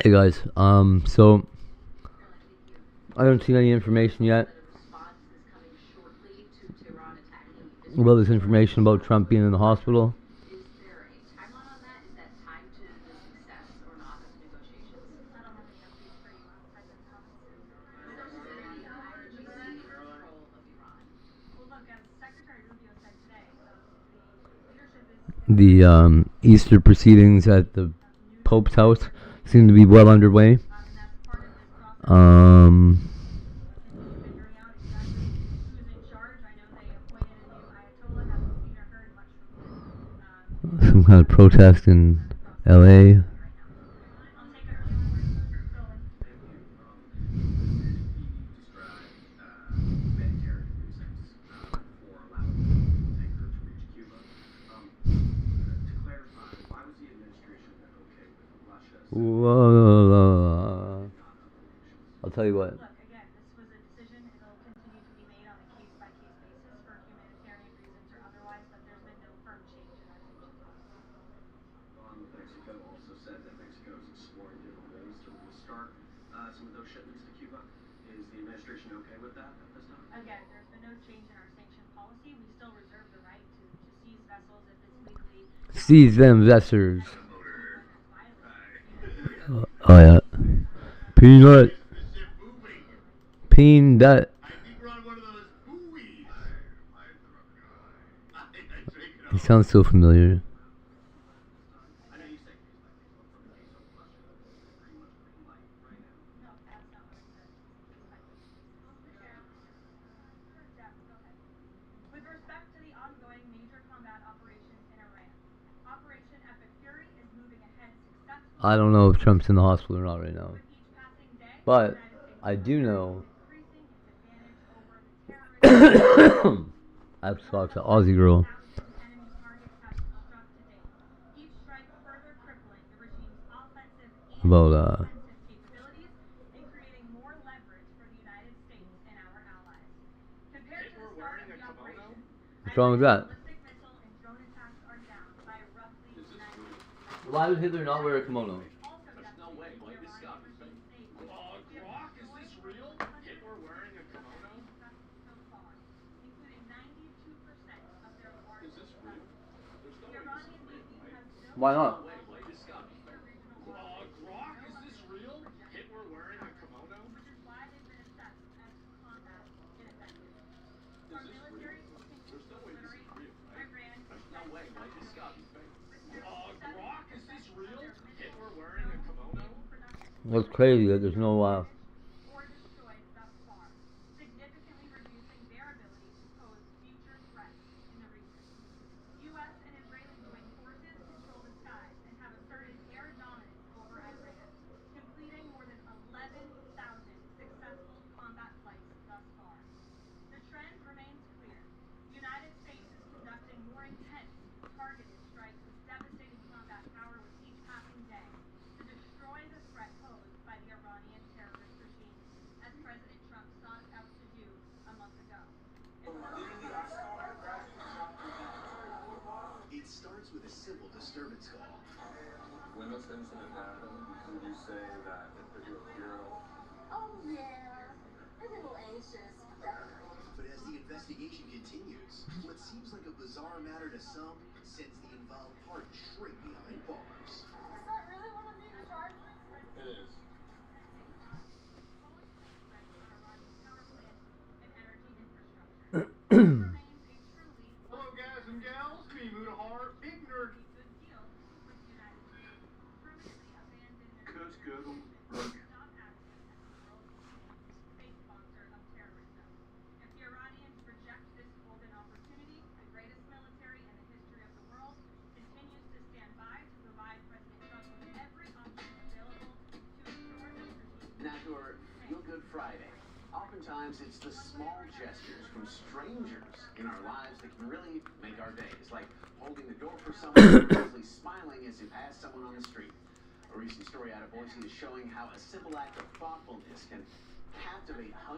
Hey guys, so I haven't seen any information yet about this information about Trump being in the hospital. The Easter proceedings at the Pope's house seem to be well underway. Um, some kind of protest in LA. I'll tell you what. Seize them vessels. Oh yeah. Peanut. Peanut. He sounds so familiar. I don't know if Trump's in the hospital or not right now. But I do know I've talked to Aussie girl about what's wrong with that? Why would Hitler not wear a kimono? Why not? What's crazy that there's no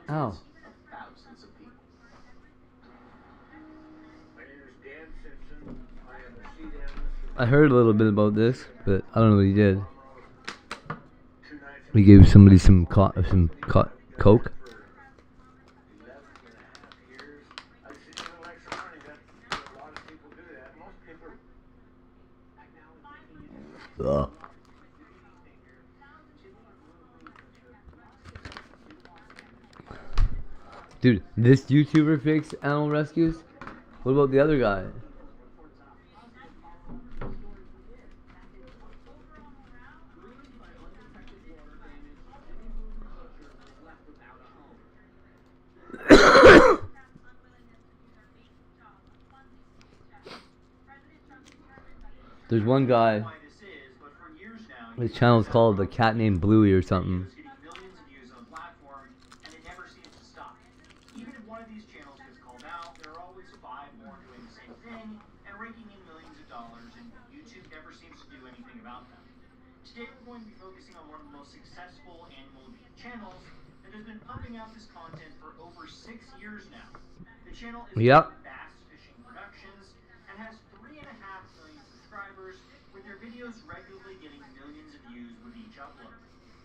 Ow. I heard a little bit about this, but I don't know what he did. We gave somebody some coke. Ugh. Dude, this YouTuber fakes animal rescues? What about the other guy? There's one guy. His channel's called The Cat Named Bluey or something. Today we're going to be focusing on one of the most successful animal channels that has been pumping out this content for over 6 years now. The channel is Bass Fishing Productions and has 3.5 million subscribers, with their videos regularly getting millions of views with each upload.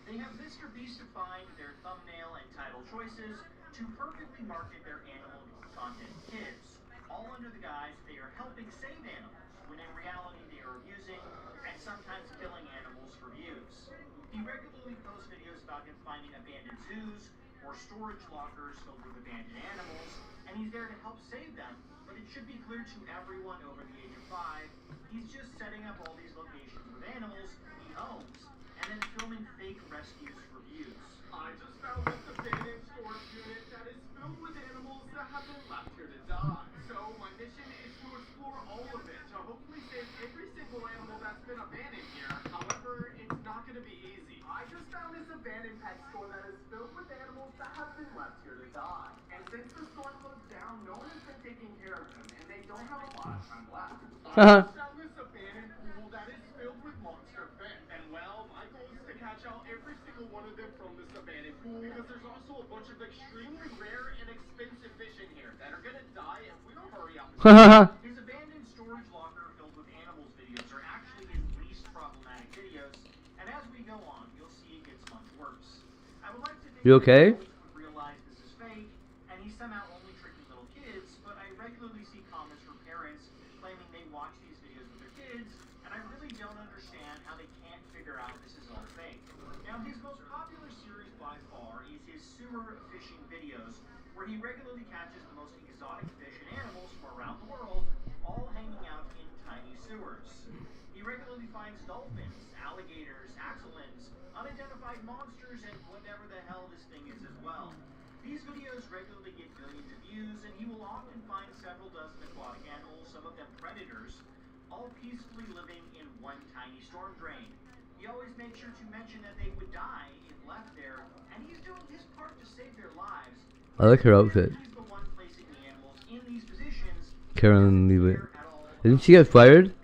They have Mr. Beast defined their thumbnail and title choices to perfectly market their animal content kids, all under the guise they are helping save animals, when in reality they are abusing and sometimes killing animals for views. He regularly posts videos about him finding abandoned zoos or storage lockers filled with abandoned animals, and he's there to help save them, but it should be clear to everyone over the age of 5, he's just setting up all these locations with animals he owns, and then filming fake rescues for views. I just found this abandoned storage unit that is filled with animals that have been left here to die. So my mission is to explore all of it to hopefully save every single animal that's been abandoned here. However, it's not going to be easy. I just found this abandoned pet store that is filled with animals that have been left here to die. And since the store closed down, no one has been taking care of them, and they don't have a lot of time left. I just found this abandoned pool that is filled with monster fish. And well, my goal is to catch out every single one of them from this abandoned pool, because there's also a bunch of extremely rare and expensive fish in here that are gonna die if we don't hurry up. His abandoned storage locker filled with animals videos are actually his least problematic videos, and as we go on, you'll see it gets much worse. I would like to think You okay? that would realize this is fake, and he's somehow only tricking little kids, but I regularly see comments from parents claiming they watch these videos with their kids, and I really don't understand how they can't figure out this is all fake. Now, his most popular series by far is his sewer fishing videos, where he regularly catches the most exotic fish and animals from around the world, all hanging out in tiny sewers. He regularly finds dolphins, alligators, axolotls, unidentified monsters, and whatever the hell this thing is as well. These videos regularly get millions of views, and he will often find several dozen aquatic animals, some of them predators, all peacefully living in one tiny storm drain. He always makes sure to mention that they would die if left there, and he's doing his part to save their lives. I like her outfit. He's the one placing the animals in these positions. Karen Leavitt. Didn't she get fired?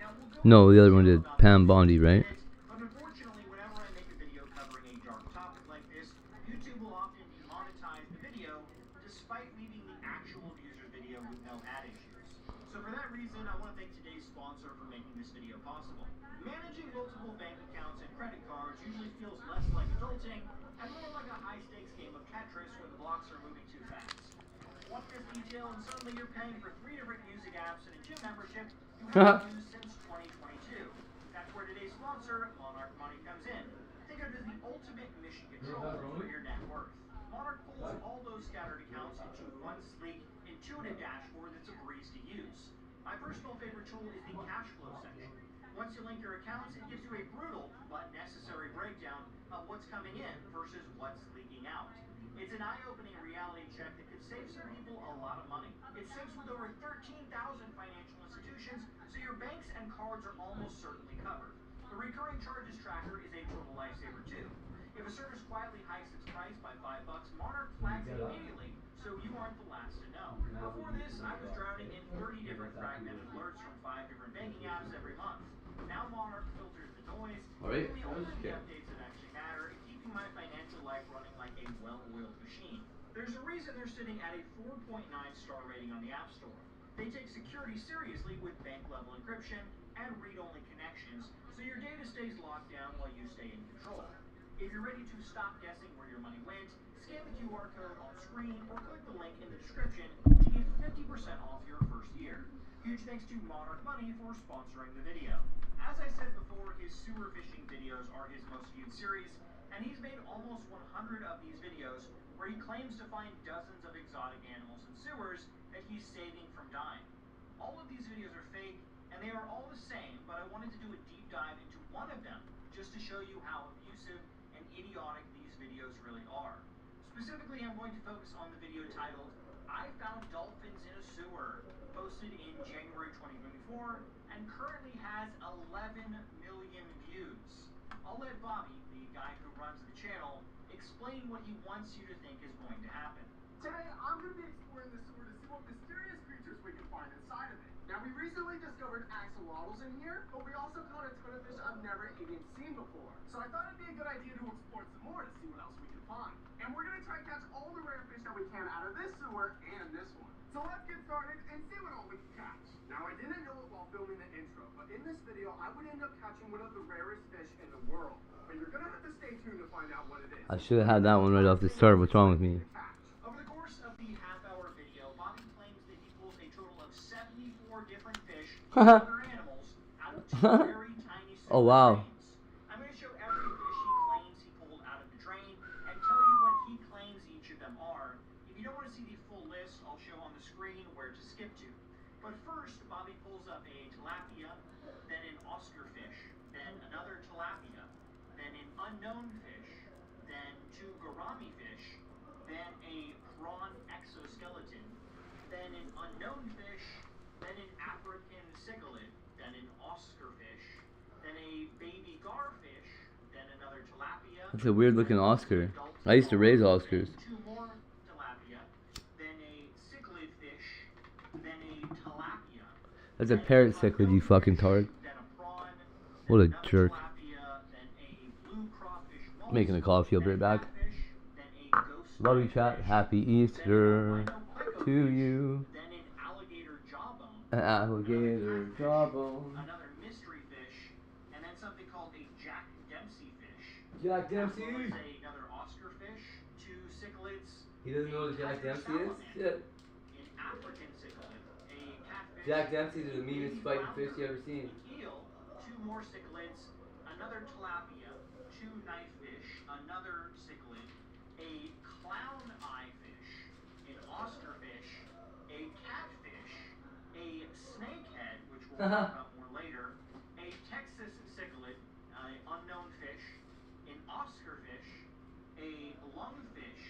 No, the other one did. Pam Bondi, right? But unfortunately, whenever I make a video covering a dark topic like this, YouTube will often demonetize the video, despite leaving the actual user video with no ad issues. So for that reason, I want to thank today's sponsor for making this video possible. Managing multiple bank accounts and credit cards usually feels less like adulting and more like a high-stakes game of Tetris where the blocks are moving too fast. Want this detail, and suddenly you're paying for 3 different music apps and a gym membership you haven't used since 2022. That's where today's sponsor, Monarch Money, comes in. Think of it as the ultimate mission control for your net worth. Monarch pulls all those scattered accounts into one sleek, intuitive dashboard that's a breeze to use. My personal favorite tool is the cash flow section. Once you link your accounts, it gives you a brutal but necessary breakdown of what's coming in versus what's leaking out. It's an eye-opening reality check that could save some people a lot of money. It syncs with over 13,000 financial institutions, so your banks and cards are almost certainly covered. The recurring charges tracker is a total lifesaver too. If a service quietly hikes its price by $5, Monarch flags it immediately, so you aren't the last to know. Before this, I was drowning in 30 different fragmented alerts from 5 different banking apps every month. Now Monarch filters the noise, giving me only the updates that actually matter, and keeping my financial life running like a well-oiled machine. There's a reason they're sitting at a 4.9 star rating on the App Store. They take security seriously with bank-level encryption and read-only connections, so your data stays locked down while you stay in control. If you're ready to stop guessing where your money went, scan the QR code on screen or click the link in the description to get 50% off your first year. Huge thanks to Monarch Money for sponsoring the video. As I said before, his sewer fishing videos are his most viewed series, and he's made almost 100 of these videos where he claims to find dozens of exotic animals in sewers that he's saving from dying. All of these videos are fake, and they are all the same, but I wanted to do a deep dive into one of them just to show you how abusive and idiotic these videos really are. Specifically, I'm going to focus on the video titled, "I Found Dolphins in a Sewer," posted in January 2024, and currently has 11 million views. I'll let Bobby, the guy who runs the channel, explain what he wants you to think is going to happen. Today, I'm going to be exploring the sewer to see what mysterious creatures we can find inside of it. Now, we recently discovered axolotls in here, but we also caught a ton of fish I've never even seen before. So I thought it'd be a good idea to explore some more to see what else we can find. And we're going to try and catch all the rare fish that we can out of this sewer and this one. So let's get started and see what all we can catch. Now, I didn't know it while filming the intro, but in this video, I would end up catching one of the rarest fish in the world. But you're going to have to stay tuned to find out what it is. I should have had that one right off the start. What's wrong with me? Over the course of the half-hour video, Bobby claims that he pulls a total of 74 different fish and other animals out of two very tiny sewer Oh, wow. drains. I'm going to show every fish he claims he pulled out of the drain and tell you what he claims each of them are. If you don't want to see the full list, I'll show on the screen where to skip to. But first, Bobby pulls up a tilapia, then an Oscar fish, then another tilapia, then an unknown fish, then two gourami fish, then a prawn exoskeleton, then an unknown fish, then an African cichlid, then an Oscar fish, then a baby garfish, then another tilapia. That's a weird looking Oscar. I used to raise Oscars. Two more tilapia, then a cichlid fish, then a tilapia. That's a parrot cichlid, you fucking tard. Then a prawn, What a then another jerk. tilapia, then a blue crawfish walrus, Making the coffee, I'll be right back. then a ghost Love you, chat. Happy Easter to you. then an alligator jawbone, An alligator jawbone. another mystery fish, and then something called a Jack Dempsey fish. Jack As well Dempsey. as another Oscar fish, two cichlids, He doesn't know who Jack Dempsey is? Shit. an African cichlid, a catfish, Jack Dempsey's the meanest fighting fish you ever seen. an eel, two more cichlids, another tilapia, two knifefish, another cichlid, a clown eye fish, an Oscar fish, a catfish, a snakehead, which we'll talk about more later, a Texas cichlid, an unknown fish, an Oscar fish, a lungfish,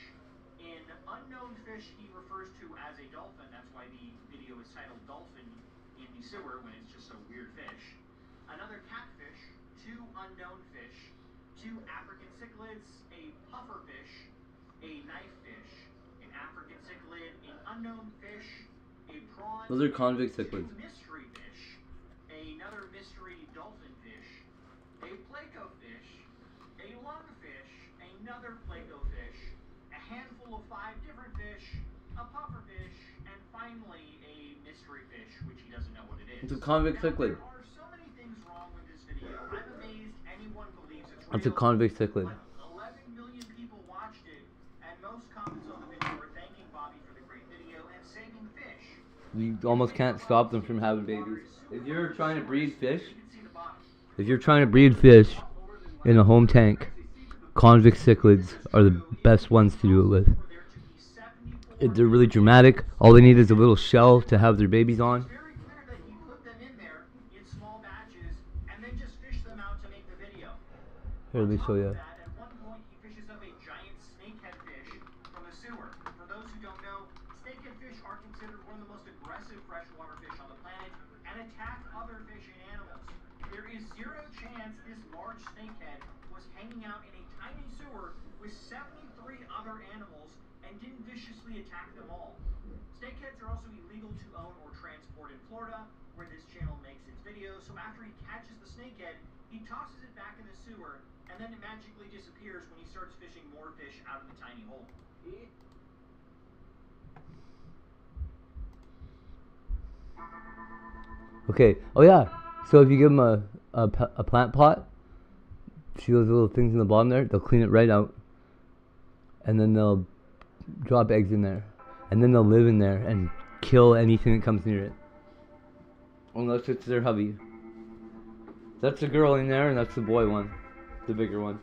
an unknown fish he refers to as a dolphin. That's why the video is titled Dolphin in the Sewer when it's just a weird fish. Another catfish, two unknown fish, two African cichlids, a pufferfish, a knifefish, an African cichlid, an unknown fish, a prawn, Those are convict cichlids. two mystery fish, another mystery dolphin fish, a placo fish, a lungfish, another placo fish, a handful of 5 different fish, a pufferfish, and finally a mystery fish, which he doesn't know what it is. It's a convict Now, cichlid. there are so many things wrong with this video. I'm amazed anyone believes it's real. It's a convict cichlid. But 11 million people watched it, and most comments on the video are thanking Bobby for the great video and saving fish. You almost can't stop them from having babies. If you're trying to breed fish, You can see the bottom. if you're trying to breed fish in a home tank, convict cichlids are the best ones to do it with. For there to be 74 They're really dramatic. All they need is a little shell to have their babies on. It's very clear that he put them in there in small batches and then just fished them out to make the video. Here, let me show you. At one point, he fishes up a giant snakehead fish from the sewer. For those who don't know, snakehead fish are considered one of the most aggressive freshwater fish on the planet and attack other fish and animals. There is zero chance this large snakehead was hanging out in a tiny sewer with 73 other animals and didn't viciously attack them all. Snakeheads are also illegal to own or transport in Florida, where this channel makes its videos. So after he catches the snakehead, he tosses it back in the sewer, and then it magically disappears when he starts fishing more fish out of the tiny hole. Okay. Oh yeah. So if you give them a plant pot, See those little things in the bottom there? They'll clean it right out. And then they'll drop eggs in there. And then they'll live in there and kill anything that comes near it. Unless it's their hubby. That's the girl in there, and that's the boy one. The bigger one.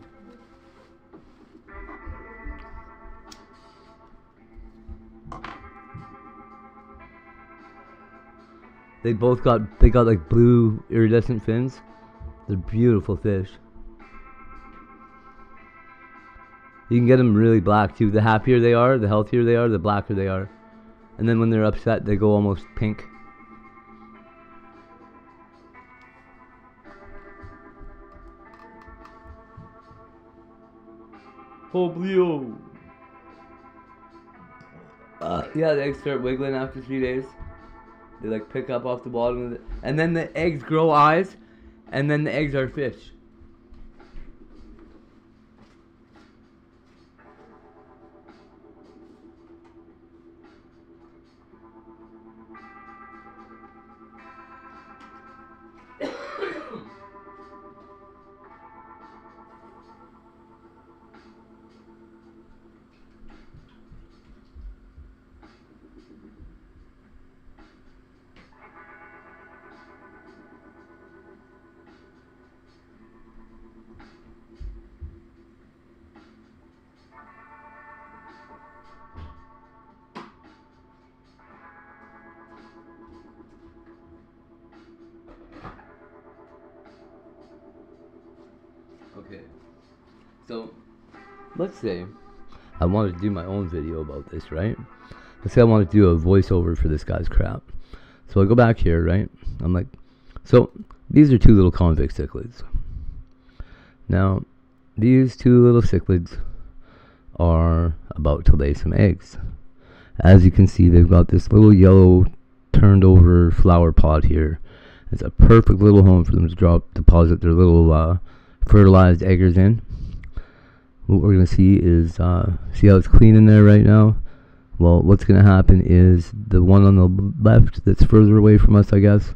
They got like blue iridescent fins. They're beautiful fish. You can get them really black too. The happier they are, the healthier they are, the blacker they are. And then when they're upset, they go almost pink. Poblio. Yeah, the eggs start wiggling after 3 days. They like pick up off the bottom of it. And then the eggs grow eyes. And then the eggs are fish. Okay, so let's say I wanted to do my own video about this, right? Let's say I want to do a voiceover for this guy's crap. So I go back here, right? I'm like, so these are two little convict cichlids. Now, these two little cichlids are about to lay some eggs. As you can see, they've got this little yellow turned over flower pot here. It's a perfect little home for them to deposit their little fertilized eggers in. What we're going to see is, see how it's clean in there right now? Well, what's going to happen is the one on the left that's further away from us, I guess,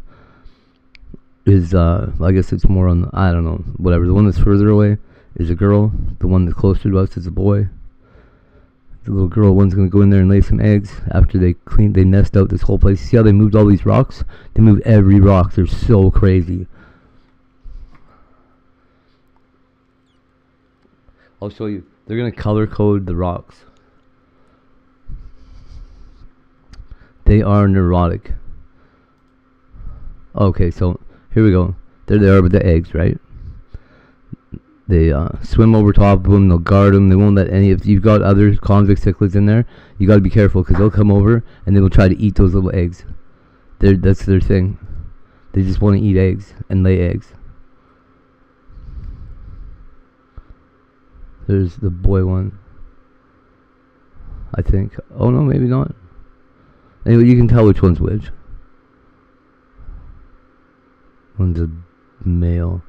is, I guess it's more on the, I don't know, whatever. The one that's further away is a girl. The one that's closer to us is a boy. The little girl one's going to go in there and lay some eggs after they nest out this whole place. See how they moved all these rocks? They moved every rock. They're so crazy. I'll show you. They're going to color code the rocks. They are neurotic. Okay, so here we go. There they are with the eggs, right? They swim over top of them. They'll guard them. They won't let any of... You've got other convict cichlids in there. You got to be careful because they'll come over and they will try to eat those little eggs. That's their thing. They just want to eat eggs and lay eggs. There's the boy one, I think. Oh no, maybe not. Anyway, you can tell which one's which. One's a male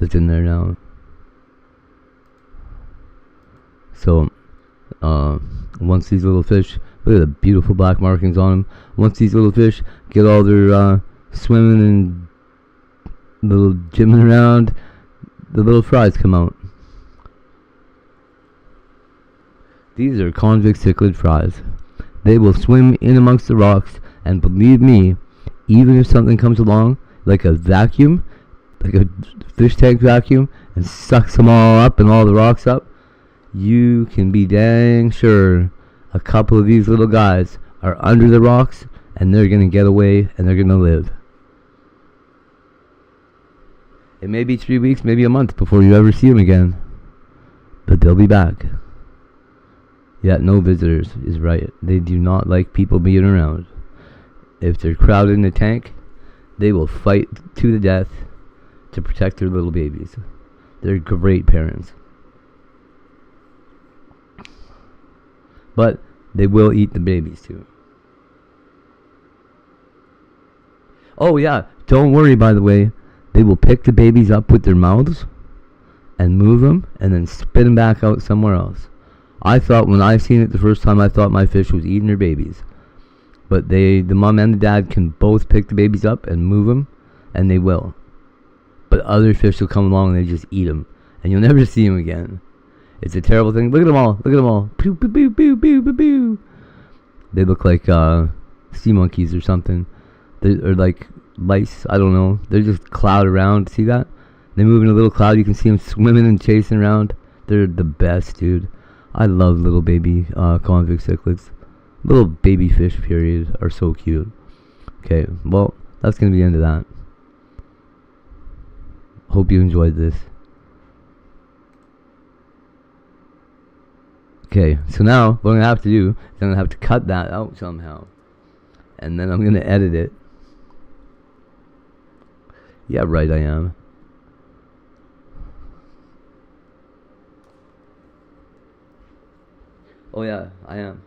that's in there now. So, once these little fish, look at the beautiful black markings on them. Once these little fish get all their swimming and little jimming around, the little fries come out. These are convict cichlid fries. They will swim in amongst the rocks, and believe me, even if something comes along, like a vacuum, like a fish tank vacuum, and sucks them all up and all the rocks up, you can be dang sure a couple of these little guys are under the rocks, and they're going to get away, and they're going to live. It may be 3 weeks, maybe a month before you ever see them again, but they'll be back. Yeah, no visitors is right. They do not like people being around. If they're crowded in a tank, they will fight to the death to protect their little babies. They're great parents. But they will eat the babies too. Oh yeah, don't worry, by the way. They will pick the babies up with their mouths and move them and then spit them back out somewhere else. I thought, when I seen it the first time, I thought my fish was eating their babies. But the mom and the dad can both pick the babies up and move them, and they will. But other fish will come along and they just eat them. and you'll never see them again. It's a terrible thing. Look at them all. Look at them all. Pew, pew, pew, pew, pew, pew, pew. They look like sea monkeys or something. Or like lice. I don't know. They're just cloud around. See that? They move in a little cloud. You can see them swimming and chasing around. They're the best, dude. I love little baby convict cichlids. Little baby fish, period, are so cute. Okay, well, that's going to be the end of that. Hope you enjoyed this. Okay, so now what I'm going to have to do is I'm going to have to cut that out somehow. And then I'm going to edit it. Yeah, right, I am. Oh yeah, I am.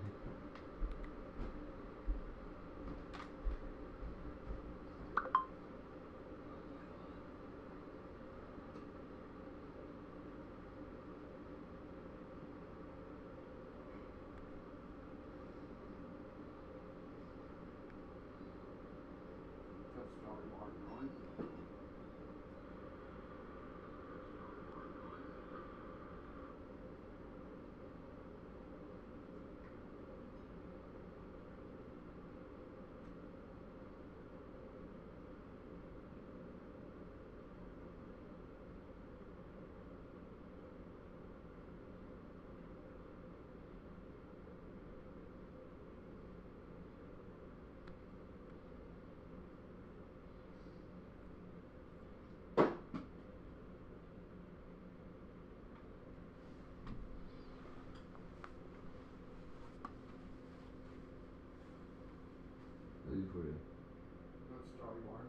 For you.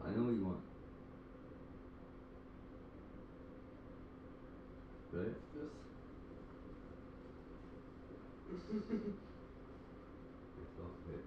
I know what you want. Right? This. It's off, okay.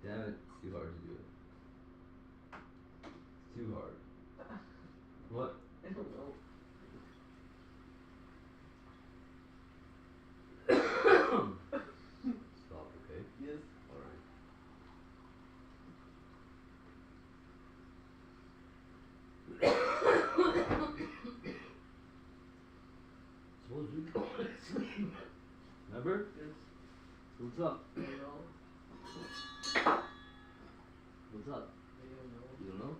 Damn it, it's too hard to do it. It's too hard. What? I don't know. Stop, okay? Yes. Alright. Suppose we go to sleep. Remember? Yes. What's up? I know. What's up? I don't know. You don't know? No.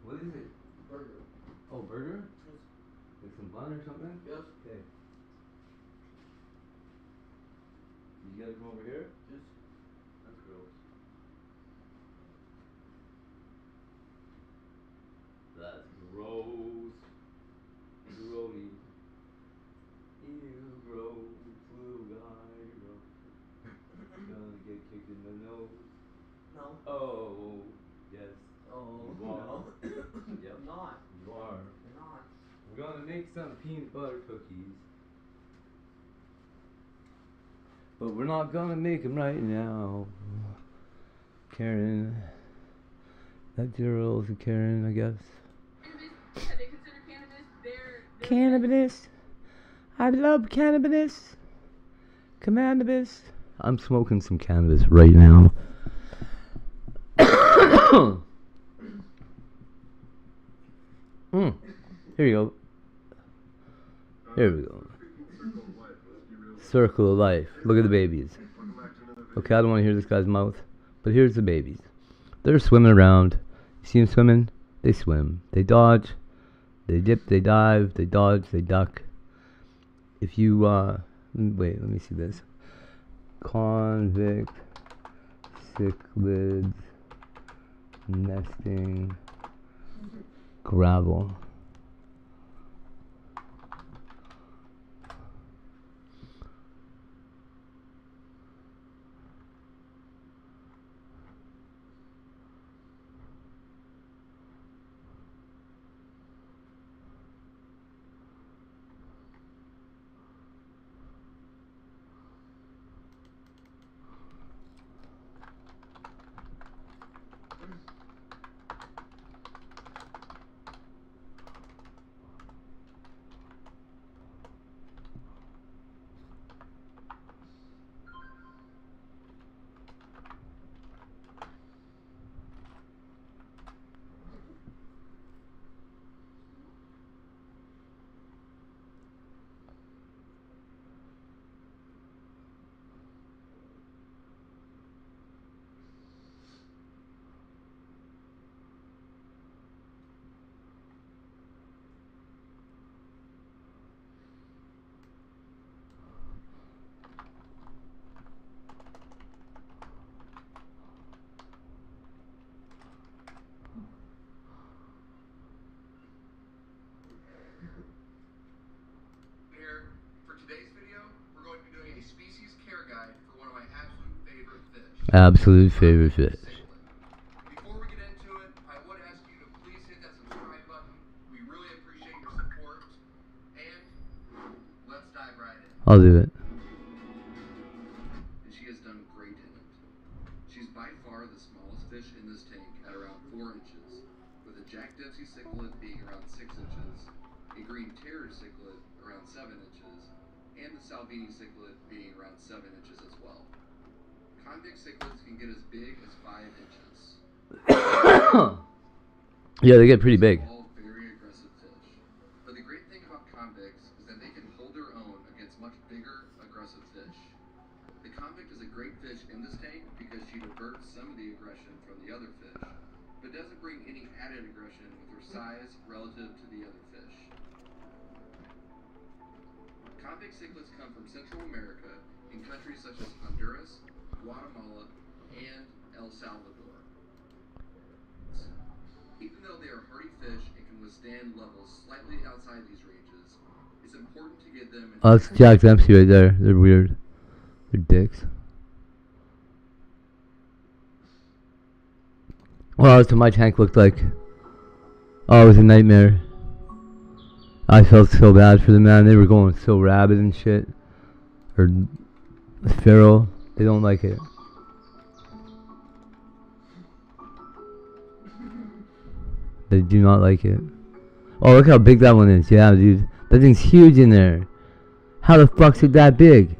What is it? Burger. Oh, burger? Yes. Like some bun or something? Yes. Okay. You gotta come over here? Yes. That's gross. That's gross. Grody. You gross little guy. Gonna get kicked in the nose. No. Oh, yes. Oh, You are. no. Yep. I'm not. You are. I'm not. We're gonna make some peanut butter cookies. But we're not gonna make them right now. Karen. That girl's a Karen, I guess. Cannabis, they consider cannabis their Cannabis. I love cannabis. Cannabis. I'm smoking some cannabis right now. Here you go. Here we go. Circle of life. Look at the babies. Okay, I don't want to hear this guy's mouth, but here's the babies. They're swimming around. You see them swimming? They swim. They dodge. They dip. They dive. They dodge. They duck. If you, wait, let me see this. Convict cichlids nesting gravel. Here, for today's video, we're going to be doing a species care guide for one of my absolute favorite fish. Absolute favorite fish. Before we get into it, I would ask you to please hit that subscribe button. We really appreciate your support. And let's dive right in. I'll do it. And she has done great in it. She's by far the smallest fish in this tank at around 4 inches, with a Jack Dempsey cichlid being around 6 inches, a green terror cichlid around 7 inches, and the Salvini cichlid being around 7 inches as well. Convict cichlids can get as big as 5 inches. Yeah, they get pretty big. All very aggressive fish. But the great thing about convicts is that they can hold their own against much bigger, aggressive fish. The convict is a great fish in this tank because she diverts some of the aggression from the other fish, but doesn't bring any added aggression with her size relative to the other fish. Convict cichlids come from Central America in countries such as Honduras, Guatemala, and El Salvador. Even though they are hardy fish and can withstand levels slightly outside these ranges, it's important to get them in Oh, that's Jack Dempsey right there. They're weird. They're dicks. Well, that's what my tank looked like. Oh, it was a nightmare. I felt so bad for them, man. They were going so rabid and shit. Or feral. They don't like it. They do not like it. Oh, look how big that one is. Yeah, dude. That thing's huge in there. How the fuck's it that big?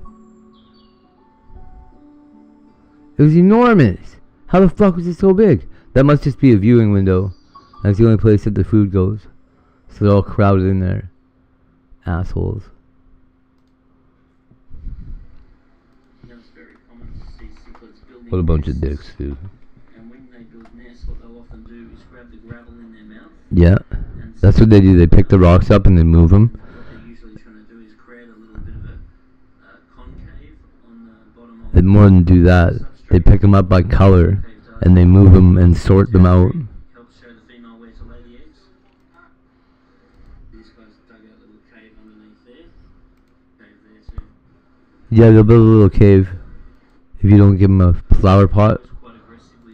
It was enormous. How the fuck was it so big? That must just be a viewing window. That's the only place that the food goes. So they're all crowded in there. Assholes. You know, it's very common to see cichlids What a bunch of nests. dicks, dude. And when they build nests, what they'll often do is grab the gravel in their mouth Yeah. And That's so what they do. They pick the rocks up and then move them. what they're usually trying to do is create a little bit of a concave on the bottom of And more than do that, they pick them up by color and they move them and sort them out. helps show the female where to lay the eggs. These guys dug out a little cave underneath there. Cave there too. Yeah, they'll build a little cave if you don't give them a flower pot. It's quite aggressively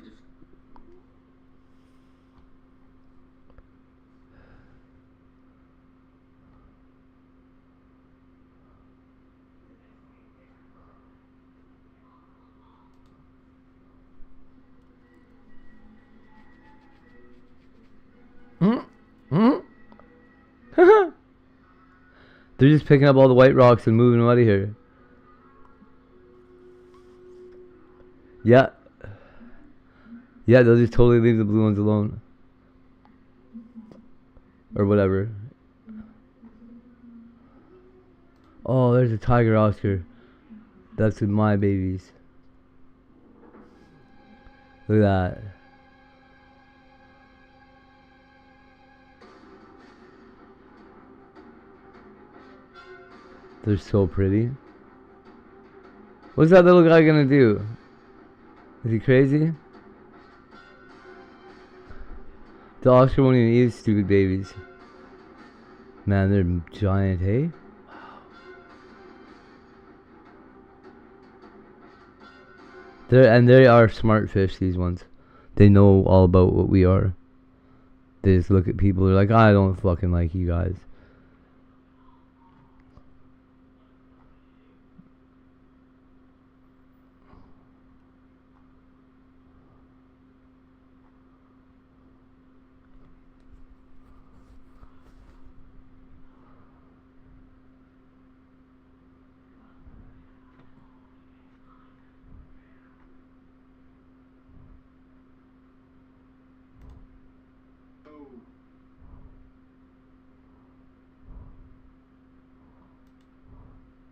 They're just picking up all the white rocks and moving them out of here. Yeah. Yeah, they'll just totally leave the blue ones alone. Or whatever. Oh, there's a tiger Oscar. That's with my babies. Look at that. They're so pretty. What's that little guy gonna do? Is he crazy? The Oscar won't even eat stupid babies. Man, they're giant, hey? Wow. They are smart fish, these ones. They know all about what we are. They just look at people, they're like, I don't fucking like you guys.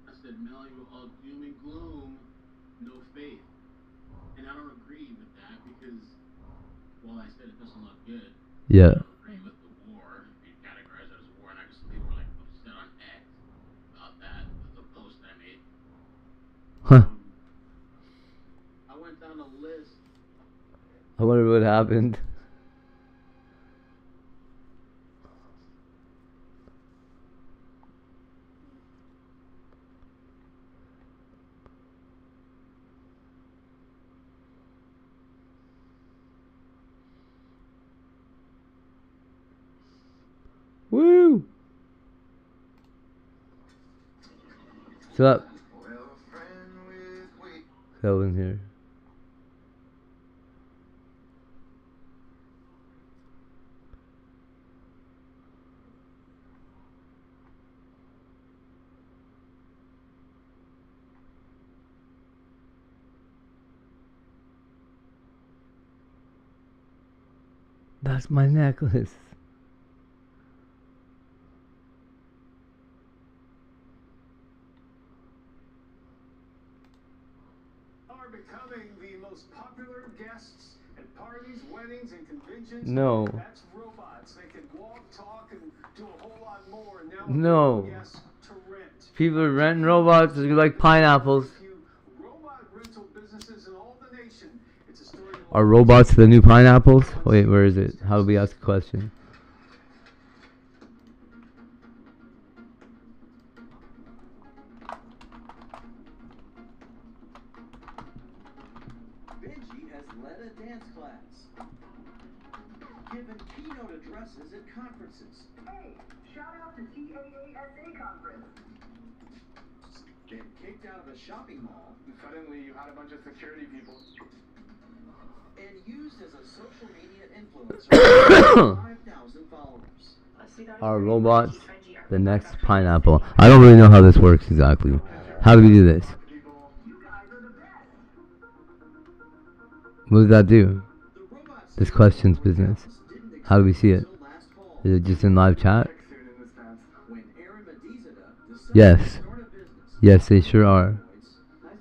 I said, Mel, you're all doom and gloom, no faith. And I don't agree with that because, while I said it doesn't look good, Yeah. I don't agree with the war, being categorized as a war, and I just people were like upset on X about that, the post that I made. Huh. I went down a list. I wonder what happened. Woo! What's up? Kelvin here. That's my necklace. Are becoming the most popular guests at parties, weddings, and conventions. No. That's robots. They can walk, talk, and do a whole lot more. And now No. guests to rent. People are renting robots like pineapples. Few robot rental businesses in all the nation. It's a story. Are robots the new pineapples? Wait, where is it? How do we ask a question? Benji has led a dance class, given keynote addresses at conferences, Hey, shout out to TAASA conference. been kicked out of a shopping mall, Suddenly, you had a bunch of security people. and used as a social media influencer with 5,000 followers. Are robots the next pineapple? I don't really know how this works exactly. How do we do this? You guys are the best. What does that do? The robots This question's business. didn't How do we see it? exist until last fall, Is it just in live chat? when Aaron Medizada decided Yes. to start a business. Yes, they sure are. Nice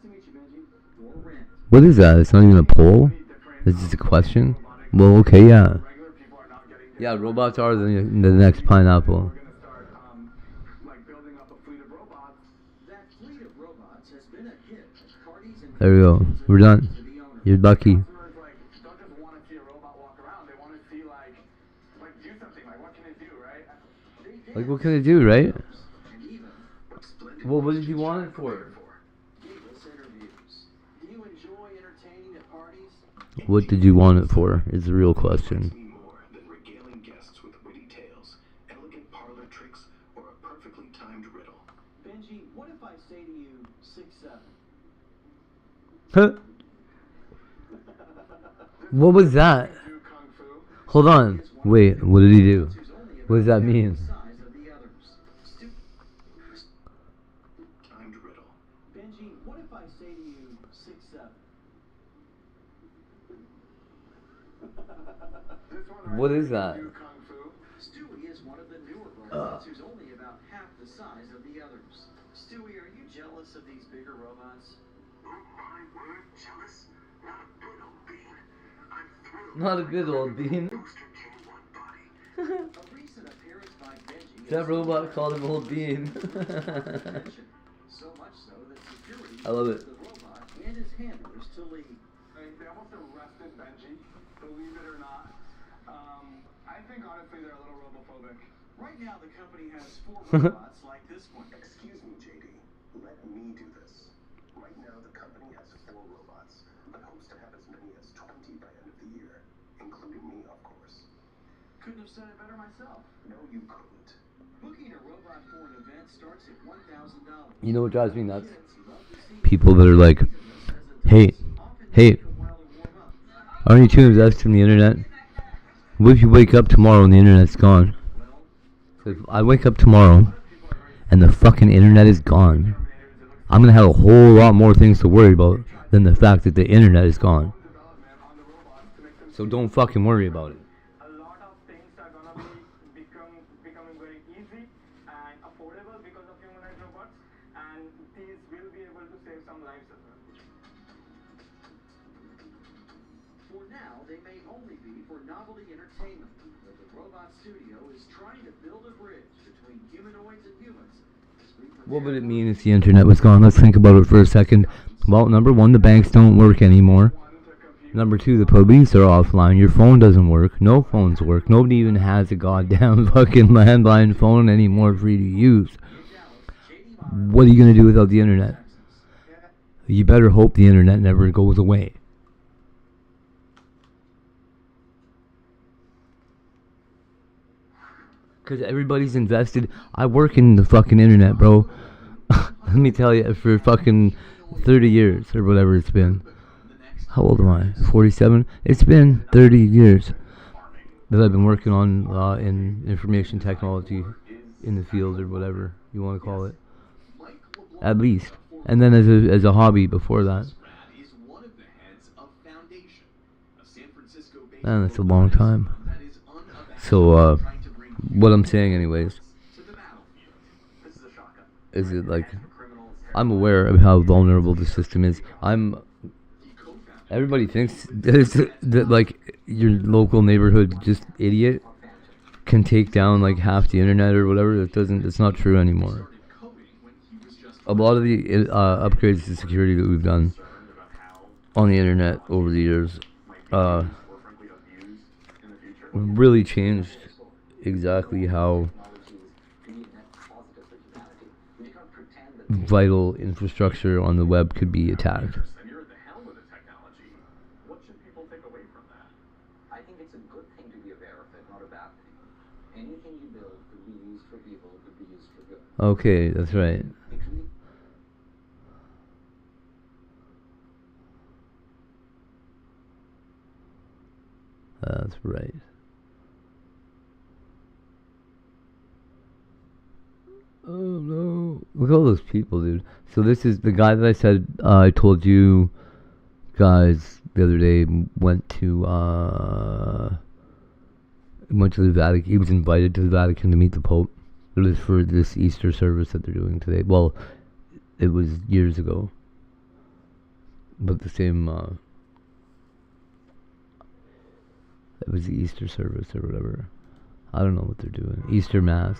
to meet you, Benji. For rent. What is that? It's not even a poll? It's just a question? Well, okay, yeah. Yeah, robots are the next pineapple. We're gonna start like building up a fleet of robots. That fleet of robots has been a hit at parties and There we go. We're done. to the owner. You're lucky. Customers like don't just want to see a robot walk around. They want to see like do something. Like what can it do, right? Like, what can it do, right? And even Well, what did you want it for? gave us interviews. Do you enjoy entertaining at parties? What did you want it for? Is the real question. More than regaling guests with witty tales, elegant parlor tricks, or a perfectly timed riddle. Benji, what if I say to you 6'7"? Huh? What was that? Do kung fu. Hold on. Wait, what did he do? What does that mean? Size of the others. Timed riddle. Benji, what if I say to you 6'7"? This one right What here is that? do kung fu. Stewie is one of the newer robots who's only about half the size of the others. Stewie, are you jealous of these bigger robots? Oh my word, jealous? Not a bit, old bean. I'm thrilled. Not a good old bean. Booster King one body. A recent appearance by Benji. That robot called him old bean. So much so that security I love it. ordered the robot and his handlers to leave. They almost arrested Benji, believe it or not. I think honestly they're a little robophobic. Right now, the company has 4 robots like this one. Excuse me, JD. Let me do this. Right now, the company has 4 robots, but hopes to have as many as 20 by end of the year, including me, of course. Couldn't have said it better myself. No, you couldn't. Booking a robot for an event starts at $1,000. You know what drives me nuts? Kids love to see People that are like, hey, hey, them while they warm up. aren't you too invested in the internet? What if you wake up tomorrow and the internet's gone? So if I wake up tomorrow and the fucking internet is gone, I'm gonna have a whole lot more things to worry about than the fact that the internet is gone. So don't fucking worry about it. A lot of things are gonna be becoming very easy and affordable because of humanoid robots, and these will be able to save some lives as well. For now, they may only be for novelty entertainment, but the Robot Studio is trying to build a bridge between humanoids and humans. as we prepare What would it mean if the internet was gone? Let's think about it for a second. Well, number one, the banks don't work anymore. Number two, the police are offline. Your phone doesn't work. No phones work. Nobody even has a goddamn fucking landline phone anymore for you to use. What are you gonna do without the internet? You better hope the internet never goes away. Because everybody's invested. I work in the fucking internet, bro. Let me tell you, for fucking 30 years or whatever it's been. How old am I? 47? It's been 30 years that I've been working on in information technology in the field or whatever you want to call it. At least. And then as a hobby before that. Man, that's a long time. So, what I'm saying anyways, is it like, I'm aware of how vulnerable the system is. Everybody thinks that like your local neighborhood just idiot can take down like half the internet or whatever. It's not true anymore. A lot of the upgrades to security that we've done on the internet over the years really changed exactly how vital infrastructure on the web could be attacked. And you're at the helm of the technology. What should people take away from that? I think it's a good thing to be aware of it, not a bad thing. Anything you build could be used for evil, could be used for good. Okay, that's right. That's right. Oh no. Look at all those people, dude. So this is the guy that I said I told you guys the other day went to the Vatican. He was invited to the Vatican to meet the Pope. It was for this Easter service that they're doing today. Well, it was years ago. But the same it was the Easter service or whatever. I don't know what they're doing. Easter Mass.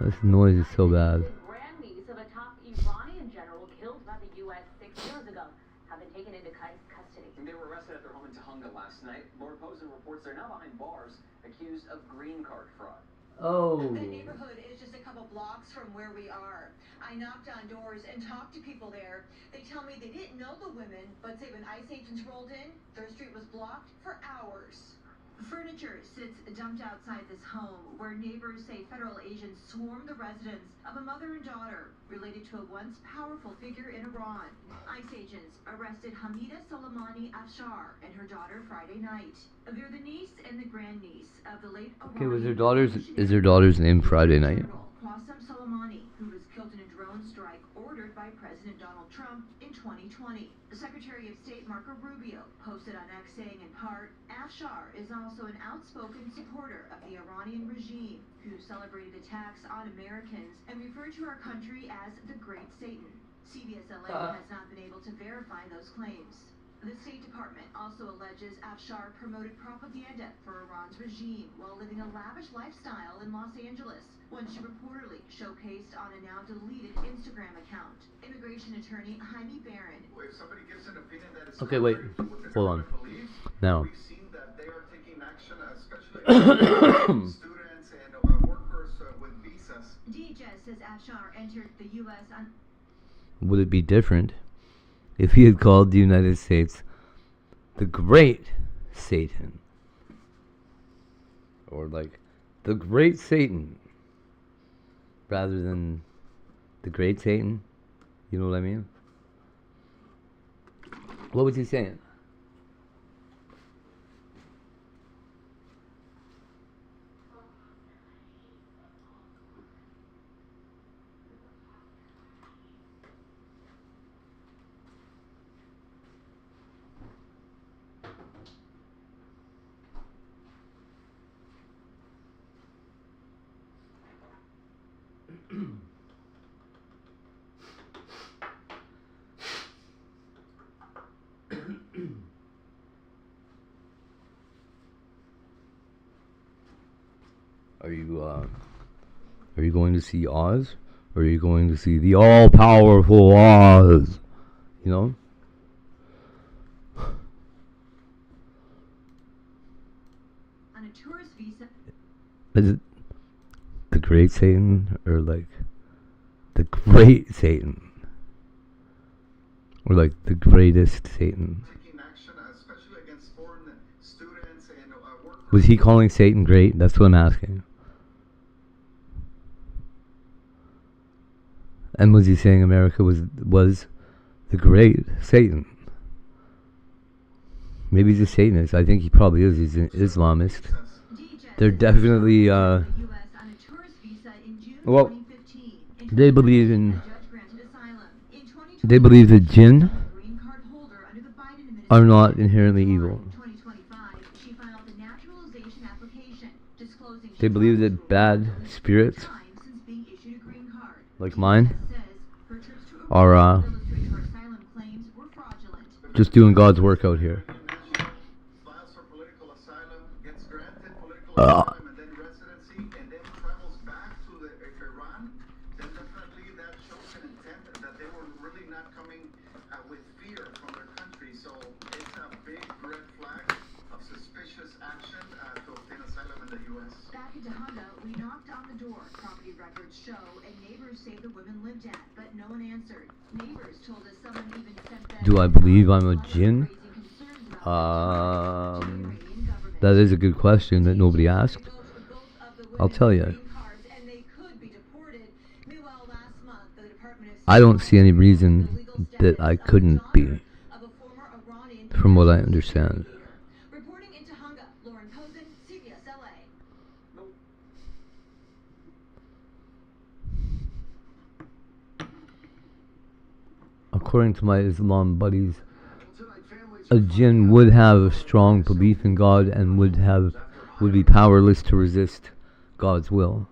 This noise is so bad. Grandniece of a top Iranian general killed by the U.S. 6 years ago have been taken into custody. They were arrested at their home in Tahunga last night. Laura Posen reports they're now behind bars, accused of green card fraud. Oh. The neighborhood is just a couple blocks from where we are. I knocked on doors and talked to people there. They tell me they didn't know the women, but say when ICE agents rolled in, their street was blocked for hours. Furniture sits dumped outside this home, where neighbors say federal agents swarmed the residence of a mother and daughter related to a once powerful figure in Iran. ICE agents arrested Hamida Soleimani Afshar and her daughter Friday night. They're the niece and the grandniece of the late Iranian. Okay, is their daughter's name Friday Night? Qasem Soleimani, who was killed in a drone strike ordered by President Donald Trump in 2020. The Secretary of State Marco Rubio posted on X saying in part, Afshar is also an outspoken supporter of the Iranian regime who celebrated attacks on Americans and referred to our country as the Great Satan. CBS LA has not been able to verify those claims. The State Department also alleges Afshar promoted propaganda for Iran's regime while living a lavish lifestyle in Los Angeles, one she reportedly showcased on a now deleted Instagram account. Immigration attorney Jaime Barron. If somebody gives an opinion that is Okay, wait. Hold on. Now. We've seen that they are taking action, especially students and workers with visas. DHS says Afshar entered the U.S. on... Would it be different if he had called the United States the Great Satan? Or like, the Great Satan, rather than the Great Satan? You know what I mean? What was he saying? Are you going to see Oz? Or are you going to see the all-powerful Oz? You know? On a tourist visa. Is it the Great Satan? Or like the Great Satan? Or like the greatest Satan? Taking action, especially against foreign students and workers. Was he calling Satan great? That's what I'm asking. And was he saying America was the great Satan? Maybe he's a Satanist. I think he probably is. He's an Islamist. They're definitely, well, they believe that jinn are not inherently evil. They believe that bad spirits, like mine, are just doing God's work out here. And then residency, and then travels back to Iran, then definitely that shows an intent that they were really not coming with fear from their country. So it's a big red flag of suspicious action to obtain asylum in the U.S. Back in Tahunga, we knocked on the door. Property records show, and neighbors say the women lived at, but no one answered. Neighbors told us someone even said that. Do I believe I'm a jinn? That is a good question that nobody asked. I'll tell you. I don't see any reason that I couldn't be, from what I understand. Reporting in Tahunga, Lauren Posen, CBS LA. According to my Islam buddies, a jinn would have a strong belief in God and would be powerless to resist God's will.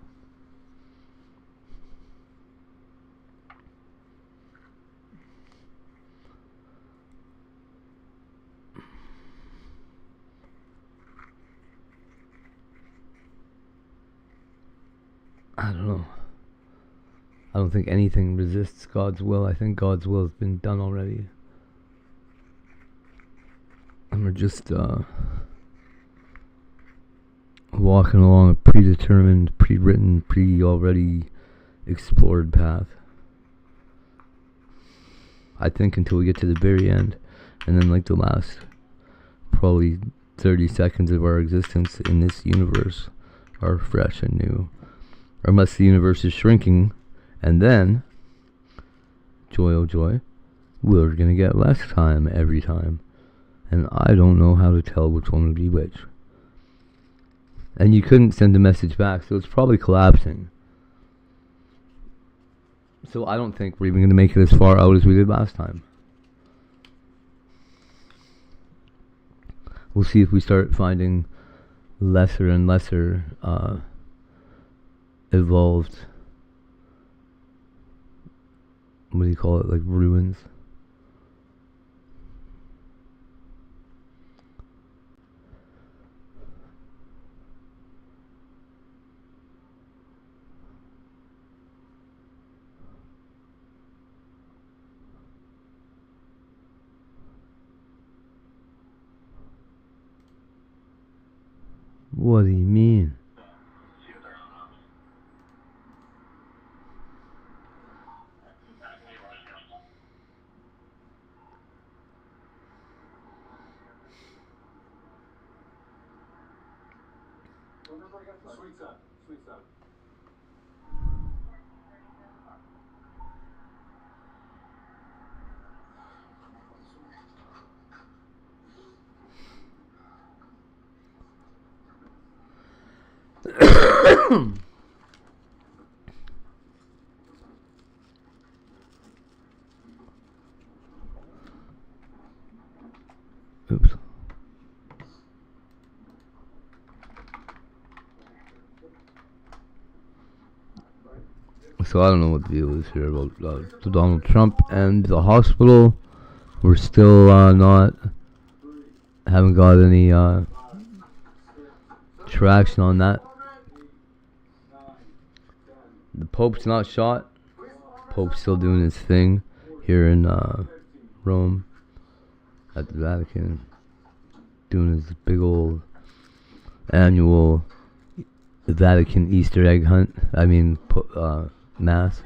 I don't know. I don't think anything resists God's will. I think God's will has been done already. And we're just walking along a predetermined, pre-written, already explored path. I think until we get to the very end, and then like the last probably 30 seconds of our existence in this universe are fresh and new. Or unless the universe is shrinking, and then, joy oh joy, we're gonna get less time every time. And I don't know how to tell which one would be which. And you couldn't send a message back, so it's probably collapsing. So I don't think we're even going to make it as far out as we did last time. We'll see if we start finding lesser and lesser evolved, what do you call it, like ruins. What do you mean? Sweets up. Sweets up. Oops. So I don't know what the deal is here about Donald Trump and the hospital. We're still haven't got any traction on that. The Pope's not shot. Pope's still doing his thing here in Rome at the Vatican, doing his big old annual Vatican Easter egg hunt. Mass.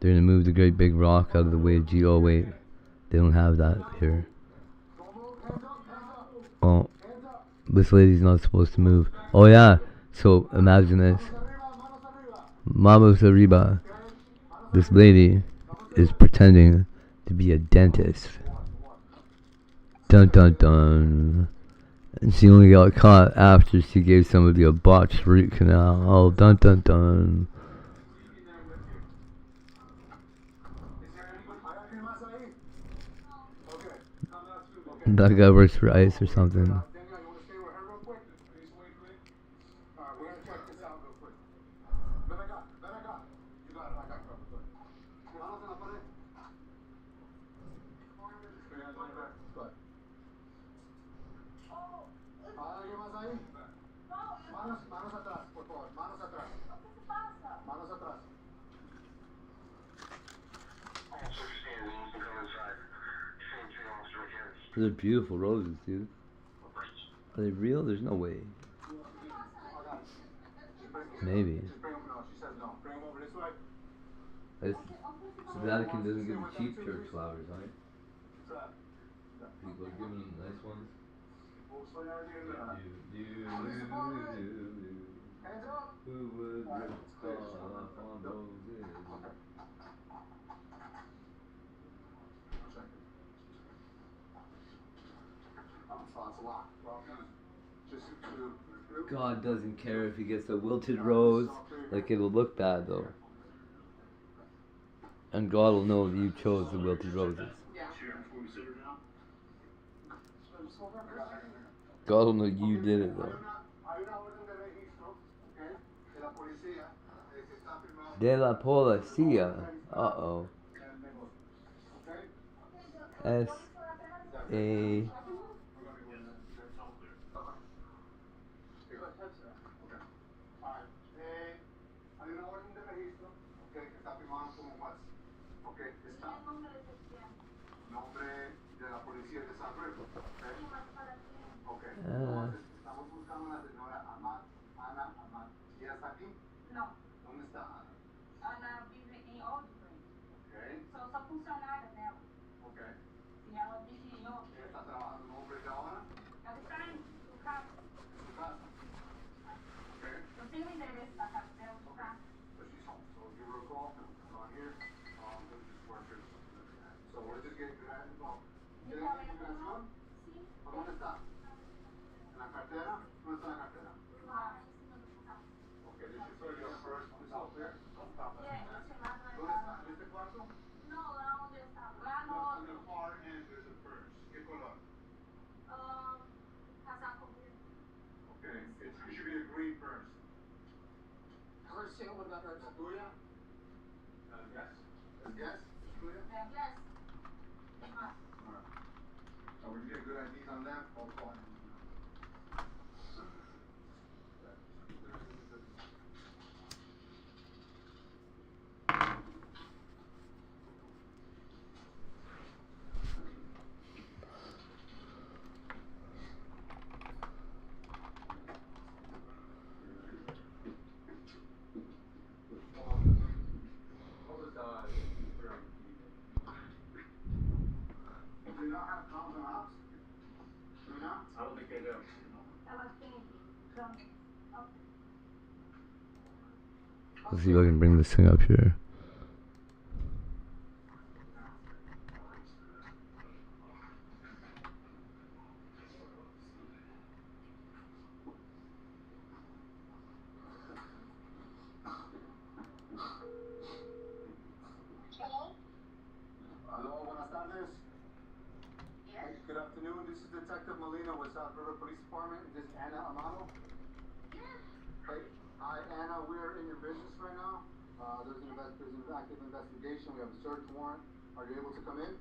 They're gonna move the great big rock out of the way of G. Oh wait, they don't have that here. Oh, this lady's not supposed to move. Oh yeah, so imagine this. Manos arriba. This lady is pretending to be a dentist. Dun dun dun. And she only got caught after she gave somebody a botched root canal. Oh, dun dun dun. That guy works for ICE or something. They're beautiful roses, dude. Are they real? There's no way. Maybe. The Vatican doesn't give the cheap church flowers, right? People are giving them nice ones. Who would rip off on roses? God doesn't care if he gets a wilted rose. Like, it'll look bad though. And God will know that you chose the wilted roses. God will know you did it though. De la policía. Uh-oh. S-A... nombre de la policía de San River. Okay. Estamos buscando a la señora Ana Amat. ¿Y ella está aquí? No. ¿Dónde está Ana? Ana vive em Oldbury. Okay. Sou só funcionária dela. Okay. E ela vive em Oldbury. ¿Ella está trabajando en Oldbury ahora? Ela está em su casa. ¿En su casa? Okay. Eu tenho o endereço da casa dela, de casa. So she's home. So give her a call. Come on here. They'll just work it. So we're just getting to that. No. ¿Tiene identificación? Sí. ¿Dónde está? ¿En la cartera? ¿Dónde está la cartera? Okay, this is for your first. This out there? ¿Dónde está? ¿En este cuarto? No, lá onde eu estava. Lá no On outro. the far end, there's a purse. ¿Qué color? Casaco verde. Okay, it should be a green purse. Hers too? What about hers? ¿La tuya? Yes. Yes? Tuya? Yes. Alright. So we get good IDs on that. I'll call him. Do you not have drums and hops? Do you not? I don't think they do. Ela tem drum. Let's see if I can bring this thing up here. Hello? Hello, buenas tardes. Yes. Good afternoon. This is Detective Molina with South River Police Department. Is this Anna Amano? Yes. Hey, hi Anna. We're in your business right now. There's an active investigation. We have a search warrant. Are you able to come in?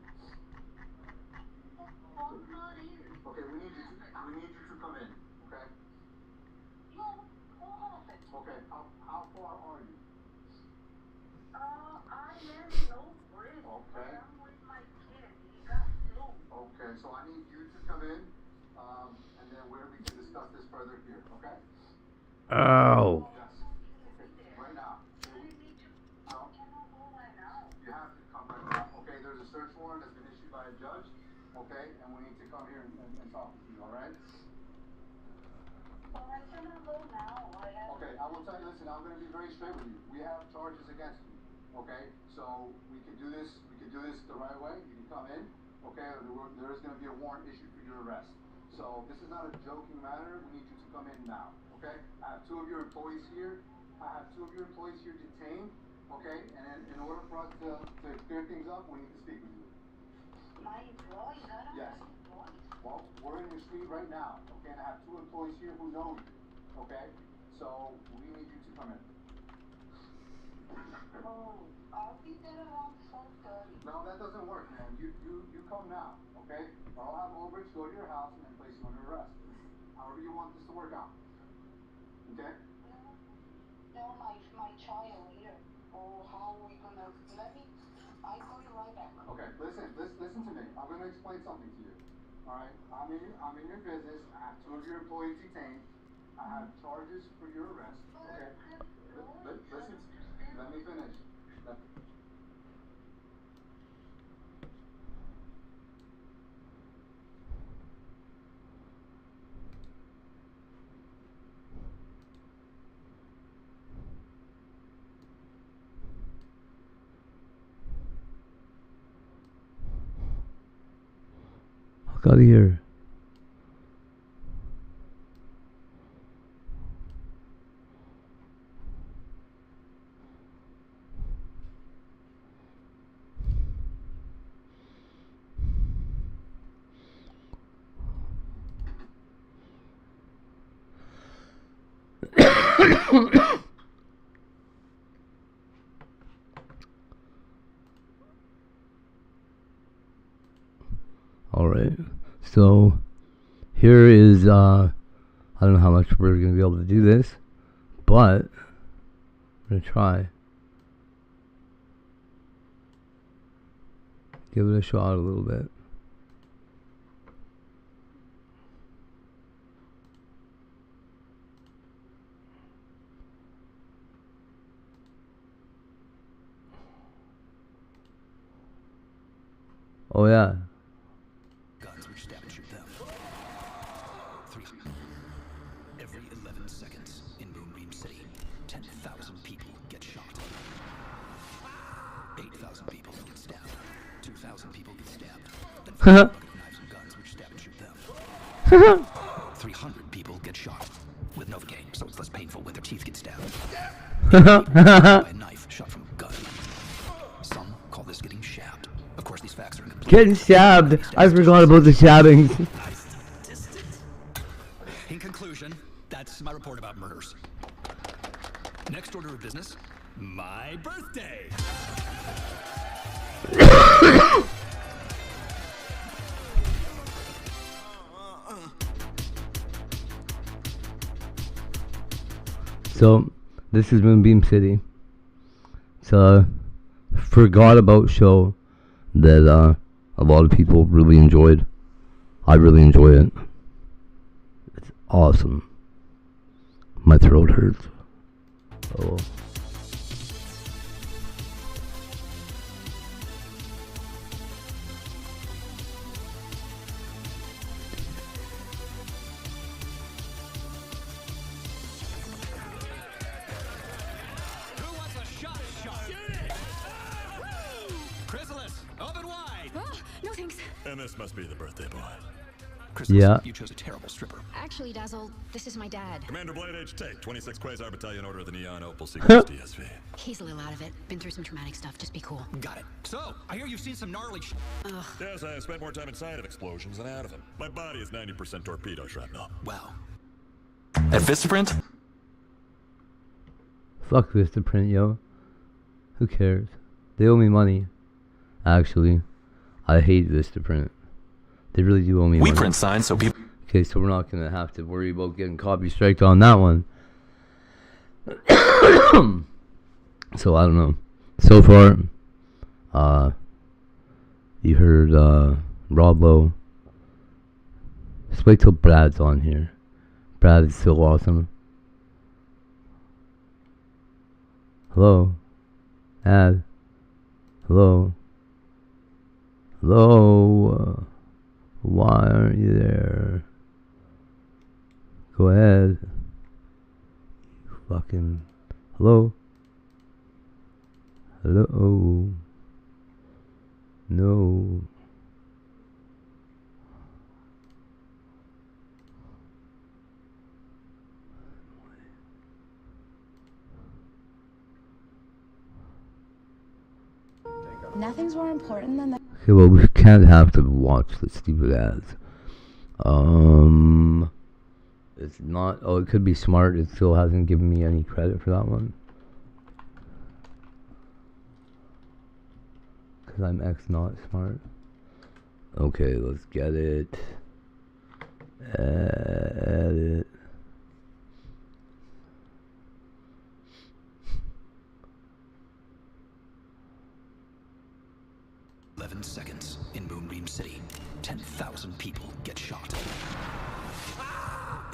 Okay, we need you to come in. Okay. Okay. How far are you? I am no bridge. Okay. I'm with my kid. He got flu. Okay, so I need you to come in, and then we can discuss this further here. Okay. Ow. Yes. Okay. Right now. No. You have to come right now. Okay, there's a search warrant that's been issued by a judge. Okay, and we need to come here and talk with you. All right. Well, I cannot go now. Okay, I will tell you. Listen, I'm going to be very straight with you. We have charges against you. Okay, so we can do this. We can do this the right way. You can come in. Okay, there is going to be a warrant issued for your arrest. So this is not a joking matter. We need you to come in now. Okay, I have two of your employees here. Detained. Okay, and in order for us to clear things up, we need to speak with you. My employees? I don't Yes. have employees. Well, we're in your street right now. Okay, and I have two employees here who know you. Okay, so we need you to come in. Oh, I'll be there around 4:30. No, that doesn't work, man. You come now, okay? Or I'll have Ulrich go to your house and then place you under arrest. However you want this to work out. Okay? No, my child here. Oh, how are we gonna? I call you right back. Okay, listen to me. I'm gonna explain something to you. Alright? I'm in your business. I have two of your employees detained. I have charges for your arrest. Okay? Listen, let me finish. Fuck out of here. Alright, so here is, I don't know how much we're going to be able to do this, but I'm going to try. Give it a shot a little bit. Oh yeah. Guns which stab and shoot them. Every 11 seconds in Moonbeam City, 10,000 people get shot. 8,000 people get stabbed. 2,000 people get stabbed. Then knives and guns which stab and shoot them. 300 people get shot with Novocaine, so it's less painful when their teeth get stabbed. By a knife shot from a gun. Some call this getting shabbed. Of course, these facts are incomplete. Getting shabbed. I forgot about the shabbings. In conclusion, that's my report about murders. Next order of business, my birthday. So, this is Moonbeam City. It's a forgot about show that a lot of people really enjoyed. I really enjoy it. It's awesome. My throat hurts. Oh. And this must be the birthday boy. Chrysalis, yeah. You chose a terrible stripper. Actually, Dazzle, this is my dad. Commander Blade H. Take, 26 Quasar Battalion, Order of the Neon Opal Sequence DSV. He's a little out of it. Been through some traumatic stuff. Just be cool. Got it. So, I hear you've seen some gnarly Ugh. Yes, I have spent more time inside of explosions than out of them. My body is 90% torpedo shrapnel. Wow. At Vistaprint? Fuck Vistaprint, yo. Who cares? They owe me money. Actually, I hate Vistaprint. They really do owe me money. We print signs so people... Okay, so we're not going to have to worry about getting copy striked on that one. So, I don't know. So far, you heard Rob Lowe. Just wait till Brad's on here. Brad is so awesome. Hello? Ad? Hello? Hello? Why aren't you there? Go ahead. You fucking... Hello? Hello? No. Nothing's more important than that. Okay, well, we can't have to watch the stupid ads. It's not... Oh, it could be smart. It still hasn't given me any credit for that one. Because I'm X not smart. Okay, let's get it. Edit. Seconds in Moonbeam City, 10,000 people get shot.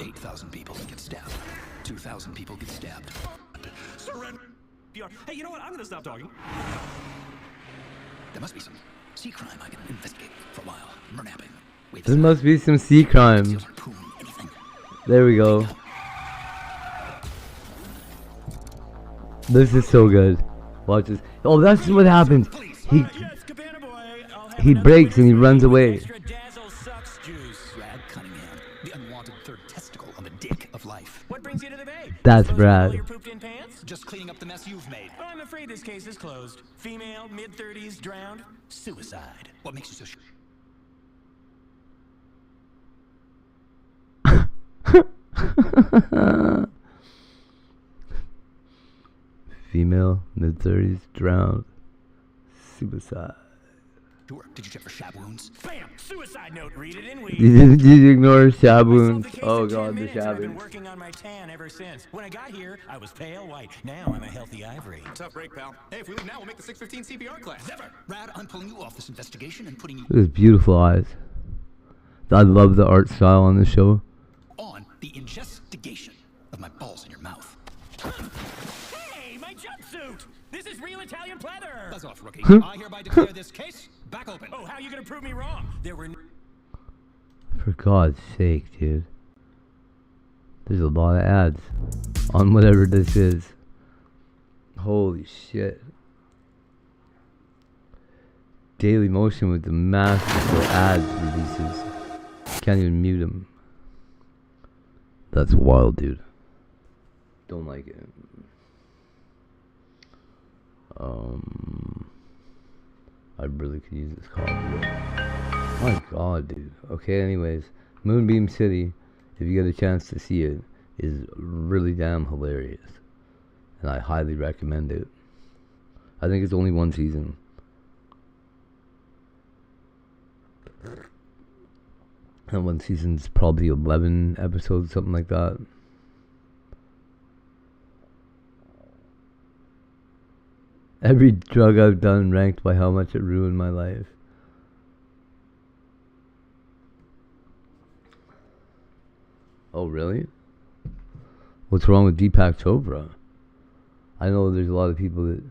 8,000 people get stabbed. 2,000 people get stabbed. Surrender. Hey, you know what? I'm gonna stop talking. There must be some sea crime I can investigate for a while. Murnapping. Wait, there must be some sea crime. There we go. This is so good. Watch this. Oh, that's what happens. He breaks and he runs away. Brad Cunningham, the unwanted third testicle on the dick of life. What brings you to the bay? That's Brad. Your pooped-in pants? Just cleaning up the mess you've made. Well, I'm afraid this case is closed. Female, mid-30s, drowned, suicide. What makes you so sure? Female, mid-30s, drowned, suicide. Sure. Did you check for stab wounds? Bam! Suicide note. Read it and weed. Did you ignore stab wounds? Oh god, the I've been shabbing. working on my tan ever since. When I got here, I was pale white. Now I'm a healthy ivory. Tough break, pal. Hey, if we leave now, we'll make the 615 CPR class. Never. Rad, I'm pulling you off this investigation and putting you Those beautiful eyes. I love the art style on this show. on the investigation of my balls in your mouth. Hey, my jumpsuit! This is real Italian pleather! Buzz off, rookie. I hereby declare this case back open. Oh, how are you gonna prove me wrong? There were For God's sake, dude. There's a lot of ads on whatever this is. Holy shit. Daily Motion with the massive ad releases. Can't even mute them. That's wild, dude. Don't like it. I really could use this coffee. My god, dude. Okay, anyways. Moonbeam City, if you get a chance to see it, is really damn hilarious. And I highly recommend it. I think it's only one season. And one season's probably 11 episodes, something like that. Every drug I've done ranked by how much it ruined my life. Oh, really? What's wrong with Deepak Chopra? I know there's a lot of people that...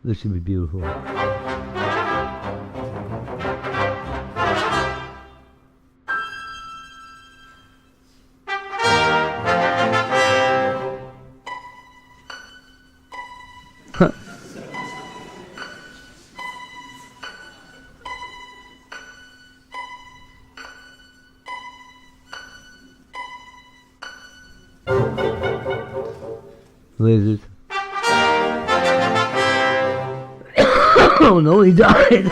This should be beautiful. Lasers. Oh no, he died.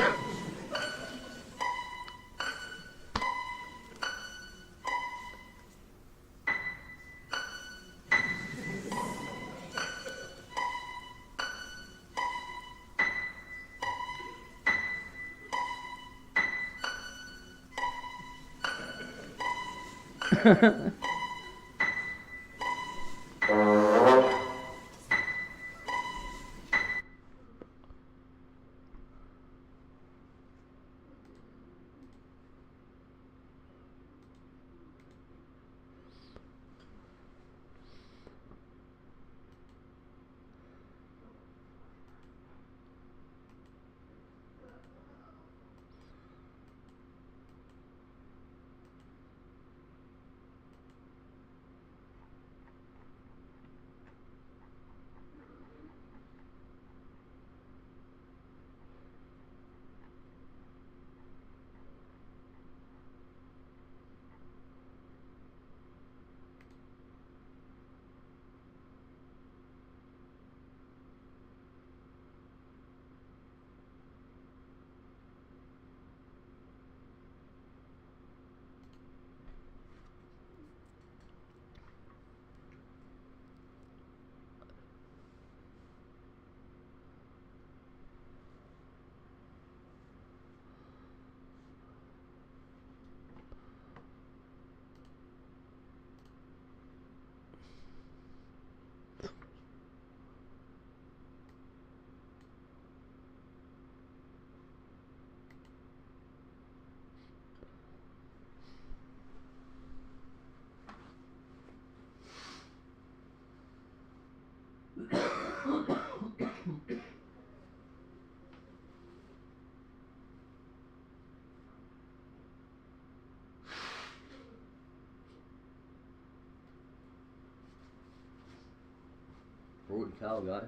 Holy cow, guy.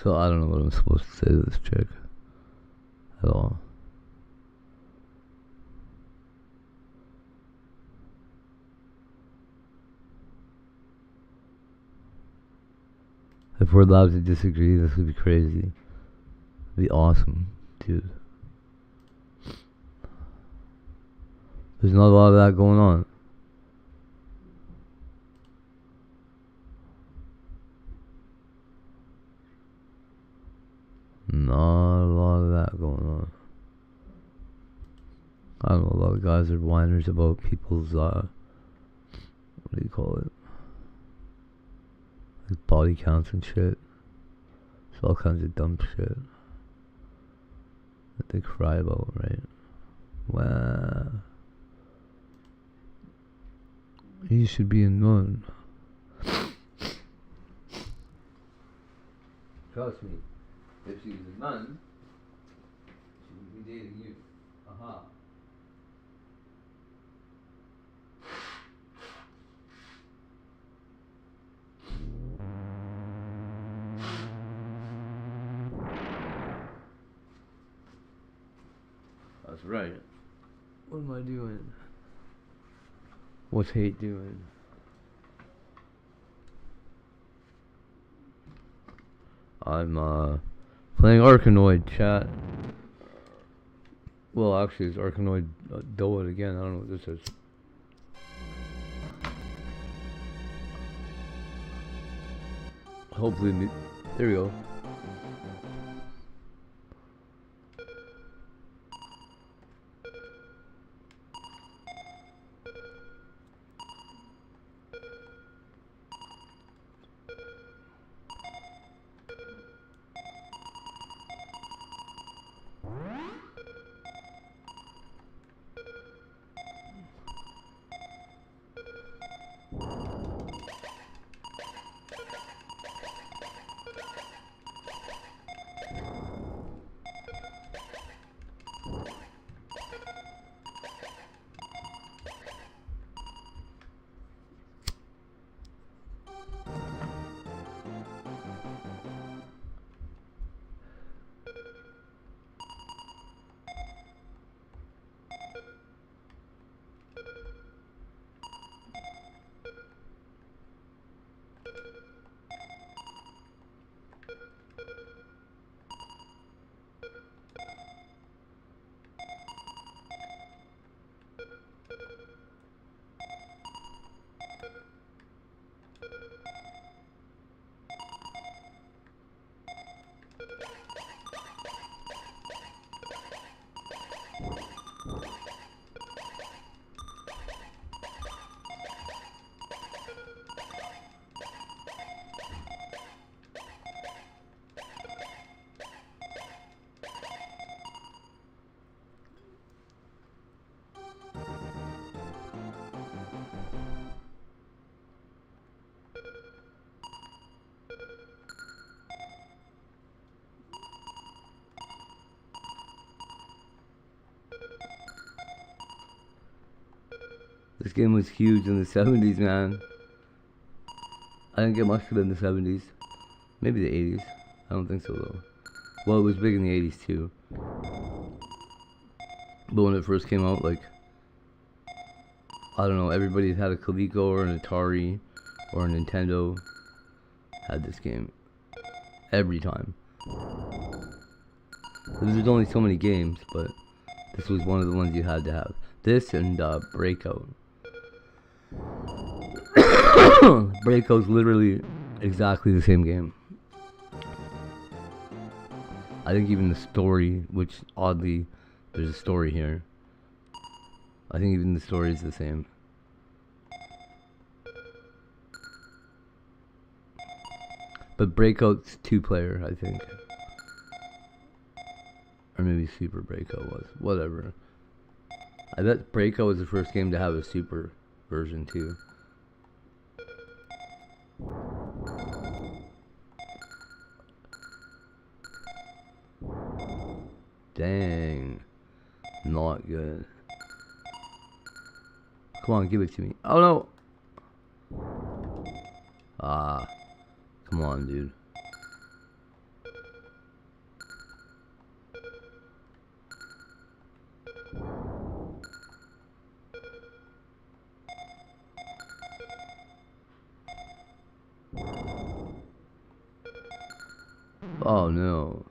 So I don't know what I'm supposed to say to this chick at all. If we're allowed to disagree, this would be crazy. It'd be awesome, dude. There's not a lot of that going on. Not a lot of that going on. I don't know, a lot of guys are whiners about people's, what do you call it? Like body counts and shit. It's all kinds of dumb shit that they cry about, right? Wow. He should be in none. Trust me, if she was a nun, she would be dating you. Aha. That's right. What am I doing? What's hate doing? I'm playing Arkanoid, chat. Well, actually, it's Arkanoid Doa again. I don't know what this is. Hopefully, there we go. This game was huge in the 70s, man. I didn't get much of it in the 70s. Maybe the 80s. I don't think so, though. Well, it was big in the 80s, too. But when it first came out, like, I don't know, everybody had a Coleco or an Atari or a Nintendo had this game. Every time. There's only so many games, but this was one of the ones you had to have. This and Breakout. Breakout's literally exactly the same game. I think even the story, which oddly, there's a story here. I think even the story is the same. But Breakout's 2-player, I think. Or maybe Super Breakout was. Whatever. I bet Breakout was the first game to have a Super version too. Dang. Not good. Come on, give it to me. Oh no! Ah. Come on, dude. Oh no.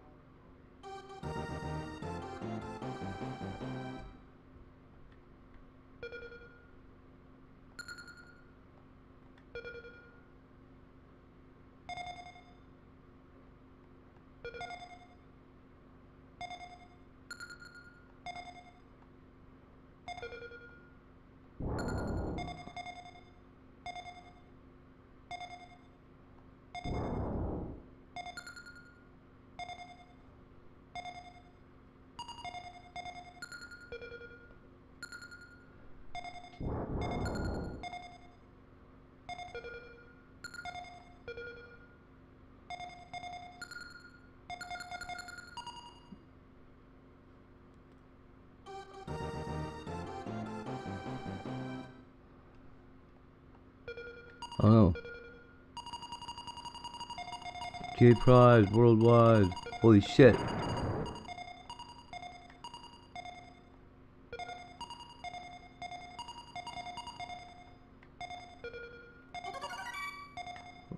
Oh no. Gay pride worldwide. Holy shit.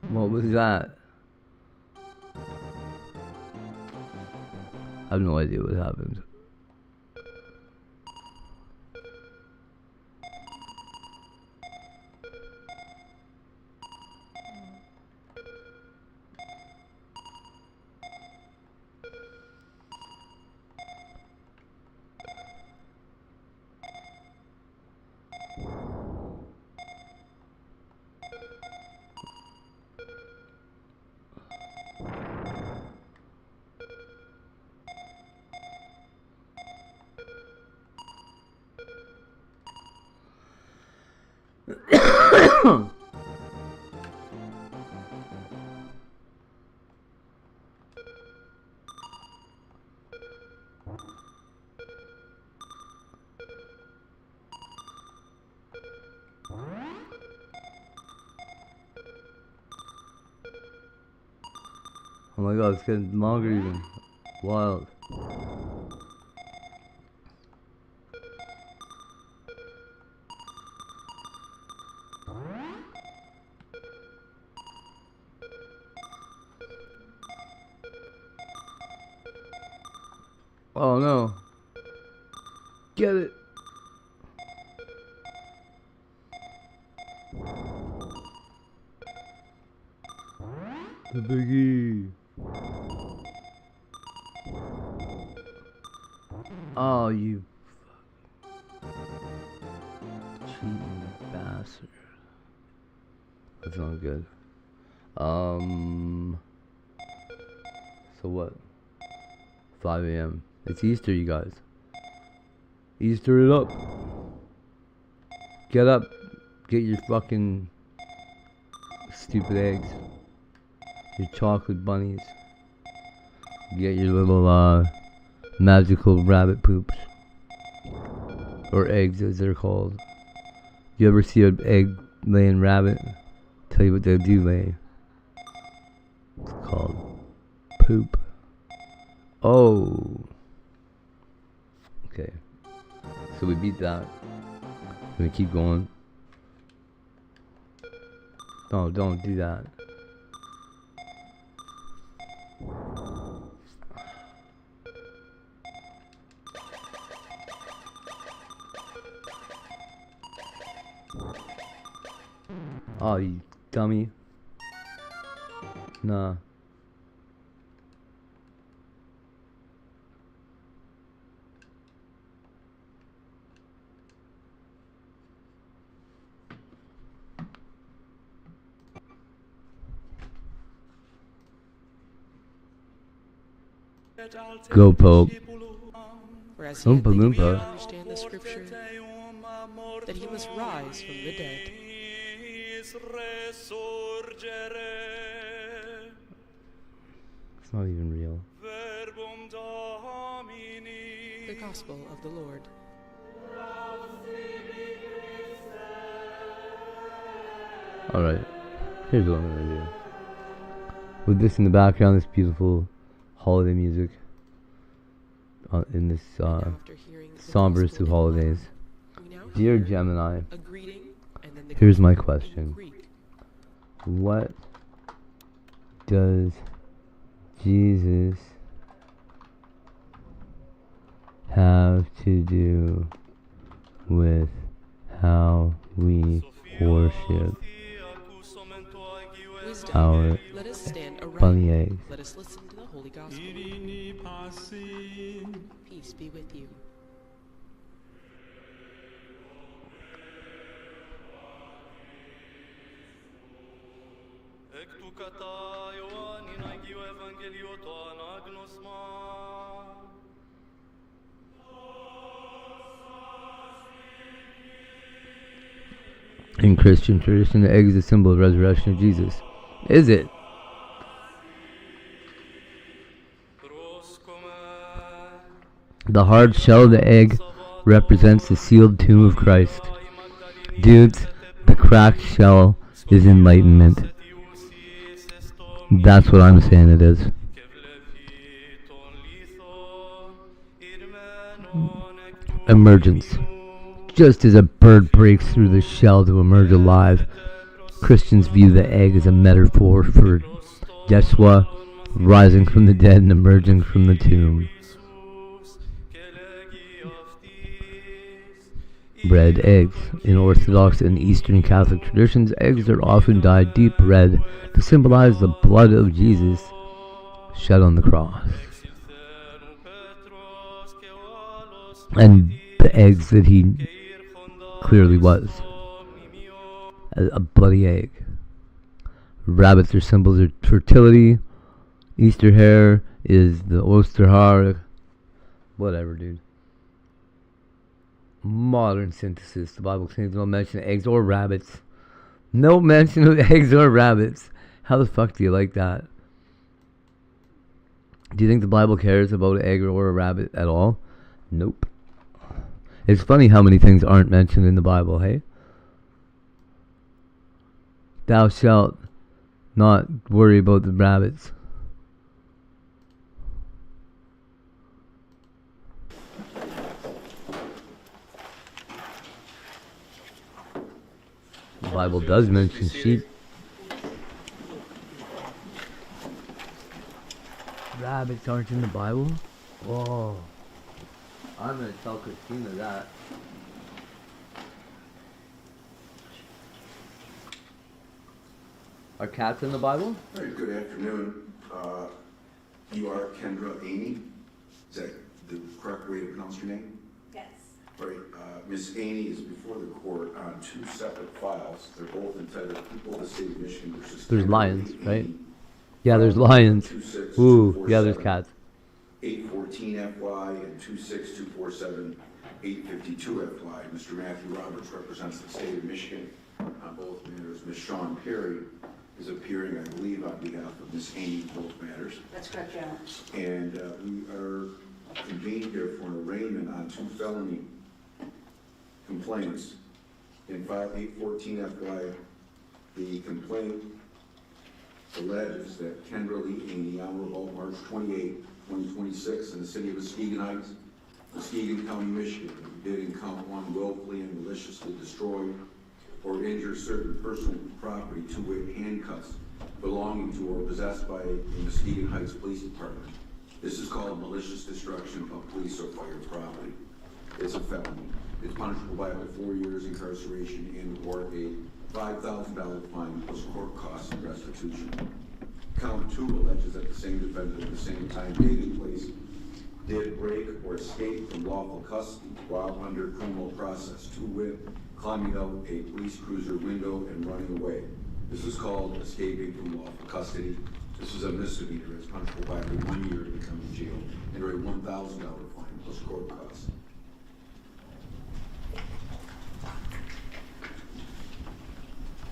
What was that? I have no idea what happened. Oh my god, it's getting longer even. Wild. Oh no. Get it. The biggie. Oh, you cheating bastard. That's not good. So what? 5 a.m. It's Easter, you guys. Easter it up. Get up. Get your fucking stupid eggs. Your chocolate bunnies. Get your little magical rabbit poops. Or eggs as they're called. You ever see an egg laying rabbit? Tell you what they do lay. It's called poop. Oh. Okay. So we beat that. I'm gonna keep going. No, don't do that. Oh, you dummy. Nah. Go Pope. Whereas he had Oompa thinking we Loompa. understand the scripture that he must rise from the dead. It's not even real. The gospel of the Lord. Alright. Here's what I'm gonna do. With this in the background, this beautiful holiday music. In this somber to holidays. Dear Gemini, here's my question. What does Jesus have to do with how we worship our Let us stand bunny around. eggs? Let us listen to the Holy Gospel. Peace be with you. In Christian tradition, the egg is a symbol of the resurrection of Jesus. Is it? The hard shell of the egg represents the sealed tomb of Christ. Dudes, the cracked shell is enlightenment. That's what I'm saying it is. Emergence. Just as a bird breaks through the shell to emerge alive, Christians view the egg as a metaphor for Yeshua rising from the dead and emerging from the tomb. Red eggs. In Orthodox and Eastern Catholic traditions, eggs are often dyed deep red to symbolize the blood of Jesus shed on the cross. And the eggs that he clearly was. A bloody egg. Rabbits are symbols of fertility. Easter hare is the Osterhaar. Whatever, dude. Modern synthesis. The Bible claims no mention of eggs or rabbits. No mention of eggs or rabbits. How the fuck do you like that? Do you think the Bible cares about an egg or a rabbit at all? Nope. It's funny how many things aren't mentioned in the Bible, hey? Thou shalt not worry about the rabbits. The Bible does mention sheep. Rabbits aren't in the Bible? Whoa. I'm gonna tell Christina that. Are cats in the Bible? All right, good afternoon. You are Kendra Aney. Is that the correct way to pronounce your name? Yes. All right, Ms. Aney is before the court on two separate files. They're both entitled People of the State of Michigan versus There's Kendra lions, Aney. right? Yeah, there's lions. Ooh, yeah, there's cats. 814 FY and 26247 852 FY. Mr. Matthew Roberts represents the state of Michigan on both matters. Ms. Sean Perry is appearing, I believe, on behalf of Ms. Aney in both matters. That's correct, Your Honor. And we are convened here for an arraignment on two felony complaints. In file 814 FY, the complaint alleges that Kendra Lee Aney, on or about March 28, 2026, in the city of Muskegon Heights, Muskegon County, Michigan, did in count one willfully and maliciously destroy or injure certain personal property, to wit, handcuffs belonging to or possessed by the Muskegon Heights Police Department. This is called malicious destruction of police or fire property. It's a felony. It's punishable by up to 4 years incarceration and or a $5,000 fine plus court costs and restitution. Count two alleges that the same defendant at the same time, date and place, did break or escape from lawful custody while under criminal process, to wit, climbing out a police cruiser window and running away. This is called escaping from lawful custody. This is a misdemeanor. It's punishable by up to 1 year in county jail and or a $1,000 fine plus court costs.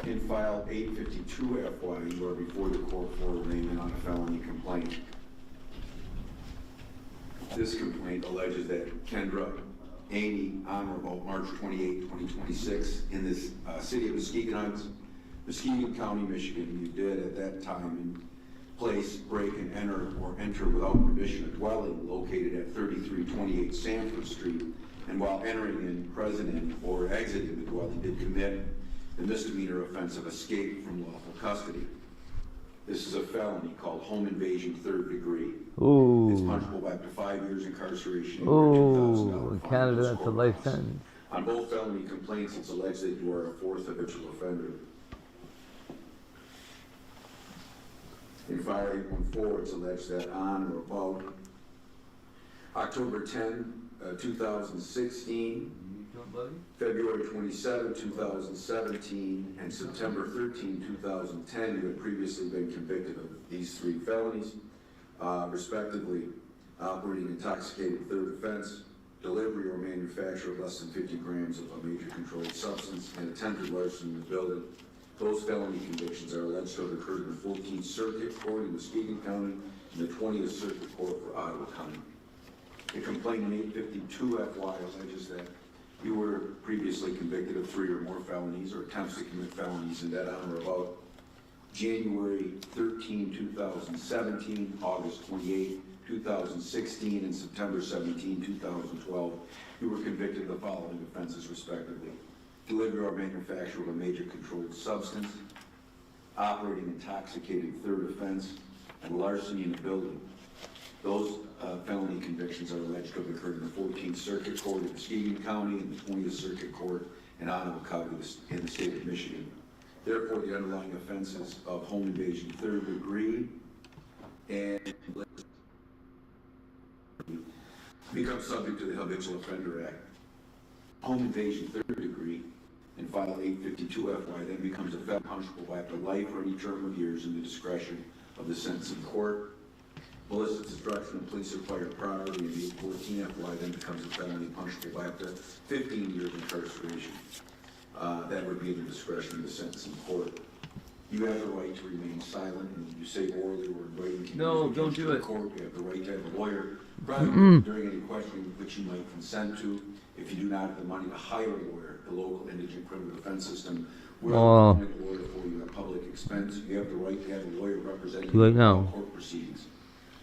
In file 852 FY, you are before the court for arraignment on a felony complaint. This complaint alleges that Kendra Aney, on or about March 28, 2026, in this city of Muskegon Heights, Muskegon County, Michigan, you did at that time in place break and enter or enter without permission a dwelling located at 3328 Sanford Street, and while entering in, present in, or exiting the dwelling, did commit the misdemeanor offense of escape from lawful custody. This is a felony called home invasion third degree. Ooh. It's punishable by up to 5 years incarceration. Ooh, in Canada that's a life sentence. On both felony complaints, it's alleged that you are a fourth habitual offender. In Fire 814, it's alleged that on or about October 10, 2016, February 27, 2017, and September 13, 2010, you had previously been convicted of these 3 felonies, respectively, operating intoxicated third offense, delivery or manufacture of less than 50 grams of a major controlled substance, and attempted larceny in the building. Those felony convictions are alleged to have occurred in the 14th Circuit Court in Muskegon County and the 20th Circuit Court for Ottawa County. The complaint in 852 FY alleges that you were previously convicted of 3 or more felonies or attempts to commit felonies in that on or about January 13, 2017, August 28, 2016, and September 17, 2012. You were convicted of the following offenses respectively: delivery or manufacture of a major controlled substance, operating intoxicating third offense, and larceny in a building. Those felony convictions are alleged to have occurred in the 14th Circuit Court in Muskegon County and the 20th Circuit Court in Ottawa County in the state of Michigan. Therefore, the underlying offenses of home invasion third degree and become subject to the Habitual Offender Act. Home invasion third degree in File 852 FY then becomes a felony punishable by up to life or any term of years in the discretion of the sentencing court. Malicious destruction of police acquired property in 814 FY then becomes a felony punishable by up to 15 years incarceration. That would be in the discretion of the sentencing court. You have the right to remain silent, and you say orally or in writing. No, don't do it. Court. You have the right to have a lawyer during any questioning which you might consent to. If you do not have the money to hire a lawyer, the local indigent criminal defense system will appoint a lawyer for you at public expense. You have the right to have a lawyer representing you in all court proceedings.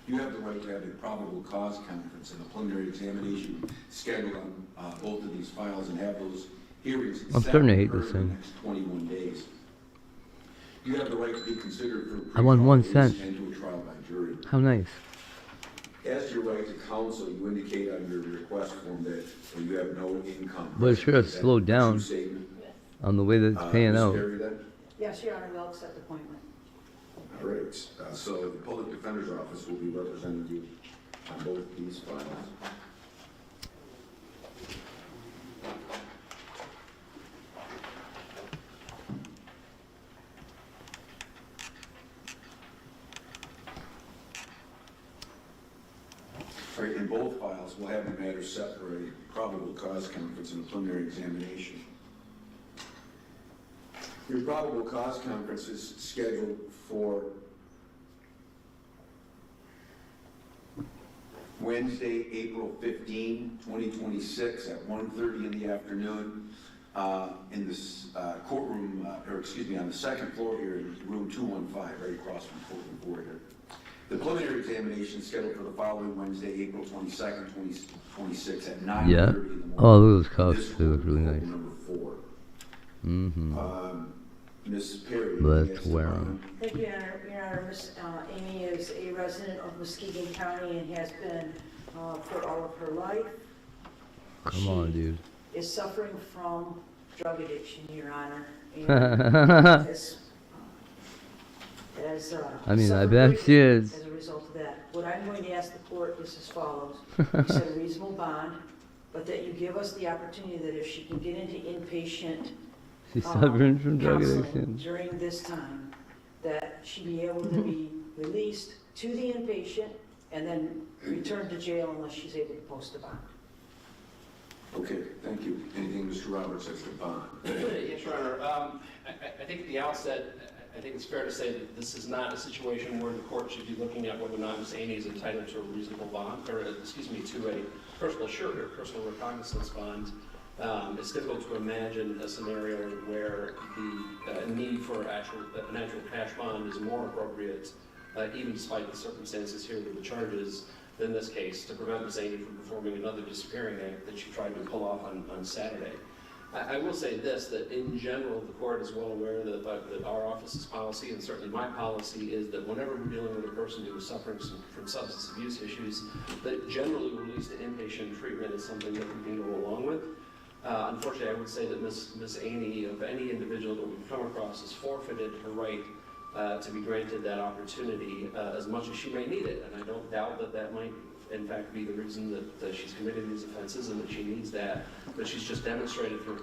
You have the right to have a probable cause conference and a preliminary examination scheduled on both of these files and have those hearings I'm starting to hate this in the thing. next 21 days. You have the right to be considered for I won 1 cent. and to a trial by jury. How nice. As to your right to counsel, you indicate on your request form that you have no income. But it sure has slowed down on the way that it's paying out. Yes, Your Honor, we'll accept the appointment. All right, so the Public Defender's Office will be representing you on both these files. All right, in both files, we'll have the matter set for a probable cause conference and a preliminary examination. Your probable cause conference is scheduled for Wednesday, April 15, 2026 at 1:30 in the afternoon in this courtroom, on the second floor here in room 215, right across from courtroom 4 here. The preliminary examination is scheduled for the following Wednesday, April 22nd, 2026 at 9:30 Yeah. in the morning. Oh, look at those cuffs. They look really nice. Number 4. Mm-hmm. Ms. Perry. Let's wear them. Thank you, Your Honor. Your Honor, Miss Amy is a resident of Muskegon County and has been for all of her life. Come on, dude. Is suffering from drug addiction, Your Honor. And I mean, I bet she is. As a result of that, what I'm going to ask the court is as follows: you set a reasonable bond, but that you give us the opportunity that if she can get into inpatient She's suffering from drug counseling addiction. during this time, that she be able to be released to the inpatient and then returned to jail unless she's able to post a bond. Okay, thank you. Anything Mr. Roberts has to bond? Yes, Your Honor. I think at the outset, I think it's fair to say that this is not a situation where the court should be looking at whether or not Ms. Amy is entitled to a reasonable bond, or to a personal assurance or personal recognizance bond. It's difficult to imagine a scenario where the need for an actual cash bond is more appropriate, even despite the circumstances here with the charges, than this case, to prevent Ms. Amy from performing another disappearing act that she tried to pull off on Saturday. I will say this, that in general, the court is well aware that our office's policy, and certainly my policy, is that whenever we're dealing with a person who is suffering from substance abuse issues, that generally release to inpatient treatment is something that we can go along with. Unfortunately, I would say that Ms. Aney, of any individual that we've come across, has forfeited her right to be granted that opportunity as much as she may need it. And I don't doubt that that might, in fact, be the reason that she's committed these offenses and that she needs that. But she's just demonstrated through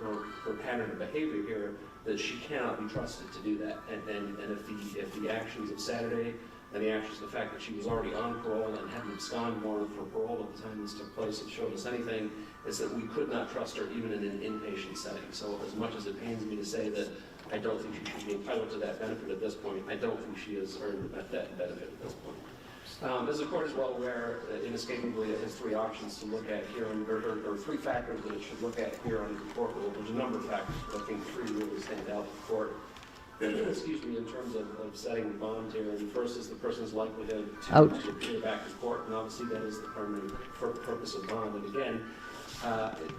her pattern of behavior here that she cannot be trusted to do that. And if the actions of Saturday and the actions of the fact that she was already on parole and had an abscond warrant for parole at the time this took place, have showed us anything, is that we could not trust her even in an inpatient setting. So as much as it pains me to say that I don't think she should be entitled to that benefit at this point, I don't think she has earned that benefit at this point. As the court is well aware, inescapably it has three options to look at here, or three factors that it should look at here under the court rule. There's a number of factors, but I think three really stand out to the court. Excuse me, in terms of setting the bond here. And first is the person's likelihood to appear back in court, and obviously that is the primary purpose of bond. And again,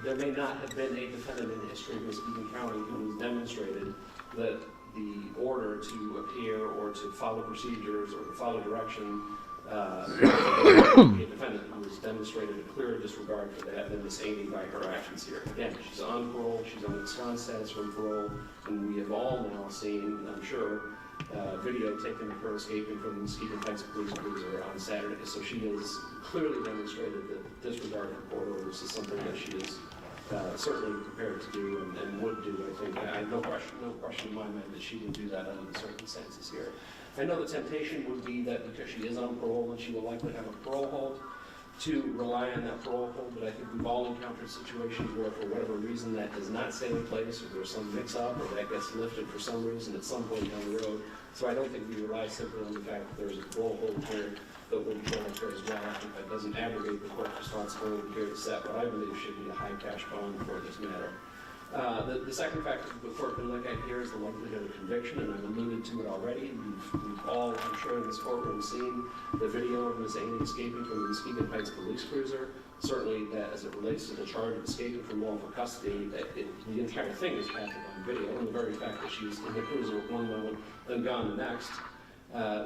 there may not have been a defendant in the history of Muskegon County who has demonstrated that the order to appear or to follow procedures or to follow direction a defendant who has demonstrated a clear disregard for that than Ms. Aney by her actions here. Again, she's on parole, she's on abscond status from parole, and we have all now seen, I'm sure, video taken of her escaping from the Muskegon Heights police cruiser on Saturday. So she has clearly demonstrated that disregard for court orders is something that she is certainly prepared to do and would do. I think I have no question in my mind that she would do that under the circumstances here. I know the temptation would be that because she is on parole and she will likely have a parole hold, to rely on that parole hold, but I think we've all encountered situations where for whatever reason that does not stay in place, or there's some mix-up, or that gets lifted for some reason at some point down the road. So I don't think we rely simply on the fact that there's a parole hold here that would transfer as well. I think that doesn't abrogate the court's responsibility here to set what I believe should be a high cash bond for this matter. The second factor the court can look at here is the likelihood of conviction, and I've alluded to it already. We've all, I'm sure, in this courtroom seen the video of Ms. Aney escaping from the Muskegon Heights police cruiser. Certainly, that as it relates to the charge of escaping from lawful custody, the entire thing is captured on video, and the very fact that she's in the cruiser one moment, then gone the next,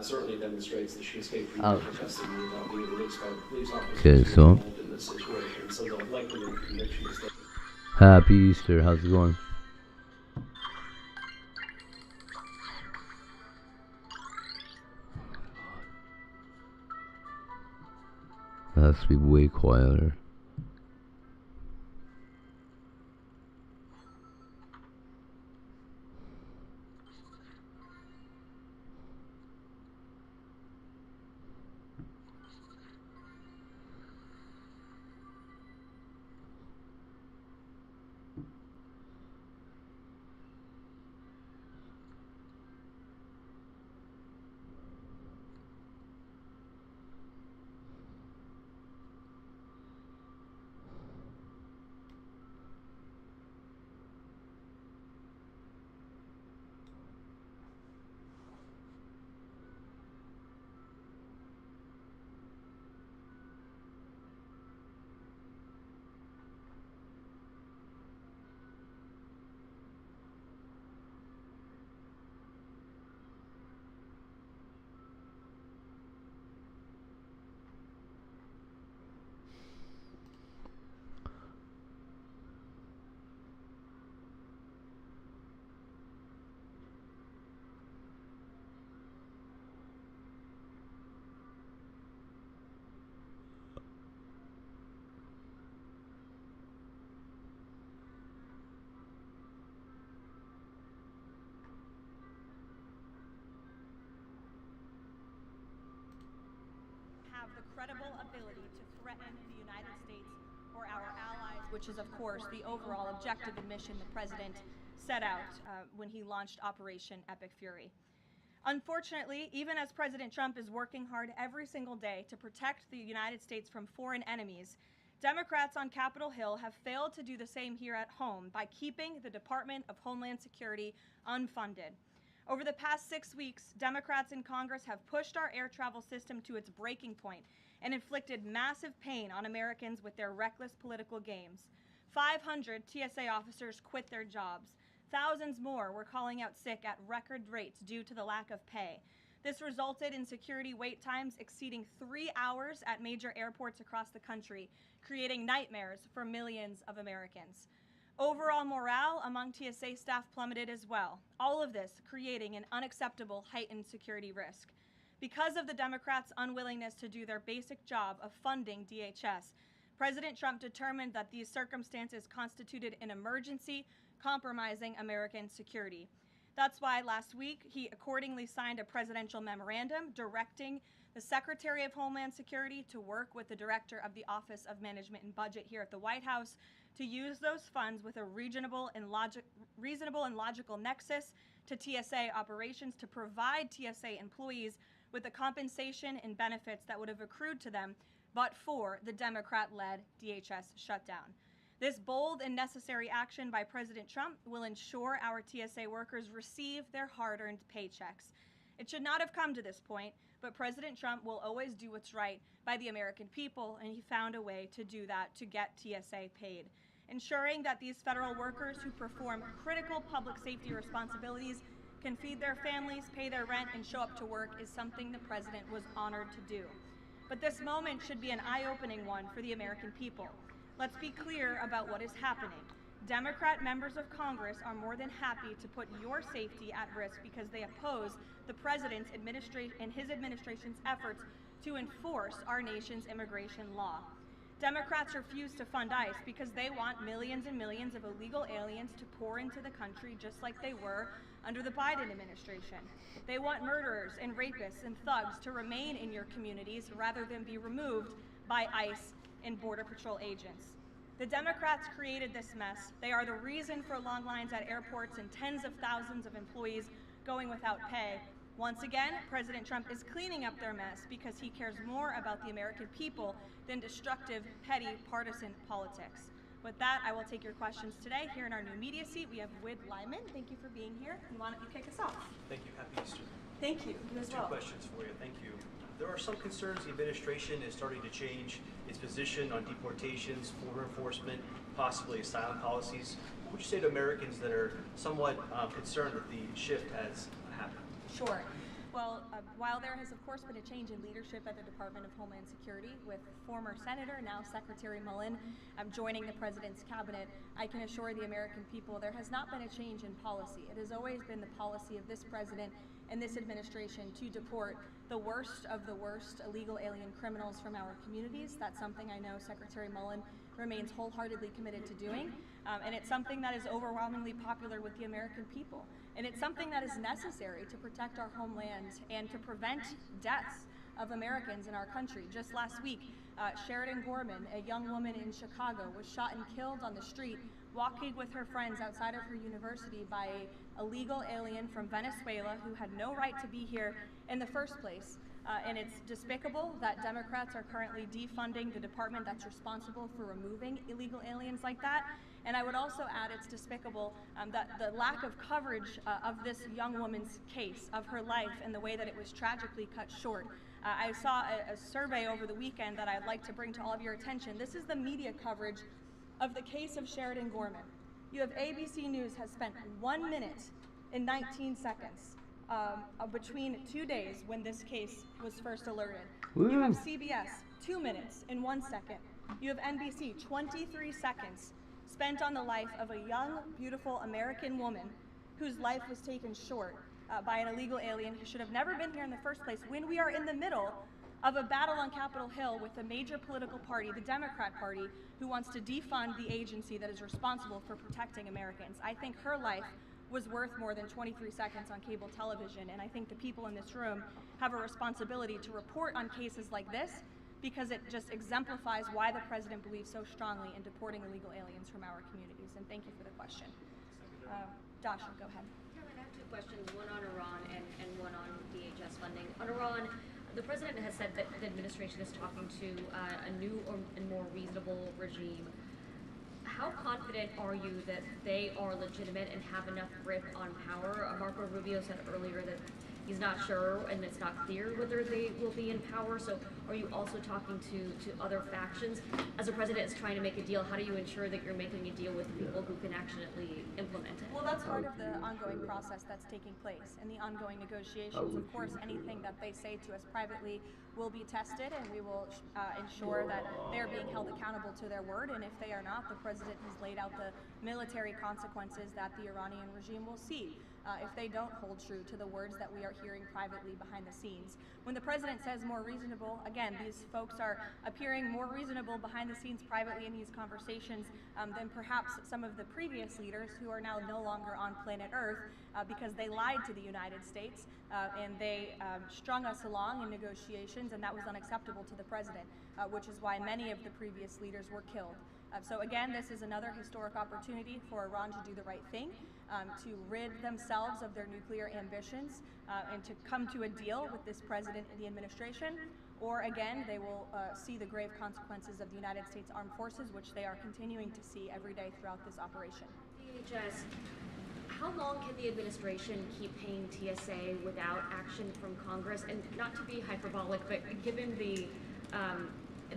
certainly demonstrates that she escaped from lawful custody without being released by the police officers involved in this situation. So the likelihood of conviction is there. Happy Easter. How's it going? That has to be way quieter. The credible ability to threaten the United States or our allies, which is, of course, the overall objective and mission the president set out when he launched Operation Epic Fury. Unfortunately, even as President Trump is working hard every single day to protect the United States from foreign enemies, Democrats on Capitol Hill have failed to do the same here at home by keeping the Department of Homeland Security unfunded. Over the past 6 weeks, Democrats in Congress have pushed our air travel system to its breaking point and inflicted massive pain on Americans with their reckless political games. 500 TSA officers quit their jobs. Thousands more were calling out sick at record rates due to the lack of pay. This resulted in security wait times exceeding 3 hours at major airports across the country, creating nightmares for millions of Americans. Overall morale among TSA staff plummeted as well, all of this creating an unacceptable heightened security risk. Because of the Democrats' unwillingness to do their basic job of funding DHS, President Trump determined that these circumstances constituted an emergency, compromising American security. That's why last week he accordingly signed a presidential memorandum directing the Secretary of Homeland Security to work with the Director of the Office of Management and Budget here at the White House to use those funds with a reasonable and logical nexus to TSA operations to provide TSA employees with the compensation and benefits that would have accrued to them but for the Democrat-led DHS shutdown. This bold and necessary action by President Trump will ensure our TSA workers receive their hard-earned paychecks. It should not have come to this point, but President Trump will always do what's right by the American people, and he found a way to do that to get TSA paid. Ensuring that these federal workers who perform critical public safety responsibilities can feed their families, pay their rent, and show up to work is something the president was honored to do. But this moment should be an eye-opening one for the American people. Let's be clear about what is happening. Democrat members of Congress are more than happy to put your safety at risk because they oppose the president's and his administration's efforts to enforce our nation's immigration law. Democrats refuse to fund ICE because they want millions and millions of illegal aliens to pour into the country just like they were under the Biden administration. They want murderers and rapists and thugs to remain in your communities rather than be removed by ICE and Border Patrol agents. The Democrats created this mess. They are the reason for long lines at airports and tens of thousands of employees going without pay. Once again, President Trump is cleaning up their mess because he cares more about the American people than destructive, petty, partisan politics. With that, I will take your questions today. Here in our new media seat, we have Wid Lyman. Thank you for being here, and why don't you kick us off? Thank you. Happy Easter. Thank you. You as well. Two questions for you. Thank you. There are some concerns the administration is starting to change its position on deportations, border enforcement, possibly asylum policies. What would you say to Americans that are somewhat concerned that the shift has happened? Sure. Well, while there has, of course, been a change in leadership at the Department of Homeland Security with former Senator, now Secretary Mullen, joining the President's cabinet, I can assure the American people there has not been a change in policy. It has always been the policy of this President and this administration to deport the worst of the worst illegal alien criminals from our communities. That's something I know Secretary Mullen remains wholeheartedly committed to doing, and it's something that is overwhelmingly popular with the American people. And it's something that is necessary to protect our homeland and to prevent deaths of Americans in our country. Just last week, Sheridan Gorman, a young woman in Chicago, was shot and killed on the street walking with her friends outside of her university by an illegal alien from Venezuela who had no right to be here in the first place. And it's despicable that Democrats are currently defunding the department that's responsible for removing illegal aliens like that. And I would also add it's despicable that the lack of coverage of this young woman's case, of her life, and the way that it was tragically cut short. I saw a survey over the weekend that I'd like to bring to all of your attention. This is the media coverage of the case of Sheridan Gorman. You have ABC News has spent 1 minute and 19 seconds between 2 days when this case was first alerted. Woo. You have CBS, 2 minutes and 1 second. You have NBC, 23 seconds spent on the life of a young, beautiful American woman whose life was taken short by an illegal alien who should have never been here in the first place, when we are in the middle of a battle on Capitol Hill with a major political party, the Democrat Party, who wants to defund the agency that is responsible for protecting Americans. I think her life was worth more than 23 seconds on cable television, and I think the people in this room have a responsibility to report on cases like this because it just exemplifies why the president believes so strongly in deporting illegal aliens from our communities. And thank you for the question. Dasha, go ahead. Caroline, I have two questions, one on Iran and one on DHS funding. On Iran, the president has said that the administration is talking to a new and more reasonable regime. How confident are you that they are legitimate and have enough grip on power? Marco Rubio said earlier that he's not sure and it's not clear whether they will be in power. So are you also talking to other factions? As a president is trying to make a deal, how do you ensure that you're making a deal with the people who can actually implement it? Well, that's part of the ongoing process that's taking place and the ongoing negotiations. Of course, anything that they say to us privately will be tested, and we will ensure that they're being held accountable to their word. And if they are not, the president has laid out the military consequences that the Iranian regime will see if they don't hold true to the words that we are hearing privately behind the scenes. When the president says more reasonable, again, these folks are appearing more reasonable behind the scenes privately in these conversations than perhaps some of the previous leaders who are now no longer on planet Earth because they lied to the United States and they strung us along in negotiations, and that was unacceptable to the president, which is why many of the previous leaders were killed. So again, this is another historic opportunity for Iran to do the right thing, to rid themselves of their nuclear ambitions, and to come to a deal with this president and the administration, or again, they will see the grave consequences of the United States Armed Forces, which they are continuing to see every day throughout this operation. DHS, how long can the administration keep paying TSA without action from Congress? And not to be hyperbolic, but given the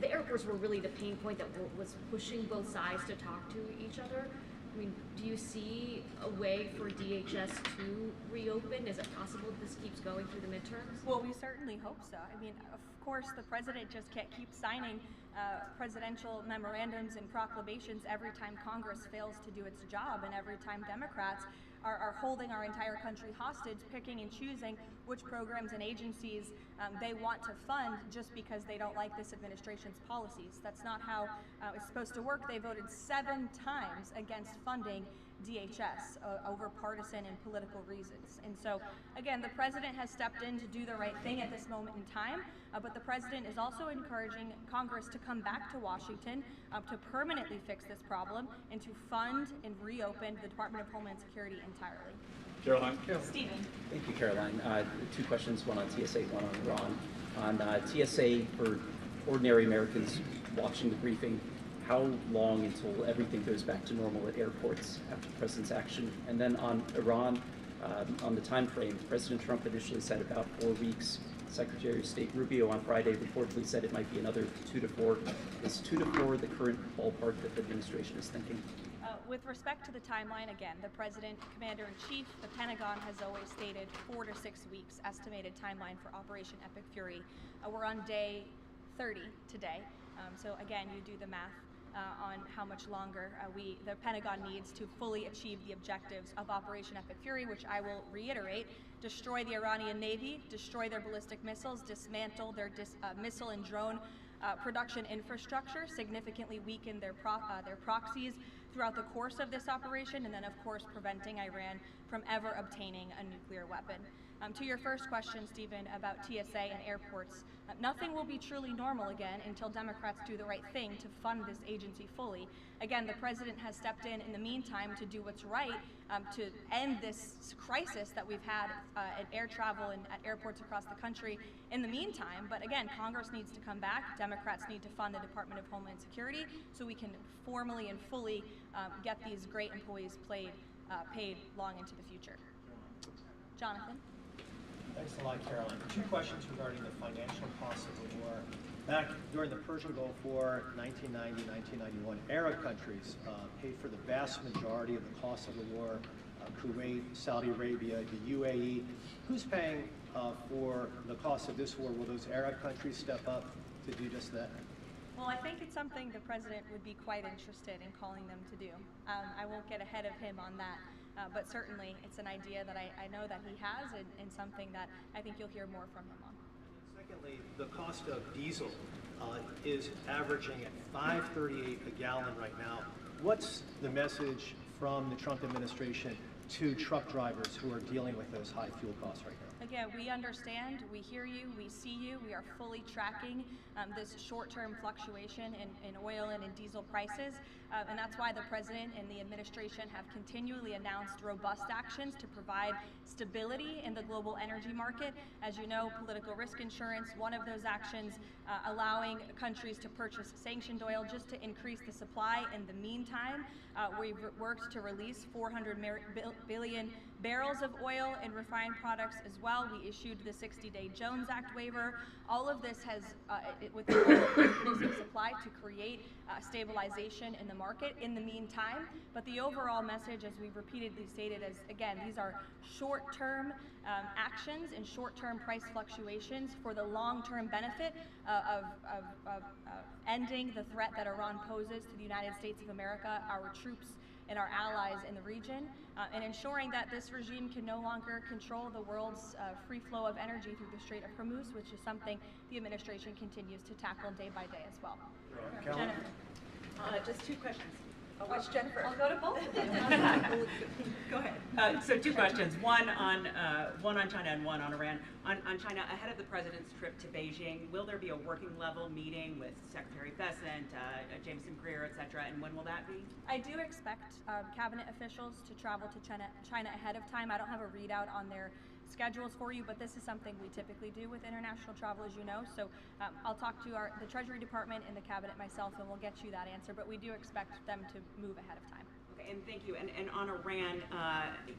airports were really the pain point that was pushing both sides to talk to each other. I mean, do you see a way for DHS to reopen? Is it possible this keeps going through the midterms? Well, we certainly hope so. I mean, of course, the president just can't keep signing presidential memorandums and proclamations every time Congress fails to do its job, and every time Democrats are holding our entire country hostage, picking and choosing which programs and agencies they want to fund just because they don't like this administration's policies. That's not how it's supposed to work. They voted 7 times against funding DHS over partisan and political reasons. And so, again, the president has stepped in to do the right thing at this moment in time, but the president is also encouraging Congress to come back to Washington to permanently fix this problem and to fund and reopen the Department of Homeland Security entirely. Caroline. Stephen. Thank you, Caroline. 2 questions, one on TSA, one on Iran. On TSA, for ordinary Americans watching the briefing, how long until everything goes back to normal at airports after the president's action? And then on Iran, on the time frame, President Trump initially said about 4 weeks. Secretary of State Rubio on Friday reportedly said it might be another 2 to 4. Is 2 to 4 the current ballpark that the administration is thinking? With respect to the timeline, again, the President, Commander-in-Chief, the Pentagon has always stated 4 to 6 weeks estimated timeline for Operation Epic Fury. We're on day 30 today, so again, you do the math on how much longer the Pentagon needs to fully achieve the objectives of Operation Epic Fury, which I will reiterate: destroy the Iranian Navy, destroy their ballistic missiles, dismantle their missile and drone production infrastructure, significantly weaken their proxies throughout the course of this operation, and then, of course, preventing Iran from ever obtaining a nuclear weapon. To your first question, Stephen, about TSA and airports, nothing will be truly normal again until Democrats do the right thing to fund this agency fully. Again, the president has stepped in the meantime to do what's right to end this crisis that we've had at air travel and at airports across the country in the meantime. But again, Congress needs to come back. Democrats need to fund the Department of Homeland Security so we can formally and fully get these great employees paid long into the future. Jonathan? Thanks a lot, Caroline. 2 questions regarding the financial costs of the war. Back during the Persian Gulf War, 1990, 1991, Arab countries paid for the vast majority of the cost of the war. Kuwait, Saudi Arabia, the UAE. Who's paying for the cost of this war? Will those Arab countries step up to do just that? Well, I think it's something the president would be quite interested in calling them to do. I won't get ahead of him on that. But certainly, it's an idea that I know that he has, and something that I think you'll hear more from him on. Secondly, the cost of diesel is averaging at $5.38 a gallon right now. What's the message from the Trump administration to truck drivers who are dealing with those high fuel costs right now? Again, we understand, we hear you, we see you. We are fully tracking this short-term fluctuation in oil and in diesel prices. And that's why the president and the administration have continually announced robust actions to provide stability in the global energy market. As you know, political risk insurance, one of those actions, allowing countries to purchase sanctioned oil just to increase the supply. In the meantime, we've worked to release 400 billion barrels of oil and refined products as well. We issued the 60-day Jones Act waiver. All of this has, with the goal of increasing supply to create stabilization in the market in the meantime. But the overall message, as we've repeatedly stated, is again, these are short-term actions and short-term price fluctuations for the long-term benefit of ending the threat that Iran poses to the United States of America, our troops, and our allies in the region, and ensuring that this regime can no longer control the world's free flow of energy through the Strait of Hormuz, which is something the administration continues to tackle day by day as well. Jennifer. Just two questions. Which Jennifer? I'll go to both of them. Go ahead. So two questions. One on China and one on Iran. On China, ahead of the president's trip to Beijing, will there be a working level meeting with Secretary Bessent, Jameson Greer, et cetera, and when will that be? I do expect cabinet officials to travel to China ahead of time. I don't have a readout on their schedules for you, but this is something we typically do with international travel, as you know. So I'll talk to the Treasury Department and the cabinet myself, and we'll get you that answer. But we do expect them to move ahead of time. Okay, and thank you. And on Iran,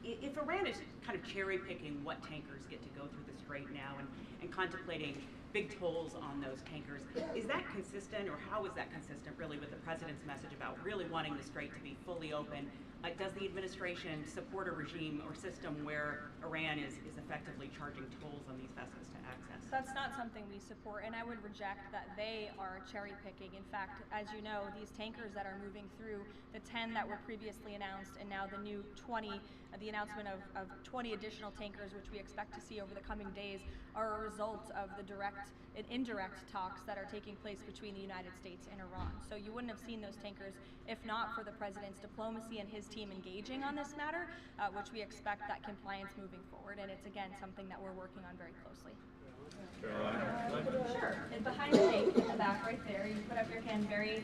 if Iran is kind of cherry picking what tankers get to go through the strait now and contemplating big tolls on those tankers, is that consistent, or how is that consistent really with the president's message about really wanting the strait to be fully open? Does the administration support a regime or system where Iran is effectively charging tolls on these vessels to access? That's not something we support, and I would reject that they are cherry picking. In fact, as you know, these tankers that are moving through, the 10 that were previously announced and now the new 20, the announcement of 20 additional tankers, which we expect to see over the coming days, are a result of the direct and indirect talks that are taking place between the United States and Iran. So you wouldn't have seen those tankers if not for the president's diplomacy and his team engaging on this matter, which we expect that compliance moving forward. And it's, again, something that we're working on very closely. Sure. And behind Jake in the back right there, you put up your hand very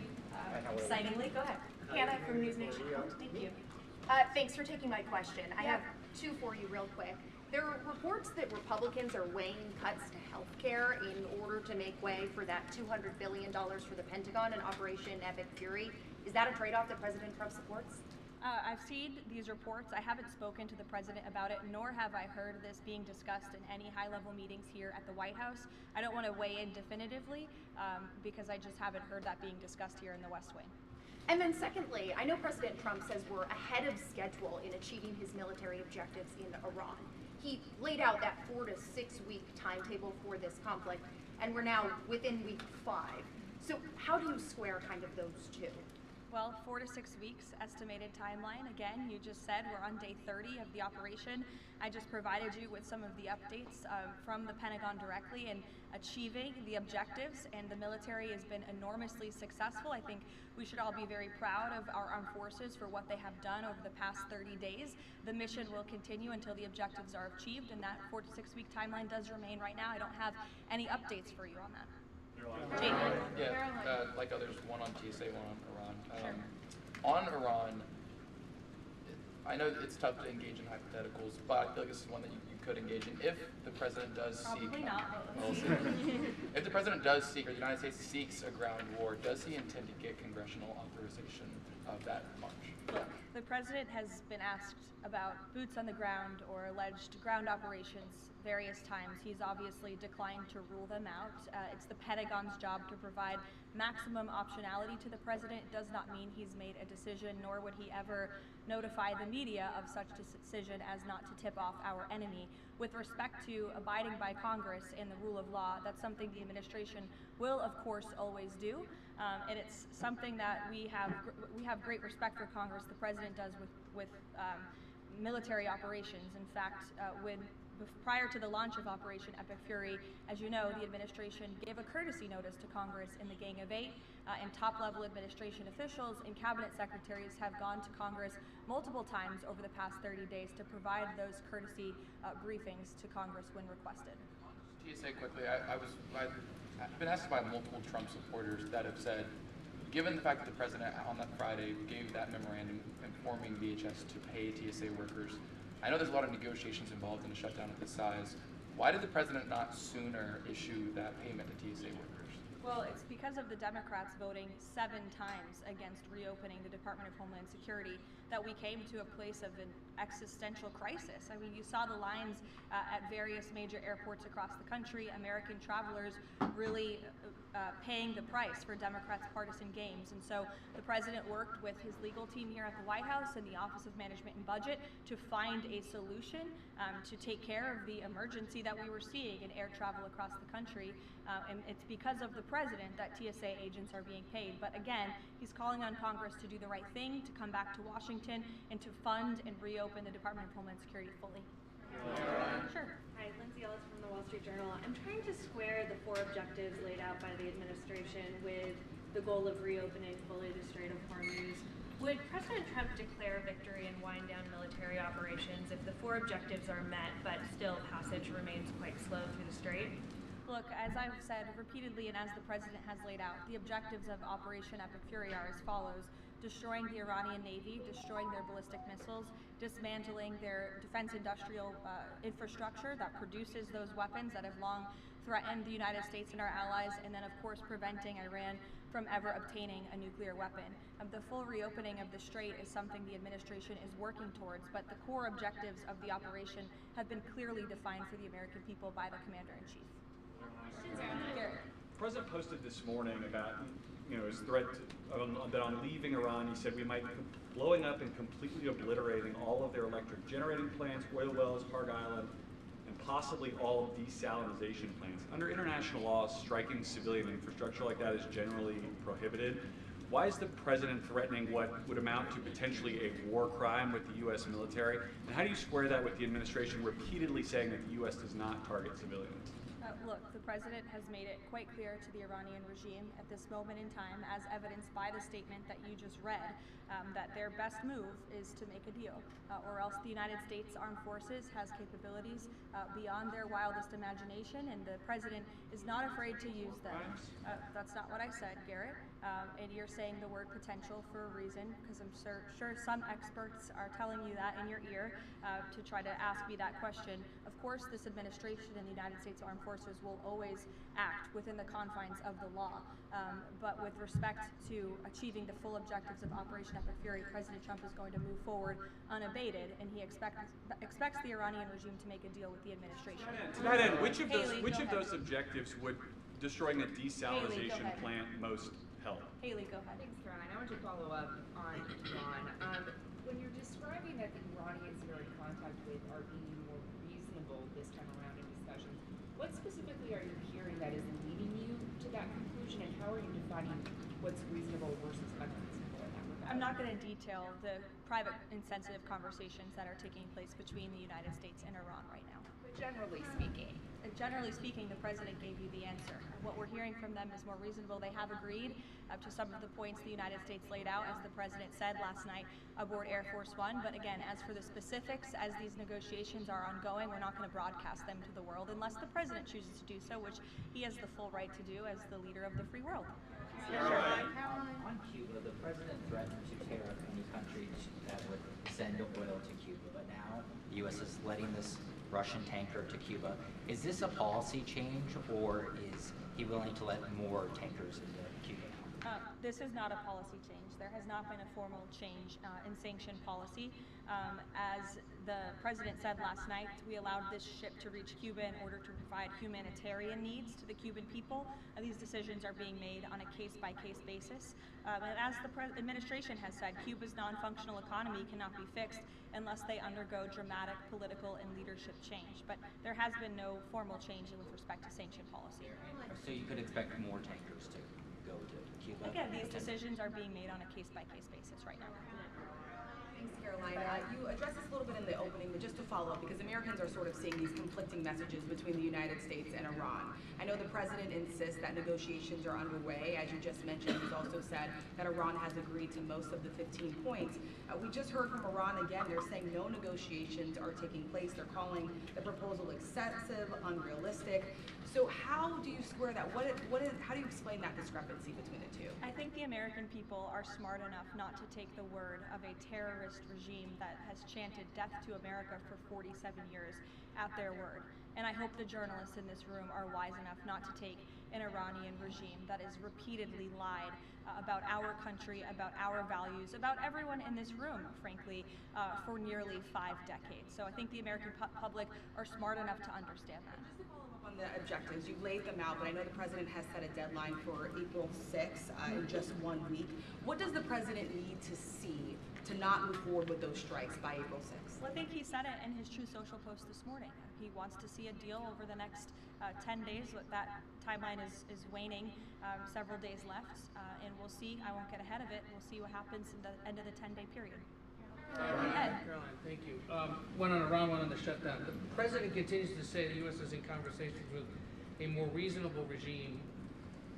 excitingly. Go ahead. Hannah from News Nation. Thank you. Thanks for taking my question. I have two for you real quick. There are reports that Republicans are weighing cuts to health care in order to make way for that $200 billion for the Pentagon and Operation Epic Fury. Is that a trade-off that President Trump supports? I've seen these reports. I haven't spoken to the president about it, nor have I heard this being discussed in any high-level meetings here at the White House. I don't want to weigh in definitively because I just haven't heard that being discussed here in the West Wing. And then secondly, I know President Trump says we're ahead of schedule in achieving his military objectives in Iran. He laid out that 4 to 6 week timetable for this conflict, and we're now within week 5. So how do you square kind of those two? Well, 4 to 6 weeks estimated timeline. Again, you just said we're on day 30 of the operation. I just provided you with some of the updates from the Pentagon directly in achieving the objectives, and the military has been enormously successful. I think we should all be very proud of our armed forces for what they have done over the past 30 days. The mission will continue until the objectives are achieved, and that 4 to 6 week timeline does remain right now. I don't have any updates for you on that. Yeah, like others, one on TSA, one on Iran. On Iran, I know it's tough to engage in hypotheticals, but I feel like this is one that you could engage in. If the president does Probably not. If the president does seek, or the United States seeks a ground war, does he intend to get congressional authorization of that march? Look, the president has been asked about boots on the ground or alleged ground operations various times. He's obviously declined to rule them out. It's the Pentagon's job to provide maximum optionality to the president. It does not mean he's made a decision, nor would he ever notify the media of such decision as not to tip off our enemy. With respect to abiding by Congress and the rule of law, that's something the administration will, of course, always do. And it's something that we have great respect for Congress. The president does with military operations. In fact, prior to the launch of Operation Epic Fury, as you know, the administration gave a courtesy notice to Congress in the Gang of Eight, and top-level administration officials and cabinet secretaries have gone to Congress multiple times over the past 30 days to provide those courtesy briefings to Congress when requested. TSA quickly, I've been asked by multiple Trump supporters that have said, given the fact that the president on that Friday gave that memorandum informing DHS to pay TSA workers, I know there's a lot of negotiations involved in a shutdown of this size. Why did the president not sooner issue that payment to TSA workers? Well, it's because of the Democrats voting 7 times against reopening the Department of Homeland Security that we came to a place of an existential crisis. I mean, you saw the lines at various major airports across the country, American travelers really paying the price for Democrats' partisan games. And so the president worked with his legal team here at the White House and the Office of Management and Budget to find a solution to take care of the emergency that we were seeing in air travel across the country. And it's because of the president that TSA agents are being paid. But again, he's calling on Congress to do the right thing, to come back to Washington, and to fund and reopen the Department of Homeland Security fully. Sure. Hi, Lindsay Ellis from the Wall Street Journal. I'm trying to square the 4 objectives laid out by the administration with the goal of reopening fully the Strait of Hormuz. Would President Trump declare victory and wind down military operations if the 4 objectives are met, but still passage remains quite slow through the strait? Look, as I've said repeatedly and as the president has laid out, the objectives of Operation Epic Fury are as follows: destroying the Iranian Navy, destroying their ballistic missiles, dismantling their defense industrial infrastructure that produces those weapons that have long threatened the United States and our allies, and then of course preventing Iran from ever obtaining a nuclear weapon. The full reopening of the strait is something the administration is working towards, but the core objectives of the operation have been clearly defined for the American people by the Commander-in-Chief. The President posted this morning about his threat that on leaving Iran, he said we might be blowing up and completely obliterating all of their electric generating plants, oil wells, Harg Island, and possibly all desalinization plants. Under international law, striking civilian infrastructure like that is generally prohibited. Why is the president threatening what would amount to potentially a war crime with the U.S. military? And how do you square that with the administration repeatedly saying that the U.S. does not target civilians? Look, the president has made it quite clear to the Iranian regime at this moment in time, as evidenced by the statement that you just read, that their best move is to make a deal, or else the United States Armed Forces has capabilities beyond their wildest imagination, and the president is not afraid to use them. That's not what I said, Garrett, and you're saying the word potential for a reason, because I'm sure some experts are telling you that in your ear to try to ask me that question. Of course, this administration and the United States Armed Forces will always act within the confines of the law. But with respect to achieving the full objectives of Operation Epic Fury, President Trump is going to move forward unabated, and he expects the Iranian regime to make a deal with the administration. To that end, which of those objectives would destroying a desalinization plant most help? Haley, go ahead. Thanks, Caroline. I want to follow up on Iran. When you're describing that the Iranians you're in contact with are being more reasonable this time around in discussions, what specifically are you hearing that is leading you to that conclusion, and how are you defining what's reasonable versus unreasonable in that regard? I'm not going to detail the private and sensitive conversations that are taking place between the United States and Iran right now. But generally speaking. Generally speaking, the president gave you the answer. What we're hearing from them is more reasonable. They have agreed to some of the points the United States laid out, as the president said last night aboard Air Force One. But again, as for the specifics, as these negotiations are ongoing, we're not going to broadcast them to the world unless the president chooses to do so, which he has the full right to do as the leader of the free world. On Cuba, the president threatened to tariff any country that would send oil to Cuba, but now the U.S. is letting this Russian tanker to Cuba. Is this a policy change, or is he willing to let more tankers into Cuba now? This is not a policy change. There has not been a formal change in sanction policy. As the president said last night, we allowed this ship to reach Cuba in order to provide humanitarian needs to the Cuban people. These decisions are being made on a case-by-case basis. And as the administration has said, Cuba's non-functional economy cannot be fixed unless they undergo dramatic political and leadership change. But there has been no formal change with respect to sanction policy. So you could expect more tankers to go to Cuba? Again, these decisions are being made on a case-by-case basis right now. Thanks, Caroline. You addressed this a little bit in the opening, but just to follow up, because Americans are sort of seeing these conflicting messages between the United States and Iran. I know the president insists that negotiations are underway. As you just mentioned, he's also said that Iran has agreed to most of the 15 points. We just heard from Iran again. They're saying no negotiations are taking place. They're calling the proposal excessive, unrealistic. So how do you square that? How do you explain that discrepancy between the two? I think the American people are smart enough not to take the word of a terrorist regime that has chanted death to America for 47 years at their word. And I hope the journalists in this room are wise enough not to take an Iranian regime that has repeatedly lied about our country, about our values, about everyone in this room, frankly, for nearly 5 decades. So I think the American public are smart enough to understand that. Just to follow up on the objectives, you laid them out, but I know the president has set a deadline for April 6th in just 1 week. What does the president need to see to not move forward with those strikes by April 6th? Well, I think he said it in his Truth Social post this morning. He wants to see a deal over the next 10 days. That timeline is waning, several days left, and we'll see. I won't get ahead of it. We'll see what happens in the end of the 10-day period. Caroline, thank you. One on Iran, one on the shutdown. The president continues to say the U.S. is in conversations with a more reasonable regime,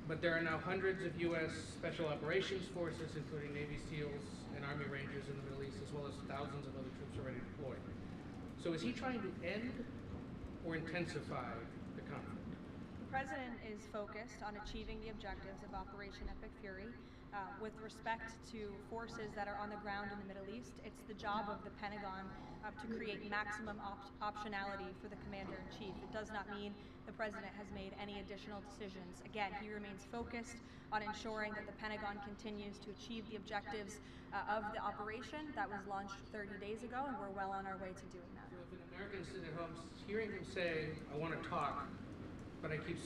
but there are now hundreds of U.S. Special Operations Forces, including Navy SEALs and Army Rangers in the Middle East, as well as thousands of other troops already deployed. So is he trying to end or intensify the conflict? The president is focused on achieving the objectives of Operation Epic Fury. With respect to forces that are on the ground in the Middle East, it's the job of the Pentagon to create maximum optionality for the commander-in-chief. It does not mean the president has made any additional decisions. Again, he remains focused on ensuring that the Pentagon continues to achieve the objectives of the operation that was launched 30 days ago, and we're well on our way to doing that. So if an American sitting at home hearing him say, I want to talk, but I keep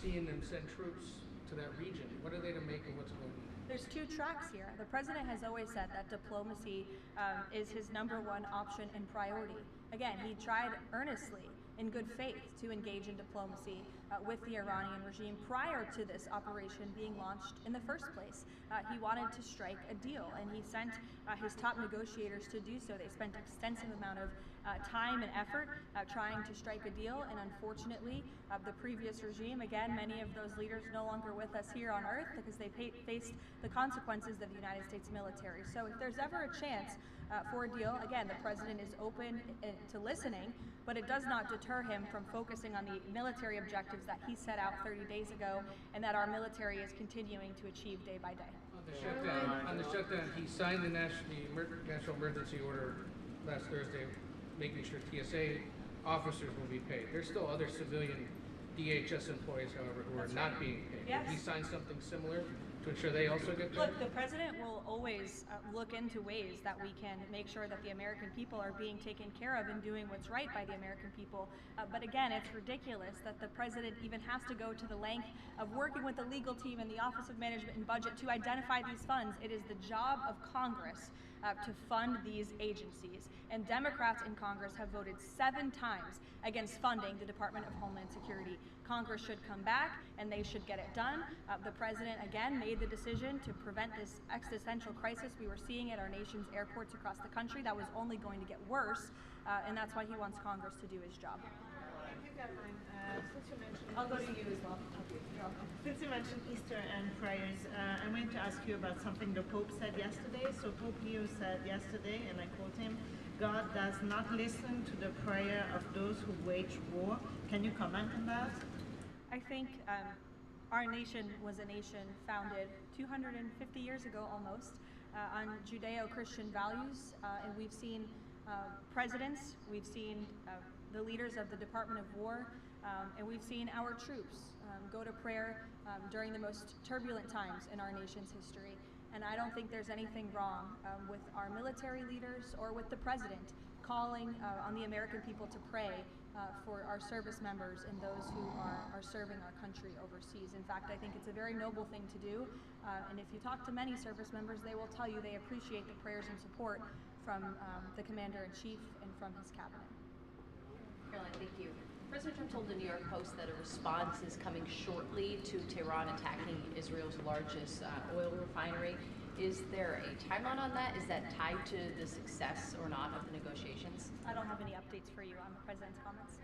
seeing them send troops to that region, what are they to make of what's going on? There's 2 tracks here. The president has always said that diplomacy is his #1 option and priority. Again, he tried earnestly, in good faith, to engage in diplomacy with the Iranian regime prior to this operation being launched in the first place. He wanted to strike a deal, and he sent his top negotiators to do so. They spent an extensive amount of time and effort trying to strike a deal, and unfortunately, the previous regime, again, many of those leaders no longer with us here on Earth because they faced the consequences of the United States military. So if there's ever a chance for a deal, again, the president is open to listening, but it does not deter him from focusing on the military objectives that he set out 30 days ago and that our military is continuing to achieve day by day. On the shutdown, he signed the national emergency order last Thursday, making sure TSA officers will be paid. There's still other civilian DHS employees, however, who are not being paid. Yes. Will he sign something similar to ensure they also get paid? Look, the president will always look into ways that we can make sure that the American people are being taken care of and doing what's right by the American people. But again, it's ridiculous that the president even has to go to the length of working with the legal team and the Office of Management and Budget to identify these funds. It is the job of Congress to fund these agencies. And Democrats in Congress have voted 7 times against funding the Department of Homeland Security. Congress should come back and they should get it done. The president, again, made the decision to prevent this existential crisis we were seeing at our nation's airports across the country that was only going to get worse, and that's why he wants Congress to do his job. Since you mentioned I'll go to you as well. Since you mentioned Easter and prayers, I wanted to ask you about something the Pope said yesterday. So Pope Leo said yesterday, and I quote him, "God does not listen to the prayer of those who wage war." Can you comment on that? I think our nation was a nation founded 250 years ago almost on Judeo-Christian values, and we've seen presidents, we've seen the leaders of the Department of War, and we've seen our troops go to prayer during the most turbulent times in our nation's history. And I don't think there's anything wrong with our military leaders or with the president calling on the American people to pray for our service members and those who are serving our country overseas. In fact, I think it's a very noble thing to do. And if you talk to many service members, they will tell you they appreciate the prayers and support from the Commander-in-Chief and from his cabinet. Caroline, thank you. President Trump told the New York Post that a response is coming shortly to Tehran attacking Israel's largest oil refinery. Is there a timeline on that? Is that tied to the success or not of the negotiations? I don't have any updates for you on the president's comments.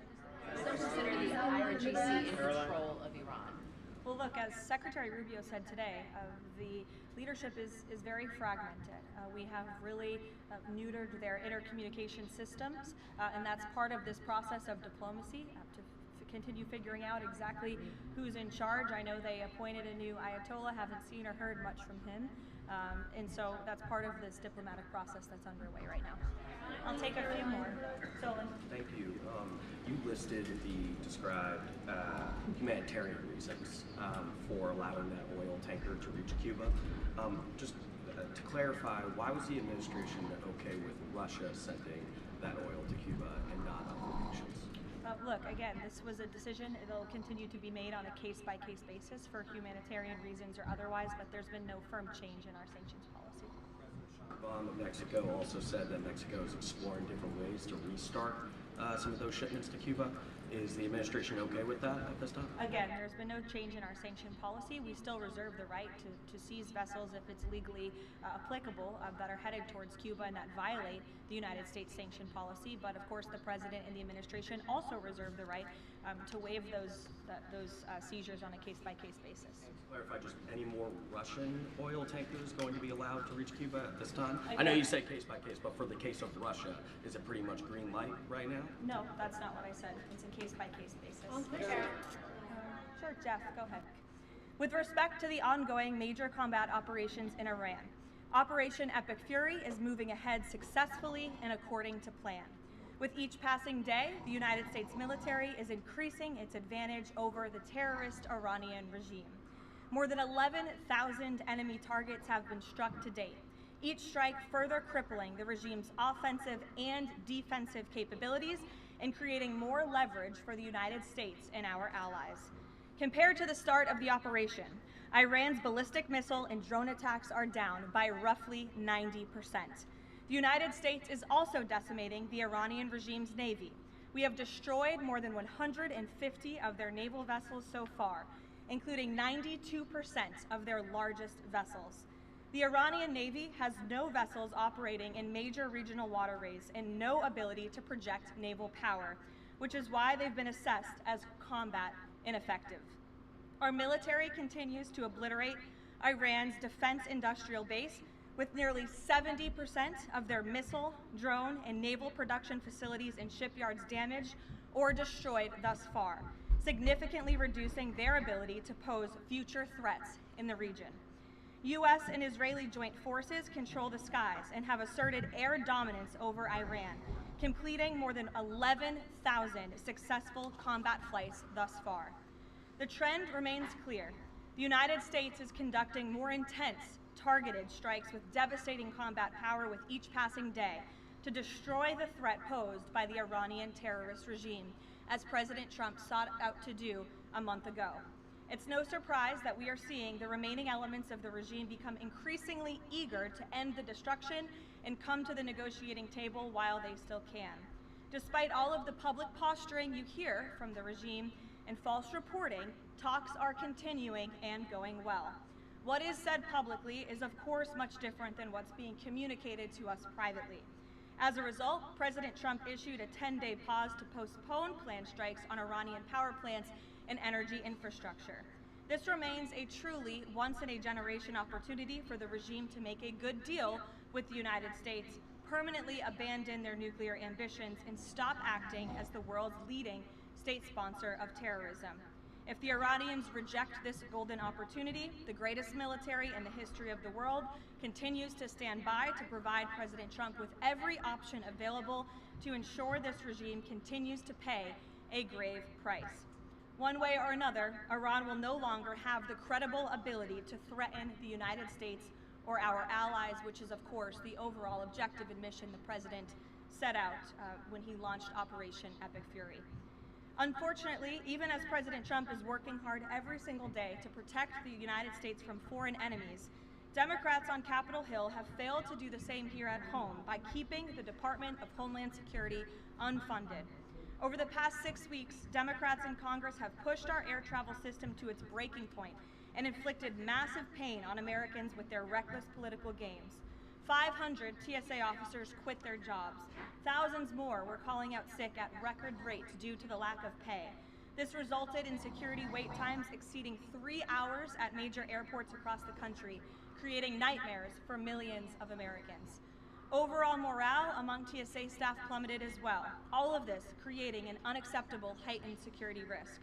Does he consider the IRGC in control of Iran? Well, look, as Secretary Rubio said today, the leadership is very fragmented. We have really neutered their intercommunication systems, and that's part of this process of diplomacy to continue figuring out exactly who's in charge. I know they appointed a new Ayatollah, haven't seen or heard much from him, and so that's part of this diplomatic process that's underway right now. I'll take a few more. Solon. Thank you. you listed the described humanitarian reasons for allowing that oil tanker to reach Cuba. Just to clarify, why was the administration okay with Russia sending that oil to Cuba and not other nations? Look, again, this was a decision. It'll continue to be made on a case-by-case basis for humanitarian reasons or otherwise, but there's been no firm change in our sanctions policy. Obama of Mexico also said that Mexico is exploring different ways to restart some of those shipments to Cuba. Is the administration okay with that at this time? Again, there's been no change in our sanction policy. We still reserve the right to seize vessels if it's legally applicable that are headed towards Cuba and that violate the United States sanction policy. But of course, the President and the administration also reserve the right to waive those seizures on a case-by-case basis. Clarify, just any more Russian oil tankers going to be allowed to reach Cuba at this time? I know you say case by case, but for the case of Russia, is it pretty much green light right now? No, that's not what I said. It's a case-by-case basis. Sure, Jeff, go ahead. With respect to the ongoing major combat operations in Iran, Operation Epic Fury is moving ahead successfully and according to plan. With each passing day, the United States military is increasing its advantage over the terrorist Iranian regime. More than 11,000 enemy targets have been struck to date, each strike further crippling the regime's offensive and defensive capabilities and creating more leverage for the United States and our allies. Compared to the start of the operation, Iran's ballistic missile and drone attacks are down by roughly 90%. The United States is also decimating the Iranian regime's navy. We have destroyed more than 150 of their naval vessels so far, including 92% of their largest vessels. The Iranian Navy has no vessels operating in major regional waterways and no ability to project naval power, which is why they've been assessed as combat ineffective. Our military continues to obliterate Iran's defense industrial base, with nearly 70% of their missile, drone, and naval production facilities and shipyards damaged or destroyed thus far, significantly reducing their ability to pose future threats in the region. U.S. and Israeli joint forces control the skies and have asserted air dominance over Iran, completing more than 11,000 successful combat flights thus far. The trend remains clear. The United States is conducting more intense, targeted strikes with devastating combat power with each passing day to destroy the threat posed by the Iranian terrorist regime, as President Trump sought out to do a month ago. It's no surprise that we are seeing the remaining elements of the regime become increasingly eager to end the destruction and come to the negotiating table while they still can. Despite all of the public posturing you hear from the regime and false reporting, talks are continuing and going well. What is said publicly is of course much different than what's being communicated to us privately. As a result, President Trump issued a 10-day pause to postpone planned strikes on Iranian power plants and energy infrastructure. This remains a truly once-in-a-generation opportunity for the regime to make a good deal with the United States, permanently abandon their nuclear ambitions, and stop acting as the world's leading state sponsor of terrorism. If the Iranians reject this golden opportunity, the greatest military in the history of the world continues to stand by to provide President Trump with every option available to ensure this regime continues to pay a grave price. One way or another, Iran will no longer have the credible ability to threaten the United States or our allies, which is, of course, the overall objective and mission the President set out when he launched Operation Epic Fury. Unfortunately, even as President Trump is working hard every single day to protect the United States from foreign enemies, Democrats on Capitol Hill have failed to do the same here at home by keeping the Department of Homeland Security unfunded. Over the past 6 weeks, Democrats in Congress have pushed our air travel system to its breaking point and inflicted massive pain on Americans with their reckless political games. 500 TSA officers quit their jobs. Thousands more were calling out sick at record rates due to the lack of pay. This resulted in security wait times exceeding 3 hours at major airports across the country, creating nightmares for millions of Americans. Overall morale among TSA staff plummeted as well, all of this creating an unacceptable heightened security risk.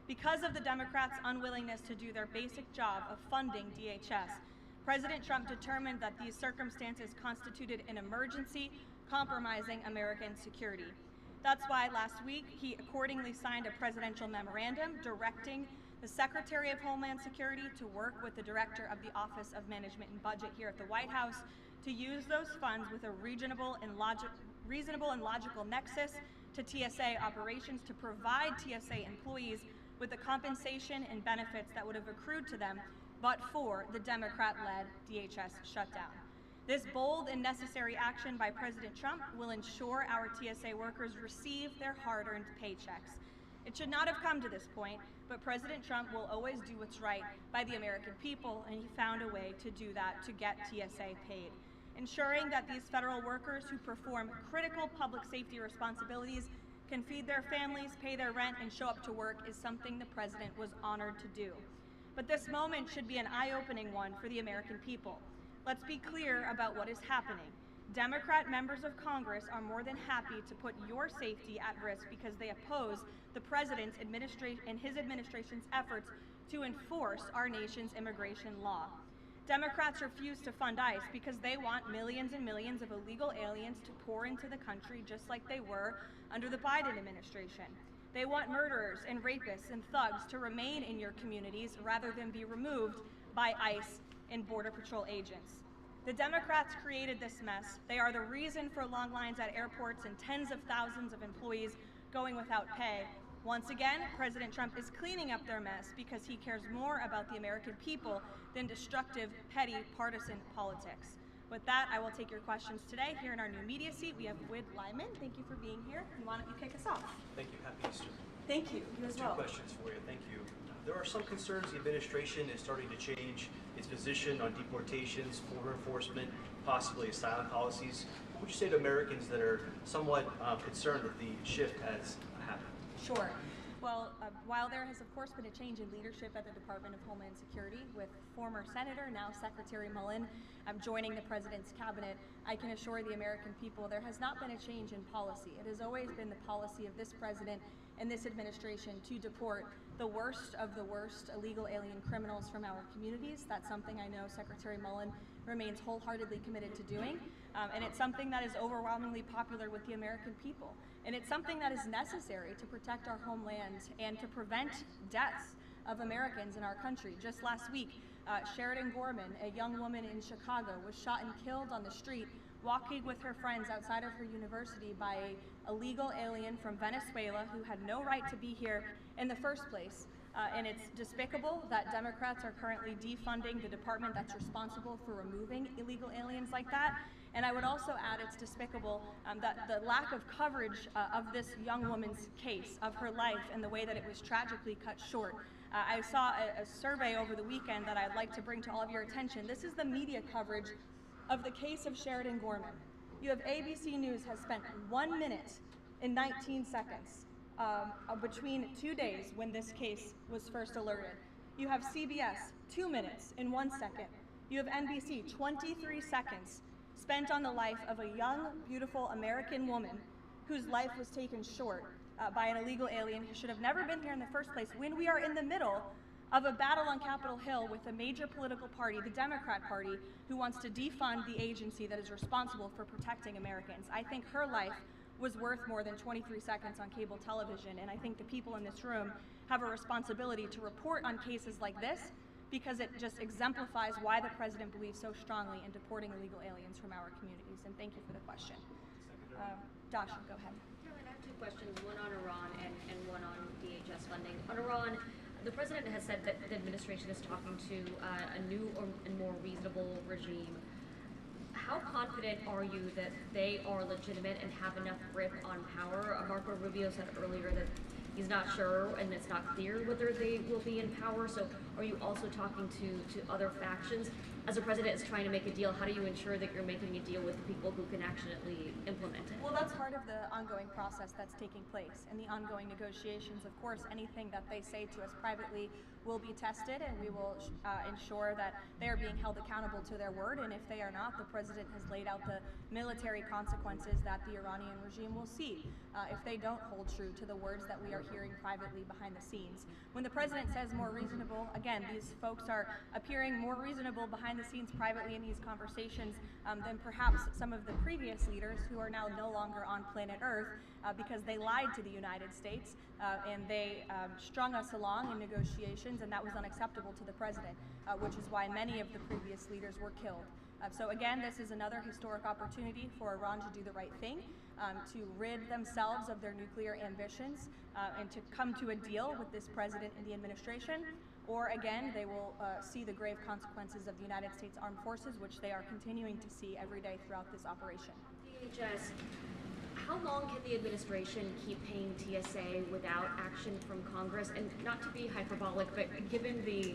Because of the Democrats' unwillingness to do their basic job of funding DHS, President Trump determined that these circumstances constituted an emergency, compromising American security. That's why last week he accordingly signed a presidential memorandum directing the Secretary of Homeland Security to work with the Director of the Office of Management and Budget here at the White House to use those funds with a reasonable and logical nexus to TSA operations to provide TSA employees with the compensation and benefits that would have accrued to them but for the Democrat-led DHS shutdown. This bold and necessary action by President Trump will ensure our TSA workers receive their hard-earned paychecks. It should not have come to this point, but President Trump will always do what's right by the American people, and he found a way to do that to get TSA paid. Ensuring that these federal workers who perform critical public safety responsibilities can feed their families, pay their rent, and show up to work is something the president was honored to do. But this moment should be an eye-opening one for the American people. Let's be clear about what is happening. Democrat members of Congress are more than happy to put your safety at risk because they oppose the president's and his administration's efforts to enforce our nation's immigration law. Democrats refuse to fund ICE because they want millions and millions of illegal aliens to pour into the country just like they were under the Biden administration. They want murderers and rapists and thugs to remain in your communities rather than be removed by ICE and Border Patrol agents. The Democrats created this mess. They are the reason for long lines at airports and tens of thousands of employees going without pay. Once again, President Trump is cleaning up their mess because he cares more about the American people than destructive, petty, partisan politics. With that, I will take your questions today. Here in our new media seat, we have Wid Lyman. Thank you for being here. And why don't you kick us off? Thank you. Happy Easter. Thank you. You as well. Two questions for you. Thank you. There are some concerns the administration is starting to change its position on deportations, border enforcement, possibly asylum policies. What would you say to Americans that are somewhat concerned that the shift has happened? Sure. Well, while there has, of course, been a change in leadership at the Department of Homeland Security with former Senator, now Secretary Mullen, joining the President's cabinet, I can assure the American people there has not been a change in policy. It has always been the policy of this President and this administration to deport the worst of the worst illegal alien criminals from our communities. That's something I know Secretary Mullen remains wholeheartedly committed to doing, and it's something that is overwhelmingly popular with the American people. And it's something that is necessary to protect our homeland and to prevent deaths of Americans in our country. Just last week, Sheridan Gorman, a young woman in Chicago, was shot and killed on the street walking with her friends outside of her university by an illegal alien from Venezuela who had no right to be here in the first place. And it's despicable that Democrats are currently defunding the department that's responsible for removing illegal aliens like that. And I would also add it's despicable that the lack of coverage of this young woman's case, of her life, and the way that it was tragically cut short. I saw a survey over the weekend that I'd like to bring to all of your attention. This is the media coverage of the case of Sheridan Gorman. You have ABC News has spent 1 minute and 19 seconds between 2 days when this case was first alerted. You have CBS, 2 minutes and 1 second. You have NBC, 23 seconds spent on the life of a young, beautiful American woman whose life was taken short by an illegal alien who should have never been here in the first place, when we are in the middle of a battle on Capitol Hill with a major political party, the Democrat Party, who wants to defund the agency that is responsible for protecting Americans. I think her life was worth more than 23 seconds on cable television, and I think the people in this room have a responsibility to report on cases like this because it just exemplifies why the president believes so strongly in deporting illegal aliens from our communities. And thank you for the question. Josh, go ahead. Caroline, I have two questions, one on Iran and one on DHS funding. On Iran, the president has said that the administration is talking to a new and more reasonable regime. How confident are you that they are legitimate and have enough grip on power? Marco Rubio said earlier that he's not sure and it's not clear whether they will be in power. So are you also talking to other factions? As the president is trying to make a deal, how do you ensure that you're making a deal with the people who can actually implement it? Well, that's part of the ongoing process that's taking place and the ongoing negotiations. Of course, anything that they say to us privately will be tested, and we will ensure that they are being held accountable to their word. And if they are not, the president has laid out the military consequences that the Iranian regime will see if they don't hold true to the words that we are hearing privately behind the scenes. When the president says more reasonable, again, these folks are appearing more reasonable behind the scenes privately in these conversations than perhaps some of the previous leaders who are now no longer on planet Earth because they lied to the United States and they strung us along in negotiations, and that was unacceptable to the president, which is why many of the previous leaders were killed. So again, this is another historic opportunity for Iran to do the right thing, to rid themselves of their nuclear ambitions, and to come to a deal with this president and the administration, or again, they will see the grave consequences of the United States Armed Forces, which they are continuing to see every day throughout this operation. DHS, how long can the administration keep paying TSA without action from Congress? And not to be hyperbolic, but given the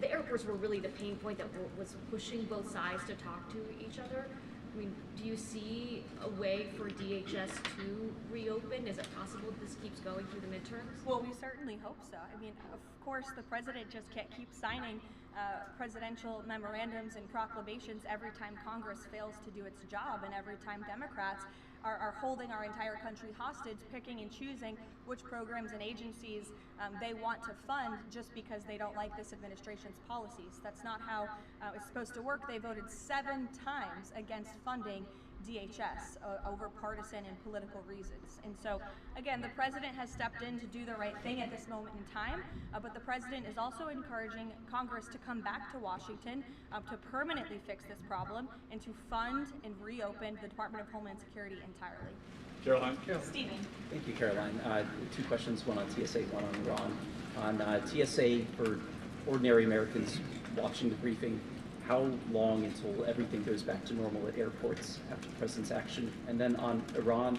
airports were really the pain point that was pushing both sides to talk to each other. I mean, do you see a way for DHS to reopen? Is it possible this keeps going through the midterms? Well, we certainly hope so. I mean, of course, the president just can't keep signing presidential memorandums and proclamations every time Congress fails to do its job, and every time Democrats are holding our entire country hostage, picking and choosing which programs and agencies they want to fund just because they don't like this administration's policies. That's not how it's supposed to work. They voted 7 times against funding DHS over partisan and political reasons. And so, again, the president has stepped in to do the right thing at this moment in time, but the president is also encouraging Congress to come back to Washington to permanently fix this problem and to fund and reopen the Department of Homeland Security entirely. Caroline. Stephen. Thank you, Caroline. 2 questions, one on TSA, one on Iran. On TSA, for ordinary Americans watching the briefing, how long until everything goes back to normal at airports after the president's action? And then on Iran,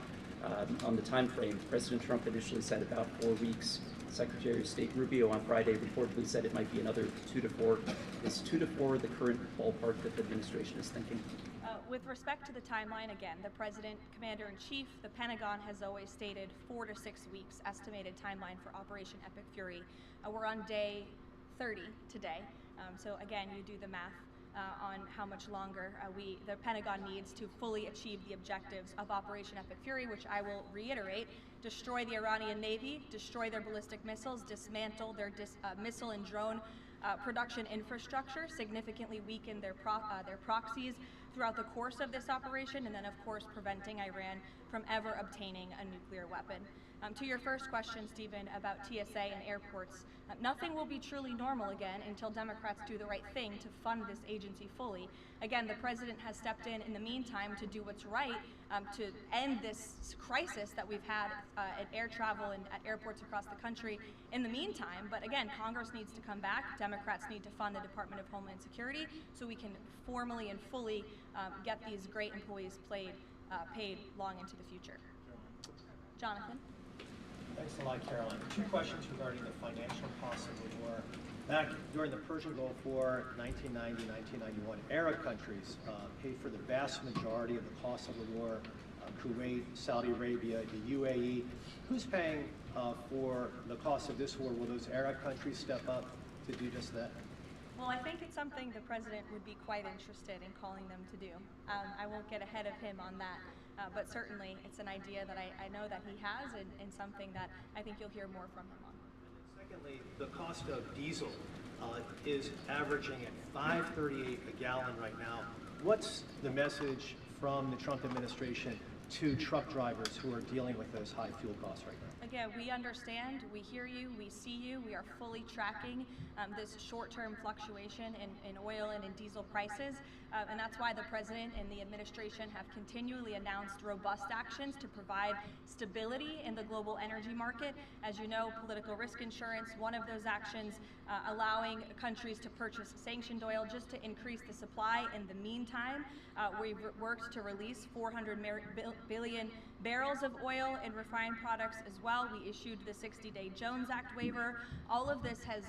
on the time frame, President Trump initially said about 4 weeks. Secretary of State Rubio on Friday reportedly said it might be another 2 to 4. Is 2 to 4 the current ballpark that the administration is thinking? With respect to the timeline, again, the President, Commander-in-Chief, the Pentagon has always stated 4 to 6 weeks estimated timeline for Operation Epic Fury. We're on day 30 today, so again, you do the math on how much longer the Pentagon needs to fully achieve the objectives of Operation Epic Fury, which I will reiterate: destroy the Iranian Navy, destroy their ballistic missiles, dismantle their missile and drone production infrastructure, significantly weaken their proxies throughout the course of this operation, and then, of course, preventing Iran from ever obtaining a nuclear weapon. To your first question, Stephen, about TSA and airports, nothing will be truly normal again until Democrats do the right thing to fund this agency fully. Again, the president has stepped in the meantime to do what's right to end this crisis that we've had at air travel and at airports across the country in the meantime. But again, Congress needs to come back. Democrats need to fund the Department of Homeland Security so we can formally and fully get these great employees paid long into the future. Jonathan? Thanks a lot, Caroline. 2 questions regarding the financial costs of the war. Back during the Persian Gulf War, 1990-1991, Arab countries paid for the vast majority of the cost of the war. Kuwait, Saudi Arabia, the UAE. Who's paying for the cost of this war? Will those Arab countries step up to do just that? Well, I think it's something the president would be quite interested in calling them to do. I won't get ahead of him on that. But certainly, it's an idea that I know that he has, and something that I think you'll hear more from him on. Secondly, the cost of diesel is averaging at $5.38 a gallon right now. What's the message from the Trump administration to truck drivers who are dealing with those high fuel costs right now? Again, we understand, we hear you, we see you. We are fully tracking this short-term fluctuation in oil and in diesel prices. And that's why the president and the administration have continually announced robust actions to provide stability in the global energy market. As you know, political risk insurance, one of those actions, allowing countries to purchase sanctioned oil just to increase the supply. In the meantime, we've worked to release $400 billion barrels of oil and refined products as well. We issued the 60-day Jones Act waiver. All of this has,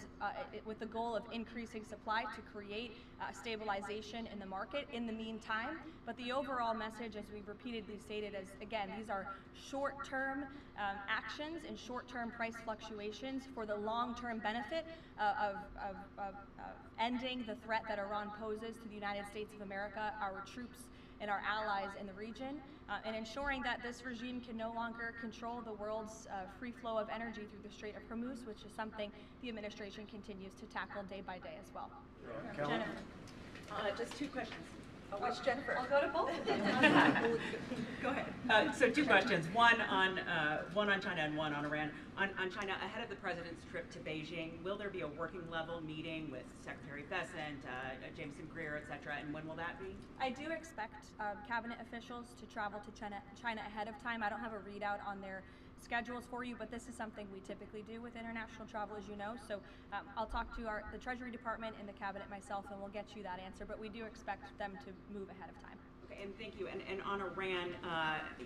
with the goal of increasing supply to create stabilization in the market in the meantime. But the overall message, as we've repeatedly stated, is, again, these are short-term actions and short-term price fluctuations for the long-term benefit of ending the threat that Iran poses to the United States of America, our troops, and our allies in the region, and ensuring that this regime can no longer control the world's free flow of energy through the Strait of Hormuz, which is something the administration continues to tackle day by day as well. Jennifer. Just two questions. Oh, which Jennifer? I'll go to both of them. Go ahead. So two questions, one on China and one on Iran. On China, ahead of the president's trip to Beijing, will there be a working level meeting with Secretary Bessent, Jameson Greer, et cetera, and when will that be? I do expect cabinet officials to travel to China ahead of time. I don't have a readout on their schedules for you, but this is something we typically do with international travel, as you know. So I'll talk to the Treasury Department and the cabinet myself, and we'll get you that answer. But we do expect them to move ahead of time. Okay, and thank you. And on Iran,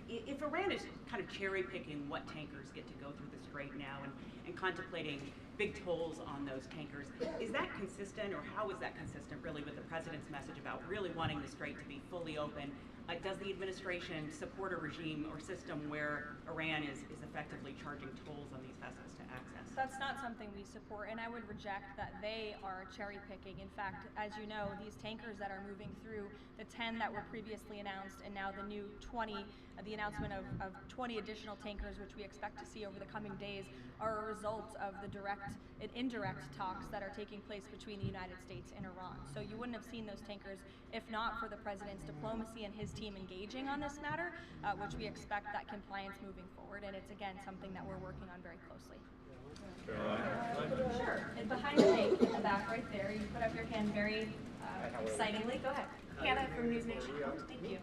if Iran is kind of cherry picking what tankers get to go through the Strait now and contemplating big tolls on those tankers, is that consistent, or how is that consistent really with the president's message about really wanting the Strait to be fully open? Does the administration support a regime or system where Iran is effectively charging tolls on these vessels to access? That's not something we support, and I would reject that they are cherry picking. In fact, as you know, these tankers that are moving through, the 10 that were previously announced and now the new 20, the announcement of 20 additional tankers, which we expect to see over the coming days, are a result of the direct and indirect talks that are taking place between the United States and Iran. So you wouldn't have seen those tankers if not for the president's diplomacy and his team engaging on this matter, which we expect that compliance moving forward. And it's, again, something that we're working on very closely. Sure. And behind the mic in the back right there, you put up your hand very excitingly. Go ahead. Hannah from News Nation. Thank you.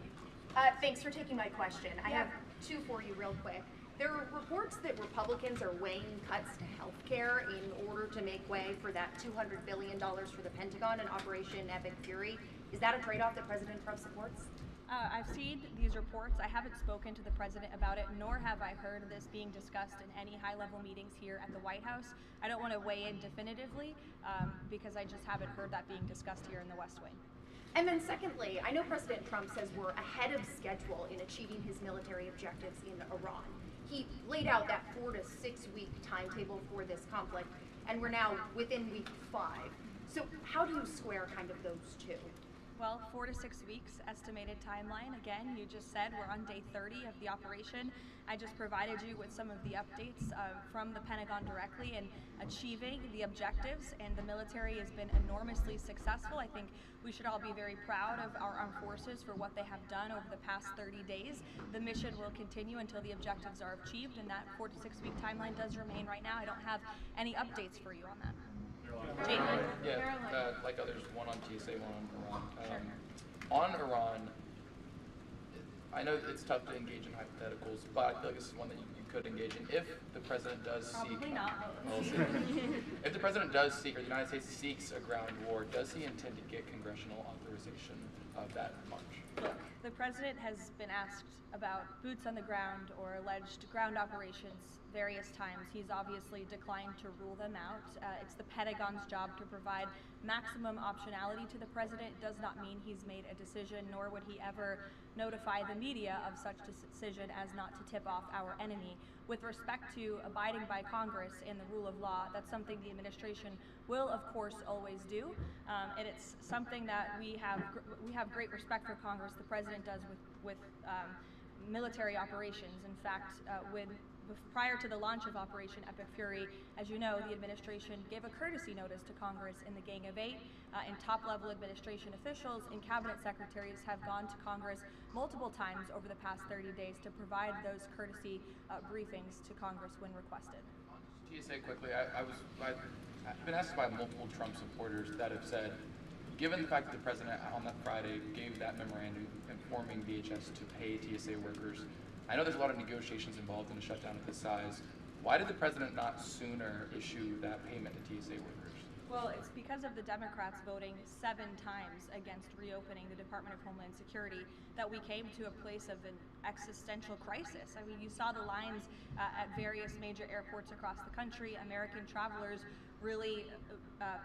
Thanks for taking my question. I have two for you real quick. There are reports that Republicans are weighing cuts to health care in order to make way for that $200 billion for the Pentagon and Operation Epic Fury. Is that a trade-off that President Trump supports? I've seen these reports. I haven't spoken to the president about it, nor have I heard this being discussed in any high-level meetings here at the White House. I don't want to weigh in definitively because I just haven't heard that being discussed here in the West Wing. And then secondly, I know President Trump says we're ahead of schedule in achieving his military objectives in Iran. He laid out that 4 to 6 week timetable for this conflict, and we're now within week 5. So how do you square kind of those two? Well, 4 to 6 weeks estimated timeline. Again, you just said we're on day 30 of the operation. I just provided you with some of the updates from the Pentagon directly in achieving the objectives, and the military has been enormously successful. I think we should all be very proud of our armed forces for what they have done over the past 30 days. The mission will continue until the objectives are achieved, and that 4 to 6 week timeline does remain right now. I don't have any updates for you on that. Yeah, like others, one on TSA, one on Iran. On Iran, I know it's tough to engage in hypotheticals, but I feel like this is one that you could engage in. If the president does seek, Probably not. if the president does seek, or the United States seeks a ground war, does he intend to get congressional authorization of that march? Look, the president has been asked about boots on the ground or alleged ground operations various times. He's obviously declined to rule them out. It's the Pentagon's job to provide maximum optionality to the president. It does not mean he's made a decision, nor would he ever notify the media of such decision as not to tip off our enemy. With respect to abiding by Congress and the rule of law, that's something the administration will, of course, always do. And it's something that we have great respect for Congress. The president does with military operations. In fact, prior to the launch of Operation Epic Fury, as you know, the administration gave a courtesy notice to Congress in the Gang of Eight, and top-level administration officials and cabinet secretaries have gone to Congress multiple times over the past 30 days to provide those courtesy briefings to Congress when requested. TSA quickly, I've been asked by multiple Trump supporters that have said, given the fact that the president on that Friday gave that memorandum informing DHS to pay TSA workers, I know there's a lot of negotiations involved in a shutdown of this size. Why did the president not sooner issue that payment to TSA workers? Well, it's because of the Democrats voting 7 times against reopening the Department of Homeland Security that we came to a place of an existential crisis. I mean, you saw the lines at various major airports across the country, American travelers really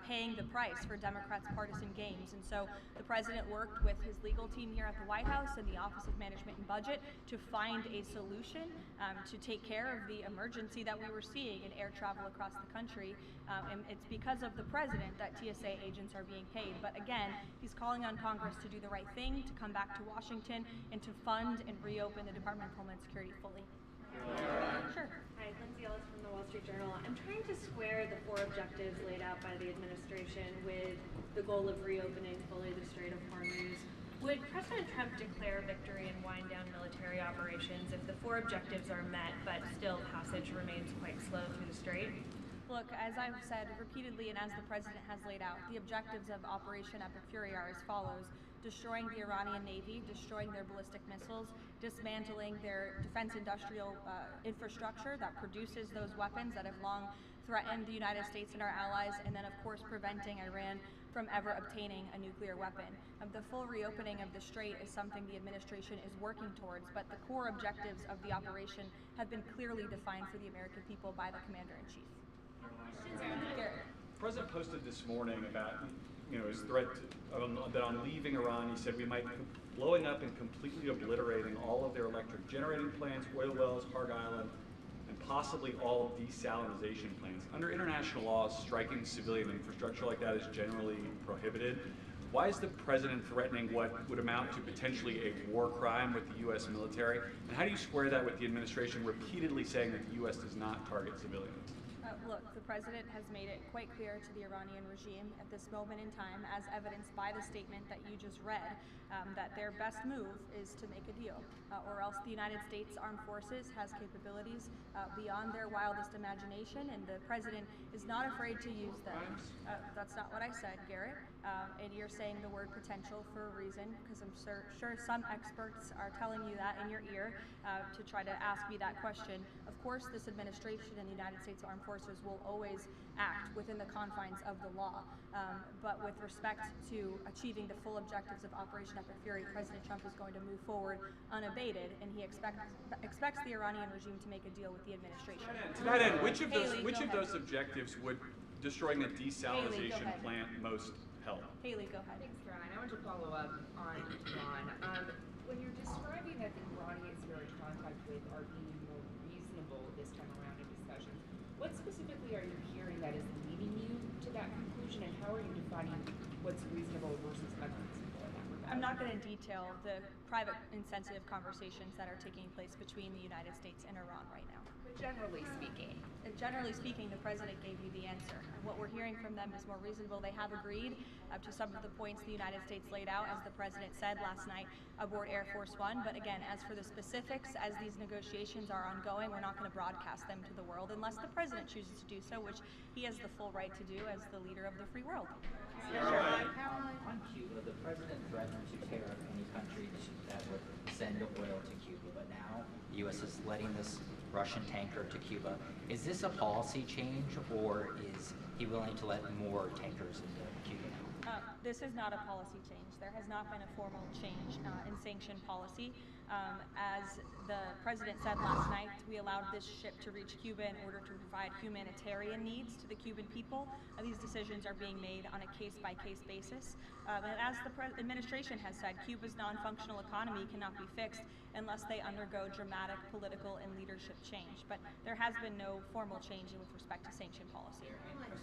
paying the price for Democrats' partisan games. And so the president worked with his legal team here at the White House and the Office of Management and Budget to find a solution to take care of the emergency that we were seeing in air travel across the country. And it's because of the president that TSA agents are being paid. But again, he's calling on Congress to do the right thing, to come back to Washington, and to fund and reopen the Department of Homeland Security fully. Sure. Hi, Lindsay Ellis from the Wall Street Journal. I'm trying to square the 4 objectives laid out by the administration with the goal of reopening fully the Strait of Hormuz. Would President Trump declare victory and wind down military operations if the 4 objectives are met, but still passage remains quite slow through the strait? Look, as I've said repeatedly and as the president has laid out, the objectives of Operation Epic Fury are as follows: destroying the Iranian Navy, destroying their ballistic missiles, dismantling their defense industrial infrastructure that produces those weapons that have long threatened the United States and our allies, and then of course preventing Iran from ever obtaining a nuclear weapon. The full reopening of the strait is something the administration is working towards, but the core objectives of the operation have been clearly defined for the American people by the Commander-in-Chief. The president posted this morning about his threat that on leaving Iran, he said we might be blowing up and completely obliterating all of their electric generating plants, oil wells, Harg Island, and possibly all desalinization plants. Under international law, striking civilian infrastructure like that is generally prohibited. Why is the president threatening what would amount to potentially a war crime with the U.S. military? And how do you square that with the administration repeatedly saying that the U.S. does not target civilians? Look, the president has made it quite clear to the Iranian regime at this moment in time, as evidenced by the statement that you just read, that their best move is to make a deal, or else the United States Armed Forces has capabilities beyond their wildest imagination, and the president is not afraid to use them. That's not what I said, Garrett, and you're saying the word potential for a reason, because I'm sure some experts are telling you that in your ear to try to ask me that question. Of course, this administration and the United States Armed Forces will always act within the confines of the law. But with respect to achieving the full objectives of Operation Epic Fury, President Trump is going to move forward unabated, and he expects the Iranian regime to make a deal with the administration. To that end, which of those objectives would destroying the desalinization plant most help? Haley, go ahead. Thanks, Caroline. I want to follow up on Iran. When you're describing that the Iranians you're in contact with are being more reasonable this time around in discussions, what specifically are you hearing that is leading you to that conclusion, and how are you defining what's reasonable versus unreasonable in that regard? I'm not going to detail the private and sensitive conversations that are taking place between the United States and Iran right now. But generally speaking, the president gave you the answer. What we're hearing from them is more reasonable. They have agreed to some of the points the United States laid out, as the president said last night, aboard Air Force One. But again, as for the specifics, as these negotiations are ongoing, we're not going to broadcast them to the world unless the president chooses to do so, which he has the full right to do as the leader of the free world. On Cuba, the president threatened to tear up any country that would send oil to Cuba, but now the U.S. is letting this Russian tanker to Cuba. Is this a policy change, or is he willing to let more tankers into Cuba now? This is not a policy change. There has not been a formal change in sanction policy. As the president said last night, we allowed this ship to reach Cuba in order to provide humanitarian needs to the Cuban people. These decisions are being made on a case-by-case basis. And as the administration has said, Cuba's non-functional economy cannot be fixed unless they undergo dramatic political and leadership change. But there has been no formal change with respect to sanction policy.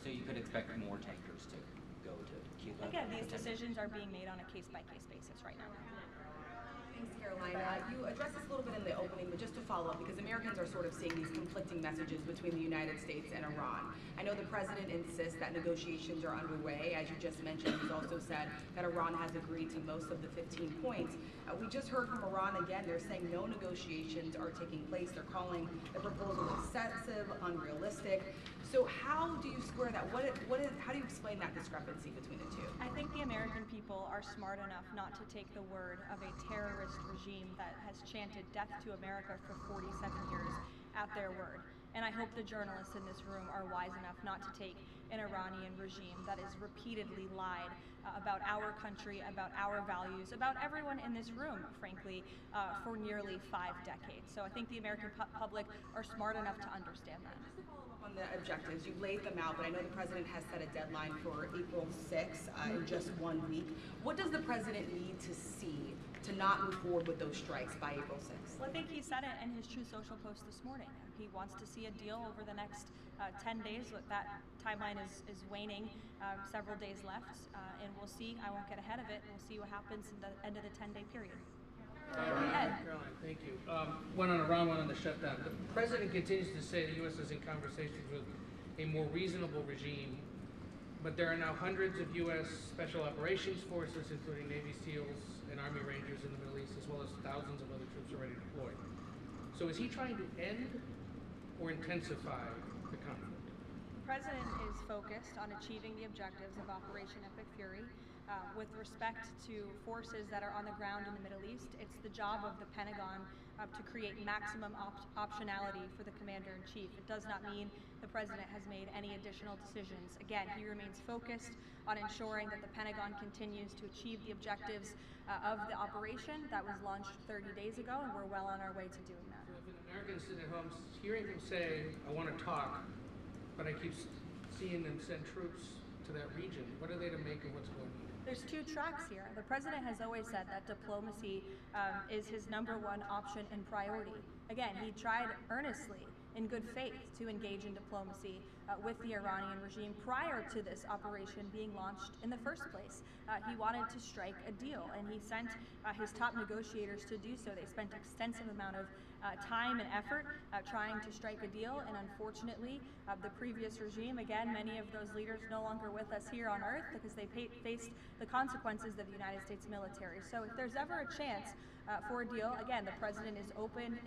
So you could expect more tankers to go to Cuba? Again, these decisions are being made on a case-by-case basis right now. Thanks, Caroline. You addressed this a little bit in the opening, but just to follow up, because Americans are sort of seeing these conflicting messages between the United States and Iran. I know the president insists that negotiations are underway. As you just mentioned, he's also said that Iran has agreed to most of the 15 points. We just heard from Iran again. They're saying no negotiations are taking place. They're calling the proposal excessive, unrealistic. So how do you square that? How do you explain that discrepancy between the two? I think the American people are smart enough not to take the word of a terrorist regime that has chanted death to America for 47 years at their word. And I hope the journalists in this room are wise enough not to take an Iranian regime that has repeatedly lied about our country, about our values, about everyone in this room, frankly, for nearly 5 decades. So I think the American public are smart enough to understand that. Just to follow up on the objectives, you've laid them out, but I know the president has set a deadline for April 6th in just 1 week. What does the president need to see to not move forward with those strikes by April 6th? Well, I think he said it in his Truth Social post this morning. He wants to see a deal over the next 10 days. That timeline is waning, several days left, and we'll see. I won't get ahead of it. We'll see what happens at the end of the 10-day period. Caroline, thank you. One on Iran, one on the shutdown. The president continues to say the U.S. is in conversations with a more reasonable regime, but there are now hundreds of U.S. Special Operations Forces, including Navy SEALs and Army Rangers in the Middle East, as well as thousands of other troops already deployed. So is he trying to end or intensify the conflict? The president is focused on achieving the objectives of Operation Epic Fury. With respect to forces that are on the ground in the Middle East, it's the job of the Pentagon to create maximum optionality for the commander-in-chief. It does not mean the president has made any additional decisions. Again, he remains focused on ensuring that the Pentagon continues to achieve the objectives of the operation that was launched 30 days ago, and we're well on our way to doing that. So if an American sitting at home hearing him say, I want to talk, but I keep seeing them send troops to that region, what are they to make of what's going on? There's 2 tracks here. The president has always said that diplomacy is his #1 option and priority. Again, he tried earnestly, in good faith, to engage in diplomacy with the Iranian regime prior to this operation being launched in the first place. He wanted to strike a deal, and he sent his top negotiators to do so. They spent extensive amount of time and effort trying to strike a deal, and unfortunately, the previous regime, again, many of those leaders no longer with us here on Earth because they faced the consequences of the United States military. So if there's ever a chance for a deal, again, the president is open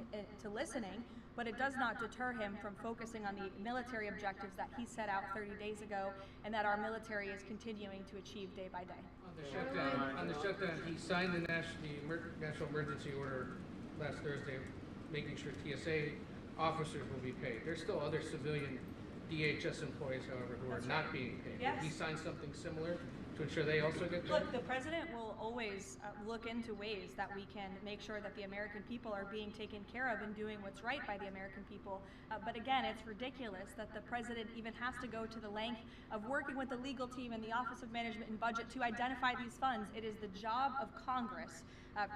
to listening, but it does not deter him from focusing on the military objectives that he set out 30 days ago and that our military is continuing to achieve day by day. On the shutdown, he signed the national emergency order last Thursday, making sure TSA officers will be paid. There's still other civilian DHS employees, however, who are not being paid. Yes. Did he sign something similar to ensure they also get paid? Look, the president will always look into ways that we can make sure that the American people are being taken care of and doing what's right by the American people. But again, it's ridiculous that the president even has to go to the length of working with the legal team and the Office of Management and Budget to identify these funds. It is the job of Congress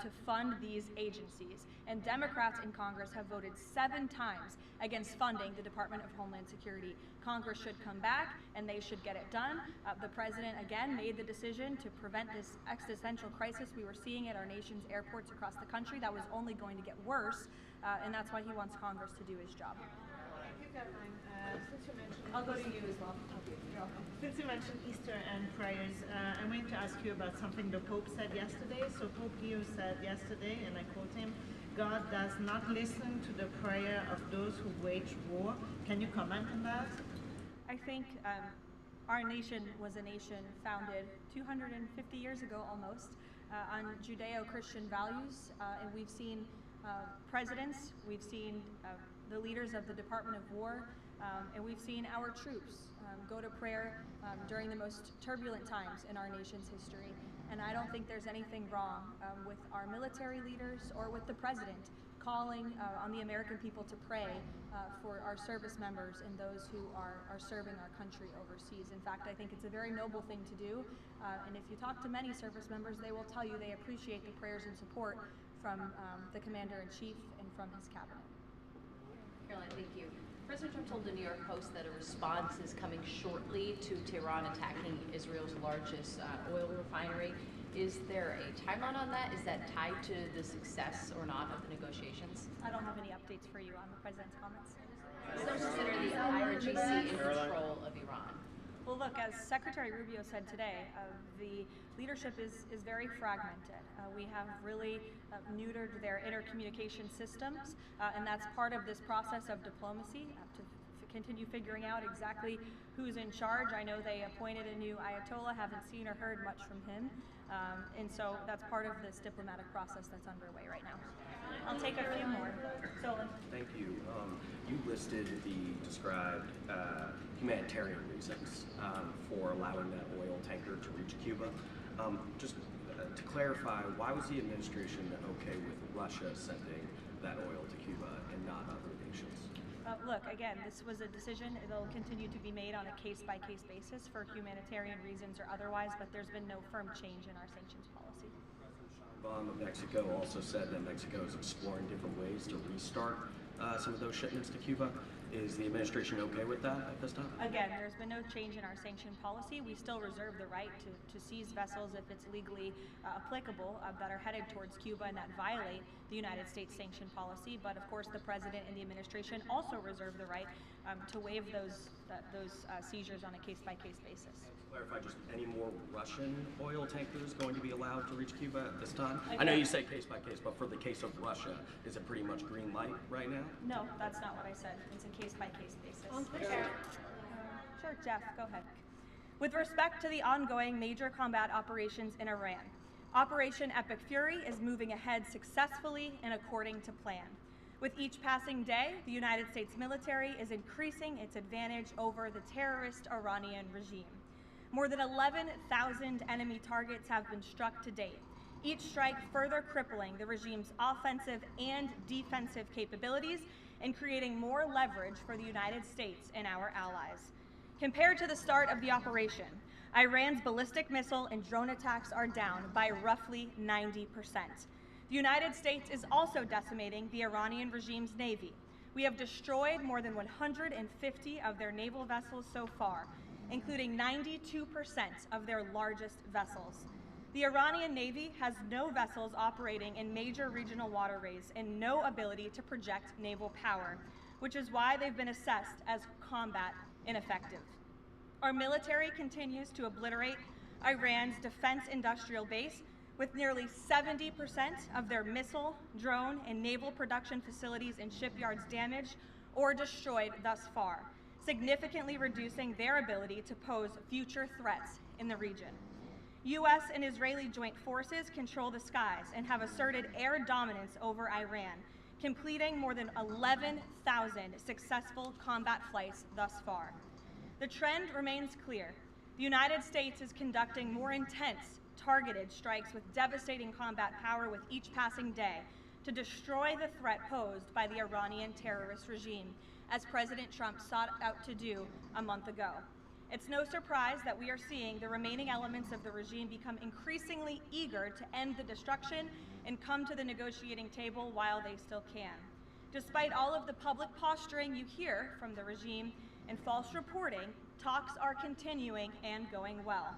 to fund these agencies. And Democrats in Congress have voted 7 times against funding the Department of Homeland Security. Congress should come back and they should get it done. The president, again, made the decision to prevent this existential crisis we were seeing at our nation's airports across the country that was only going to get worse, and that's why he wants Congress to do his job. Since you mentioned I'll go to you as well. You're welcome. Since you mentioned Easter and prayers, I wanted to ask you about something the Pope said yesterday. So Pope Leo said yesterday, and I quote him, "God does not listen to the prayer of those who wage war." Can you comment on that? I think our nation was a nation founded 250 years ago almost on Judeo-Christian values, and we've seen presidents, we've seen the leaders of the Department of War, and we've seen our troops go to prayer during the most turbulent times in our nation's history. And I don't think there's anything wrong with our military leaders or with the president calling on the American people to pray for our service members and those who are serving our country overseas. In fact, I think it's a very noble thing to do. And if you talk to many service members, they will tell you they appreciate the prayers and support from the Commander-in-Chief and from his cabinet. Caroline, thank you. President Trump told the New York Post that a response is coming shortly to Tehran attacking Israel's largest oil refinery. Is there a timeline on that? Is that tied to the success or not of the negotiations? I don't have any updates for you on the president's comments. So consider the IRGC in control of Iran. Well, look, as Secretary Rubio said today, the leadership is very fragmented. We have really neutered their intercommunication systems, and that's part of this process of diplomacy to continue figuring out exactly who's in charge. I know they appointed a new Ayatollah, haven't seen or heard much from him, and so that's part of this diplomatic process that's underway right now. I'll take a few more. So, Thank you. You listed the described humanitarian reasons for allowing that oil tanker to reach Cuba. Just to clarify, why was the administration okay with Russia sending that oil to Cuba and not other nations? Look, again, this was a decision. It'll continue to be made on a case-by-case basis for humanitarian reasons or otherwise, but there's been no firm change in our sanctions policy. President of Mexico also said that Mexico is exploring different ways to restart some of those shipments to Cuba. Is the administration okay with that at this time? Again, there's been no change in our sanction policy. We still reserve the right to seize vessels if it's legally applicable that are headed towards Cuba and that violate the United States sanction policy. But of course, the President and the administration also reserve the right to waive those seizures on a case-by-case basis. Clarify, just any more Russian oil tankers going to be allowed to reach Cuba at this time? I know you say case by case, but for the case of Russia, is it pretty much green light right now? No, that's not what I said. It's a case-by-case basis. Sure, Jeff, go ahead. With respect to the ongoing major combat operations in Iran, Operation Epic Fury is moving ahead successfully and according to plan. With each passing day, the United States military is increasing its advantage over the terrorist Iranian regime. More than 11,000 enemy targets have been struck to date, each strike further crippling the regime's offensive and defensive capabilities and creating more leverage for the United States and our allies. Compared to the start of the operation, Iran's ballistic missile and drone attacks are down by roughly 90%. The United States is also decimating the Iranian regime's navy. We have destroyed more than 150 of their naval vessels so far, including 92% of their largest vessels. The Iranian Navy has no vessels operating in major regional waterways and no ability to project naval power, which is why they've been assessed as combat ineffective. Our military continues to obliterate Iran's defense industrial base, with nearly 70% of their missile, drone, and naval production facilities and shipyards damaged or destroyed thus far, significantly reducing their ability to pose future threats in the region. U.S. and Israeli joint forces control the skies and have asserted air dominance over Iran, completing more than 11,000 successful combat flights thus far. The trend remains clear. The United States is conducting more intense, targeted strikes with devastating combat power with each passing day to destroy the threat posed by the Iranian terrorist regime, as President Trump sought out to do a month ago. It's no surprise that we are seeing the remaining elements of the regime become increasingly eager to end the destruction and come to the negotiating table while they still can. Despite all of the public posturing you hear from the regime and false reporting, talks are continuing and going well.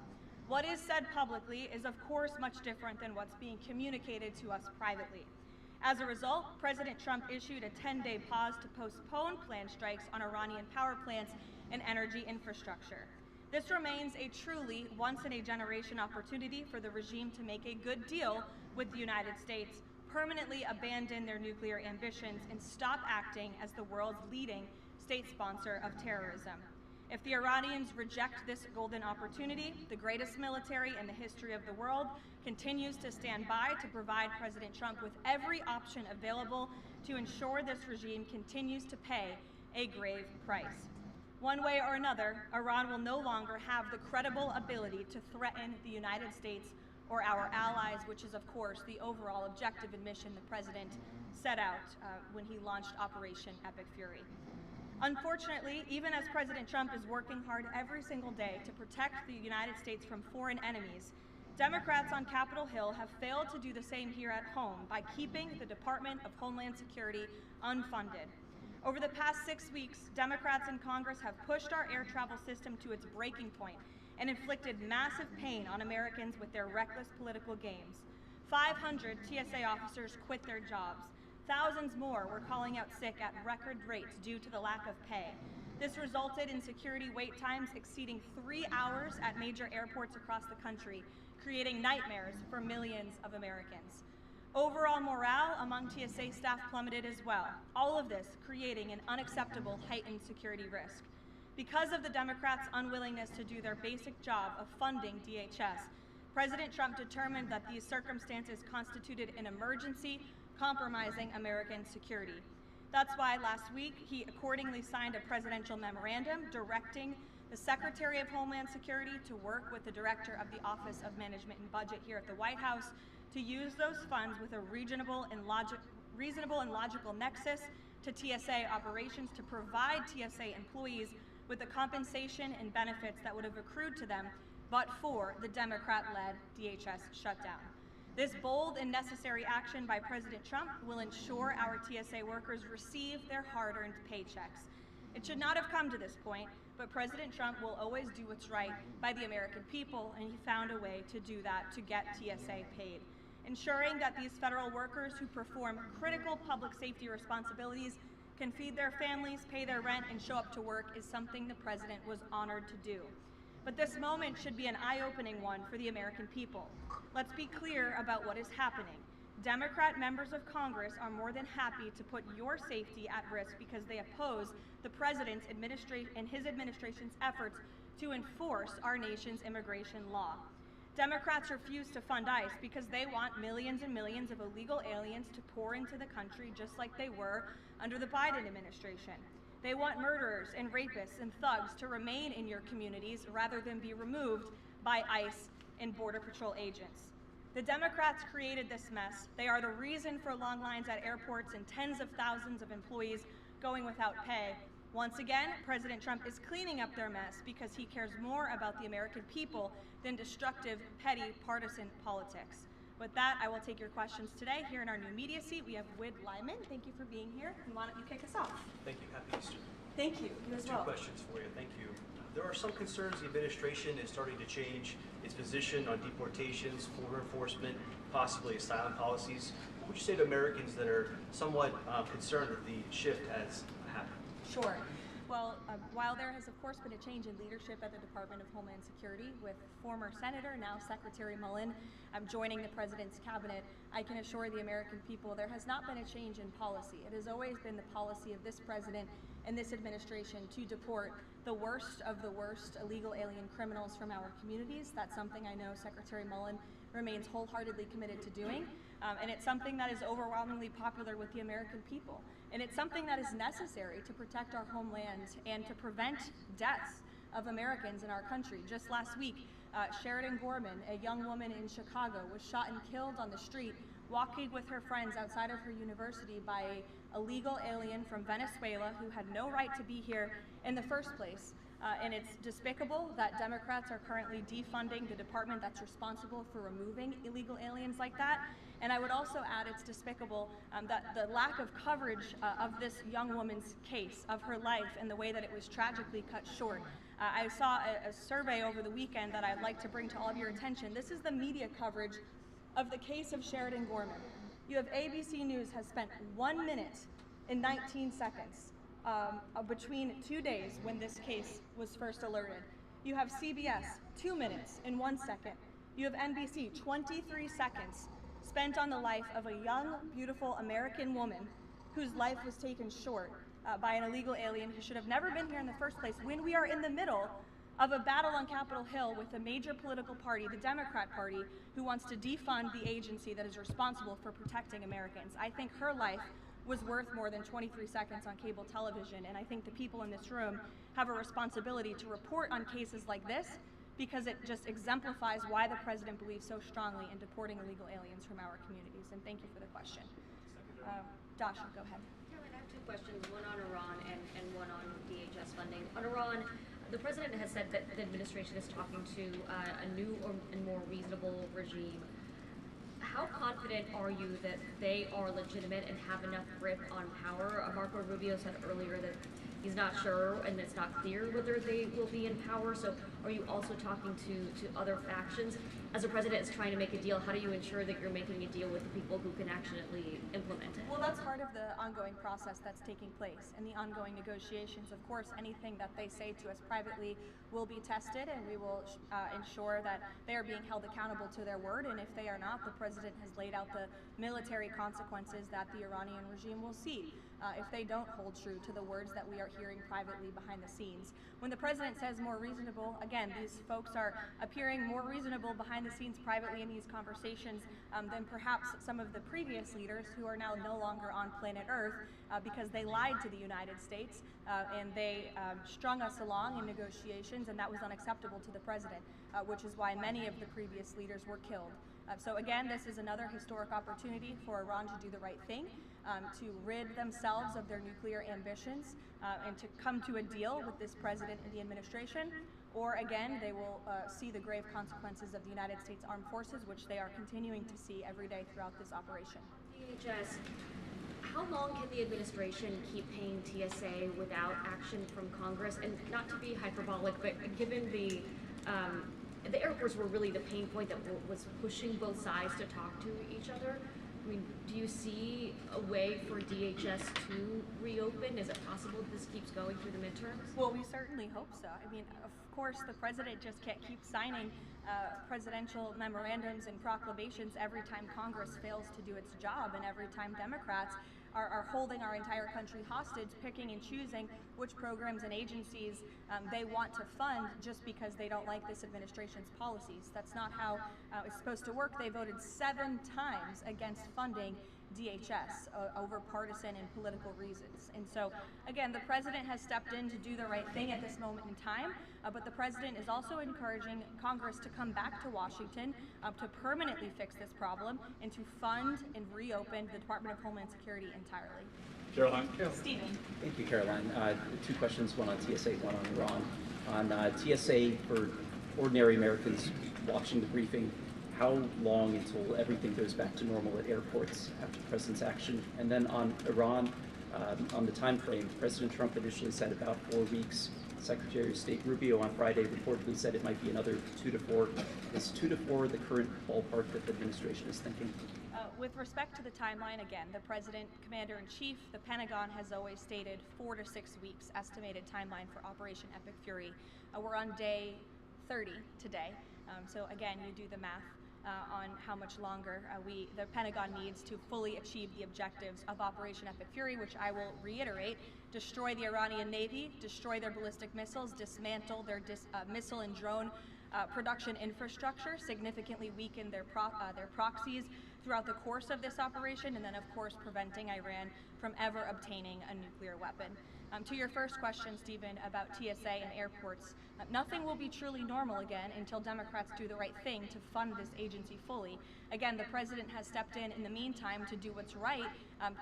What is said publicly is of course much different than what's being communicated to us privately. As a result, President Trump issued a 10-day pause to postpone planned strikes on Iranian power plants and energy infrastructure. This remains a truly once-in-a-generation opportunity for the regime to make a good deal with the United States, permanently abandon their nuclear ambitions, and stop acting as the world's leading state sponsor of terrorism. If the Iranians reject this golden opportunity, the greatest military in the history of the world continues to stand by to provide President Trump with every option available to ensure this regime continues to pay a grave price. One way or another, Iran will no longer have the credible ability to threaten the United States or our allies, which is, of course, the overall objective and mission the President set out when he launched Operation Epic Fury. Unfortunately, even as President Trump is working hard every single day to protect the United States from foreign enemies, Democrats on Capitol Hill have failed to do the same here at home by keeping the Department of Homeland Security unfunded. Over the past 6 weeks, Democrats in Congress have pushed our air travel system to its breaking point and inflicted massive pain on Americans with their reckless political games. 500 TSA officers quit their jobs. Thousands more were calling out sick at record rates due to the lack of pay. This resulted in security wait times exceeding 3 hours at major airports across the country, creating nightmares for millions of Americans. Overall morale among TSA staff plummeted as well, all of this creating an unacceptable heightened security risk. Because of the Democrats' unwillingness to do their basic job of funding DHS, President Trump determined that these circumstances constituted an emergency, compromising American security. That's why last week he accordingly signed a presidential memorandum directing the Secretary of Homeland Security to work with the Director of the Office of Management and Budget here at the White House to use those funds with a reasonable and logical nexus to TSA operations to provide TSA employees with the compensation and benefits that would have accrued to them but for the Democrat-led DHS shutdown. This bold and necessary action by President Trump will ensure our TSA workers receive their hard-earned paychecks. It should not have come to this point, but President Trump will always do what's right by the American people, and he found a way to do that to get TSA paid. Ensuring that these federal workers who perform critical public safety responsibilities can feed their families, pay their rent, and show up to work is something the president was honored to do. But this moment should be an eye-opening one for the American people. Let's be clear about what is happening. Democrat members of Congress are more than happy to put your safety at risk because they oppose the president's and his administration's efforts to enforce our nation's immigration law. Democrats refuse to fund ICE because they want millions and millions of illegal aliens to pour into the country just like they were under the Biden administration. They want murderers and rapists and thugs to remain in your communities rather than be removed by ICE and Border Patrol agents. The Democrats created this mess. They are the reason for long lines at airports and tens of thousands of employees going without pay. Once again, President Trump is cleaning up their mess because he cares more about the American people than destructive, petty, partisan politics. With that, I will take your questions today. Here in our new media seat, we have Wid Lyman. Thank you for being here, and why don't you kick us off? Thank you. Happy Easter. Thank you. You as well. Two questions for you. Thank you. There are some concerns the administration is starting to change its position on deportations, border enforcement, possibly asylum policies. What would you say to Americans that are somewhat concerned that the shift has happened? Sure. Well, while there has, of course, been a change in leadership at the Department of Homeland Security with former Senator, now Secretary Mullen, joining the President's cabinet, I can assure the American people there has not been a change in policy. It has always been the policy of this President and this administration to deport the worst of the worst illegal alien criminals from our communities. That's something I know Secretary Mullen remains wholeheartedly committed to doing. And it's something that is overwhelmingly popular with the American people. And it's something that is necessary to protect our homeland and to prevent deaths of Americans in our country. Just last week, Sheridan Gorman, a young woman in Chicago, was shot and killed on the street walking with her friends outside of her university by an illegal alien from Venezuela who had no right to be here in the first place. And it's despicable that Democrats are currently defunding the department that's responsible for removing illegal aliens like that. And I would also add it's despicable that the lack of coverage of this young woman's case, of her life, and the way that it was tragically cut short. I saw a survey over the weekend that I'd like to bring to all of your attention. This is the media coverage of the case of Sheridan Gorman. You have ABC News has spent 1 minute and 19 seconds between 2 days when this case was first alerted. You have CBS, 2 minutes and 1 second. You have NBC, 23 seconds spent on the life of a young, beautiful American woman whose life was taken short by an illegal alien who should have never been here in the first place, when we are in the middle of a battle on Capitol Hill with a major political party, the Democrat Party, who wants to defund the agency that is responsible for protecting Americans. I think her life was worth more than 23 seconds on cable television, and I think the people in this room have a responsibility to report on cases like this because it just exemplifies why the president believes so strongly in deporting illegal aliens from our communities. And thank you for the question. Dasha, go ahead. Caroline, I have two questions, one on Iran and one on DHS funding. On Iran, the president has said that the administration is talking to a new and more reasonable regime. How confident are you that they are legitimate and have enough grip on power? Marco Rubio said earlier that he's not sure and it's not clear whether they will be in power. So are you also talking to other factions? As the president is trying to make a deal, how do you ensure that you're making a deal with the people who can actually implement it? Well, that's part of the ongoing process that's taking place and the ongoing negotiations. Of course, anything that they say to us privately will be tested, and we will ensure that they are being held accountable to their word. And if they are not, the president has laid out the military consequences that the Iranian regime will see if they don't hold true to the words that we are hearing privately behind the scenes. When the president says more reasonable, again, these folks are appearing more reasonable behind the scenes privately in these conversations than perhaps some of the previous leaders who are now no longer on planet Earth, because they lied to the United States and they strung us along in negotiations, and that was unacceptable to the president, which is why many of the previous leaders were killed. So again, this is another historic opportunity for Iran to do the right thing, to rid themselves of their nuclear ambitions, and to come to a deal with this president and the administration, or again, they will see the grave consequences of the United States Armed Forces, which they are continuing to see every day throughout this operation. DHS, how long can the administration keep paying TSA without action from Congress? And not to be hyperbolic, but given the airports were really the pain point that was pushing both sides to talk to each other. I mean, do you see a way for DHS to reopen? Is it possible that this keeps going through the midterms? Well, we certainly hope so. I mean, of course, the president just can't keep signing presidential memorandums and proclamations every time Congress fails to do its job, and every time Democrats are holding our entire country hostage, picking and choosing which programs and agencies they want to fund just because they don't like this administration's policies. That's not how it's supposed to work. They voted 7 times against funding DHS over partisan and political reasons. And so, again, the president has stepped in to do the right thing at this moment in time, but the president is also encouraging Congress to come back to Washington to permanently fix this problem and to fund and reopen the Department of Homeland Security entirely. Caroline. Stephen. Thank you, Caroline. 2 questions, one on TSA, one on Iran. On TSA, for ordinary Americans watching the briefing, how long until everything goes back to normal at airports after the president's action? And then on Iran, on the time frame, President Trump initially said about 4 weeks. Secretary of State Rubio on Friday reportedly said it might be another 2 to 4. Is 2 to 4 the current ballpark that the administration is thinking? With respect to the timeline, again, the President, Commander-in-Chief, the Pentagon has always stated 4 to 6 weeks estimated timeline for Operation Epic Fury. We're on day 30 today, so again, you do the math on how much longer the Pentagon needs to fully achieve the objectives of Operation Epic Fury, which I will reiterate: destroy the Iranian Navy, destroy their ballistic missiles, dismantle their missile and drone production infrastructure, significantly weaken their proxies throughout the course of this operation, and then of course preventing Iran from ever obtaining a nuclear weapon. To your first question, Stephen, about TSA and airports, nothing will be truly normal again until Democrats do the right thing to fund this agency fully. Again, the president has stepped in the meantime to do what's right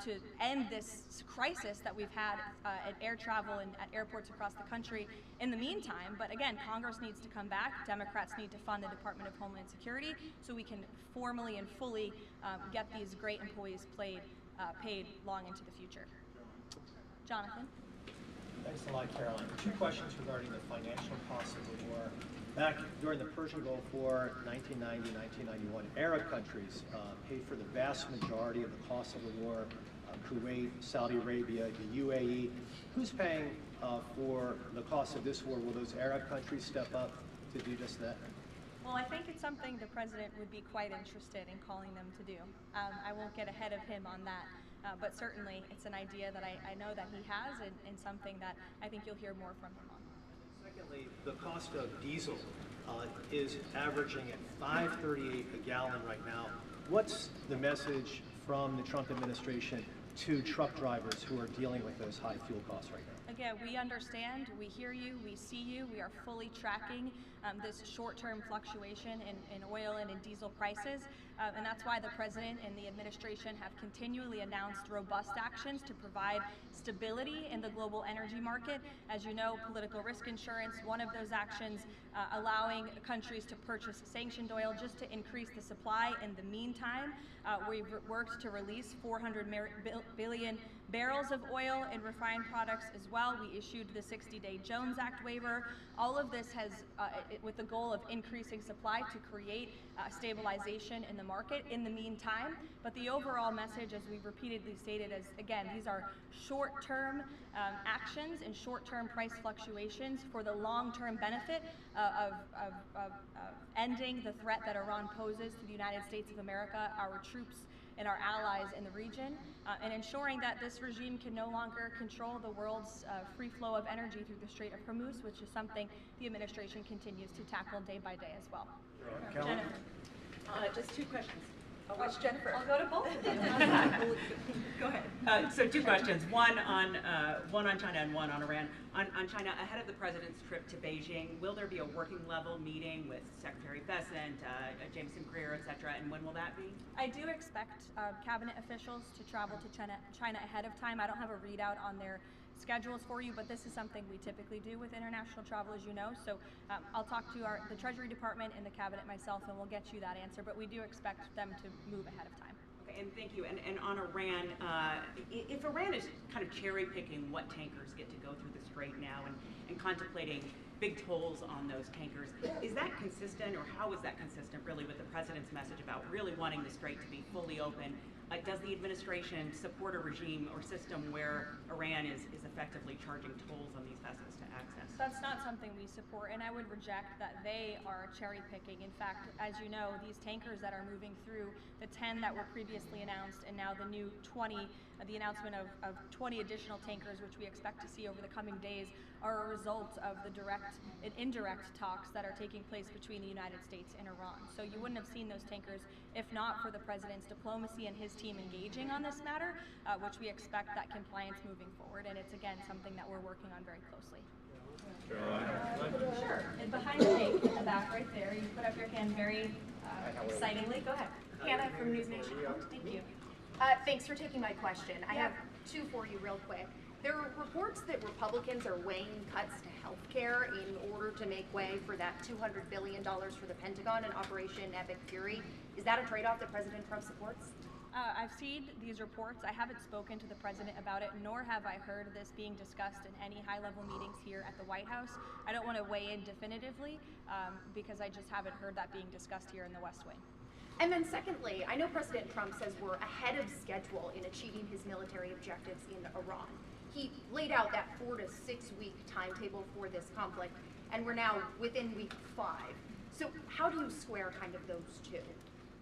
to end this crisis that we've had at air travel and at airports across the country in the meantime. But again, Congress needs to come back. Democrats need to fund the Department of Homeland Security so we can formally and fully get these great employees paid long into the future. Jonathan? Thanks a lot, Caroline. 2 questions regarding the financial cost of the war. Back during the Persian Gulf War, 1990, 1991, Arab countries paid for the vast majority of the cost of the war. Kuwait, Saudi Arabia, the UAE. Who's paying for the cost of this war? Will those Arab countries step up to do just that? Well, I think it's something the president would be quite interested in calling them to do. I won't get ahead of him on that. But certainly, it's an idea that I know that he has, and something that I think you'll hear more from him on. Secondly, the cost of diesel is averaging at $5.38 a gallon right now. What's the message from the Trump administration to truck drivers who are dealing with those high fuel costs right now? Again, we understand, we hear you, we see you, we are fully tracking this short-term fluctuation in oil and in diesel prices, and that's why the president and the administration have continually announced robust actions to provide stability in the global energy market. As you know, political risk insurance, one of those actions, allowing countries to purchase sanctioned oil just to increase the supply. In the meantime, we've worked to release 400 billion barrels of oil and refined products as well. We issued the 60-day Jones Act waiver. All of this has, with the goal of increasing supply to create stabilization in the market in the meantime. But the overall message, as we've repeatedly stated, is, again, these are short-term actions and short-term price fluctuations for the long-term benefit of ending the threat that Iran poses to the United States of America, our troops, and our allies in the region, and ensuring that this regime can no longer control the world's free flow of energy through the Strait of Hormuz, which is something the administration continues to tackle day by day as well. Jennifer, just 2 questions. Which Jennifer? I'll go to both of them. Go ahead. So two questions, one on China and one on Iran. On China, ahead of the president's trip to Beijing, will there be a working level meeting with Secretary Bessent, Jameson Greer, et cetera, and when will that be? I do expect cabinet officials to travel to China ahead of time. I don't have a readout on their schedules for you, but this is something we typically do with international travel, as you know. So I'll talk to the Treasury Department and the cabinet myself, and we'll get you that answer. But we do expect them to move ahead of time. Okay, and thank you. And on Iran, if Iran is kind of cherry picking what tankers get to go through the Strait now and contemplating big tolls on those tankers, is that consistent, or how is that consistent really with the president's message about really wanting the Strait to be fully open? Does the administration support a regime or system where Iran is effectively charging tolls on these vessels to access? That's not something we support, and I would reject that they are cherry picking. In fact, as you know, these tankers that are moving through, the 10 that were previously announced and now the new 20, the announcement of 20 additional tankers, which we expect to see over the coming days, are a result of the direct and indirect talks that are taking place between the United States and Iran. So you wouldn't have seen those tankers if not for the president's diplomacy and his team engaging on this matter, which we expect that compliance moving forward. And it's, again, something that we're working on very closely. Sure. And behind Jake in the back right there, you put up your hand very excitingly. Go ahead. Hannah from News Nation. Thank you. Thanks for taking my question. I have two for you real quick. There are reports that Republicans are weighing cuts to health care in order to make way for that $200 billion for the Pentagon and Operation Epic Fury. Is that a trade-off that President Trump supports? I've seen these reports. I haven't spoken to the president about it, nor have I heard this being discussed in any high-level meetings here at the White House. I don't want to weigh in definitively because I just haven't heard that being discussed here in the West Wing. And then secondly, I know President Trump says we're ahead of schedule in achieving his military objectives in Iran. He laid out that 4 to 6 week timetable for this conflict, and we're now within week 5. So how do you square kind of those two?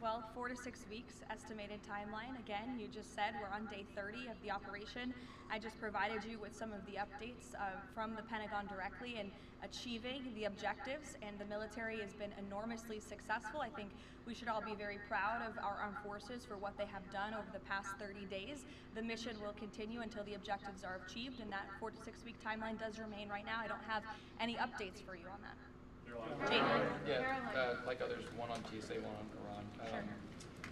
Well, 4 to 6 weeks estimated timeline. Again, you just said we're on day 30 of the operation. I just provided you with some of the updates from the Pentagon directly in achieving the objectives, and the military has been enormously successful. I think we should all be very proud of our armed forces for what they have done over the past 30 days. The mission will continue until the objectives are achieved, and that 4 to 6 week timeline does remain right now. I don't have any updates for you on that. Yeah, like others, one on TSA, one on Iran.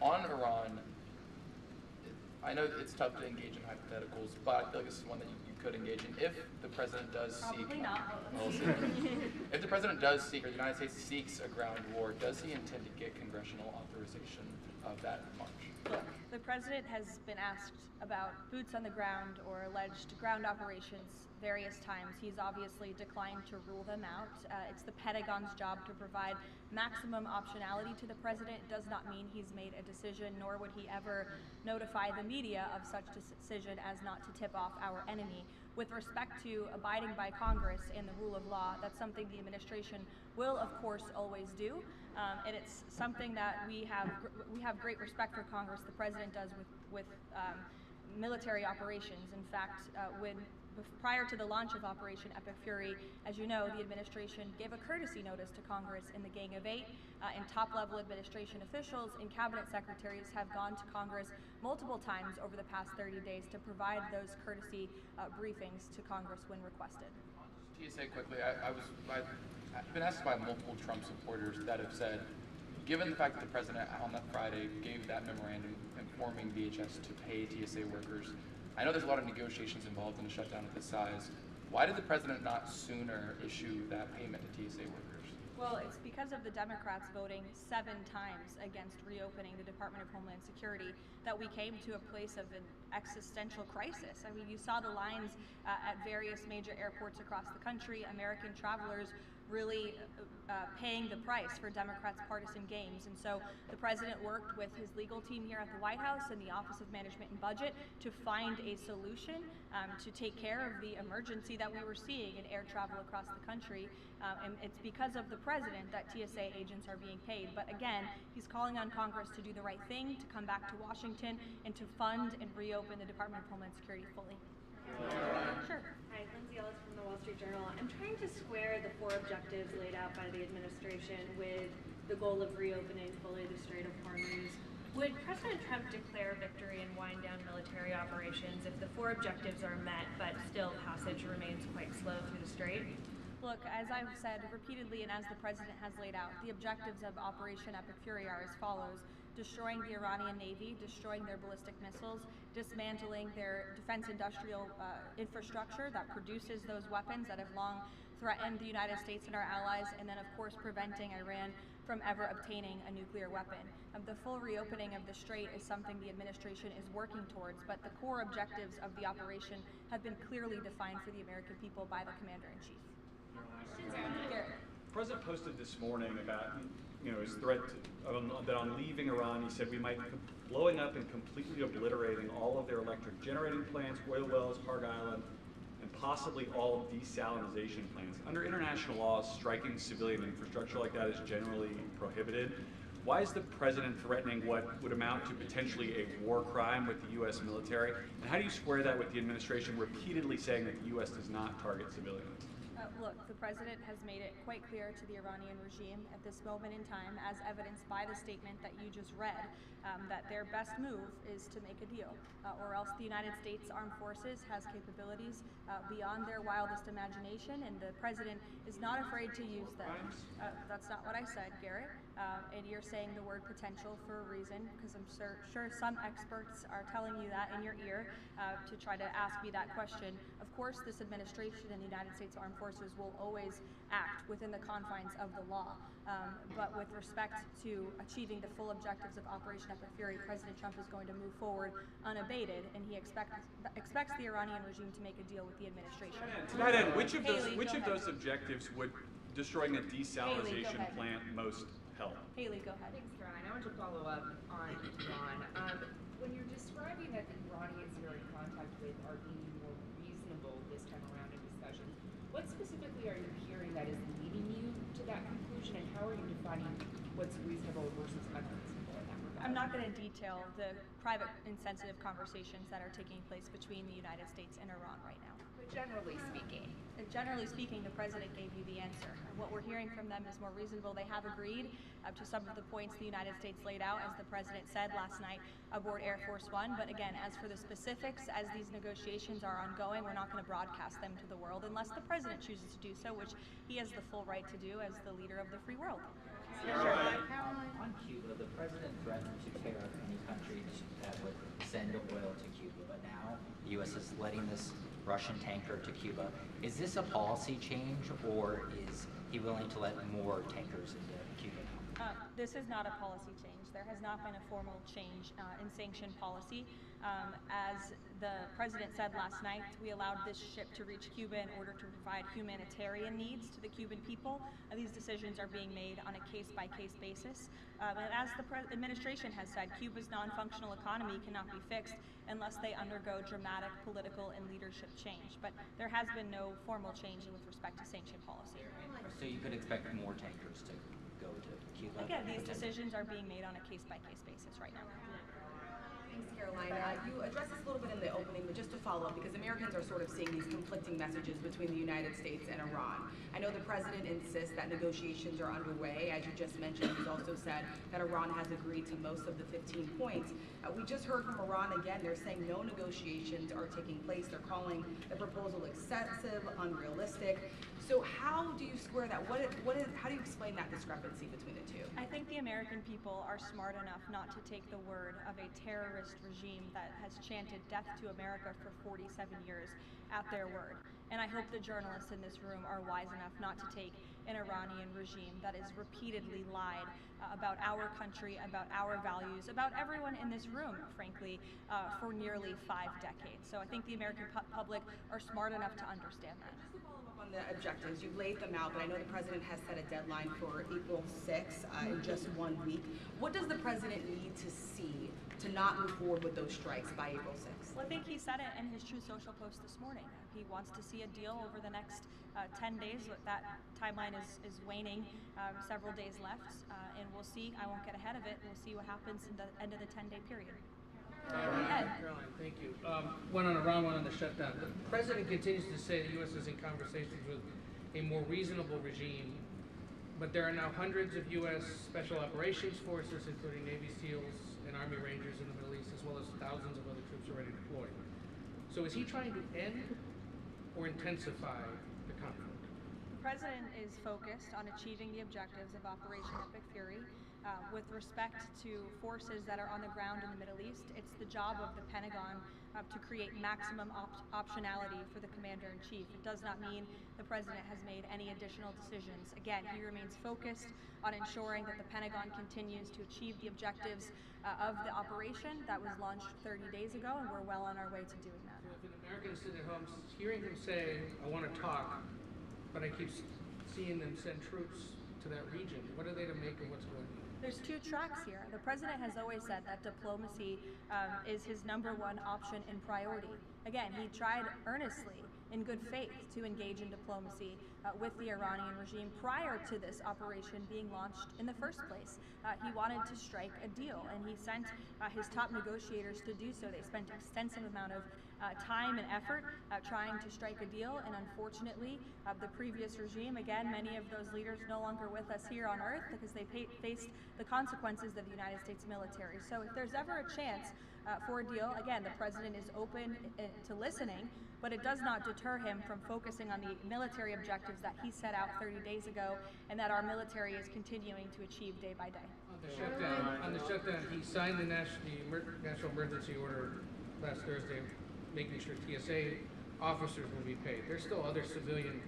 On Iran, I know it's tough to engage in hypotheticals, but I feel like this is one that you could engage in. If the president does Probably not. If the president does seek, or the United States seeks a ground war, does he intend to get congressional authorization of that march? Look, the president has been asked about boots on the ground or alleged ground operations various times. He's obviously declined to rule them out. It's the Pentagon's job to provide maximum optionality to the president. It does not mean he's made a decision, nor would he ever notify the media of such decision as not to tip off our enemy. With respect to abiding by Congress and the rule of law, that's something the administration will, of course, always do. And it's something that we have great respect for Congress. The president does with military operations. In fact, prior to the launch of Operation Epic Fury, as you know, the administration gave a courtesy notice to Congress in the Gang of Eight, and top-level administration officials and cabinet secretaries have gone to Congress multiple times over the past 30 days to provide those courtesy briefings to Congress when requested. TSA quickly, I've been asked by multiple Trump supporters that have said, given the fact that the president on that Friday gave that memorandum informing DHS to pay TSA workers, I know there's a lot of negotiations involved in a shutdown of this size. Why did the president not sooner issue that payment to TSA workers? Well, it's because of the Democrats voting 7 times against reopening the Department of Homeland Security that we came to a place of an existential crisis. I mean, you saw the lines at various major airports across the country, American travelers really paying the price for Democrats' partisan games. And so the president worked with his legal team here at the White House and the Office of Management and Budget to find a solution to take care of the emergency that we were seeing in air travel across the country. And it's because of the president that TSA agents are being paid. But again, he's calling on Congress to do the right thing, to come back to Washington, and to fund and reopen the Department of Homeland Security fully. Sure. Hi, Lindsay Ellis from the Wall Street Journal. I'm trying to square the 4 objectives laid out by the administration with the goal of reopening fully the Strait of Hormuz. Would President Trump declare victory and wind down military operations if the 4 objectives are met, but still passage remains quite slow through the strait? Look, as I've said repeatedly and as the president has laid out, the objectives of Operation Epic Fury are as follows: destroying the Iranian Navy, destroying their ballistic missiles, dismantling their defense industrial infrastructure that produces those weapons that have long threatened the United States and our allies, and then of course preventing Iran from ever obtaining a nuclear weapon. The full reopening of the strait is something the administration is working towards, but the core objectives of the operation have been clearly defined for the American people by the Commander-in-Chief. The President posted this morning about, his threat that on leaving Iran, he said we might be blowing up and completely obliterating all of their electric generating plants, oil wells, Harg Island, and possibly all desalinization plants. Under international law, striking civilian infrastructure like that is generally prohibited. Why is the president threatening what would amount to potentially a war crime with the U.S. military? And how do you square that with the administration repeatedly saying that the U.S. does not target civilians? Look, the president has made it quite clear to the Iranian regime at this moment in time, as evidenced by the statement that you just read, that their best move is to make a deal, or else the United States Armed Forces has capabilities beyond their wildest imagination, and the president is not afraid to use them. That's not what I said, Garrett, and you're saying the word potential for a reason, because I'm sure some experts are telling you that in your ear to try to ask me that question. Of course, this administration and the United States Armed Forces will always act within the confines of the law. But with respect to achieving the full objectives of Operation Epic Fury, President Trump is going to move forward unabated, and he expects the Iranian regime to make a deal with the administration. To that end, which of those objectives would destroying a desalinization plant most help? Haley, go ahead. Thanks, Caroline. I want to follow up on Iran. When you're describing that the Iranians you're in contact with are being more reasonable this time around in discussions, what specifically are you hearing that is leading you to that conclusion, and how are you defining what's reasonable versus unreasonable in that regard? I'm not going to detail the private and sensitive conversations that are taking place between the United States and Iran right now. But generally speaking, the president gave you the answer. What we're hearing from them is more reasonable. They have agreed to some of the points the United States laid out, as the president said last night aboard Air Force One. But again, as for the specifics, as these negotiations are ongoing, we're not going to broadcast them to the world unless the president chooses to do so, which he has the full right to do as the leader of the free world. On Cuba, the president threatened to tariff any country that would send oil to Cuba, but now the U.S. is letting this Russian tanker to Cuba. Is this a policy change, or is he willing to let more tankers into Cuba now? This is not a policy change. There has not been a formal change in sanction policy. As the president said last night, we allowed this ship to reach Cuba in order to provide humanitarian needs to the Cuban people. These decisions are being made on a case-by-case basis. And as the administration has said, Cuba's non-functional economy cannot be fixed unless they undergo dramatic political and leadership change. But there has been no formal change with respect to sanction policy. So you could expect more tankers to go to Cuba? Again, these decisions are being made on a case-by-case basis right now. Thanks, Caroline. You addressed this a little bit in the opening, but just to follow up, because Americans are sort of seeing these conflicting messages between the United States and Iran. I know the president insists that negotiations are underway. As you just mentioned, he's also said that Iran has agreed to most of the 15 points. We just heard from Iran again. They're saying no negotiations are taking place. They're calling the proposal excessive, unrealistic. So how do you square that? How do you explain that discrepancy between the two? I think the American people are smart enough not to take the word of a terrorist regime that has chanted death to America for 47 years at their word. And I hope the journalists in this room are wise enough not to take an Iranian regime that has repeatedly lied about our country, about our values, about everyone in this room, frankly, for nearly 5 decades. So I think the American public are smart enough to understand that. On the objectives, you've laid them out, but I know the president has set a deadline for April 6th in just 1 week. What does the president need to see to not move forward with those strikes by April 6th? Well, I think he said it in his Truth Social post this morning. He wants to see a deal over the next 10 days. That timeline is waning, several days left, and we'll see. I won't get ahead of it. We'll see what happens in the end of the 10-day period. Caroline, thank you. One on Iran, one on the shutdown. The president continues to say the U.S. is in conversations with a more reasonable regime, but there are now hundreds of U.S. Special Operations Forces, including Navy SEALs and Army Rangers in the Middle East, as well as thousands of other troops already deployed. So is he trying to end or intensify the conflict? The President is focused on achieving the objectives of Operation Epic Fury. With respect to forces that are on the ground in the Middle East, it's the job of the Pentagon to create maximum optionality for the Commander-in-Chief. It does not mean the President has made any additional decisions. Again, he remains focused on ensuring that the Pentagon continues to achieve the objectives of the operation that was launched 30 days ago, and we're well on our way to doing that. So if an American sitting at home hearing him say, I want to talk, but I keep seeing them send troops to that region, what are they to make of what's going on? There's two tracks here. The President has always said that diplomacy is his #1 option and priority. Again, he tried earnestly, in good faith, to engage in diplomacy with the Iranian regime prior to this operation being launched in the first place. He wanted to strike a deal, and he sent his top negotiators to do so. They spent an extensive amount of time and effort trying to strike a deal, and unfortunately, the previous regime, again, many of those leaders no longer with us here on Earth because they faced the consequences of the United States military. So if there's ever a chance for a deal, again, the President is open to listening, but it does not deter him from focusing on the military objectives that he set out 30 days ago and that our military is continuing to achieve day by day. On the shutdown, he signed the national emergency order last Thursday, making sure TSA officers will be paid. There's still other civilian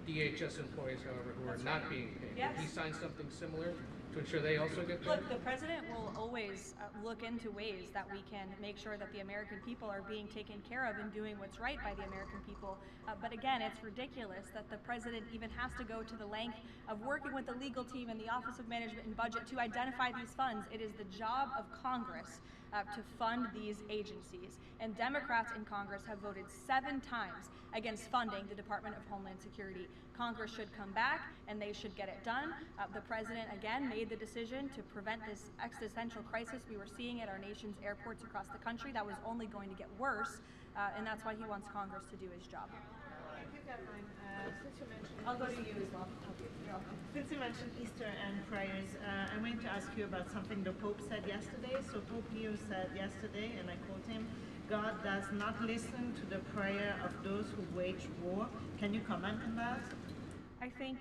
DHS employees, however, who are not being paid. Yes. Will he sign something similar to ensure they also get paid? Look, the President will always look into ways that we can make sure that the American people are being taken care of and doing what's right by the American people. But again, it's ridiculous that the President even has to go to the length of working with the legal team and the Office of Management and Budget to identify these funds. It is the job of Congress to fund these agencies. And Democrats in Congress have voted 7 times against funding the Department of Homeland Security. Congress should come back and they should get it done. The President, again, made the decision to prevent this existential crisis we were seeing at our nation's airports across the country that was only going to get worse, and that's why he wants Congress to do his job. I'll go to you as well. Since you mentioned Easter and prayers, I wanted to ask you about something the Pope said yesterday. So Pope Leo said yesterday, and I quote him, God does not listen to the prayer of those who wage war. Can you comment on that? I think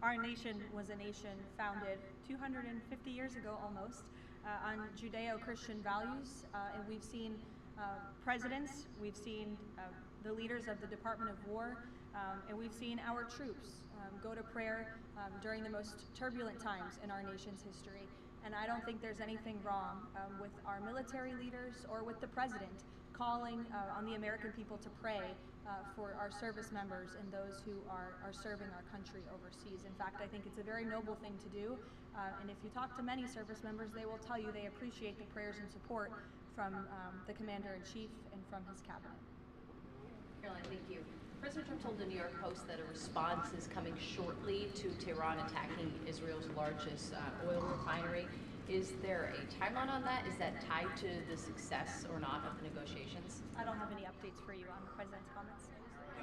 our nation was a nation founded 250 years ago almost on Judeo-Christian values, and we've seen presidents, we've seen the leaders of the Department of War, and we've seen our troops go to prayer during the most turbulent times in our nation's history. And I don't think there's anything wrong with our military leaders or with the President calling on the American people to pray for our service members and those who are serving our country overseas. In fact, I think it's a very noble thing to do. And if you talk to many service members, they will tell you they appreciate the prayers and support from the Commander-in-Chief and from his cabinet. Caroline, thank you. President Trump told the New York Post that a response is coming shortly to Tehran attacking Israel's largest oil refinery. Is there a timeline on that? Is that tied to the success or not of the negotiations? I don't have any updates for you on the President's comments.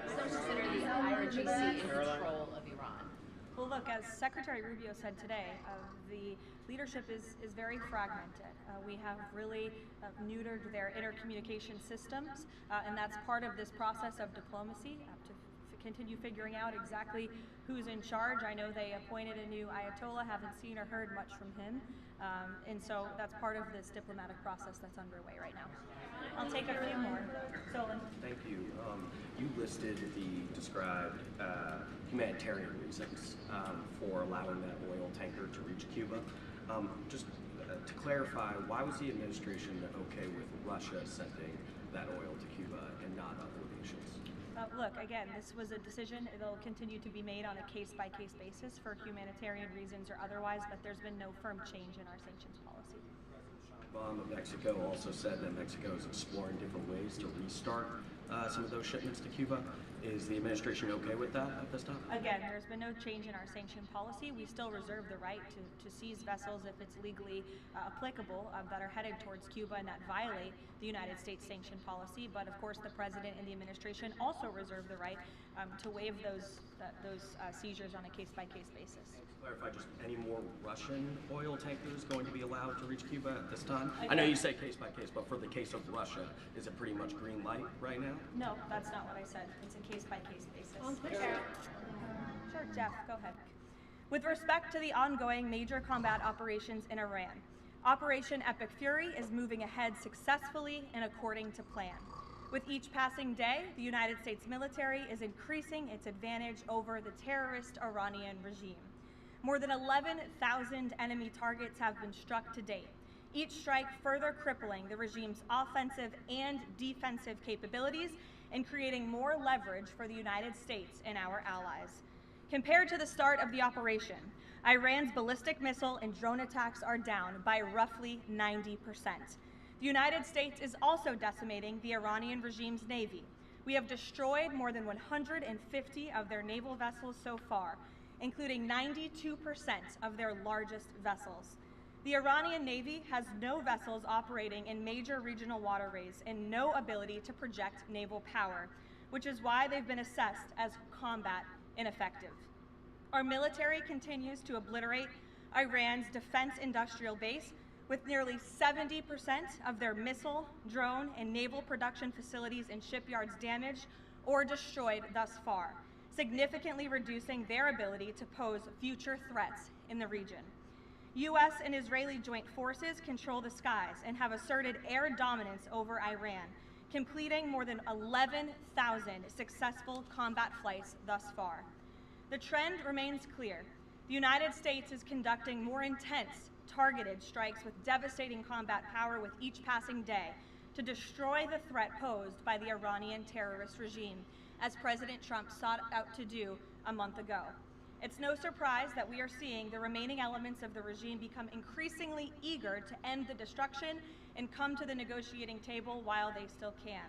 Some consider the IRGC in control of Iran. Well, look, as Secretary Rubio said today, the leadership is very fragmented. We have really neutered their intercommunication systems, and that's part of this process of diplomacy to continue figuring out exactly who's in charge. I know they appointed a new Ayatollah, haven't seen or heard much from him, and so that's part of this diplomatic process that's underway right now. I'll take a few more. Solon. Thank you. You listed the described humanitarian reasons for allowing that oil tanker to reach Cuba. Just to clarify, why was the administration okay with Russia sending that oil to Cuba and not other nations? Look, again, this was a decision. It'll continue to be made on a case-by-case basis for humanitarian reasons or otherwise, but there's been no firm change in our sanctions policy. Obama of Mexico also said that Mexico is exploring different ways to restart some of those shipments to Cuba. Is the administration okay with that at this time? Again, there's been no change in our sanction policy. We still reserve the right to seize vessels if it's legally applicable that are headed towards Cuba and that violate the United States sanction policy. But of course, the president and the administration also reserve the right to waive those seizures on a case-by-case basis. Clarify, just any more Russian oil tankers going to be allowed to reach Cuba at this time? I know you say case by case, but for the case of Russia, is it pretty much green light right now? No, that's not what I said. It's a case-by-case basis. Sure, Jeff, go ahead. With respect to the ongoing major combat operations in Iran, Operation Epic Fury is moving ahead successfully and according to plan. With each passing day, the United States military is increasing its advantage over the terrorist Iranian regime. More than 11,000 enemy targets have been struck to date, each strike further crippling the regime's offensive and defensive capabilities and creating more leverage for the United States and our allies. Compared to the start of the operation, Iran's ballistic missile and drone attacks are down by roughly 90%. The United States is also decimating the Iranian regime's navy. We have destroyed more than 150 of their naval vessels so far, including 92% of their largest vessels. The Iranian Navy has no vessels operating in major regional waterways and no ability to project naval power, which is why they've been assessed as combat ineffective. Our military continues to obliterate Iran's defense industrial base, with nearly 70% of their missile, drone, and naval production facilities and shipyards damaged or destroyed thus far, significantly reducing their ability to pose future threats in the region. U.S. and Israeli joint forces control the skies and have asserted air dominance over Iran, completing more than 11,000 successful combat flights thus far. The trend remains clear. The United States is conducting more intense, targeted strikes with devastating combat power with each passing day to destroy the threat posed by the Iranian terrorist regime, as President Trump sought out to do a month ago. It's no surprise that we are seeing the remaining elements of the regime become increasingly eager to end the destruction and come to the negotiating table while they still can.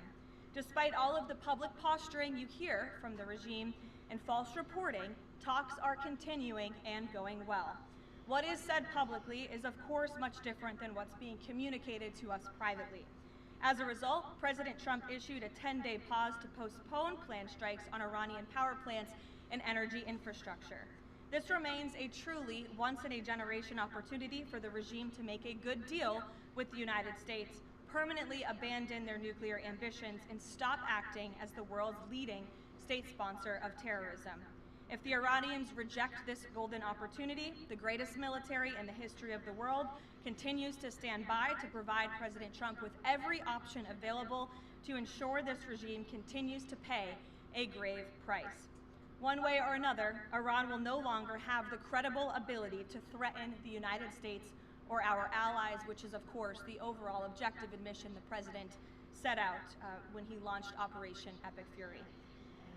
Despite all of the public posturing you hear from the regime and false reporting, talks are continuing and going well. What is said publicly is of course much different than what's being communicated to us privately. As a result, President Trump issued a 10-day pause to postpone planned strikes on Iranian power plants and energy infrastructure. This remains a truly once-in-a-generation opportunity for the regime to make a good deal with the United States, permanently abandon their nuclear ambitions, and stop acting as the world's leading state sponsor of terrorism. If the Iranians reject this golden opportunity, the greatest military in the history of the world continues to stand by to provide President Trump with every option available to ensure this regime continues to pay a grave price. One way or another, Iran will no longer have the credible ability to threaten the United States or our allies, which is, of course, the overall objective and mission the President set out when he launched Operation Epic Fury.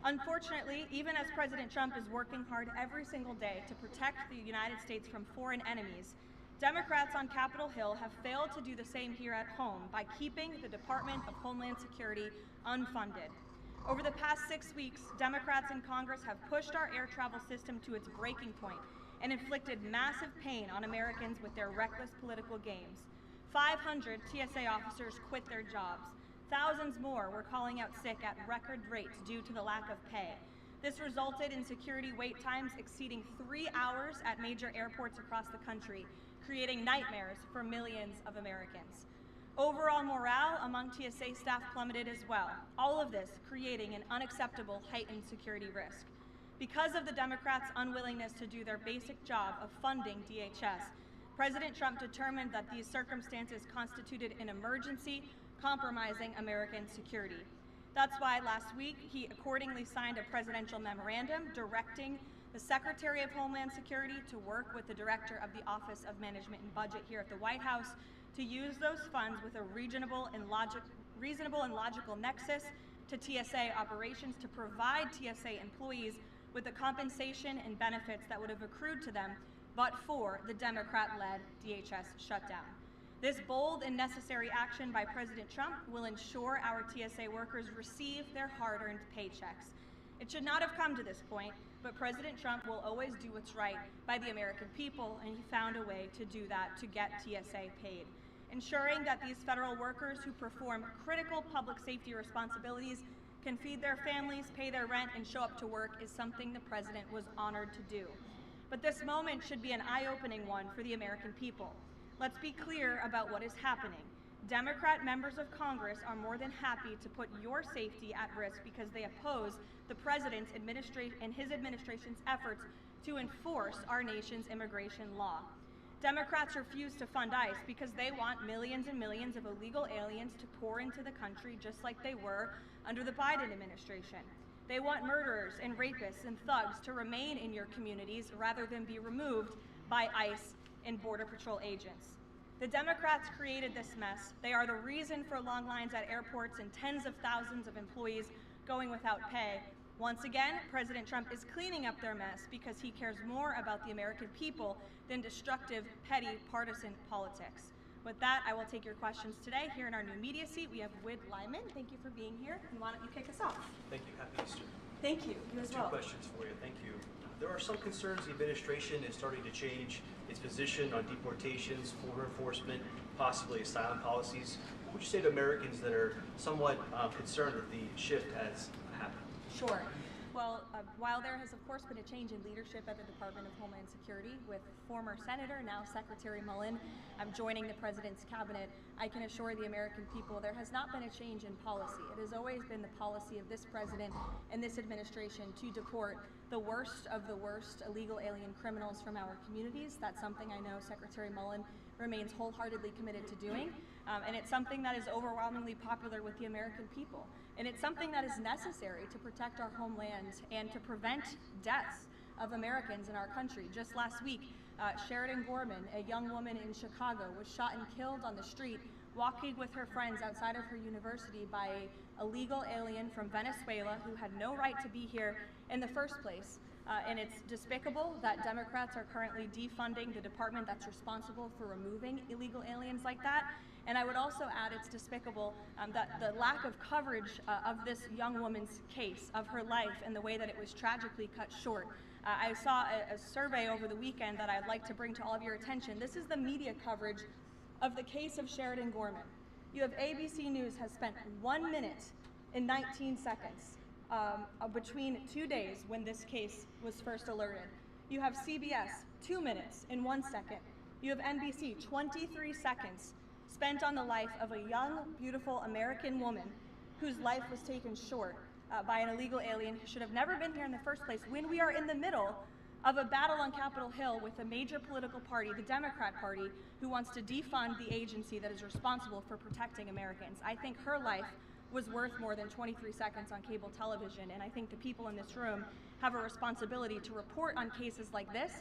Unfortunately, even as President Trump is working hard every single day to protect the United States from foreign enemies, Democrats on Capitol Hill have failed to do the same here at home by keeping the Department of Homeland Security unfunded. Over the past 6 weeks, Democrats in Congress have pushed our air travel system to its breaking point and inflicted massive pain on Americans with their reckless political games. 500 TSA officers quit their jobs. Thousands more were calling out sick at record rates due to the lack of pay. This resulted in security wait times exceeding 3 hours at major airports across the country, creating nightmares for millions of Americans. Overall morale among TSA staff plummeted as well, all of this creating an unacceptable heightened security risk. Because of the Democrats' unwillingness to do their basic job of funding DHS, President Trump determined that these circumstances constituted an emergency, compromising American security. That's why last week he accordingly signed a presidential memorandum directing the Secretary of Homeland Security to work with the Director of the Office of Management and Budget here at the White House to use those funds with a reasonable and logical nexus to TSA operations to provide TSA employees with the compensation and benefits that would have accrued to them but for the Democrat-led DHS shutdown. This bold and necessary action by President Trump will ensure our TSA workers receive their hard-earned paychecks. It should not have come to this point, but President Trump will always do what's right by the American people, and he found a way to do that, to get TSA paid. Ensuring that these federal workers who perform critical public safety responsibilities can feed their families, pay their rent, and show up to work is something the president was honored to do. But this moment should be an eye-opening one for the American people. Let's be clear about what is happening. Democrat members of Congress are more than happy to put your safety at risk because they oppose the president's and his administration's efforts to enforce our nation's immigration law. Democrats refuse to fund ICE because they want millions and millions of illegal aliens to pour into the country just like they were under the Biden administration. They want murderers and rapists and thugs to remain in your communities rather than be removed by ICE and Border Patrol agents. The Democrats created this mess. They are the reason for long lines at airports and tens of thousands of employees going without pay. Once again, President Trump is cleaning up their mess because he cares more about the American people than destructive, petty, partisan politics. With that, I will take your questions today. Here in our new media seat, we have Wid Lyman. Thank you for being here, and why don't you kick us off? Thank you. Happy Easter. Thank you. You as well. Two questions for you. Thank you. There are some concerns the administration is starting to change its position on deportations, border enforcement, possibly asylum policies. What would you say to Americans that are somewhat concerned that the shift has happened? Sure. Well, while there has, of course, been a change in leadership at the Department of Homeland Security with former Senator, now Secretary Mullen, joining the President's cabinet, I can assure the American people there has not been a change in policy. It has always been the policy of this President and this administration to deport the worst of the worst illegal alien criminals from our communities. That's something I know Secretary Mullen remains wholeheartedly committed to doing, and it's something that is overwhelmingly popular with the American people. And it's something that is necessary to protect our homeland and to prevent deaths of Americans in our country. Just last week, Sheridan Gorman, a young woman in Chicago, was shot and killed on the street walking with her friends outside of her university by an illegal alien from Venezuela who had no right to be here in the first place. And it's despicable that Democrats are currently defunding the department that's responsible for removing illegal aliens like that. And I would also add it's despicable that the lack of coverage of this young woman's case, of her life, and the way that it was tragically cut short. I saw a survey over the weekend that I'd like to bring to all of your attention. This is the media coverage of the case of Sheridan Gorman. You have ABC News has spent 1 minute and 19 seconds between 2 days when this case was first alerted. You have CBS, 2 minutes and 1 second. You have NBC, 23 seconds spent on the life of a young, beautiful American woman whose life was taken short by an illegal alien who should have never been here in the first place, when we are in the middle of a battle on Capitol Hill with a major political party, the Democrat Party, who wants to defund the agency that is responsible for protecting Americans. I think her life was worth more than 23 seconds on cable television, and I think the people in this room have a responsibility to report on cases like this,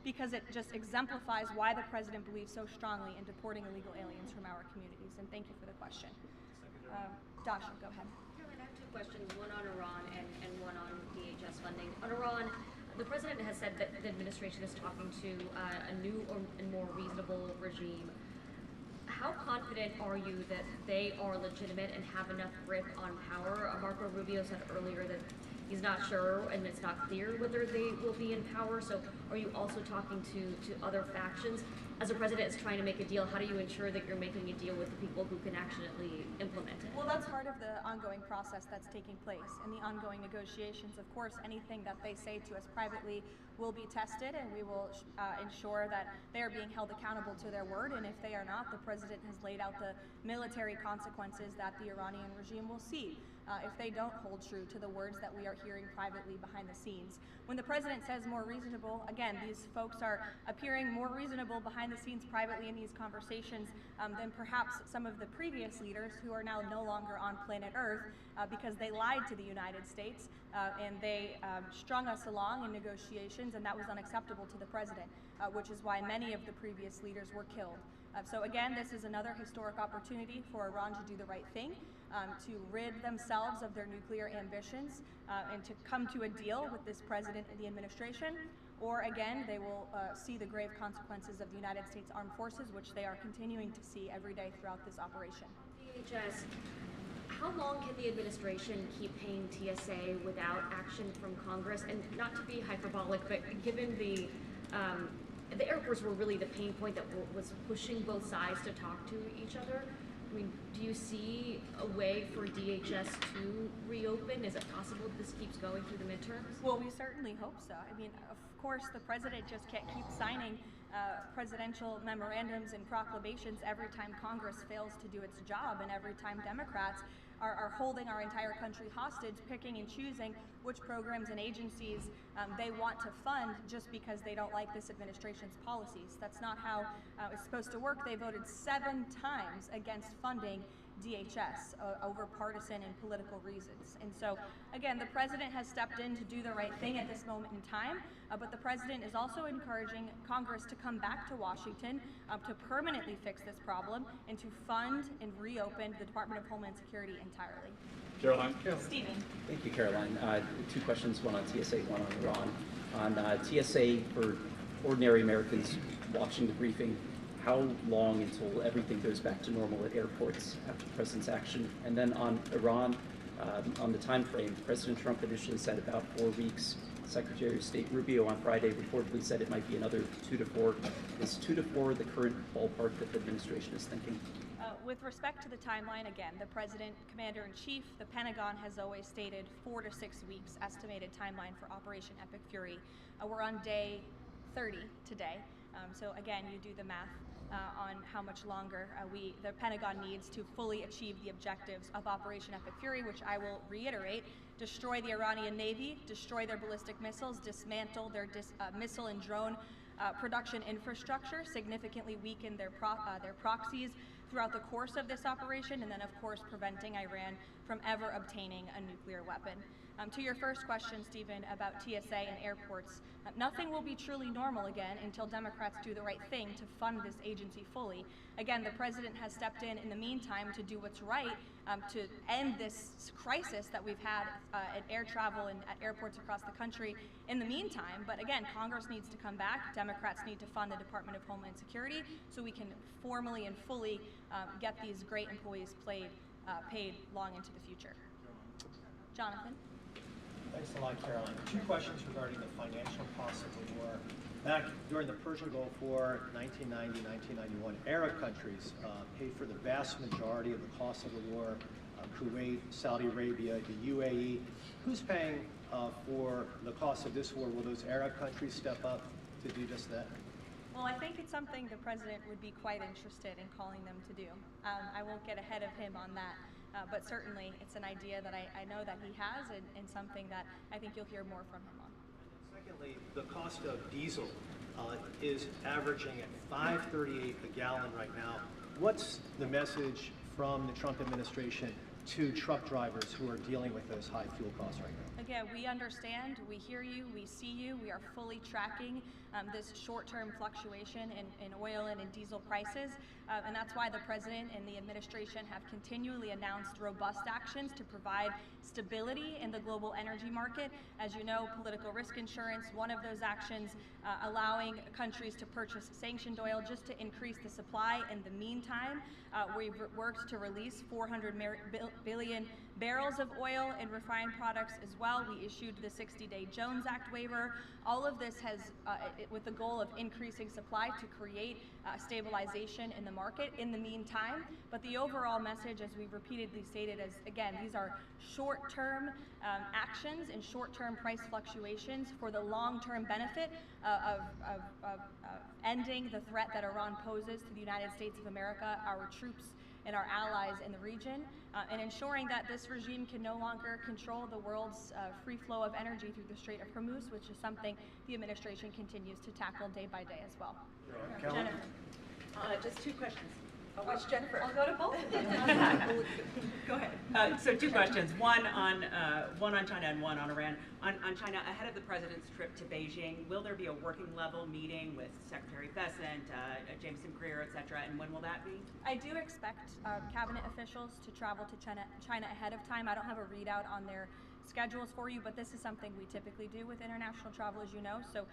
because it just exemplifies why the president believes so strongly in deporting illegal aliens from our communities. And thank you for the question. Dasha, go ahead. Caroline, I have two questions, one on Iran and one on DHS funding. On Iran, the president has said that the administration is talking to a new and more reasonable regime. How confident are you that they are legitimate and have enough grip on power? Marco Rubio said earlier that he's not sure and it's not clear whether they will be in power. So are you also talking to other factions? As the president is trying to make a deal, how do you ensure that you're making a deal with the people who can actually implement it? Well, that's part of the ongoing process that's taking place. In the ongoing negotiations, of course, anything that they say to us privately will be tested, and we will ensure that they are being held accountable to their word. And if they are not, the president has laid out the military consequences that the Iranian regime will see if they don't hold true to the words that we are hearing privately behind the scenes. When the president says more reasonable, again, these folks are appearing more reasonable behind the scenes privately in these conversations than perhaps some of the previous leaders who are now no longer on planet Earth because they lied to the United States and they strung us along in negotiations, and that was unacceptable to the president, which is why many of the previous leaders were killed. So again, this is another historic opportunity for Iran to do the right thing, to rid themselves of their nuclear ambitions, and to come to a deal with this president and the administration, or again, they will see the grave consequences of the United States Armed Forces, which they are continuing to see every day throughout this operation. DHS, how long can the administration keep paying TSA without action from Congress? And not to be hyperbolic, but given the airports were really the pain point that was pushing both sides to talk to each other. I mean, do you see a way for DHS to reopen? Is it possible this keeps going through the midterms? Well, we certainly hope so. I mean, of course, the president just can't keep signing presidential memorandums and proclamations every time Congress fails to do its job, and every time Democrats are holding our entire country hostage, picking and choosing which programs and agencies they want to fund just because they don't like this administration's policies. That's not how it's supposed to work. They voted 7 times against funding DHS over partisan and political reasons. And so, again, the president has stepped in to do the right thing at this moment in time, but the president is also encouraging Congress to come back to Washington to permanently fix this problem and to fund and reopen the Department of Homeland Security entirely. Caroline. Stephen. Thank you, Caroline. 2 questions, one on TSA, one on Iran. On TSA, for ordinary Americans watching the briefing, how long until everything goes back to normal at airports after the president's action? And then on Iran, on the time frame, President Trump initially said about 4 weeks. Secretary of State Rubio on Friday reportedly said it might be another 2 to 4. Is 2 to 4 the current ballpark that the administration is thinking? With respect to the timeline, again, the President, Commander-in-Chief, the Pentagon has always stated 4 to 6 weeks estimated timeline for Operation Epic Fury. We're on day 30 today, so again, you do the math on how much longer the Pentagon needs to fully achieve the objectives of Operation Epic Fury, which I will reiterate: destroy the Iranian Navy, destroy their ballistic missiles, dismantle their missile and drone production infrastructure, significantly weaken their proxies throughout the course of this operation, and then, of course, preventing Iran from ever obtaining a nuclear weapon. To your first question, Stephen, about TSA and airports, nothing will be truly normal again until Democrats do the right thing to fund this agency fully. Again, the president has stepped in the meantime to do what's right to end this crisis that we've had at air travel and at airports across the country in the meantime. But again, Congress needs to come back. Democrats need to fund the Department of Homeland Security so we can formally and fully get these great employees paid long into the future. Jonathan? Thanks a lot, Caroline. 2 questions regarding the financial cost of the war. Back during the Persian Gulf War, 1990-1991, Arab countries paid for the vast majority of the cost of the war. Kuwait, Saudi Arabia, the UAE. Who's paying for the cost of this war? Will those Arab countries step up to do just that? Well, I think it's something the president would be quite interested in calling them to do. I won't get ahead of him on that. But certainly, it's an idea that I know that he has, and something that I think you'll hear more from him on. Secondly, the cost of diesel is averaging at $5.38 a gallon right now. What's the message from the Trump administration to truck drivers who are dealing with those high fuel costs right now? Again, we understand, we hear you, we see you. We are fully tracking this short-term fluctuation in oil and in diesel prices. And that's why the president and the administration have continually announced robust actions to provide stability in the global energy market. As you know, political risk insurance, one of those actions, allowing countries to purchase sanctioned oil just to increase the supply. In the meantime, we've worked to release 400 billion barrels of oil and refined products as well. We issued the 60-day Jones Act waiver. All of this has, with the goal of increasing supply to create stabilization in the market in the meantime. But the overall message, as we've repeatedly stated, is, again, these are short-term actions and short-term price fluctuations for the long-term benefit of ending the threat that Iran poses to the United States of America, our troops, and our allies in the region, and ensuring that this regime can no longer control the world's free flow of energy through the Strait of Hormuz, which is something the administration continues to tackle day by day as well. Jennifer. Just 2 questions. Oh, which Jennifer? I'll go to both of them. Go ahead. So 2 questions. One on China and one on Iran. On China, ahead of the president's trip to Beijing, will there be a working level meeting with Secretary Bessent, Jameson Greer, et cetera, and when will that be? I do expect cabinet officials to travel to China ahead of time. I don't have a readout on their schedules for you, but this is something we typically do with international travel, as you know. So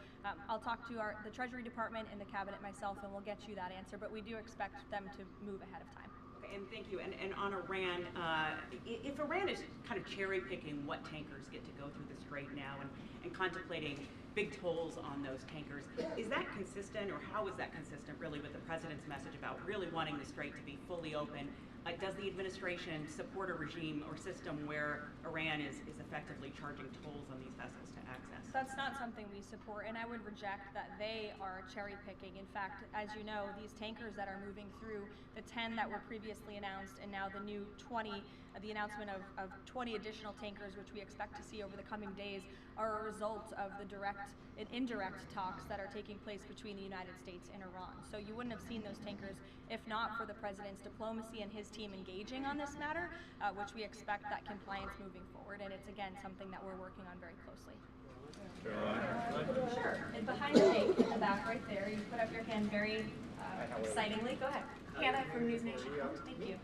I'll talk to the Treasury Department and the cabinet myself, and we'll get you that answer. But we do expect them to move ahead of time. Okay. And thank you. And on Iran, if Iran is kind of cherry picking what tankers get to go through the strait now and contemplating big tolls on those tankers, is that consistent, or how is that consistent really with the president's message about really wanting the strait to be fully open? Does the administration support a regime or system where Iran is effectively charging tolls on these vessels to access? That's not something we support, and I would reject that they are cherry picking. In fact, as you know, these tankers that are moving through, the 10 that were previously announced and now the new 20, the announcement of 20 additional tankers, which we expect to see over the coming days, are a result of the direct and indirect talks that are taking place between the United States and Iran. So you wouldn't have seen those tankers if not for the president's diplomacy and his team engaging on this matter, which we expect that compliance moving forward. And it's, again, something that we're working on very closely. Sure. And behind the mic in the back right there, you put up your hand very excitingly. Go ahead. Hannah from News Nation. Thank you.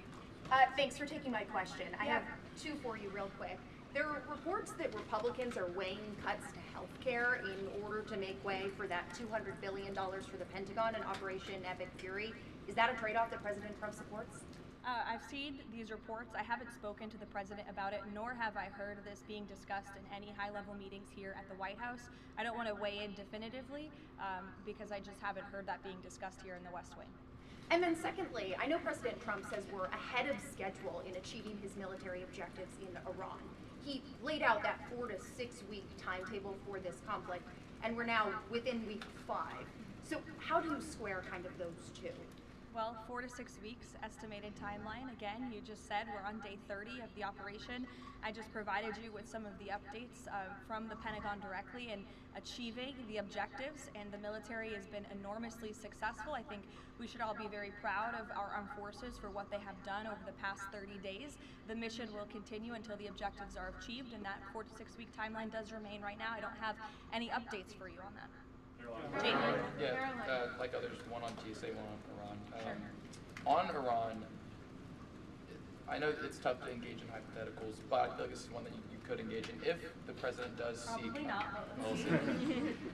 Thanks for taking my question. I have two for you real quick. There are reports that Republicans are weighing cuts to health care in order to make way for that $200 billion for the Pentagon and Operation Epic Fury. Is that a trade-off that President Trump supports? I've seen these reports. I haven't spoken to the president about it, nor have I heard this being discussed in any high-level meetings here at the White House. I don't want to weigh in definitively because I just haven't heard that being discussed here in the West Wing. And then secondly, I know President Trump says we're ahead of schedule in achieving his military objectives in Iran. He laid out that 4 to 6 week timetable for this conflict, and we're now within week 5. So how do you square kind of those two? Well, 4 to 6 weeks estimated timeline. Again, you just said we're on day 30 of the operation. I just provided you with some of the updates from the Pentagon directly in achieving the objectives, and the military has been enormously successful. I think we should all be very proud of our armed forces for what they have done over the past 30 days. The mission will continue until the objectives are achieved, and that 4 to 6 week timeline does remain right now. I don't have any updates for you on that. Yeah, like others, one on TSA, one on Iran. On Iran, I know it's tough to engage in hypotheticals, but I feel like this is one that you could engage in. If the president does seek,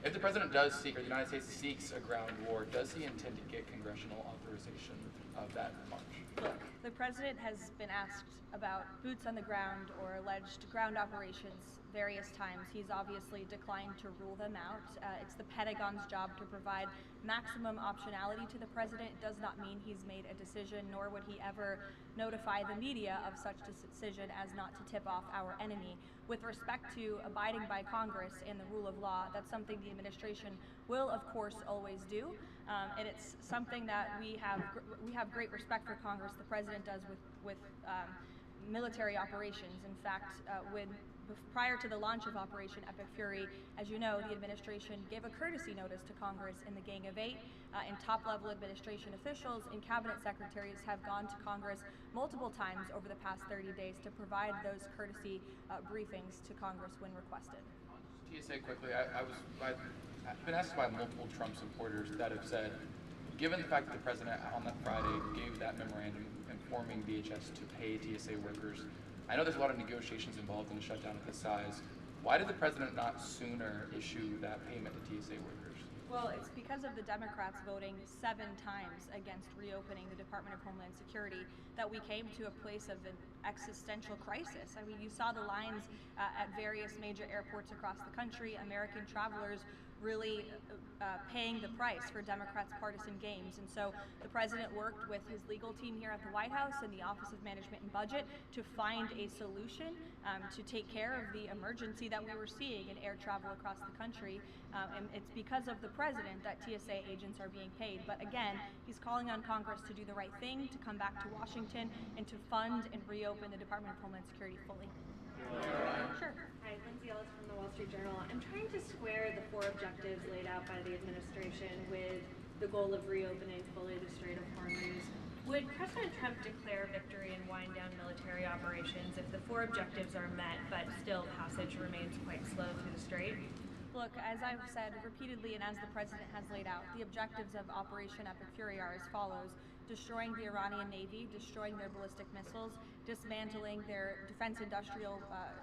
if the president does seek, or the United States seeks a ground war, does he intend to get congressional authorization of that march? Look, the president has been asked about boots on the ground or alleged ground operations various times. He's obviously declined to rule them out. It's the Pentagon's job to provide maximum optionality to the president. It does not mean he's made a decision, nor would he ever notify the media of such decision as not to tip off our enemy. With respect to abiding by Congress and the rule of law, that's something the administration will, of course, always do. And it's something that we have great respect for Congress. The president does with military operations. In fact, prior to the launch of Operation Epic Fury, as you know, the administration gave a courtesy notice to Congress in the Gang of Eight, and top-level administration officials and cabinet secretaries have gone to Congress multiple times over the past 30 days to provide those courtesy briefings to Congress when requested. TSA quickly, I've been asked by multiple Trump supporters that have said, given the fact that the president on that Friday gave that memorandum informing DHS to pay TSA workers, I know there's a lot of negotiations involved in a shutdown of this size. Why did the president not sooner issue that payment to TSA workers? Well, it's because of the Democrats voting 7 times against reopening the Department of Homeland Security that we came to a place of an existential crisis. I mean, you saw the lines at various major airports across the country, American travelers really paying the price for Democrats' partisan games. And so the president worked with his legal team here at the White House and the Office of Management and Budget to find a solution to take care of the emergency that we were seeing in air travel across the country. And it's because of the president that TSA agents are being paid. But again, he's calling on Congress to do the right thing, to come back to Washington, and to fund and reopen the Department of Homeland Security fully. Sure. Hi, Lindsay Ellis from the Wall Street Journal. I'm trying to square the 4 objectives laid out by the administration with the goal of reopening fully the Strait of Hormuz. Would President Trump declare victory and wind down military operations if the 4 objectives are met, but still passage remains quite slow through the strait? Look, as I've said repeatedly and as the president has laid out, the objectives of Operation Epic Fury are as follows: destroying the Iranian Navy, destroying their ballistic missiles, dismantling their defense industrial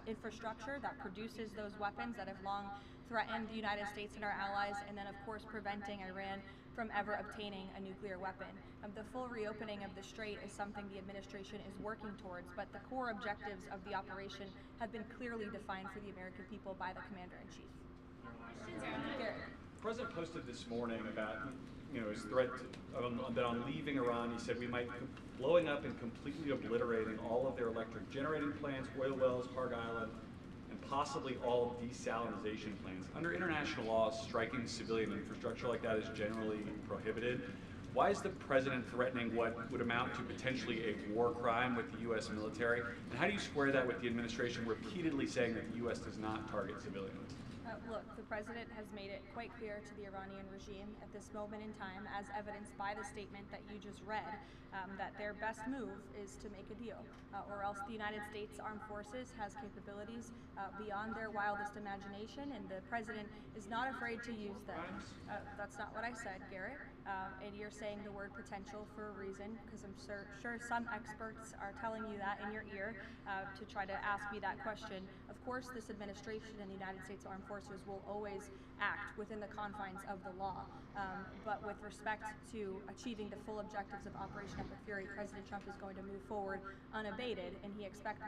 infrastructure that produces those weapons that have long threatened the United States and our allies, and then of course preventing Iran from ever obtaining a nuclear weapon. The full reopening of the strait is something the administration is working towards, but the core objectives of the operation have been clearly defined for the American people by the Commander-in-Chief. The President posted this morning about his threat that on leaving Iran, he said we might be blowing up and completely obliterating all of their electric generating plants, oil wells, Harg Island, and possibly all desalinization plants. Under international law, striking civilian infrastructure like that is generally prohibited. Why is the President threatening what would amount to potentially a war crime with the U.S. military? And how do you square that with the administration repeatedly saying that the U.S. does not target civilians? Look, the President has made it quite clear to the Iranian regime at this moment in time, as evidenced by the statement that you just read, that their best move is to make a deal, or else the United States Armed Forces has capabilities beyond their wildest imagination, and the President is not afraid to use them. That's not what I said, Garrett, and you're saying the word potential for a reason, because I'm sure some experts are telling you that in your ear to try to ask me that question. Of course, this administration and the United States Armed Forces will always act within the confines of the law. But with respect to achieving the full objectives of Operation Epic Fury, President Trump is going to move forward unabated, and he expects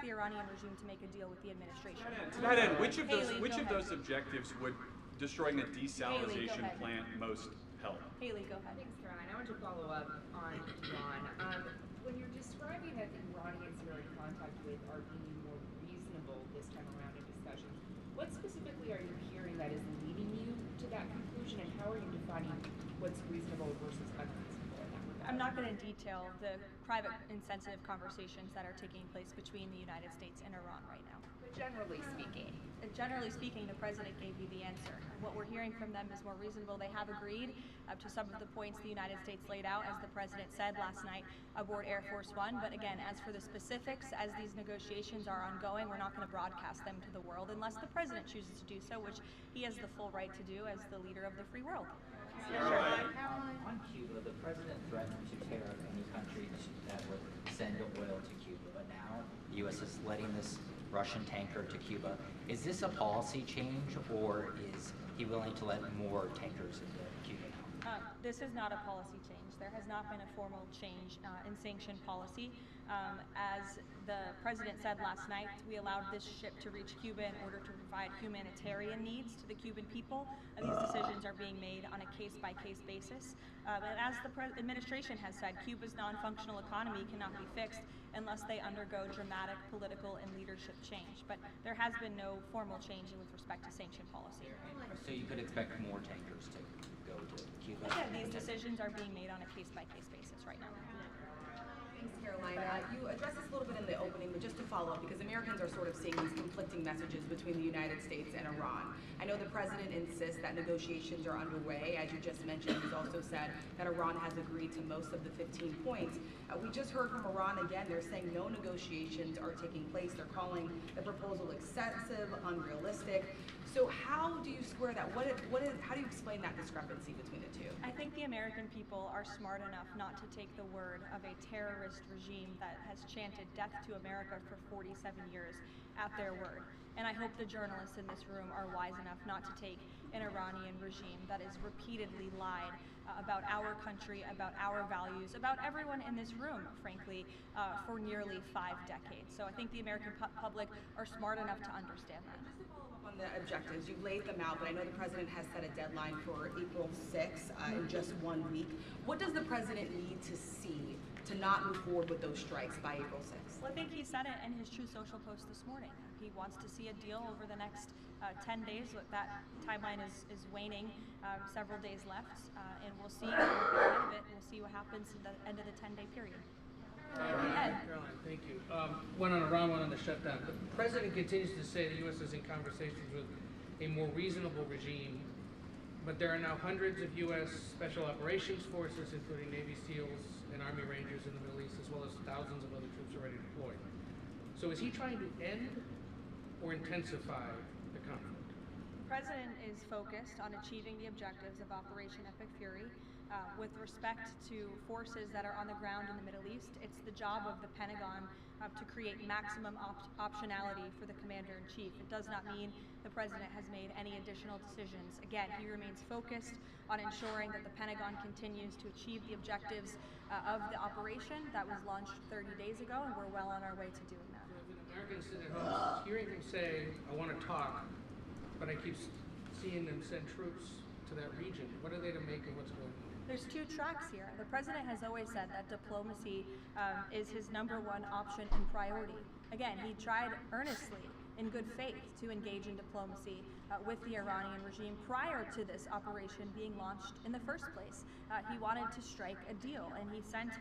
the Iranian regime to make a deal with the administration. To that end, which of those objectives would destroying a desalinization plant most help? Haley, go ahead. Thanks, Caroline. I want to follow up on Iran. When you're describing that the Iranians you're in contact with are being more reasonable this time around in discussions, what specifically are you hearing that is leading you to that conclusion, and how are you defining what's reasonable versus unreasonable in that regard? I'm not going to detail the private and sensitive conversations that are taking place between the United States and Iran right now. But generally speaking, the President gave you the answer. What we're hearing from them is more reasonable. They have agreed to some of the points the United States laid out, as the President said last night aboard Air Force One. But again, as for the specifics, as these negotiations are ongoing, we're not going to broadcast them to the world unless the President chooses to do so, which he has the full right to do as the leader of the free world. On Cuba, the President threatened to tariff any country that would send oil to Cuba, but now the U.S. is letting this Russian tanker to Cuba. Is this a policy change, or is he willing to let more tankers into Cuba now? This is not a policy change. There has not been a formal change in sanction policy. As the President said last night, we allowed this ship to reach Cuba in order to provide humanitarian needs to the Cuban people. These decisions are being made on a case-by-case basis. And as the administration has said, Cuba's non-functional economy cannot be fixed unless they undergo dramatic political and leadership change. But there has been no formal change with respect to sanction policy. So you could expect more tankers to go to Cuba? Yeah, these decisions are being made on a case-by-case basis right now. Thanks, Caroline. You addressed this a little bit in the opening, but just to follow up, because Americans are sort of seeing these conflicting messages between the United States and Iran. I know the President insists that negotiations are underway. As you just mentioned, he's also said that Iran has agreed to most of the 15 points. We just heard from Iran again. They're saying no negotiations are taking place. They're calling the proposal excessive, unrealistic. So how do you square that? How do you explain that discrepancy between the two? I think the American people are smart enough not to take the word of a terrorist regime that has chanted death to America for 47 years at their word. And I hope the journalists in this room are wise enough not to take an Iranian regime that has repeatedly lied about our country, about our values, about everyone in this room, frankly, for nearly 5 decades. So I think the American public are smart enough to understand that. On the objectives, you've laid them out, but I know the President has set a deadline for April 6th in just 1 week. What does the President need to see to not move forward with those strikes by April 6th? Well, I think he said it in his Truth Social post this morning. He wants to see a deal over the next 10 days. That timeline is waning, several days left, and we'll see at the end of it. We'll see what happens at the end of the 10-day period. Caroline, thank you. One on Iran, one on the shutdown. The President continues to say the U.S. is in conversations with a more reasonable regime, but there are now hundreds of U.S. Special Operations Forces, including Navy SEALs and Army Rangers in the Middle East, as well as thousands of other troops already deployed. So is he trying to end or intensify the conflict? The President is focused on achieving the objectives of Operation Epic Fury. with respect to forces that are on the ground in the Middle East, it's the job of the Pentagon to create maximum optionality for the Commander-in-Chief. It does not mean the President has made any additional decisions. Again, he remains focused on ensuring that the Pentagon continues to achieve the objectives of the operation that was launched 30 days ago, and we're well on our way to doing that. If an American sitting at home hearing him say, I want to talk, but I keep seeing them send troops to that region, what are they to make of what's going on? There's two tracks here. The President has always said that diplomacy is his #1 option and priority. Again, he tried earnestly, in good faith, to engage in diplomacy with the Iranian regime prior to this operation being launched in the first place. He wanted to strike a deal, and he sent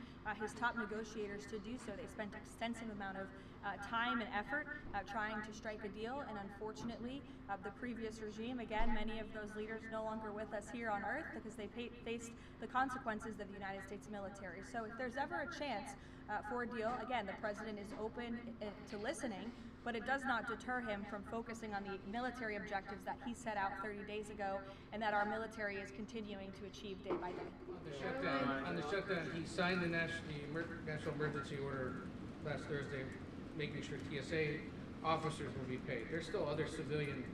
his top negotiators to do so. They spent extensive amount of time and effort trying to strike a deal, and unfortunately, the previous regime, again, many of those leaders no longer with us here on Earth because they faced the consequences of the United States military. So if there's ever a chance for a deal, again, the President is open to listening, but it does not deter him from focusing on the military objectives that he set out 30 days ago and that our military is continuing to achieve day by day. On the shutdown, he signed the national emergency order last Thursday, making sure TSA officers will be paid. There's still other civilian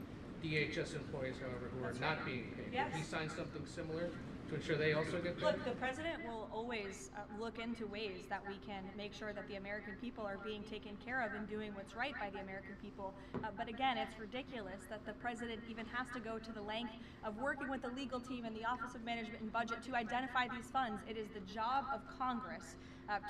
DHS employees, however, who are not being paid. Yes. Did he sign something similar to ensure they also get paid? Look, the President will always look into ways that we can make sure that the American people are being taken care of and doing what's right by the American people. But again, it's ridiculous that the President even has to go to the length of working with the legal team and the Office of Management and Budget to identify these funds. It is the job of Congress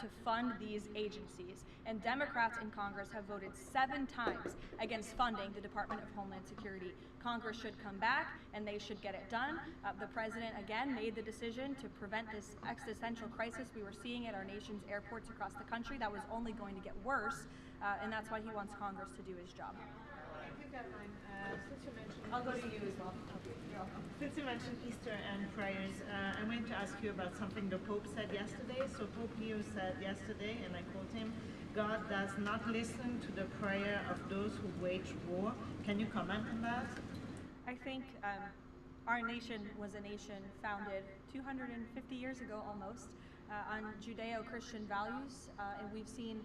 to fund these agencies. And Democrats in Congress have voted 7 times against funding the Department of Homeland Security. Congress should come back and they should get it done. The President, again, made the decision to prevent this existential crisis we were seeing at our nation's airports across the country that was only going to get worse, and that's why he wants Congress to do his job. Since you mentioned, I'll go to you as well. Since you mentioned Easter and prayers, I wanted to ask you about something the Pope said yesterday. So Pope Leo said yesterday, and I quote him, "God does not listen to the prayer of those who wage war." Can you comment on that? I think our nation was a nation founded 250 years ago almost on Judeo-Christian values, and we've seen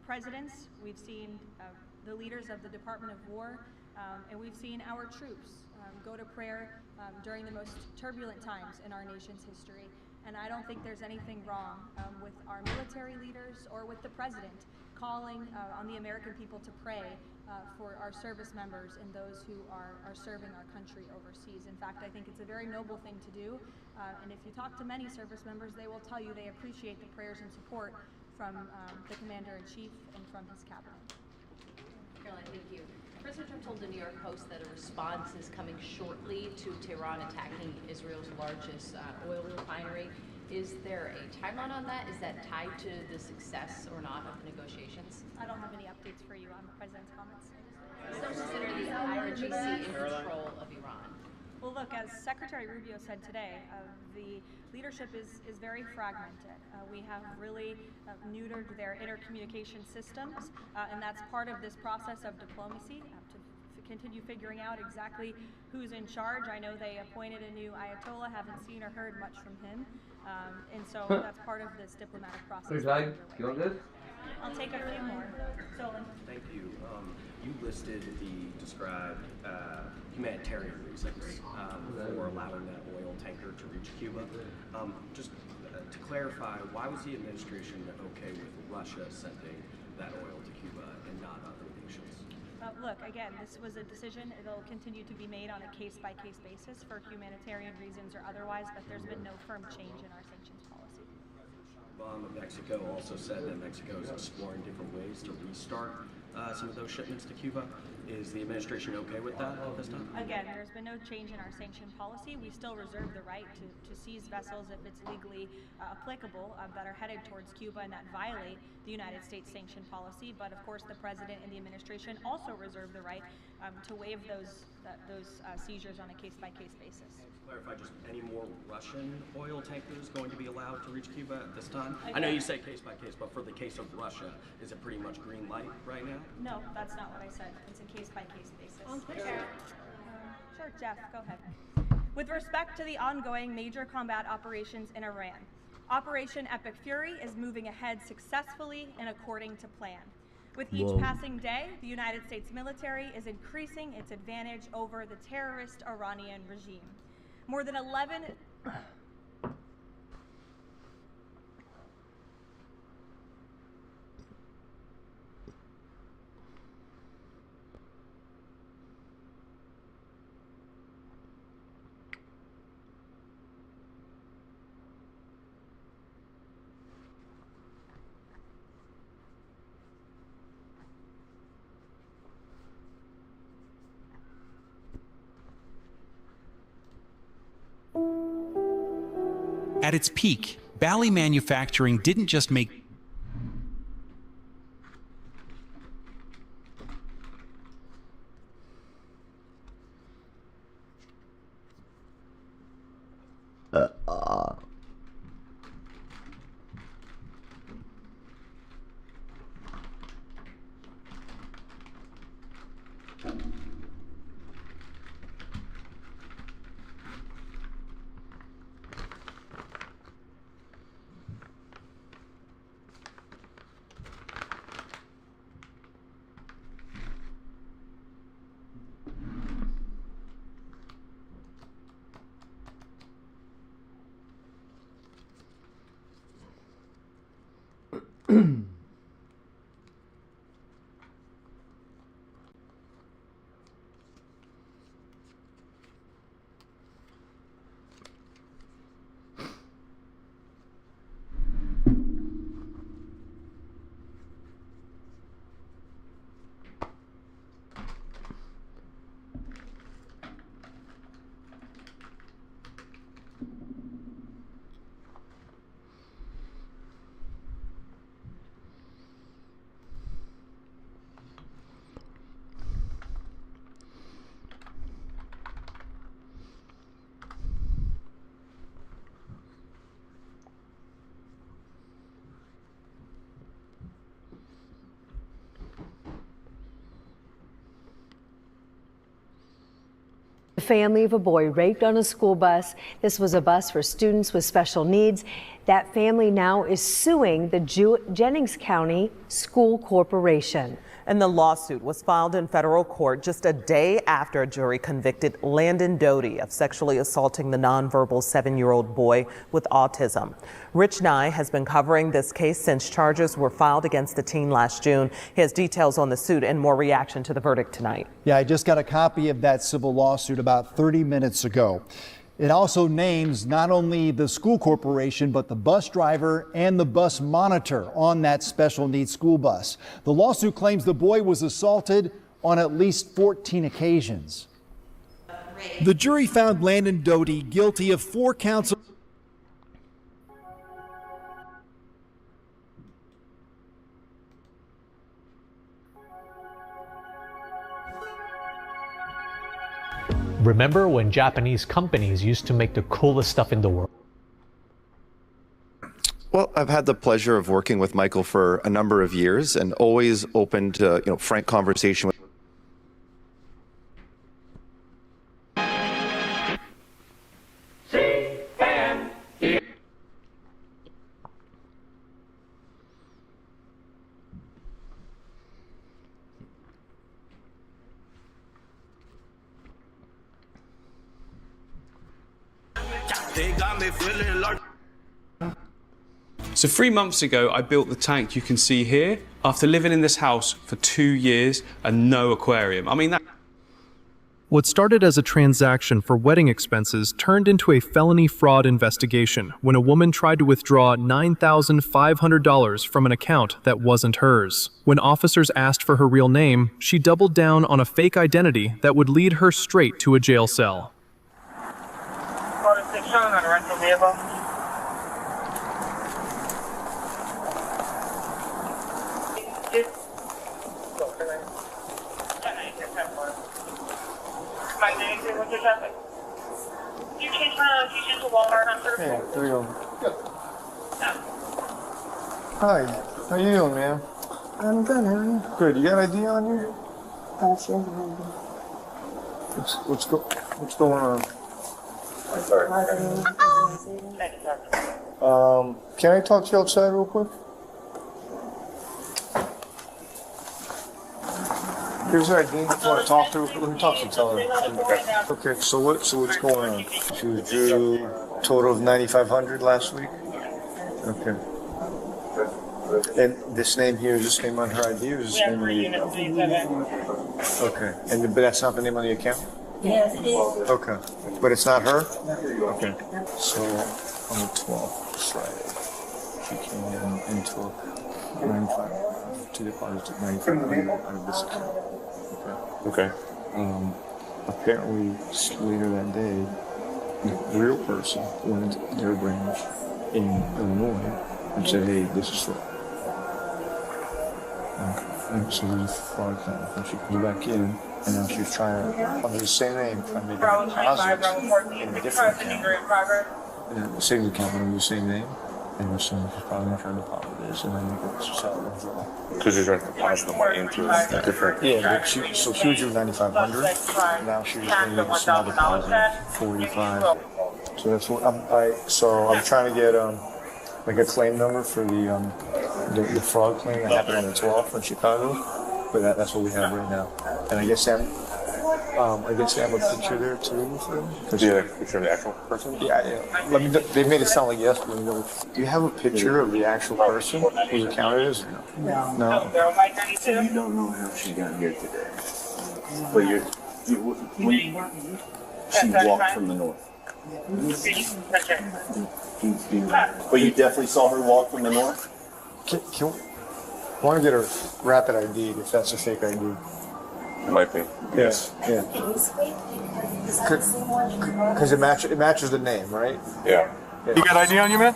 presidents, we've seen the leaders of the Department of War, and we've seen our troops go to prayer during the most turbulent times in our nation's history. And I don't think there's anything wrong with our military leaders or with the President calling on the American people to pray for our service members and those who are serving our country overseas. In fact, I think it's a very noble thing to do. And if you talk to many service members, they will tell you they appreciate the prayers and support from the Commander-in-Chief and from his cabinet. Caroline, thank you. President Trump told the New York Post that a response is coming shortly to Tehran attacking Israel's largest oil refinery. Is there a timeline on that? Is that tied to the success or not of the negotiations? I don't have any updates for you on the President's comments. So consider the IRGC in control of Iran. Well, look, as Secretary Rubio said today, the leadership is very fragmented. We have really neutered their intercommunication systems, and that's part of this process of diplomacy to continue figuring out exactly who's in charge. I know they appointed a new Ayatollah, haven't seen or heard much from him, and so that's part of this diplomatic process. You want this? I'll take a few more. Solon. Thank you. You listed the described humanitarian reasons for allowing that oil tanker to reach Cuba. Just to clarify, why was the administration okay with Russia sending that oil to Cuba and not other nations? Look, again, this was a decision. It'll continue to be made on a case-by-case basis for humanitarian reasons or otherwise, but there's been no firm change in our sanctions policy. Obama of Mexico also said that Mexico is exploring different ways to restart some of those shipments to Cuba. Is the administration okay with that at this time? Again, there's been no change in our sanction policy. We still reserve the right to seize vessels if it's legally applicable that are headed towards Cuba and that violate the United States sanction policy. But of course, the President and the administration also reserve the right to waive those seizures on a case-by-case basis. To clarify, just any more Russian oil tankers going to be allowed to reach Cuba at this time? I know you say case-by-case, but for the case of Russia, is it pretty much green light right now? No, that's not what I said. It's a case-by-case basis. Sure, Jeff, go ahead. With respect to the ongoing major combat operations in Iran, Operation Epic Fury is moving ahead successfully and according to plan. With each passing day, the United States military is increasing its advantage over the terrorist Iranian regime. More than 11... At its peak, Bally Manufacturing didn't just make The family of a boy raped on a school bus. This was a bus for students with special needs. That family now is suing the Jennings County School Corporation. And the lawsuit was filed in federal court just a day after a jury convicted Landon Doty of sexually assaulting the nonverbal 7-year-old boy with autism. Rich Nye has been covering this case since charges were filed against the teen last June. He has details on the suit and more reaction to the verdict tonight. Yeah, I just got a copy of that civil lawsuit about 30 minutes ago. It also names not only the school corporation, but the bus driver and the bus monitor on that special needs school bus. The lawsuit claims the boy was assaulted on at least 14 occasions. The jury found Landon Doty guilty of 4 counts of Remember when Japanese companies used to make the coolest stuff in the world? Well, I've had the pleasure of working with Michael for a number of years and always open to, frank conversation with So 3 months ago, I built the tank you can see here after living in this house for 2 years and no aquarium. I mean, that... What started as a transaction for wedding expenses turned into a felony fraud investigation when a woman tried to withdraw $9,500 from an account that wasn't hers. When officers asked for her real name, she doubled down on a fake identity that would lead her straight to a jail cell. On a rental vehicle. You changed my location to Walmart on Thursday. Yeah, there you go. Good. Hi, how you doing, man? I'm good, how are you? Good, you got ID on you? That's your What's going on? Can I talk to you outside real quick? Here's her ID. If you want to talk to her, let me talk to you. Tell her. Okay. So what's going on? She was due a total of $9,500 last week. Okay. And this name here, is this name on her ID or is this name on the account? Okay. But that's not the name on the account? Yes, it is. Okay. But it's not her? Okay. So on the 12th, Friday, she came in and took 95 to deposit $9,500 out of this account. Okay. Apparently later that day, the real person went to their branch in Illinois and said, "Hey, this is fraud." And so there's a fraud claim. And she comes back in, and now she's trying to, under the same name, trying to make a deposit in a different account. The same account under the same name. And we're saying she's probably not trying to deposit this, and then make a separate withdrawal. Because you're trying to deposit the money into a different. Yeah, but she was due $9,500. Now she's just going to make a small deposit, $45. So that's what I'm trying to get like a claim number for the fraud claim that happened on the 12th in Chicago. But that's what we have right now. And I guess they have a picture there too with them. Yeah, picture of the actual person? Yeah. They made it sound like yes, but do you have a picture of the actual person whose account it is? No. So you don't know how she got here today. But she walked from the north. But you definitely saw her walk from the north? I want to get a rapid ID if that's a fake ID. It might be. Yes. Yeah. Because it matches the name, right? Yeah. You got ID on you, man?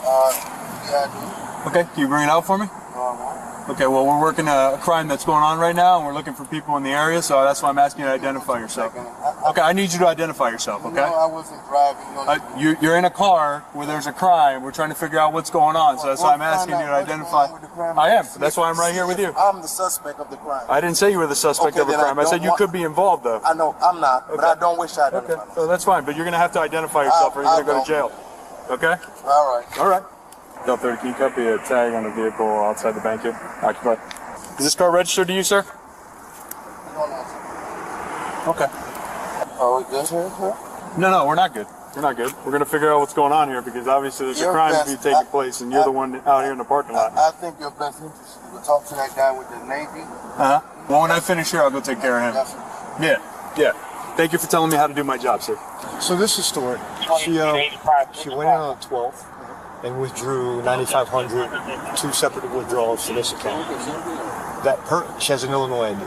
Yeah. Okay, can you bring it out for me? Okay, well, we're working a crime that's going on right now, and we're looking for people in the area, so that's why I'm asking you to identify yourself. Okay, I need you to identify yourself, okay? No, I wasn't driving. You're in a car where there's a crime. We're trying to figure out what's going on, so that's why I'm asking you to identify. I am. That's why I'm right here with you. I'm the suspect of the crime. I didn't say you were the suspect of a crime. I said you could be involved, though. I know, I'm not, but I don't wish I identified myself. So that's fine, but you're going to have to identify yourself or you're going to go to jail. Okay? All right. All right. Del 30, can you copy a tag on the vehicle outside the bank here? Occupied. Is this car registered to you, sir? Okay. Are we good here, sir? No, we're not good. We're not good. We're going to figure out what's going on here because obviously there's a crime taking place and you're the one out here in the parking lot. I think your best interest is to talk to that guy with the Navy. Uh-huh. Well, when I finish here, I'll go take care of him. Yeah. Thank you for telling me how to do my job, sir. So this is the story. She went in on the 12th and withdrew $9,500, 2 separate withdrawals to this account. She has an Illinois ID.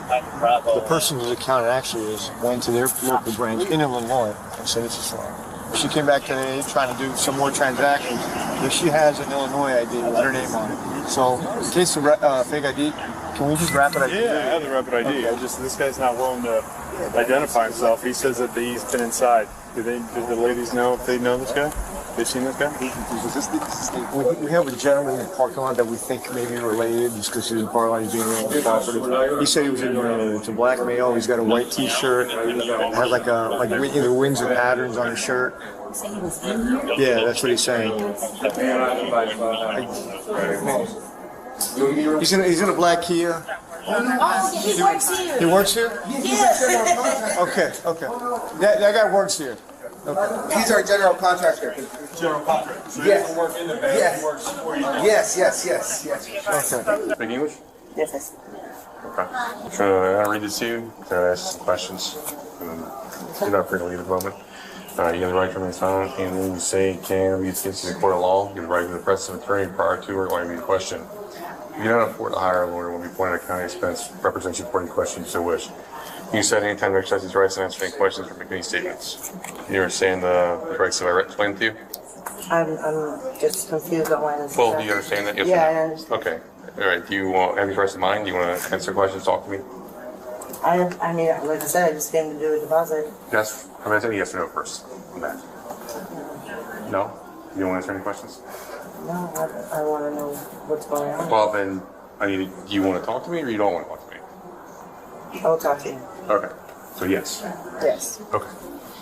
The person whose account it actually is went to their local branch in Illinois and said this is fraud. She came back today trying to do some more transactions, but she has an Illinois ID with her name on it. So in case of fake ID, can we just rapid ID? Yeah, I have the rapid ID. Okay. This guy's not willing to identify himself. He says that he's been inside. Did the ladies know if they know this guy? They've seen this guy? We have a gentleman in the parking lot that we think may be related just because he's in the parking lot, he's being really cooperative. He said he was ignoring it. It's a black male, he's got a white t-shirt, has like the Windsor patterns on his shirt. Yeah, that's what he's saying. He's in a black Kia. Oh, he works here. He works here? Yes. Okay. That guy works here. Okay. He's our general contractor. General contractor. So yes. He works in the bank. Yes. He works for you. Yes. Okay. Speak English? Yes. Okay. So I read this to you. So I ask some questions. You're not free to leave at the moment. You have the right to remain silent. Anything you say can be against the court of law. You have the right to the press of attorney prior to or while you be questioned. You cannot afford to hire a lawyer when we point at county expense represents you for any questions you so wish. You said any time to exercise these rights and answer any questions or make any statements. You understand the rights that I explained to you? I'm just confused on why this. Well, do you understand that? Yes, yeah, I understand. Okay. All right. Do you have any rest of mind? Do you want to answer questions? Talk to me. I mean, like I said, I just came to do a deposit. Yes. I'm going to say yes or no first on that. No? You don't want to answer any questions? No, I want to know what's going on. Well, then, do you want to talk to me or you don't want to talk to me? I'll talk to you. Okay. So yes. Yes. Okay.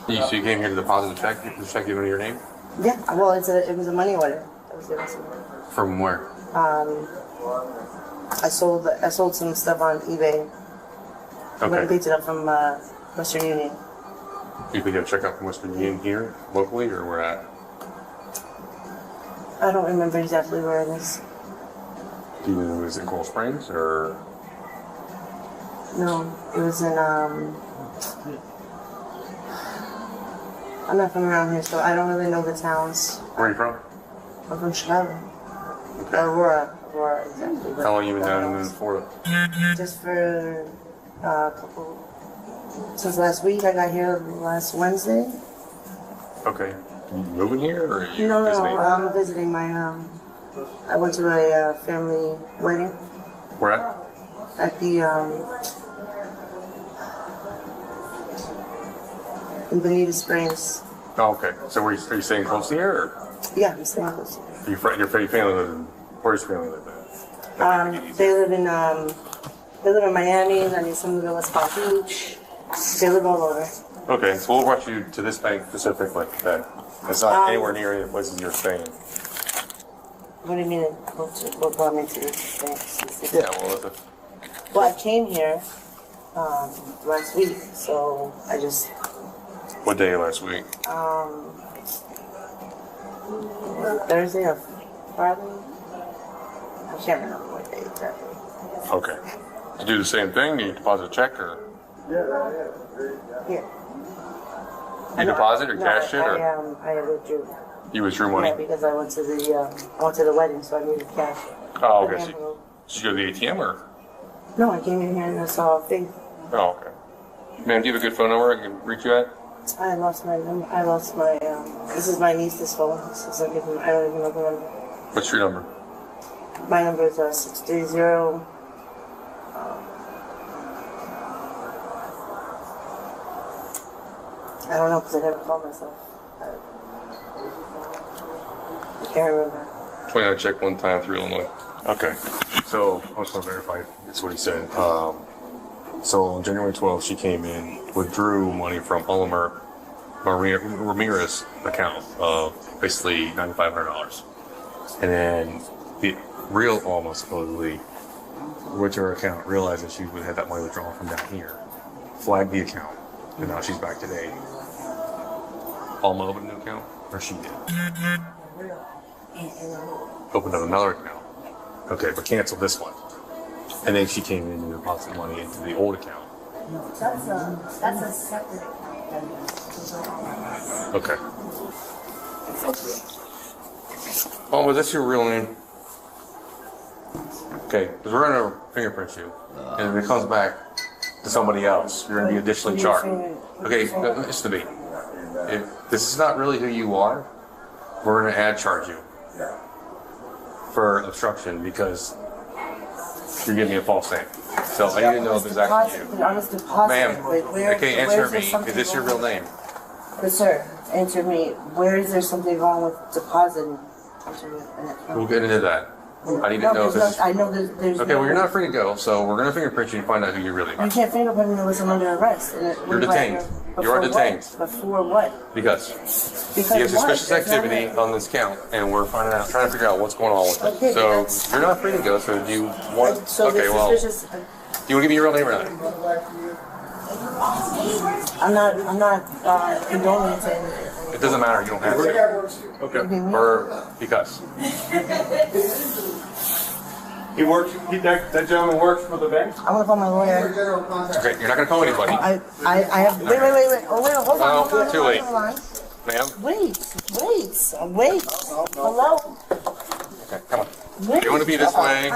So you came here to deposit a check? The check given to your name? Yeah, well, it was a money order. That was given to me. From where? I sold some stuff on eBay. I went and picked it up from Western Union. You picked up a check up from Western Union here, locally, or where at? I don't remember exactly where it is. Do you know, is it Coral Springs, or? No, it was in, I'm not from around here, so I don't really know the towns. Where are you from? I'm from Chicago. Aurora, exactly. How long have you been down in Florida? Just for a couple, since last week. I got here last Wednesday. Okay. You moving here, or are you No, visiting? I'm visiting my, I went to a family wedding. Where at? At the, in Bonita Springs. Oh, okay. So are you staying close to here, or? Yeah, I'm staying close to here. Your family live in, where's your family live at? They live in Miami, and then some of them West Palm Beach. They live all over. Okay, so what brought you to this bank specifically? That it's not anywhere near any of the places you're staying. What do you mean? What brought me to this bank? Yeah, well, Well, I came here last week, so I just. what day last week? Thursday or Friday? I can't remember what day exactly. Okay. Did you do the same thing? You deposit a check, or? Yeah. You deposit or cash it, or? I withdrew. You withdrew money? Yeah, because I went to the wedding, so I needed cash. Oh, okay. So did you go to the ATM, or? No, I came in here and I saw a thing. Oh, okay. Ma'am, do you have a good phone number I can reach you at? I lost my number. This is my niece's phone. I don't even know the number. What's your number? My number is 630. I don't know because I never called myself. I can't remember. 29 check one time through Illinois. Okay. So I just want to verify that's what he said. So on January 12th, she came in, withdrew money from Oliver Ramirez's account of basically $9,500. And then the real Alma supposedly went to her account, realized that she would have that money withdrawn from down here, flagged the account, and now she's back today. Alma opened a new account? Or she did? Opened up another account. Okay, but canceled this one. And then she came in and deposited money into the old account. No, that's a separate Okay. Oh, was that your real name? Okay, because we're going to fingerprint you. And if it comes back to somebody else, you're going to be additionally charged. Okay, it's to be. If this is not really who you are, we're going to charge you for obstruction because you're giving me a false name. So I need to know if it's actually you. Ma'am, okay, answer me. Is this your real name? But sir, answer me. Where is there something wrong with depositing? We'll get into that. I need to know if this. I know there's. Okay, well, you're not free to go, so we're going to fingerprint you and find out who you really are. You can't fingerprint me unless I'm under arrest. You're detained. You are detained. Before what? Because you have suspicious activity on this count, and we're trying to figure out what's going on with it. Okay, so you're not free to go. So do you want? Okay, well, do you want to give me your real name or not? I'm not condoning it to anything. It doesn't matter. You don't have to. Okay. Or because. He works. That gentleman works for the bank. I'm gonna call my lawyer. Okay, you're not gonna call anybody. I have. Wait. Oh wait, hold on. No, too late. Hold on. Ma'am. Wait. Hello. Okay, come on. You want to be this way?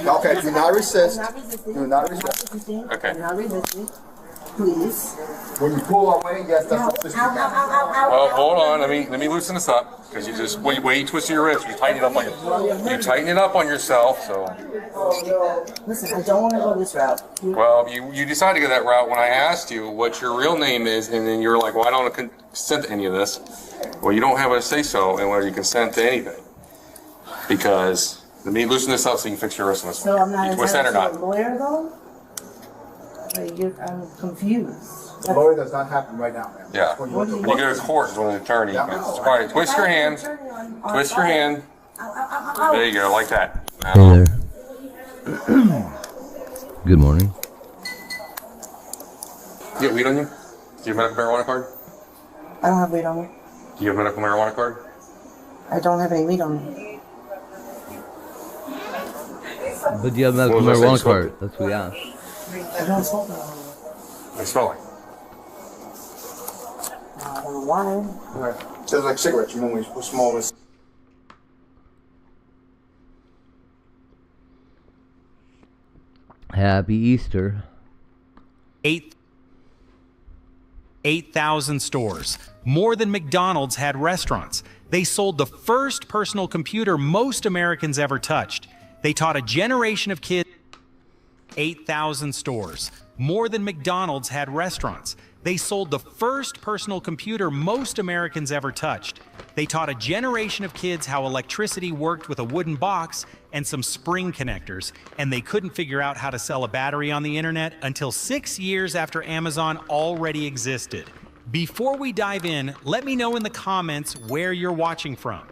Okay, do not resist. Do not resist. Okay. Do not resist me. Please. When you pull away, yes, that's what this is. Well, hold on. Let me loosen this up because you just way you twist your wrist. You tighten it up on yourself. So. Listen, I don't want to go this route. Well, you decided to go that route when I asked you what your real name is, and then you're like, "Well, I don't want to consent to any of this." Well, you don't have a say so in whether you consent to anything because let me loosen this up so you can fix your wrist on this So one. I'm not You twist that or entitled to not? a lawyer though? I'm confused. Lawyer does not happen right now, man. Yeah. When you go to court is when an attorney. All right, twist your hand. Twist your hand. There you go, like that. Hey there. Good morning. You get weed on you? Do you have a medical marijuana card? I don't have weed on me. Do you have a medical marijuana card? I don't have any weed on me. But do you have a medical marijuana card? That's what we asked. I don't smoke marijuana. I smell it. I don't know why. Okay. Sounds like cigarettes, you know, when we small this. Happy Easter. 8,000 stores. More than McDonald's had restaurants. They sold the first personal computer most Americans ever touched. They taught a generation of kids. 8,000 stores. More than McDonald's had restaurants. They sold the first personal computer most Americans ever touched. They taught a generation of kids how electricity worked with a wooden box and some spring connectors, and they couldn't figure out how to sell a battery on the internet until 6 years after Amazon already existed. Before we dive in, let me know in the comments where you're watching from.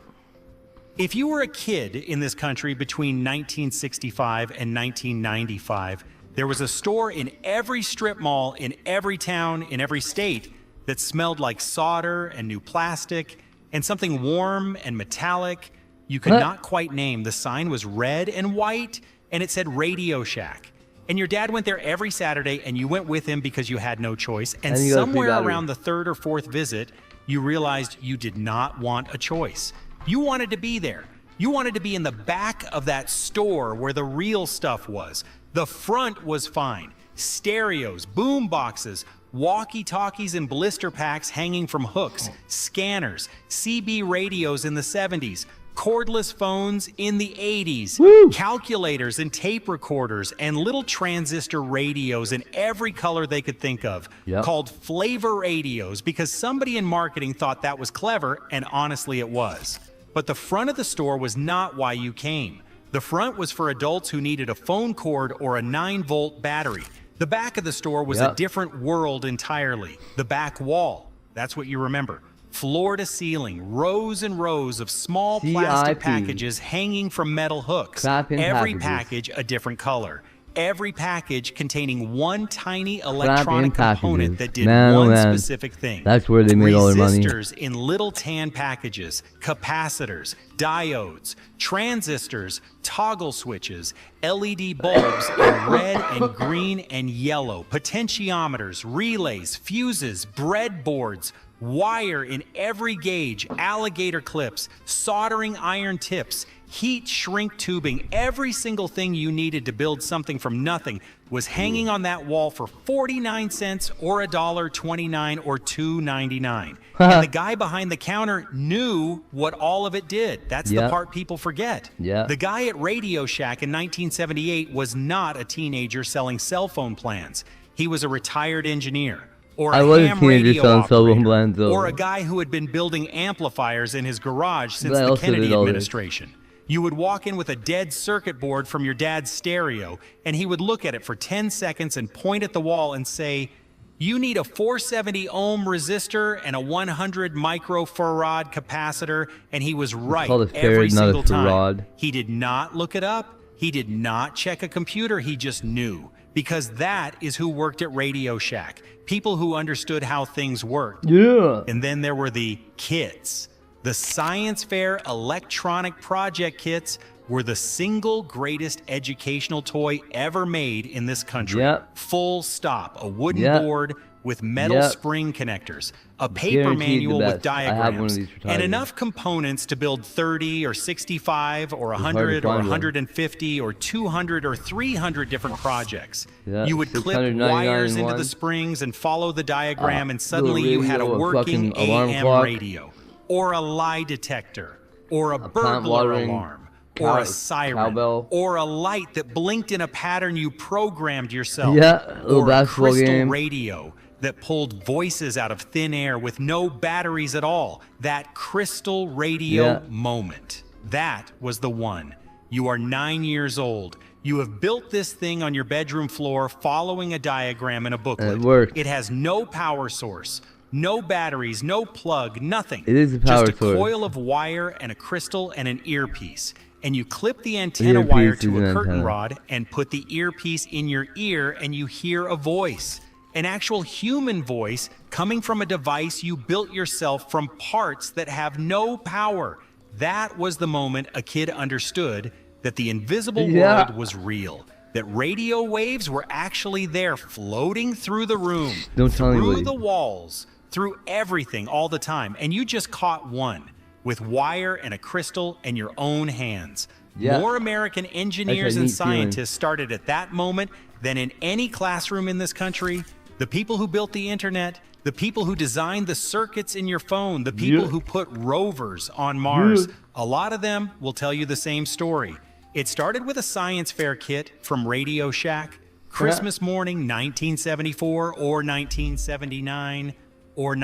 If you were a kid in this country between 1965 and 1995, there was a store in every strip mall, in every town, in every state that smelled like solder and new plastic and something warm and metallic you could not quite name. The sign was red and white and it said Radio Shack. And your dad went there every Saturday and you went with him because you had no choice. And somewhere around the third or fourth visit, you realized you did not want a choice. You wanted to be there. You wanted to be in the back of that store where the real stuff was. The front was fine. Stereos, boom boxes, walkie-talkies and blister packs hanging from hooks, scanners, CB radios in the 70s, cordless phones in the 80s, calculators and tape recorders, and little transistor radios in every color they could think of, called flavor radios because somebody in marketing thought that was clever, and honestly it was. But the front of the store was not why you came. The front was for adults who needed a phone cord or a 9-volt battery. The back of the store was a different world entirely. The back wall, that's what you remember. Floor to ceiling, rows and rows of small plastic packages hanging from metal hooks. Every package a different color. Every package containing one tiny electronic component that did one specific thing. That's where they made all their money. Resistors in little tan packages, capacitors, diodes, transistors, toggle switches, LED bulbs in red and green and yellow, potentiometers, relays, fuses, breadboards, wire in every gauge, alligator clips, soldering iron tips, heat shrink tubing. Every single thing you needed to build something from nothing was hanging on that wall for 49 cents or $1.29 or $2.99. And the guy behind the counter knew what all of it did. That's the part people forget. The guy at Radio Shack in 1978 was not a teenager selling cell phone plans. He was a retired engineer. Or a ham radio operator, or a guy who had been building amplifiers in his garage since the Kennedy administration. You would walk in with a dead circuit board from your dad's stereo, and he would look at it for 10 seconds and point at the wall and say, "You need a 470 ohm resistor and a 100 microfarad capacitor," and he was right every single time. He did not look it up. He did not check a computer. He just knew. Because that is who worked at Radio Shack. People who understood how things worked. And then there were the kits. The science fair electronic project kits were the single greatest educational toy ever made in this country. Full stop. A wooden board with metal spring connectors, a paper manual with diagrams, and enough components to build 30 or 65 or 100 or 150 or 200 or 300 different projects. You would clip wires into the springs and follow the diagram, and suddenly you had a working AM radio, or a lie detector, or a burglar alarm, or a siren, or a light that blinked in a pattern you programmed yourself, or a crystal radio that pulled voices out of thin air with no batteries at all. That crystal radio moment. That was the one. You are 9 years old. You have built this thing on your bedroom floor following a diagram in a booklet. It worked. It has no power source, no batteries, no plug, nothing. It is a power Just a source. coil of wire and a crystal and an earpiece. And you clip the antenna wire earpiece to is a an curtain antenna. rod and put the earpiece in your ear and you hear a voice. An actual human voice coming from a device you built yourself from parts that have no power. That was the moment a kid understood that the invisible Yeah. world was real. That radio waves were actually there floating through the room, Don't tell through anybody. the walls, through everything all the time. And you just caught one with wire and a crystal and your own hands. Yeah. More American engineers That's a and neat feeling. scientists started at that moment than in any classroom in this country. The people who built the internet, the people who designed the circuits in your phone, the people Yeah. who put rovers on Mars, Yeah. a lot of them will tell you the same story. It started with a science fair kit from Radio Shack, Christmas morning 1974 or 1979 or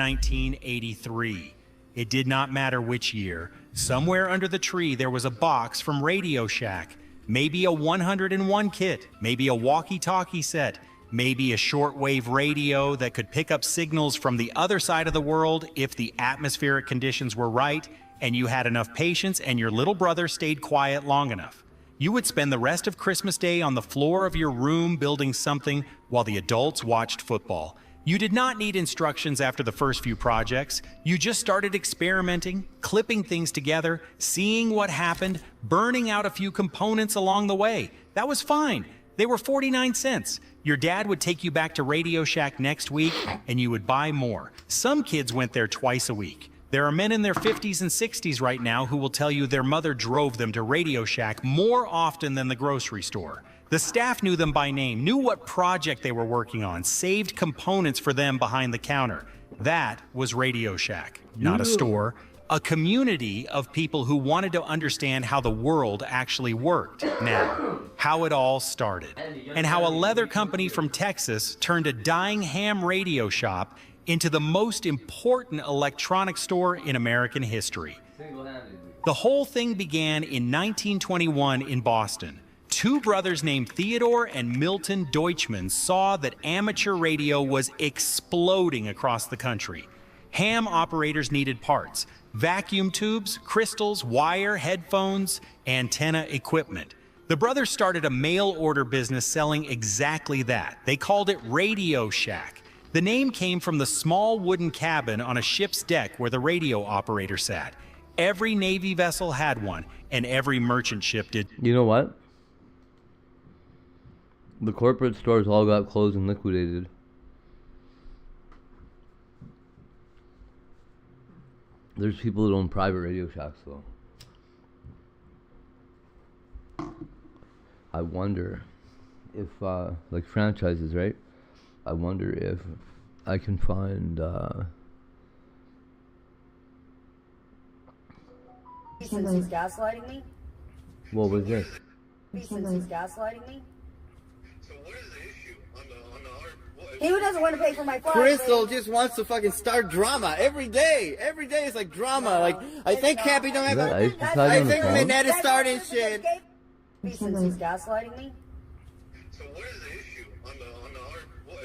1983. It did not matter which year. Somewhere under the tree there was a box from Radio Shack, maybe a 101 kit, maybe a walkie-talkie set, maybe a shortwave radio that could pick up signals from the other side of the world if the atmospheric conditions were right and you had enough patience and your little brother stayed quiet long enough. You would spend the rest of Christmas Day on the floor of your room building something while the adults watched football. You did not need instructions after the first few projects. You just started experimenting, clipping things together, seeing what happened, burning out a few components along the way. That was fine. They were 49 cents. Your dad would take you back to Radio Shack next week and you would buy more. Some kids went there twice a week. There are men in their 50s and 60s right now who will tell you their mother drove them to Radio Shack more often than the grocery store. The staff knew them by name, knew what project they were working on, saved components for them behind the counter. That was Radio Shack, not a store, a community of people who wanted to understand how the world actually worked now, how it all started, and how a leather company from Texas turned a dying ham radio shop into the most important electronic store in American history. The whole thing began in 1921 in Boston. Two brothers named Theodore and Milton Deutschman saw that amateur radio was exploding across the country. Ham operators needed parts, vacuum tubes, crystals, wire, headphones, antenna equipment. The brothers started a mail order business selling exactly that. They called it Radio Shack. The name came from the small wooden cabin on a ship's deck where the radio operator sat. Every Navy vessel had one, and every merchant ship did. You know what? The corporate stores all got closed and liquidated. There's people that own private Radio Shacks, though. I wonder if, like franchises, right? I wonder if I can find, Since he's gaslighting me? what was this? Since he's gaslighting me? He who doesn't want to pay for my flight. Crystal just wants to fucking start drama every day. Every day is like drama. Like I think Cappy don't have. Is that Ice beside you I on the think phone? Minette is starting shit. Since he's gaslighting me?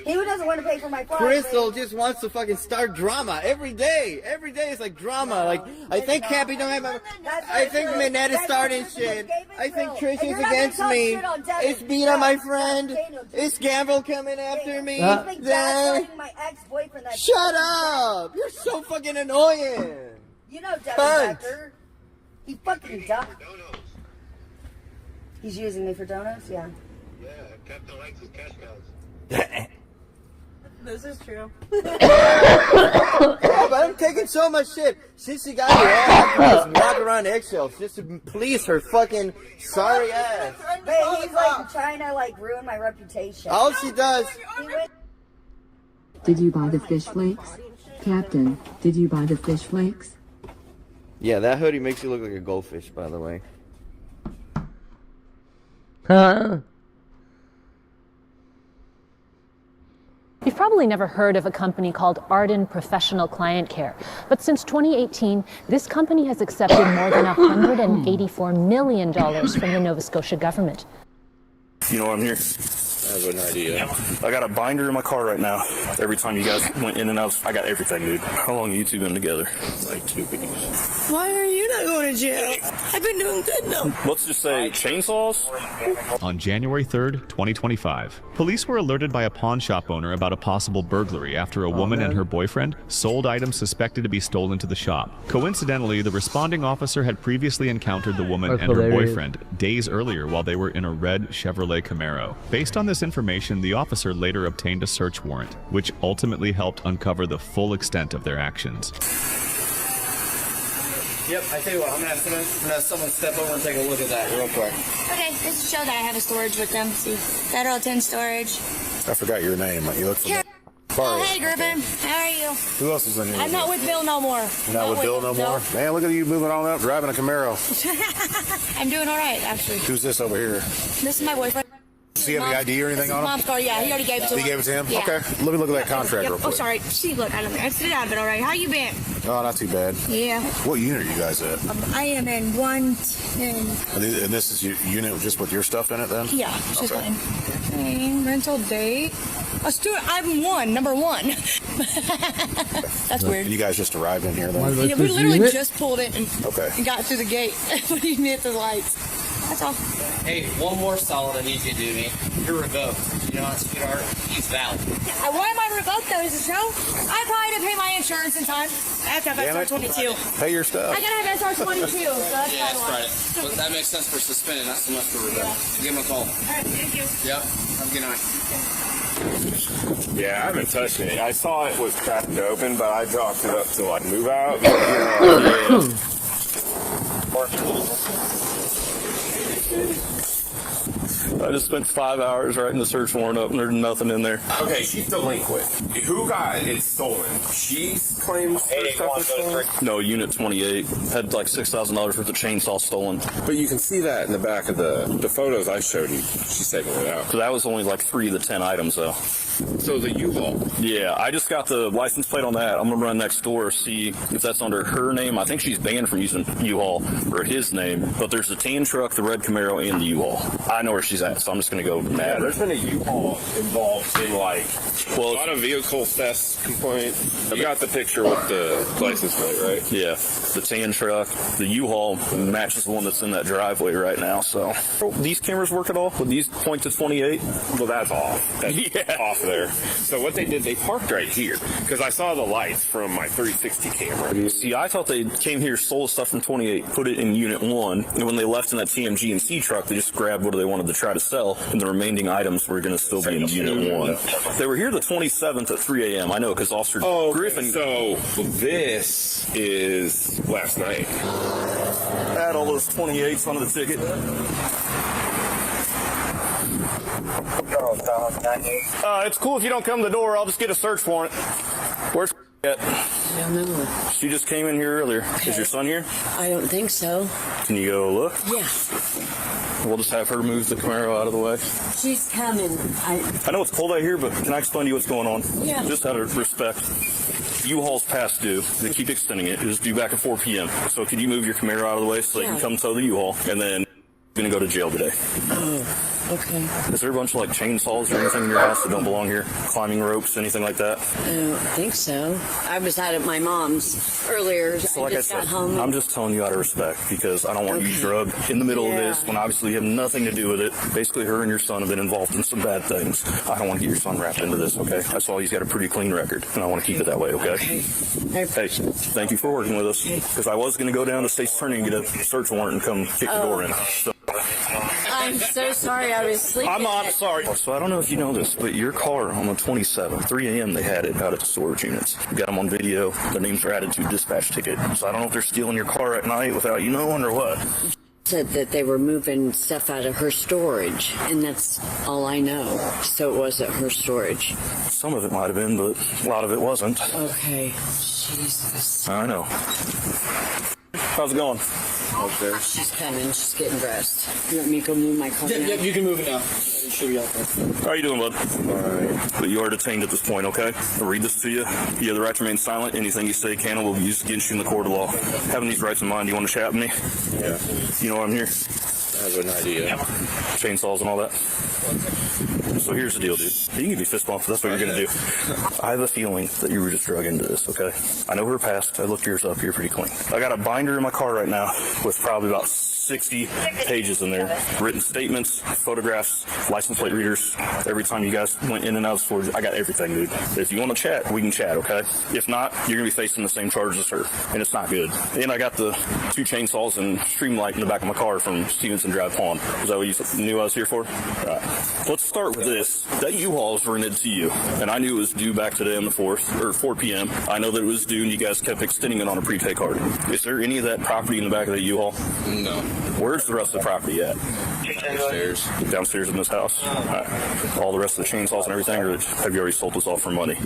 He who doesn't want to pay for my flight. Crystal just wants to fucking start drama every day. Every day is like drama. Like I think Cappy don't have. I think Minette is starting shit. I think Trish is against me. It's beat on my friend. It's Gamble coming after me. Then My ex-boyfriend. shut up. You're so fucking annoying. You know Devin Cunt. Becker. He fucking died. He's using me for donuts? Yeah. Yeah, Captain likes his cash cows. This is true. Yeah, but I'm taking so much shit. Since she got here, I have to just walk around eggshells just to please her fucking sorry ass. But he's like trying to like ruin my reputation. All she does. Did you buy the fish flakes? Captain, did you buy the fish flakes? Yeah, that hoodie makes you look like a goldfish, by the way. Huh? You've probably never heard of a company called Arden Professional Client Care, but since 2018, this company has accepted more than $184 million from the Nova Scotia government. You know why I'm here? I have an idea. I got a binder in my car right now. Every time you guys went in and out, I got everything, dude. How long have you two been together? Like 2 weeks. Why are you not going to jail? I've been doing good though. Let's just say chainsaws. On January 3rd, 2025, police were alerted by a pawn shop owner about a possible burglary after a woman and her boyfriend sold items suspected to be stolen to the shop. Coincidentally, the responding officer had previously encountered the woman and her boyfriend days earlier while they were in a red Chevrolet Camaro. Based on this information, the officer later obtained a search warrant, which ultimately helped uncover the full extent of their actions. Yep, I tell you what, I'm gonna have someone step over and take a look at that real quick. Okay, this show that I have a storage with them. See, Federal 10 storage. I forgot your name. You look familiar. Oh, hey, Griffin. How are you? Who else is in here? I'm not with Bill no more. You're not with Bill no more? Man, look at you moving on up, driving a Camaro. I'm doing all right, actually. Who's this over here? This is my boyfriend. Does he have any ID or anything on him? Mom's car, yeah. He already gave it to him. He gave it to him? Yeah. Okay. Let me look at that contract real Oh, quick. sorry. See, look, I sit down, but all right. How you been? Oh, not too bad. Yeah. What unit are you guys at? I am in 110. And this is your unit just with your stuff in it then? Yeah, it's just Okay. mine. Rental date. I'm number one. That's weird. You guys just arrived in here then? Yeah, we literally just pulled in and Okay. got through the gate when you hit the lights. That's all. Hey, one more solid I need you to do me. You're revoked. You know, sweetheart, he's valid. Why am I revoked though? Is it show? I probably didn't pay my insurance in time. I have to have Damn it. SR22. Pay your stuff. I gotta have SR22, so that's Yeah, why. that's right. But that makes sense for suspended, not so much for revoked. Give him a call. All right, thank you. Yep. Have a good night. Yeah, I haven't touched it. I saw it was cracked open, but I dropped it up to like move out. I just spent 5 hours writing the search warrant up and there's nothing in there. Okay, she's delinquent. Who got it stolen? She claims her stuff was stolen? No, Unit 28 had like $6,000 worth of chainsaw stolen. But you can see that in the back of the photos I showed you. She's taking it out. So that was only like 3 of the 10 items though. So the U-Haul. Yeah, I just got the license plate on that. I'm gonna run next door, see if that's under her name. I think she's banned from using U-Haul or his name. But there's the tan truck, the red Camaro, and the U-Haul. I know where she's at, so I'm just gonna go Yeah, mad. there's been a U-Haul involved in like a lot of vehicle theft complaint. You got the picture with the license plate, right? Yeah, the tan truck, the U-Haul matches the one that's in that driveway right now. So these cameras work at all? Would these point to 28? Well, that's off. That's off there. So what they did, they parked right here because I saw the lights from my 360 camera. See, I thought they came here, stole stuff from 28, put it in Unit 1, and when they left in that TMG&C truck, they just grabbed what they wanted to try to sell, and the remaining items were going to still be in Unit 1. They were here the 27th at 3 a.m. I know, because Officer Griffin... So this is last night. Add all those 28s onto the ticket. It's cool if you don't come to the door. I'll just get a search warrant. Where's at? I don't know. She just came in here earlier. Okay. Is your son here? I don't think so. Can you go look? Yeah. We'll just have her move the Camaro out of the way. She's coming. I know it's cold out here, but can I explain to you what's going on? Yeah. Just out of respect. U-Haul's past due. They keep extending it. It's due back at 4 p.m. So could you move your Camaro out of the way so they can come tow the U-Haul? And then you're going to go to jail today. Oh, okay. Is there a bunch of like chainsaws or anything in your house that don't belong here? Climbing ropes, anything like that? I don't think so. I was out at my mom's earlier. So I like I just said, got home. I'm just telling you out of respect because I don't want you drugged in the middle of this when obviously you have nothing to do with it. Basically, her and your son have been involved in some bad things. I don't want to get your son wrapped into this, okay? I saw he's got a pretty clean record, and I want to keep it that way, okay? Hey, thank you for working with us because I was going to go down to State's Attorney and get a search warrant and come kick the door in. So. I'm so sorry. I was sleeping. I'm not sorry. So I don't know if you know this, but your car on the 27th, 3 a.m. they had it out at the storage units. You got them on video. Their names are added to a dispatch ticket. So I don't know if they're stealing your car at night without you knowing or what. Said that they were moving stuff out of her storage, and that's all I know. So it wasn't her storage. Some of it might have been, but a lot of it wasn't. Okay. Jesus. I know. How's it going? Up there. She's coming. She's getting dressed. You want me to go move my car? Yep, you can move it now. It should be out there. How are you doing, bud? All right. But you are detained at this point, okay? I'll read this to you. You have the right to remain silent. Anything you say can and will be used against you in the court of law. Having these rights in mind, do you want to chat with me? Yeah. You know why I'm here? have an idea. Chainsaws and all that. So here's the deal, dude. You can give me fist bumps. That's what you're gonna do. I have a feeling that you were just drug into this. Okay. I know her past. I looked yours up. You're pretty clean. I got a binder in my car right now with probably about 60 pages in there. Written statements, photographs, license plate readers. Every time you guys went in and out of storage, I got everything, dude. If you want to chat, we can chat, okay? If not, you're going to be facing the same charges as her, and it's not good. And I got the 2 chainsaws and Streamlight in the back of my car from Stevenson Drive Pawn. Is that what you knew I was here for? All right. Let's start with this. That U-Haul was rented to you, and I knew it was due back today on the 4th, or 4 p.m. I know that it was due, and you guys kept extending it on a prepaid card. Is there any of that property in the back of the U-Haul? No. Where's the rest of the property at? Downstairs. Downstairs in this house? All the rest of the chainsaws and everything, or have you already sold this off for money?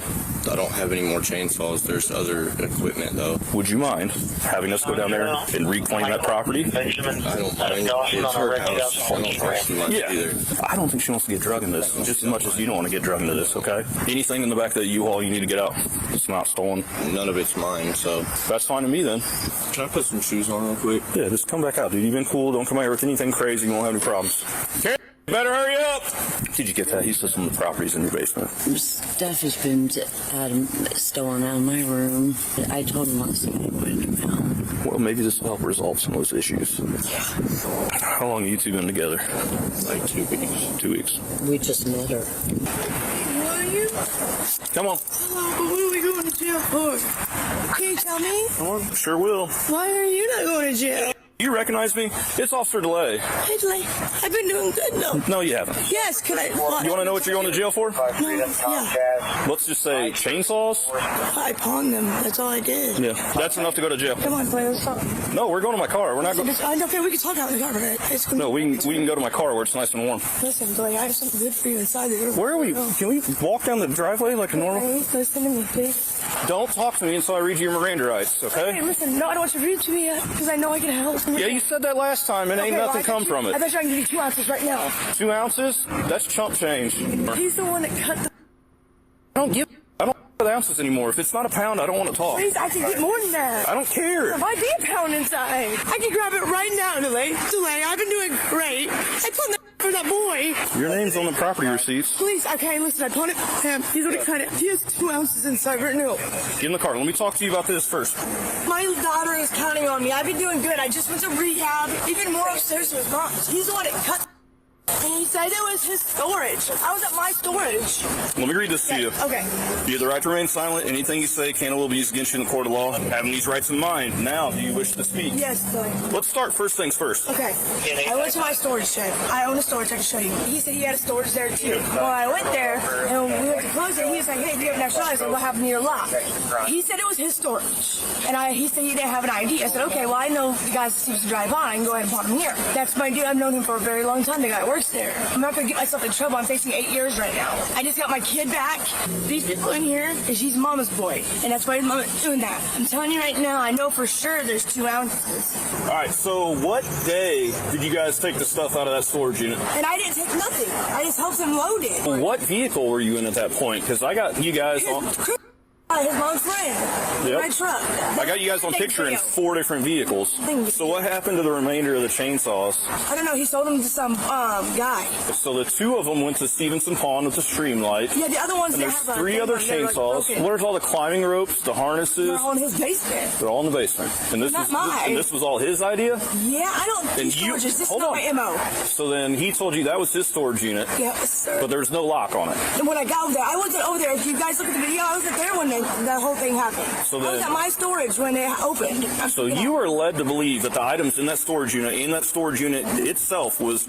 I don't have any more chainsaws. There's other equipment, though. Would you mind having us go down there and reclaim that property? I don't mind. It's her house. I don't talk too much either. I don't think she wants to get drug in this, just as much as you don't want to get drug into this, okay? Anything in the back of the U-Haul you need to get out. It's not stolen. None of it's mine, so. That's fine to me, then. Can I put some shoes on real quick? Yeah, just come back out, dude. You've been cool. Don't come out here with anything crazy. You won't have any problems. Okay? Better hurry up! Did you get that? He said some of the properties in your basement. Stuff has been stolen out of my room. I told him last night I wanted him out. Well, maybe this will help resolve some of those issues. How long have you two been together? Like 2 weeks. 2 weeks. We just met her. Will you? Come on. Hello, but what are we going to jail for? Can you tell me? Oh, sure will. Why are you not going to jail? You recognize me? It's Officer DeLay. Hey, Delay, I've been doing good, though. No, you haven't. Yes, can I? You want to know what you're going to jail for? No, yeah. Let's just say chainsaws. I pawned them. That's all I did. Yeah, that's enough to go to jail. Come on, play. Let's talk. No, we're going to my car. We're not going. Okay, we can talk out in the car, but No, we can go to my car where it's nice and warm. Listen, Delay, I have something good for you inside there. Where are we? Can we walk down the driveway like a normal? Hey, listen to me, please. Don't talk to me until I read you your Miranda rights, okay? Hey, listen, no, I don't want you to read to me yet, because I know I can help. Yeah, you said that last time, and ain't nothing come from it. I bet you I can give you 2 ounces right now. 2 ounces? That's chump change. He's the one that cut the... I don't give ounces anymore. If it's not a pound, I don't want to talk. Please, I can get more than that. I don't care. There might be a pound inside. I can grab it right now, Delay. Delay, I've been doing great. I pawned that for that boy. Your name's on the property receipts. Please, okay, listen, I pawned it for him. He's going to cut it. He has 2 ounces inside right now. Get in the car. Let me talk to you about this first. My daughter is counting on me. I've been doing good. I just went to rehab. Even more upstairs to his mom. He's the one that cut. And he said it was his storage. I was at my storage. Let me read this to you. Okay. You have the right to remain silent. Anything you say can and will be used against you in the court of law. Having these rights in mind, now do you wish to speak? Yes, Delay. Let's start first things first. Okay. I went to my storage shed. I own a storage. I can show you. He said he had a storage there too. Well, I went there and we went to close it. He was like, "Hey, do you have an extra?" I said, "What happened to your lock?" He said it was his storage, and he said he didn't have an ID. I said, "Okay, well I know the guy that seems to drive on. I can go ahead and park him here." That's my dude. I've known him for a very long time. The guy works there. I'm not gonna get myself in trouble. I'm facing 8 years right now. I just got my kid back. These people in here, she's mama's boy, and that's why his mama's doing that. I'm telling you right now, I know for sure there's 2 ounces. All right, so what day did you guys take the stuff out of that storage unit? And I didn't take nothing. I just helped him load it. What vehicle were you in at that point? Because I got you guys on... His mom's friend. Yep. My truck. I got you guys on picture in 4 different vehicles. So what happened to the remainder of the chainsaws? I don't know. He sold them to some guy. So the 2 of them went to Stevenson Pawn with the Streamlight. Yeah, the other ones. And there's 3 other chainsaws. Where's all the climbing ropes, the harnesses? They're all in his basement. They're all in the basement. And this Not mine. And this was all his idea? Yeah, I don't think storage. This is not my MO. So then he told you that was his storage unit. Yes, sir. But there's no lock on it. And when I got over there, I wasn't over there. If you guys look at the video, I wasn't there when the whole thing happened. So I was at my storage when it opened. So you were led to believe that the items in that storage unit, itself was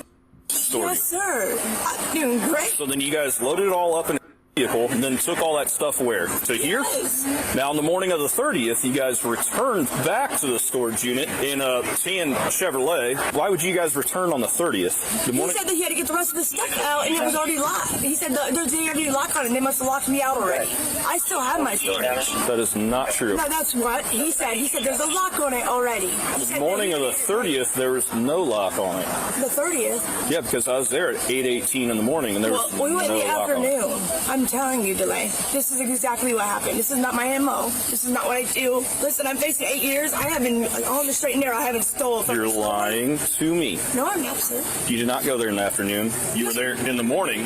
storage. Yes, sir. I'm doing great. So then you guys loaded it all up in a vehicle and then took all that stuff where? To here? Yes. Now on the morning of the 30th, you guys returned back to the storage unit in a tan Chevrolet. Why would you guys return on the 30th? He said that he had to get the rest of the stuff out and it was already locked. He said there's already a lock on it and they must have locked me out already. I still have my storage. That is not true. No, that's what he said. He said there's a lock on it already. The morning of the 30th, there was no lock on it. The 30th? Yeah, because I was there at 8:18 in the morning and there was we went in the afternoon. I'm telling you, Delay. This is exactly what happened. This is not my MO. This is not what I do. Listen, I'm facing 8 years. I haven't, on the straight and narrow, I haven't stolen from You're lying to me. No, I'm not, sir. You did not go there in the afternoon. You were there in the morning.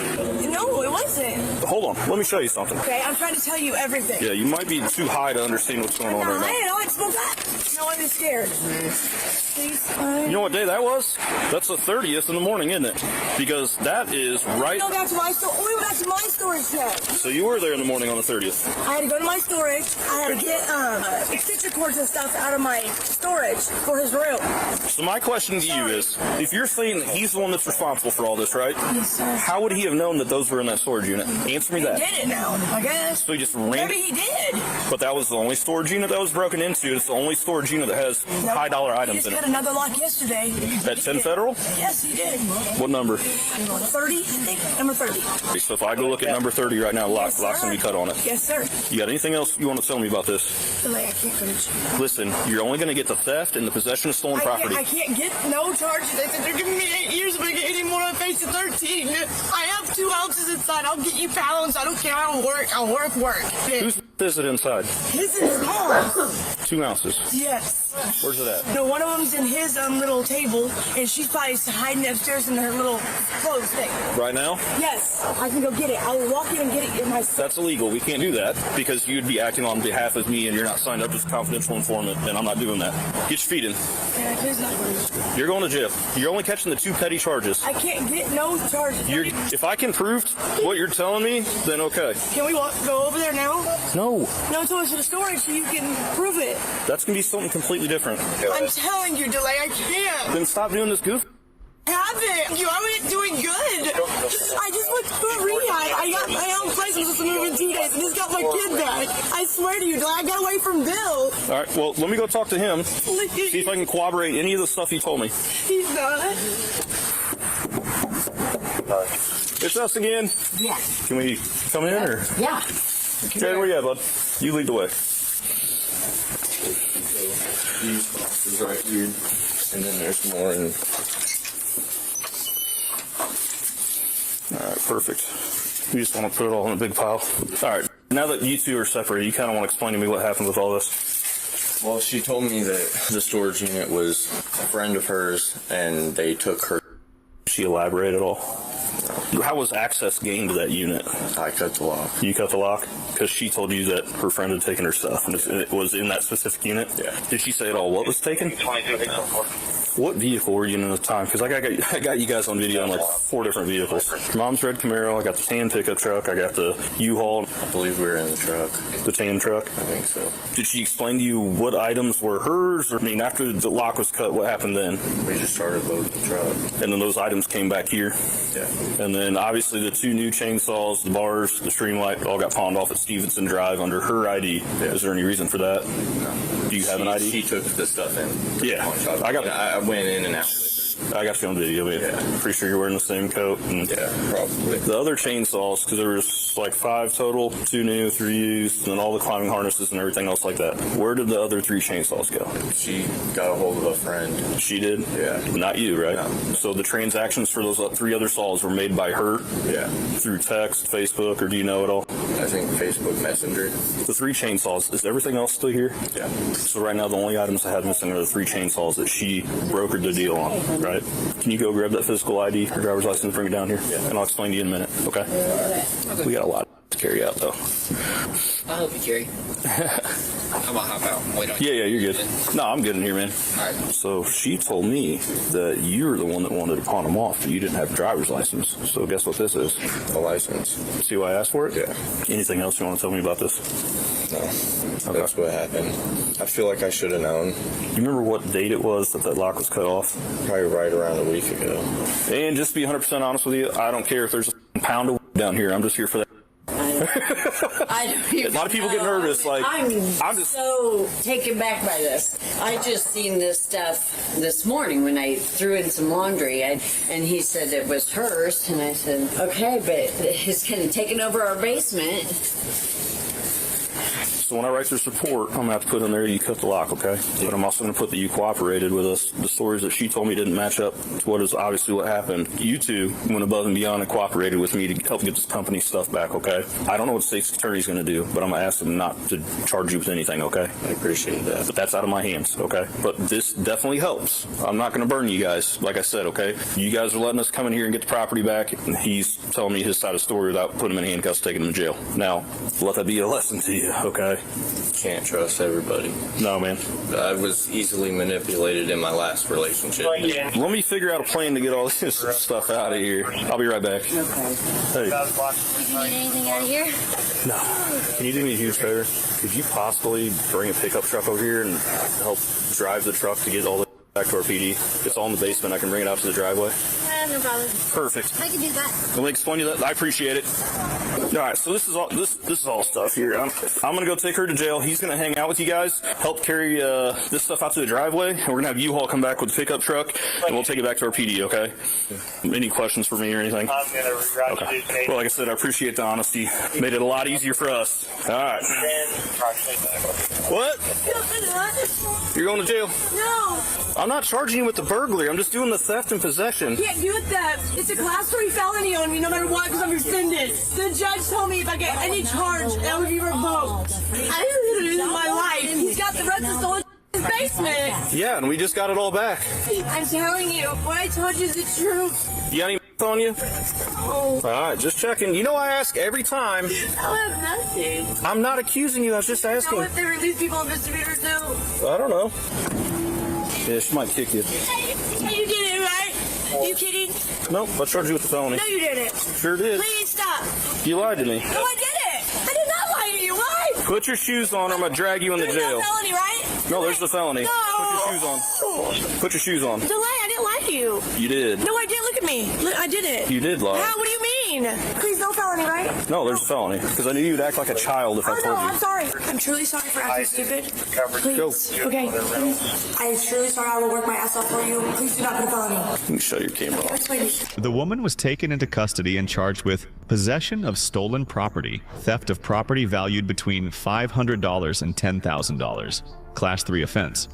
No, it wasn't. Hold on. Let me show you something. Okay, I'm trying to tell you everything. Yeah, you might be too high to understand what's going on right now. I know, I'm so bad. No, I'm just scared. Please. You know what day that was? That's the 30th in the morning, isn't it? Because that is right. Go back to my store. We went back to my storage shed. So you were there in the morning on the 30th. I had to go to my storage. I had to get extension cords and stuff out of my storage for his room. So my question to you is, if you're saying that he's the one that's responsible for all this, right? Yes, sir. How would he have known that those were in that storage unit? Answer me that. He did it now, I guess. So he just ran Maybe he did. But that was the only storage unit that was broken into. It's the only storage unit that has high dollar items He in just it. got another lock yesterday. At 10 Federal? Yes, he did. What number? 30, I think. Number 30. So if I go look at number 30 right now, lock's gonna be cut on it. Yes, sir. You got anything else you want to tell me about this? Delay, I can't finish. Listen, you're only going to get the theft and the possession of stolen property. I can't get no charges. They said they're giving me 8 years if I get any more. I'm facing 13. I have 2 ounces inside. I'll get you pounds. I don't care. I'll work. Whose is it inside? His is mom's. 2 ounces. Yes. Where's it at? No, one of them's in his little table, and she's probably hiding upstairs in her little clothes thing. Right now? Yes. I can go get it. I will walk in and get it in my... That's illegal. We can't do that because you'd be acting on behalf of me and you're not signed up as a confidential informant, and I'm not doing that. Get your feet in. Yeah, he's not going to... You're going to jail. You're only catching the 2 petty charges. I can't get no charges. If I can prove what you're telling me, then okay. Can we go over there now? No. No, to the storage so you can prove it. That's going to be something completely different. I'm telling you, Delay, I can't. Then stop doing this goof. I haven't. I wasn't doing good. I just went to a rehab. I got my own place. I'm supposed to move in 2 days and just got my kid back. I swear to you, Delay, I got away from Bill. All right, well, let me go talk to him. See if I can corroborate any of the stuff he told me. He's not. It's us again. Yeah. Can we come in or? Yeah. Jared, where you at, bud? You lead the way. These boxes right here, and then there's more in. All right, perfect. You just want to put it all in a big pile. All right, now that you two are separate, you kind of want to explain to me what happened with all this. Well, she told me that the storage unit was a friend of hers, and they took her. She elaborated at all? How was access gained to that unit? I cut the lock. You cut the lock? Because she told you that her friend had taken her stuff, and it was in that specific unit? Yeah. Did she say at all what was taken? What vehicle were you in at the time? Because I got you guys on video in like 4 different vehicles. Your mom's red Camaro, I got the tan pickup truck, I got the U-Haul. I believe we were in the truck. The tan truck? I think so. Did she explain to you what items were hers? Or, I mean, after the lock was cut, what happened then? We just started loading the truck. And then those items came back here? Yeah. And then obviously the 2 new chainsaws, the bars, the Streamlight, all got pawned off at Stevenson Drive under her ID. Yeah. Is there any reason for that? No. Do you have an ID? She took the stuff in. Yeah. I went in and out. I got you on video, man. Yeah. Pretty sure you're wearing the same coat. And yeah, probably. The other chainsaws, because there was like 5 total, 2 new, 3 used, and then all the climbing harnesses and everything else like that. Where did the other 3 chainsaws go? She got a hold of a friend. She did? Yeah. Not you, right? No. So the transactions for those 3 other saws were made by her? Yeah. Through text, Facebook, or do you know it all? I think Facebook Messenger. The 3 chainsaws, is everything else still here? Yeah. So right now the only items I have missing are the 3 chainsaws that she brokered the deal on, right? Can you go grab that physical ID or driver's license, bring it down here? Yeah. And I'll explain to you in a minute, okay? We got a lot to carry out, though. I'll help you, Gary. I'm gonna hop out and wait on you. Yeah, you're good. No, I'm good in here, man. All right. So she told me that you're the one that wanted to pawn them off, but you didn't have a driver's license. So guess what this is? A license. See why I asked for it? Yeah. Anything else you want to tell me about this? No. Okay. That's what happened. I feel like I should have known. You remember what date it was that lock was cut off? Probably right around a week ago. And just to be 100% honest with you, I don't care if there's a pound of down here. I'm just here for that. I don't even a lot of people get nervous. Like I'm just so taken back by this. I just seen this stuff this morning when I threw in some laundry, and he said it was hers, and I said, okay, but it's kind of taken over our basement. So So when I write this report, I'm going to have to put in there you cut the lock, okay? But I'm also going to put that you cooperated with us. The stories that she told me didn't match up to what is obviously what happened. You two went above and beyond and cooperated with me to help get this company stuff back, okay? I don't know what the state's attorney's going to do, but I'm going to ask them not to charge you with anything, okay? I appreciate that. But that's out of my hands, okay? But this definitely helps. I'm not going to burn you guys, like I said, okay? You guys are letting us come in here and get the property back, and he's telling me his side of the story without putting him in handcuffs, taking him to jail. Now, let that be a lesson to you, okay? Can't trust everybody. No, man. I was easily manipulated in my last relationship. Let me figure out a plan to get all this stuff out of here. I'll be right back. Okay. Hey. Did you need anything out of here? No. Can you do me a huge favor? Could you possibly bring a pickup truck over here and help drive the truck to get all the back to our PD? It's all in the basement. I can bring it out to the driveway. No problem. Perfect. I can do that. Let me explain to you that. I appreciate it. All right, so this is all stuff here. I'm gonna go take her to jail. He's gonna hang out with you guys, help carry this stuff out to the driveway, and we're gonna have U-Haul come back with the pickup truck, and we'll take it back to our PD. Okay? Any questions for me or anything? Okay. Well, like I said, I appreciate the honesty. Made it a lot easier for us. All right. What? You're going to jail? No. I'm not charging you with the burglary. I'm just doing the theft and possession. Can't do it that. It's a class 3 felony on me no matter what because I'm rescinded. The judge told me if I get any charge, that would be revoked. I didn't do my life. He's got the rest of stolen in his basement. Yeah, and we just got it all back. I'm telling you, what I told you is the truth. You got any on you? Oh. All right, just checking. You know I ask every time. I have nothing. I'm not accusing you. I was just asking. What if they release people in misdemeanors now? I don't know. Yeah, she might kick you. Hey, you did it, right? You kidding? Nope, I charged you with the felony. No, you didn't. Sure did. Please stop. You lied to me. No, I didn't. I did not lie to you. Why? Put your shoes on or I'm going to drag you in the There's jail. no felony, right? No, there's the felony. No. Put your shoes on. Put your shoes on. Delay, I didn't lie to you. You did. No, I didn't. Look at me. Look, I did it. You did lie. How? What do you mean? Please, no felony, right? No, there's a felony. Because I knew you'd act like a child if I Oh, told no, you. I'm sorry. I'm truly sorry for acting stupid. Please. Okay. I'm truly sorry. I will work my ass off for you. Please do not put a felony. Let me show your camera off. The woman was taken into custody and charged with possession of stolen property, theft of property valued between $500 and $10,000. Class 3 offense.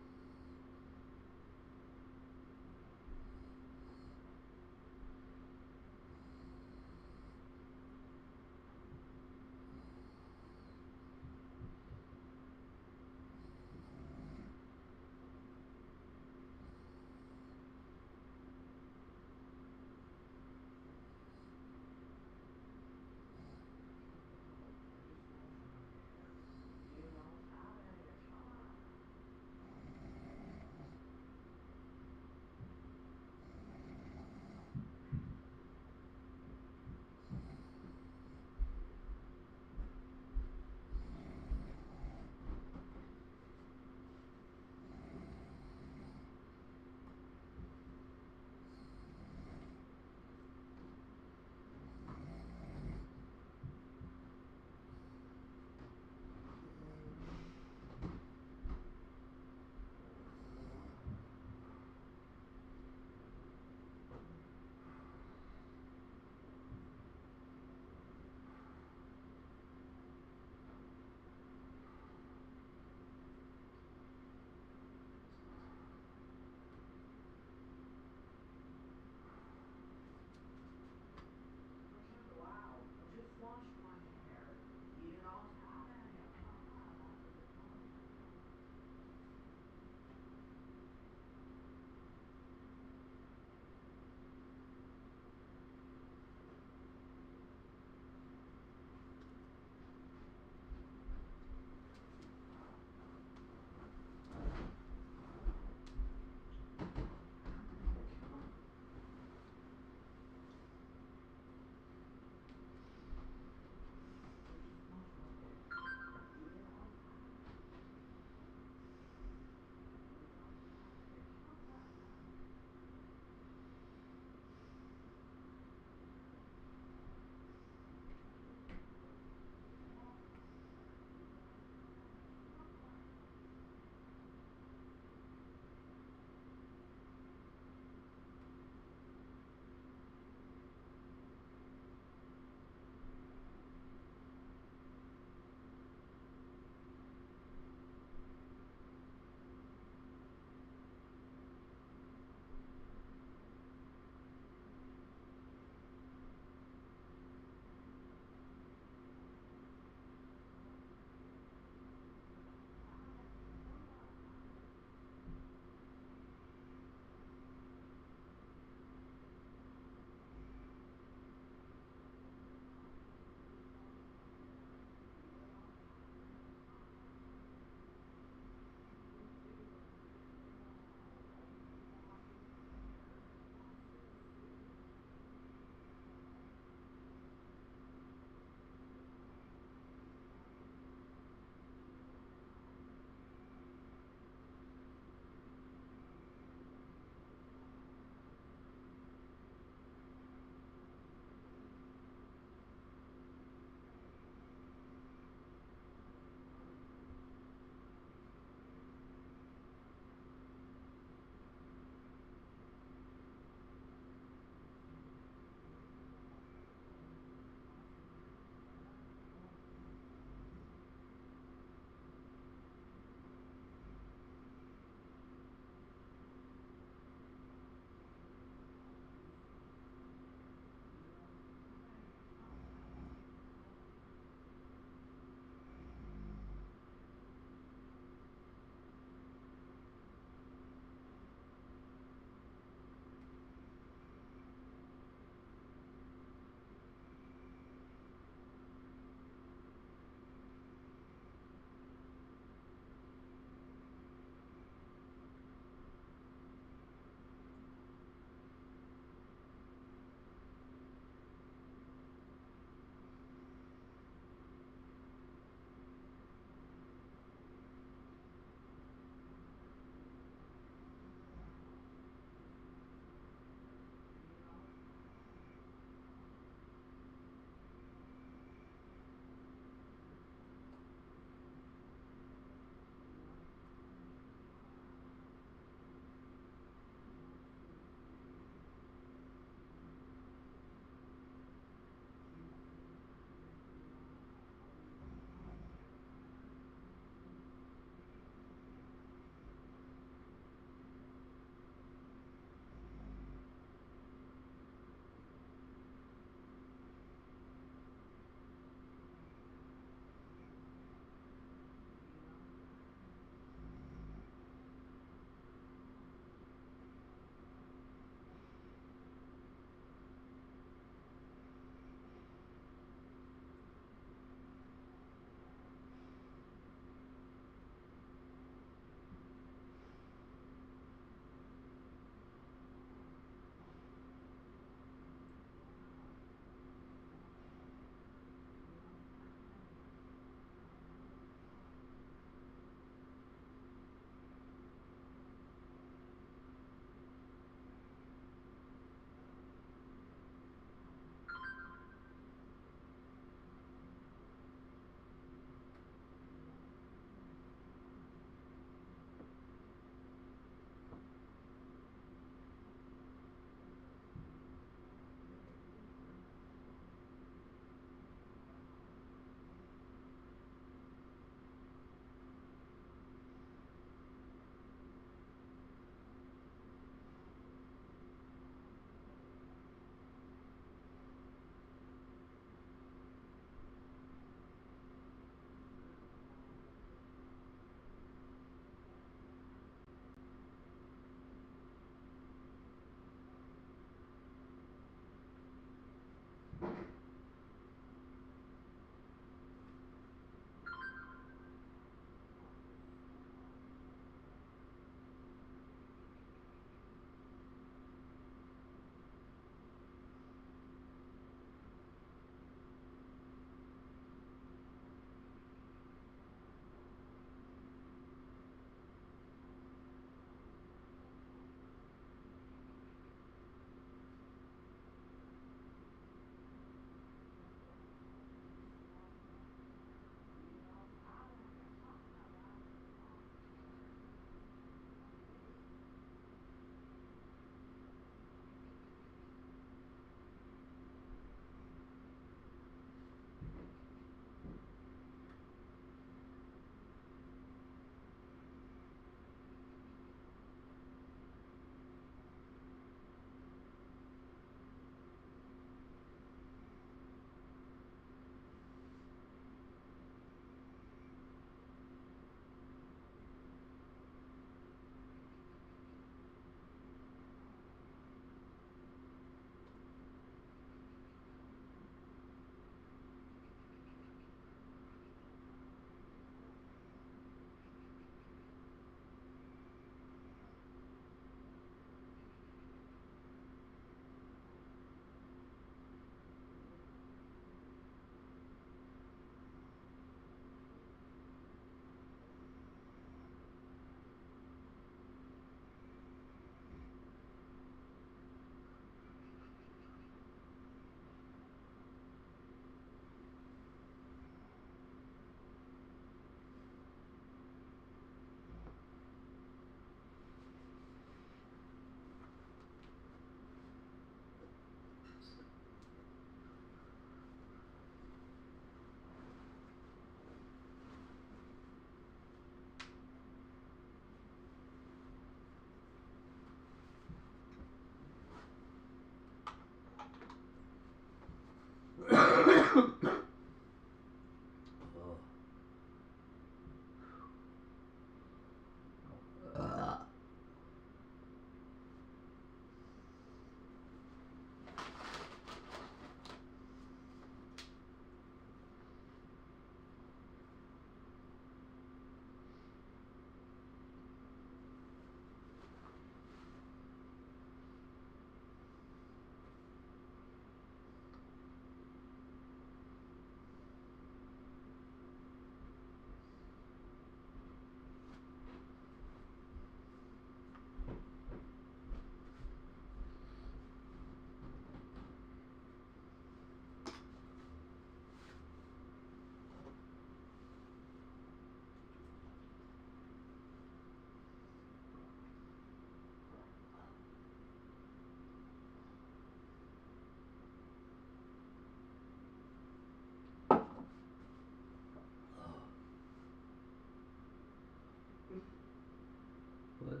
What?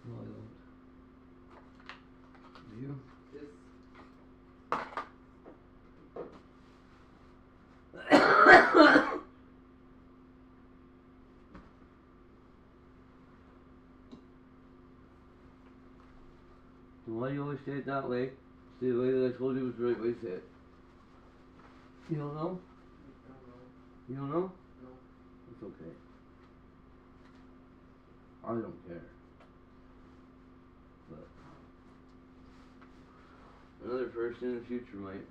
No, I don't. Do you? Yes. Why do you always say it that way? See, the way that I told you was the right way to say it. You don't know? You don't know? No. It's okay. I don't care. But another person in the future might.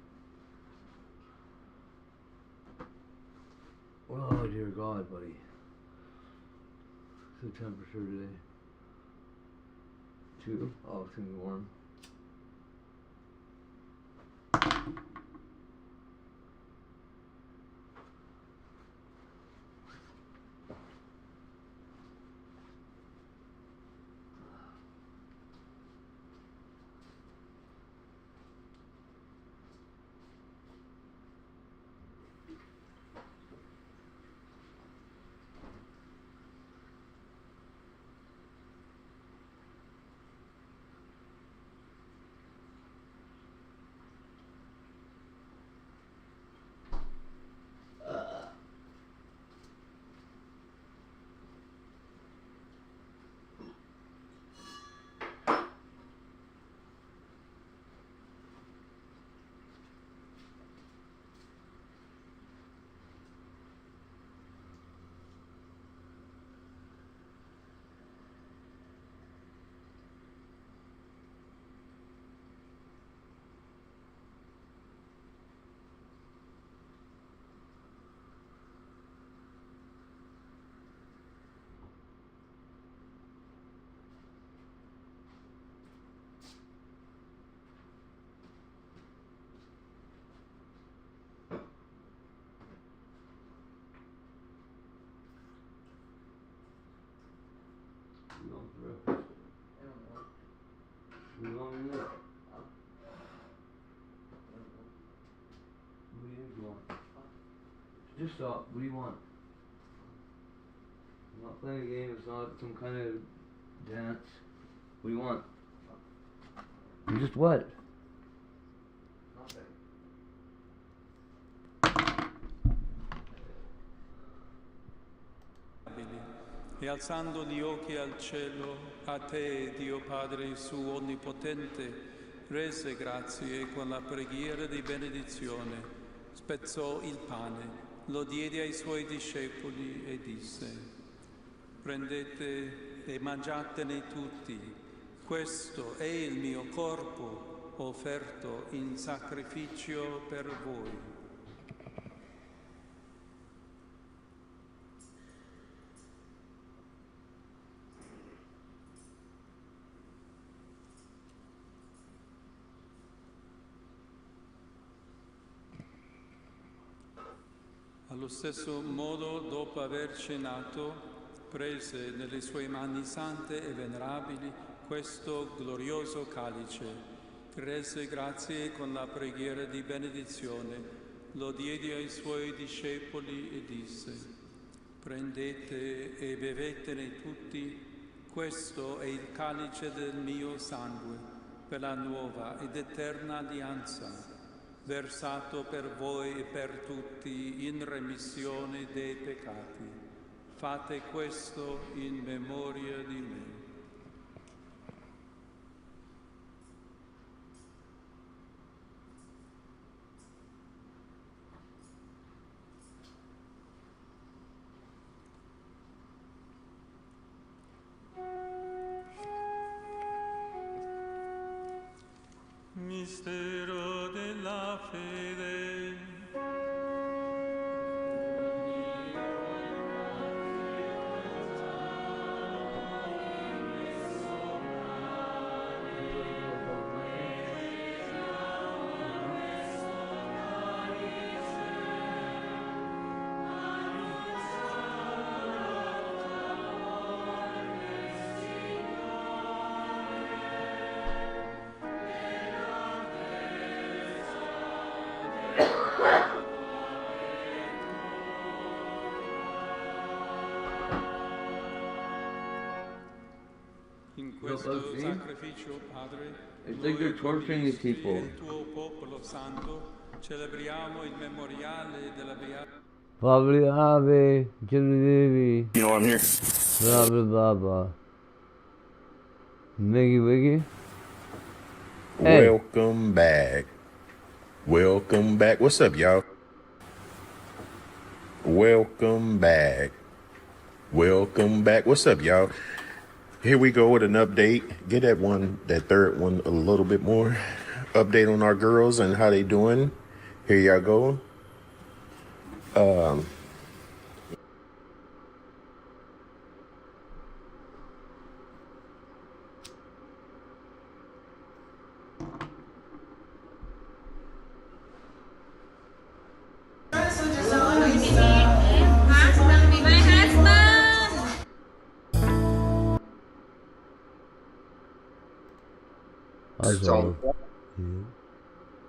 Oh dear God, buddy. What's the temperature today? 2? Oh, it's gonna be warm. Just stop. What do you want? I'm not playing a game. It's not some kind of dance. What do you want? Just what? Nothing. E alzando gli occhi al cielo, a te, Dio Padre su onnipotente, rese grazie e con la preghiera di benedizione spezzò il pane, lo diede ai suoi discepoli e disse: prendete e mangiatene tutti, questo è il mio corpo offerto in sacrificio per voi. Allo stesso modo, dopo aver cenato, prese nelle sue mani sante e venerabili questo glorioso calice, rese grazie con la preghiera di benedizione, lo diede ai suoi discepoli e disse: prendete e bevetene tutti, questo è il calice del mio sangue, per la nuova ed eterna alleanza, versato per voi e per tutti in remissione dei peccati. Fate questo in memoria di me. Mistero della fede. questo sacrificio, Padre, It's like they're torturing these people. il tuo popolo santo, celebriamo il memoriale della Beata. Probably Ave, Jimmy. You know I'm here. Blah blah blah blah. Miggy Wiggy. Hey. Welcome back. Welcome back. What's up, y'all? Welcome back. Welcome back. What's up, y'all? Here we go with an update. Get that third one a little bit more. Update on our girls and how they doing. Here y'all go.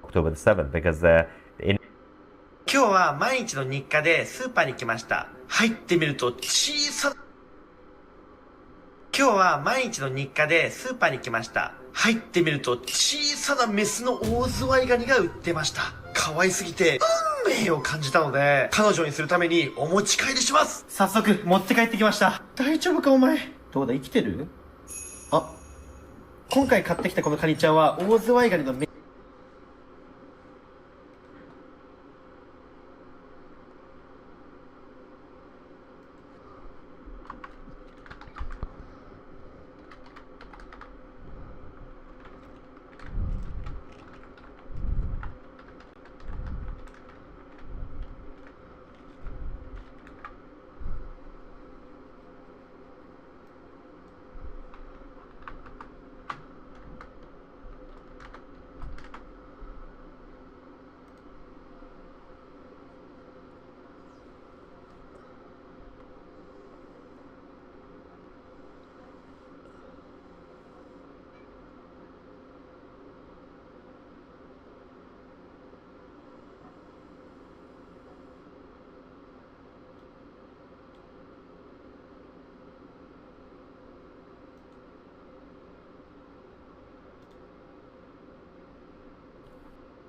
October the 7th, because in 今日は毎日の日課でスーパーに来ました。入ってみると小さな今日は毎日の日課でスーパーに来ました。入ってみると小さなメスのオオズワイガニが売ってました。可愛すぎて運命を感じたので、彼女にするためにお持ち帰りします。早速持って帰ってきました。大丈夫かお前。どうだ生きてる？あ、今回買ってきたこのカニちゃんはオオズワイガニのメ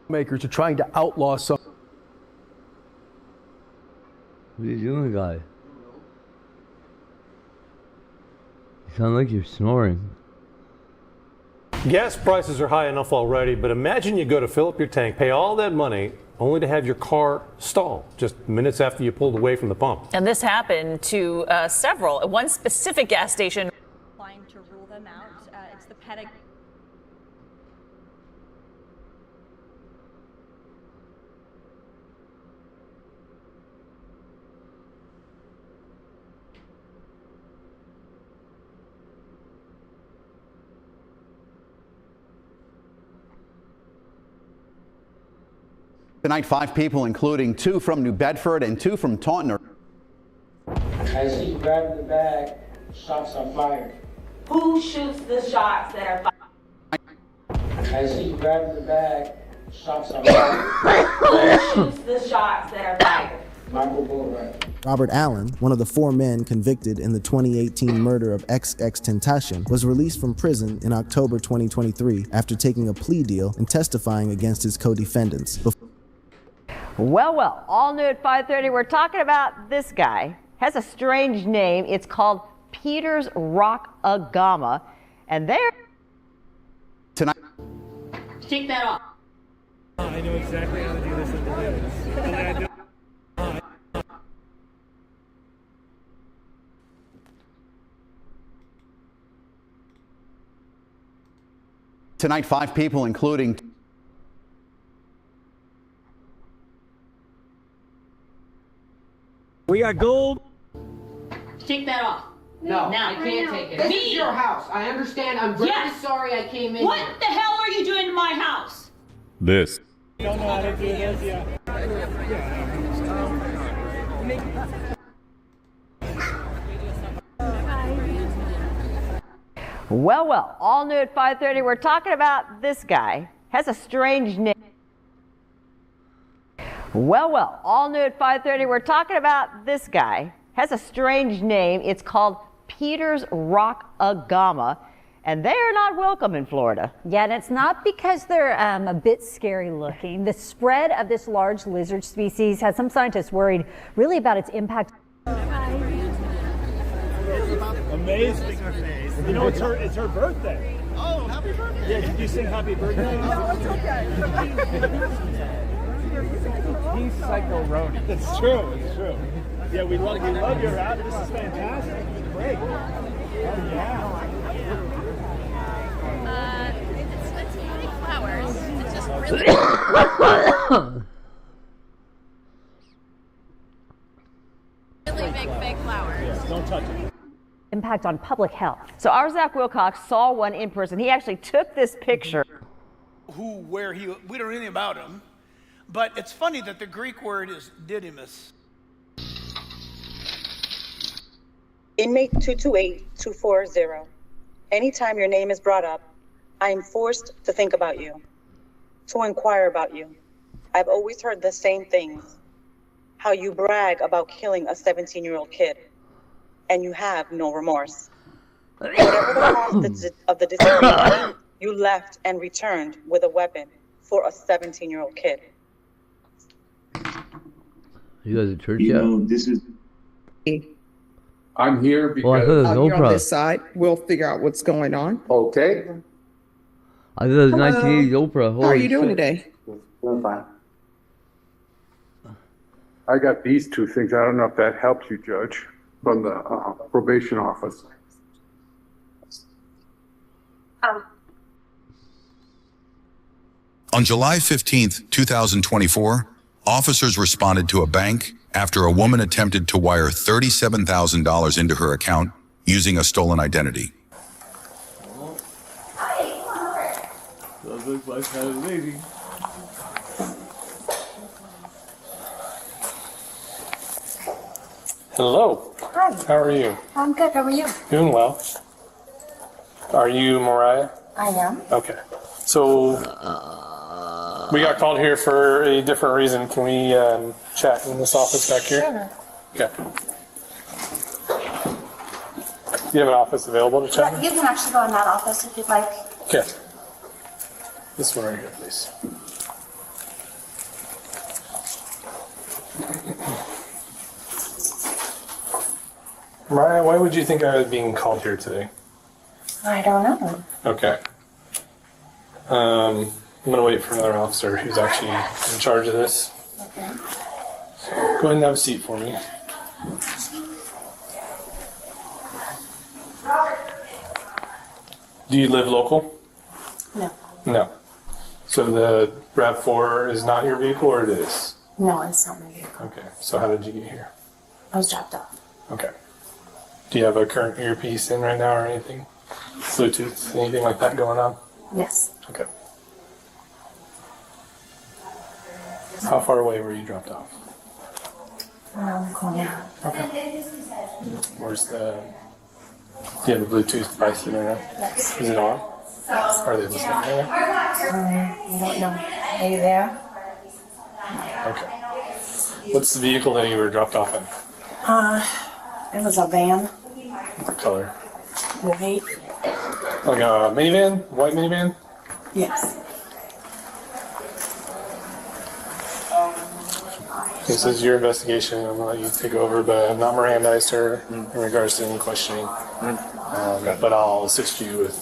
makers are trying to outlaw some. What are you doing, guy? You sound like you're snoring. Gas prices are high enough already, but imagine you go to fill up your tank, pay all that money, only to have your car stall just minutes after you pulled away from the pump. And this happened to several. At one specific gas station. Trying to rule them out. It's the Pedic. Tonight, 5 people, including 2 from New Bedford and 2 from Taunton. As he grabbed the bag, shots are fired. Who shoots the shots that are fired? As he grabbed the bag, shots are fired. Who shoots the shots that are fired? Michael Bullard. Robert Allen, one of the 4 men convicted in the 2018 murder of XXXTentacion, was released from prison in October 2023 after taking a plea deal and testifying against his co-defendants. Well, all new at 5:30. We're talking about this guy. Has a strange name. It's called Peter's Rock Agama, and there. Tonight. Take that off. I know exactly how to do this in the news. Tonight, 5 people, including. We got gold. Take that off. No, now I can't take it. This This is your house. I understand. I'm very sorry I came in. What here. the hell are you doing in my house? This. You don't know how to do this, yeah. Well, all new at 5:30. We're talking about this guy. Has a strange name. Well, all new at 5:30. We're talking about this guy. Has a strange name. It's called Peter's Rock Agama, and they are not welcome in Florida. Yeah, and it's not because they're a bit scary looking. The spread of this large lizard species has some scientists worried really about its impact. Amazing. You know, it's her birthday. Oh, happy birthday. Yeah, did you sing happy birthday? No, it's okay. He's Psycho Roni. It's true. Yeah, we love your app. This is fantastic. It's great. Oh, yeah. It's fake flowers. It's just really really big fake flowers. Yeah, don't touch it. Impact on public health. So our Zach Wilcox saw one in person. He actually took this picture. We don't know anything about him, but it's funny that the Greek word is didymus. Inmate 228240. Anytime your name is brought up, I am forced to think about you, to inquire about you. I've always heard the same things. How you brag about killing a 17-year-old kid, and you have no remorse. Whatever the cause of the disagreement, you left and returned with a weapon for a 17-year-old kid. You guys at church yet? This is. I'm here because I thought it was you're Oprah. on this side. We'll figure out what's going on. Okay. I thought it was 1980s Oprah. How are you doing today? Doing fine. I got these two things. I don't know if that helps you, Judge, from the probation office. On July 15th, 2024, officers responded to a bank after a woman attempted to wire $37,000 into her account using a stolen identity. That looks like a lady. Hello. Hi. How are you? I'm good. How are you? Doing well. Are you Mariah? I am. Okay. So we got called here for a different reason. Can we chat in this office back here? Sure. Okay. Do you have an office available to chat? You can actually go in that office if you'd like. Okay. This one right here, please. Mariah, why would you think I was being called here today? I don't know. Okay. I'm gonna wait for another officer who's actually in charge of this. Okay. Go ahead and have a seat for me. Do you live local? No. No. So the RAV4 is not your vehicle, or it is? No, it's not my vehicle. Okay. So how did you get here? I was dropped off. Okay. Do you have a current earpiece in right now or anything? Bluetooth, anything like that going on? Yes. Okay. How far away were you dropped off? Around the corner. Okay. Where's the... Do you have a Bluetooth device in there? Yes. Is it on? Are they listening right now? I don't know. Are you there? Okay. What's the vehicle that you were dropped off in? It was a van. What color? White. Like a minivan? White minivan? Yes. This is your investigation. I'm going to let you take over, but I'm not Mirandized her in regards to any questioning. But I'll assist you with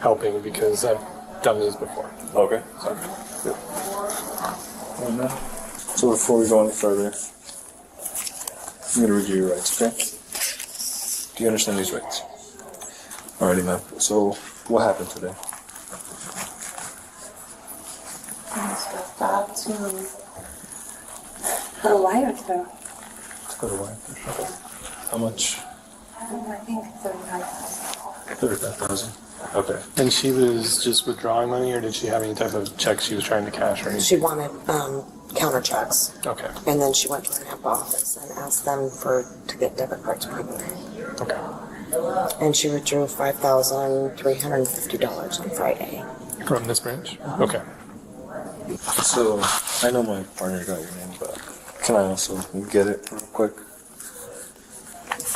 helping because I've done this before. Okay. So before we go any further, I'm going to review your rights, okay? Do you understand these rights? Alrighty, ma'am. So what happened today? I was dropped off to put a wire through. To put a wire through. Okay. How much? I think 35,000. 35,000. Okay. And she was just withdrawing money, or did she have any type of check she was trying to cash or anything? She wanted counter checks. Okay. And then she went to an app office and asked them to get debit cards printed. Okay. And she withdrew $5,350 on Friday. From this branch? Okay. So I know my partner got your name, but can I also get it real quick?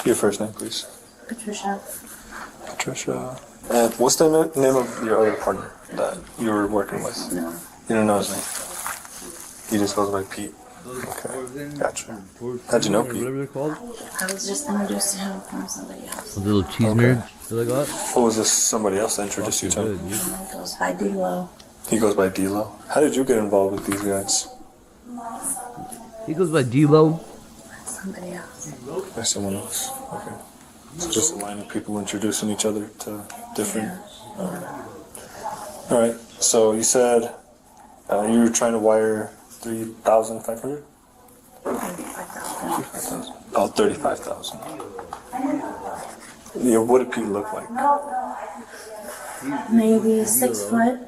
Your first name, please. Patricia. Patricia. And what's the name of your other partner that you were working with? No. You don't know his name? He just goes by Pete. Okay, gotcha. How'd you know Pete? Whatever they're called. I was just introduced to him from somebody else. A little cheese nerd. Feel like that? What was this somebody else that introduced you to him? He goes by D-Lo. He goes by D-Lo. How did you get involved with these guys? He goes by D-Lo. Somebody else. By someone else. Okay. So just a line of people introducing each other to different. All right. So you said you were trying to wire 3,500. 35,000. Oh, 35,000. Yeah. What did Pete look like? Maybe 6 foot.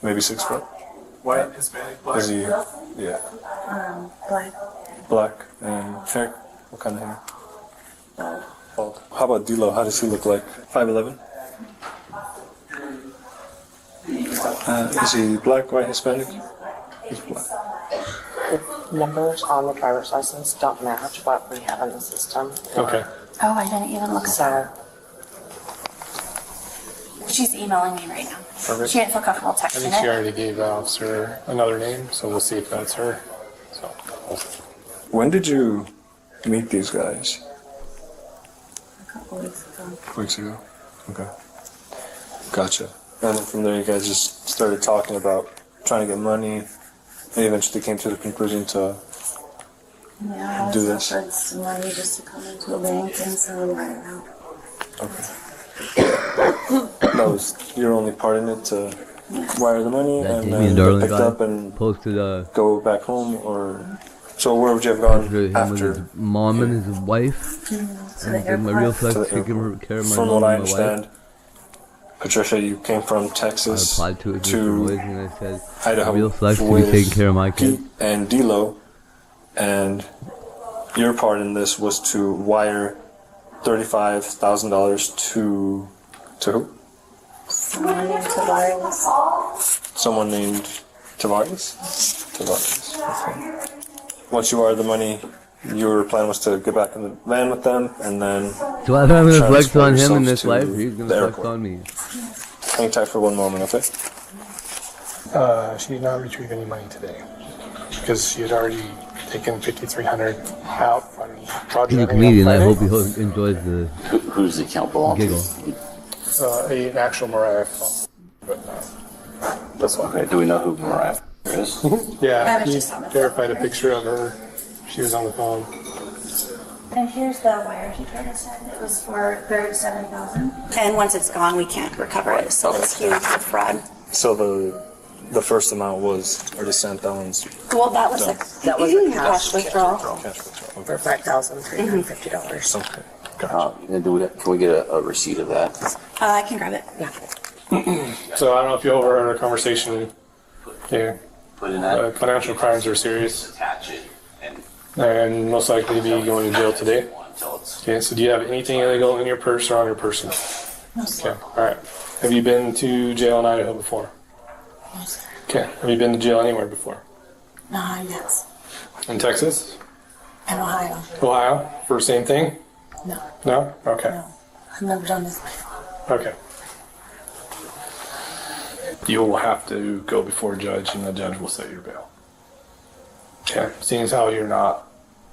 Maybe 6 foot. White, Hispanic, black. Is he? Yeah. Black. Black and hair. What kind of hair? Bald. How about D-Lo? How does he look like? 5'11". Is he black, white, Hispanic? He's black. Numbers on the driver's license don't match what we have in the system. Okay. Oh, I didn't even look at that. She's emailing me right now. Perfect. She didn't feel comfortable I texting think she it. already gave the officer another name, so we'll see if that's her. So. When did you meet these guys? A couple weeks ago. Weeks ago. Okay. Gotcha. And then from there, you guys just started talking about trying to get money, and eventually came to the conclusion to Yeah, I do was this. offered some money just to come into a bank and sell them right now. Okay. That was your only part in it to wire the money That and Damien then Darling get picked guy up and posted go back home, or so where would you have gone him with after? his mom and his wife. To And the then my real airport. flex To the taking airport. care of my From mom what I and my wife. understand, Patricia, you came from I Texas applied to it to and I said, Idaho real flex to be with taking care of my kid. Pete and D-Lo, and your part in this was to wire $35,000 to who? Someone named Tavares. Someone named Tavares? Tavares. Okay. Once you wired the money, your plan was to get back in the van with them and then So if I'm gonna flex transfer on him in yourself this to life, he's the gonna flex airport. on me. Hang tight for one moment, okay? She did not retrieve any money today because she had already taken $5,300 out on fraud He's a driving on comedian. I Friday. hope he enjoys the Who does the account belong giggle. An actual Mariah phone. But that's one. Okay, do we know who Mariah is? Yeah, was he just on the verified a picture of her. She was on the phone. And here's the wire he tried to send. It was for $37,000. And once it's gone, we can't recover it. So it's huge with fraud. So the first amount was already sent. That one's Well, that was done. That was a cash withdrawal. Cash withdrawal. For $5,350. Okay. And can we get a receipt of that? I can grab it. Yeah. So I don't know if you overheard our conversation here. Put in that. Financial crimes are serious Attach it. and most likely be going to jail today. Okay, so do you have anything illegal in your purse or on your person? No, sir. Okay, all right. Have you been to jail in Idaho before? No, sir. Okay. Have you been to jail anywhere before? No, yes. In Texas? In Ohio. Ohio? For the same thing? No. No? Okay. No. I've never done this before. Okay. You will have to go before a judge, and the judge will set your bail. Okay. Seeing as how you're not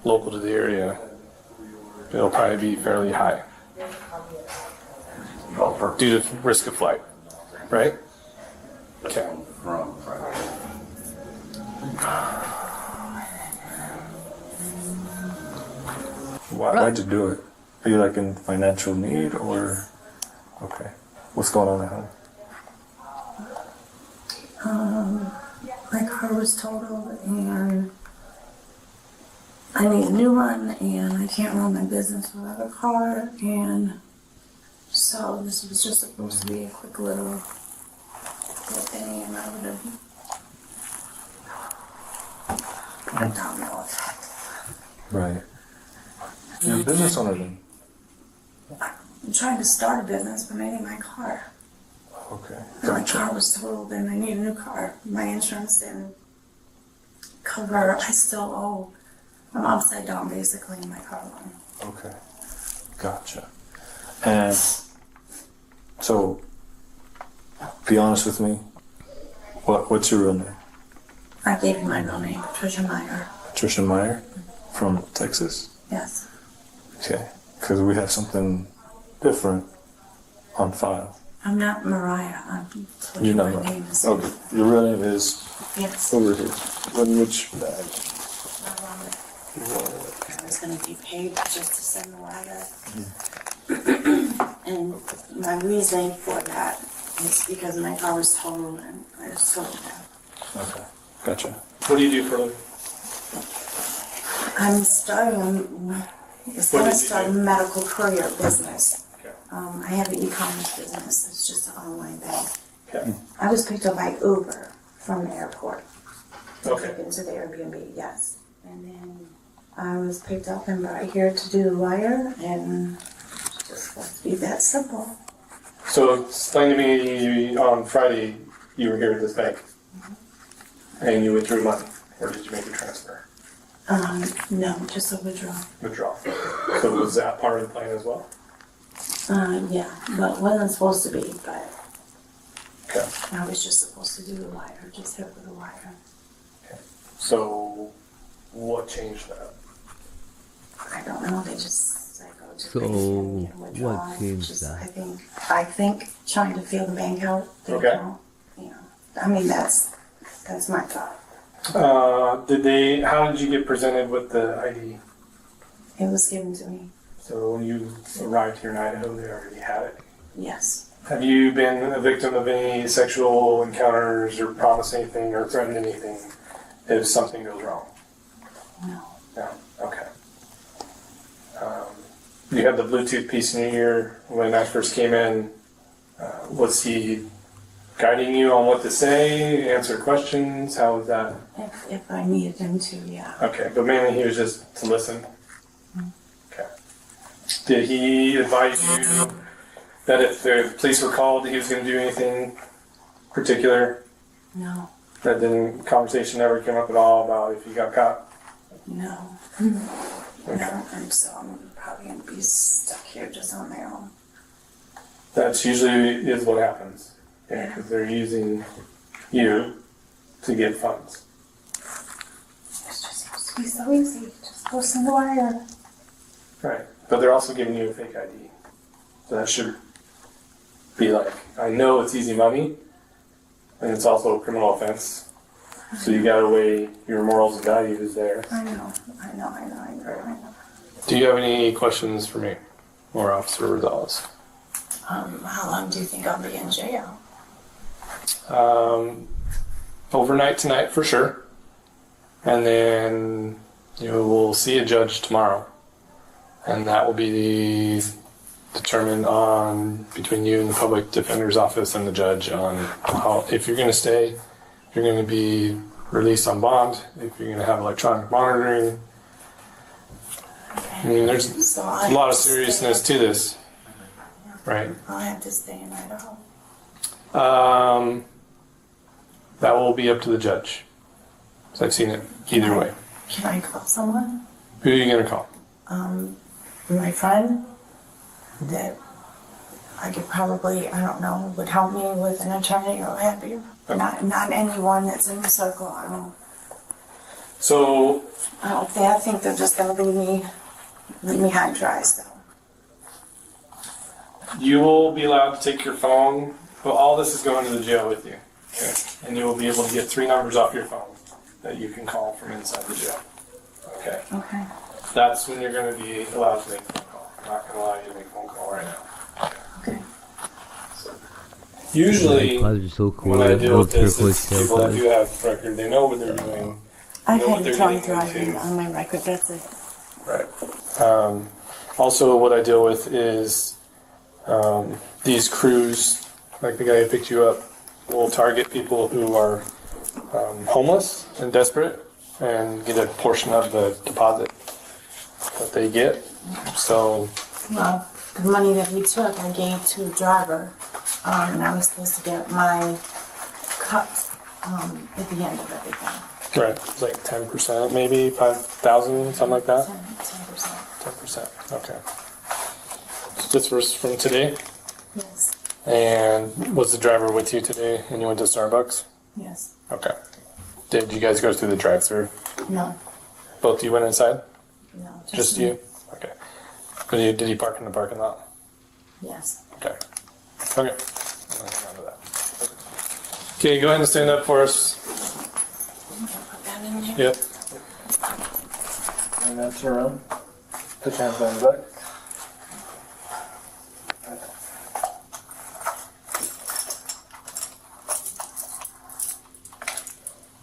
local to the area, it'll probably be fairly high due to risk of flight, right? Okay. Why'd you do it? Are you like in financial need or? Okay. What's going on at home? My car was totaled and I need a new one and I can't run my business without a car and so this was just supposed to be a quick little thing and I would have done no effect. Right. You're a business owner then? I'm trying to start a business but I need my car. Okay. My car was totaled and I need a new car. My insurance didn't cover. I still owe. I'm upside down basically in my car loan. Okay. Gotcha. And So, be honest with me. What's your real name? I gave you my real name, Patricia Meyer. Patricia Meyer, from Texas. Yes. Okay, because we have something different on file. I'm not Mariah. You're not my right. name is. Okay, your real name is Yes. over here. Which bag? I was going to be paid just to send the letter. And my reasoning for that is because my car was totaled and I was told that. Okay, gotcha. What do you do for a living? I'm starting, it's going to start a medical courier business. I have an e-commerce business. It's just an online thing. Okay. I was picked up by Uber from the airport. Okay. Taken to the Airbnb, yes. And then I was picked up and brought here to do the wire, and just supposed to be that simple. So explain to me, on Friday, you were here at this bank, and you withdrew money, or did you make a transfer? No, just a withdrawal. Withdrawal. So was that part of the plan as well? Yeah, but it wasn't supposed to be, but Okay. I was just supposed to do the wire, just help with the wire. So what changed that? I don't know, they just like go to So, what changed just, that? I think trying to fill the bank out. Okay. You know, I mean, that's my thought. How did you get presented with the ID? It was given to me, So when you arrived here in Idaho, they already had it. yes. Have you been a victim of any sexual encounters or promised anything or threatened anything if something goes wrong? No. No? Okay. You had the Bluetooth piece in your ear when I first came in. Was he guiding you on what to say, answer questions? How was that? If I needed him to, yeah. Okay, but mainly he was just to listen? Okay. Did he advise you that if the police were called, he was going to do anything particular? No. That conversation never came up at all about if you got caught? No. No, and so I'm probably going to be stuck here just on my own. That's usually is what happens. Yeah, because they're using you to get funds. It's just supposed to be so easy. Just post in the wire. Right. But they're also giving you a fake ID. So that should be like, I know it's easy money, and it's also a criminal offense. So you gotta weigh your morals and values there. I know. Do you have any questions for me or Officer Rosales? How long do you think I'll be in jail? Overnight tonight for sure. And then we'll see a judge tomorrow. And that will be determined on between you and the public defender's office and the judge on how, if you're going to stay, if you're going to be released on bond, if you're going to have electronic monitoring. I mean, there's So a lot of seriousness to this, right? I'll have to stay in Idaho. That will be up to the judge. So I've seen it either way. Can I call someone? Who are you going to call? My friend that I could probably, I don't know, would help me with an attorney or what have you. Not anyone that's in the circle. I think they're just going to leave me high and dry still. You will be allowed to take your phone. Well, all this is going to the jail with you. Okay? And you will be able to get 3 numbers off your phone that you can call from inside the jail. Okay? Okay. That's when you're going to be allowed to make a phone call. I'm not going to allow you to make a phone call right now. Okay. Usually, So cool. when I deal with this, it's Tail people that guys. do have record. They know what they're doing. I know what had they're drunk getting driving into. on my record, that's it. Right. Also, what I deal with is these crews, like the guy who picked you up, will target people who are homeless and desperate and get a portion of the deposit that they get. So, Well, the money that we took, I gave to the driver, and I was supposed to get my cut at the end of everything. right, it's like 10%, maybe 5,000, something like that. 10%. 10%. Okay. This was from today. Yes. And was the driver with you today and you went to Starbucks? Yes. Okay. Did you guys go through the drive-thru? No. Both of you went inside? No. Just me. you? Okay. Did you park in the parking lot? Yes. Okay. Okay. I'll hang on to that. Okay, go ahead and stand up for us. Put that in there. Yep. And now turn around. Put your hands behind your back.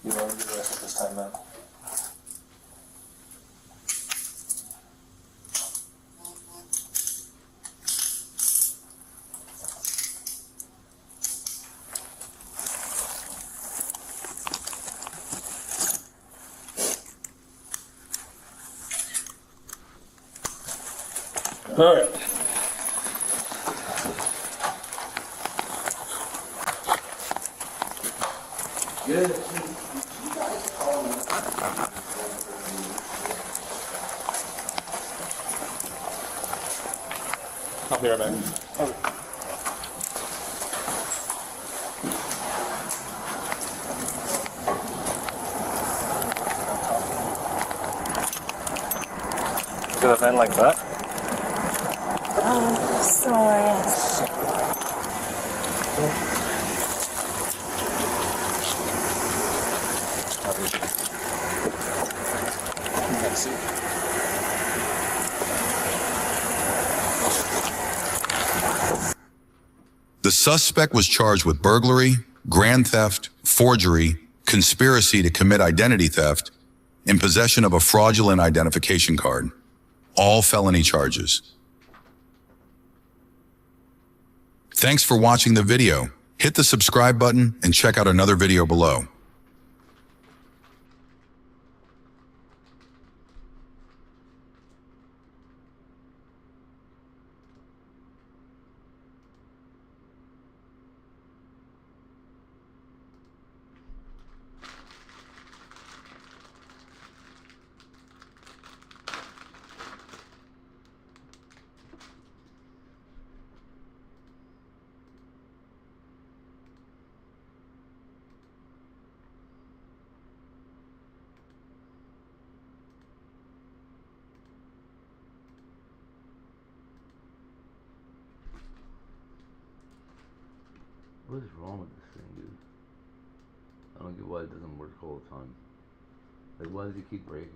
You want to do the rest of this time, man? All right. Good. I'll be right back. Okay. Look at a man like that. So yes. The suspect was charged with burglary, grand theft, forgery, conspiracy to commit identity theft, and possession of a fraudulent identification card. All felony charges. Thanks for watching the video. Hit the subscribe button and check out another video below. What is wrong with this thing, dude? I don't get why it doesn't work all the time. Like, why does it keep breaking?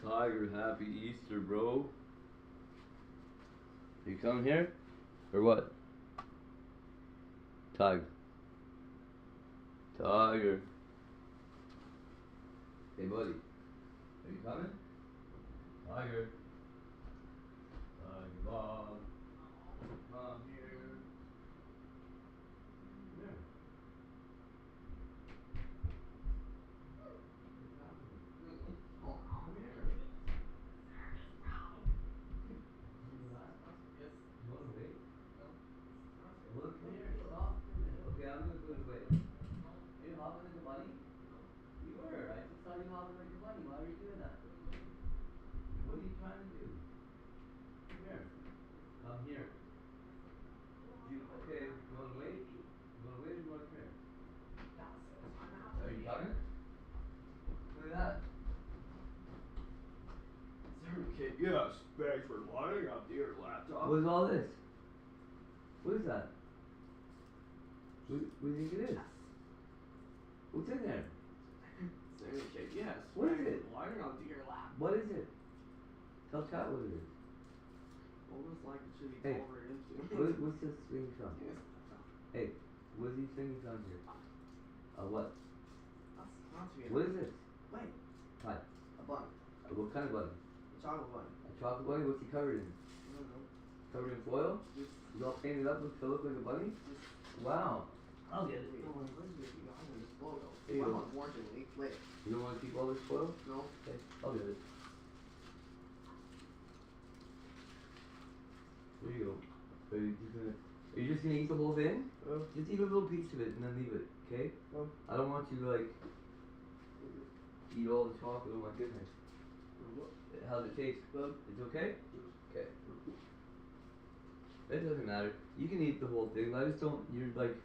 Tiger, happy Easter, bro. You coming here? Or what? Tiger. Tiger. Hey, buddy. Are you coming? Tiger. Tiger Bob. Come here. Come here. Okay, I'm gonna put it away. Are you hopping like a bunny? You were. I just saw you hopping like a bunny. Why are you doing that? What are you trying to yes. Thanks for lighting up your laptop. What is all this? What is that? What do you think it is? What's in there? Sandy cake, yes. What is it? Lighting up your lap. What is it? Tell chat what it is. Almost like it should be Hey, covered into. what's this singing song? Hey, what is he singing song here? What? What is this? Wait, What? a bun. What kind of button? A chocolate bun. A chocolate bunny? What's he covered in? I don't know. Covered in foil? He's all painted up to look like a bunny? Wow. I'll get it. No one lives with you behind this photo. Hey, I'm yo. unfortunately late. You don't want to keep all this foil? No. Okay, I'll get it. There you go. Are you just gonna eat the whole thing? Just eat a little piece of it and then leave it, okay? I don't want you to like eat all the chocolate. Oh my goodness. How's it taste? It's okay? Okay. It doesn't matter. You can eat the whole thing. I just don't. You're like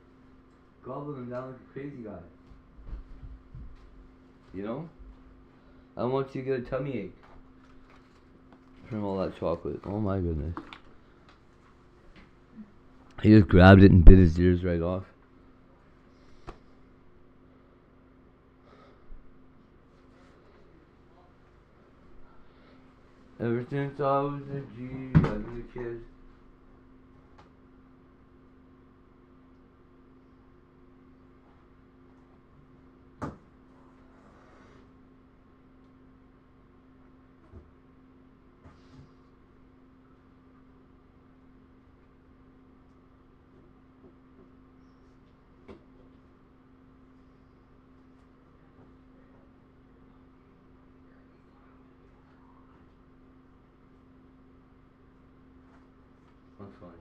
gobbling them down like a crazy guy. You know? I don't want you to get a tummy ache from all that chocolate. Oh my goodness. He just grabbed it and bit his ears right off. Ever since I was a G, I was a kid. That's funny.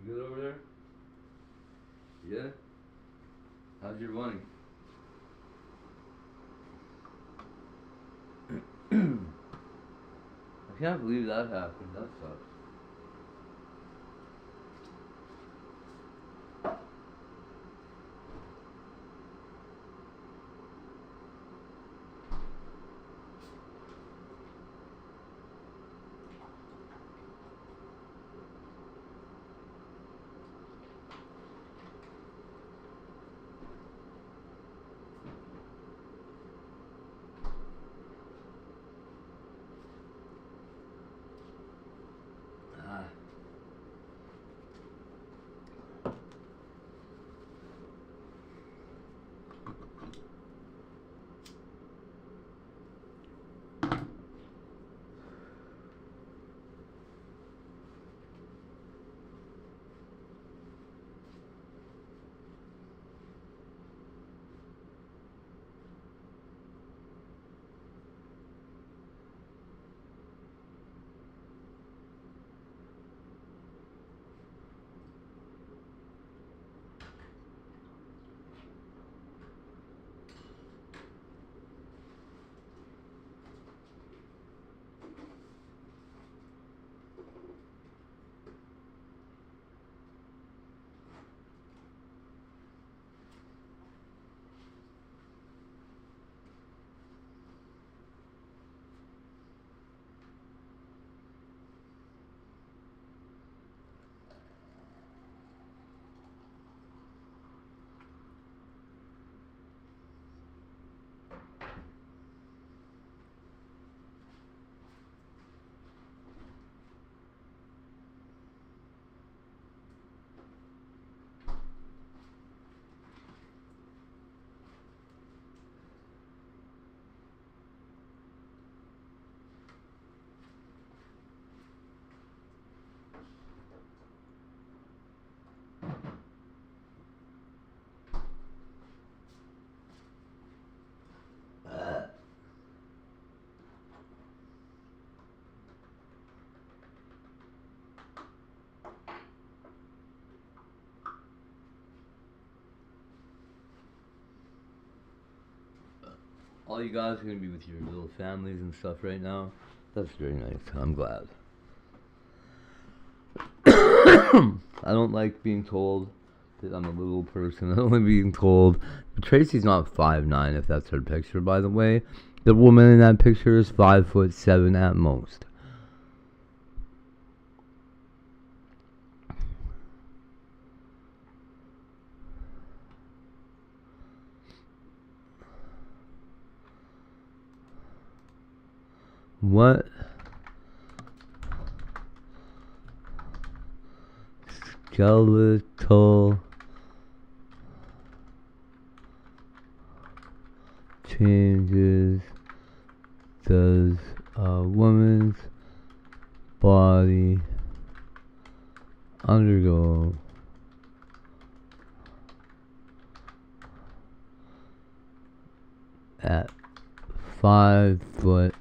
You good over there? Yeah? How's your running? I can't believe that happened. That sucks. all you guys are gonna be with your little families and stuff right now. That's very nice. I'm glad. I don't like being told that I'm a little person. I don't like being told. But Tracy's not 5'9", if that's her picture, by the way. The woman in that picture is 5'7" at most. What? Skeletal changes does a woman's body undergo at 5'10"?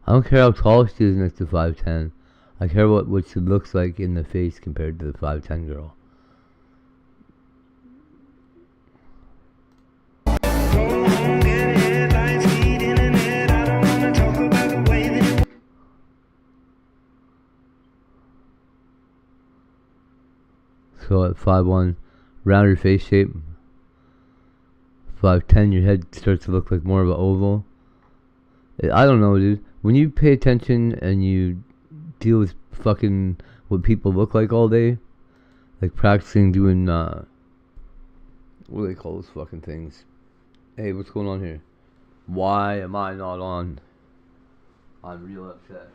I don't care how tall she is next to 5'10". I care what she looks like in the face compared to the 5'10" girl. So at 5'1", rounder face shape. 5'10", your head starts to look like more of an oval. I don't know, dude. When you pay attention and you deal with fucking what people look like all day, like practicing doing, what do they call those fucking things? Hey, what's going on here? Why am I not on? I'm real upset.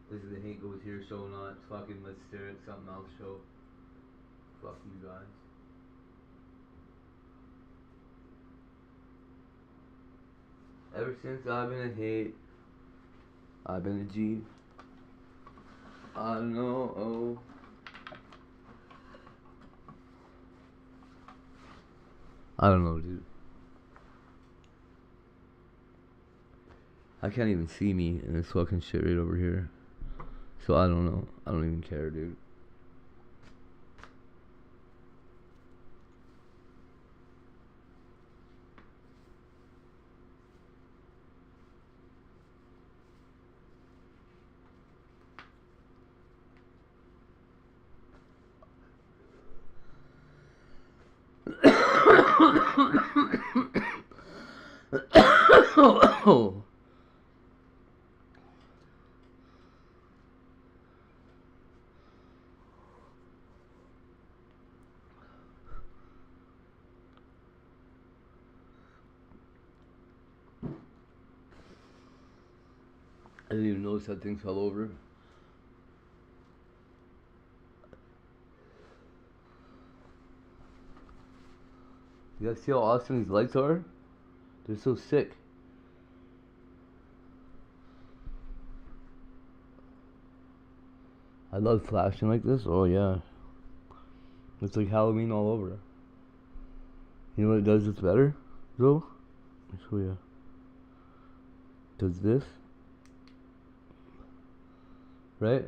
This is the Hate Goes Here show, not fucking Let's Stare at Something Else show. Fuck you guys. Ever since I've been a hate, I've been a G. I don't know. Oh. I don't know, dude. I can't even see me in this fucking shit right over here. So I don't know. I don't even care, dude. Oh. I didn't even notice that thing fell over. You guys see how awesome these lights are? They're so sick. I love flashing like this. Oh yeah. It's like Halloween all over. You know what it does that's better, though? Let me show you. Does this. Right?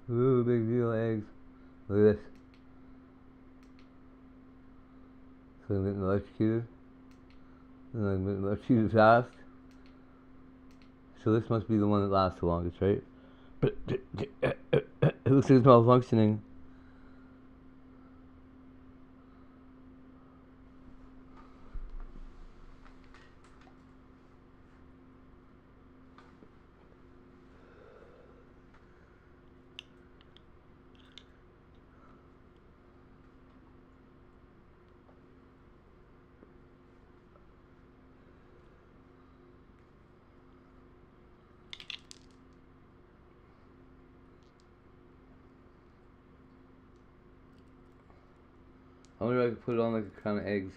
Ooh, big deal, eggs. Look at this. So I'm getting electrocuted. And I'm getting electrocuted fast. So this must be the one that lasts the longest, right? It looks like it's malfunctioning. I wonder if I could put it on like a crown of eggs.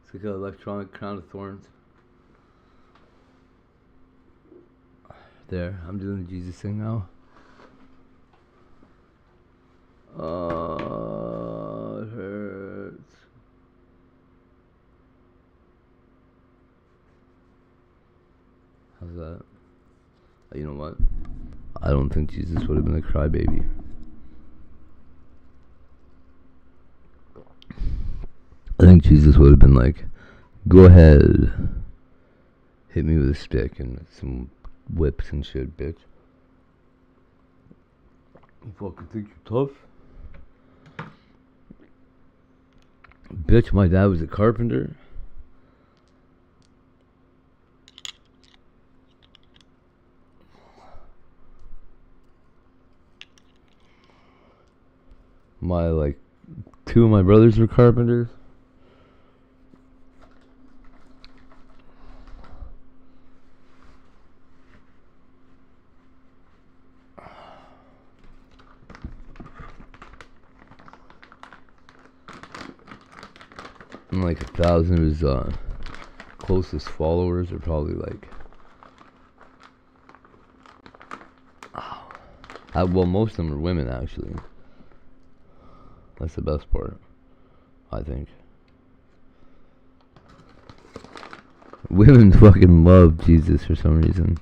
It's like an electronic crown of thorns. There, I'm doing the Jesus thing now. It hurts. How's that? You know what? I don't think Jesus would have been a crybaby. I think Jesus would have been like, go ahead, hit me with a stick and some whips and shit, bitch. You fucking think you're tough? Bitch, my dad was a carpenter. Two of my brothers were carpenters. And 1,000 of his closest followers are probably well, most of them are women, actually. That's the best part, I think. Women fucking love Jesus for some reason.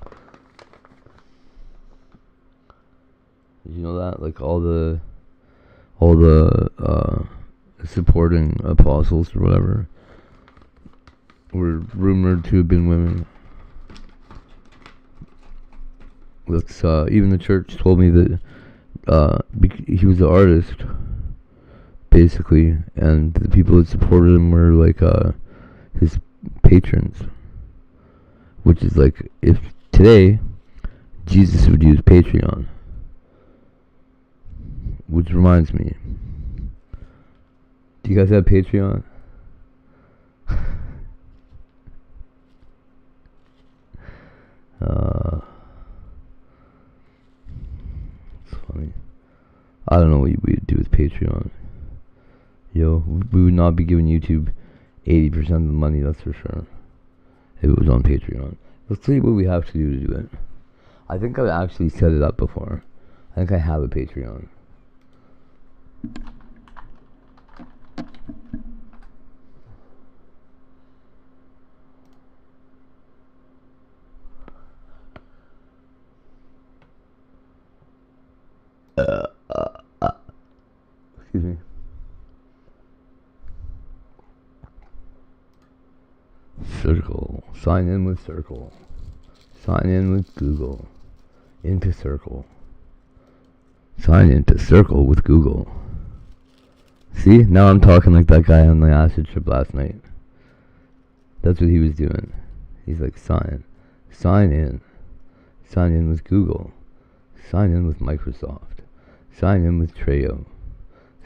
Did you know that? All the supporting apostles or whatever were rumored to have been women. That's even the church told me that he was an artist, basically, and the people that supported him were his patrons, which is if today Jesus would use Patreon. Which reminds me, do you guys have Patreon? It's funny. I don't know what we'd do with Patreon. Yo, we would not be giving YouTube 80% of the money, that's for sure, if it was on Patreon. Let's see what we have to do to do it. I think I've actually set it up before. I think I have a Patreon. Excuse me. Circle. Sign in with Circle. Sign in with Google. Into Circle. Sign into Circle with Google. See? Now I'm talking like that guy on the acid trip last night. That's what he was doing. He's like, sign in. Sign in with Google. Sign in with Microsoft. Sign in with Trello.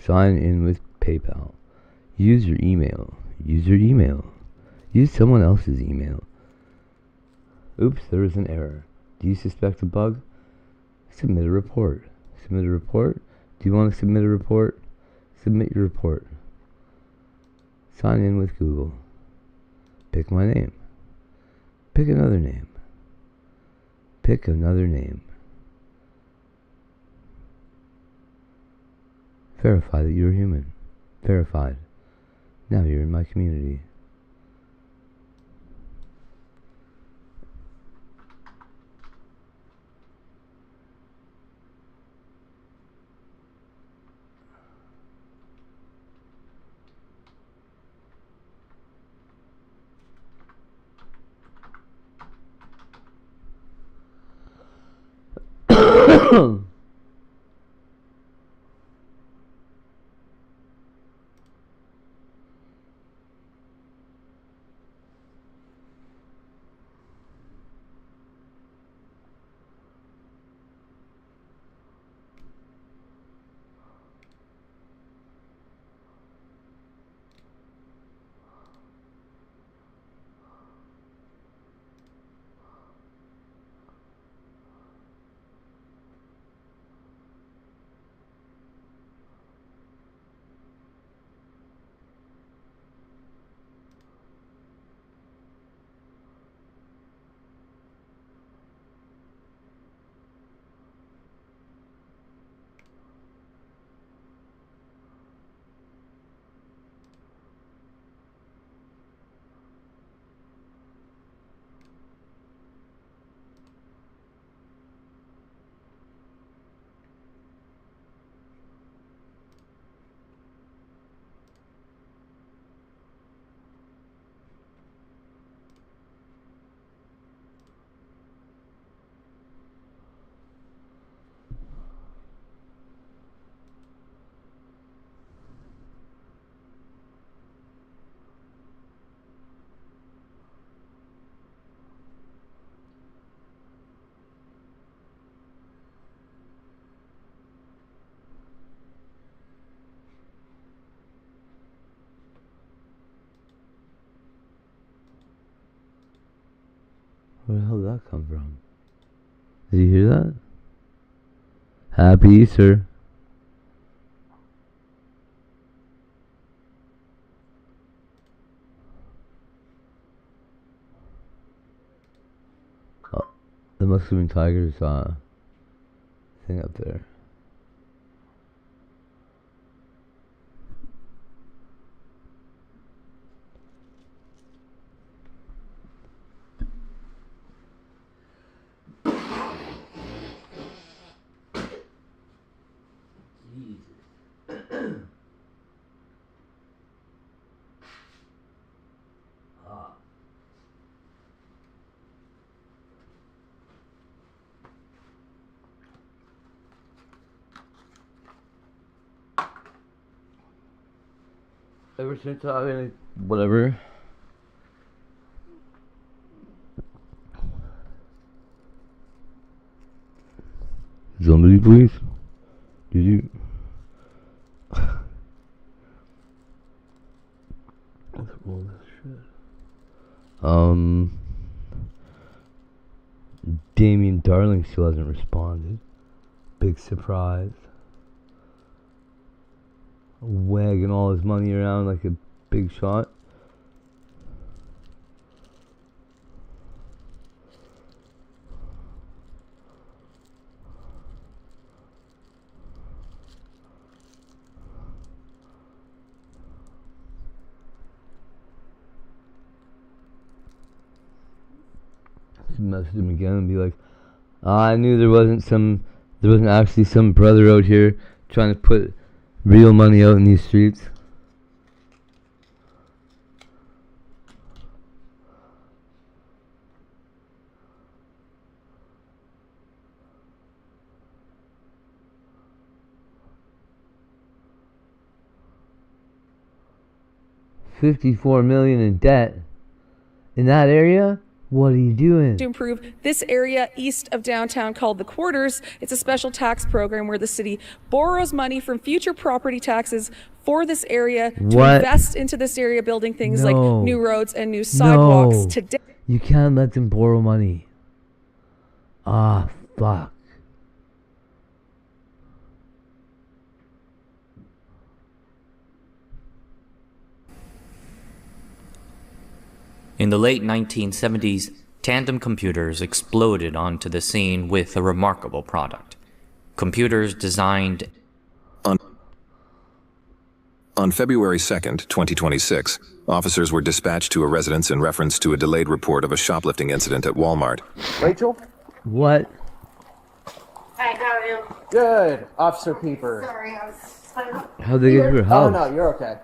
Sign in with PayPal. Use your email. Use someone else's email. Oops, there was an error. Do you suspect a bug? Submit a report. Do you want to submit a report? Submit your report. Sign in with Google. Pick my name. Pick another name. Verify that you're human. Verified. Now you're in my community. Where the hell did that come from? Did you hear that? Happy Easter. Oh, the Muslim Tigers thing up there. Ever since I whatever. Somebody please? Did you? Let's roll this shit. Damien Darling still hasn't responded. Big surprise. Wagging all his money around like a big shot. Message him again and be like, I knew there wasn't actually some brother out here trying to put real money out in these streets. $54 million in debt in that area. What are you doing? To improve this area east of downtown called the Quarters. It's a special tax program where the city borrows money from future property taxes for this area to invest into this area, building things like new roads and new sidewalks. Today, you can't let them borrow money. Ah, fuck. In the late 1970s, Tandem Computers exploded onto the scene with a remarkable product. Computers designed... On February 2nd, 2026, officers were dispatched to a residence in reference to a delayed report of a shoplifting incident at Walmart. Rachel? What? Hi, how are you? Good. Officer Peeper. Sorry, I was... How'd they get to your house? Oh, no, you're okay.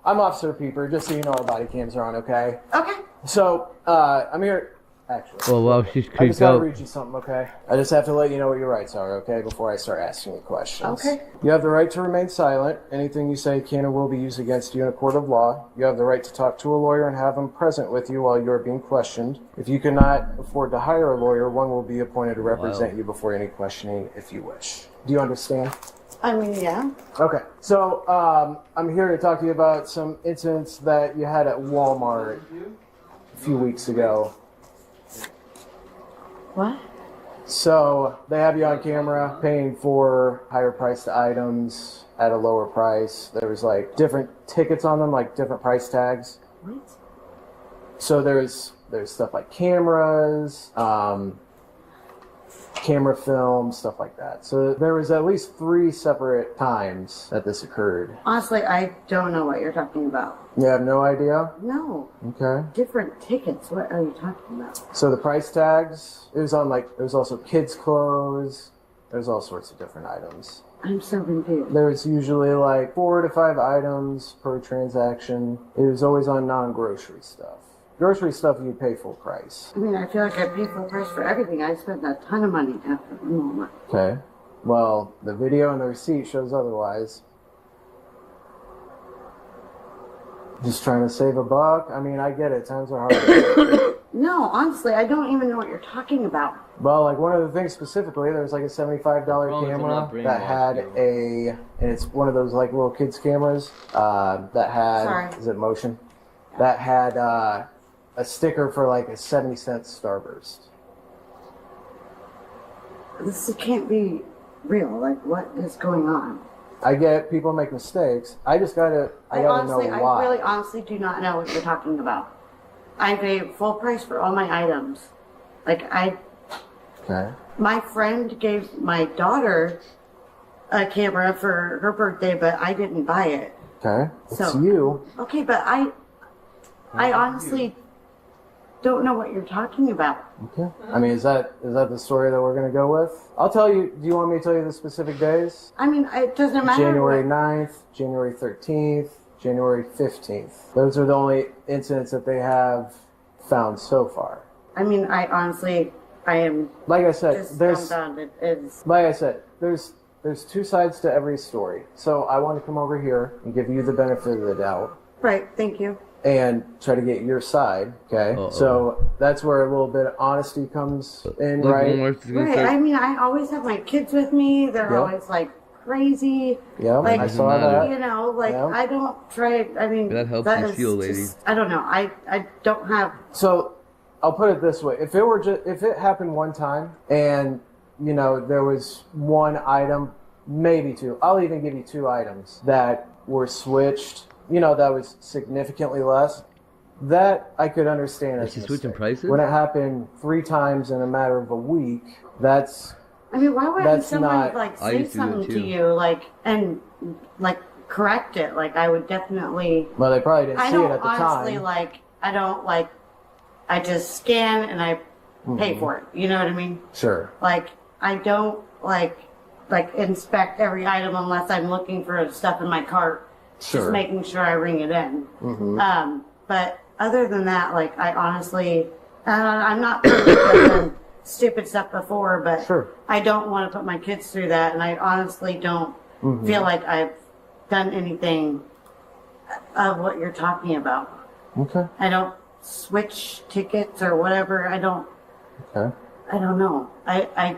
I'm Officer Peeper, just so you know our body cams are on, okay? Okay. So, I'm here... Actually. Well, while she's I just creeped gotta out. read you something, okay? I just have to let you know what your rights are, okay? Before I start asking you questions. Okay. You have the right to remain silent. Anything you say can or will be used against you in a court of law. You have the right to talk to a lawyer and have him present with you while you are being questioned. If you cannot afford to hire a lawyer, one will be appointed to represent you before any questioning if you wish. Do you understand? I mean, yeah. Okay. So, I'm here to talk to you about some incidents that you had at Walmart a few weeks ago. What? So they have you on camera paying for higher priced items at a lower price. There was like different tickets on them, like different price tags. What? So there's stuff like cameras, camera film, stuff like that. So there was at least 3 separate times that this occurred. Honestly, I don't know what you're talking about. You have no idea? No. Okay. Different tickets. What are you talking about? So the price tags, it was on like, there was also kids' clothes. There's all sorts of different items. I'm so confused. There's usually like 4 to 5 items per transaction. It was always on non-grocery stuff. Grocery stuff, you pay full price. I mean, I feel like I pay full price for everything. I spent a ton of money at the moment. Okay. Well, the video and the receipt shows otherwise. Just trying to save a buck? I mean, I get it. Times are hard. No, honestly, I don't even know what you're talking about. Well, like one of the things specifically, there was like a $75 camera that had and it's one of those like little kids cameras that had, Sorry. is it motion? That had a sticker for like a 70-cent Starburst. This can't be real. Like, what is going on? I get people make mistakes. I gotta honestly, know why. I really honestly do not know what you're talking about. I pay full price for all my items. Okay. My friend gave my daughter a camera for her birthday, but I didn't buy it. Okay. It's So- you. Okay, but I honestly don't know what you're talking about. Okay. I mean, is that the story that we're gonna go with? I'll tell you. Do you want me to tell you the specific days? I mean, it doesn't matter. January what- 9th, January 13th, January 15th. Those are the only incidents that they have found so far. I mean, I am. Like I said, just there's dumbfounded. It's like I said, there's two sides to every story. So I want to come over here and give you the benefit of the doubt right. Thank you. and try to get your side. Okay. Uh-oh. So that's where a little bit of honesty comes in, Look, right? Right. I mean, I always have my kids with me. They're Yep. always like crazy. Yeah, like, I saw that. You know, like Yep. I don't try. I mean, That helps you is feel, lady. just- I don't know. I don't have. So I'll put it this way: if it happened one time, and you know there was one item, maybe two. I'll even give you two items that were switched. You know, that was significantly less. That I could understand. Is as she a switching mistake. prices? When it happened 3 times in a matter of a week, that's I mean, why wouldn't That's someone not- like I say used to do it something to too. you, like and like correct it? Like I would definitely. well, they probably didn't I see don't it at the honestly time. like. I don't like. I just scan and I pay Mhm. for it. You know what I mean? Sure. Like I don't like inspect every item unless I'm looking for stuff in my cart. Sure. Just making sure I ring it in. Mhm. But other than that, like I honestly, I'm not perfect. I've done stupid stuff before, but Sure. I don't want to put my kids through that, and I honestly don't Mhm. feel like I've done anything of what you're talking about. Okay. I don't switch tickets or whatever. I don't know. I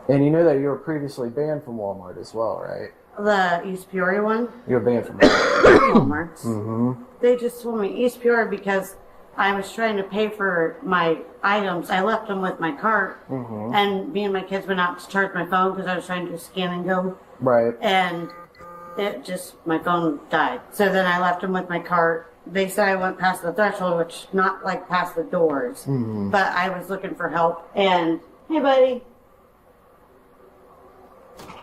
And you know that you were previously banned from Walmart as well, right? the East Peoria one, You were banned from Walmart. Walmart's. Mm-hmm. They just told me East Peoria because I was trying to pay for my items. I left them with my cart, Mhm. and me and my kids went out to charge my phone because I was trying to scan and go, Right. and my phone died. So then I left them with my cart. They said I went past the threshold, which not like past the doors, Mhm. but I was looking for help. And hey, buddy,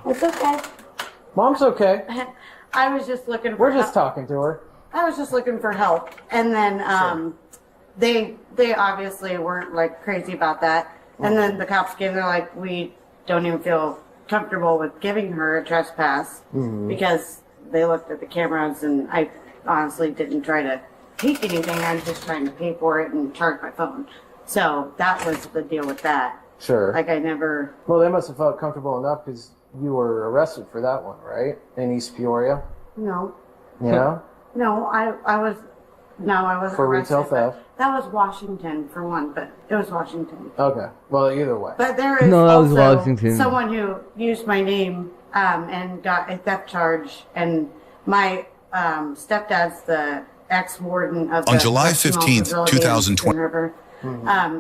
it's okay. Mom's okay. I was just looking for. We're just help. talking to her. I was just looking for help, and then they obviously weren't like crazy about that. And then the cops came. They're like, we don't even feel comfortable with giving her a trespass Mhm. because they looked at the cameras, and I honestly didn't try to take anything. I was just trying to pay for it and charge my phone. So that was the deal with that. Sure. Like I never. Well, they must have felt comfortable enough because you were arrested for that one, right? In East Peoria. No. You know? No, I was. No, I wasn't For arrested, retail but theft? That was Washington for one, but it was Washington. Okay. Well, either way. But there is No, that was also Washington. someone who used my name and got a theft charge, and my stepdad's the ex-warden of On the July correctional 15th, facility in 2020. Eastern River.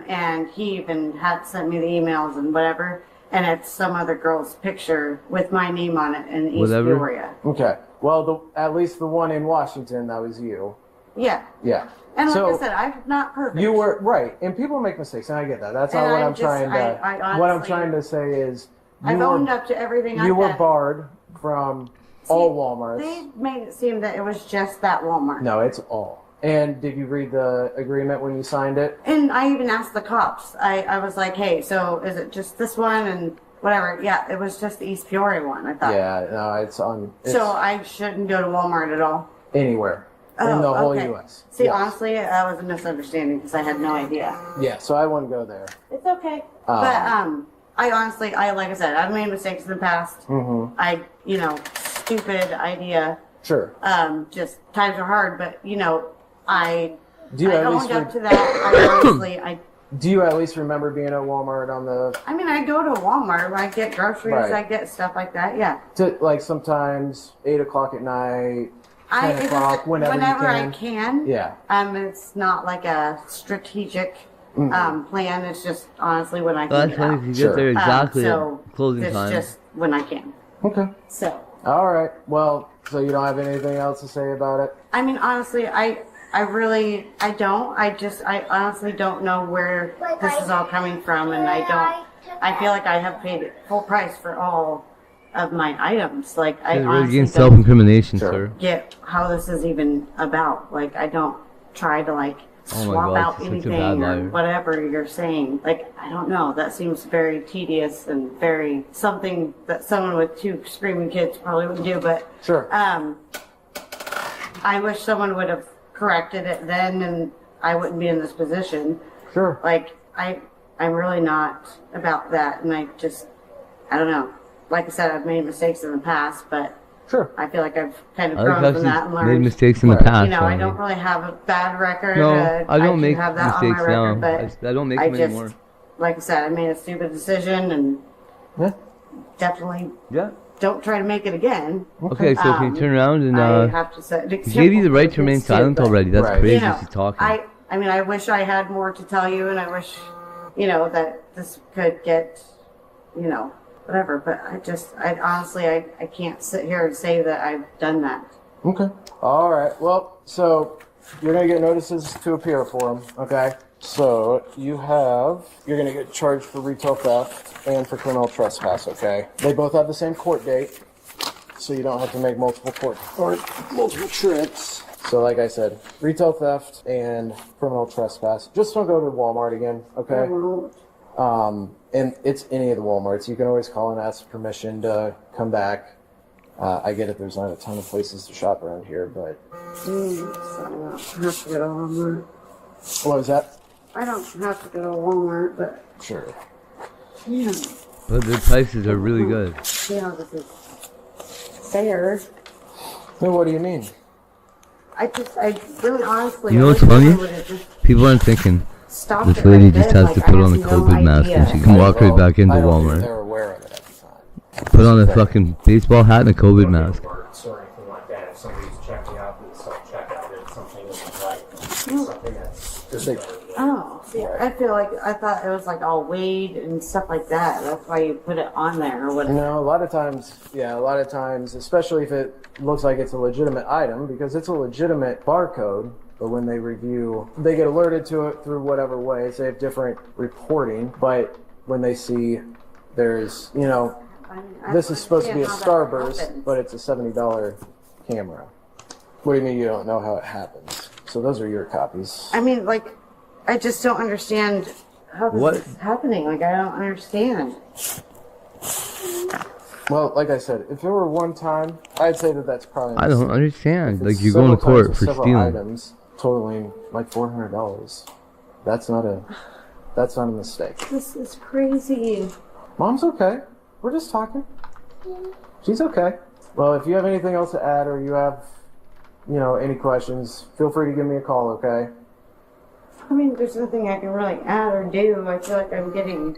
And he even had sent me the emails and whatever, and it's some other girl's picture with my name on it in East Whatever. Peoria. Okay. Well, at least the one in Washington, that was you. Yeah. Yeah. And like So- I said, I'm not perfect. You were right, and people make mistakes, and I get that. That's not And what I'm I'm just- trying to. I what I'm honestly- trying to say is, I've you owned were up to everything you I've were done. barred from all Walmarts. They made it seem that it was just that Walmart. No, it's all. And did you read the agreement when you signed it? And I even asked the cops. I was like, hey, so is it just this one and whatever? Yeah, it was just the East Peoria one, I thought. Yeah, no, it's on. It's So I shouldn't go to Walmart at all? anywhere in the whole okay. U.S. See, Yes. honestly, that was a misunderstanding because I had no idea. Yeah, so I wouldn't go there. It's okay. Um, But I honestly, like I said, I've made mistakes in the past. Mm-hmm. Stupid idea. Sure. Just times are hard, but I Do you at least owned up re- to that. I Do you at least remember being at Walmart on the I mean, I go to Walmart. I get groceries. Right. I get stuff like that. Yeah. like sometimes 8 o'clock at night, 10 o'clock, whenever you whenever can. I can. Yeah. It's not like a strategic plan. It's just honestly when I can. Well, that's get funny out. if you get there exactly So at closing it's time. just when I can. Okay. So. All right. Well, so you don't have anything else to say about it? I mean, honestly, I don't. I honestly don't know where this is all coming from, and I feel like I have paid full price for all of my items. Like, I It's honestly against don't self-incrimination, sir. get how this is even about. Like, I don't try to, like, Oh my swap God, out she's such a anything bad or liar. whatever you're saying. Like, I don't know. That seems very tedious and very something that someone with 2 screaming kids probably would do. But sure. I wish someone would have corrected it then, and I wouldn't be in this position. Sure. Like, I'm really not about that, and I don't know. Like I said, I've made mistakes in the past, but sure. I feel like I've kind of I like grown how from she's that and learned. made mistakes in the past, You know, I Ronnie. don't really have a bad record. No, I don't do make have that mistakes on my record, now. but I don't make I them just, anymore. like I said, I made a stupid decision, and definitely don't try to make it again. Okay, so can you turn around and I have to say, he gave you the right to remain silent already. That's crazy. You know, She's talking. I mean, I wish I had more to tell you, and I wish, that this could get, whatever. But I honestly, I can't sit here and say that I've done that. Okay. All right. Well, so you're going to get notices to appear for them, okay? So you're going to get charged for retail theft and for criminal trespass, okay? They both have the same court date, so you don't have to make multiple multiple trips. So like I said, retail theft and criminal trespass. Just don't go to Walmart again, okay? And it's any of the Walmarts. You can always call and ask permission to come back. I get it, there's not a ton of places to shop around here, but... What was that? I don't have to go to Walmart, but Sure. yeah, But the prices are really good. this is fair. No, what do you mean? I really honestly. You know what's wish funny? someone would've just People aren't thinking stopped this it lady right just then, has to like, put I on a have no COVID mask and she can walk right back into I don't think Walmart. they're aware of it at the time. Put on a fucking baseball hat and a COVID mask. Or anything like that. If somebody's checking out and self-checkout and something isn't right, something that's just Oh, see, I feel like I thought it was like all weighed and stuff like that. That's why you put it on there or whatever. No, a lot of times, especially if it looks like it's a legitimate item, because it's a legitimate barcode, but when they review, they get alerted to it through whatever way. So they have different reporting, but when they see there's, this is supposed to be a Starburst, but it's a $70 camera. What do you mean you don't know how it happens? So those are your copies. I mean, like, I just don't understand how this is happening. Like, I don't understand. Well, like I said, if it were one time, I'd say that that's probably. I don't understand. If Like, it's you're going to several times court with for several stealing. items totaling like $400. That's not a mistake. This is crazy. Mom's okay. We're just talking. She's okay. Well, if you have anything else to add or you have, any questions, feel free to give me a call, okay? I mean, there's nothing I can really add or do. I feel like I'm getting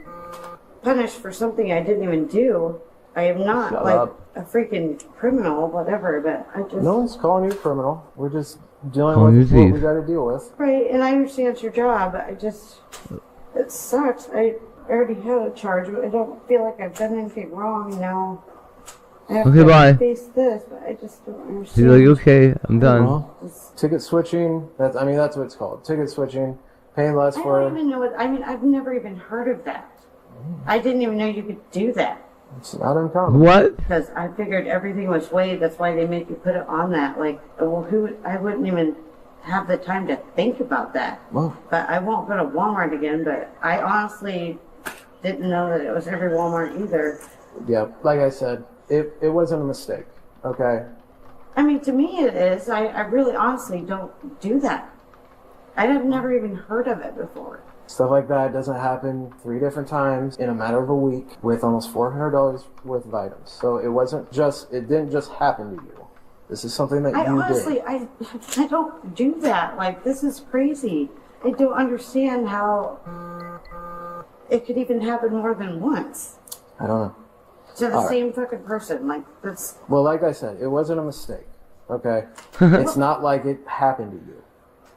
punished for something I didn't even do. I am not Shut like up. a freaking criminal, whatever, but I just. No one's calling you a criminal. We're just dealing Calling with you what thief. we got to deal with. Right, and I understand it's your job. It sucks. I already had a charge, but I don't feel like I've done anything wrong now. I have Okay, to bye. face this, but I just don't understand. She's like, okay, I'm done. Well, ticket switching. That's what it's called. Ticket switching. Paying less I for. don't even know I've never even heard of that. I didn't even know you could do that. It's not uncommon. What? Because I figured everything was weighed. That's why they make you put it on that. Like, well, I wouldn't even have the time to think about that. Well. But I won't go to Walmart again. But I honestly didn't know that it was every Walmart either. Yeah, like I said, it wasn't a mistake. Okay. I mean, to me it is. I really honestly don't do that. I've never even heard of it before. Stuff like that doesn't happen 3 different times in a matter of a week with almost $400 worth of items. So it didn't just happen to you. This is something that you did. I don't do that. Like, this is crazy. I don't understand how it could even happen more than once I don't know. to the All right. same fucking person. Like, that's. Well, like I said, it wasn't a mistake. Okay? It's not like it happened to you.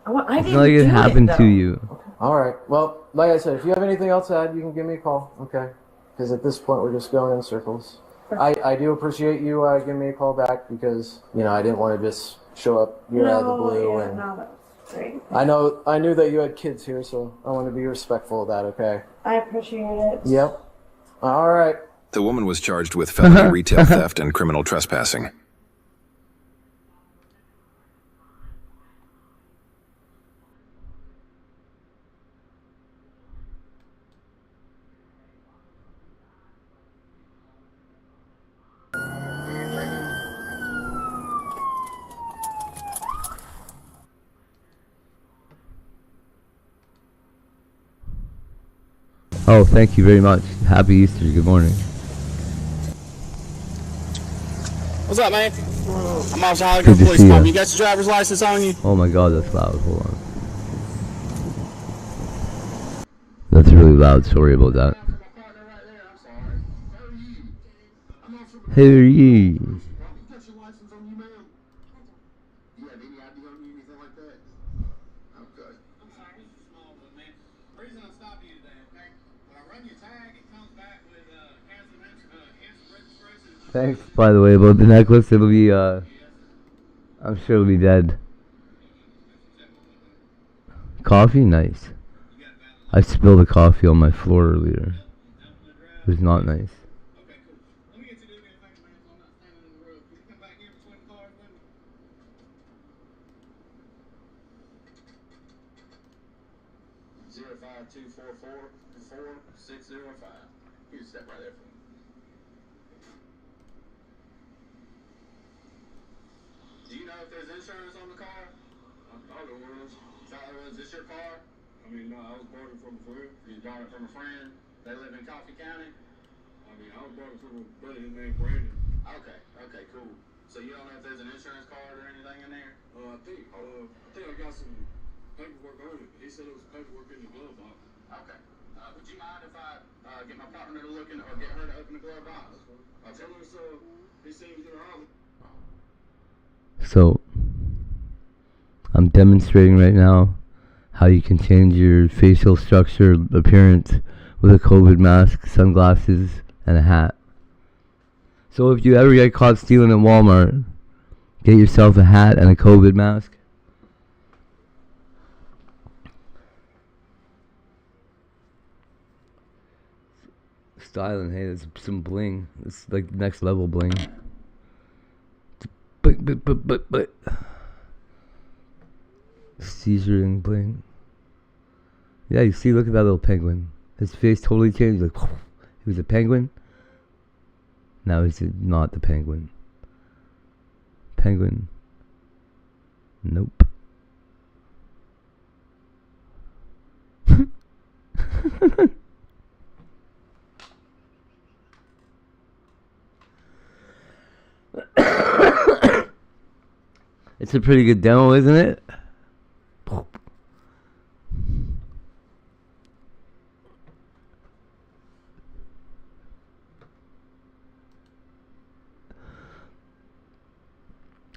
I It's not like it happened to you. All right. Well, like I said, if you have anything else to add, you can give me a call. Okay? Because at this point, we're just going in circles. I do appreciate you giving me a call back because, you know, I didn't want to just show up here out of the blue. Yeah, And no, that's great. I knew that you had kids here, so I want to be respectful of that, okay? I appreciate it. Yep. All right. The woman was charged with felony retail theft and criminal trespassing. Oh, thank you very much. Happy Easter. Good morning. What's up, man? I'm Officer Holliger, Good to police see department. ya. You got your driver's license on you? Oh my god, that's loud. Hold on. That's really loud. Sorry about that. Who are you? Thanks, by the way, about the necklace. It'll be, I'm sure it'll be dead. Coffee? Nice. I spilled the coffee on my floor earlier. It was not nice. Step right there for me. Do you know if there's insurance on the car? I thought it was. Is this your car? I mean, no, I was borrowing from a friend. You bought it from a friend? They live in Coffee County? I mean, I was borrowing from a buddy. His name Brandon. Okay, cool. So you don't know if there's an insurance card or anything in there? I think I got some paperwork on it. He said it was paperwork in the glove box. Okay. Would you mind if I get my partner to look in or get her to open the glove box? I'll tell him so. He said he was in the house. So, I'm demonstrating right now how you can change your facial structure, appearance with a COVID mask, sunglasses, and a hat. So if you ever get caught stealing at Walmart, get yourself a hat and a COVID mask. Styling, hey, there's some bling. It's like next level bling. But. Seizuring bling. Yeah, you see, look at that little penguin. His face totally changed. Like, he was a penguin. Now he's not the penguin. Penguin. Nope. It's a pretty good demo, isn't it?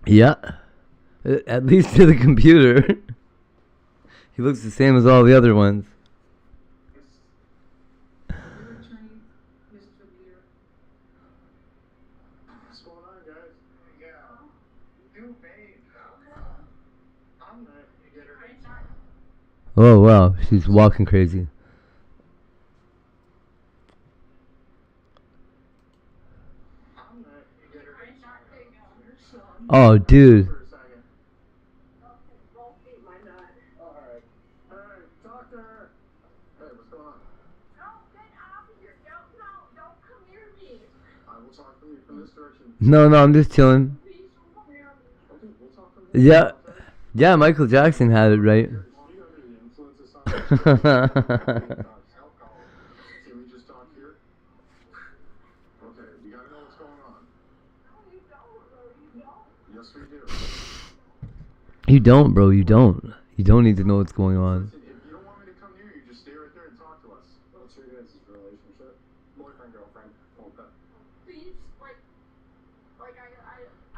Yeah. At least to the computer. He looks the same as all the other ones. What's going on, guys? Yeah. New babe. I'm gonna get her. Oh wow, she's walking crazy. Oh dude. No, I'm just chilling. Yeah, Michael Jackson had it right. You don't, bro. You don't. You don't need to know what's going on. If you don't want me to come near you, just stay right there and talk to us. What's your guys' relationship? Boyfriend, girlfriend,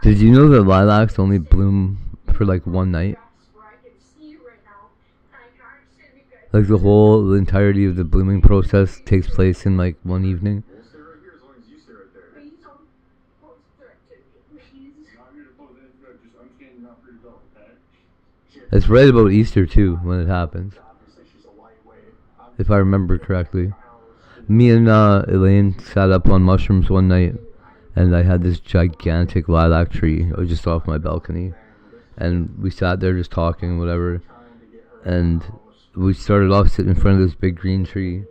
Did you know that lilacs only bloom for like one night? Like the entirety of the blooming process takes place in like one evening. It's right about Easter too when it happens, if I remember correctly. Me and Elaine sat up on mushrooms one night, and I had this gigantic lilac tree just off my balcony, and we sat there just talking, whatever, and we started off sitting in front of this big green tree.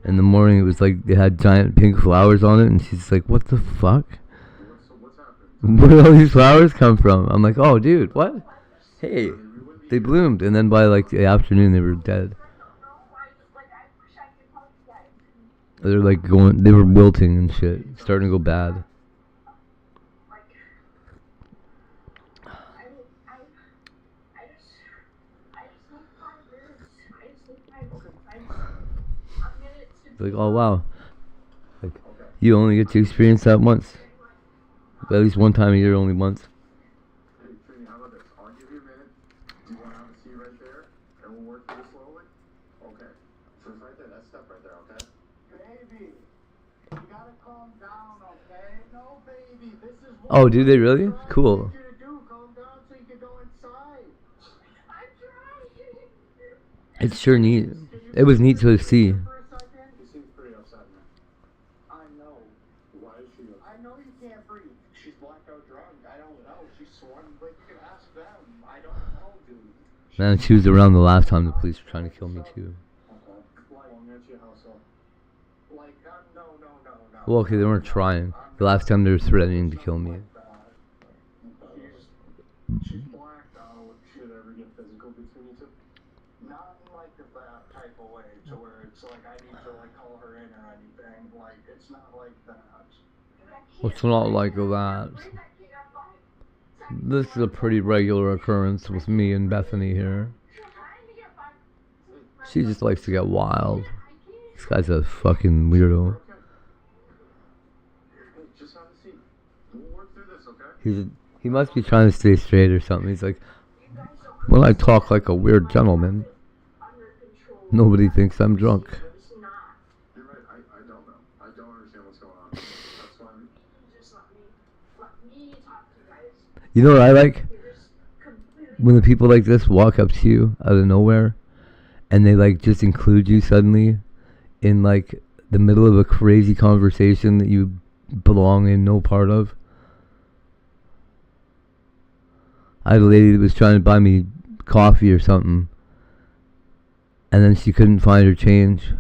In the morning, it was like it had giant pink flowers on it, and she's like, "What the fuck? Where did all these flowers come from?" I'm like, "Oh, dude, what? Hey, they bloomed," and then by like the afternoon, they were dead. They're like they were wilting and shit, starting to go bad. Like, oh wow, like you only get to experience that once, at least one time a year, only once. Oh, do they really? Cool. It's sure neat. It was neat to see. Man, she was around the last time the police were trying to kill me too. Well, okay, they weren't trying. The last time they were threatening to kill me. She's blacked out. Should ever get physical between you two? Not in like that type of way, to where it's like I need to like call her in or anything. Like it's not like that. It's not like that. This is a pretty regular occurrence with me and Bethany here. She just likes to get wild. This guy's a fucking weirdo. He must be trying to stay straight or something. He's like, when I talk like a weird gentleman, nobody thinks I'm drunk. You're right, I don't know. I don't understand what's going on. That's fine. You know what I like? When the people like this walk up to you out of nowhere, and they like just include you suddenly in like the middle of a crazy conversation that you belong in no part of. I had a lady that was trying to buy me coffee or something, and then she couldn't find her change,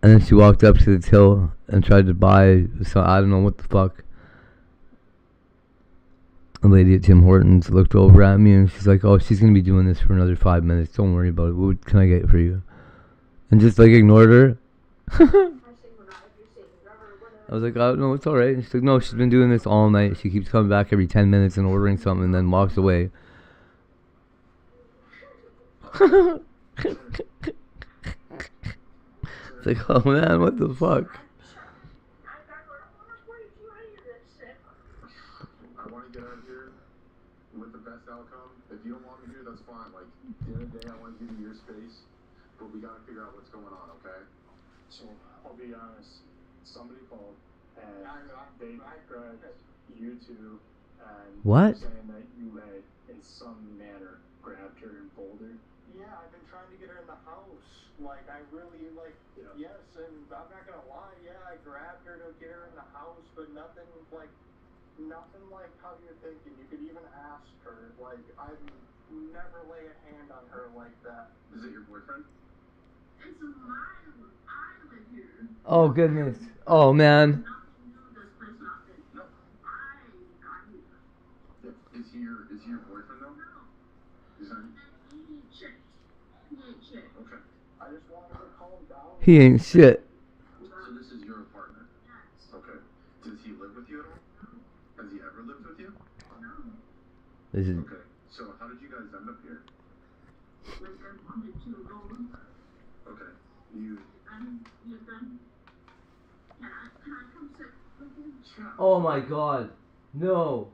and then she walked up to the till and tried to buy some, I don't know what the fuck. A lady at Tim Hortons looked over at me and she's like, "Oh, she's gonna be doing this for another 5 minutes. Don't worry about it. What can I get for you?" And just like ignored her. I was like, "Oh no, it's alright." And she's like, "No, she's been doing this all night. She keeps coming back every 10 minutes and ordering something and then walks away." It's like, oh man, what the fuck? I want to get out of here with the best outcome. If you don't want me here, that's fine. Like, at the end of the day, I want to give you your space, but we got to figure out what's going on, okay? So, I'll be honest. Somebody called and they described you two and What? saying that you had, in some manner, grabbed her and pulled her. Yeah, I've been trying to get her in the house. Like, I really, like, yes, and I'm not gonna lie, yeah, I grabbed her to get her in the house, but nothing like how you're thinking. You could even ask her. Like, I'd never lay a hand on her like that. Is it your boyfriend? It's mine. I live here. Oh goodness. Oh man. Is he your boyfriend though? No. Is that? Okay. I just wanted to calm down. He ain't shit. So this is your apartment? Yes. Okay. Does he live with you at all? Has he ever lived with you? No. This is. Okay. So how did you guys end up here? Like I wanted to go. Okay. You. I'm your friend. Can I come sit Oh my god. No.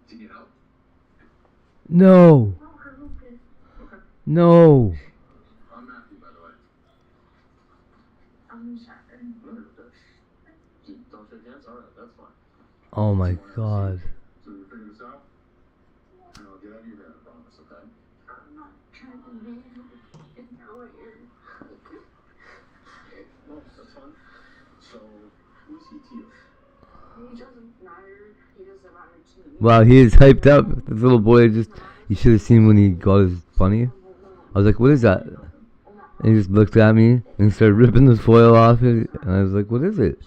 Do you need help? No. No. I'm Matthew, by the way. I'm sorry. Don't shake hands? Alright, that's fine. Oh my god. So we figure this out? And I'll get out of your hair, I promise, okay? I'm not trying to be in your way. No, that's fine. So, who's he to you? He doesn't matter. He doesn't matter to me. Wow, he is hyped up. This little boy you should have seen when he got his bunny. I was like, what is that? And he just looked at me and he started ripping the foil off it. And I was like, what is it?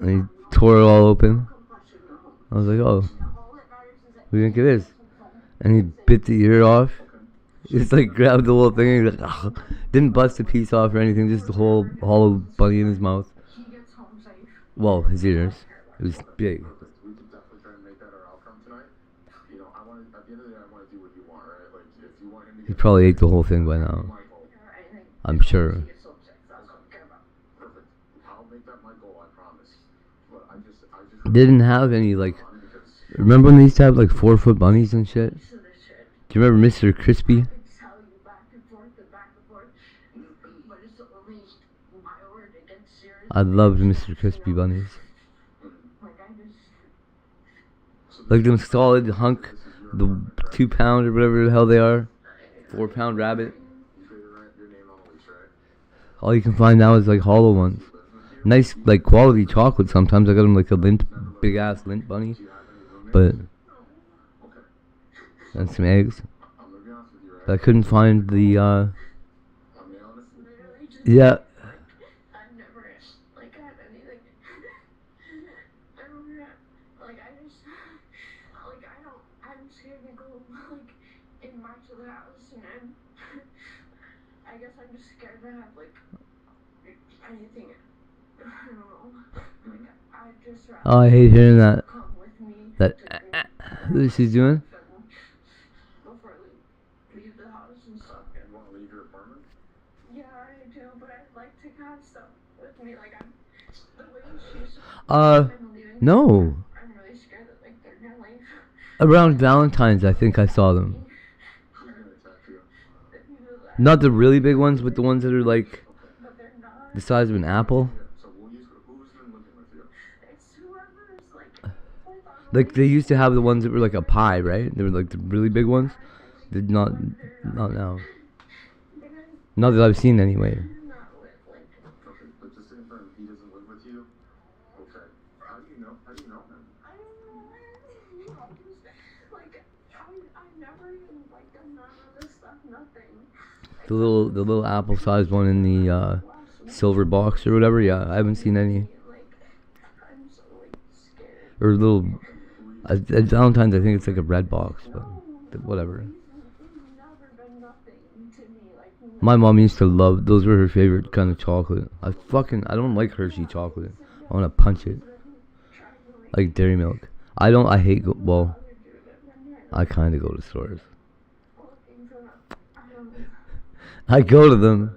And he tore it all open. I was like, oh, what do you think it is? And he bit the ear off. He just like grabbed the whole thing and he like, ugh. Didn't bust a piece off or anything, just the whole hollow bunny in his mouth. Well, his ears. It was big. We could definitely try and make that our outcome tonight. You know, I want to, at the end of the day, I want to do what you want, right? Like, if you want him to He probably ate the whole thing by now. I'm sure. Perfect. I'll make that my goal, I promise. But I just They didn't have any, like, remember when they used to have like 4-foot bunnies and shit? Do you remember Mr. Crispy? I loved Mr. Crispy bunnies. Like them solid hunk, the 2 pound or whatever the hell they are, 4 pound rabbit. All you can find now is like hollow ones. Nice like quality chocolate sometimes. I got them like a Lindt, big ass Lindt bunny, but and some eggs. I couldn't find the yeah. I guess I'm just scared to have like anything. I don't know. Like I just rather Oh, I hate hearing that. come with me That what she's doing? before I leave the house and stuff. and want to leave your apartment? Yeah, I do, but I'd like to have stuff with me. Like I'm the way she's. No. I'm really scared that like they're gonna leave. Around Valentine's, I think I saw them. Not the really big ones, but the ones that are like the size of an apple. Like they used to have the ones that were like a pie, right? They were like the really big ones. They're not now. Not that I've seen anyway. Okay, but just to confirm, he doesn't live with you? Okay. How do you know him? I don't know. Like I never even like done none of this stuff. Nothing. The little apple-sized one in the silver box or whatever. Yeah, I haven't seen any. Or little at Valentine's, I think it's like a red box, but whatever. My mom used to love those. Were her favorite kind of chocolate. I don't like Hershey chocolate. I want to punch it. Like Dairy Milk. I hate well. I kind of go to stores. I go to them.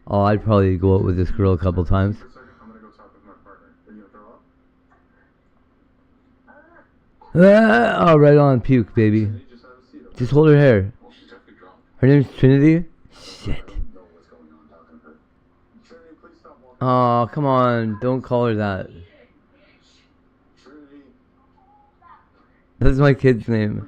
Oh, I'd probably go out with this girl a couple times. I'm gonna go talk with my partner. Are you gonna throw up? Oh, right on, puke, baby. Just hold her hair. Her name's Trinity? Shit. Oh, come on. Don't call her that. That's my kid's name.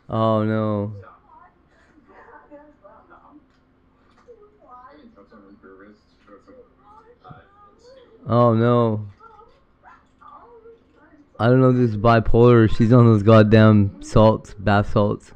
Oh no. Oh no. I don't know if this is bipolar or she's on those goddamn salts, bath salts.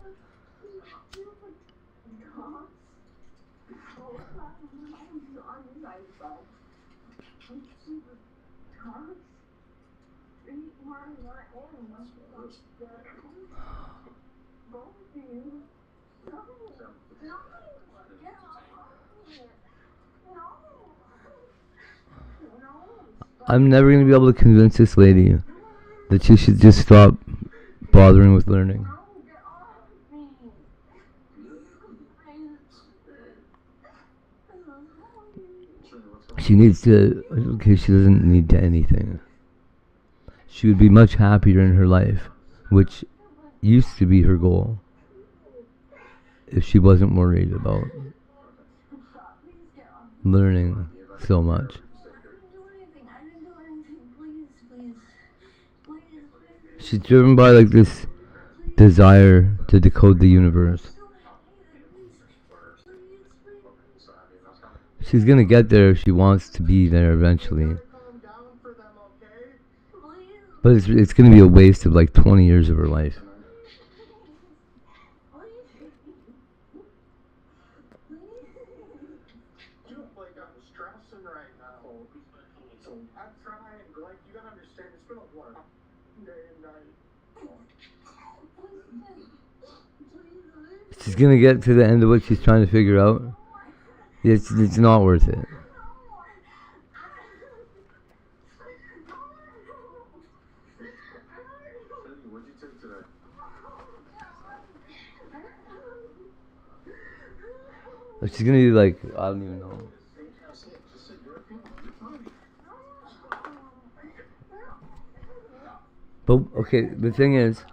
I'm never gonna be able to convince this lady that she should just stop bothering with learning. She needs to, okay, she doesn't need to anything. She would be much happier in her life, which used to be her goal, if she wasn't worried about learning so much. She's driven by like this desire to decode the universe. She's gonna get there if she wants to be there eventually. But it's gonna be a waste of like 20 years of her life. She's gonna get to the end of what she's trying to figure out. It's not worth it. Like she's gonna be like, I don't even know. But okay, the thing is,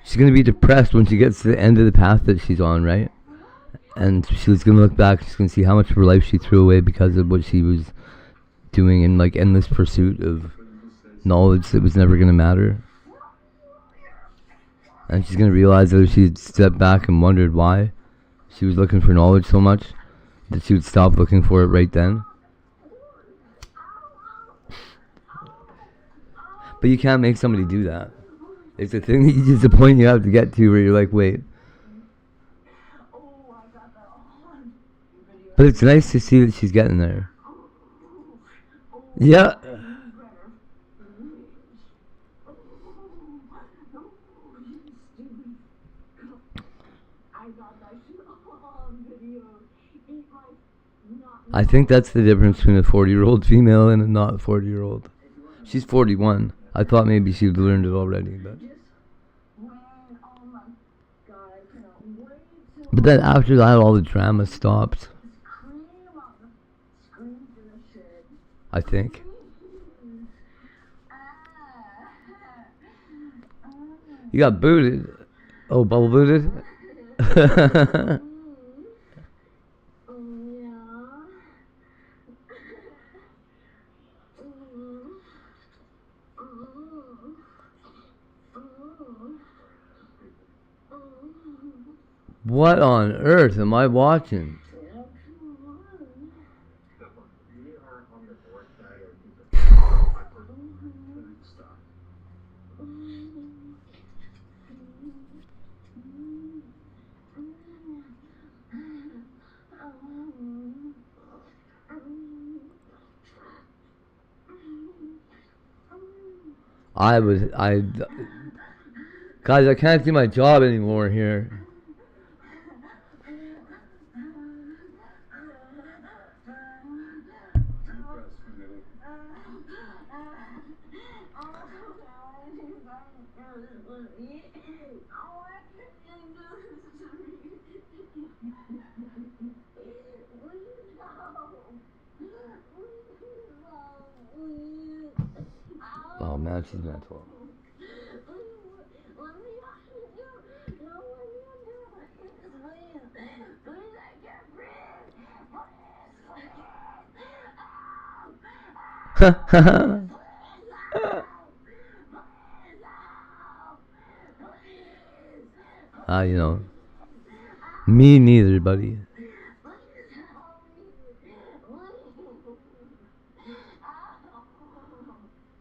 she's gonna be depressed when she gets to the end of the path that she's on, right? And she's gonna look back, she's gonna see how much of her life she threw away because of what she was doing in like endless pursuit of knowledge that was never gonna matter. And she's gonna realize that if she had stepped back and wondered why she was looking for knowledge so much, that she would stop looking for it right then. But you can't make somebody do that. It's a thing. It's a point you have to get to where you're like, wait. But it's nice to see that she's getting there. Yeah. I think that's the difference between a 40-year-old female and a not 40-year-old. She's 41. I thought maybe she'd learned it already, but then after that, all the drama stopped. I think. You got booted. Oh, bubble booted? What on earth am I watching? Guys, I can't do my job anymore here. Oh man, she's mental. You know, me neither, buddy.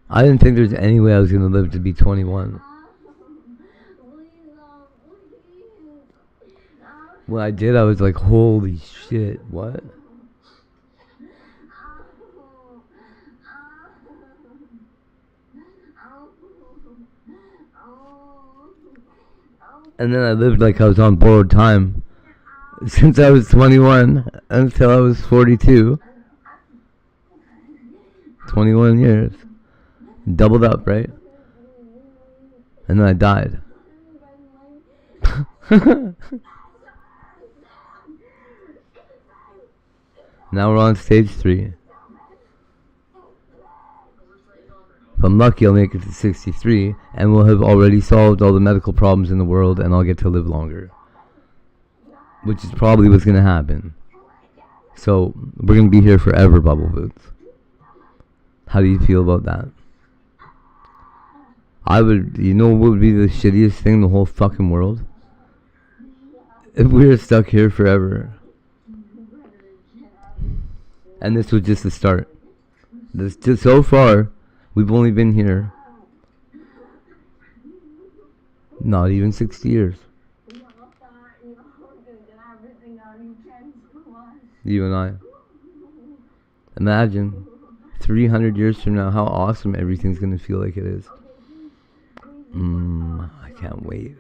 I didn't think there's any way I was gonna live to be 21. When I did, I was like, holy shit, what? And then I lived like I was on borrowed time. since I was 21 until I was 42. 21 years. Doubled up, right? And then I died. Now we're on stage 3. If I'm lucky, I'll make it to 63, and we'll have already solved all the medical problems in the world, and I'll get to live longer. Which is probably what's going to happen. So, we're going to be here forever, Bubble Boots. How do you feel about that? You know what would be the shittiest thing in the whole fucking world? If we were stuck here forever. And this was just the start. So far, we've only been here not even 60 years. You and I. Imagine 300 years from now how awesome everything's gonna feel like it is. I can't wait.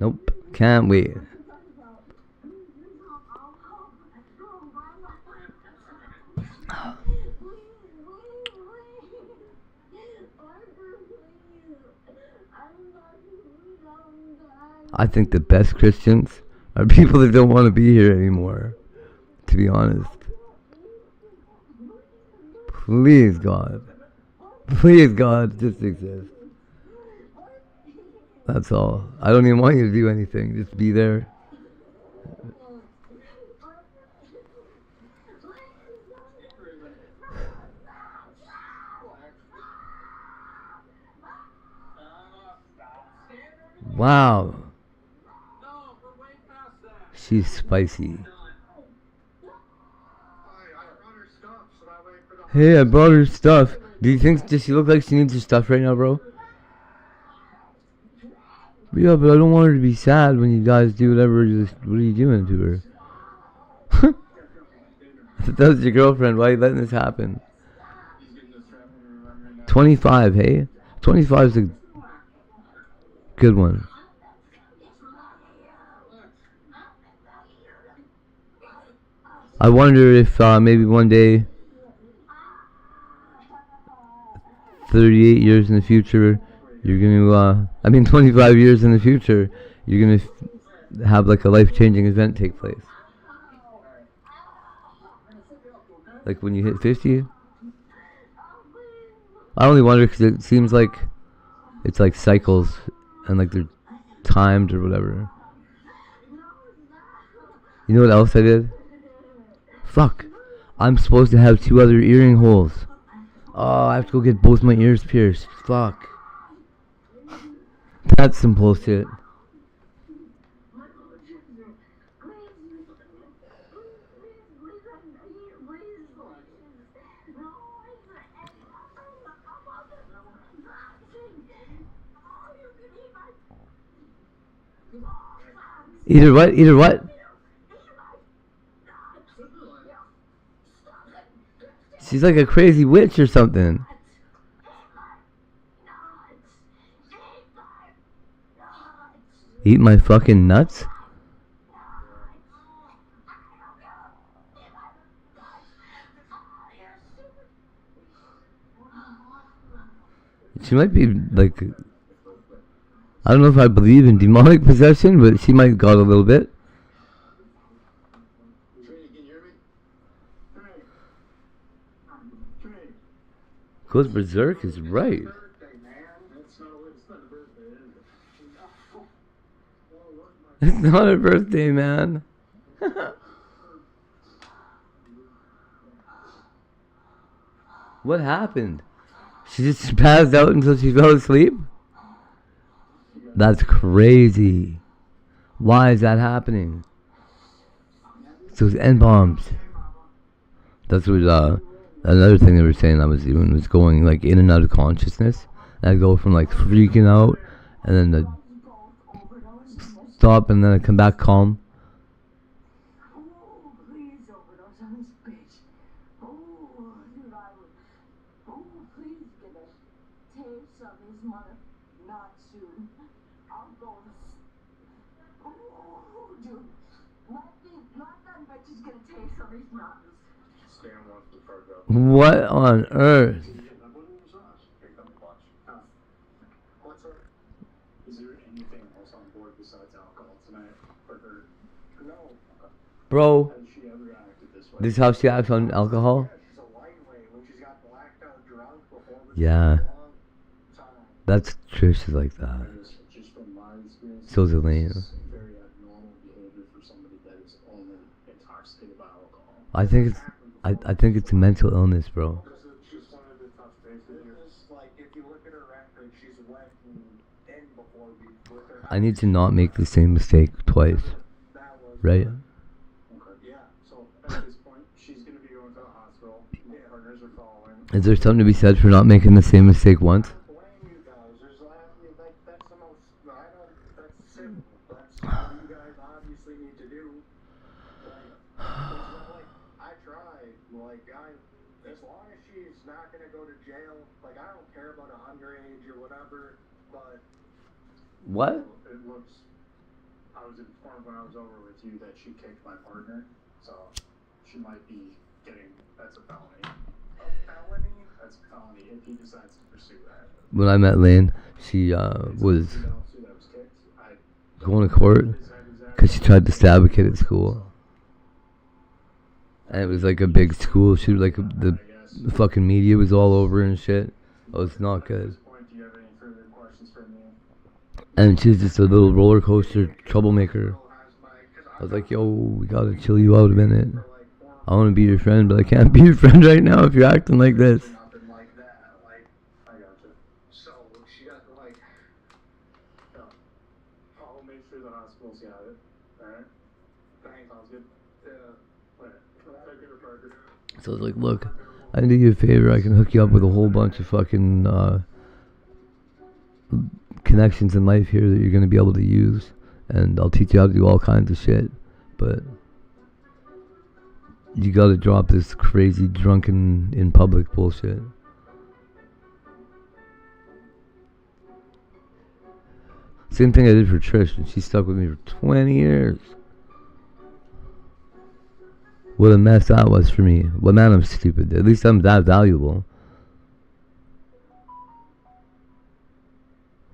Nope, can't wait. I think the best Christians are people that don't want to be here anymore, to be honest. Please, God. Please, God, just exist. That's all. I don't even want you to do anything. Just be there. Wow. She's spicy. Hey, I brought her stuff. Do you think, does she look like she needs her stuff right now, bro? Yeah, but I don't want her to be sad when you guys do whatever. What are you doing to her? That was your girlfriend. Why are you letting this happen? 25, hey? 25 is a good one. I wonder if maybe one day, 38 years in the future, you're going to, 25 years in the future, you're going to have like a life-changing event take place. Like when you hit 50. I only wonder because it seems like it's like cycles and like they're timed or whatever. You know what else I did? Fuck. I'm supposed to have 2 other earring holes. Oh, I have to go get both my ears pierced. Fuck. That's some bullshit. Either what? Either what? She's like a crazy witch or something. Eat my fucking nuts? She might be like, I don't know if I believe in demonic possession, but she might got a little bit. Goes berserk is right. It's not her birthday, man. What happened? She just passed out until she fell asleep? That's crazy. Why is that happening? Those N-bombs. That's what, another thing they were saying I was doing was going like in and out of consciousness. And I'd go from like freaking out and then the stop and then I come back calm. What on earth? Is there anything else on board besides alcohol tonight for her? No. Bro, Has she ever acted this way? this is how she acts on alcohol? She's a lightweight when she's got blacked out drunk before Yeah. That's Trish is like that. just from my experience. So's Elaine. It's very abnormal behavior for somebody that is only intoxicated by alcohol. I think it's a mental illness, bro. Like if you look at her record, she's went in before we with her. I need to not make the same mistake twice. Right? Yeah. So at this point, she's gonna be going to the hospital. My partners are following. Is there something to be said for not making the same mistake once? That's the most. That's simple. That's what you guys obviously need to do. Like, I tried. Like, as long as she's not gonna go to jail, like, I don't care about an underage or whatever, but. What? It looks. I was informed when I was over with you that she kicked my partner, so she might be getting. That's a felony. A felony? That's a felony if he decides to pursue that. When I met Lane, she was going to court because she tried to stab a kid at school. And it was like a big school. She was like the fucking media was all over her and shit. Oh, it's not good. And she's just a little roller coaster troublemaker. I was like, yo, we gotta chill you out a minute. I want to be your friend, but I can't be your friend right now if you're acting like this. I'll make sure the hospital's got it. Alright? Sounds good. Take care, Parker. So I was like, look, I can do you a favor. I can hook you up with a whole bunch of fucking connections in life here that you're going to be able to use. And I'll teach you how to do all kinds of shit. But you got to drop this crazy drunken in public bullshit. Same thing I did for Trish, and she stuck with me for 20 years. What a mess that was for me. Well, man, I'm stupid. At least I'm that valuable.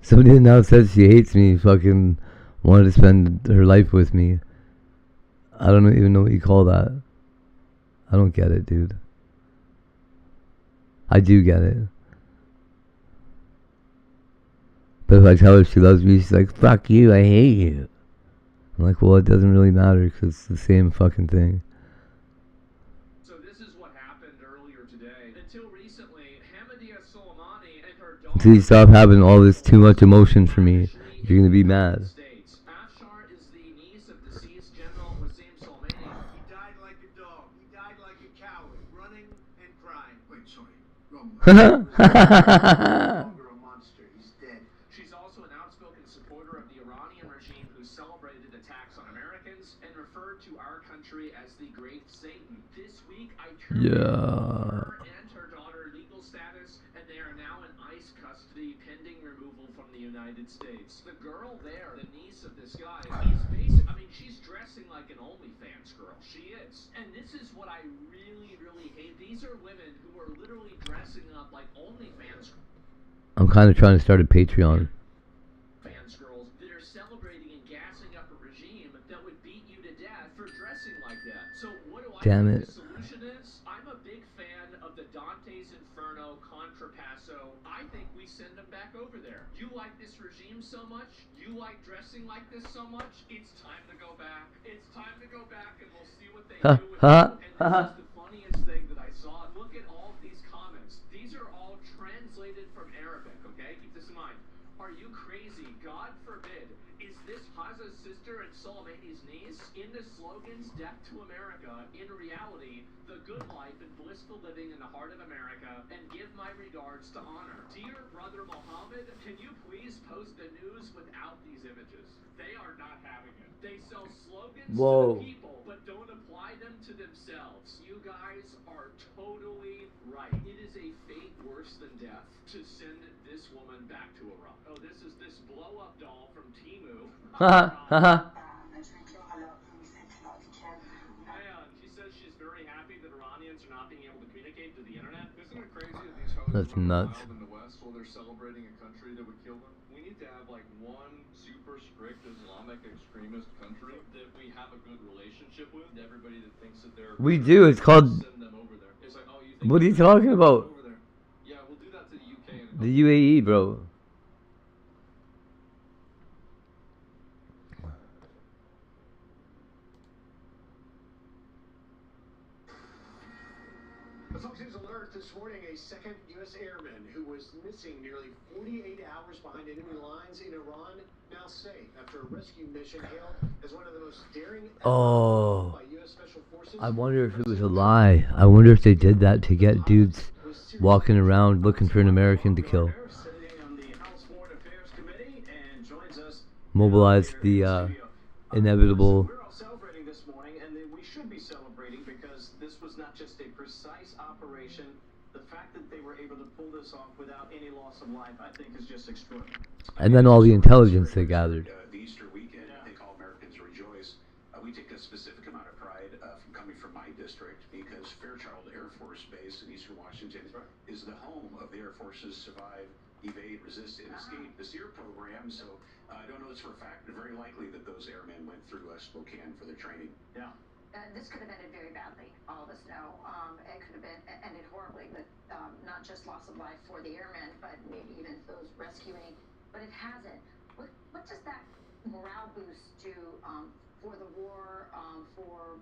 Somebody now says she hates me, fucking wanted to spend her life with me. I don't even know what you call that. I don't get it, dude. I do get it. But if I tell her she loves me, she's like, fuck you, I hate you. I'm like, well, it doesn't really matter because it's the same fucking thing. So this is what happened earlier today. Until recently, Hamadia Soleimani and her daughter... Until you stop having all this too much emotion for me, you're going to be mad. Afshar is the niece of deceased General Wasim Soleimani. He died like a dog. He died like a coward, running and crying. Wait, sorry. Wrong. She's also an outspoken supporter of the Iranian regime who celebrated attacks on Americans and referred to our country as the Great Satan. This week, I terminated her and her daughter legal status, and they are now in ICE custody pending removal from the United States. The girl there, the niece of this guy, she's dressing like an OnlyFans girl. She is. And this is what I really, really hate. These are women who are literally dressing up like OnlyFans girls. I'm kind of trying to start a Patreon. Fans girls that are celebrating and gassing up a regime that would beat you to death for dressing like that. So what do I Damn think it. the solution is? I'm a big fan of the Dante's Inferno Contrapasso. I think we send them back over there. You like this regime so much? You like dressing like this so much? It's time to go back. It's time to go back and we'll see what they do with you. And this is the funniest thing that I saw. Look at all of these comments. These are all translated from Arabic, okay? Keep this in mind. Are you crazy? God forbid. Is this Haza's sister and Soleimani's niece? In the slogans, Death to America, in reality, the good life and blissful living in the heart of America, and give my regards to honor. Dear brother Mohammed, can you please post the news without these images? They are not having it. They sell slogans to the people, but don't apply them to themselves. You guys are totally right. It is a fate worse than death to send this woman back to Iran. Oh, this is this blow-up doll from Temu. Man, she says she's very Iranians are not being able to communicate through the internet. Isn't it crazy that these hosts That's run nuts. wild in the West while they're celebrating a country that would kill them? We need to have like one super strict Islamic extremist country that we have a good relationship with. Everybody that thinks that they're We do. It's called. send them over there. It's like, oh, you think What are you talking about? over there? Yeah, we'll do that to the UK. The UAE, bro. Folks, news alert this morning, a second U.S. airman who was missing nearly 48 hours behind enemy lines in Iran, now safe after a rescue mission hailed as one of the most daring Oh. by U.S. Special Forces. I wonder if it was a lie. I wonder if they did that to get dudes walking around looking for an American to kill. Mobilize the inevitable. We're all celebrating this morning, and we should be celebrating because this was not just a precise operation. The fact that they were able to pull this off without any loss of life, I think, is just extraordinary. And then all the intelligence they gathered. The Easter weekend, I think all Americans rejoice. We take a specific amount of pride from coming from my district because Fairchild Air Force Base in Eastern Washington is the home of the Air Force's Survive, Evade, Resist, and Escape, the SEER program. So I don't know this for a fact, but very likely that those airmen went through Spokane for their training. Yeah. This could have ended very badly, all of us know. It could have been ended horribly with not just loss of life for the airmen, but maybe even those rescuing. But it hasn't. What does that morale boost do for the war, for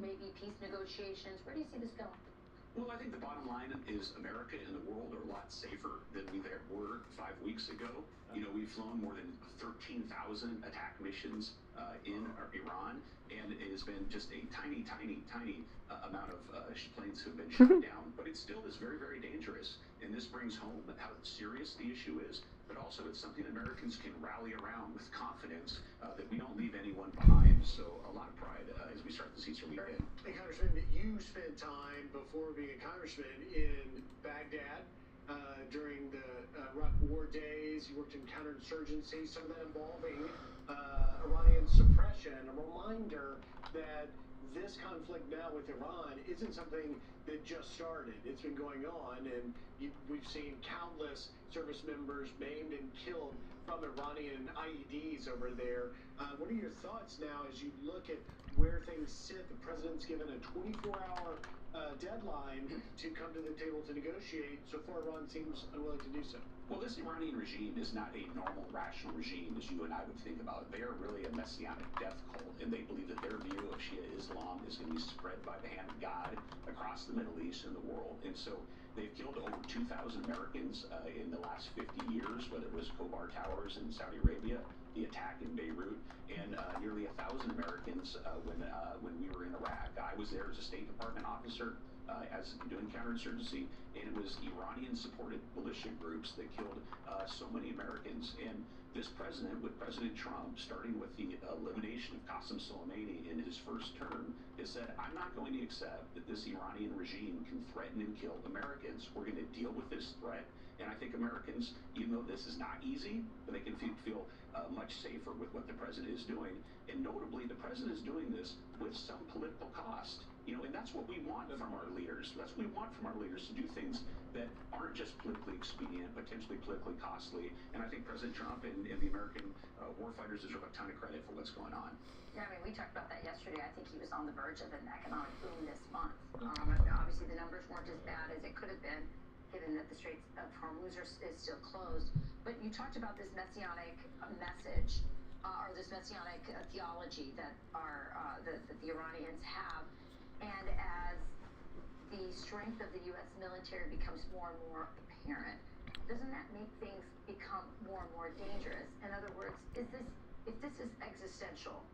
maybe peace negotiations? Where do you see this going? Well, I think the bottom line is America and the world are a lot safer than we were 5 weeks ago. You know, we've flown more than 13,000 attack missions in Iran, and it has been just a tiny amount of planes have been shot down. But it still is very, very dangerous, and this brings home how serious the issue is. But also, it's something Americans can rally around with confidence that we don't leave anyone behind. So, a lot of pride as we start this Easter weekend. Hey, Congressman, you spent time before being a congressman in Baghdad during the Iraq War days. You worked in counterinsurgency, some of that involving Iranian suppression. A reminder that this conflict now with Iran isn't something that just started. It's been going on, and we've seen countless service members maimed and killed from Iranian IEDs over there. What are your thoughts now as you look at where things sit? The president's given a 24-hour deadline to come to the table to negotiate. So far, Iran seems unwilling to do so. Well, this Iranian regime is not a normal, rational regime as you and I would think about it. They are really a messianic death cult, and they believe that their view of Shia Islam is going to be spread by the hand of God across the Middle East and the world. And so they've killed over 2,000 Americans in the last 50 years, whether it was Khobar Towers in Saudi Arabia, the attack in Beirut, and nearly 1,000 Americans when we were in Iraq. I was there as a State Department officer as doing counterinsurgency, and it was Iranian-supported militia groups that killed so many Americans. And this president, with President Trump, starting with the elimination of Qasem Soleimani in his first term, has said, I'm not going to accept that this Iranian regime can threaten and kill Americans. We're going to deal with this threat. And I think Americans, even though this is not easy, but they can feel much safer with what the president is doing. And notably, the president is doing this with some political cost. You know, and that's what we want from our leaders. That's what we want from our leaders, to do things that aren't just politically expedient, potentially politically costly. And I think President Trump and the American warfighters deserve a ton of credit for what's going on. Yeah, I mean, we talked about that yesterday. I think he was on the verge of an economic boom this month. Obviously, the numbers weren't as bad as it could have been, given that the Straits of Hormuz is still closed. But you talked about this messianic message, or this messianic theology that that the Iranians have. And as the strength of the U.S. military becomes more and more apparent, doesn't that make things become more and more dangerous? In other words, if this is existential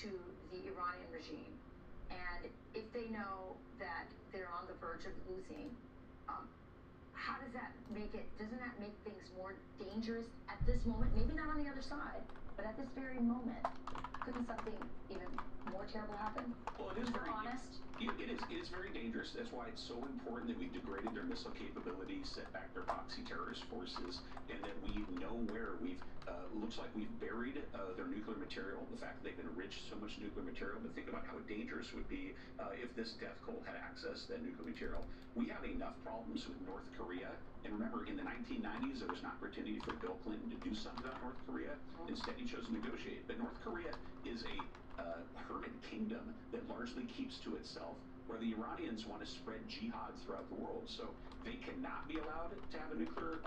to the Iranian regime, and if they know that they're on the verge of losing, how does that make it? Doesn't that make things more dangerous at this moment? Maybe not on the other side, but at this very moment, couldn't something even more terrible happen? Well, it is If we're very honest. It is very dangerous. That's why it's so important that we've degraded their missile capabilities, set back their proxy terrorist forces, and that we know where we've looks like we've buried their nuclear material. The fact that they've enriched so much nuclear material. But think about how dangerous it would be if this death cult had access to that nuclear material. We have enough problems with North Korea. And remember, in the 1990s, there was an opportunity for Bill Clinton to do something about North Korea. Instead, he chose to negotiate. But North Korea is a hermit kingdom that largely keeps to itself, where the Iranians want to spread jihad throughout the world. So they cannot be allowed to have a nuclear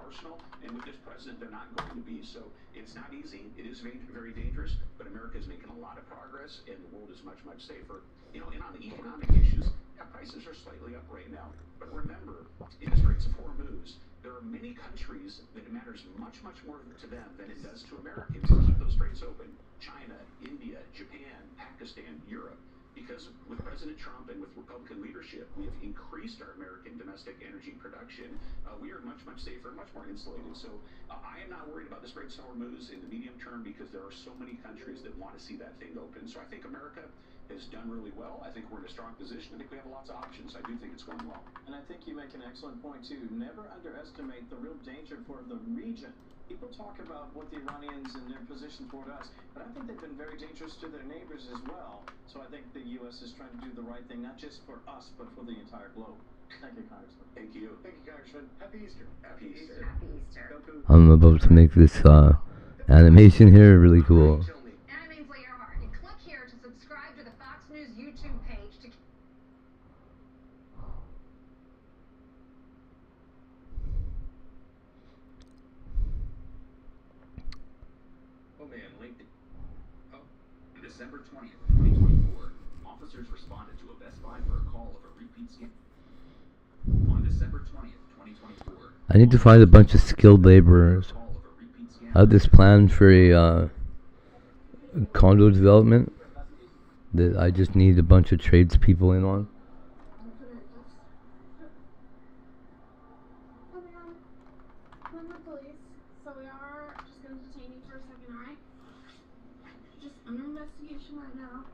arsenal. And with this president, they're not going to be. So it's not easy. It is very dangerous. But America is making a lot of progress, and the world is much, much safer. You know, and on the economic issues, prices are slightly up right now. But remember, in the Straits of Hormuz, there are many countries that it matters much, much more to them than it does to Americans to keep those straits open. China, India, Japan, Pakistan, Europe. Because with President Trump and with Republican leadership, we have increased our American domestic energy production. We are much, much safer, much more insulated. So I am not worried about the Straits of Hormuz in the medium term because there are so many countries that want to see that thing open. So I think America has done really well. I think we're in a strong position. I think we have lots of options. I do think it's going well. And I think you make an excellent point, too. Never underestimate the real danger for the region. People talk about what the Iranians and their position toward us, but I think they've been very dangerous to their neighbors as well. So I think the U.S. is trying to do the right thing, not just for us, but for the entire globe. Thank you, Congressman. Thank you. Thank you, Congressman. Happy Easter. Happy Easter. Happy Easter. I'm about to make this animation here really cool. And I'm Ainsley Earhart. And click here to subscribe to the Fox News YouTube page to. Oh man, LinkedIn. Oh, December 20th, 2024, officers responded to a Best Buy for a call of a repeat scam. On December 20th, 2024, I need to find a bunch of skilled laborers. I have this plan for a condo development that I just need a bunch of tradespeople in on. I'm the police, so we are just going to detain you for a second, alright? Just under investigation right now.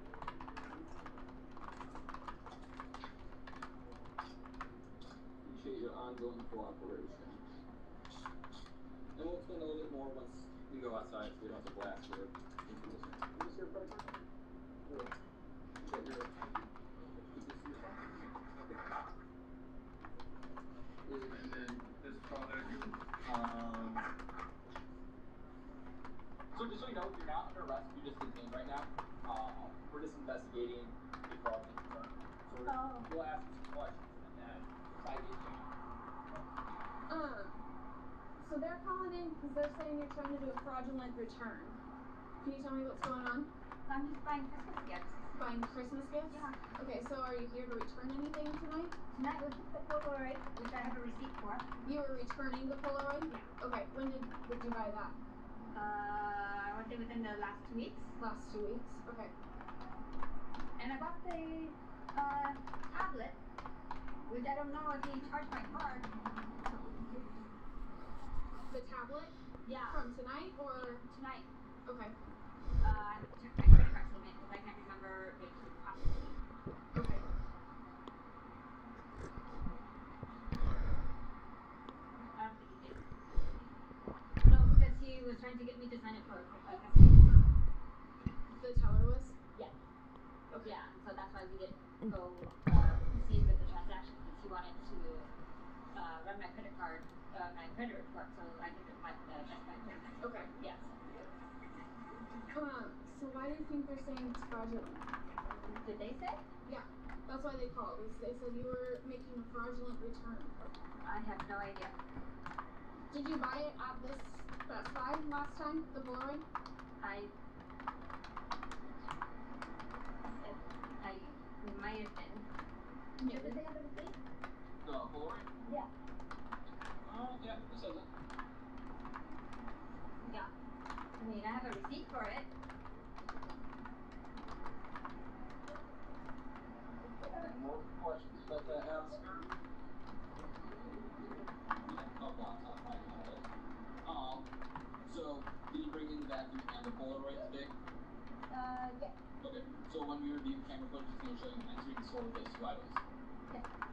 Appreciate your ongoing cooperation. And we'll explain a little bit more once we go outside so we don't have to blast your information. Is this your credit card? Or is that your... And then this product, so just so you know, you're not under arrest, you're just detained right now. We're just investigating the fraud concern. So we'll ask you some questions and then try to get you. So they're calling in because they're saying you're trying to do a fraudulent return. Can you tell me what's going on? I'm just buying Christmas gifts. Buying Christmas gifts? Yeah. Okay, so are you here to return anything tonight? Tonight was the Polaroid, which I have a receipt for. You were returning the Polaroid? Yeah. Okay, when did you buy that? I want to say within the last 2 weeks. Last 2 weeks? Okay. And I bought the tablet, which I don't know if he charged my card. The tablet? Yeah. From tonight or? Tonight. Okay. I have to check my credit card statement because I can't remember if he processed it. Okay. I don't think he did. No, because he was trying to get me to sign it for a custody. The teller was? Yeah. Okay. Yeah, so that's why we didn't go proceed with the transaction because he wanted to run my credit card, my credit report, so I could get my Best Buy credit card. Okay. Yes. So why do you think they're saying it's fraudulent? Did they say? Yeah, that's why they called. They said you were making a fraudulent return. I have no idea. Did you buy it at this Best Buy last time, the Polaroid? We might have been. Yeah. Did they have a receipt? No, Polaroid? Yeah. Yeah, this says it. Yeah. I mean, I have a receipt for it. Any more questions about that, Oscar? Yeah, no problem. I got it. So, did you bring in the vacuum and the Polaroid? Okay. So when we review camera footage, it's going to show you entering the store with those two items.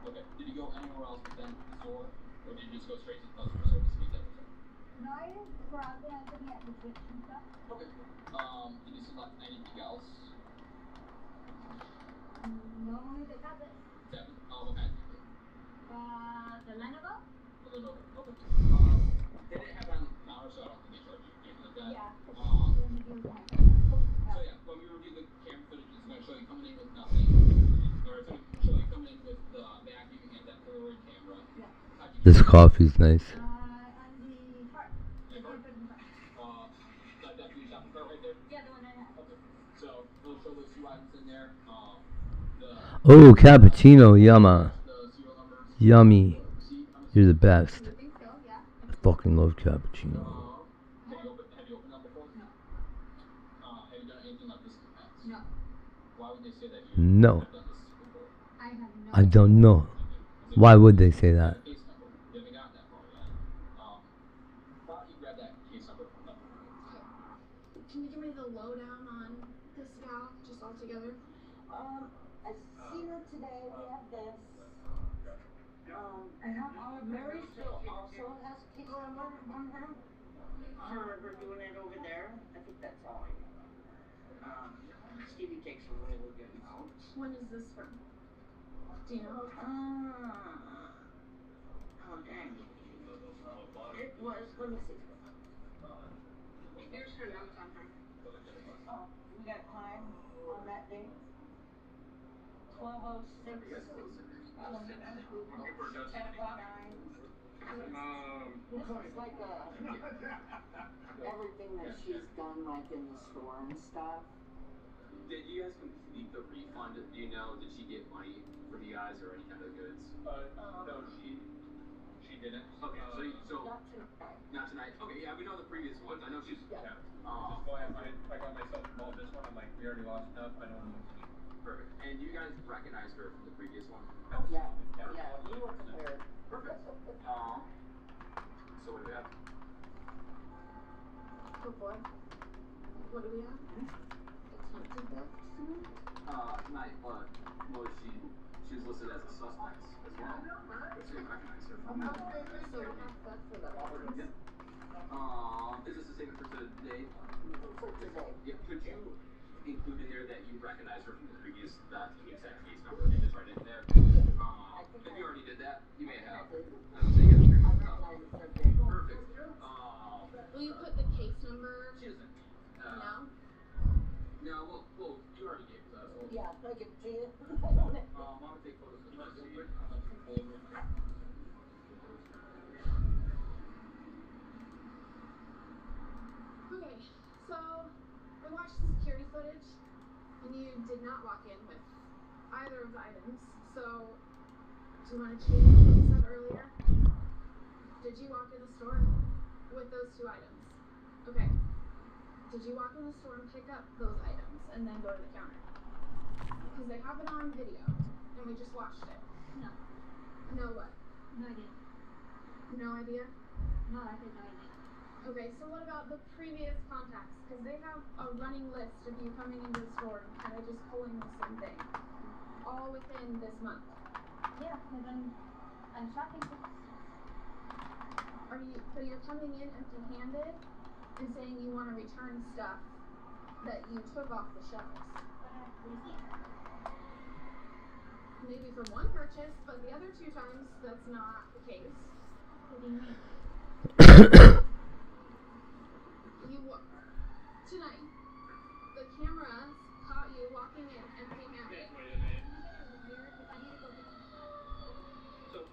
Okay. Did you go anywhere else within the store, or did you just go straight to the customer service to meet that person? No, I didn't go out there. I didn't have the switch and stuff. Okay. Did you select anything else? No, only the tablet. Tablet? What kind of tablet? The Lenovo? The Lenovo. Okay. They didn't have it on the counter, so I don't think they charged you anything like that. Yeah. So yeah, when we review the camera footage, it's going to show you coming in with nothing. Or it's going to show you coming in with the vacuum and that Polaroid camera. Yeah. This coffee's nice. On the cart. The cart. That beauty shopping cart right there? Yeah, the one I have. Okay. So we'll show those two items in there. Oh, cappuccino, yumma. Yummy. You're the best. I fucking love cappuccino. Have you opened up before? No. Have you done anything like this in the past? No. Why would they say that you No. have done this before? I have no. I don't know. Why would they say that? Case number. You haven't gotten that far yet. Why don't you grab that case number from them? Can you give me the lowdown on this gal, just all together? I seen her today. We have this. Mary still also has case number on her for doing it over there. I think that's all. Stevie takes a really good notes. When is this from? Do you know? Oh dang. It was. Let me see. Here's her notes on her. Oh, we got time on that day. 12:06. 10:09. This is like everything that she's done, like in the store and stuff. Did you guys complete the refund? Do you know, did she get money from you guys or any kind of goods? No, she didn't. Okay, so not tonight. Okay, yeah, we know the previous ones. I know she's. Just go ahead. I got myself involved this one. I'm like, we already lost enough. I don't know what to do. Perfect. And you guys recognized her from the previous one? Yeah, we were prepared. Perfect. So what do we have? Oh boy. What do we have? Attempted theft tonight? Tonight, but well, she was listed as a suspect as well. So you recognize her from that. So we have theft for the evidence. Is this the same for today? For today. Yeah, could you include in there that you recognize her from the previous theft, the exact case number, and just write it in there? If you already did that, you may have. I don't think it's perfect. Will you put the case number? She doesn't. No? No, well, you already gave it to us. Yeah, I give it to you. I'm gonna take photos of this real quick. Okay, so we watched the security footage, and you did not walk in with either of the items. So, do you want to change what you said earlier? Did you walk in the store with those two items? Okay. Did you walk in the store and pick up those items and then go to the counter? Because they have it on video, and we just watched it. No. No what? No idea. No idea? No, I did no idea. Okay, so what about the previous contacts? Because they have a running list of you coming into the store and kind of just pulling the same thing. All within this month. Yeah, because I'm shopping. But you're coming in empty-handed and saying you want to return stuff that you took off the shelves. Maybe for one purchase, but the other two times that's not the case. What do you mean? Tonight, the cameras caught you walking in empty-handed. So,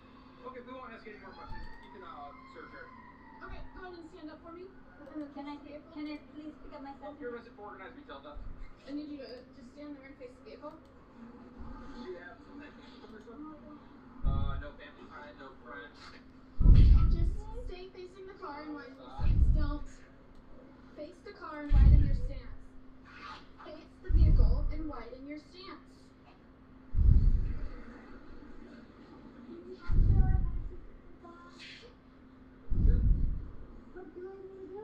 okay, we won't ask any more questions. You can search her. Okay, go ahead and stand up for me. Can I please pick up my son? You're arrested for organized retail theft. I need you to just stand there and face the vehicle. Do you have some medication or something? No family friend, no friend. Just stay facing the car and widen your stance. Don't face the car and widen your stance. Face the vehicle and widen your stance. What do I need to do?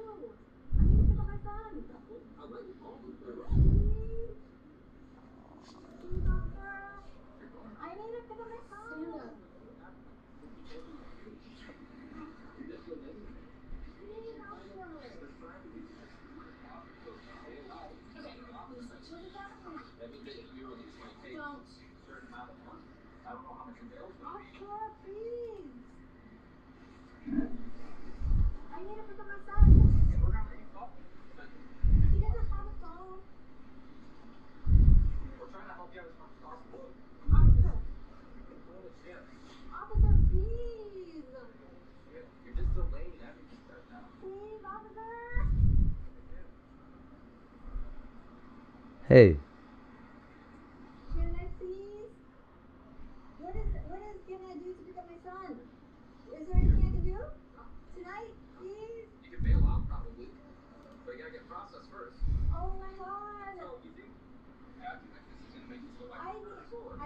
I need to pick up my son. That means that if you release my pay a certain amount of money, I don't know how much your bail's going to be. Oscar, please. I need to pick up my son. And we're not ready to call. He doesn't have a phone. We're trying to help you out as much as possible. Officer. Yeah. Officer, please. You're just delaying everything right now. Please, officer. Hey. Can I please? What is can I do to pick up my son? Is there anything I can do? Tonight, please? You can bail out probably, but you gotta get processed first. Oh my god. So you think acting like this is gonna make you feel like I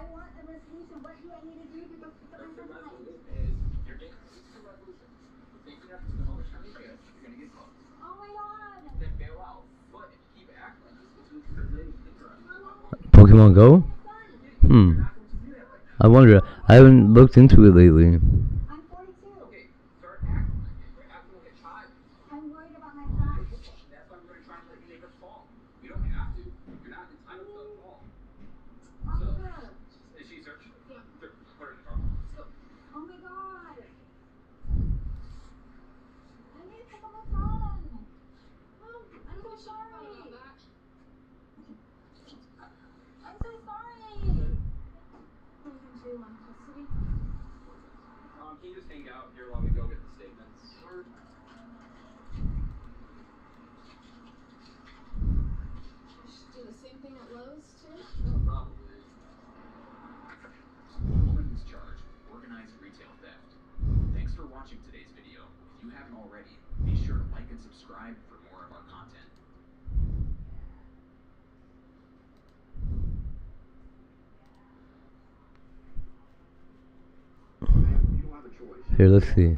want a resolution. What do I need to do to go pick up my son tonight? you're getting this is a resolution. Think you have to spend all the time you can, you're gonna get close. Oh my god. Then bail out. But if you keep acting like this, which is related to the drug. Pokemon Go? I wonder. I haven't looked into it lately. I'm 42. Okay, start acting like it. You're acting like a child. I'm worried about my son. That's why we're trying to let you make a call. You don't have to. You're not entitled to a call. So, is she searching? Yeah. Put her in the car. Let's go. Oh my god. I need to pick up my son. Mom, I'm so sorry. I'm so sorry. Can you just hang out here while we go get the statements? do the same thing at Lowe's too? Probably. A woman who's charged with organized retail theft. Thanks for watching today's video. If you haven't already, be sure to like and subscribe for more of our content. Here, let's see.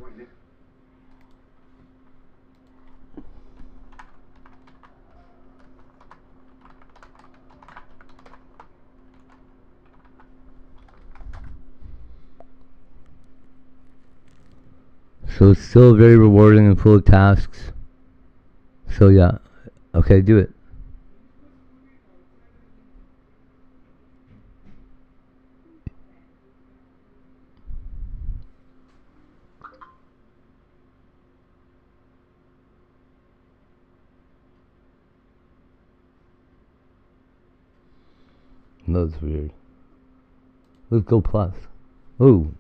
So it's still very rewarding and full of tasks. So yeah, okay, do it. That's weird. Let's go plus. Oh,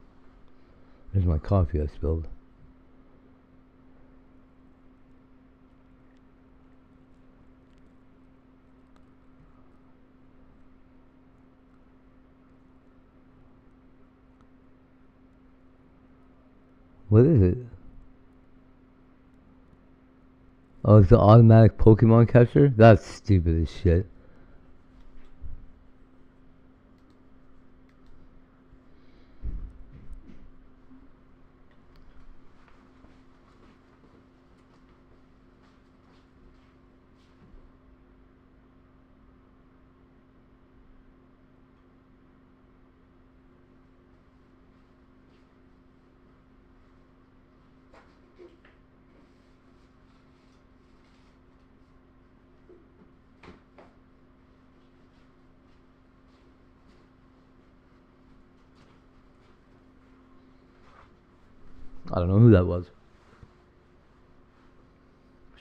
there's my coffee I spilled. What is it? Oh, it's the automatic Pokemon catcher? That's stupid as shit. I don't know who that was.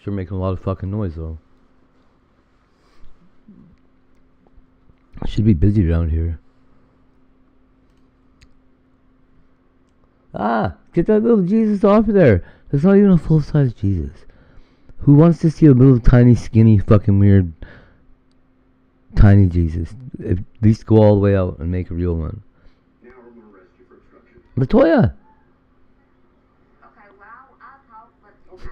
Sure making a lot of fucking noise though. Should be busy around here. Ah, get that little Jesus off of there. That's not even a full-size Jesus. Who wants to see a little tiny, skinny, fucking weird, tiny Jesus? At least go all the way out and make a real one. Now I'm gonna arrest you for obstruction. Latoya! Okay, well, I'll talk, but let's just do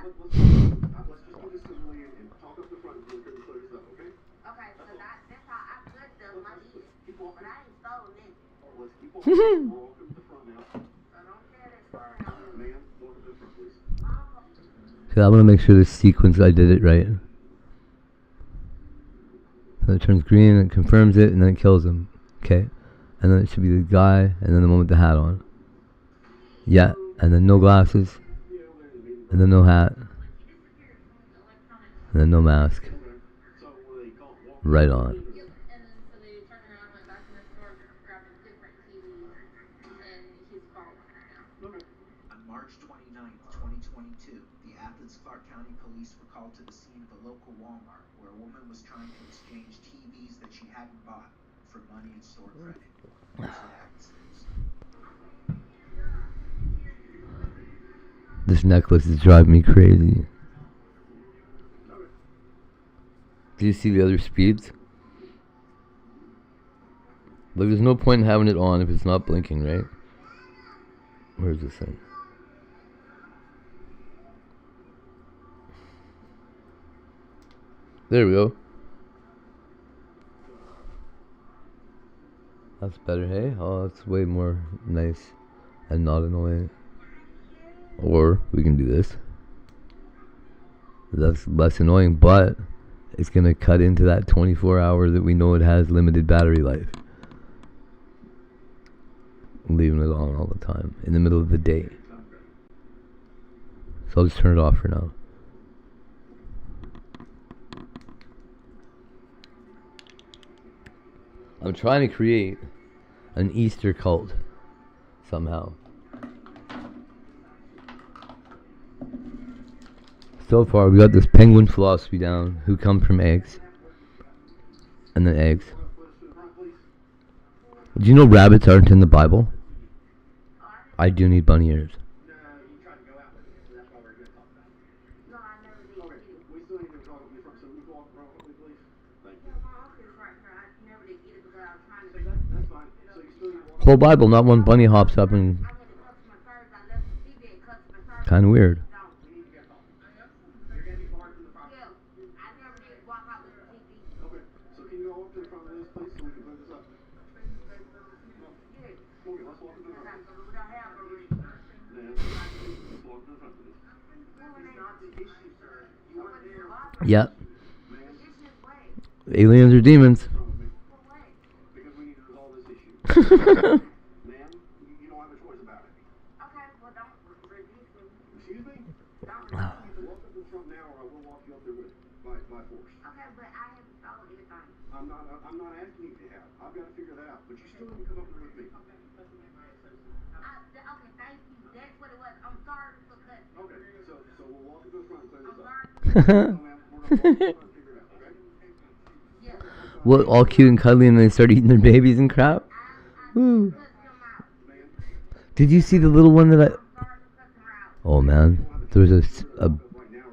this civilly and talk up the front and clear yourself, okay? Okay, so that's how I could do my shit. But I ain't stolen it. Let's keep on. Walk up the front now. I don't care that far out. Ma'am, walk up the front, please. So I'm gonna make sure this sequence I did it right. So it turns green and it confirms it and then it kills him. Okay. And then it should be the guy and then the one with the hat on. Yeah. And then no glasses. And then no hat. And then no mask. Right on. called to the scene of a local Walmart where a woman was trying to exchange TVs that she hadn't bought for money and store credit. Here's what happens. This necklace is driving me crazy. Do you see the other speeds? Like, there's no point in having it on if it's not blinking, right? Where's this thing? There we go. That's better, hey? Oh, that's way more nice and not annoying. Or we can do this. That's less annoying, but it's gonna cut into that 24 hour that we know it has limited battery life. Leaving it on all the time in the middle of the day. So I'll just turn it off for now. I'm trying to create an Easter cult somehow. So far we got this penguin philosophy down, who come from eggs. And then eggs. Do you know rabbits aren't in the Bible? I do need bunny ears. Whole Bible, not one bunny hops up and... Kind of weird. Yeah. Aliens or demons. I'm not asking you to have. I've got to figure that out. But you still need to come up with me. Okay, thank you. That's what it was. I'm sorry for cutting. Okay, so we'll walk to the front and clear this up. What, all cute and cuddly and they start eating their babies and crap? Woo. Did you see the little one that I... Oh man, there was a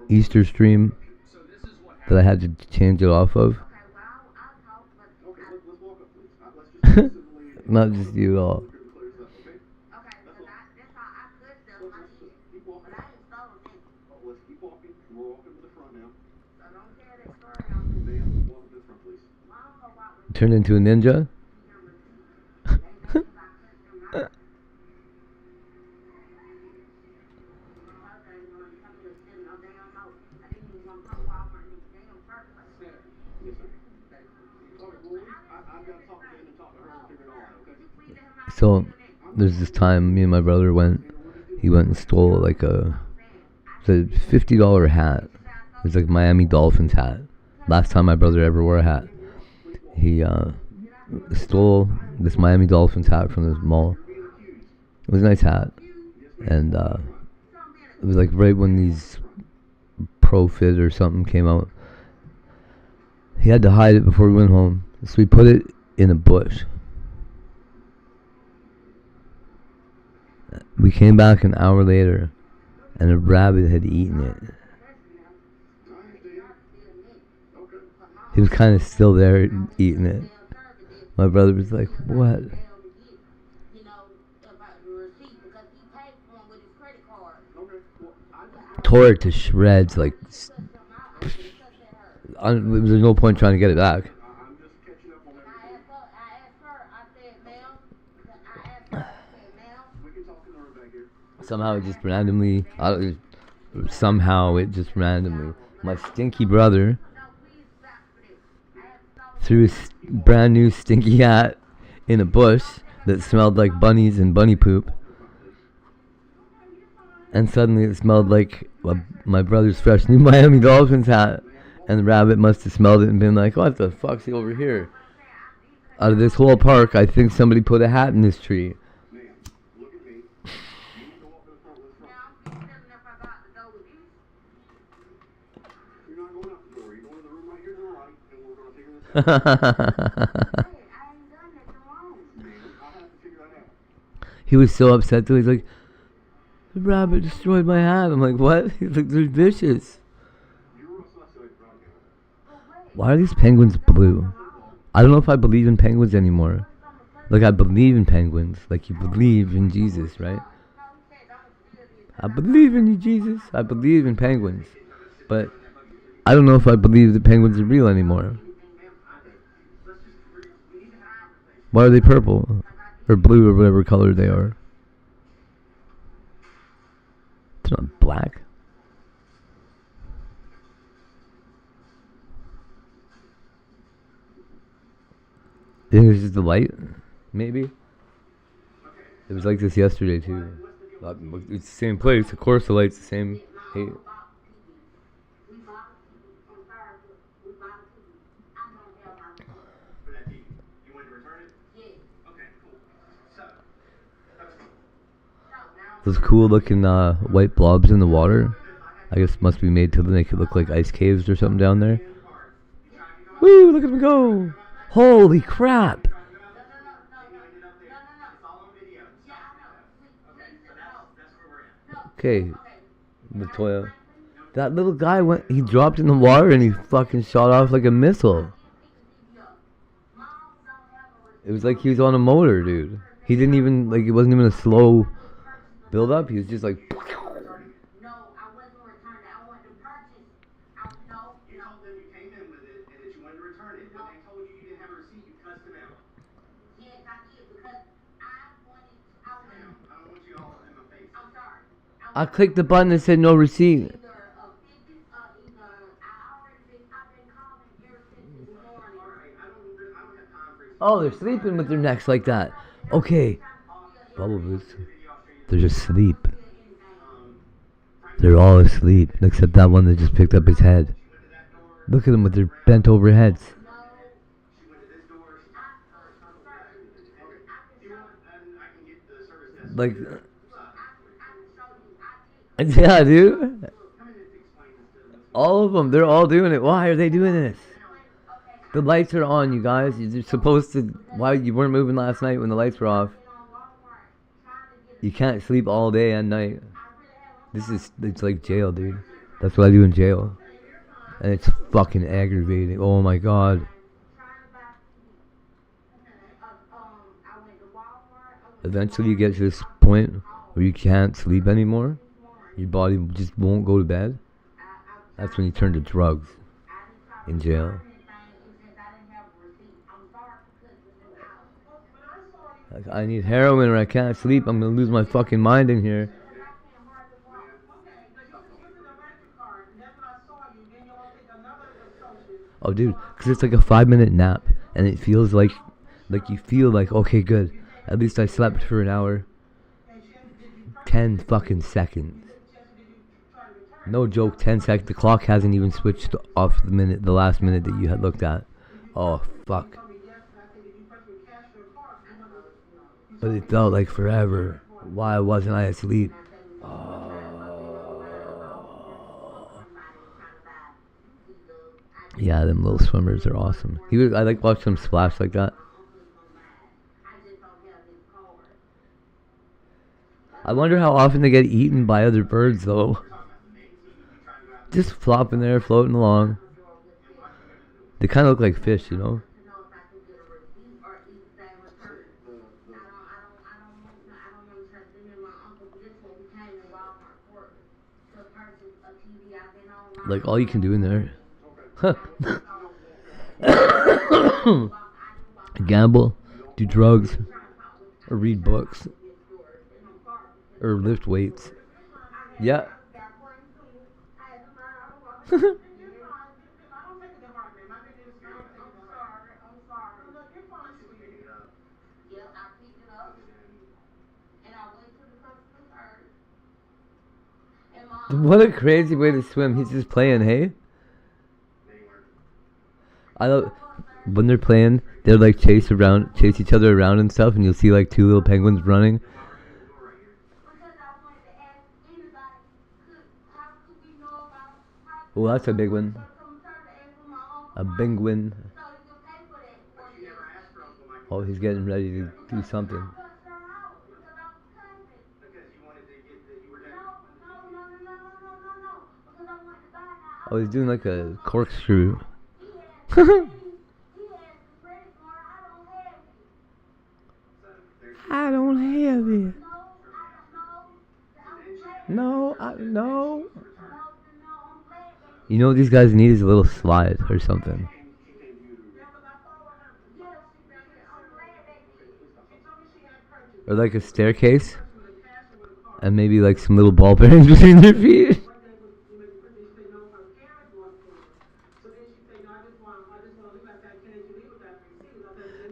Easter stream that I had to change it off of. Not just you at all. Turned into a ninja? So, there's this time me and my brother went, he went and stole like a $50 hat. It was like a Miami Dolphins hat. Last time my brother ever wore a hat. He stole this Miami Dolphins hat from this mall. It was a nice hat. And it was like right when these Pro Fit or something came out. He had to hide it before we went home. So we put it in a bush. We came back an hour later, and a rabbit had eaten it. He was kind of still there eating it. My brother was like, what? Tore it to shreds, like... There's no point trying to get it back. Somehow it just randomly, my stinky brother threw his brand new stinky hat in a bush that smelled like bunnies and bunny poop. And suddenly it smelled like my brother's fresh new Miami Dolphins hat. And the rabbit must have smelled it and been like, what the fuck's over here? Out of this whole park, I think somebody put a hat in this tree. He was so upset too. He's like, the rabbit destroyed my hat. I'm like, what? He's like, they're vicious. Why are these penguins blue? I don't know if I believe in penguins anymore. Like, I believe in penguins. Like, you believe in Jesus, right? I believe in you, Jesus. I believe in penguins. But I don't know if I believe that penguins are real anymore. Why are they purple? Or blue or whatever color they are. It's not black. You think it's just the light? Maybe? It was like this yesterday too. It's the same place. Of course the light's the same. Hey. Those cool looking white blobs in the water, I guess must be made to make it look like ice caves or something down there. Woo, look at them go! Holy crap! Okay, Latoya. That little guy he dropped in the water and he fucking shot off like a missile. It was like he was on a motor, dude. He didn't even, it wasn't even a slow build up. He was just like. I clicked the button that said no receipt. Oh, they're sleeping with their necks like that. Okay. Bubble Boost. They're just asleep. They're all asleep, except that one that just picked up his head. Look at them with their bent over heads. Like, yeah, dude. All of them, they're all doing it. Why are they doing this? The lights are on, you guys. You're supposed to. Why you weren't moving last night when the lights were off? You can't sleep all day and night. It's like jail, dude. That's what I do in jail. And it's fucking aggravating. Oh my god. Eventually you get to this point where you can't sleep anymore. Your body just won't go to bed. That's when you turn to drugs in jail. Like, I need heroin or I can't sleep. I'm gonna lose my fucking mind in here. Oh, dude, because it's like a 5-minute nap, and it feels like you feel like, okay, good. At least I slept for an hour. 10 fucking seconds. No joke, 10 seconds. The clock hasn't even switched off the last minute that you had looked at. Oh, fuck. But it felt like forever. Why wasn't I asleep? Yeah, them little swimmers are awesome. I like watching them splash like that. I wonder how often they get eaten by other birds, though. Just flopping there, floating along. They kind of look like fish, you know? Like, all you can do in there. Gamble, do drugs, or read books, or lift weights. Yeah. What a crazy way to swim. He's just playing, hey? I love when they're playing, they'll like chase each other around and stuff, and you'll see like 2 little penguins running. Oh, that's a big one. A penguin. Oh, he's getting ready to do something. Oh, he's doing like a corkscrew. I don't have it. No. You know what these guys need is a little slide or something. Or like a staircase. And maybe like some little ball bearings between their feet.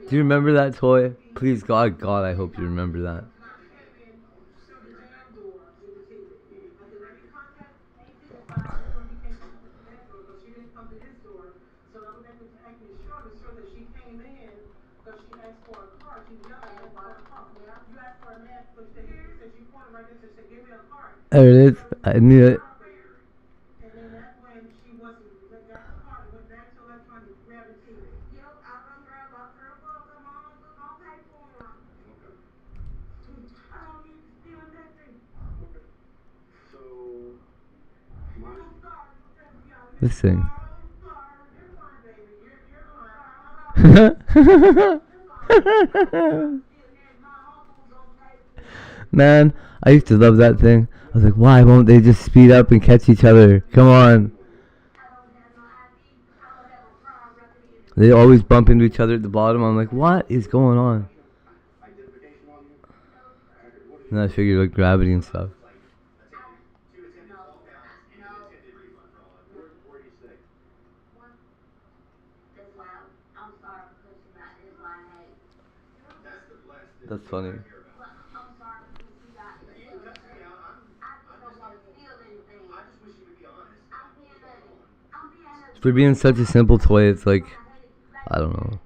Do you remember that toy? Please, God, I hope you remember that. There it is. I knew it. This thing. Man, I used to love that thing. I was like, why won't they just speed up and catch each other? Come on. They always bump into each other at the bottom. I'm like, what is going on? And I figured like gravity and stuff. That's funny. For being such a simple toy, it's like, I don't know.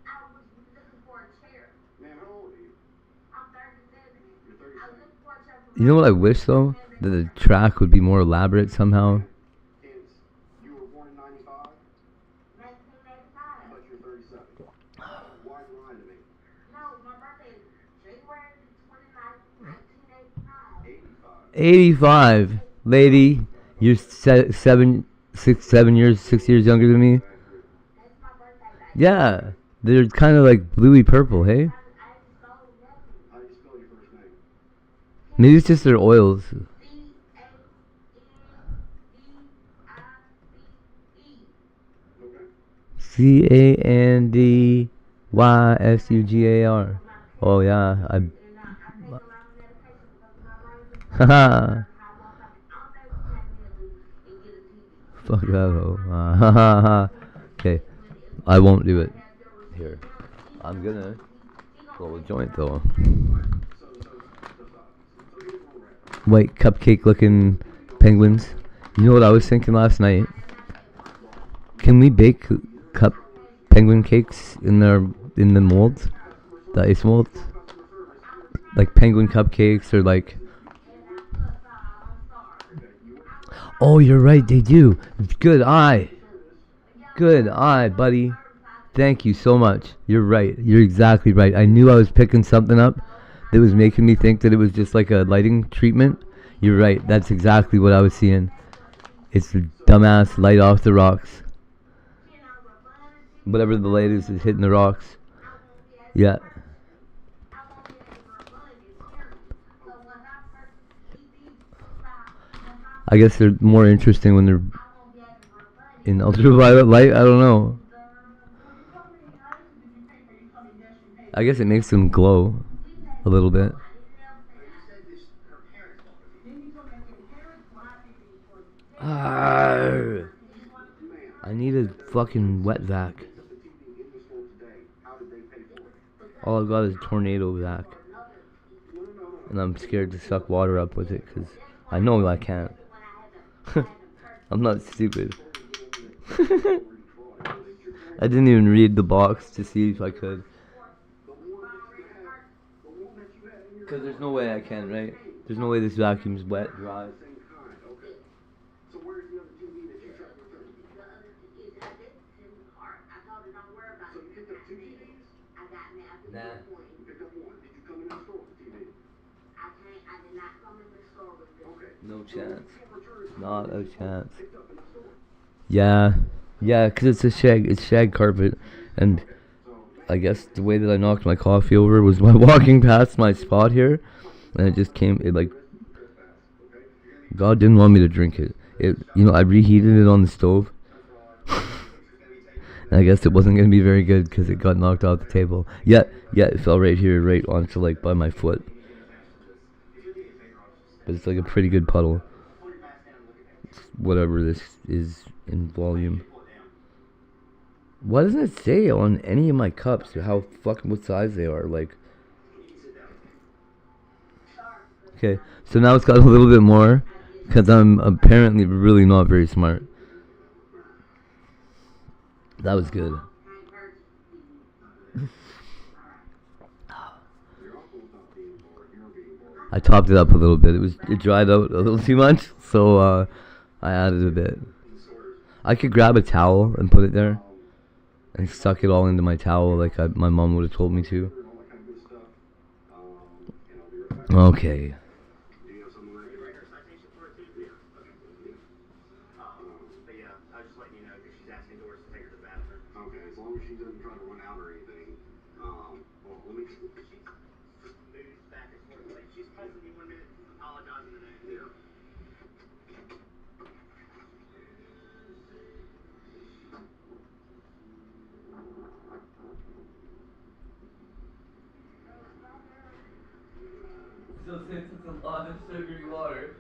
You know what I wish though? That the track would be more elaborate somehow. '85, lady, you're 6 years younger than me. Yeah, they're kind of like bluey purple, hey? Maybe it's just their oils. CANDYSUGAR. Oh yeah, haha. Fuck that hoe. Okay, I won't do it. Here, I'm gonna roll a joint though. White cupcake looking penguins. You know what I was thinking last night? Can we bake penguin cakes in the molds? The ice molds? Like penguin cupcakes or like... Oh, you're right, they do. Good eye. Good eye, buddy. Thank you so much. You're right. You're exactly right. I knew I was picking something up that was making me think that it was just like a lighting treatment. You're right. That's exactly what I was seeing. It's the dumbass light off the rocks. Whatever the light is hitting the rocks. Yeah. I guess they're more interesting when they're in ultraviolet light. I don't know. I guess it makes them glow a little bit. I need a fucking wet vac. All I've got is a tornado vac. And I'm scared to suck water up with it because I know I can't. I'm not stupid. I didn't even read the box to see if I could. Because there's no way I can, right? There's no way this vacuum's wet, dry. Nah. You picked up one. Did you come in the store with the TV? I did not come in the store with them. Okay. No chance. Not a chance. Yeah, 'cause it's shag carpet, and I guess the way that I knocked my coffee over was by walking past my spot here, and it like, God didn't want me to drink it. I reheated it on the stove, and I guess it wasn't gonna be very good because it got knocked off the table. Yeah, it fell right here, right onto like by my foot. But it's like a pretty good puddle. Whatever this is in volume. Why doesn't it say on any of my cups what size they are? Like, okay, so now it's got a little bit more because I'm apparently really not very smart. That was good. I topped it up a little bit. It dried out a little too much, so I added a bit. I could grab a towel and put it there and suck it all into my towel like my mom would have told me to. Okay. Okay, as long as she doesn't try to run out or anything. Well, let me. She's texting me 1 minute, apologizing to me. Yeah. So since it's a lot of sugary water,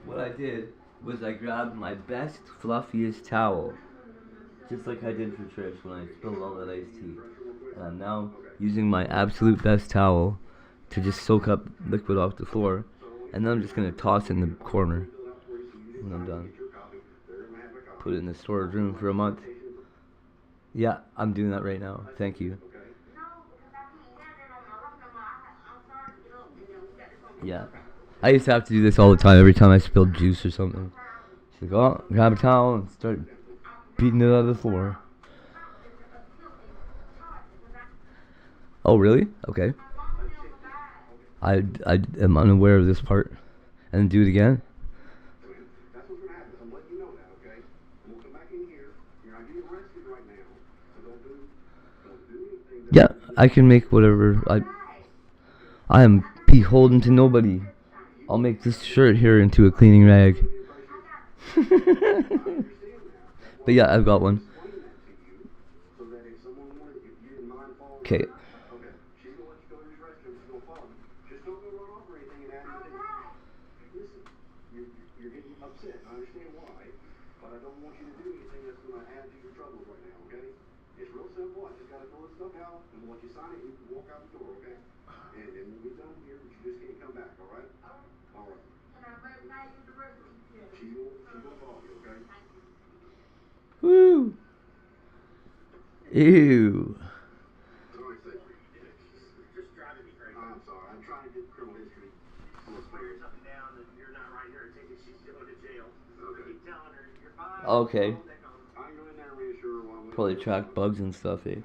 what I did was I grabbed my best, fluffiest towel, just like I did for Trish when I spilled all that iced tea. And I'm now using my absolute best towel to just soak up liquid off the floor, and then I'm just going to toss it in the corner when I'm done. Put it in the storage room for a month. Yeah, I'm doing that right now. Thank you. Yeah. I used to have to do this all the time every time I spilled juice or something. Just like, oh, grab a towel and start beating it out of the floor. Oh, really? Okay. I am unaware of this part. And do it again? That's what's going to happen. I'm letting you know that, okay? And we'll come back in here. You're not getting arrested right now. So don't do anything. Yeah, I can make whatever. I am beholden to nobody. I'll make this shirt here into a cleaning rag. But yeah, I've got one. Okay. You're getting upset. I understand why, but I don't want you to do anything that's going to add to your troubles right now, okay? It's real simple. I just got to fill this stuff out, and we'll let you sign it, and you can walk out the door, okay? And then when we're done here, you just can't come back, all right? All right. She will call you, okay? Woo! Ew. Just driving me crazy. I'm sorry. I'm trying to get criminal history. Swears up and down that you're not right here. She's going to jail. Okay. Keep telling her you're fine. Okay. I can go in there and reassure her while Probably track bugs and stuff, eh? No,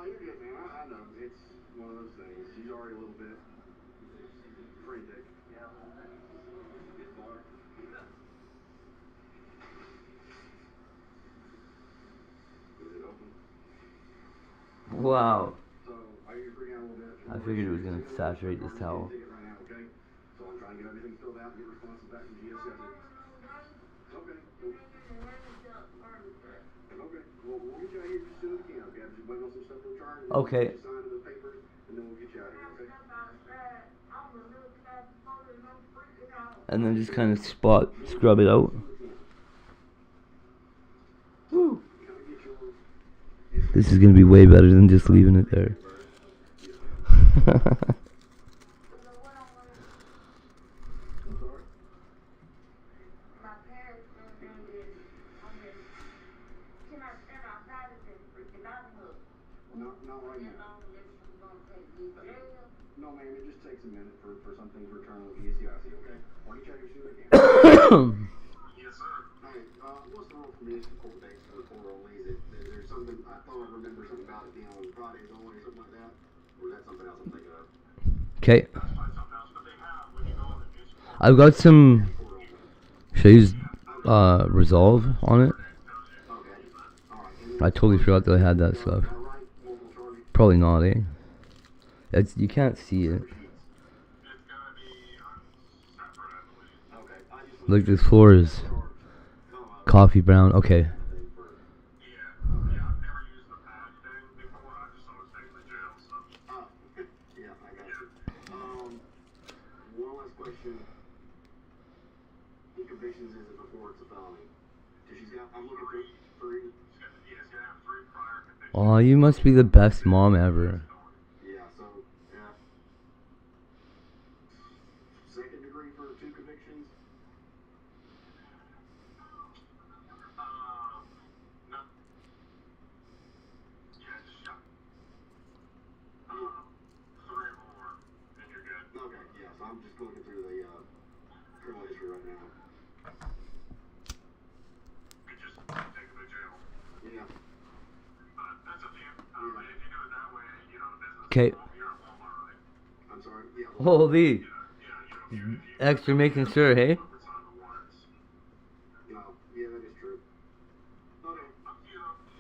you're good, man. I know. It's one of those things. She's already a little bit frantic. Yeah. Is it open? Wow. So, are you freaking out a little bit? I figured it was going to saturate this towel. Right now, okay? So I'm trying to get everything filled out and get responses back from GSS. Okay. Cool. Okay. Well, we'll get you out here as soon as we can, okay? I'm just waiting on some stuff to return. Okay. Sign the papers, and then we'll get you out here, okay? And then just kind of scrub it out. Woo. This is going to be way better than just leaving it there. Not right now. No, ma'am, it just takes a minute for some things to return with ECIC, okay? I'll get you out here as soon as I can. Yes, sir. Hey, what's the report? municipal court dates for the court only. There's something, I thought I remember something about it being on Fridays only or something like that. Or is that something else I'm thinking of? Okay. I've got some. Should I use Resolve on it? I totally forgot that I had that stuff. Probably not, eh? You can't see it. Look, this floor is coffee brown. Okay. One last question. The convictions is it before it's a felony? I'm looking for 3. Oh, you must be the best mom ever. Yeah, so, yeah. Second degree for 2 convictions? No. Yeah, just shot. 3 more, and you're good. Okay, yeah, so I'm just looking through the criminal history right now. You just take him to jail. Yeah. That's up to you. If you do it that way, you know, business. Okay. You're at Walmart, right? I'm sorry. Yeah. Holy. Extra making sure, hey? No, yeah, that is true. Okay.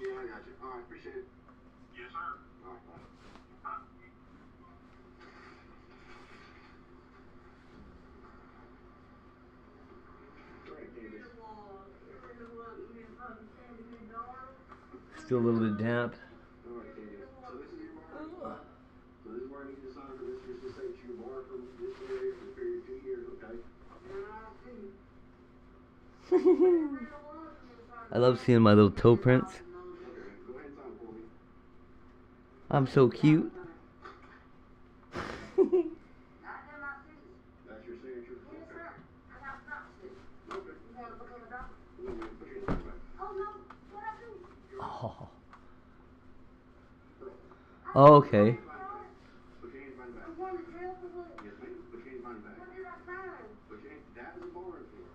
Yeah, I got you. All right, appreciate it. Yes, sir. All right, bye. Still a little bit damp. All right, Candace. So this is your bar. So this is where I need you to sign for this. Just to say that you bar from this area for a period of 2 years, okay? I love seeing my little toe prints. Okay, go ahead and sign for me. I'm so cute. That's your signature? Yes, sir. I got to. Okay. You want to put it up? No, man, put your hand back. Oh, no. What I do? Oh. Oh, okay. Put your hands behind back. Yes, ma'am. Put your hands behind back. What did I sign? Put your hands. That is a bar form.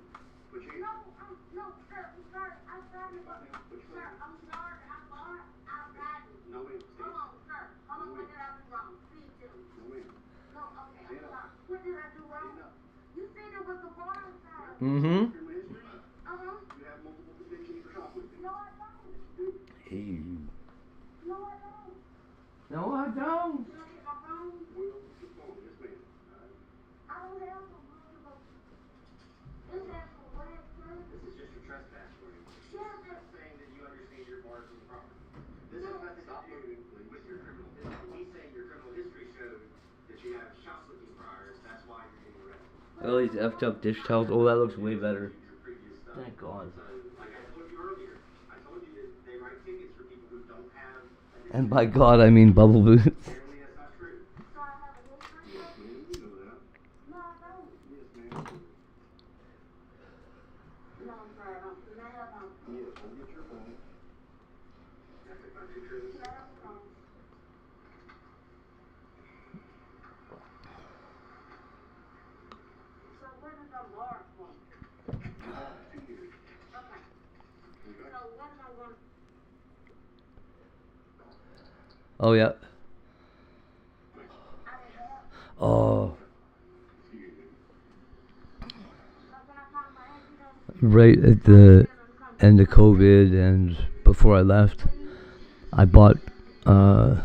Put your hands. No, sir. I'm sorry. I'm sorry. Sir, I'm sorry. I'm sorry. I'm sorry. No, ma'am. Hold on, sir. Hold on. What did I do wrong? Please tell me. No, ma'am. No, okay. I'm sorry. What did I do wrong? You said it was a bar sign. Mm-hmm. Uh-huh. You have multiple convictions for shoplifting. No, I don't. Hey. No, I don't. No, I don't. Can I get my phone? Well, your phone. Yes, ma'am. I don't have a phone. This has for what, sir? This is just your trespass warning. Yes, sir. Saying that you understand your bars from the property. This has nothing to do with your criminal history. He's saying your criminal history showed that you have shoplifting priors. That's why you're getting arrested. Oh, these effed up dish towels. Oh, that looks way better. Thank God. Like I told you earlier, I told you that they write tickets for people who don't have. And by God, I mean bubble boots. Apparently that's not true. So I have a history? Yes, ma'am. You know that. No, I don't. Yes, ma'am. No, I'm sorry. I don't. Can I have a... Yes, I'll get your phone. That's a country trip. Can I have a phone? So where did the bar from? 2 years. Okay. So what am I going to... Oh, yeah. Oh. Right at the end of COVID and before I left, I bought, was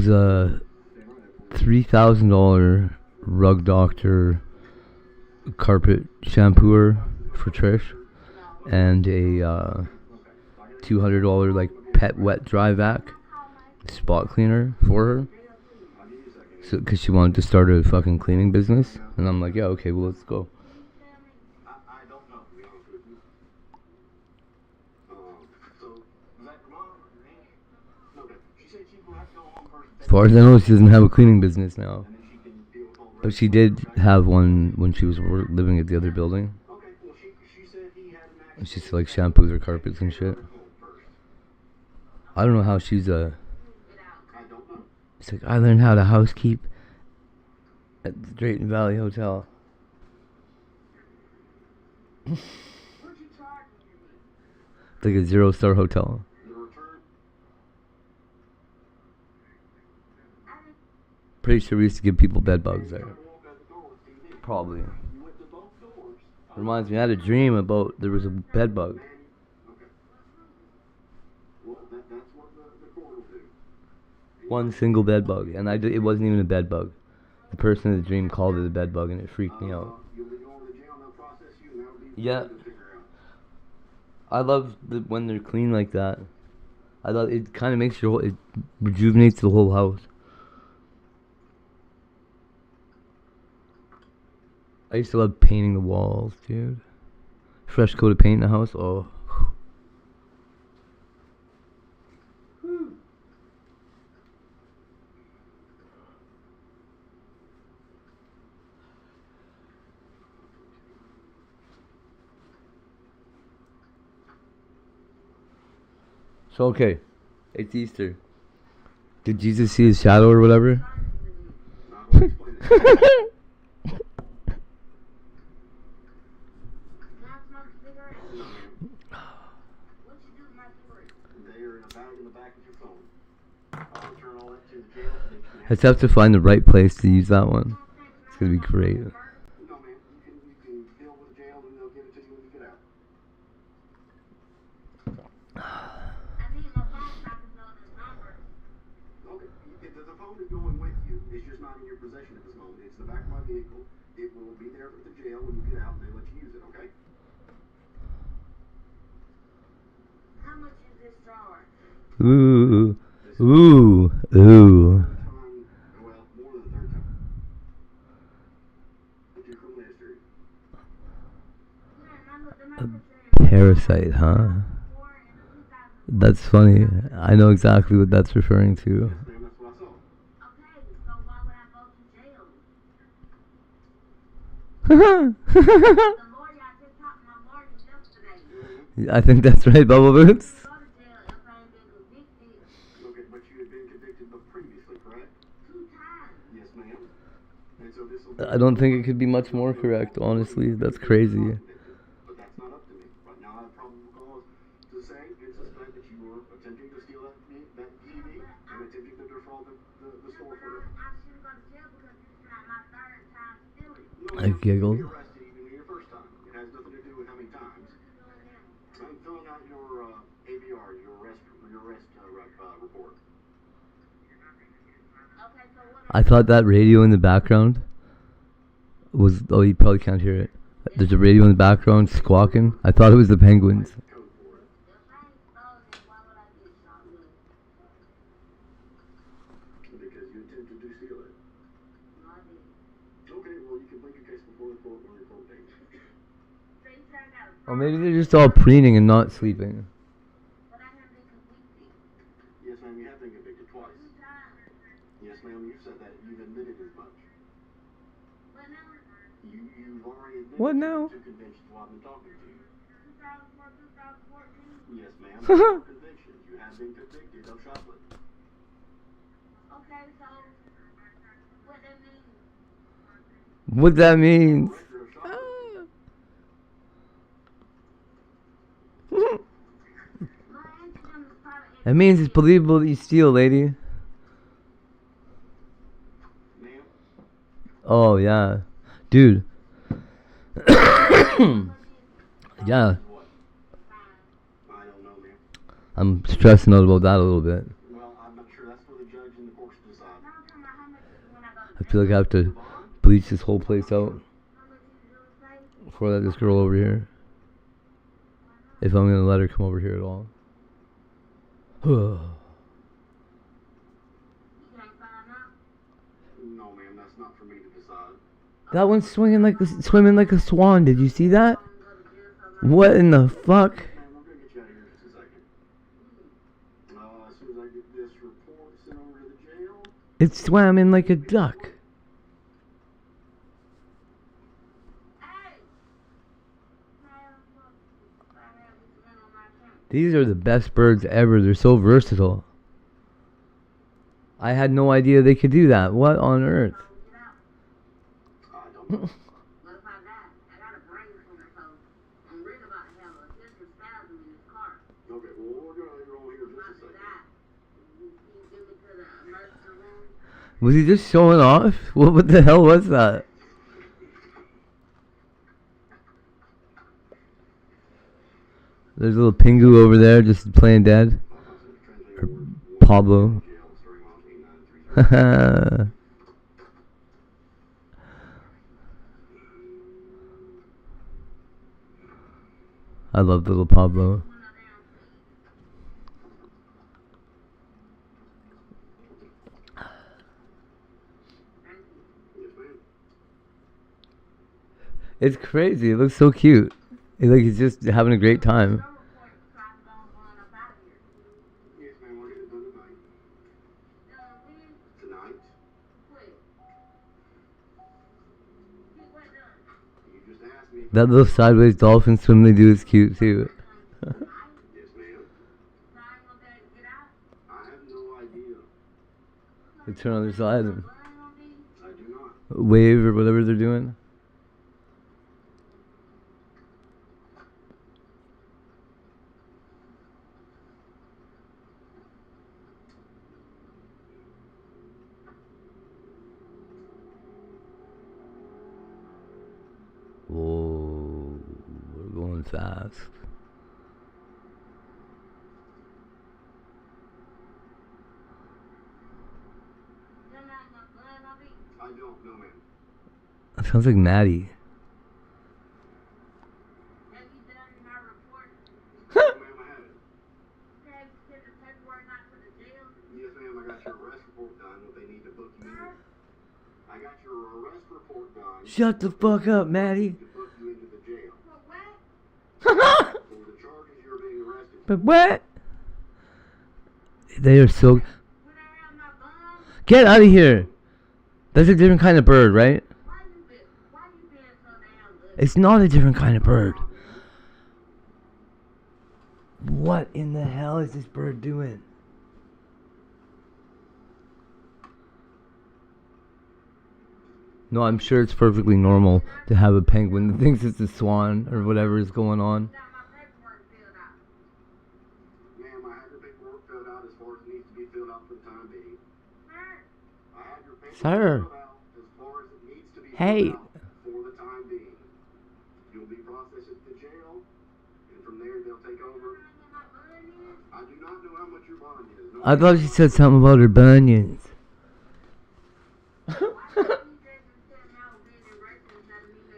a $3,000 Rug Doctor carpet shampooer for Trish and a $200 like pet wet dry vac spot cleaner for her, so because she wanted to start a fucking cleaning business, and I'm like, yeah, okay, well, let's go. I don't know, to be honest with you. So, was that your mom or your aunt? Okay. She said she's going to have to go home first. As far as I know, she doesn't have a cleaning business now, but she did have one when she was living at the other building. Okay, well, she said he had an And she like shampoos her carpets and shit. I don't know how she's a. It's like, I learned how to housekeep at the Drayton Valley Hotel. What'd you charge Like a 0-star hotel. Pretty sure we used to give people bed bugs there. Probably. Reminds me, I had a dream about there was a bed bug. One single bed bug, and it wasn't even a bed bug. The person in the dream called it a bed bug, and it freaked me out. Yeah. I love when they're clean like that. I love it. Kind of makes it rejuvenates the whole house. I used to love painting the walls, dude. Fresh coat of paint in the house. Oh. So okay, it's Easter. Did Jesus see his shadow or whatever? I just have to find the right place to use that one. It's gonna be great. Ooh, ooh, ooh. A parasite, huh? That's funny. I know exactly what that's referring to. I think that's right, Bubble Boots. I don't think it could be much more correct, honestly. That's crazy. I giggled. I thought that radio in the background was... Oh, you probably can't hear it. There's a radio in the background squawking. I thought it was the penguins. Or maybe they're just all preening and not sleeping. Yes, ma'am, you have been convicted twice. Yes, ma'am, you said that. You've admitted as much. You've already admitted What now? to convictions while I've been talking to you. Yes, ma'am. Convictions. You have been convicted of shoplifting. Okay, so what that means? What that means? That means it's believable that you steal, lady. Oh, yeah. Dude. Yeah. I'm stressing out about that a little bit. I feel like I have to bleach this whole place out before I let this girl over here. If I'm gonna let her come over here at all. No, ma'am, that's not for me to decide. That one's swimming like a swan. Did you see that? What in the fuck? Ma'am, I'm gonna get you out of here in just a second. As soon as I get this report sent over to the jail. It swam in like a duck. These are the best birds ever. They're so versatile. I had no idea they could do that. What on earth? Was he just showing off? What the hell was that? There's a little Pingu over there just playing dead. Or Pablo. I love little Pablo. It's crazy. It looks so cute. Like he's just having a great time. That little sideways dolphin swim they do is cute too. They turn on their side and wave or whatever they're doing. Whoa, we're going fast. I don't know, man. That sounds like Maddie. Yes, ma'am, I got your arrest report done. What they need to book you in. I got your arrest report done. Shut the fuck up, Maddie. To book you into the jail. For the charges you're being arrested. But what? They are so... Get out of here. That's a different kind of bird, right? It's not a different kind of bird. What in the hell is this bird doing? No, I'm sure it's perfectly normal to have a penguin that thinks it's a swan or whatever is going on. Ma'am, I have your paperwork filled out as far as it needs to be filled out for the time being. I have your paperwork Sir. filled out as far as it needs to be Hey. filled out for the time being. You'll be processed at the jail, and from there they'll take over. I do not know how much your bond is. No, I thought she said something about her bunions.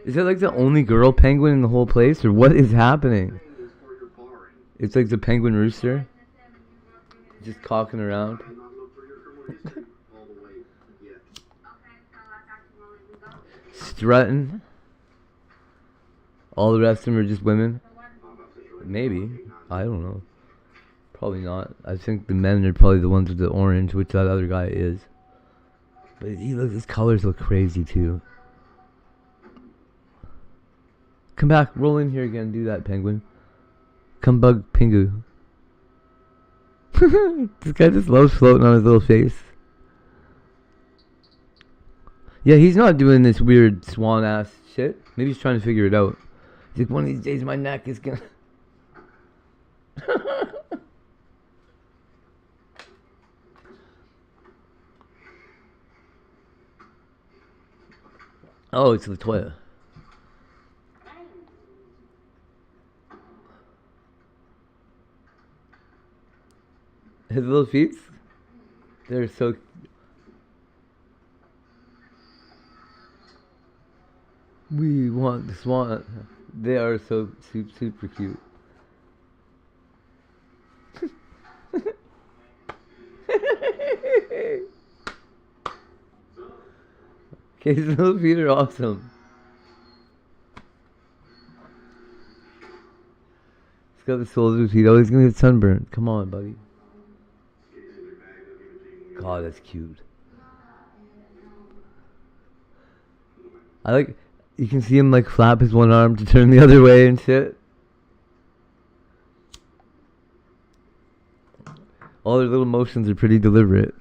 Is it like the only girl penguin in the whole place, or what is happening? It's like the penguin rooster, just cocking around. Strutting. All the rest of them are just women? Maybe. I don't know. Probably not. I think the men are probably the ones with the orange, which that other guy is. But his colors look crazy too. Come back, roll in here again, do that, penguin. Come bug Pingu. This guy just loves floating on his little face. Yeah, he's not doing this weird swan ass shit. Maybe he's trying to figure it out. He's like, one of these days my neck is gonna... Oh, it's Latoya. His little feet? They're so... We want the swan. They are so super cute. Okay, his little feet are awesome. He's got the soles of his feet. Oh, he's gonna get sunburned. Come on, buddy. God, that's cute. I like... You can see him like flap his one arm to turn the other way and shit. All their little motions are pretty deliberate.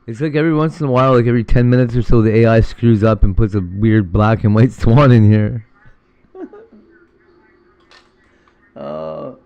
It's like every once in a while, like every 10 minutes or so, the AI screws up and puts a weird black and white swan in here. Oh.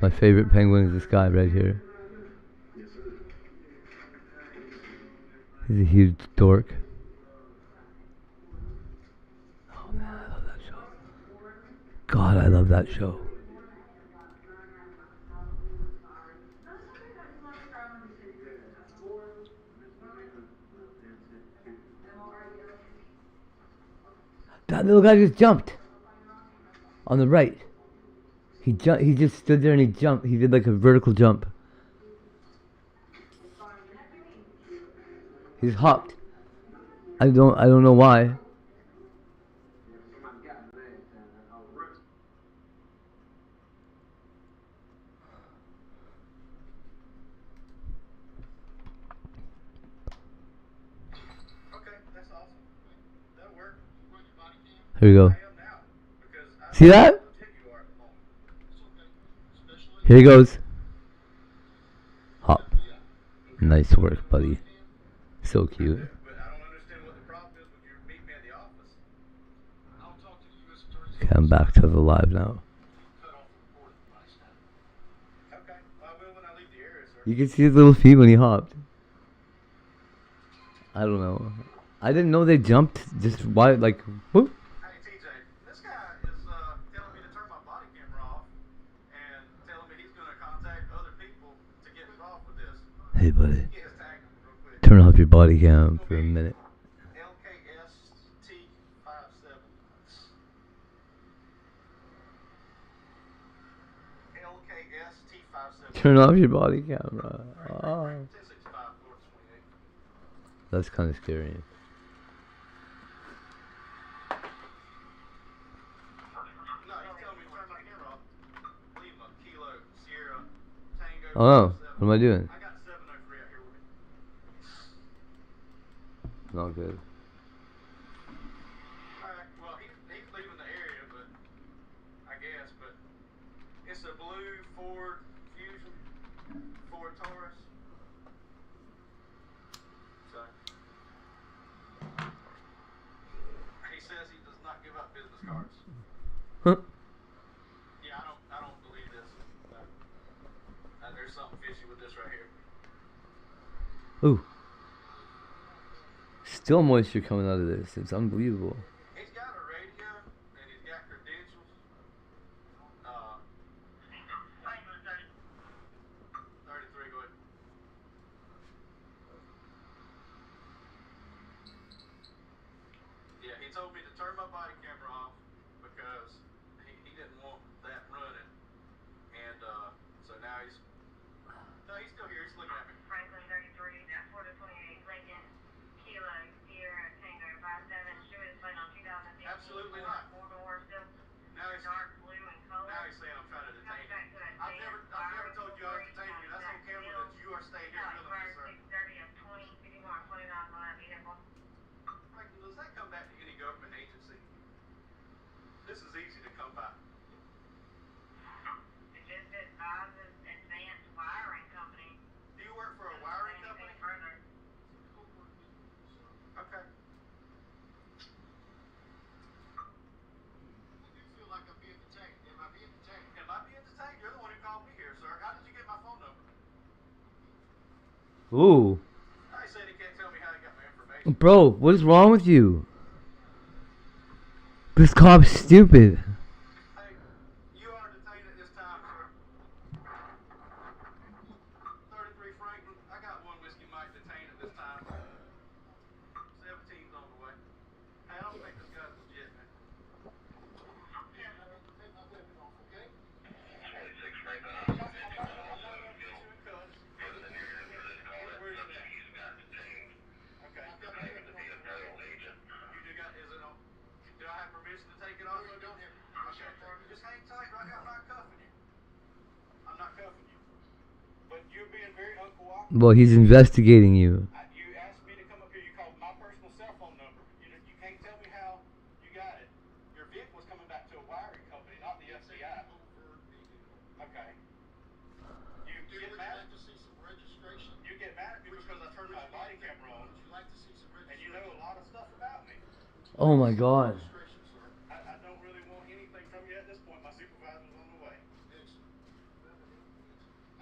My favorite penguin is this guy right here. He's a huge dork. Oh man, I love that show. God, I love that show. That little guy just jumped. On the right. He just stood there and he jumped. He did like a vertical jump. He's hopped. I don't know why. Here we go. See that? Here he goes. Hop. Nice work, buddy. So cute. Okay, I'm back to the live now. You can see his little feet when he hopped. I don't know. I didn't know they jumped. Just why, like, whoop. Hey, buddy. Turn off your body cam for a minute. Turn off your body camera. Oh. That's kind of scary. Oh, what am I doing? Not good. Alright, well, he's leaving the area, but I guess, but it's a blue Ford Fusion, Ford Taurus. So, he says he does not give out business cards. Huh? Yeah, I don't believe this. There's something fishy with this right here. Ooh. Still moisture coming out of this. It's unbelievable. He's got a radio and he's got credentials. 33, go ahead. Yeah, he told me to turn my body camera off because he didn't want that running. And so now he's still here. He's looking at me. Franklin 33, that's 428, Lincoln, Kilo, Sierra, Tango, 57, Stuart is playing on 2015. Absolutely not. Four-door, still Now he's dark blue in color. Now he's saying I'm trying to detain you. I've never told you I was detaining you. That's on camera that you are staying here with me, sir. 630 of 20, 51, 29 on that vehicle. Like, does that come back to any government agency? This is easy to come by. It just advises Advanced Wiring Company. Do you work for a wiring company? Further. Okay. You're the one who called me here, sir. How did you get my phone number? Ooh. I said he can't tell me how he got my information. Bro, what is wrong with you? This cop's stupid. Hey, you are detained at this time, sir. 33 Franklin. I got one whiskey Mike detained at this time. 17's on the way. Hey, I don't think this guy's legit, man. you're being very uncooperative. Well, he's investigating you. You asked me to come up here. You called my personal cell phone number. You can't tell me how you got it. Your vehicle was coming back to a wiring company, not the FBI. Okay. You get mad to see some registration. You get mad at me because I turned my body camera on. Would you like to see some registration? And you know a lot of stuff about me. Oh my God. I don't really want anything from you at this point. My supervisor's on the way.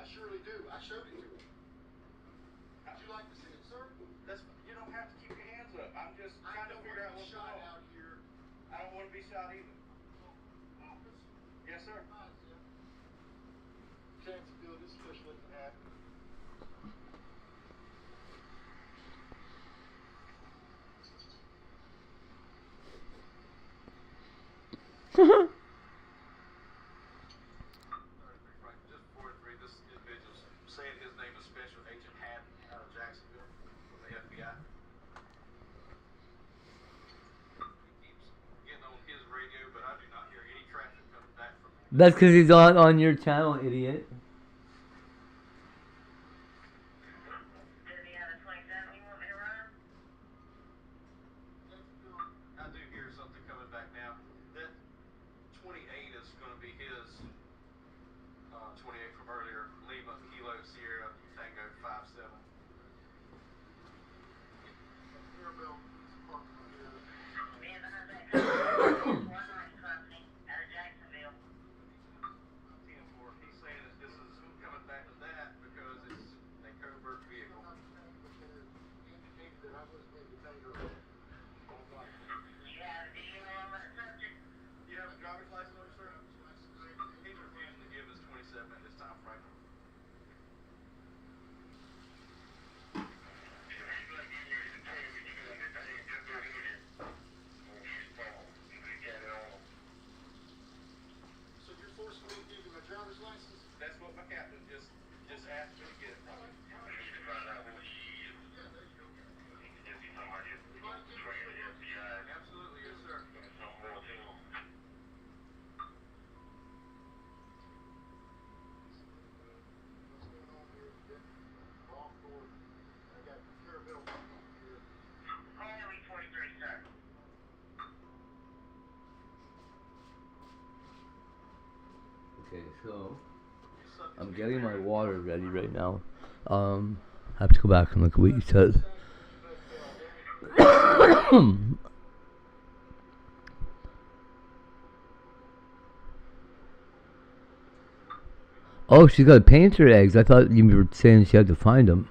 I surely do. I showed it to you. Would you like to see it, sir? You don't have to keep your hands up. I'm just trying to figure out what's going on out here. I don't want to be shot either. Yes, sir. Jacksonville, this special can happen. Just before I read, this individual's saying his name is Special Agent Haddon out of Jacksonville from the FBI. He keeps getting on his radio, but I do not hear any traffic coming back from him. That's because he's on your channel, idiot. I do hear something coming back now. That 28 is going to be his 28 from earlier. Lima, Kilo, Sierra, Tango, 57. He's saying that this is coming back to that because it's a covert vehicle. You have a driver's license, sir? He's refusing to give us 27 at this time frame. So you're forcing me to give you my driver's license? That's what my captain just asked me to get it from him. Absolutely, yes, sir. Okay, so I'm getting my water ready right now. I have to go back and look at what you said. Oh, she's got to paint her eggs. I thought you were saying she had to find them.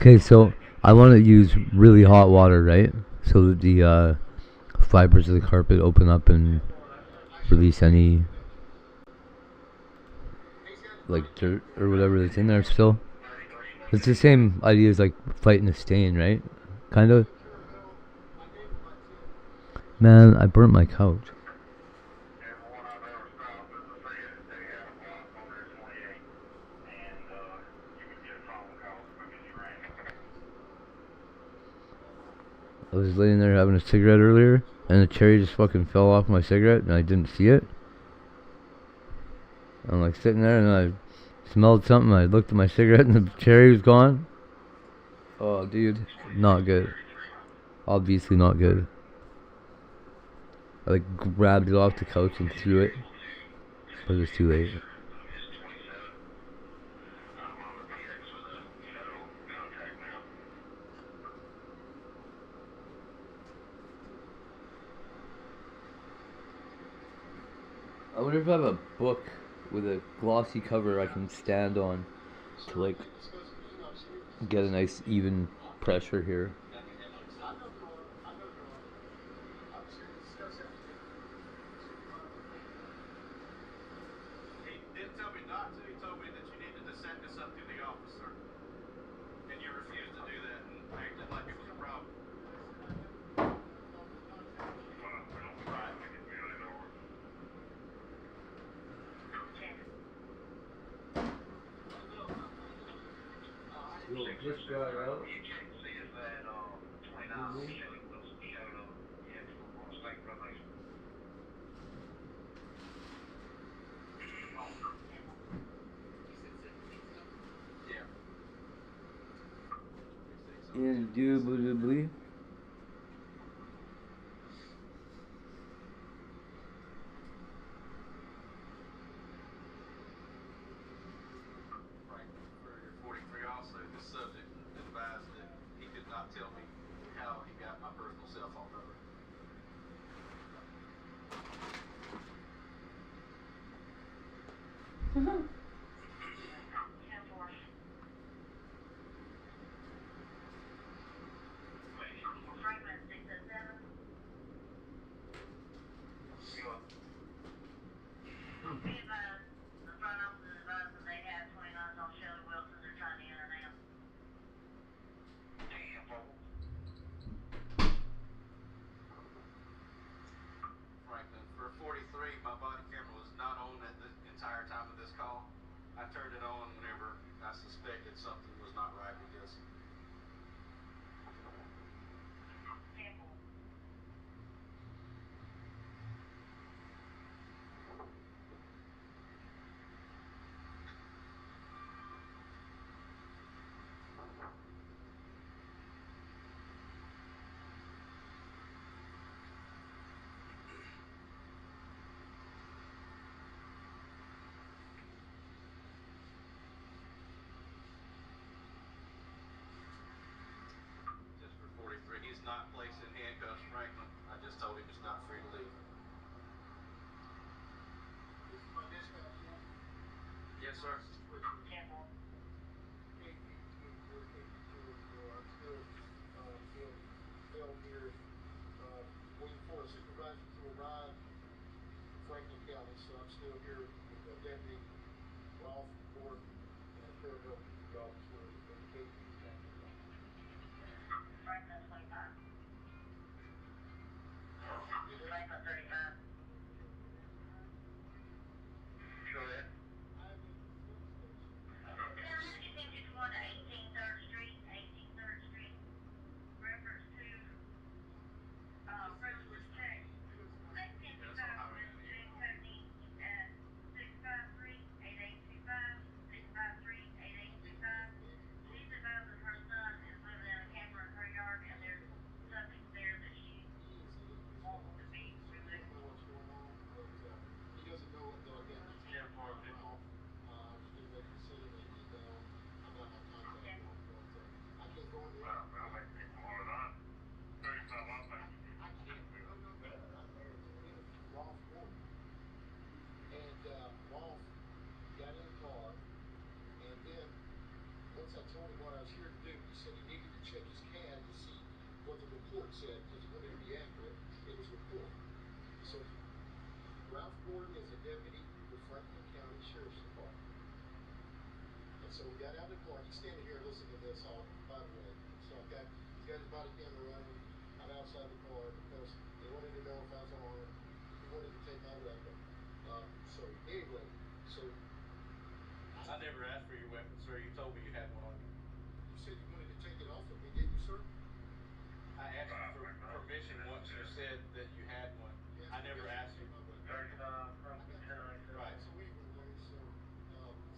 Okay, so I want to use really hot water, right? So that the fibers of the carpet open up and release any like dirt or whatever that's in there still. It's the same idea as like fighting a stain, right? Kind of. Man, I burnt my couch. I was laying there having a cigarette earlier, and the cherry just fucking fell off my cigarette, and I didn't see it. I'm like sitting there, and I smelled something, I looked at my cigarette, and the cherry was gone. Oh, dude, not good. Obviously not good. I like grabbed it off the couch and threw it, but it was too late. I wonder if I have a book with a glossy cover I can stand on to like get a nice even pressure here. didn't tell me not to. He told me that you needed to set this up through the office, sir. And you refused to do that and acted like it was a problem. Right. Yo, this guy out. You check to see if that 29 Shelly Wilson showed up yet for state probation. Yeah. Indubitably. Franklin, for your 43 also, this subject advised that he could not tell me how he got my personal cell phone number. Franklin 607. Be advised, the front office is advised that they have 29s on Shelly Wilson. They're trying to enter now. Damn, Franklin, for 43, my body camera was not on at the entire time of this call. I turned it on whenever I suspected something was not right with this. Just for 43, he's not placed in handcuffs, Franklin. I just told him he's not free to leave. This is my dispatch, yeah. Yes, sir. I'm still being held here, waiting for a supervisor to arrive in Franklin County. So I'm still here with Deputy Rolf Ford and a paramedic officer in KP County. Franklin 25. Franklin 35. Go ahead. Continue to go to 18th Street, 18th Street. Reference to, privilege check. Next 55 was June 17th at 653-8825, 653-8825. She's advising her son is living in a camper in her yard and there's something there that she wants to be removed. He doesn't know that I've been Ralph. Just didn't make the scene and email. I'm not have contact with him, but I can't go in there. Well, make people want it on. 35 off, I can't. No. I'm there to interview Rolf Gordon. And Rolf got in the car, and then once I told him what I was here to do, he said he needed to check his CAD to see what the report said, because he wanted to be accurate in his report. So Ralph Gordon is a deputy with Franklin County Sheriff's Department. And so we got out of the car. He's standing here listening to this all, by the way. So he's got his body camera running. I'm outside the car because they wanted to know if I was armed. He wanted to take my weapon. So anyway, I never asked for your weapon, sir. You told me you had one on you. You said you wanted to take it off of me, didn't you, sir? I asked you for permission once you said that you had one. I never asked you. Right. So anyway,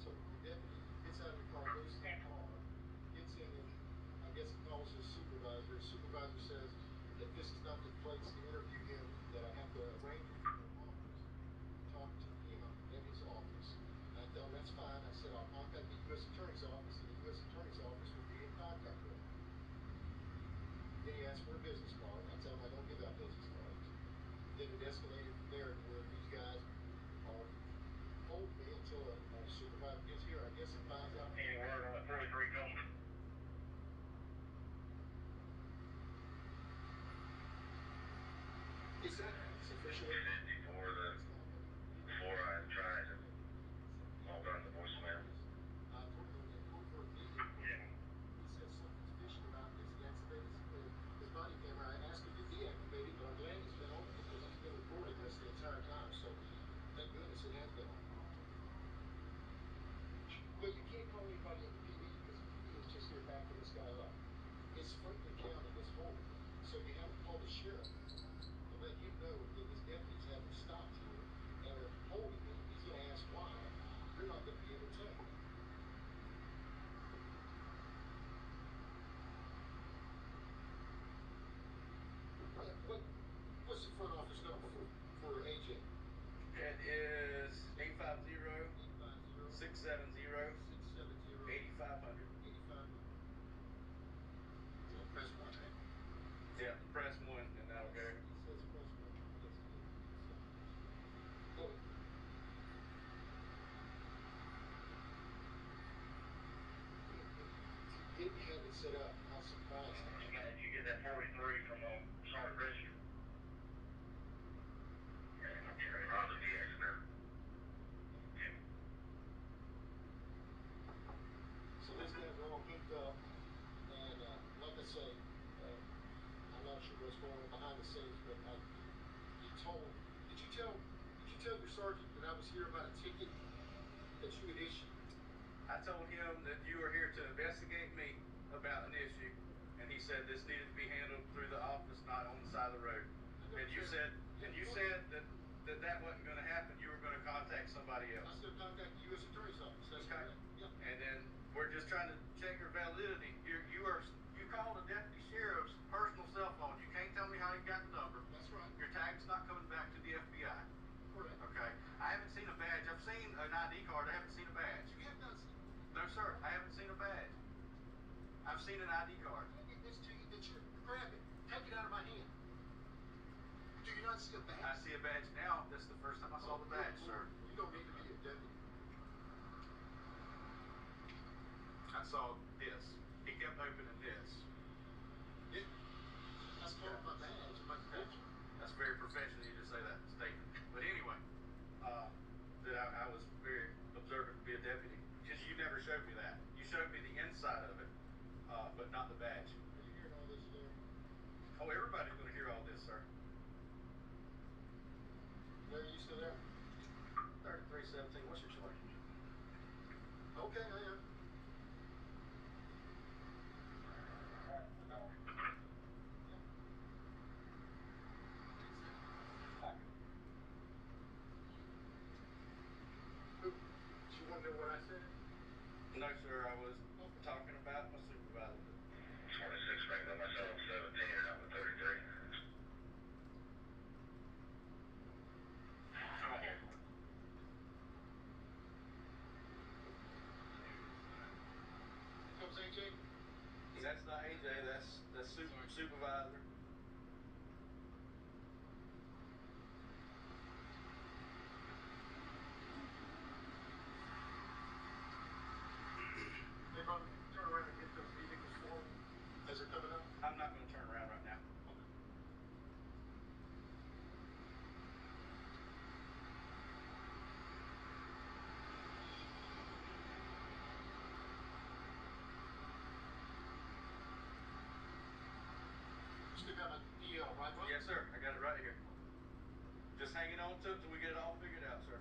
so the deputy gets out of the car, goes to the car, gets in, and I guess he calls his supervisor. His supervisor says that this is not the place to interview him, that I have to information what's going on behind the scenes, but did you tell your sergeant that I was here about a ticket that you had issued? I told him that you were here to investigate me about an issue, and he said this needed to be handled through the office, not on the side of the road. And you said that wasn't going to happen. You were going to contact somebody else. I said contact the U.S. Attorney's Office. That's okay. correct. Yeah. And then we're just trying to check your validity. You called a deputy sheriff's personal cell phone. You can't tell me how you got the number. That's right. Your tag's not coming back to the FBI. Correct. Okay. I haven't seen a badge. I've seen an ID card. I haven't seen a badge. You have not seen. No, sir. I haven't seen a badge. I've seen an ID card. I'll get this to you. That you grab it. Take it out of my hand. Do you not see a badge? I see a badge now. That's the first time I saw the badge, sir. You don't need to be a deputy. I saw this. He kept opening this. Yeah. That's part of my badge and my credential. That's very professional. You just say that statement. But anyway, that I was very observant to be a deputy because you never showed me that. You showed me the inside of it, but not the badge. Are you hearing all this, sir? Oh, everybody's going to hear all this, sir. Larry, you still there? 3317. What's your charge? Okay, I am. You want to know what I said? No, sir. I was talking about my supervisor. 26 right by myself, 17 and out with 33. Comes AJ? That's not AJ. That's the supervisor. They're going to turn around and get those vehicles for them as they're coming up? I'm not going to turn around right now. You still got my DL, right, bro? Yes, sir. I got it right here. Just hanging on to it till we get it all figured out, sir.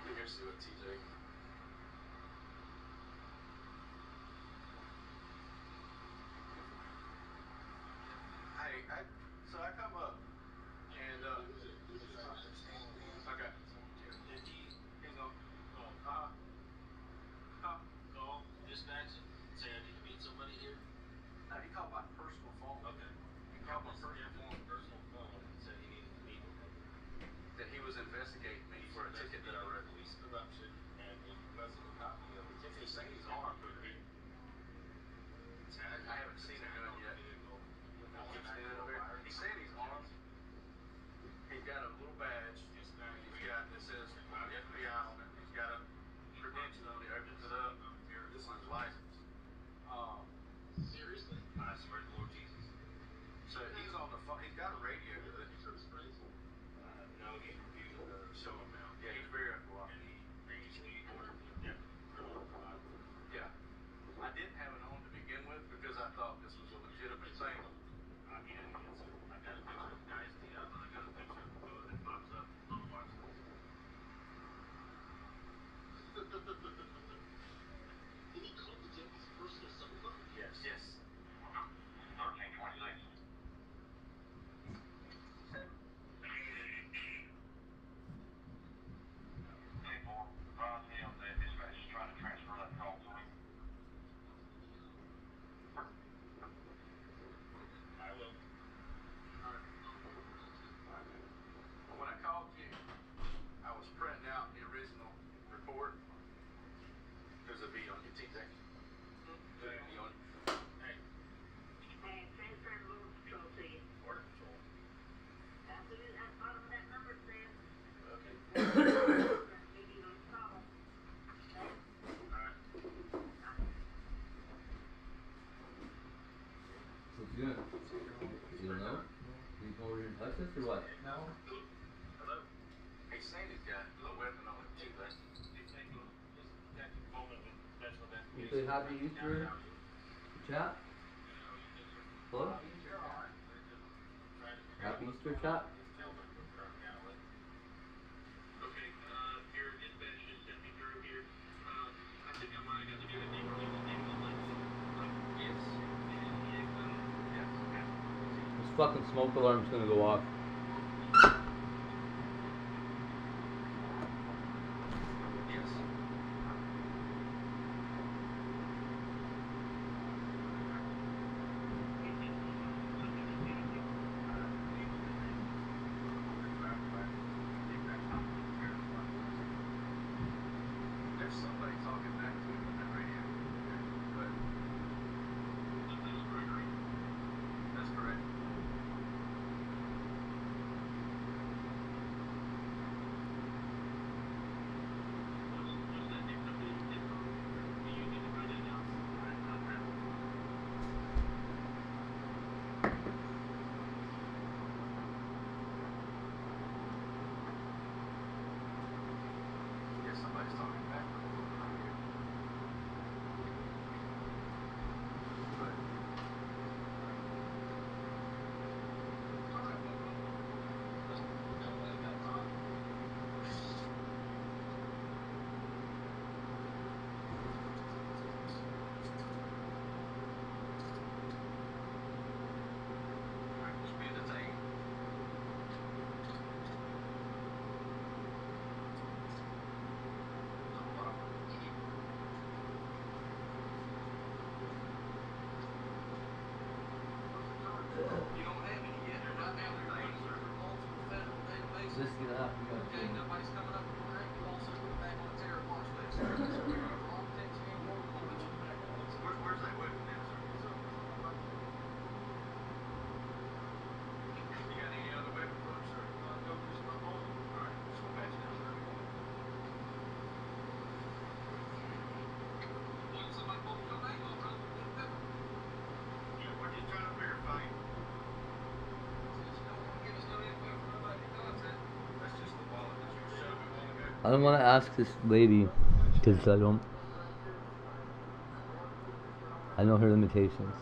Let me go see what TJ. Hey, so I come up and okay. He's on. Call dispatch and say I need to meet somebody here. No, he called my personal phone. Okay. He called my personal phone. Personal phone and said he needed to meet with me. That he was investigating me for a ticket that I wrote. Police corruption and requested a copy of the ticket. He's saying he's armed. Tag. I haven't seen him doing yet. He said he's armed. He's got a little badge. He's got that says FBI on it. He's got a credential on it. He opens it up. This is his license. Seriously? I swear to Lord Jesus. So he's on the phone. He's got a radio with it. No, he refused to show him now. Yeah, he's very uncooperative. And he previously ordered me to get criminal fraud. Yeah. I didn't have it on to begin with because I thought this was a legitimate thing. I can't answer. I got a picture of Guy's DM and I got a picture of the code that pops up on watch list. Did he call the deputy's personal cell phone? Yes. Yes. 1326. I will. When I called you, I was printing out the original report. There's a V on your TJ. There's a V on it. Hey. Hey, transfer and move control to you. Order control. That's what it, that's bottom of that number says. Okay. Maybe on the call. Alright. What's he doing? You don't know? He's over here in Texas or what? No, say Happy Easter, chat? Hello? Happy Easter, chat? Okay, your dispatch just sent me through here. I think I might have got the guy name wrong. His name was yes. This fucking smoke alarm's gonna go off. Yes. There's somebody talking back to him on that radio. But that's correct. Yeah, somebody's talking back to him on the radio. But just be detained. No problem. You don't have any yet. Right now they're registered for multiple federal databases. This is gonna happen. Okay, nobody's coming up with that. You also put it back on the terror watch list. Wrong text anymore. We'll put you back on it. Where's that weapon now, sir? You got any other weapon for him, sir? No, just my phone. All right, just go patch it down, sir. When somebody pulls your name off, brother, we'll get that. Yeah, we're just trying to verify it. Since you don't want to give us no info for nobody to contact, that's just the wallet that you showed me a while ago. I don't want to ask this lady because I know her limitations.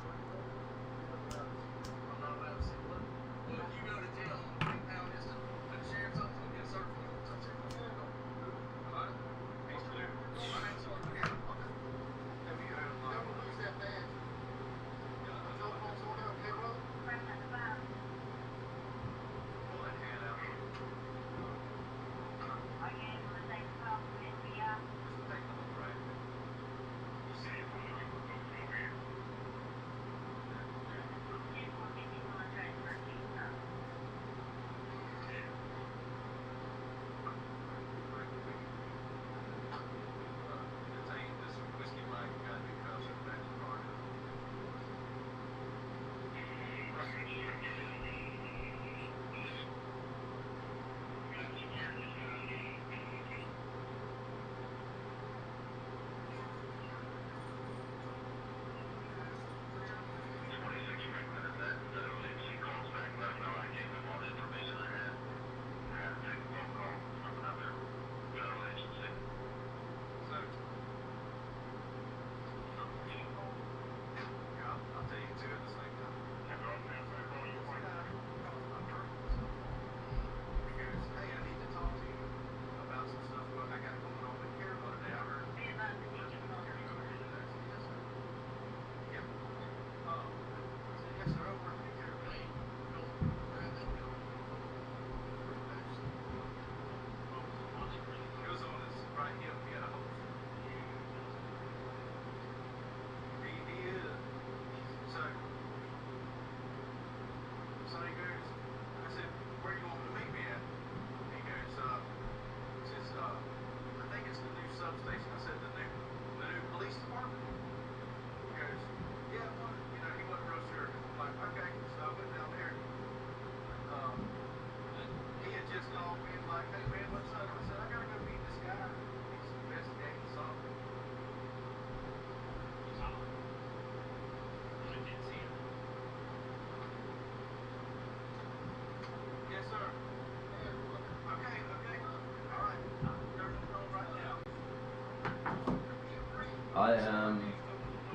I am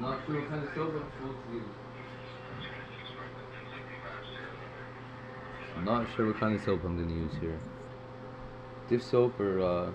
Not sure what kind of soap I'm supposed to use. I'm not sure what kind of soap I'm gonna use here. Dish soap or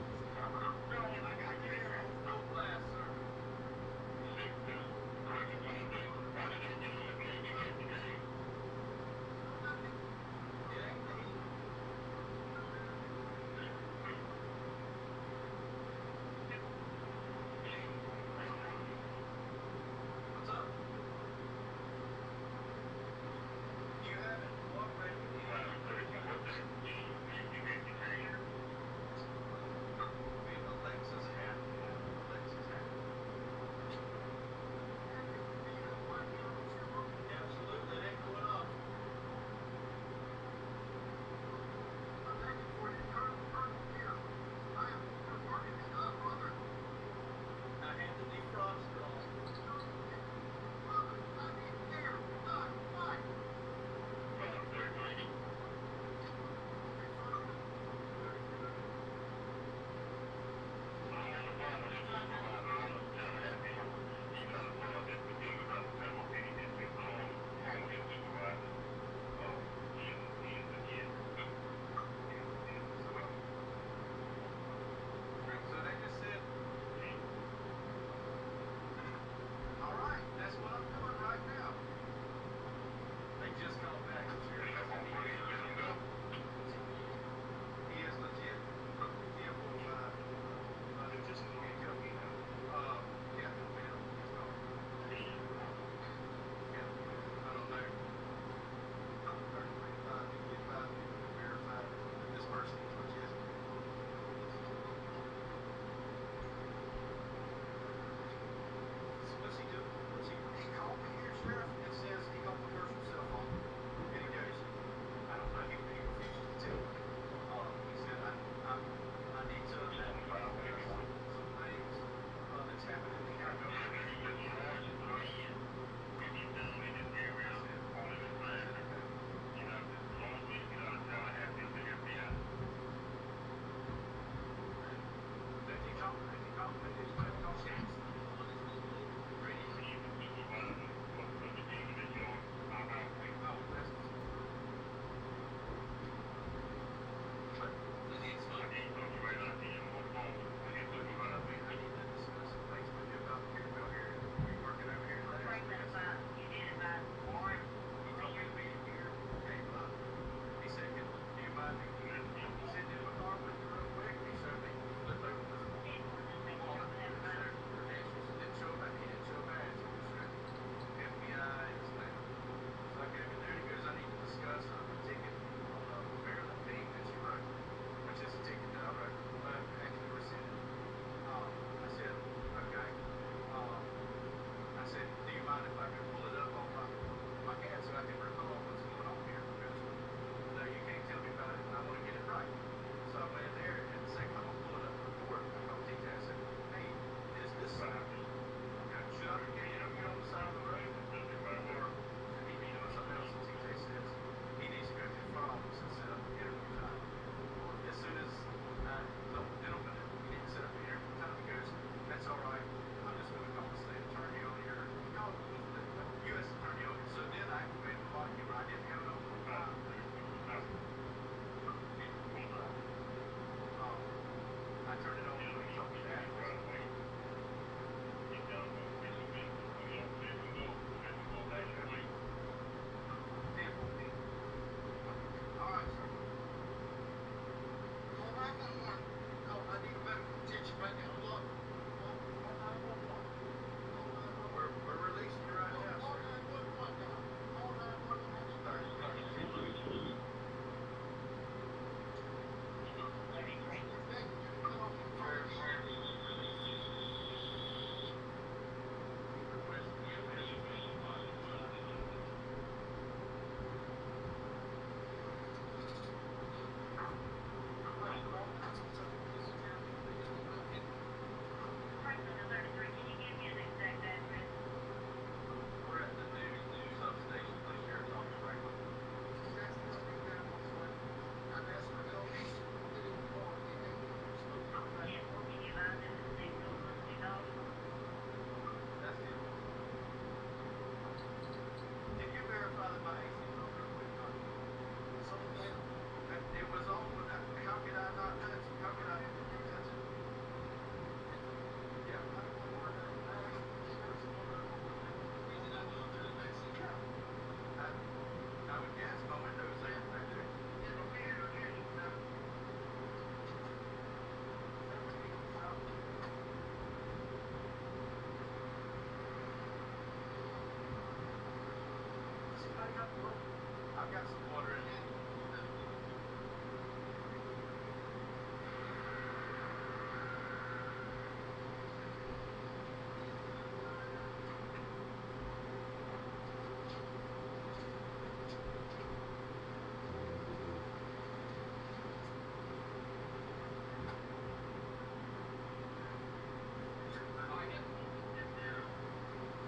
I've got some water in here.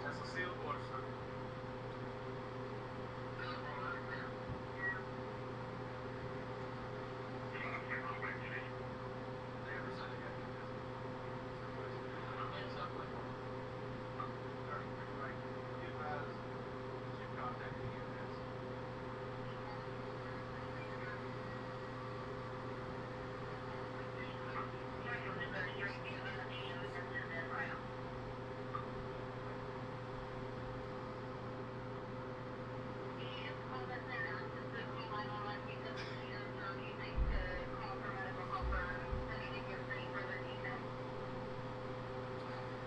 That's a sealed water, sir.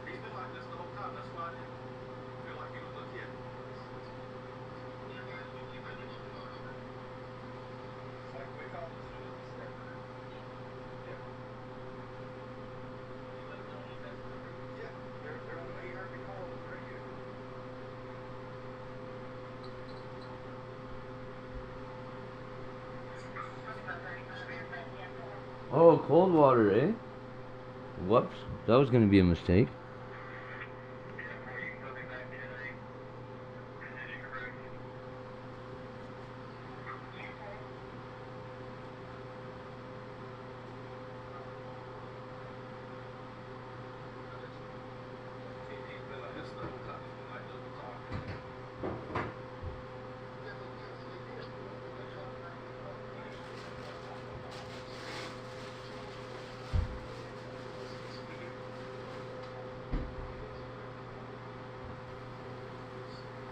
He's been like this the whole time. That's why I didn't feel like he was a kid. It's like we call this one a step. Yeah. Yeah, they're on the heard me call them right here. Oh, cold water, eh? Whoops, that was gonna be a mistake. He's been like this the whole time. He's been like double talking.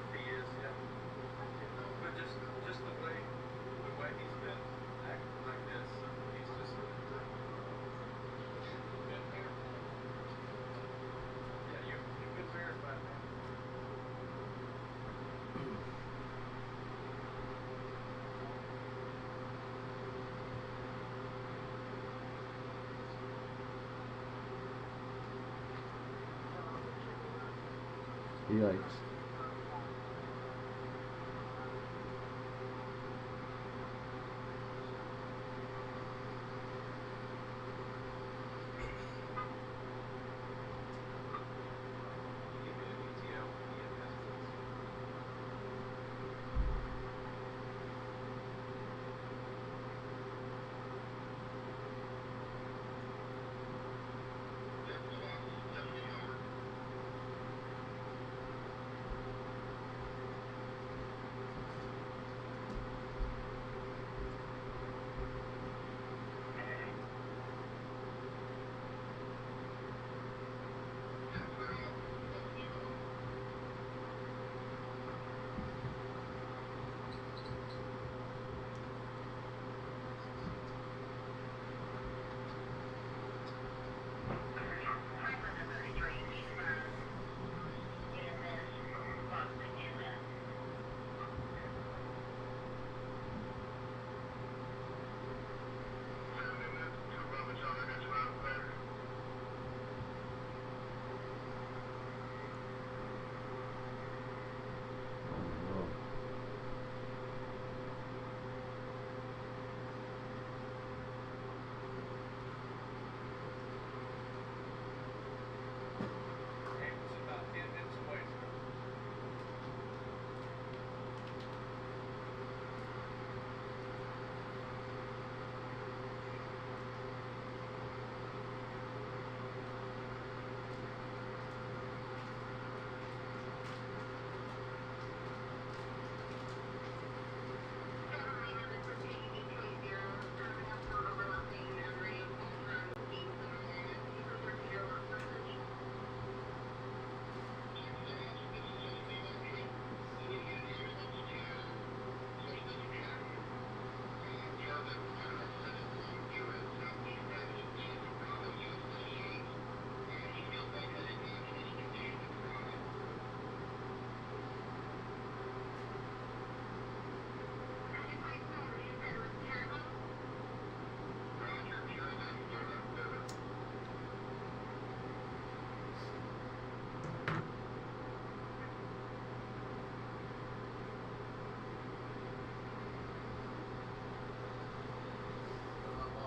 He is, yeah. But just the way he's been acting like this, he's just yeah, you've been verified, man. Yikes.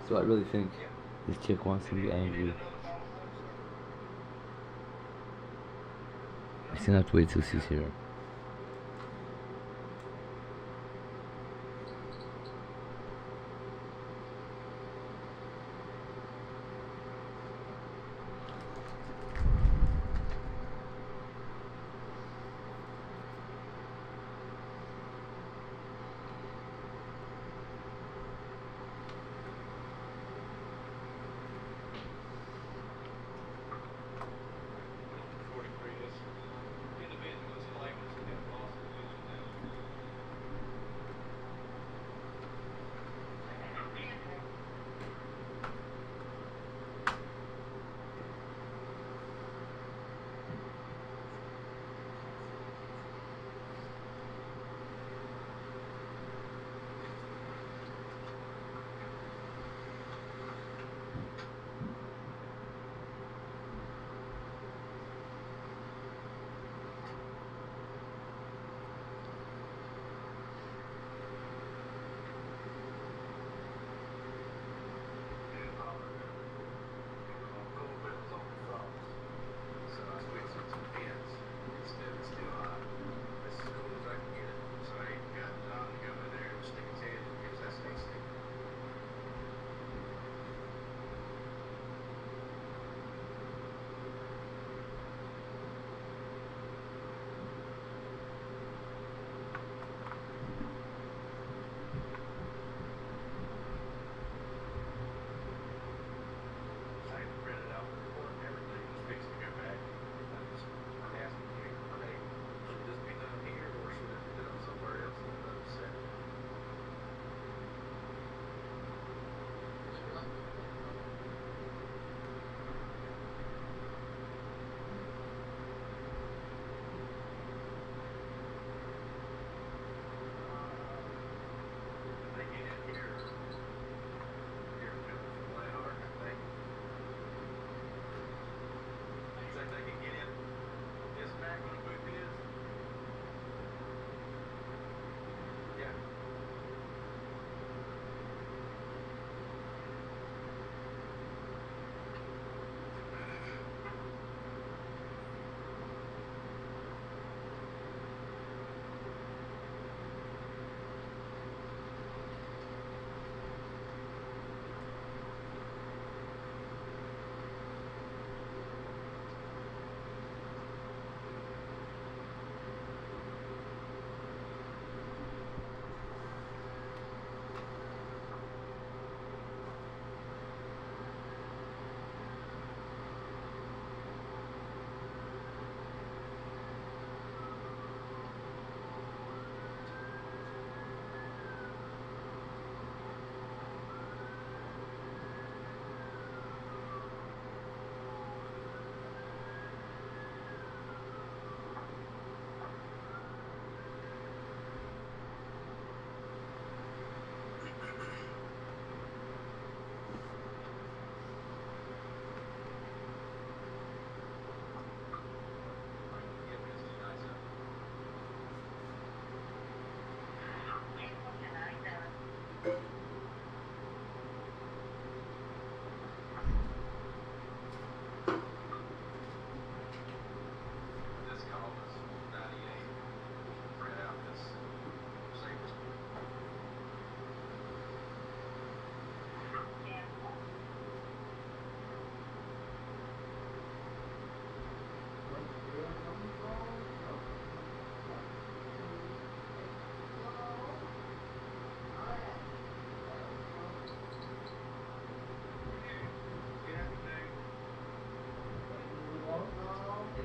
So I really think this chick wants to be angry. I'm just gonna have to wait till she's here.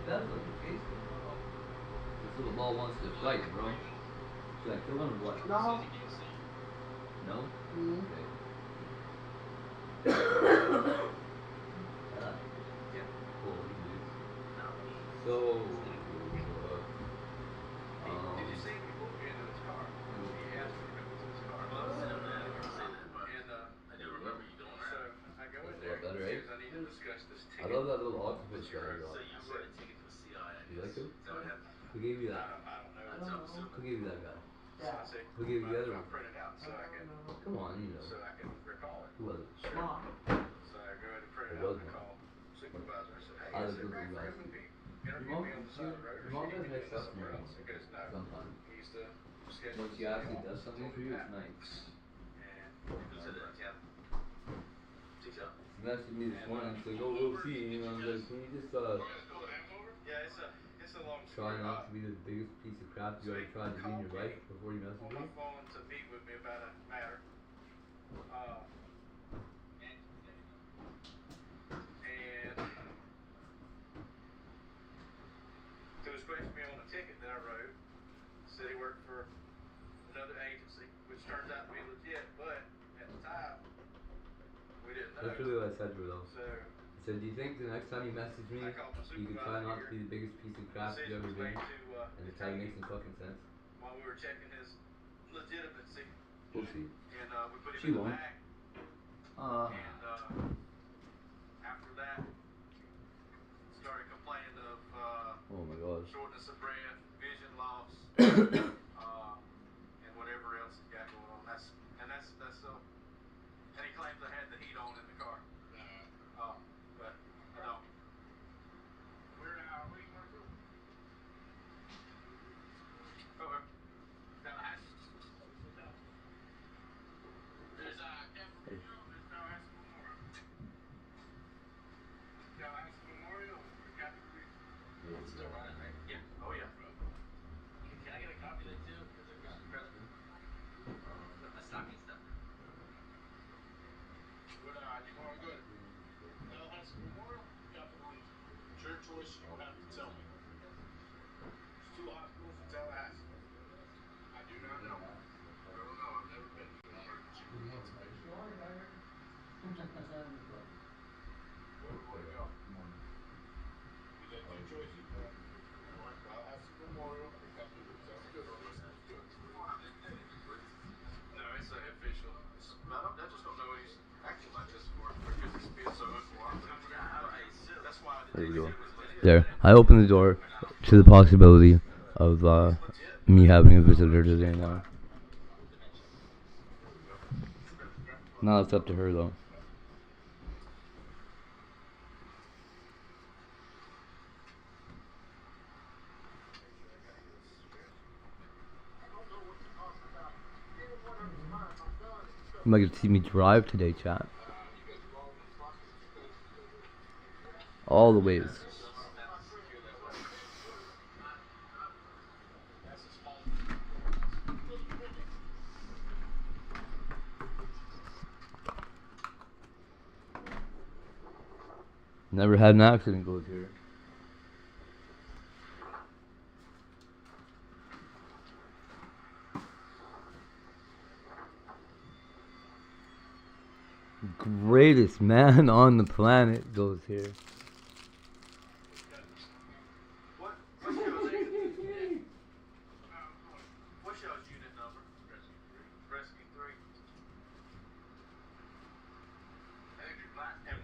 That's what the case is. This little ball wants to fight, bro. Should I kill him or what? No. No? Mm. Okay. Cool, dude. So, Did you see him before we get into his car? He asked me to come into his car. I do remember you doing that. So I go in there better, eh? because I need to discuss this I ticket. love that little octopus guy. So you wrote a ticket for CIA. You like him? So I have. Who gave you that? I don't know. Who gave you that guy? So I said, We'll give you the other I'll one. print it out so I can, Come on, you know. so I can recall it. Who was it? Sure. So I go ahead and print it It out was and one. call supervisor. I said, hey, I I was said, looking Bradford at MVP Your interviewed mom, me on the side of the road. your Or mom she does need to make do stuff for somewhere me else. He goes, no. sometimes. He used to schedule When she actually does something for you, it's nice. And who said that? Yeah. T-Shop. She messaged me this morning, she's like, oh, we'll see. You know, I was like, can you just, Yeah, it's a long try story. not to be the biggest piece of crap you ever tried to be in your life before you message On me? my phone to meet with me about a matter. And to explain to me on a ticket that I wrote, said he worked for another agency, which turns out to be legit, but at the time, we didn't know. That's really what I said to her though. So, I said, do you think the next time you message me, you could try not to be the biggest piece of crap you've ever been? And to try to make some fucking sense? while we were checking his legitimacy, We'll see. and we put him She in the won't. bag, and after that, started complaining of Oh my gosh. shortness of breath, vision loss, and whatever else he got going on. That's and he claims I had the heat on in the car. But I don't. Where are you going to? Over. Tallahassee. There's Camarillo, there's Tallahassee Memorial. Tallahassee Memorial, or Catholic Creek. It's still running, right? Yeah. Oh, yeah. Can I get a copy of that too? Because they're present. My stocking stuff. What, you want to go to Tallahassee Memorial, Catholic Legion? It's your choice, you don't have to tell me. There's two hospitals in Tallahassee. I do not know. I don't know, I've never been to an emergency room once. Where do you want to go? You got two choices, man. You want Tallahassee Memorial or Catholic Legion? Sounds good, or let's do it. No, it's official. I just don't know he's acting like this for because he's being so uncooperative. That's why There you go. There. I opened the door to the possibility of me having a visitor today now. Now it's up to her though. You might get to see me drive today, chat. All the ways. Never had an accident go here. Greatest man on the planet goes here. What's y'all's unit number? Rescue 3. And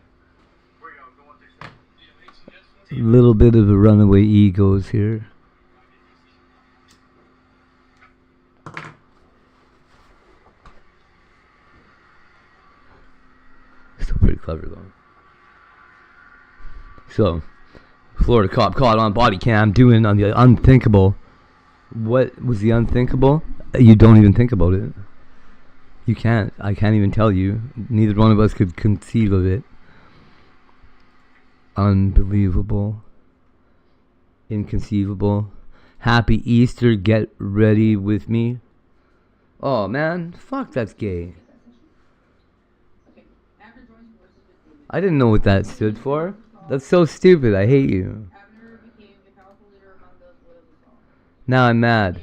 where y'all going to? Little bit of a runaway egos here. Still pretty clever though. So, Florida cop caught on body cam doing on the unthinkable. What was the unthinkable? You don't even think about it. You can't. I can't even tell you. Neither one of us could conceive of it. Unbelievable. Inconceivable. Happy Easter, get ready with me. Oh man, fuck, that's gay. I didn't know what that stood for. That's so stupid, I hate you. Now I'm mad.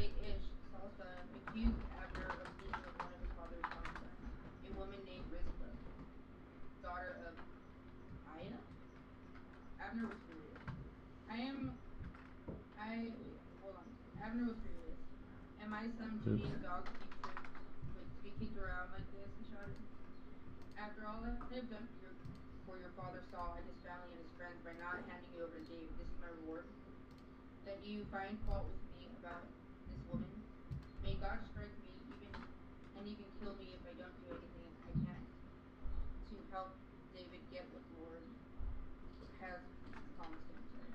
After all that I've done for your father Saul and his family and his friends by not handing you over to David, this is my reward. That you find fault with me about this woman. May God strike me even kill me if I don't do anything I can to help David get what the Lord has promised him. Sorry.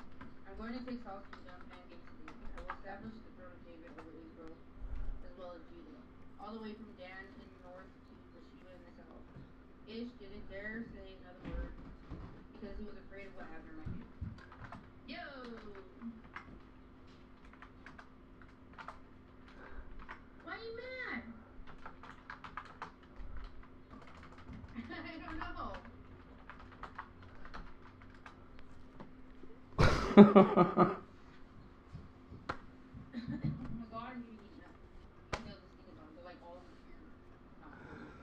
I'm going to take Saul's kingdom and give it to David. I will establish the throne of David over Israel as well as Judah, all the way from Dan in the north to Beersheba in the south. Ish didn't dare say another word because he was afraid of what Abner might do. Yo! Why are you mad? I don't know. Oh my god, I'm getting eaten up. You know the sting about them. They're like all in here. Not fully.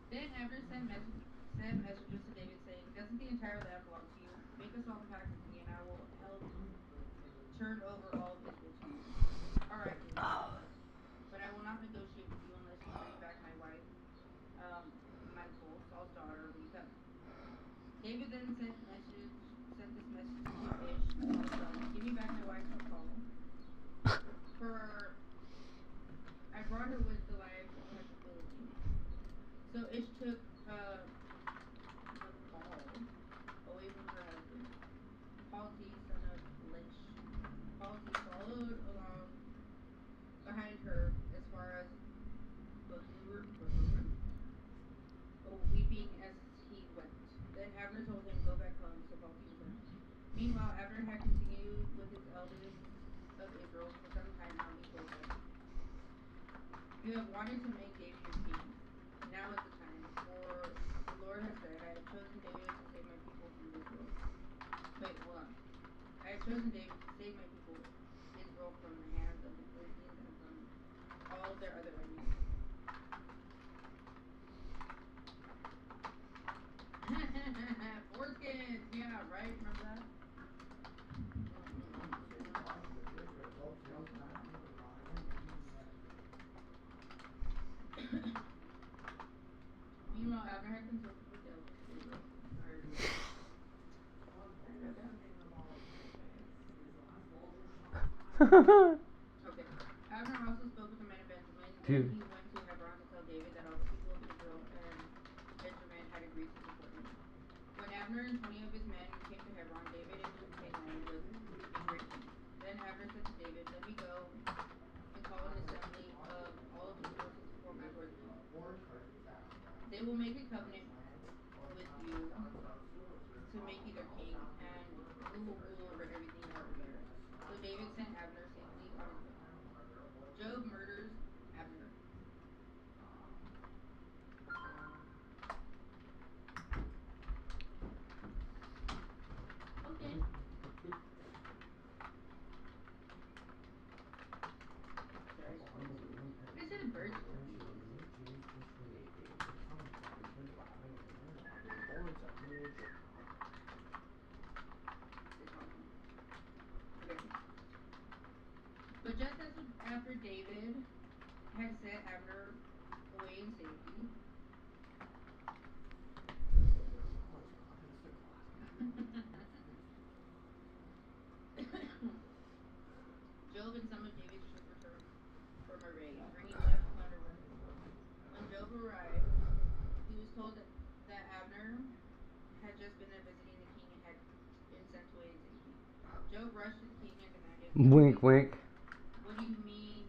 Then Abner sent messengers to David saying, doesn't the entire land belong to you? Make us all a pact with me and I will help turn over all of Israel to you. Alright, David replied, but I will not negotiate with you unless you bring back my wife, Michal, Saul's daughter, when you come. David then sent this message to Ish, Saul's son, give me back my wife Michal, for I brought her with the life of the Philistines. So Ish took Michal away from her husband. Palti, son of Lish. Palti followed along behind her as far as Bahur, weeping as he went. Then Abner told him, go back home, so Palti returned. Meanwhile, Abner had continued with his elders of Israel for some time now. Michal said, you have wanted to make David your king. Now is the time, for the Lord has said, I have chosen David to save my people from Israel. Wait, hold on. I have chosen David to save my people, Israel, from the hands of the Philistines and from all of their other enemies. Foreskins! Yeah, right? Remember that? Meanwhile, Abner had consulted with the elders of Israel. Okay. Abner also spoke with the men of Benjamin, and he went to Hebron to tell David that all the people of Israel and Benjamin had agreed to support him. When Abner and 20 of his men came to Hebron, David and his men was in great haste. Then Abner said to David, let me go and call an assembly of all of the forces before my Lord the king. They will make a covenant with you to make you their king, and who will rule over everything you have there. So David sent Abner safely on his way. Job murders Abner. Okay. Sorry. I said a bird's Okay. But just as after David had sent Abner away in safety, Job and some of David's troops returned from a raid, bringing much plunder with them. When Job arrived, he was told that Abner had just been there visiting the king and had been sent away in safety. Job rushed to the king and demanded, Wink, wink. What do you mean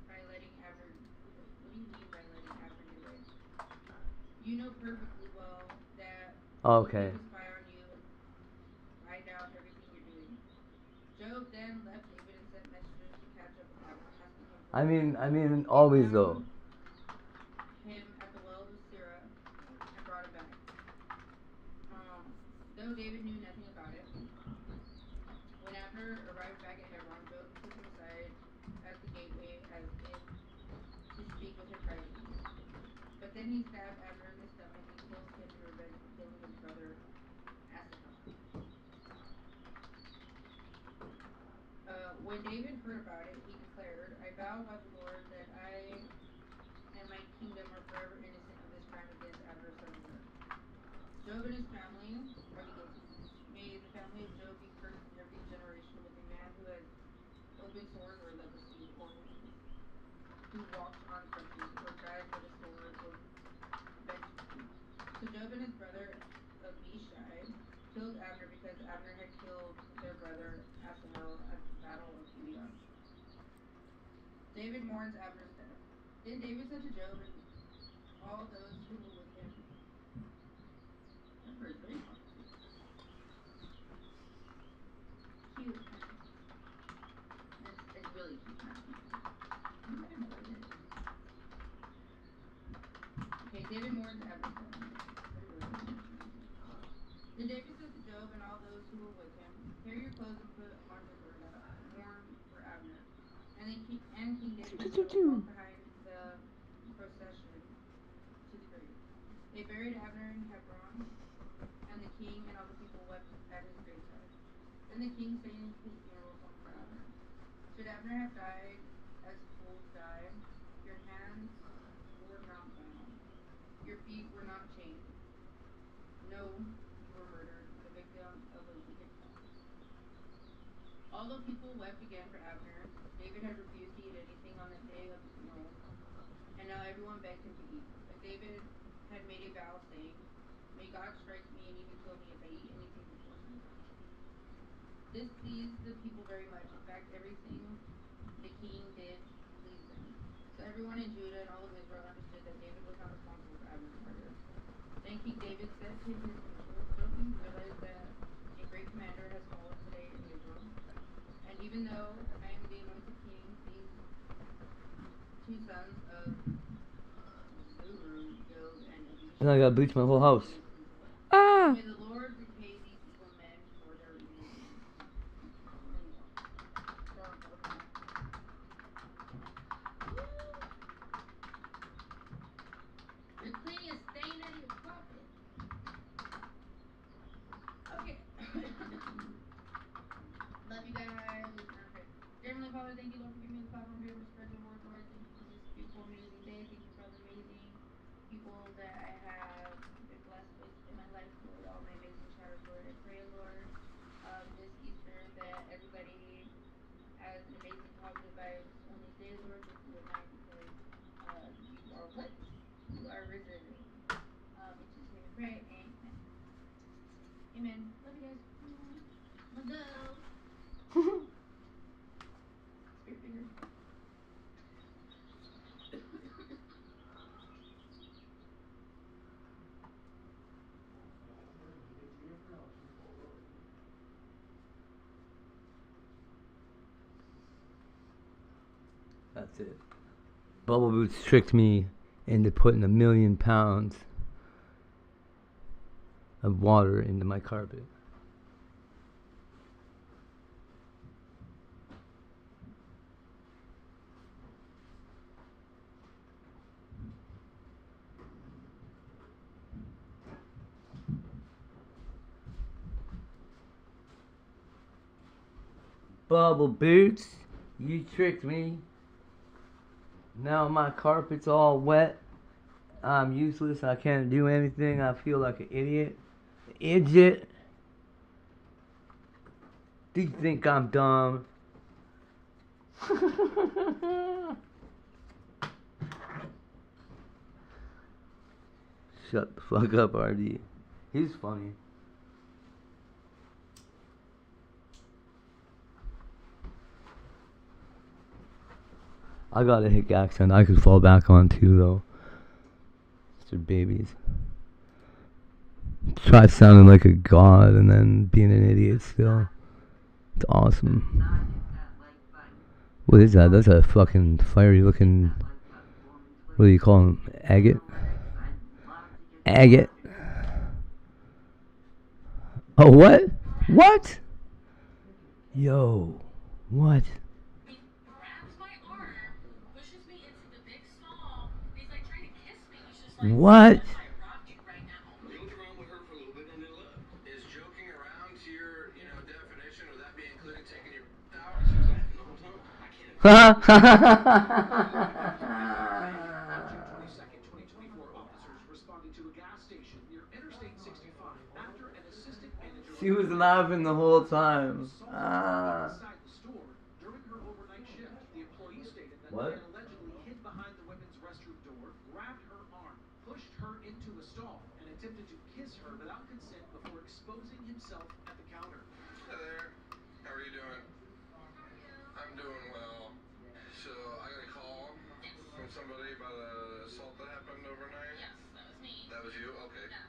by letting Abner get away? You know perfectly well that Okay. we spy on you and find out everything you're doing. Job then left David and sent messengers to catch up with Abner, asking him for I mean, always though. him at the well of Sirah and brought him back. Though David knew nothing about it, when Abner arrived back at Hebron, Job took him aside at the gateway as if to speak with him privately. But then he stabbed Abner in the stomach and killed him in revenge for killing his brother Asahel. When David heard about it, he declared, I vow by the Lord that I and my kingdom are forever innocent of this crime against Abner, son of Ner. Job and his family are the guilty ones. May the family of Job be cursed in every generation with a man who has open sores or leprosy. who walked on crutches or dragged by the sword or bent to speak. So Joab and his brother Abishai killed Abner because Abner had killed their brother Asahel at the battle of Gibeon. David mourns Abner's death. Then David said to Joab and all those who were with him. That bird's very talkative. Cute. It's really cute. Okay, David mourns Abner's death. Then David said to Joab and all those who were with him, "Tear your clothes and put on your girdle, mourn for Abner." And King David and Joab walked behind the procession to the grave. They buried Abner in Hebron, and the king and all the people wept at his graveside. Then the king sang his funeral song for Abner. Should Abner have died as fools die, your hands were not bound, your feet were not chained. No, you were murdered, the victim of a wicked thought. All the people wept again for Abner. David had refused to eat anything on the day of his funeral, and now everyone begged him to eat. But David had made a vow, saying, "May God strike me and even kill me if I eat anything before sunrise." This pleased the people very much. In fact, everything the king did pleased them. So everyone in Judah and all of Israel understood that David was not responsible for Abner's murder. Then King David said to his officials, "Don't you realize that a great commander has fallen today in Israel? And even though I am the anointed king, these two sons of Zuru, Joab and Abishai, And I gotta bleach my whole house. Ah! may the Lord repay these evil men for their evil deeds." You're cleaning a stain out of your carpet. Okay. Love you guys. Heavenly Father, thank you, Lord, for giving me the platform to be able to spread your word, Lord. Thank you for this beautiful, amazing day. Thank you for all the amazing people that I have been blessed with in my life, Lord. All my amazing shadows, Lord. I pray, Lord, this Easter that everybody has an amazing positive vibes only day, Lord, just do it now because you are what? You are risen. In Jesus' name we pray. Amen. Amen. Love you guys. Let's go. Spirit finger. That's it. Bubble Boots tricked me into putting 1,000,000 pounds of water into my carpet. Bubble Boots, you tricked me. Now my carpet's all wet. I'm useless. I can't do anything. I feel like an idiot. Idiot. Do you think I'm dumb? Shut the fuck up, RD. He's funny. I got a hick accent I could fall back on too, though. Mr. Babies. Try sounding like a god and then being an idiot still. It's awesome. What is that? That's a fucking fiery looking... What do you call him? Agate? Agate. Oh, what? What? Yo. What? What? Ha ha She was laughing the whole time. Ah. What? himself at the counter. Hey there. How are you doing? I'm doing well. So I got a call from somebody about an assault that happened overnight. Yes, that was me. That was you? Okay. Yes.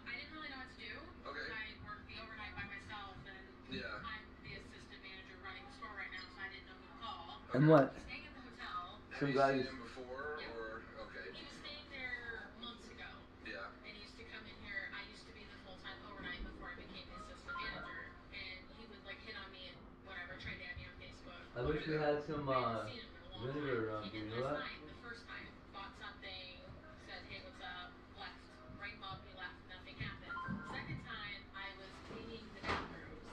I didn't really know what to do. Okay. I worked the overnight by myself, and Yeah. I'm the assistant manager running the store right now, so I didn't know who to call. And what? He's staying at the hotel. Some Have you guys. seen him before, or okay? He was staying there months ago. Yeah. And he used to come in here. I used to be the full-time overnight before I became the assistant manager, and he would like hit on me and whatever, try to add me on Facebook. I wish we had some vinegar around He here. did You know last that? night, the first time, bought something, said, hey, what's up, left, rang him up, he left, nothing happened. Second time, I was cleaning the bathrooms.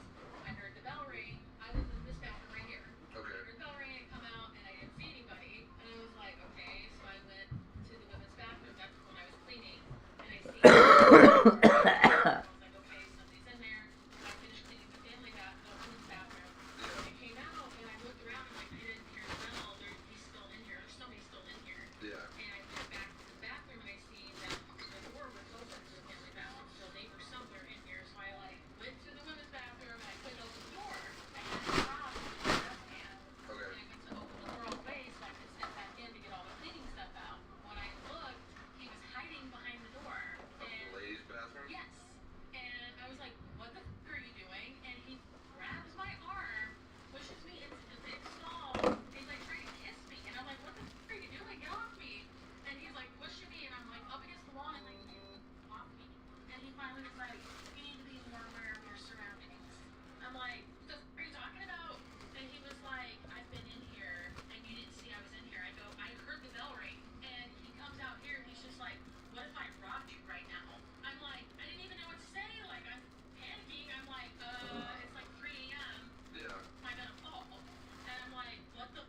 I heard the bell ring. I was in this bathroom right here. Okay. I heard the bell ring and come out, and I didn't see anybody. And I was like, okay, so I went to the women's bathroom. That's when I was cleaning, and I see. I was like, okay, somebody's in there. I finished cleaning the family bathroom, the women's bathroom. And I came out, and I looked around, and like, I didn't hear the bell. He's still in here. There's somebody still in here. Yeah. And I went back to the bathroom, and I see that the door was open to the family bathroom, so they were somewhere in here. So I like went to the women's bathroom, and I couldn't open the door. I had to stop with the dustpan. Okay. And I went to open the door all the way so I could step back in to get all the cleaning stuff out. When I looked, he was hiding behind the door. And The ladies' bathroom? yes. And I was like, what the f are you doing? And he grabs my arm, pushes me into the big stall. He's like trying to kiss me. And I'm like, what the f are you doing? Get off me. And he's like pushing me, and I'm like up against the wall, and like, off me. And he finally was like, you need to be more aware of your surroundings. I'm like, what the f are you talking about? And he was like, I've been in here, and you didn't see I was in here. I go, I heard the bell ring. And he comes out here, and he's just like, what if I robbed you right now? I'm like, I didn't even know what to say. Like, I'm panicking. I'm like, it's like 3 a.m. Yeah. Am I gonna fall? And I'm like, what the?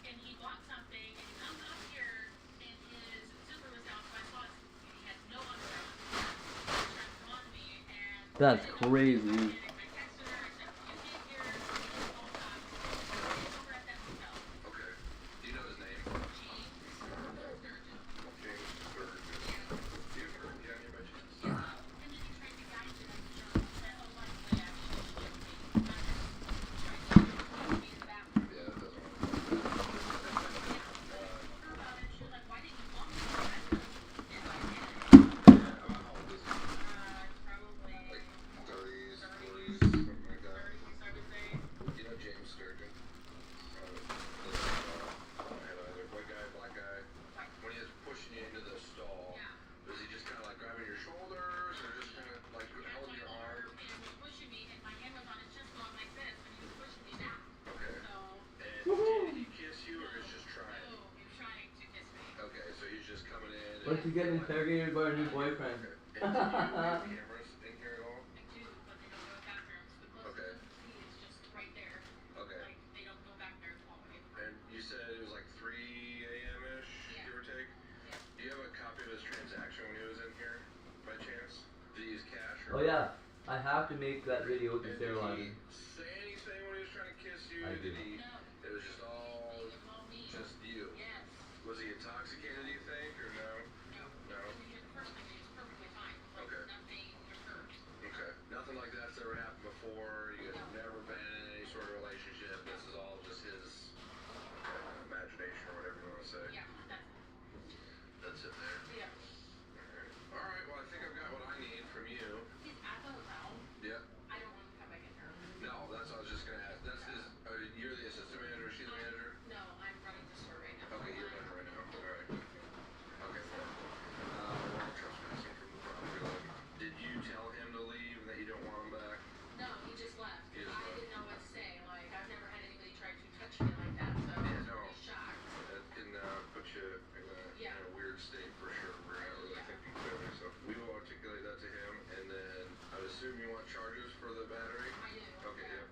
And he bought something, and he comes up here, and his zipper was down, so I saw he had no underwear on. He was trying to come on me, and That's crazy. I texted her. I said, you came here, you called cops. He's over at that hotel. Okay. Do you know his name? James Sturgeon. James Sturgeon. Do you heard any by chance? And then he tried to guide me, like, said, oh, by the way, actually, she didn't take me. Tried to me in the bathroom. Yeah, that doesn't work. She was like, why didn't you call me? And I did. How old is he? Probably Like 30s, 40s, something like that. 30s, I would say. You know James Sturgeon? White guy, black guy. When he was pushing you into the stall, was he just kind of like grabbing your shoulders, or just kind of like holding your arm? And he was pushing me, and my hand was on his chest going like this, and he was pushing me down. Okay. So, And did he kiss you, or is just trying? no, he was trying to kiss me. Okay, so he's just coming in. Let's you get interrogated by our new boyfriend. And do you have cameras in here at all? I do, but they don't go to bathrooms. The closest Okay. you can see is just right there. Okay. Like, they don't go back there to all the way. And you said it was like 3 a.m.-ish, Yeah. give or take? Yeah. Do you have a copy of his transaction when he was in here, by chance? Did he use cash? Oh yeah, I have to make that video with the And Sarah did he line. say anything when he was trying to kiss you? I Did do. he? No. It was just all It was all me. just you. Yes. Was he intoxicated, do you think, or no? No. No. When you're the first time, he was perfectly fine. Like, Okay. nothing occurred. Okay. Nothing like that's ever happened before. You guys have never been in any sort of relationship. This is all just his imagination or whatever you want to say. Yeah, That's it there. yeah. All right. Well, I think I've got what I need from you. He's at the hotel. Yeah. I don't want him to come back in here. No, that's what I was just gonna ask. That's his. You're the assistant manager. She's the manager. No, I'm running the store right now. Okay, you're running right now. All right. Okay. Well, trespassing from the property line. Did you tell him to leave and that you don't want him back? No, he just left. He just I left. didn't know what to say. Like, I've never had anybody try to touch me like that, so I Yeah, was no. really shocked. That can put you in Yeah. a weird state for sure. We're not really thinking clearly. So we will articulate that to him, and then I would assume you want charges for the battery. I do. Okay. Yeah.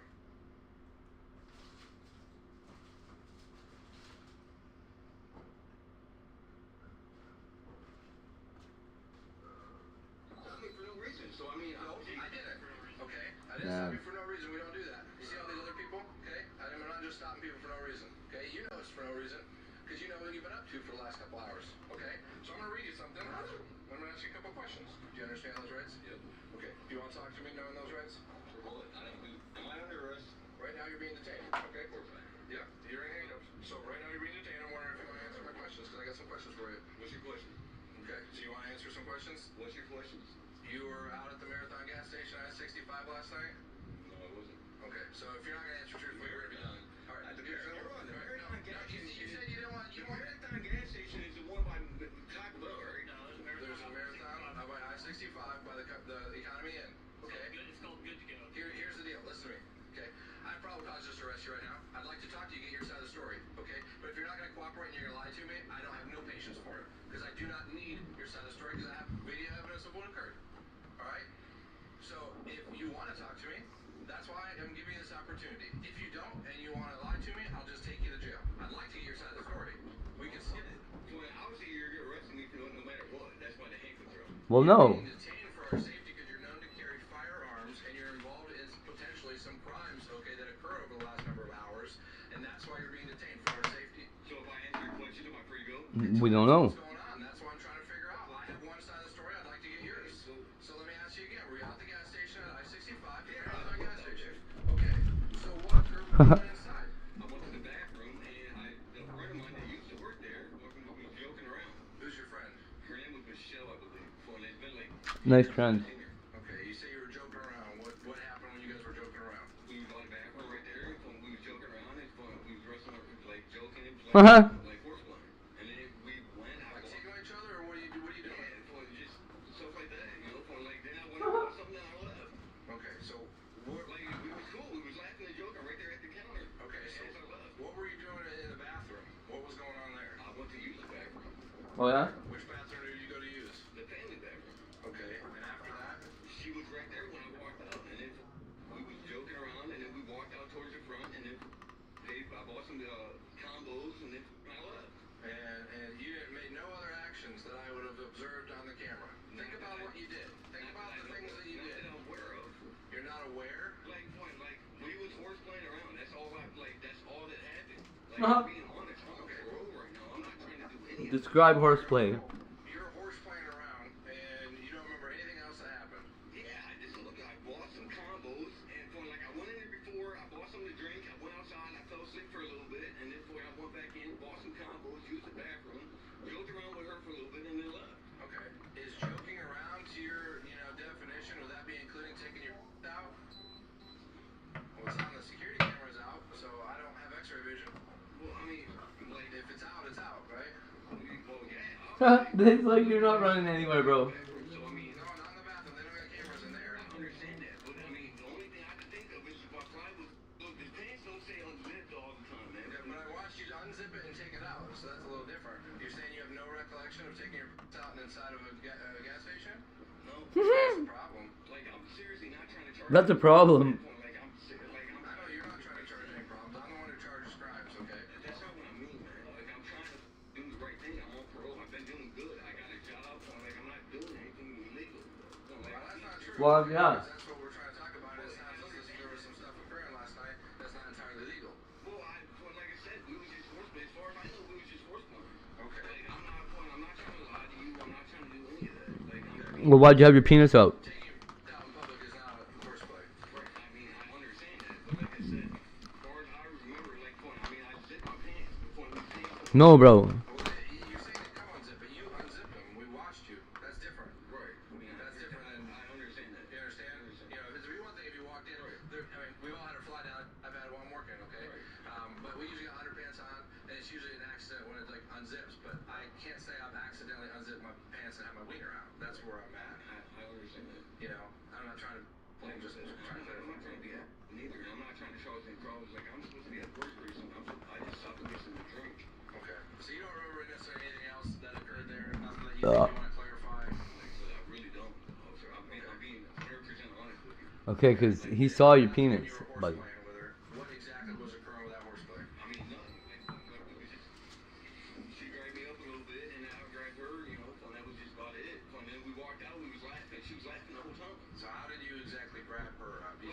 Stop me for no reason. So I mean, no, I did it. Okay, I didn't Yeah. stop you for no reason. We don't do that. You see all these other people? Okay, I'm not just stopping people for no reason. Okay, you know it's for no reason because you know what you've been up to for the last couple hours. Okay, so I'm gonna read you something. I'm gonna ask you a couple questions. Do you understand those rights? Yep. Okay. Do you want want to talk to me knowing those rights? Well, am I under arrest? Right now you're being detained. Okay, course. Yeah, you're in handcuffs. So right now you're being detained. I'm wondering if you want to answer my questions, because I got some questions for you. What's your question? Okay, so you want to answer some questions? What's your questions? You were out at the Marathon gas station at 65 last night? No, I wasn't. Okay, so if you're not going to answer truthfully, we're going to be done. All right, You're on the Marathon gas station. You said you didn't want... The Marathon gas station is the one by Taco Bell, right? No, There's a marathon out by I-65 by the Economy Inn. Okay? It's called Good to Go. Here's the deal. Listen to me. Okay? I have probable cause just to arrest you right now. I'd like to talk to you, get your side of the story. Okay? But if you're not going to cooperate and you're going to lie to me, I don't have no patience for it. Because I do not need your side of the story, because I have video evidence of what occurred. All right? So if you want to talk to me, that's why I'm giving you this opportunity. If you don't and you want to lie to me, I'll just take you to jail. I'd like to get your side of the story. We can skip it. Well, obviously you're arresting me for no matter what. That's why the handcuffs are on. Well, no. You're being detained for our safety because you're known to carry firearms and you're involved in potentially some crimes, okay, that occur over the last number of hours, and that's why you're being detained for our safety. So if I answer your question, am I free to go? We don't know. What's going on? That's what I'm trying to figure out. I have one side of the story. I'd like to get yours. So let me ask you again. Were you out the gas station at I-65? Yeah, out the gas station. Okay. So what occurred when you went inside? I went to the bathroom and a friend of mine that used to work there was joking around. Who's your friend? Her name was Michelle, I believe. And it's been like Nice friend. Okay, you say you were joking around. What happened when you guys were joking around? we was on the bathroom right there, and we was joking around, and we was wrestling, like joking and playing, like horseplay. And then we went out. Like tickling each other, or what are you doing? Yeah, just stuff like that, you know. Like then I went and bought something and I left. Okay, so what? Like we was cool. We was laughing and joking right there at the counter. Okay, so what were you doing in the bathroom? What was going on there? I went to use the bathroom. Oh, yeah? Which bathroom did you go to use? The family bathroom. Okay, and after that? She was right there when I walked out, and then we was joking around, and then we walked out towards the front, and then I bought some combos, and then I left. And you didn't make no other actions that I would have observed on the camera. Think about what you did. Think about the things that you did. That I'm aware of. You're not aware? Like we was horse playing around. That's all that's all that happened. Like Uh-huh. I'm being honest. I'm on the road right now. I'm not trying to do any of Describe horseplay. You're horse playing around, and you don't remember anything else that happened. Yeah, I just look. I bought some combos, and like I went in there before. I bought something to drink. I went outside. I fell sick for a little bit, and then I went back in, bought some combos, used the bathroom, joked around with her for a little bit, and then left. Okay. Is joking around to your, definition? Would that be including taking your out? Well, it's on the security cameras out, so I don't have X-ray vision. Well, I mean, like If it's out, it's out, right? well, yeah. It's like you're not running anywhere, bro. So I mean, No, not in the bathroom. They don't got cameras in there. I understand that, but I mean, the only thing I can think of is if I fly with look, the pants don't say unzipped all the time, man. Yeah, but I watched you unzip it and take it out, so that's a little different. You're saying you have no recollection of taking your out inside of a gas station? No, That's the problem. like I'm seriously not trying to charge. That's a problem. Like I'm I know you're not trying to charge any problems. I'm the one who charges crimes, okay? That's not what I mean, man. Like I'm trying to do the right thing. I'm on parole. I've been doing good. I got a job. So like I'm not doing anything illegal. So, like, Well, that's not true. Well, yeah. That's what we're trying to talk about. It sounds like there was some stuff occurring last night that's not entirely legal. well, like I said, we was just horseplay. As far as I know, we was just horseplay. Okay. Like I'm not trying to lie to you. I'm not trying to do any of that. Like I'm Well, why'd you have your penis out? Taking it out in public is not a horseplay. right. I mean, I understand that, but like I said, as far as I remember, like I zipped my pants before we seen No, bro. Well, you're saying to come unzip it. You unzipped them. We watched you. That's different. Right. I mean, That's different than... I understand that. You understand? It'd be one thing if you walked in. We all had our fly down. I've had one working, okay? But we usually got underpants on, and it's usually an accident when it like unzips. But I can't say I've accidentally unzipped my pants and had my wiener out. That's where I'm at. I understand that. I'm not trying to. I'm just trying to I'm not trying to be at neither. I'm not trying to cause any problems. Like I'm supposed to be at work or something. I just stopped to get some to drink. Okay. So you don't remember necessarily anything else that occurred there? Nothing that you want to clarify? Like I really don't. Officer. I'm being 100% honest with you. Okay, because he saw your penis. You were But horseplaying with her. What exactly was occurring with that horseplay? I mean, nothing. Like it was just, she dragged me up a little bit, and I dragged her, and that was just about it. And then we walked out, we was laughing. She was laughing the whole time. So how did you exactly grab her? Yeah,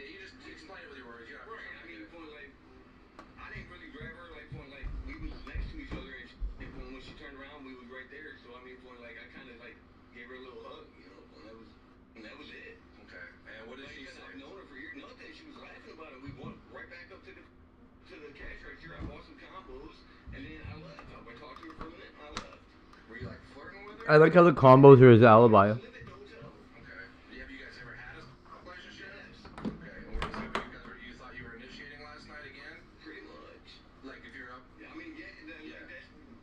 you just explain it with your words. You're not Right. I mean, I didn't really grab her. We was next to each other, and when she turned around, we was right there. So I mean, I kind of gave her a little hug, and that I like how the combos are his alibi. Okay. Have you guys ever had a relationship? Okay. Or was it you thought you were initiating last night again? Pretty much. Like if you're up. Yeah, I mean,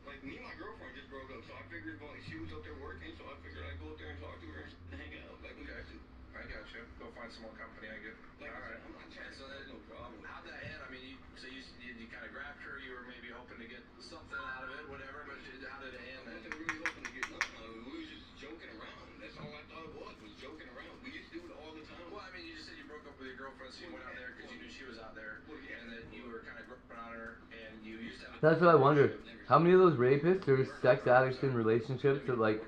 like me and my girlfriend just broke up, so I figured, well, she was up there working, so I figured I'd go up there and talk to her and hang out. Like we got to. I got you. Go find some more company. I get. Like, all right. I'm not trying So to, no problem. how'd that end? I mean, you kind of grabbed her. You were maybe hoping to get something out of it, whatever. But how did it end? I wasn't really hoping to get nothing out of it. We was just joking around. That's all I thought it was joking around. We just do it all the time. Well, I mean, you just said you broke up with your girlfriend, so you went out there because you knew she was out there, and that you were kind of gripping on her, and you used to have. That's what I wonder. How many of those rapists or sex addicts in relationships that like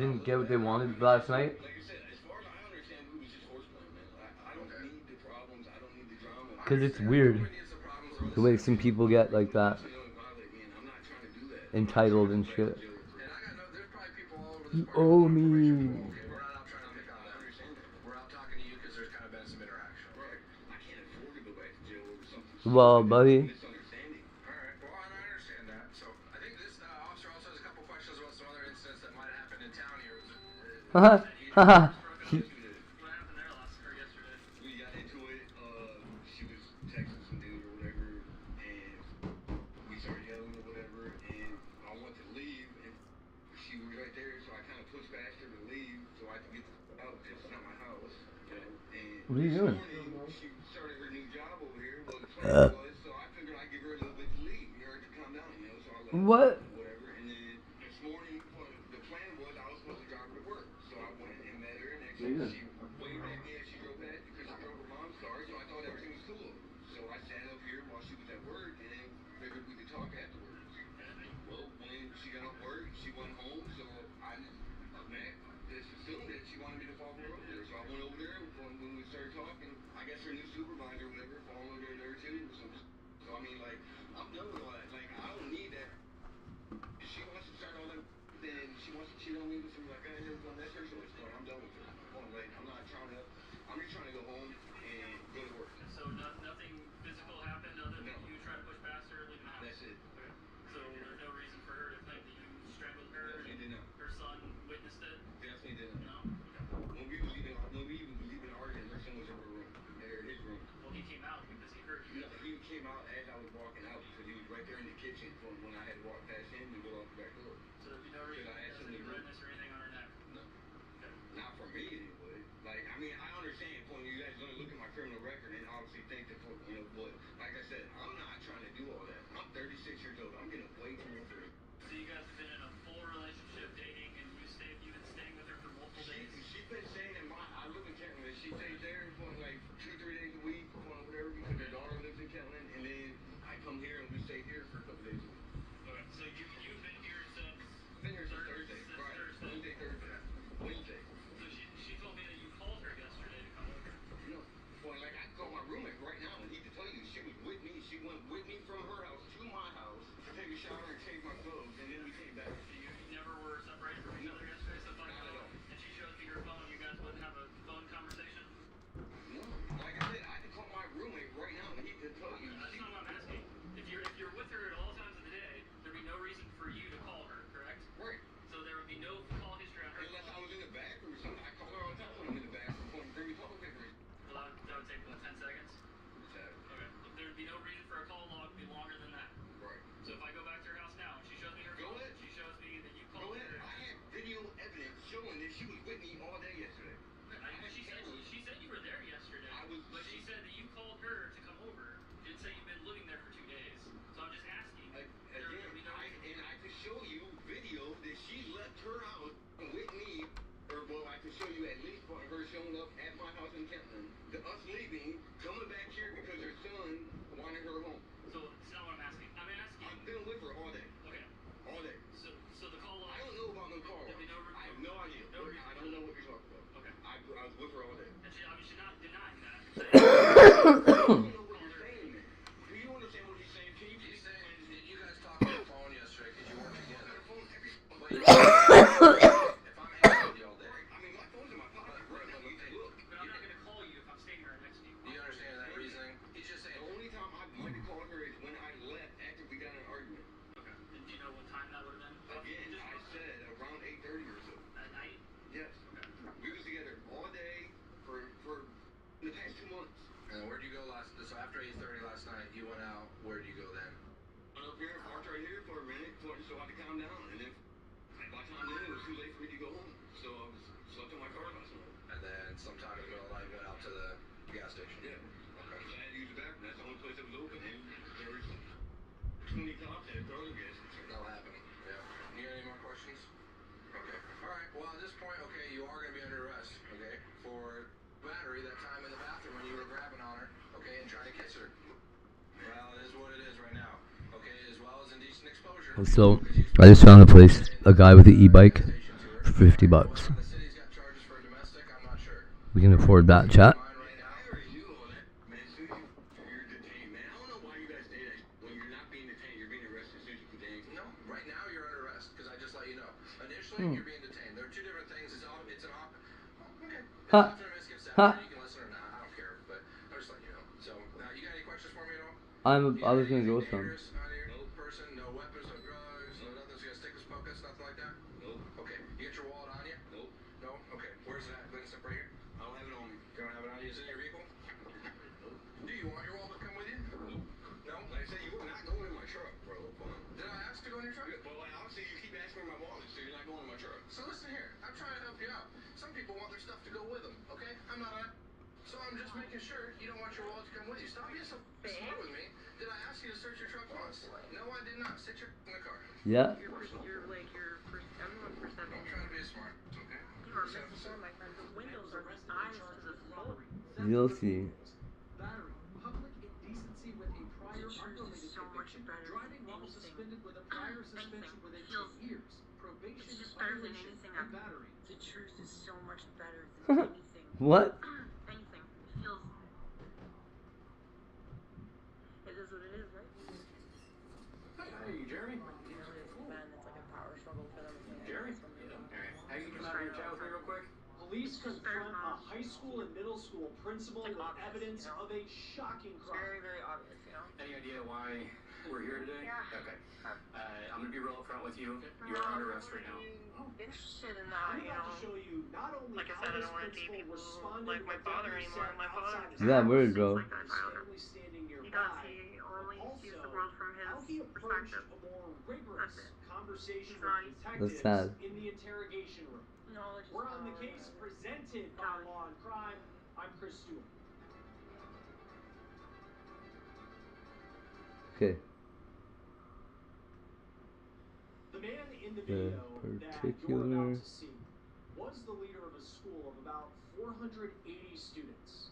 didn't get what they wanted last night? Like I said, as far as I understand, we was just horseplay, man. I don't need the problems. I don't need the drama. Because it's weird the way some people get like that, entitled and shit. You owe me. We're not out trying to pick on them. We're out talking to you because there's kind of been some interaction. Right. I can't afford to go back to jail over something. Well, buddy. Misunderstanding. All right. Well, and I understand that. So I think this officer also has a couple questions about some other incidents that might have happened in town here. Haha. Haha. What happened there yesterday? We got into it. She was texting some dude or whatever, and we started yelling or whatever, and I went to leave, and she was right there, so I kind of pushed past her to leave, so I could get the out, because it's not my house, you know. And What are you doing? she started her new job over here. Well, the plan was, so I figured I'd give her a little bit to leave, you know, to calm down, you know. So I let her What? go, whatever. And then this morning, the plan was I was supposed to drive her to work, so I went and met her, and next thing she waved at me as she drove past because she drove her mom's car, so I thought everything was cool. So I sat up here while she was at work, and then figured we could talk afterwards. Well, when she got off work, she went home, so I just assumed that she wanted me to follow her over there. So I went over there, and when we started talking, I guess her new supervisor or whatever followed her there too. So I mean, like, I'm done with all that. Like, I don't need that. If she wants to start all that, then she wants to cheat on me with some, like, that's her choice. So I'm done with her. I'm not trying to, I'm just trying to go home and go to work. So nothing physical happened other than you trying to push past her, leaving the house? That's it. Okay. So there's no reason for her to think that you strangled her? Definitely did not. Her son witnessed it? Definitely did not. No? When we was leaving arguing, her son was in her room, in his room. Well, he came out because he heard you. No, he came out as I was walking out because he was right there in the kitchen from when I had to walk past him to go out the back door. So there'd be no reason I asked him for to any redness or anything on her neck? No. Not for me, anyway. Like, I mean, I understand when you guys gonna look at my criminal record and obviously think that, you know, but like I said, I'm not trying to do all that. I'm 36 years old. I'm getting way too old for it. So you guys have been in a full relationship, dating, and you've been staying with her for multiple days? She's been staying in I live in Kentland. She stays there for like 2-3 days a week or whatever because her daughter lives in Kentland, and then I come here and we stay here for a couple days a week. Okay, so you've been here since Thursday. Right. Wednesday. So she told me that you called her yesterday to come over. No. Well, like, I called my roommate right now, and he could tell you she was with me. She went with me from her house to my house to take a shower and change my clothes, and then we came back. So you never were separated from each other yesterday? So Not at all. And she shows me her phone. You guys wouldn't have a phone conversation? No. Like I said, I could call my roommate right now, and he could tell you. That's not what I'm asking. If you're with her at all times of the day, there'd be no reason for you to call her, correct? Right. So there would be no call history on her. Unless I was in the bathroom or something. I call her all the time when I'm in the bathroom putting dirty toilet paper in. So that would take, what, 10 seconds? Okay. There'd be no reason for a call log to be longer than that. Right. So if I go back to her house now and she shows me her Go phone, ahead. she shows me that you Go called ahead. her. I had video evidence showing that she was with me all day yesterday. She said you were there yesterday. But she said that you called her to come over. She didn't say you've been living there for 2 days. So I'm just asking. And I could show you video that she left her house with me, or well, I could show you at least her showing up at my house in Kentland, us leaving, coming back here because her son wanted her home. So it's not what I'm asking. I'm asking. I've been with her all day. Okay. All day. So the call log. I don't know about no car. I have no idea. I don't know what you're talking about. Okay. I was with her all day. And she's not denying that. I don't know what you're saying, man. Do you understand what he's saying? Can you He's saying, did you guys talk on the phone yesterday because you weren't together? If I'm hanging with you all day. I mean, my phone's in my pocket. Right now, you can look. But I'm not going to call you if I'm staying right next to you. Do you understand that reasoning? He's just saying. The only time I might have called her is when I left after we got in an argument. Okay. And do you know what time that would have been? Again, I said around 8:30 And where'd you go last? So after 8:30 last night, you went out. Where'd you go then? Went up here, parked right here for a minute, so I could calm down. And then by the time then, it was too late for me to go home. So I was slept in my car last night. And then sometime in the middle of the night, you went out to the gas station. Yeah. Okay. So I had to use the bathroom. That's the only place that was open. And there was too many cops at the other gas station. That'll happen. Yeah. You got any more questions? Okay. All right. Well, at this point, okay, you are going to be under arrest, okay, for battery that time in the bathroom when you were grabbing on her, okay, and trying to kiss her. Well, it is what it is right now, okay, as well as indecent exposure. So, I just found a place, a guy with an e-bike for $50. We can afford that, chat. No, right now you're under arrest, because I just let you know. Initially, you're being detained. There are two different things. It's an okay. Ha. Ha. You can listen or not. I don't care, but I'm just letting you know. So, you got any questions for me at all? I was gonna go with some. No person, no weapons, no drugs, no nothing's gonna stick us, poke us, nothing like that? Nope. Okay. You get your wallet on you? Nope. No? Okay. Where's it at? Glenn, up right here? I don't have it on me. You don't have it on you? Is it in your vehicle? Nope. Do you want your wallet to come with you? Nope. No? Like I said, you were not going in my truck, bro. Did I ask to go in your truck? Well, like, obviously you keep asking for my wallet, so you're not going in my truck. So listen here, I'm trying to help you out. Some people want their stuff to go with them, okay? I'm not a... So I'm just making sure you don't want your wallet to come with you. Stop being so smart with me. Did I ask you to search your truck once? No, I did not. Sit your in the car. Yeah. You're everyone's perception. I'm trying to be smart, okay? You are misinformed, my friend. The windows are eyes to the floor. You'll see. Battery, public indecency with a prior unrelated So much conviction, better driving than while anything. suspended with a prior suspension within 10 years, probation, It's just better than violation, anything and I've- battery. The truth is so much better than anything. What? Anything. It feels. It is what it is, right? Hey, Jeremy. Man, it's like a power struggle for them. Jeremy? Alright. Hey, you come out here and chat with me real quick? Police confront a high school and middle school principal with evidence of a shocking crime. Very, very obvious, you know? Any idea why we're here today? Yeah. Okay. I'm gonna be real upfront with you. You are under arrest right now. Interested in that, I'm you about know? to show you not only Like I how said, I this don't want to date principal people responded like my when father deputies anymore. sat My father outside his Yeah, house, word, bro. his family standing He nearby, does. He only but sees the also world from how he his approached perspective. a more rigorous That's it. conversation He's not- with That's detectives sad. in the interrogation room. Knowledge is We're on the power. case presented by Law and Crime. I'm Chris Stewart. Okay. The man in the The video that you're about particular. to see was the leader of a school of about 480 students.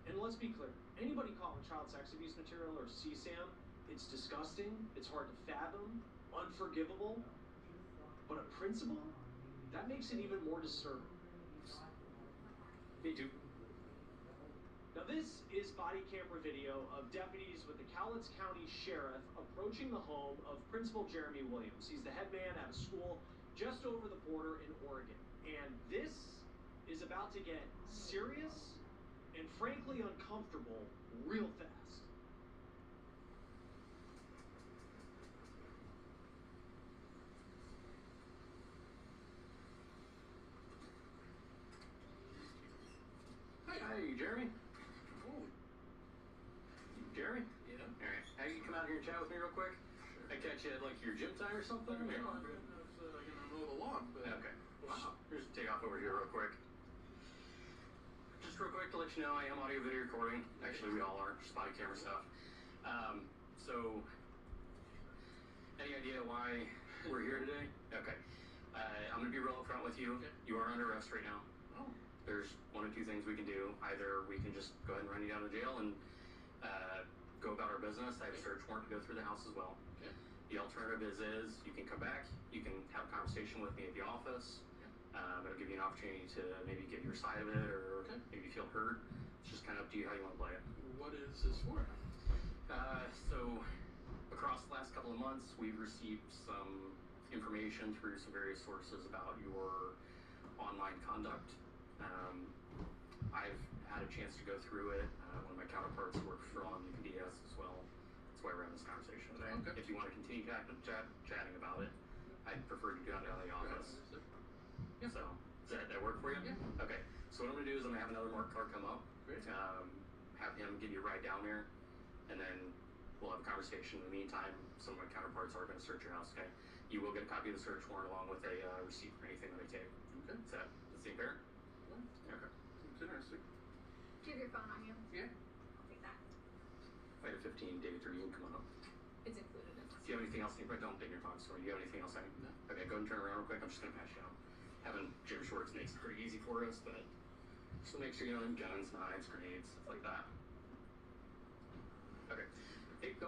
And let's be clear, anybody calling child sex abuse material or CSAM, it's disgusting, it's hard to fathom, unforgivable. But a principal? That makes it even more disturbing. Me too. Now this is body camera video of deputies with the Cowlitz County Sheriff approaching the home of Principal Jeremy Williams. He's the head man at a school just over the border in Oregon. And this is about to get serious and frankly uncomfortable real fast. Hey, Jeremy. Jeremy? Yeah. Alright. Hey, you come out here and chat with me real quick? I catch you at like your gym time or something? I'm gonna mow the lawn, but... Okay. Wow. Just take off over here real quick. Just real quick to let you know, I am audio video recording. Actually, we all are. Just body camera stuff. So, any idea why we're here today? Okay. I'm gonna be real upfront with you. Okay. You are under arrest right now. Oh. There's one of two things we can do. Either we can just go ahead and run you down to jail and go about our business. I have a search warrant to go through the house as well. Okay. The alternative is you can come back, you can have a conversation with me at the office. It'll give you an opportunity to maybe give your side of it or Okay. maybe feel heard. It's just kind of up to you how you want to play it. What is this for? So across the last couple of months, we've received some information through some various sources about your online conduct. I've had a chance to go through it. One of my counterparts works on the PDS as well. That's why we're having this conversation today. Okay. If you want to continue chatting about it, I'd prefer you do it down in the office. Yeah. So, does that work for you? Yeah. Okay. So what I'm going to do is I'm going to have another marked card come up. Great. have him give you a ride down there, and then we'll have a conversation. In the meantime, some of my counterparts are going to search your house, okay? You will get a copy of the search warrant along with a receipt for anything that they take. Okay. Does that seem fair? Okay. It's interesting. Do you have your phone on you? Yeah. I'll take that. Fighter 15, David 3, you can come on up. It's included in this. Do you have anything else? Don't take your phone, sorry. Do you have anything else? No. Okay, go and turn around real quick. I'm just going to pass you out. Having Jim Schwartz makes it pretty easy for us, but just to make sure you know them guns, knives, grenades, stuff like that. Okay. Hey, go.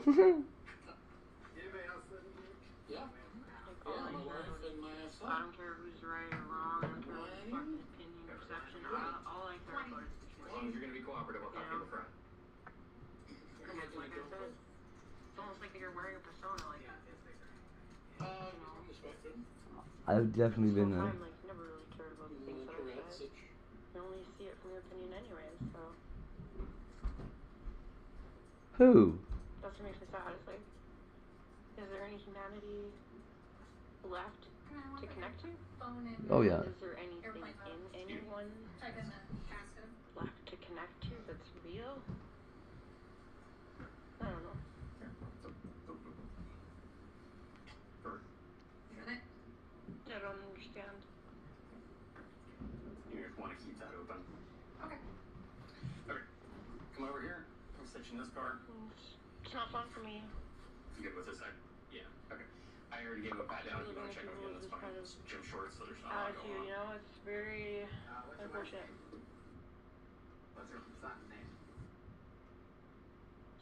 Anybody else living here? Yeah. Yeah, my wife and my I son. don't care who's right or wrong. I don't care what fucking opinion, perception. All I care about is the As long as you're going to be cooperative, I'll talk to you in the front. Because like I said, it's almost like you're wearing a persona. Like, On the spectrum. I've definitely been I there. like never really cared about the things that I said. You only see it from your opinion anyways, so Who? that's what makes me sad. It's like, is there any humanity left to connect to? Phone in. Oh yeah. Is there anything Airplane in mode. anyone Type in the casket. left to connect to that's real? I don't know. You in it? I don't understand. You just want to keep that open. Okay. Okay. Come over here. I'll sit you in this car. It's not fun for me. You good with this side? Yeah. Okay. I already gave him a pat down. If you want to check him again, that's fine. It's Jim Shorts, so there's not a lot Attitude, going you on. know, it's very unfortunate. What's her son's name?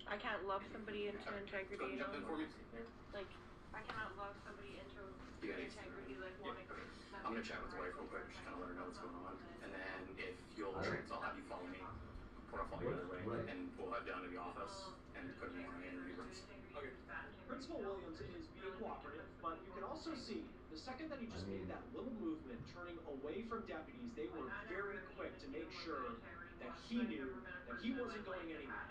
I can't love somebody into integrity, Go you jump in for know? me. Like, I cannot love somebody into You got it. integrity, like Yeah, wanting okay. I'm gonna chat with the wife real quick, just kind of let her know what's going on, and then if you'll trans, I'll have you follow me, or I'll follow you the other way, and we'll head down to the office and put him on the interview rooms. Okay. Principal Williams is being cooperative, but you can also see the second that he just made that little movement, turning away from deputies, they were very quick to make sure that he knew that he wasn't going anywhere.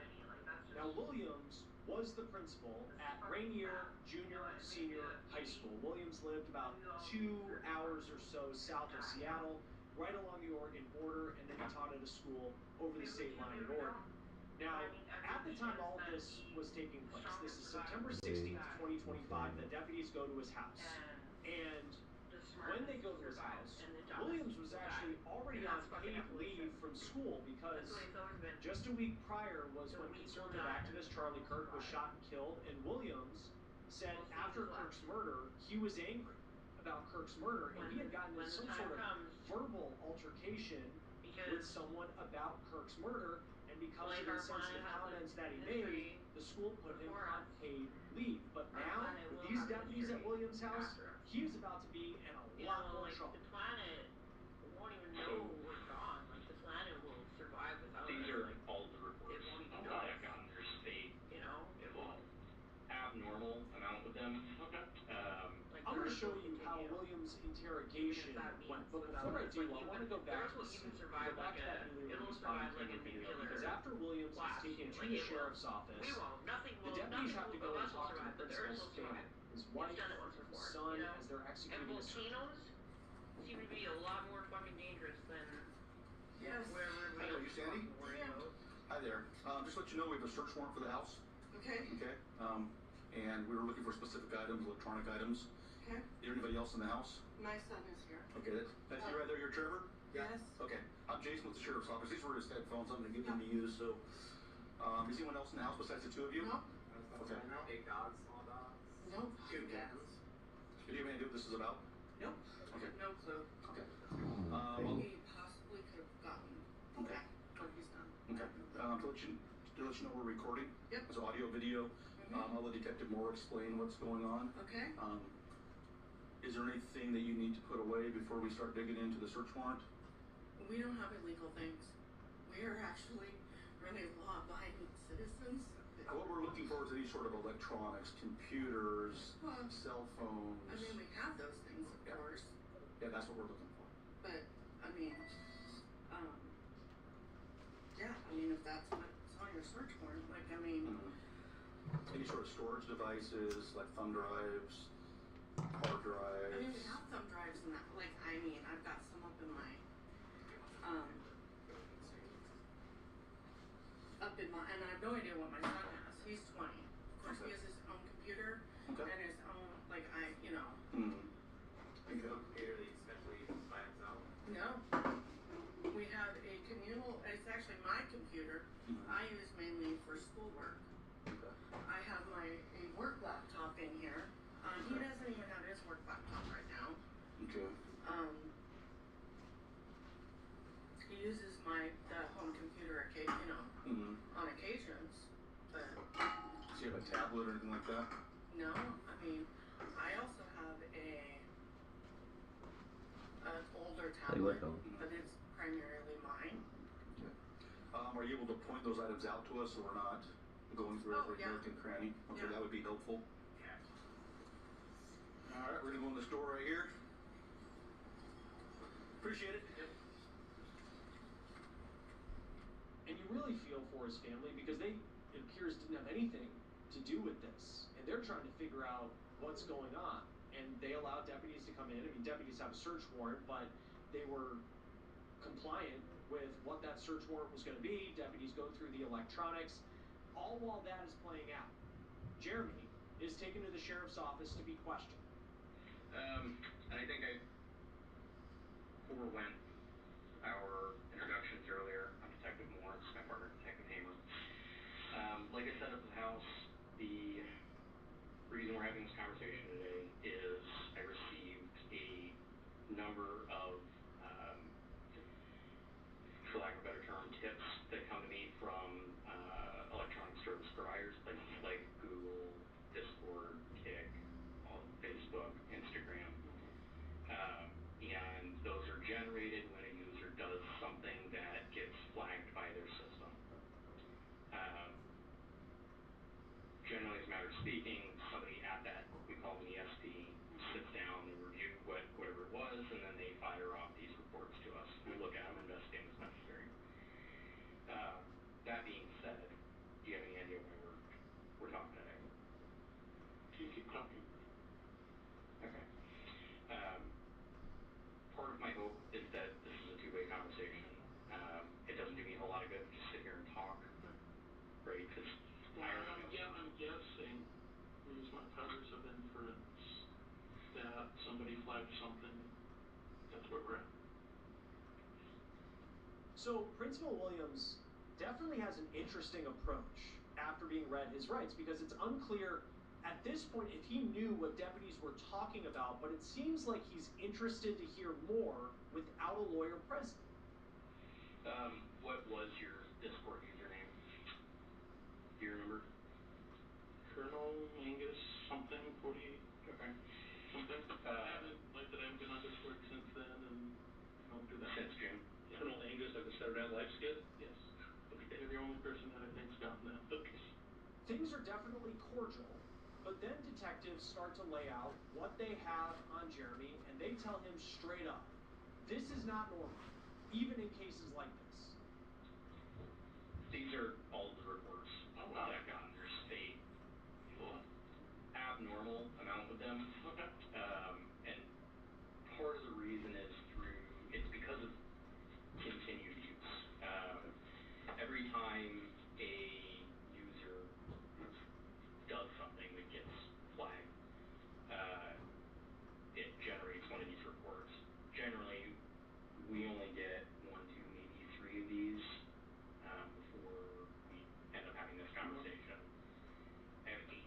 Now, Williams was the principal at Rainier Junior Senior High School. Williams lived about 2 hours or so south of Seattle, right along the Oregon border, and then he taught at a school over the state line in Oregon. Now, at the time all of this was taking place, this is September 16th, 2025, the deputies go to his house. And when they go to his house, Williams was actually already on paid leave from school because just a week prior was when conservative activist Charlie Kirk was shot and killed, and Williams said after Kirk's murder, he was angry about Kirk's murder, and he had gotten into some sort of verbal altercation with someone about Kirk's murder, and because of the insensitive comments that he made, the school put him on paid leave. But now, with these deputies at Williams' house, he is about to be in a lot more trouble. The planet won't even know we're gone. Like, the planet will survive without us. These are Like, all the reports. it won't even I'll know. back on their state. You know? It will abnormal amount with them. Okay. Like, I'm going to the show Earth you will how continue. Williams' interrogation Even if that went. means But before I do, I want to go The back Earth to will the even scene. survive Go back like to that a, newly it will released survive documentary like a video, nuclear because after Williams was blast. taken to Like, the it sheriff's won't. office, We won't. Nothing the will. deputies Nothing have to will. go and Us will talk to the survive, but the Earth principal's will survive. family, his He's wife, done it once his before, son, you know? as they're And executing a search. volcanoes seem to be a lot more fucking dangerous than Yes. whatever Hi everybody there, else you is Sandy? fucking worried about. Hi there. Just to let you know, we have a search warrant for the house. Okay. Okay. And we were looking for specific items, electronic items. Okay. Is there anybody else in the house? My son is here. Okay, that's you right there. You're Trevor? Yes. Okay. I'm Jason with the sheriff's office. These were his headphones. I'm going to give them to you. So, is anyone else in the house besides the two of you? No. Okay. Big dogs, small dogs. Nope. Two cats. Do you have any idea what this is about? Nope. Okay. No clue. Okay. Well, He possibly could have gotten okay. what he's done. Okay. To let you know, we're recording. Yep. It's audio, video. I'll let Detective Moore explain what's going on. Okay. Is there anything that you need to put away before we start digging into the search warrant? We don't have illegal things. We are actually really law-abiding citizens. What we're looking for is any sort of electronics, computers, Well, cell phones. I mean, we have those things, of course, Yeah, that's what we're looking for. but I mean, yeah. I mean, if that's what's on your search warrant, like, I mean, Any sort of storage devices, like thumb drives, hard drives. I mean, we have thumb drives and that. Like, I mean, I've got some up in my up in my, and I have no idea what my son has. He's 20. Of course, he has his own computer and his own, like, you know. Like a computer that you essentially use by itself? No. We have a communal, it's actually my computer. I use mainly for schoolwork. I have a work laptop in here. He doesn't even have his work laptop right now. Okay. He uses the home computer, you know, on occasions, but Does he have a tablet or anything like that? no. I mean, I also have an older tablet, but it's primarily mine. Are you able to point those items out to us so we're not going through every nook and cranny? Okay, that would be helpful. All right, we're gonna go in the store right here. Appreciate it. And you really feel for his family because they, it appears, didn't have anything to do with this. And they're trying to figure out what's going on. And they allowed deputies to come in. I mean, deputies have a search warrant, but they were compliant with what that search warrant was going to be. Deputies go through the electronics. All while that is playing out, Jeremy is taken to the sheriff's office to be questioned. And I think I overwent our introductions earlier. I'm Detective Morris, my partner, Detective Hamer. Like I said at the house, the reason we're having this conversation today is I received a number of, for lack of a better term, tips that come to me from electronic service providers, places like Google, Discord, Kik, Facebook, Instagram. And those are generated when a user does something that gets flagged by their system. Generally, as a matter of speaking, somebody at that, we call them ESP, sits down and review whatever it was, and then they fire off these reports to us. We look at them, investigate as necessary. That being said, do you have any idea why we're talking today? You keep talking. Okay. Part of my hope is that this is a two-way conversation. It doesn't do me a whole lot of good to just sit here and talk, right? Because I'm guessing, use my powers of inference, that somebody flagged something. That's where we're at. So Principal Williams definitely has an interesting approach after being read his rights, because it's unclear at this point if he knew what deputies were talking about, but it seems like he's interested to hear more without a lawyer present. What was your Discord username? Do you remember? Colonel Angus something 48. Okay. Something. I haven't been on Discord since then, and I don't do that. Since June. Yeah. Colonel Angus, like the Saturday Night Live skit? Yes. Okay. You're the only person that I think's gotten that. Okay. Things are definitely cordial, but then detectives start to lay out what they have on Jeremy, and they tell him straight up, this is not normal, even in cases like this. These are all the reports that I've gotten. There's a abnormal amount of them. Okay. And part of the reason is it's because of continued use. Every time a user does something that gets flagged, it generates one of these reports. Generally, we only get 1, 2, maybe 3 of these before we end up having this conversation. I have 8.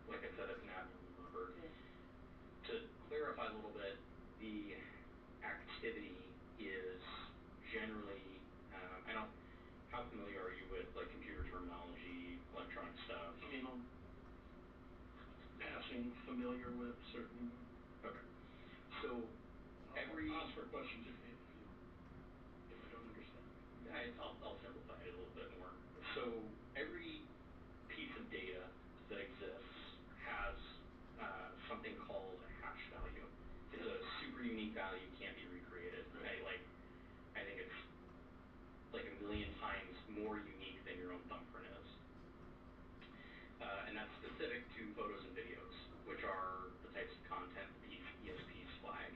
Like I said, it's an abnormal number. To clarify a little bit, the activity is generally, how familiar are you with like computer terminology, electronic stuff? I mean, I'm passing familiar with certain. Okay. So I'll ask for questions if I don't understand. I'll simplify it a little bit more. So every piece of data that exists has something called a hash value. It's a super unique value, can't be recreated. Right? I think it's like 1 million times more unique than your own thumbprint is. And that's specific to photos and videos, which are the types of content that these ESPs flag.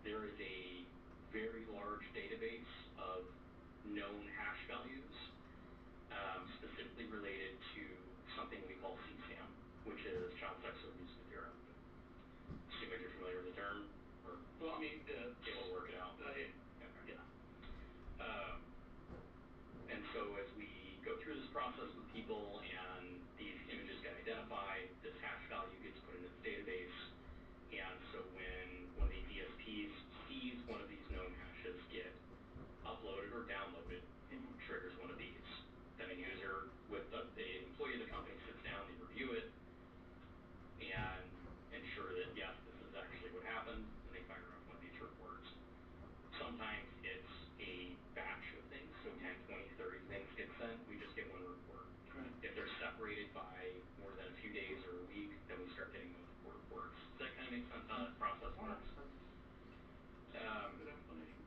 There is a very large database of known hash values, specifically related to something we call CSAM, which is child sex abuse material. Assume if you're familiar with the term, or Well, I mean, able to work it out. yeah. And so as we go through this process with people and these images get identified, this hash value gets put into the database. And so when one of the DSPs sees one of these known hashes get uploaded or downloaded, it triggers one of these. Then a user with the employee of the company sits down, they review it, and ensure that, yes, this is actually what happened, and they fire off one of these reports. Sometimes it's a batch of things, so 10, 20, 30 things get sent, we just get one report. Right. If they're separated by more than a few days or a week, then we start getting multiple reports. Does that kind of make sense how that process works? Good explanation.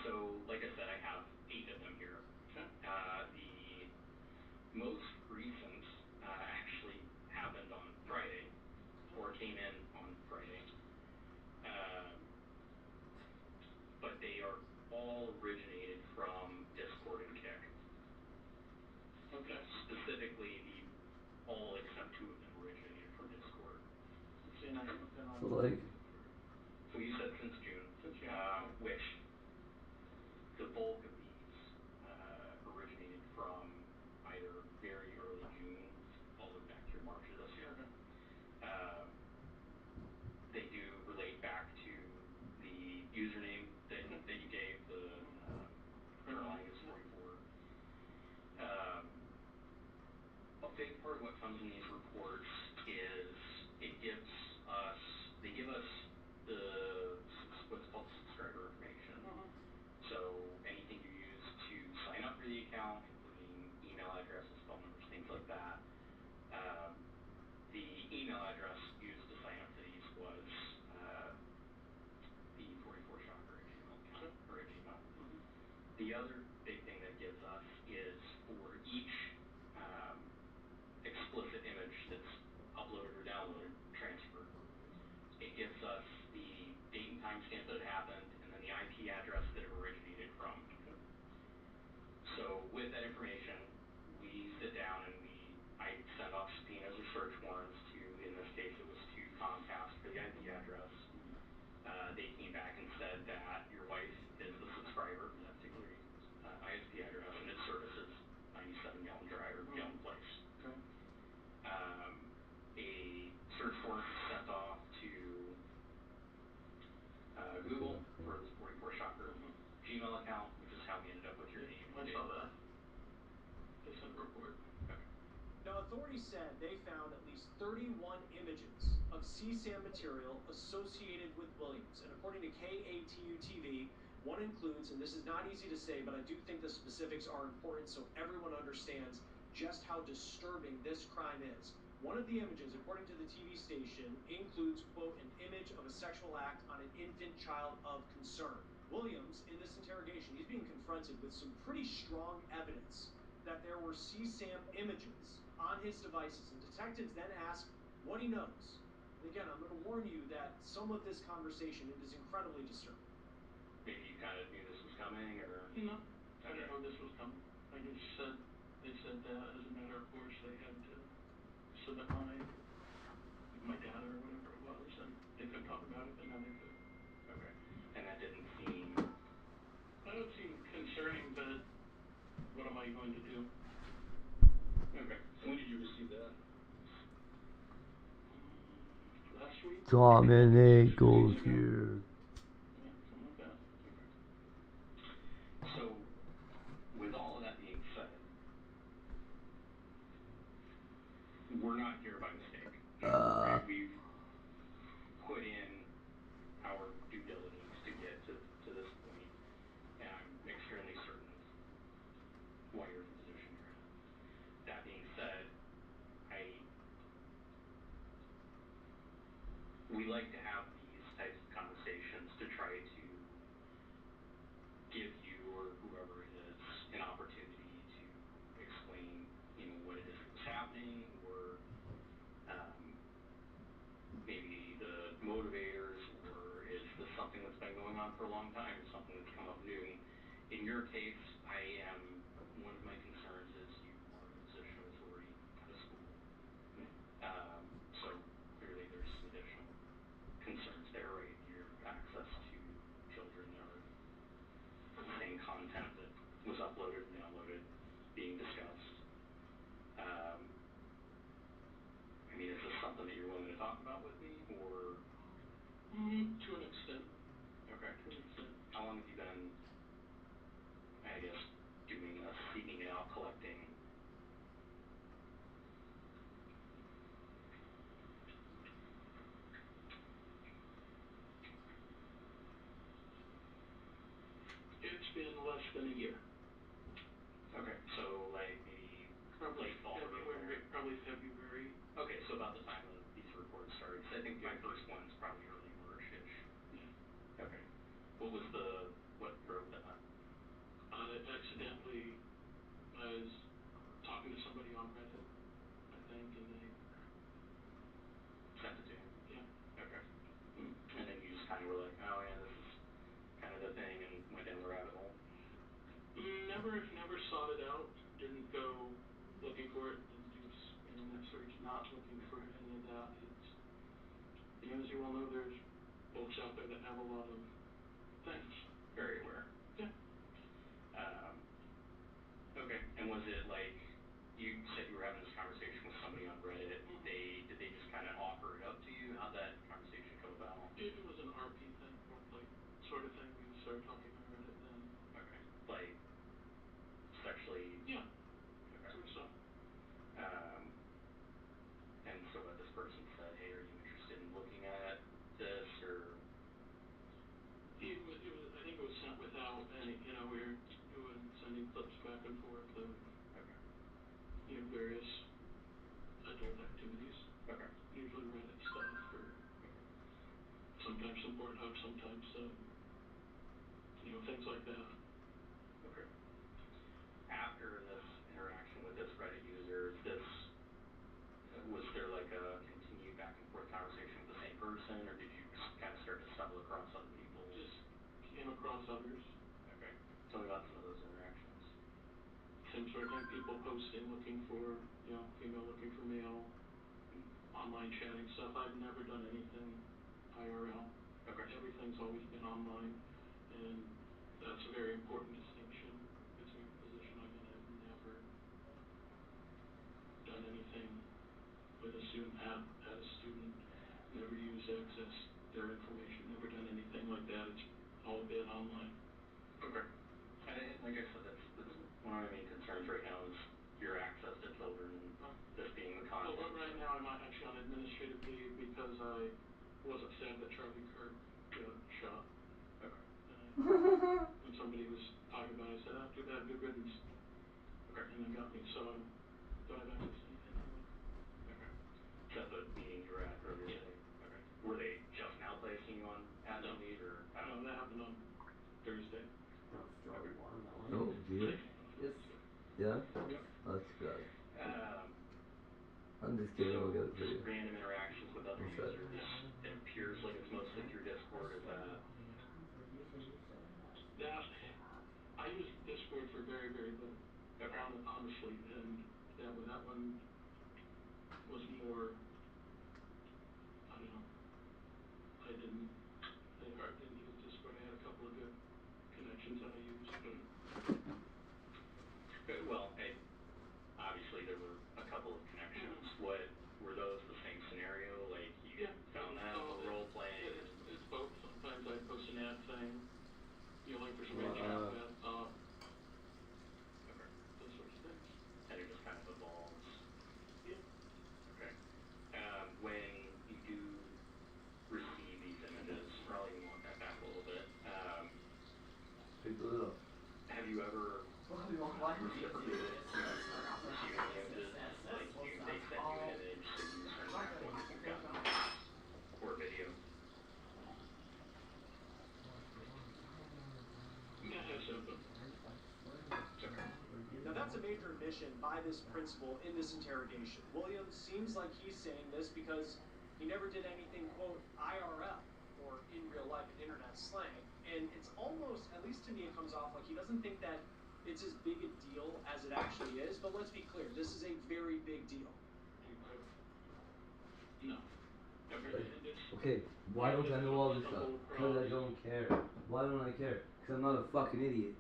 So, like I said, I have 8 of them here. Okay. The most recent actually happened on Friday, or came in on Friday. But they are all originated from Discord and Kick. Okay. Specifically, all except 2 of them originated from Discord. See, and I haven't been on. So like, So you said since June, which the bulk of these originated from either very early June all the way back through March of this year. They do relate back to the username that you gave, the Carolina's 44. A big part of what comes in these reports is they give us the what's called subscriber information. So anything you use to sign up for the account, including email addresses, phone numbers, things like that. The email address used to sign up for these was the 44 Shocker Gmail account, or a Gmail. The other big thing that gives us is for each explicit image that's uploaded or downloaded, transferred, it gives us the date and time stamp that it happened, and then the IP address that it originated from. So with that information, we sit down and I send off subpoenas or search warrants to, in this case it was to Comcast for the IP address. They came back and said that your wife is the subscriber for that particular ISP address, and it services 97 Gallon Drive or Gallon Place. Okay. A search warrant is sent off to Google for the 44 Shocker Gmail account, which is how we ended up with your name. I saw that. They sent a report. Okay. Now, authorities said they found at least 31 images of CSAM material associated with Williams. And according to KATU-TV, one includes, and this is not easy to say, but I do think the specifics are important so everyone understands just how disturbing this crime is. One of the images, according to the TV station, includes, quote, an image of a sexual act on an infant child of concern. Williams, in this interrogation, he's being confronted with some pretty strong evidence that there were CSAM images on his devices, and detectives then ask what he knows. And again, I'm going to warn you that some of this conversation is incredibly disturbing. Maybe you kind of knew this was coming, or? No, I didn't know this was coming. I just said, they said as a matter of course they had to submit my data or whatever it was, and they could talk about it, and then they could. Okay. And that didn't seem... That would seem concerning, but what am I going to do? Okay. So when did you receive that? Last week? Dominic goes here. Something like that. So, with all of that being said, we're not here by mistake. Right? We've put in our due diligence to get to this point, and I'm extremely certain of why you're in the position you're in. That being said, we like to have these types of conversations to try to give you or whoever it is an opportunity to explain, what it is that was happening, or maybe the motivators, or is this something that's been going on for a long time, or something that's come up new. In your case, one of my concerns is you are in a position of authority at a school. So clearly there's some additional concerns there, right? Your access to children or the same content that was uploaded and downloaded being discussed. I mean, is this something that you're willing to talk about with me, or? To an extent. Okay. To an extent. How long have you been, I guess, doing this, seeking it out, collecting? It's been less than a year. Okay, so like maybe Probably late fall or February. Probably February. Okay, so about the time of these reports started. 'Cause I think my first one's probably early March-ish. Yeah. Okay. What drove that? Accidentally, I was talking to somebody on Reddit, I think, and they Sent it to you? Yeah. Okay. And then you just kind of were like, oh yeah, this is kind of the thing, and went down the rabbit hole? Never sought it out. Didn't go looking for it. Didn't do internet search. Not looking for any of that. It's, as you all know, there's folks out there that have a lot of things. Very aware. Yeah. Okay. And was it like, you said you were having this conversation with somebody on Reddit. Did they just kind of offer it up to you? How'd that conversation come about? It was an RP thing, or like sort of thing. We started talking on Reddit then. Okay. Like sexually? Yeah. Okay. Sort of stuff. And so what this person said, hey, are you interested in looking at this, or? I think it was sent without any, we were sending clips back and forth of various adult activities. Okay. Usually Reddit stuff, or sometimes some Pornhub, sometimes things like that. Okay. After this interaction with this Reddit user, was there like a continued back and forth conversation with the same person, or did you just kind of start to stumble across other people? Just came across others. Okay. Tell me about some of those interactions. Same sort of thing. People posting, looking for, female looking for male, online chatting stuff. I've never done anything IRL. Okay. Everything's always been online, and that's a very important distinction between the position I'm in. I've never done anything with a student, had a student, never used to access their information, never done anything like that. It's all been online. Okay. And like I said, that's one of my main concerns right now is your access to children, this being the content. Well, right now I'm actually on administrative leave because I was upset that Charlie Kirk got shot. Okay. When somebody was talking about it, I said, too bad, good riddance. Okay. And they got me, so I don't have access to anything. Okay. Is that the meeting you were at earlier today? Okay. Were they just now placing you on admin leave, or? No, that happened on Thursday. Oh, good. Yes. Yeah? That's good. I'm just kidding, I'll get it for you. Random interactions with other users, it appears like it's mostly through Discord, is that? I use Discord for very, very little, honestly, and that one was more, I don't know, I didn't use Discord. I had a couple of good connections that I used, but. Well, obviously there were a couple of connections. What, were those the same scenario? Like you found that role playing? It's both. Sometimes I post an ad thing, looking for somebody to chat with, those sorts of things. And it just kind of evolves. Yeah. Okay. When you do receive these images, probably want that back a little bit. Have you ever reciprocated receiving the images? Like they send you an image, so you send back what you've gotten, or video? Yeah, I have some. Now that's a major admission by this principal in this interrogation. Williams seems like he's saying this because he never did anything, quote, IRL, or in real life in internet slang. And it's almost, at least to me, it comes off like he doesn't think that it's as big a deal as it actually is. But let's be clear, this is a very big deal. No. Okay, why don't I know all this stuff? Because I don't care. Why don't I care? Because I'm not a fucking idiot.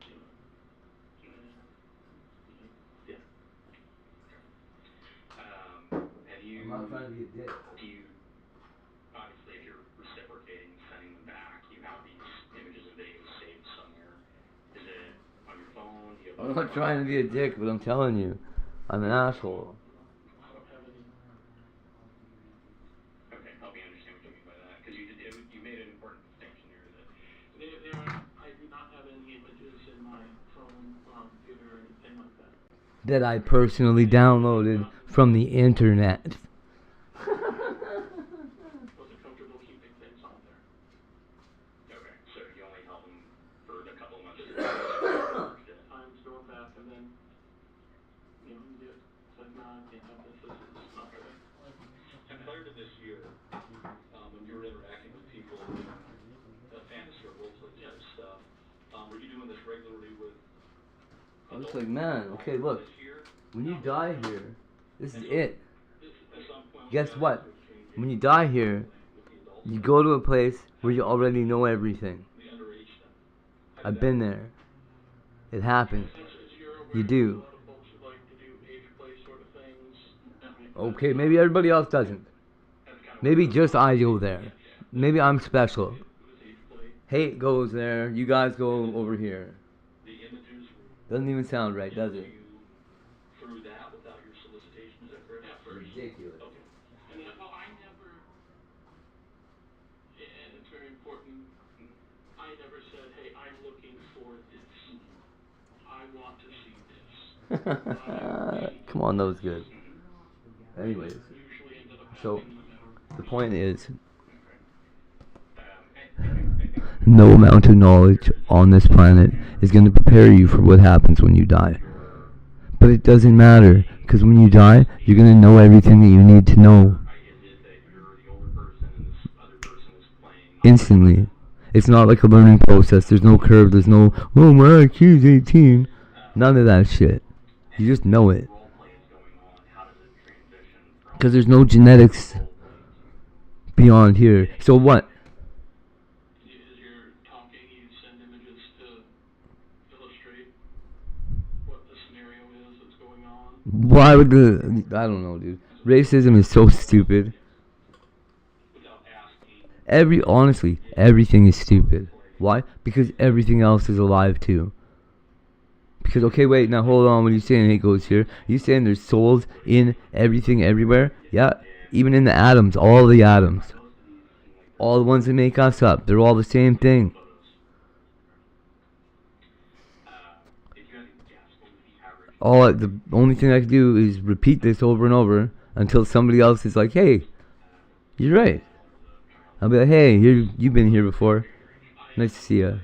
Yeah. Have you? I'm not trying to be a dick. Do you? Obviously, if you're reciprocating, sending them back, you have these images and videos saved somewhere. Is it on your phone? Do you have I'm not trying to be a dick, but I'm telling you, I'm an asshole. Okay, help me understand what you mean by that, because you made an important distinction here that. I do not have any images in my phone, computer, or anything like that. That I personally downloaded from the internet. Wasn't comfortable keeping things on there. Okay, so you only held them for a couple of months. Times going back and then, you get like, nah, I can't have this. This is not good. And prior to this year, when you were interacting with people in fantasy or roleplay type stuff, were you doing this regularly with? I was like, man, okay, look, when you die here, this is it. Guess what? When you die here, you go to a place where you already know everything. I've been there. It happened. You do. Okay, maybe everybody else doesn't. Maybe just I go there. Maybe I'm special. Hate goes there, you guys go over here. Doesn't even sound right, does it? Through that without your solicitation, is that correct? Ridiculous. And I never, and it's very important, I never said, hey, I'm looking for this. I want to see this. Come on, that was good. Anyways, so the point is, no amount of knowledge on this planet is going to prepare you for what happens when you die. But it doesn't matter, because when you die, you're going to know everything that you need to know. Instantly. It's not like a learning process. There's no curve. There's no, oh, my IQ's 18. None of that shit. You just know it. Because there's no genetics beyond here. So what? Why would I don't know, dude. Racism is so stupid. Honestly, everything is stupid. Why? Because everything else is alive too. Because, okay, wait, now hold on, when you saying hate goes here, you saying there's souls in everything everywhere? Yeah, even in the atoms, all the atoms. All the ones that make us up, they're all the same thing. The only thing I can do is repeat this over and over until somebody else is like, hey, you're right. I'll be like, hey, you've been here before. Nice to see you.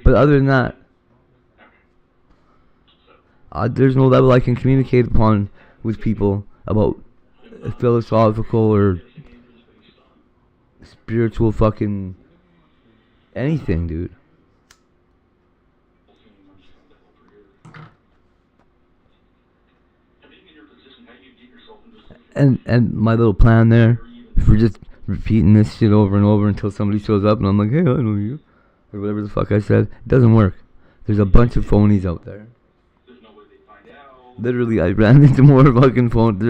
But other than that, there's no level I can communicate upon with people about philosophical or spiritual fucking anything, dude. And my little plan there, for just repeating this shit over and over until somebody shows up and I'm like, hey, I know you, or whatever the fuck I said, it doesn't work. There's a bunch of phonies out there. Literally, I ran into more fucking phones.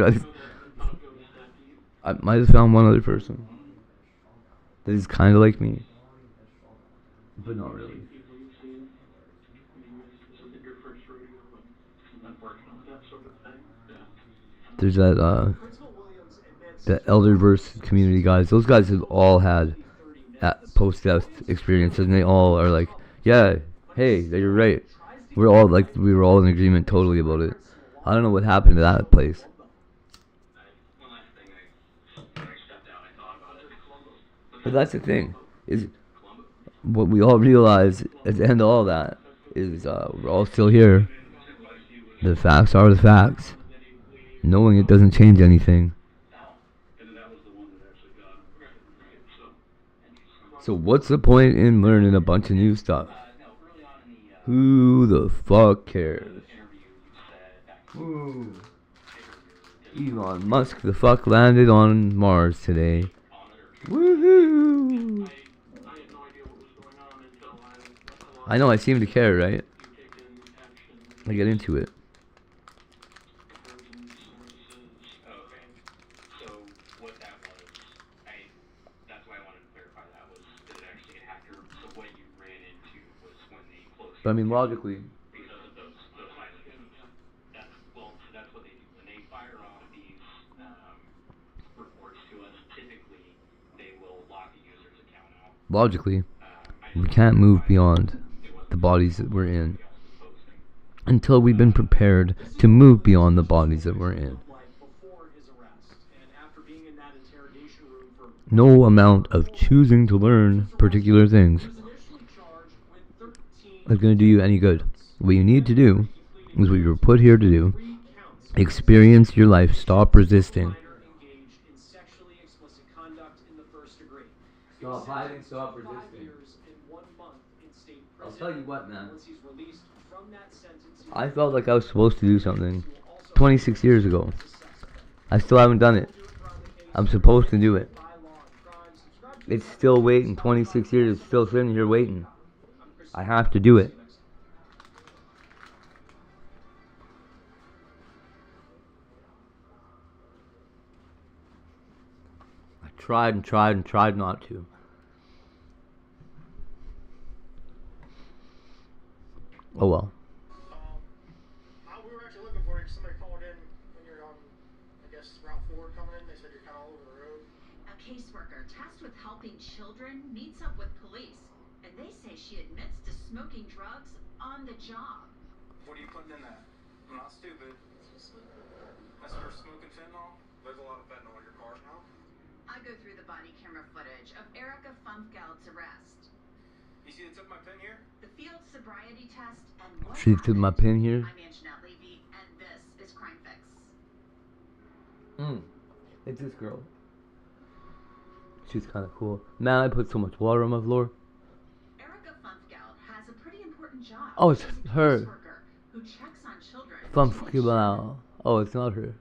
I might have found one other person that is kind of like me, but not really. There's that the Elderverse community guys. Those guys have all had post-death experiences, and they all are like, yeah, hey, you're right. We were all in agreement totally about it. I don't know what happened to that place. But that's the thing, is what we all realize at the end of all that is we're all still here. The facts are the facts. Knowing it doesn't change anything. So what's the point in learning a bunch of new stuff? Who the fuck cares? Ooh. Elon Musk the fuck landed on Mars today. Woohoo! I know, I seem to care, right? I get into it. But I mean, logically. Logically, we can't move beyond the bodies that we're in until we've been prepared to move beyond the bodies that we're in. No amount of choosing to learn particular things is going to do you any good. What you need to do is what you were put here to do. Experience your life. Stop resisting. Stop hiding, stop resisting. I'll tell you what, man. I felt like I was supposed to do something 26 years ago. I still haven't done it. I'm supposed to do it. It's still waiting. 26 years, it's still sitting here waiting. I have to do it. I tried and tried and tried not to. Oh well. We were actually looking for you. Somebody called in when you're on, I guess, Route 4 coming in. They said you're kind of all over the road. A caseworker tasked with helping children meets up with police, and they say she admits to smoking drugs on the job. What are you putting in that? I'm not stupid. That's for smoking fentanyl? There's a lot of fentanyl in your car now. I go through the body camera footage of Erica Funkgeld's arrest. You see they took my pin here? The field sobriety test and what She took my pin here. I'm Anjanette Levy, and this is Crime Fix. It's this girl. She's kind of cool. Man, I put so much water on my floor. Erica Funkgeld has a pretty important job. Oh, it's She's a her. caseworker who checks on children. Funkgeld. Oh, it's not her.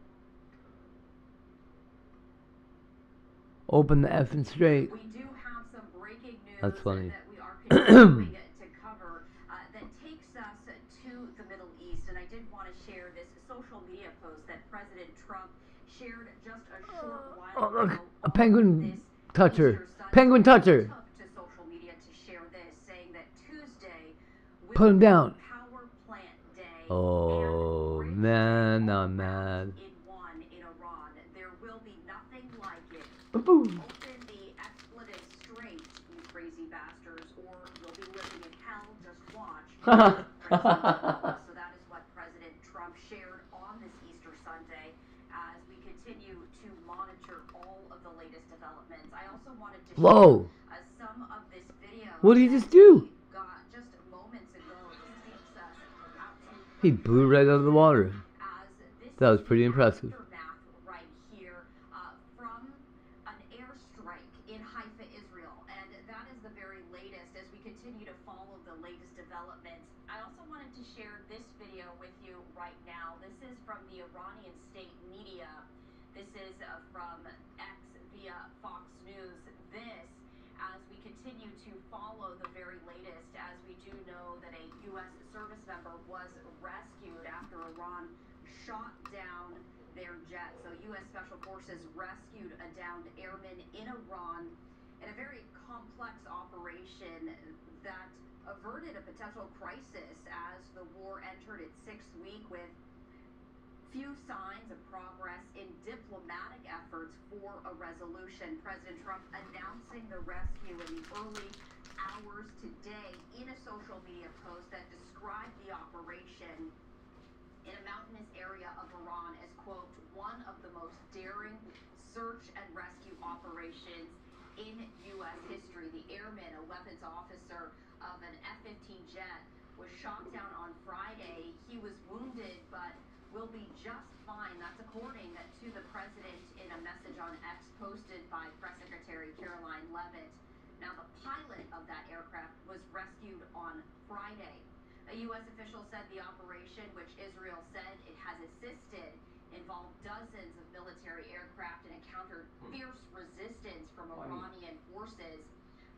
Open the effing straight. We do have some breaking news That's funny. that we are continuing to cover that takes us to the Middle East. And I did want to share this social media post that President Trump shared just a short while Oh, look. ago. A penguin toucher. Penguin toucher. To social media to share this, saying that Tuesday will Put him down. be Power Plant Day. Oh, man, I'm mad. In Iran. There will be nothing like it. Boom. Open the expletive straight, you crazy bastards, or you'll be living in hell. Just watch. So that is what President Trump shared on this Easter Sunday as we continue to monitor all of the latest developments. I also wanted to Whoa. share some of this video. What did he just do? Got just moments ago. This takes us out to He blew right out of the water. That was pretty impressive. right here from an airstrike in Haifa, Israel. And that is the very latest as we continue to follow the latest developments. I also wanted to share this video with you right now. This is from the Iranian state media. This is from X via Fox News. This as we continue to follow the very latest, as we do know that a U.S. service member was rescued after Iran shot down their jet. So U.S. Special Forces rescued a downed airman in Iran in a very complex operation that averted a potential crisis as the war entered its sixth week with few signs of progress in diplomatic efforts for a resolution. President Trump announcing the rescue in the early hours today in a social media post that described the operation in a mountainous area of Iran as, quote, one of the most daring search and rescue operations in U.S. history. The airman, a weapons officer of an F-15 jet, was shot down on Friday. He was wounded, but will be just fine. That's according to the president in a message on X posted by Press Secretary Caroline Leavitt. Now, the pilot of that aircraft was rescued on Friday. A A U.S. official said the operation, which Israel said it has assisted, involved dozens of military aircraft and encountered fierce resistance from Iranian forces.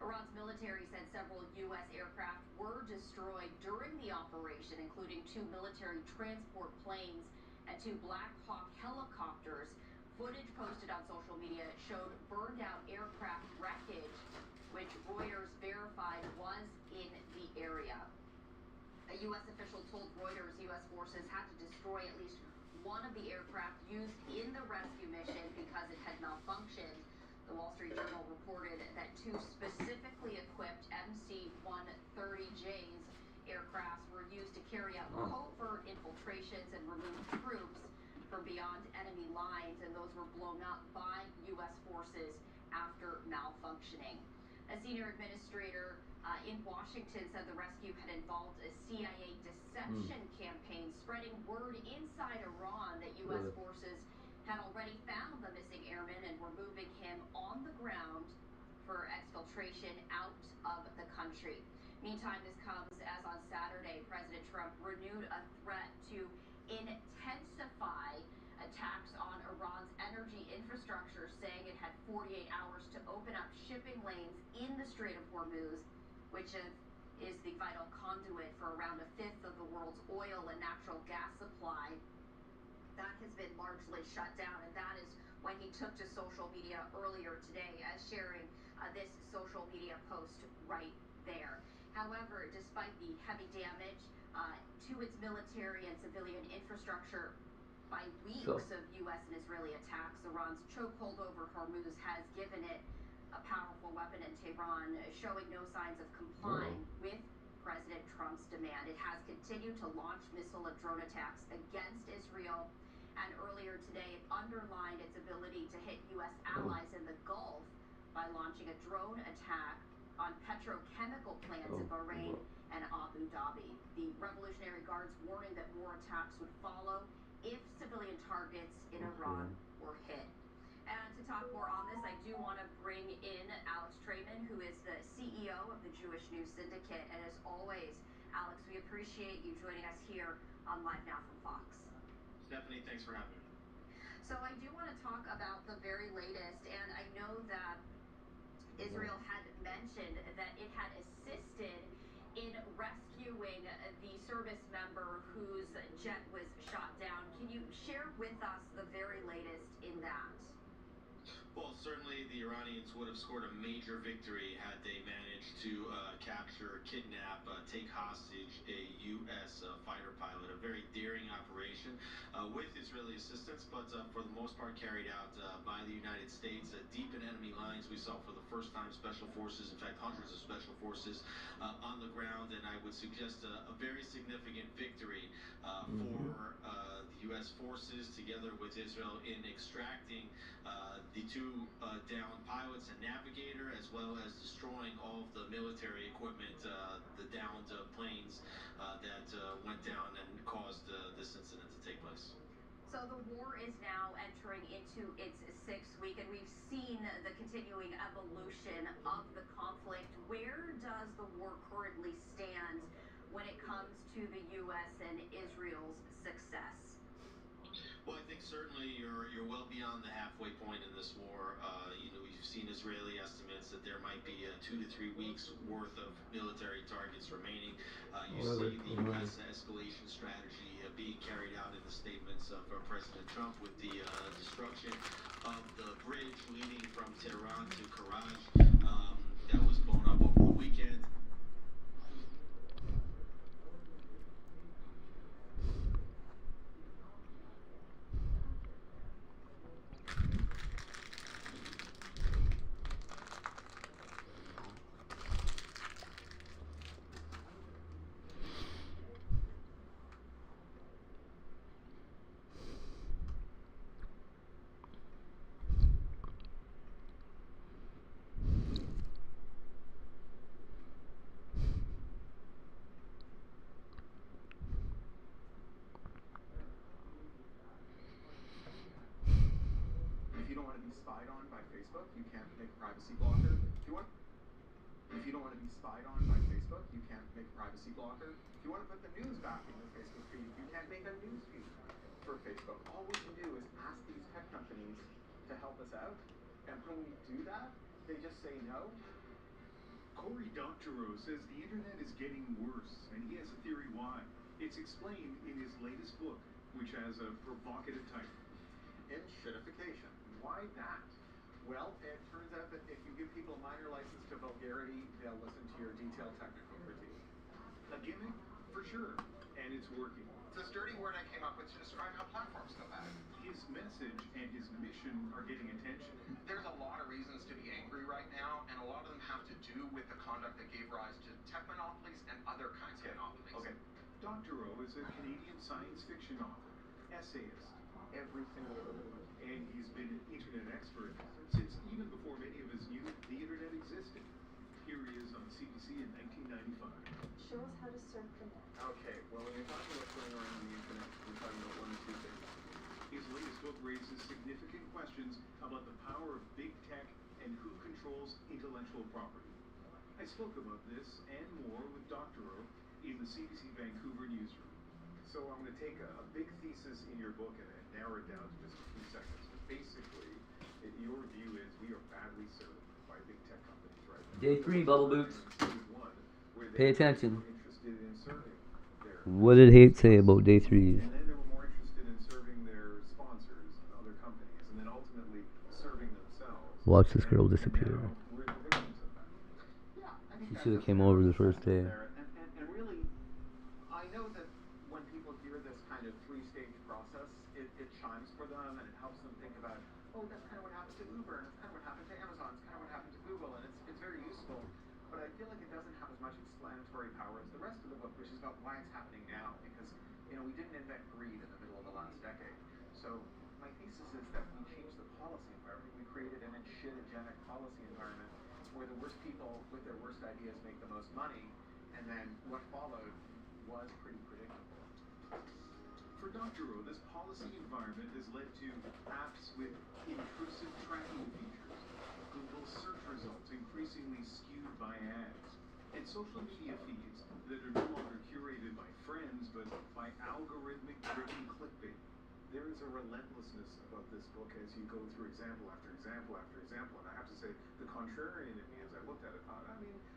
Iran's military said several U.S. aircraft were destroyed during the operation, including 2 military transport planes and 2 Black Hawk helicopters. Footage posted on social media showed burned out aircraft wreckage, which Reuters verified was in the area. A U.S. official told Reuters U.S. forces had to destroy at least one of the aircraft used in the rescue mission because it had malfunctioned. The Wall Street Journal reported that 2 specifically equipped MC-130Js aircrafts were used to carry out covert infiltrations and remove troops from beyond enemy lines, and those were blown up by U.S. forces after malfunctioning. A senior administrator in Washington said the rescue had involved a CIA deception campaign, spreading word inside Iran that U.S. forces had already found the missing airman and were moving him on the ground for exfiltration out of the country. Meantime, this comes as on Saturday, President Trump renewed a threat to intensify attacks on Iran's energy infrastructure, saying it had 48 hours to open up shipping lanes in the Strait of Hormuz, which is the vital conduit for around 1/5 of the world's oil and natural gas supply. That has been largely shut down, and that is when he took to social media earlier today as sharing this social media post right there. However, despite the heavy damage to its military and civilian infrastructure by weeks of U.S. and Israeli attacks, Iran's chokehold over Hormuz has given it a powerful weapon in Tehran, showing no signs of complying with President Trump's demand. It has continued to launch missile and drone attacks against Israel, and earlier today it underlined its ability to hit U.S. allies in the Gulf by launching a drone attack on petrochemical plants in Bahrain and Abu Dhabi. The Revolutionary Guard's warning that more attacks would follow if civilian targets in Iran were hit. And to talk more on this, I do want to bring in Alex Trayman, who is the CEO of the Jewish News Syndicate. And as always, Alex, we appreciate you joining us here on Live Now from Fox. Stephanie, thanks for having me. So I do want to talk about the very latest, and I know that Israel had mentioned that it had assisted in rescuing the service member whose jet was shot down. Can you share with us the very latest in that? Well, certainly the Iranians would have scored a major victory had they managed to capture, kidnap, take hostage a U.S. Fighter pilot. A very daring operation with Israeli assistance, but for the most part carried out by the United States. Deep in enemy lines, we saw for the first time special forces, in fact hundreds of special forces on the ground, and I would suggest a very significant victory for the U.S. forces together with Israel in extracting the 2 downed pilots and navigator, as well as destroying all of the military equipment, the downed planes that went down and caused this incident to take place. So the war is now entering into its 6th week, and we've seen the continuing evolution of the conflict. Where does the war currently stand when it comes to the U.S. and Israel's success? Well, I think certainly you're well beyond the halfway point in this war. We've seen Israeli estimates that there might be 2 to 3 weeks worth of military targets remaining. You see the U.S. escalation strategy being carried out in the statements of President Trump with the destruction of the bridge leading from Tehran to Karaj that was blown up over the weekend. If you don't want to be spied on by Facebook, you can't pick privacy blocker. If you don't want to be spied on by Facebook, you can't make a privacy blocker. If you want to put the news back in your Facebook feed, you can't make a news feed for Facebook. All we can do is ask these tech companies to help us out, and when we do that, they just say no. Cory Doctorow says the internet is getting worse, and he has a theory why. It's explained in his latest book, which has a provocative title. Enshittification. Why that? Well, it turns out that if you give people a minor license to vulgarity, they'll listen to your detailed technical critique. A gimmick? For sure. And it's working. It's this dirty word I came up with to describe how platforms go bad. His message and his mission are getting attention. There's a lot of reasons to be angry right now, and a lot of them have to do with the conduct that gave rise to tech monopolies and other kinds of monopolies. Okay. Doctorow is a Canadian science fiction author, essayist, everything over. And he's been an internet expert since even before many of us knew the internet existed. Here he is on CBC in 1995. Show us how to surf the net. Okay, well, when you're talking about what's going on on the internet, we're talking about one of two things. His latest book raises significant questions about the power of big tech and who controls intellectual property. I spoke about this and more with Doctorow in the CBC Vancouver newsroom. So I'm going to take a big thesis in your book and narrow it down to just a few seconds. But basically, your view is we are badly served by big tech companies right now. Day 3, Bubble Boots. Pay attention. Interested in serving their What did Hate say about Day 3s? And then they were more interested in serving their sponsors and other companies, and then ultimately serving themselves. Watch this girl disappear. We're the victims of that. Yeah, I think She that's should have came over the first day. And really, I know that when people hear this kind of three-stage process, it chimes for them and it helps them think about, oh, that's kind of what happened to Uber, and it's kind of what happened to Amazon, it's kind of what happened to Google, and it's very useful. But I feel like it doesn't have as much explanatory power as the rest of the book, which is about why it's happening now. Because, we didn't invent greed in the middle of the last decade. So my thesis is that we changed the policy environment. We created an enshittigenic policy environment where the worst people with their worst ideas make the most money, and then what followed was pretty predictable. For Doctorow, this policy environment has led to apps with intrusive tracking features, Google search results increasingly skewed by ads, and social media feeds that are no longer curated by friends but by algorithmic-driven clickbait. There is a relentlessness about this book as you go through example after example after example, and I have to say, the contrarian in me, as I looked at it, thought,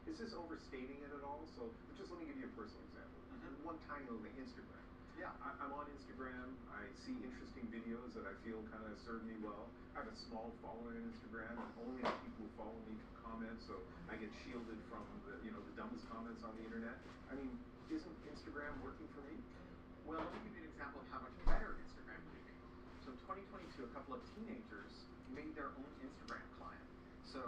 is this overstating it at all? So just let me give you a personal example. One tiny little thing, Instagram. Yeah, I'm on Instagram. I see interesting videos that I feel kind of serve me well. I have a small following on Instagram, and only the people who follow me can comment, so I get shielded from the dumbest comments on the internet. Isn't Instagram working for me? Well, let me give you an example of how much better Instagram can be. So in 2022, a couple of teenagers made their own Instagram client. So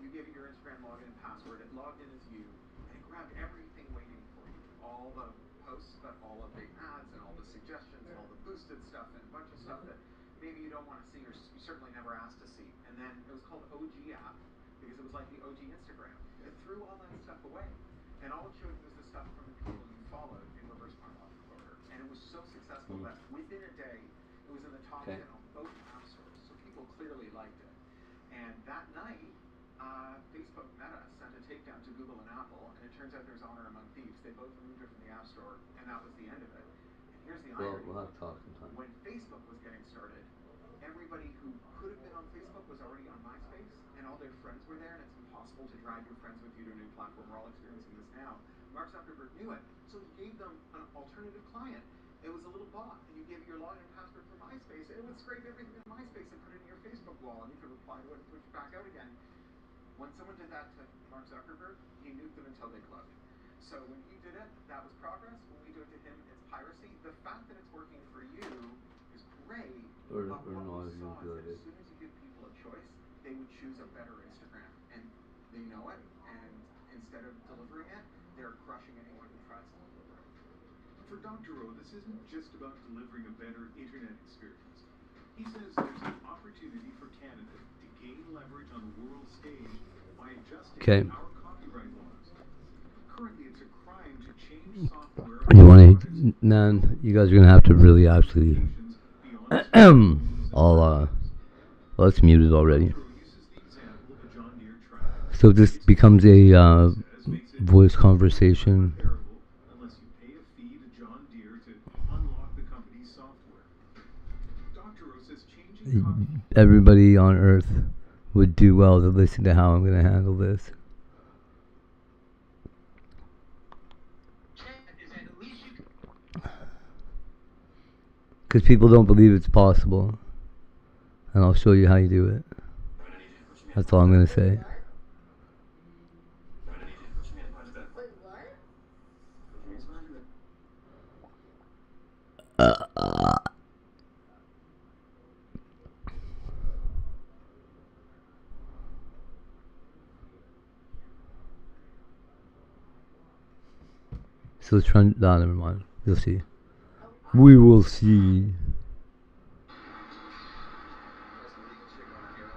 you give it your Instagram login and password, it logged in as you, and it grabbed everything waiting for you. All the posts, but all of the ads and all the suggestions and all the boosted stuff and a bunch of stuff that maybe you don't want to see or you certainly never asked to see. And then it was called OG app because it was like the OG Instagram. It threw all that stuff away. And all it showed was the stuff from the people you followed in reverse chronological order. And it was so successful that within a day, it was in the top 10 on both app stores. So people clearly liked it. And that night, Facebook Meta sent a takedown to Google and Apple, and it turns out there's honor among thieves. They both removed it from the App Store, and that was the end of it. And here's the irony. We'll have to talk sometime. When Facebook was getting started, everybody who could have been on Facebook was already on MySpace, and all their friends were there, and it's impossible to drag your friends with you to a new platform. We're all experiencing this now. Mark Zuckerberg knew it, so he gave them an alternative client. It was a little bot, and you gave your login and password for MySpace, and it would scrape everything in MySpace and put it in your Facebook wall, and you could reply to it and push it back out again. When someone did that to Mark Zuckerberg, he nuked them until they glowed. So when he did it, that was progress. When we do it to him, it's piracy. The fact that it's working for you is great, but what we saw is that as soon as you give people a choice, they would choose a better Instagram, and they know it, and instead of delivering it, they're crushing anyone who tries to deliver it. For Doctorow, this isn't just about delivering a better internet experience. He says there's an opportunity for Canada to gain leverage on the world stage by adjusting our copyright laws. Currently, it's a crime to change software. You want to, man, you guys are going to have to really actually, let's mute it already. So this becomes a voice conversation. Unless you pay a fee to John Deere to unlock the company's software. Dr. O says changing Everybody on Earth would do well to listen to how I'm going to handle this. Because people don't believe it's possible. And I'll show you how you do it. That's all I'm going to say. So let's try. No, never mind. You'll see. We will see.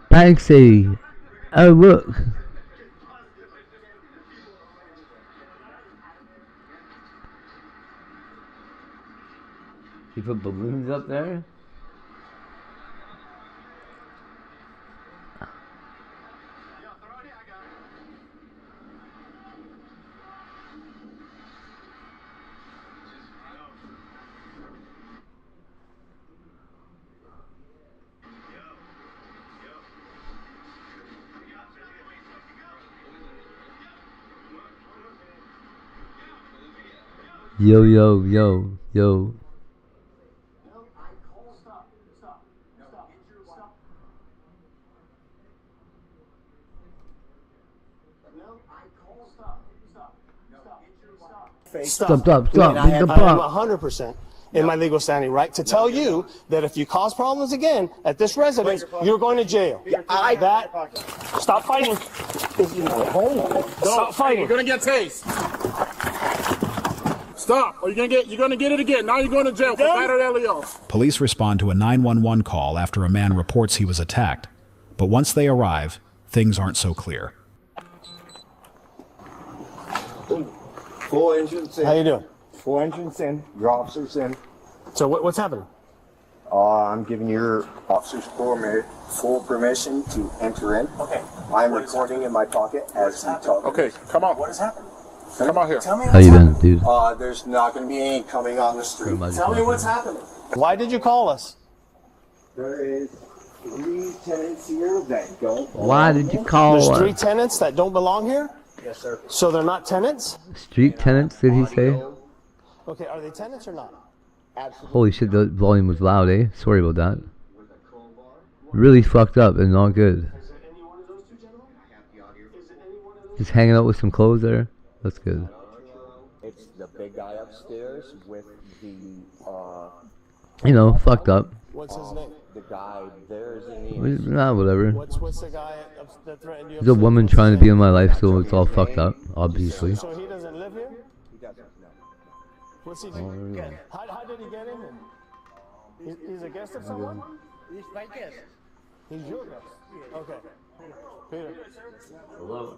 Banksy! Oh, look! You put balloons up there? Yo, yo, yo, yo. Stop. I am 100% in my legal standing right to tell you that if you cause problems again at this residence, you're going to jail. Stop fighting. Stop fighting. You're gonna get tased. Stop, or you're gonna get it again. Now you're going to jail for battered LEO. Police respond to a 911 call after a man reports he was attacked. But once they arrive, things aren't so clear. Full engine's in. How you doing? Full engine's in. Your officer's in. So what's happening? I'm giving your officers full permission to enter in. Okay. I'm recording in my pocket as we talk. Okay, come on. What has happened? Come out here. Tell me How you been, dude? There's not going to be any coming on the street. Tell me what's happening. Why did you call us? There is 3 tenants here that don't. Why did you call There's us? 3 tenants that don't belong here? Yes, sir. So they're not tenants? Street tenants, did he say? Okay, are they tenants or not? Absolutely. Holy shit, the volume was loud, eh? Sorry about that. Really fucked up and not good. Just hanging out with some clothes there? That's good. It's the big guy upstairs with the, You know, fucked up. What's his name? The guy there is in the... Nah, whatever. What's the guy that threatened you? There's a woman trying to be in my life, so it's all fucked up, obviously. So he doesn't live here? He doesn't, no. What's he Oh, doing? really? How did he get in? He's a guest of someone? He's my guest. He's your guest? Okay. Peter. Hello.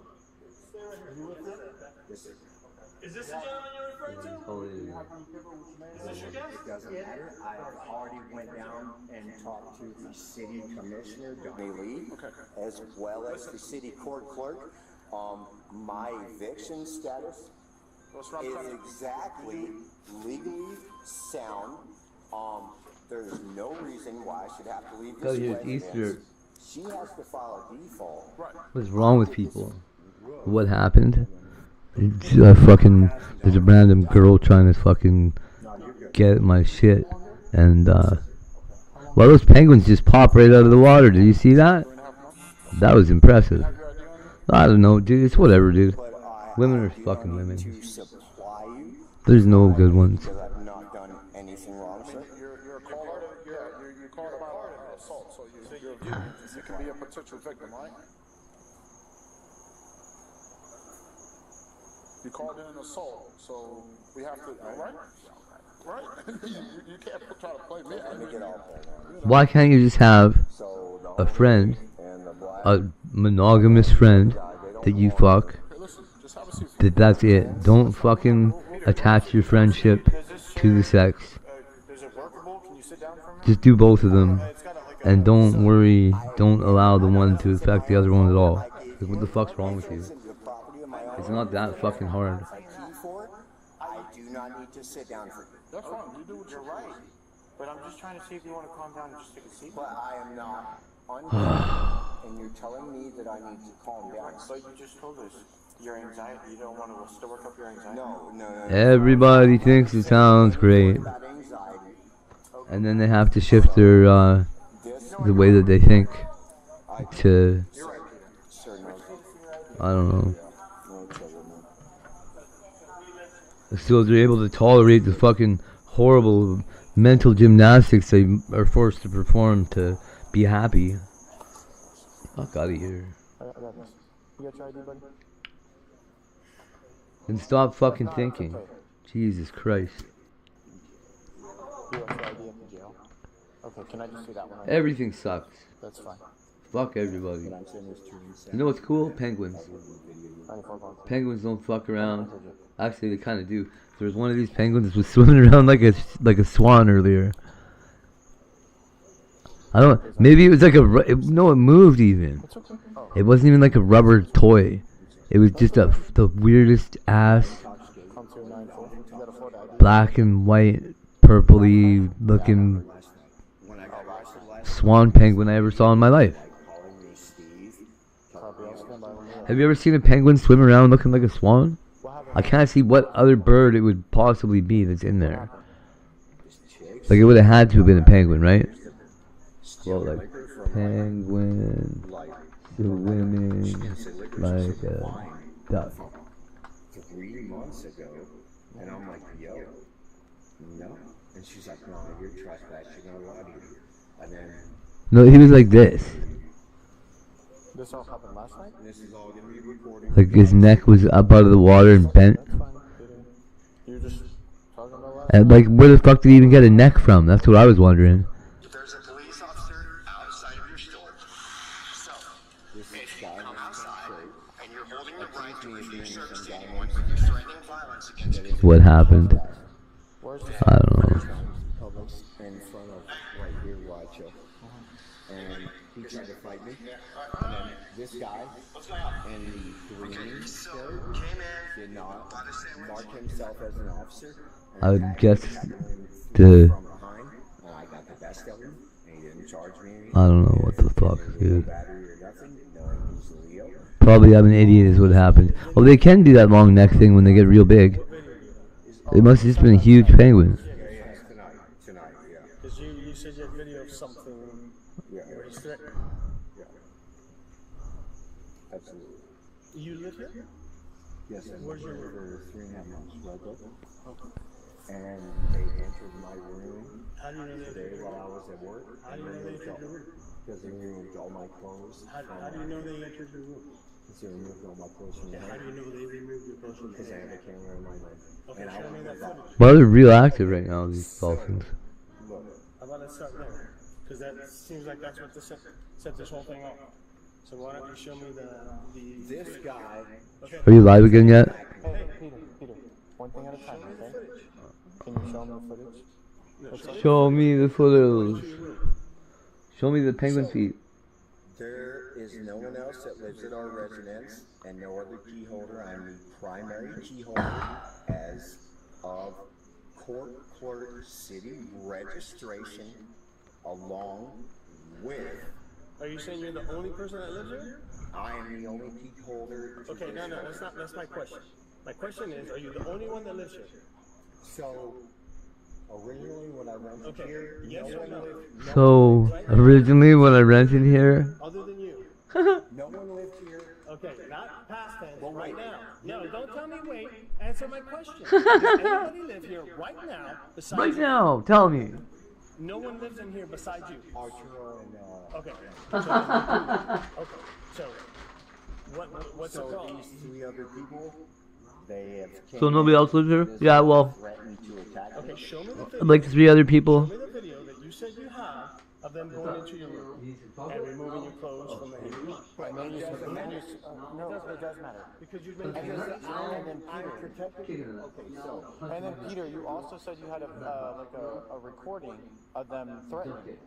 Is this the gentleman you're referring to? Is this your guest? It doesn't matter. I already went down and talked to the city commissioner, Donnie Lee, as well as the city court clerk. My eviction status is exactly legally sound. There's no reason why I should have to leave Because this you're residence. Easter. She has to file a default. What's wrong with people? What happened? There's a random girl trying to fucking get my shit, and well, those penguins just pop right out of the water. Did you see that? That was impressive. I don't know, dude. It's whatever, dude. Women are fucking women. There's no good ones. I've not done anything wrong, sir. You're a caller. Yeah, you called about an assault, so you can be a potential victim, right? You called in an assault, so we have to, right? Right? you can't try to play me. Why can't you just have a friend, a monogamous friend that you fuck? That's it. Don't fucking attach your friendship to the sex. Just do both of them, and don't worry. Don't allow the one to affect the other one at all. Like, what the fuck's wrong with you? It's not that fucking hard. If I key for it, I do not need to sit down for it. That's fine. You do what You're right. But I'm just trying to see if you want to calm down and just take a seat. But I am not uncalm, and you're telling me that I need to calm down. But you just told us your anxiety. You don't want to still work up your anxiety. No. Everybody thinks it sounds great, and then they have to shift their the way that they think to, I don't know. So they're able to tolerate the fucking horrible mental gymnastics they are forced to perform to be happy. Fuck out of here. I got this. You got your ID, buddy? And stop fucking thinking. Jesus Christ. You want your ID at the jail? Okay, can I just see that one? Everything sucks. That's fine. Fuck everybody. You know what's cool? Penguins. Penguins don't fuck around. Actually, they kind of do. There was one of these penguins that was swimming around like a swan earlier. I don't. Maybe it was like no, it moved even. It wasn't even like a rubber toy. It was just the weirdest ass black and white, purpley looking swan penguin I ever saw in my life. Have you ever seen a penguin swim around looking like a swan? I can't see what other bird it would possibly be that's in there. Like it would have had to have been a penguin, right? Well, like penguin swimming like a duck. 3 months ago, and I'm like, yo, no. And she's like, no, you're trespassing, you're gonna lie to you. And then No, he was like this. This all happened last night? This is all gonna be recorded. Like his neck was up out of the water and bent. You're just talking about last And like, where the fuck did he even get a neck from? That's what I was wondering. There's a police officer outside of your store. So, if you come outside and you're holding the right to refuse service to anyone, you're threatening violence against people. What happened? I don't know. In front of right here where I chill. And he tried to fight me. And then this guy in the green shirt did not mark himself as an officer. I would guess the. I got the best of him. And he didn't charge me. I don't know what the fuck, dude. Probably I'm an idiot is what happened. Well, they can do that long neck thing when they get real big. It must have just been a huge penguin. Tonight, yeah. Because you said you had video of something where he's threatening. Yeah. Absolutely. You live here? Yes, I Where's your lived room? for 3.5 months, right? Okay. And they entered my room How do you know they today entered your while I room? was at work. How do you know they entered your room? Because they removed all my clothes. How do you know they entered your room? Because they removed all my clothes from the How do you know they removed your clothes from the Because I had a camera in my room. Okay, And I show me that went footage. Well, they're real active right now, these dolphins. How about let's start there? Because that seems like that's what set this whole thing up. So why don't you show me the This guy. Okay. Are you live again yet? Hey, Peter, one thing at a time, okay? Can you show me the footage? Show me the footage. Show me the penguin feet. There is no one else that lives at our residence and no other key holder. I'm the primary key holder as of Court Clerk City registration along with. Are you saying you're the only person that lives here? I am the only key holder. Okay, no, that's my question. My question is, are you the only one that lives here? So, originally when I rented here, yes no or one no? lived. So, originally when I rented here, Other than you. No one lived here. Okay, not past tense, Well, right wait. now. No, don't tell me wait. Answer my question. Does anybody live here right now besides right you? now, tell me. No one lives in here besides you. Arturo and Okay. Okay. So, what's so it called? these 3 other people, they have. So nobody else lives here? Yeah, well, threatened to attack me. Okay, show me the video. like 3 other people. Show me the video that you said you have of them going into your room and removing your clothes from the hangers. And then you no, it does matter. Because you've been And then Peter, and then Peter, you also said you had a recording of them threatening.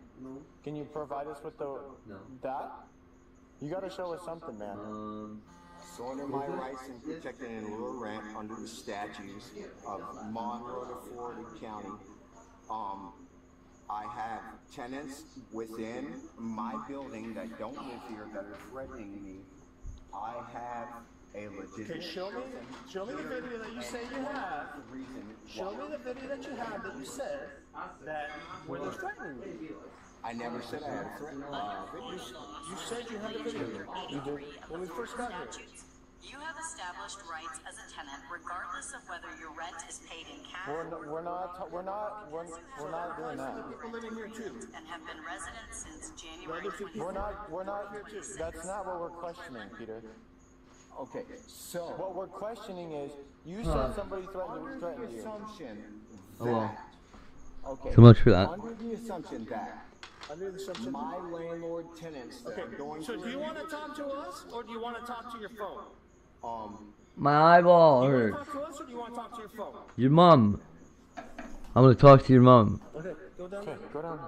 Can you provide us with that? You got to show us something, man. So under my rights and protected in lieu of rent under the statutes of Monroe to Florida County, I have tenants within my building that don't live here that are threatening me. I have a legitimate. Okay, show me the video that you say you have. Show me the video that you have that you said that where they're threatening me. I never said I had a threat. You said you had a video. You did when we first got here. You have established rights as a tenant, regardless of whether your rent is paid in cash. We're not doing that. People living here too. And have been residents since January 20. We're not. That's not what we're questioning, Peter. Okay, so what we're questioning is you said somebody threatened you. Assumption well. Okay. So much for that. Under the assumption that my landlord tenants that are going So through. do you want to talk to us or do you want to talk to your phone? My eyeball Do you hurts. want to talk to us or do you want to talk to your phone? Your mom. I'm gonna talk to your mom. Okay, go down. Okay, go down.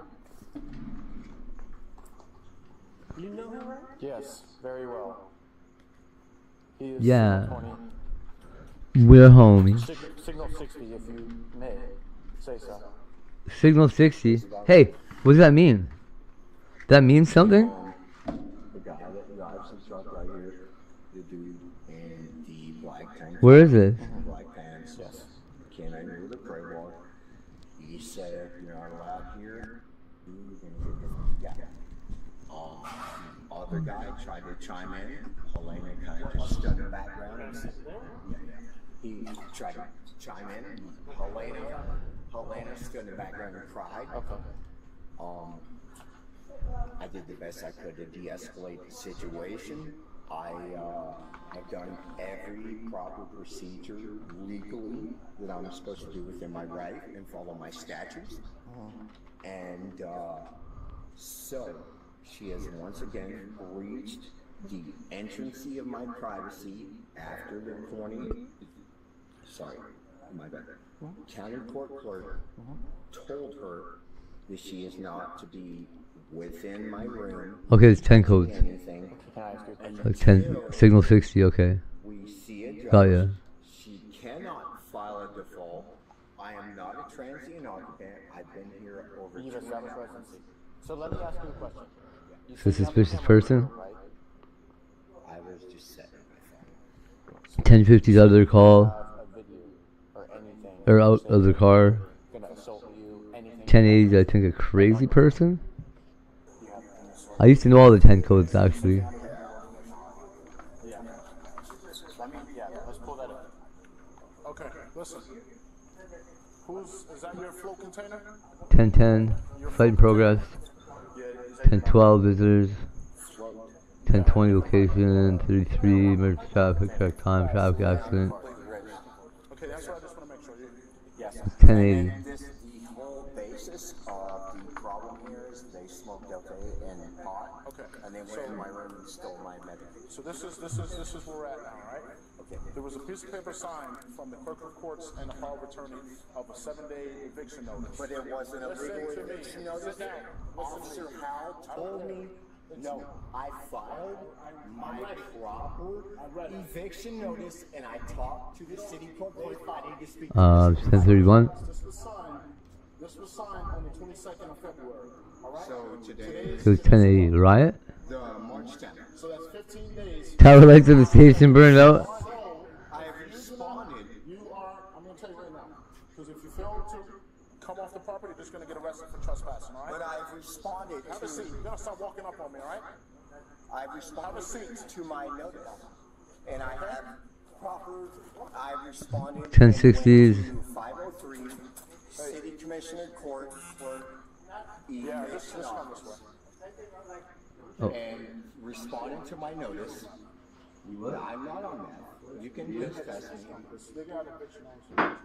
You know him, right? Yes, very well. He is Yeah. 20. We're homies. Signal 60, if you may say so. Signal 60. Hey, what does that mean? That means something? The guy that drives his truck right here, the dude in the black tank. Where is it? Black pants. Yes. Came in with a prayer walk. He said, "You're not allowed here." Yeah. Other guy tried to chime in. Helena kind of just stood in the background and said, he tried to chime in. Helena stood in the background and cried. Okay. I did the best I could to de-escalate the situation. I've done every proper procedure legally that I'm supposed to do within my right and follow my statutes. And so she has once again breached the entrance of my privacy after the county court clerk told her that she is not to be within my room. Okay, it's 10 codes. Anything. Like 10, signal 60, okay. We see a judge. Got ya. She cannot file a default. I am not a transient occupant. I've been here over 2 years. So let me ask you a question. Is this a suspicious person? I was just setting my phone. 1050's out of their call. Or out of the car. 1080's, I think, a crazy person. I used to know all the 10 codes, actually. Yeah, let's pull that up. Okay, listen. Is that your float container? 1010, fight in progress. 1012, visitors. 1020, location. 33, emergency traffic, correct time, traffic accident. Okay, that's what I just want to make sure. Yes. 1080. The whole basis of the problem here is they smoked okay and pot. Okay. And they went in my room and stole my medication. So this is where we're at now, right? Okay. There was a piece of paper signed from the clerk of courts and the power of attorney of a 7-day eviction notice. But it wasn't a legal eviction notice. Officer Howell told me, no, I filed my proper eviction notice and I talked to the city court fighting to speak. 1031. This was signed on the 22nd of February. All right? So today So it's 1080, riot? The March 10th. So that's 15 days. Tower lights of the station burned out. I have responded. I'm going to tell you right now. Because if you fail to come off the property, you're just going to get arrested for trespassing, all right? But I've responded Have a seat. You're going to stop walking up on me, all right? I've responded to my notice. And I have I've responded 1060s. to 503 City Commissioner Court for Yeah, this come this way. And responding to my notice. I'm not on that. You can discuss me. They got eviction notice.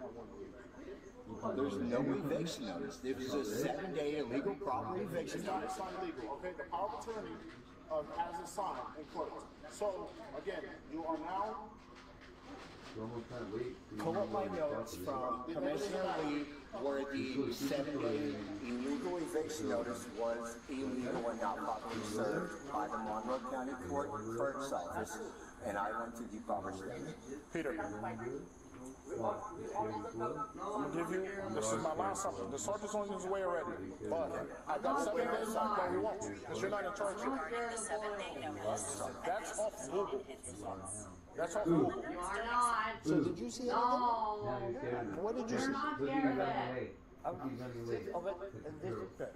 There's no eviction notice. This is a 7-day illegal property eviction notice. It's not illegal, okay? The power of attorney has it signed and closed. So, again, you are now... Pull up my notes from Commissioner Lee where the 7-day illegal eviction notice was illegal and not properly served by the Monroe County Court Clerk's Office. and I want to demolish them. Peter. I'm gonna give you, this is my last something. The sergeant's on his way already. But I got 7 days left. No, he won't. Because you're not in charge here. That's off Google. That's off Google. You are not. So did you see anything? No. What did you see? I'm not scared of it. I'm not scared of it.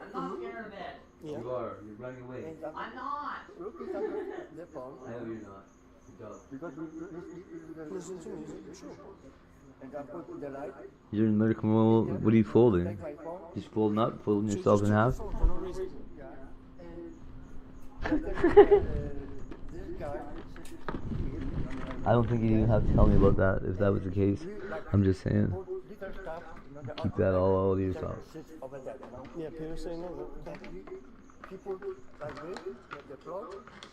Yeah. You are. You're running away. I'm not. Look at the phone. I know you're not. Good job. Because Listen to music, sure. and I put the light. You're in medical mode. What are you folding? Just folding up, folding yourself in half. For no reason. This guy. I don't think you even have to tell me about that if that was the case. I'm just saying. Keep that all to yourself. Yeah, Peter saying no. He put like this, like the floor.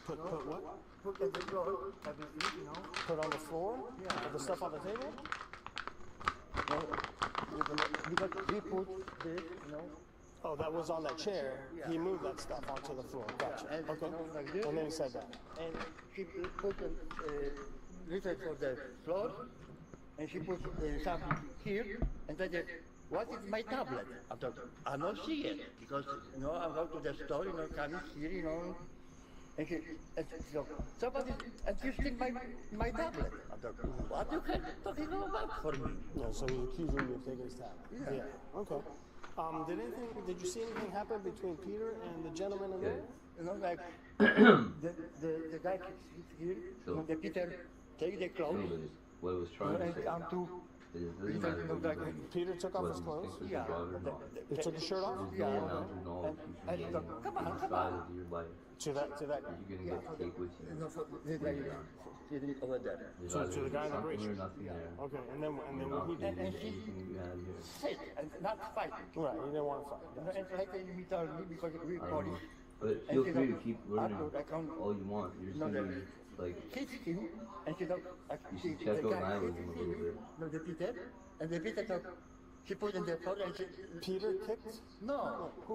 Put what? Put at the floor, like this, you know. Put on the floor? Yeah. Put the stuff on the table? No, because he put this, you know. Oh, that was on that chair. He moved that stuff onto the floor. Gotcha. And, Okay. you know, like this. And then he said that. And she put little for the floor, and she put something here, and then what is my tablet? I thought, I don't see it, because, you know, I go to the store, you know, coming here, you know, and so somebody, and you still my tablet. I thought, what you can talking about for me? Yeah, so he accused him of taking his tablet. Yeah. Okay. Did you see anything happen between Peter and the gentleman in there? You know, like, the guy sits here, you know, the Peter take the clothes, What it was trying to and say. come to It doesn't Peter, matter you know, who like, you are. Peter took off his clothes? yeah, He took his shirt off? yeah, And and he thought, come on, come on. your life. To that. You're gonna get cake with you. No, for the guy sitting over there. To the guy in the gray Something or shirt. nothing there. Okay, and then what he did? And she Anything you had here. sit and not fight. Right, he didn't want to fight. You know, and like you tell me because we I don't know. police. But And feel she free to don't- keep I learning can't- all you want. You're just No, gonna the- be like, Kids him, and she don't. you should check out nihilism a little bit. No, the Peter, and the Peter thought, she put in the phone and she. Peter kicked? No, who?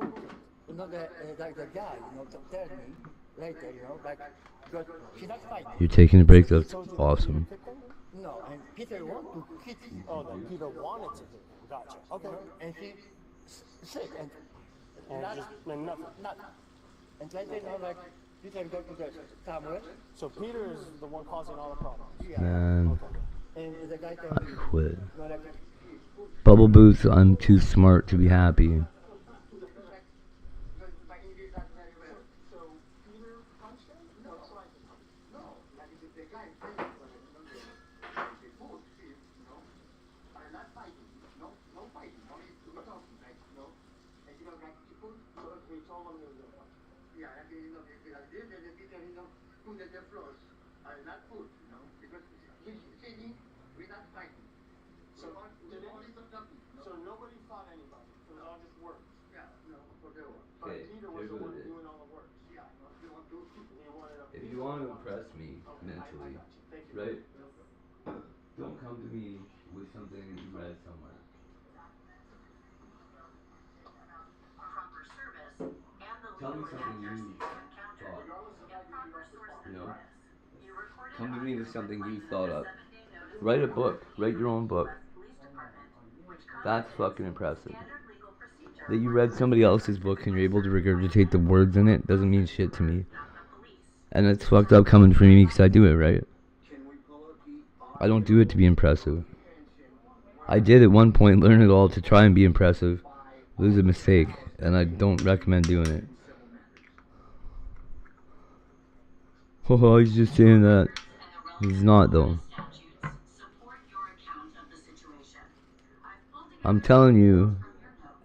You know, like the guy, you know, tell me later, you know, like, because she's not fighting. You're taking a break, that's awesome. No, and Peter want to kick him. Oh, then Peter wanted to hit him. Gotcha. Okay. You know, and she said, and And nothing. nothing. And later, you know, like, Peter go to the somewhere. So Peter is the one causing all the problems. Yeah. Man, And the guy told me, quit. you know, like, Bubble Boots, I'm too smart to be happy. So nobody fought anybody. It was all just work. yeah, no, for the war. Okay, Peter was here's the what one it is. doing all the work. Yeah, no, you want to. He wanted to. If you want to impress me mentally, right? Don't come to me with something that you read somewhere. Proper service and the Tell me legal something you encountered. thought. Improper source You know? You recorded Come to me with something you audio thought up. 7-day notice Write a book. Write your own book. Police Department, which That's fucking impressive. standard legal procedure That you read somebody else's book and you're able to regurgitate the words in it doesn't mean shit to me. And it's fucked up coming from me because I do it, right? I don't do it to be impressive. I did at one point learn it all to try and be impressive. It was a mistake, and I don't recommend doing it. Oh, he's just saying that. He's not, though. I'm telling you,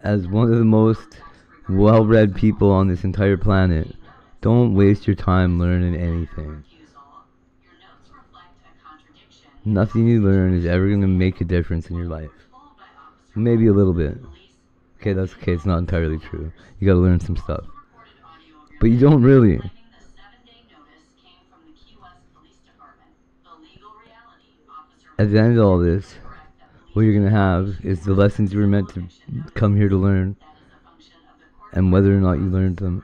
as one of the most well-read people on this entire planet, don't waste your time learning anything. Nothing you learn is ever going to make a difference in your life. Maybe a little bit. Okay, that's okay, it's not entirely true. You gotta learn some stuff. But you don't really. At the end of all this, what you're gonna have is the lessons you were meant to come here to learn, and whether or not you learned them.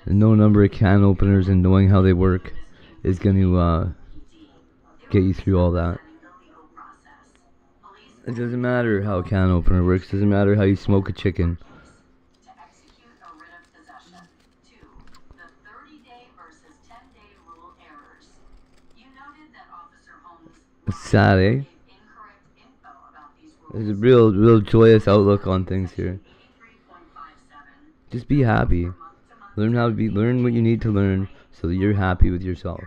And no number of can openers and knowing how they work is going to get you through all that. It doesn't matter how a can opener works. Doesn't matter how you smoke a chicken. To execute a writ of possession. 2. The 30-day versus 10-day rule errors. You noted that Officer Holmes It's sad, eh? gave incorrect info about these rules. There's a real joyous outlook on things here. Just be happy. Learn what you need to learn so that you're happy with yourself.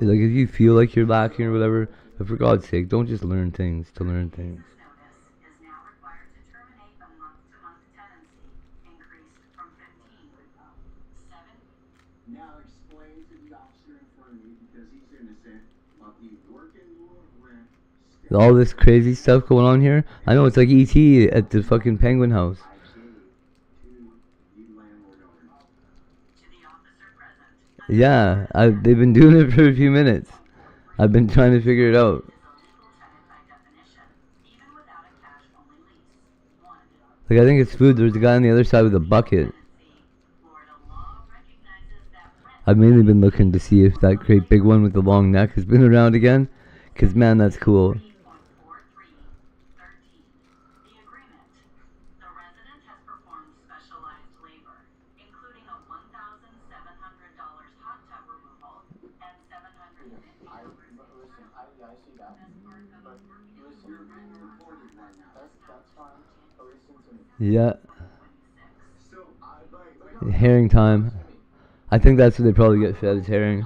Like if you feel like you're lacking or whatever, but for God's sake, don't just learn things to learn things. Now explain to the officer in front of me, because he's innocent, of the working rule of rent. All this crazy stuff going on here. I know it's like E.T. at the fucking Penguin House. Yeah, they've been doing it for a few minutes. I've been trying to figure it out. Like I think it's food. There's a guy on the other side with a bucket. I've mainly been looking to see if that great big one with the long neck has been around again. Cause man, that's cool. Yeah. Herring time. I think that's what they probably get fed, is herring.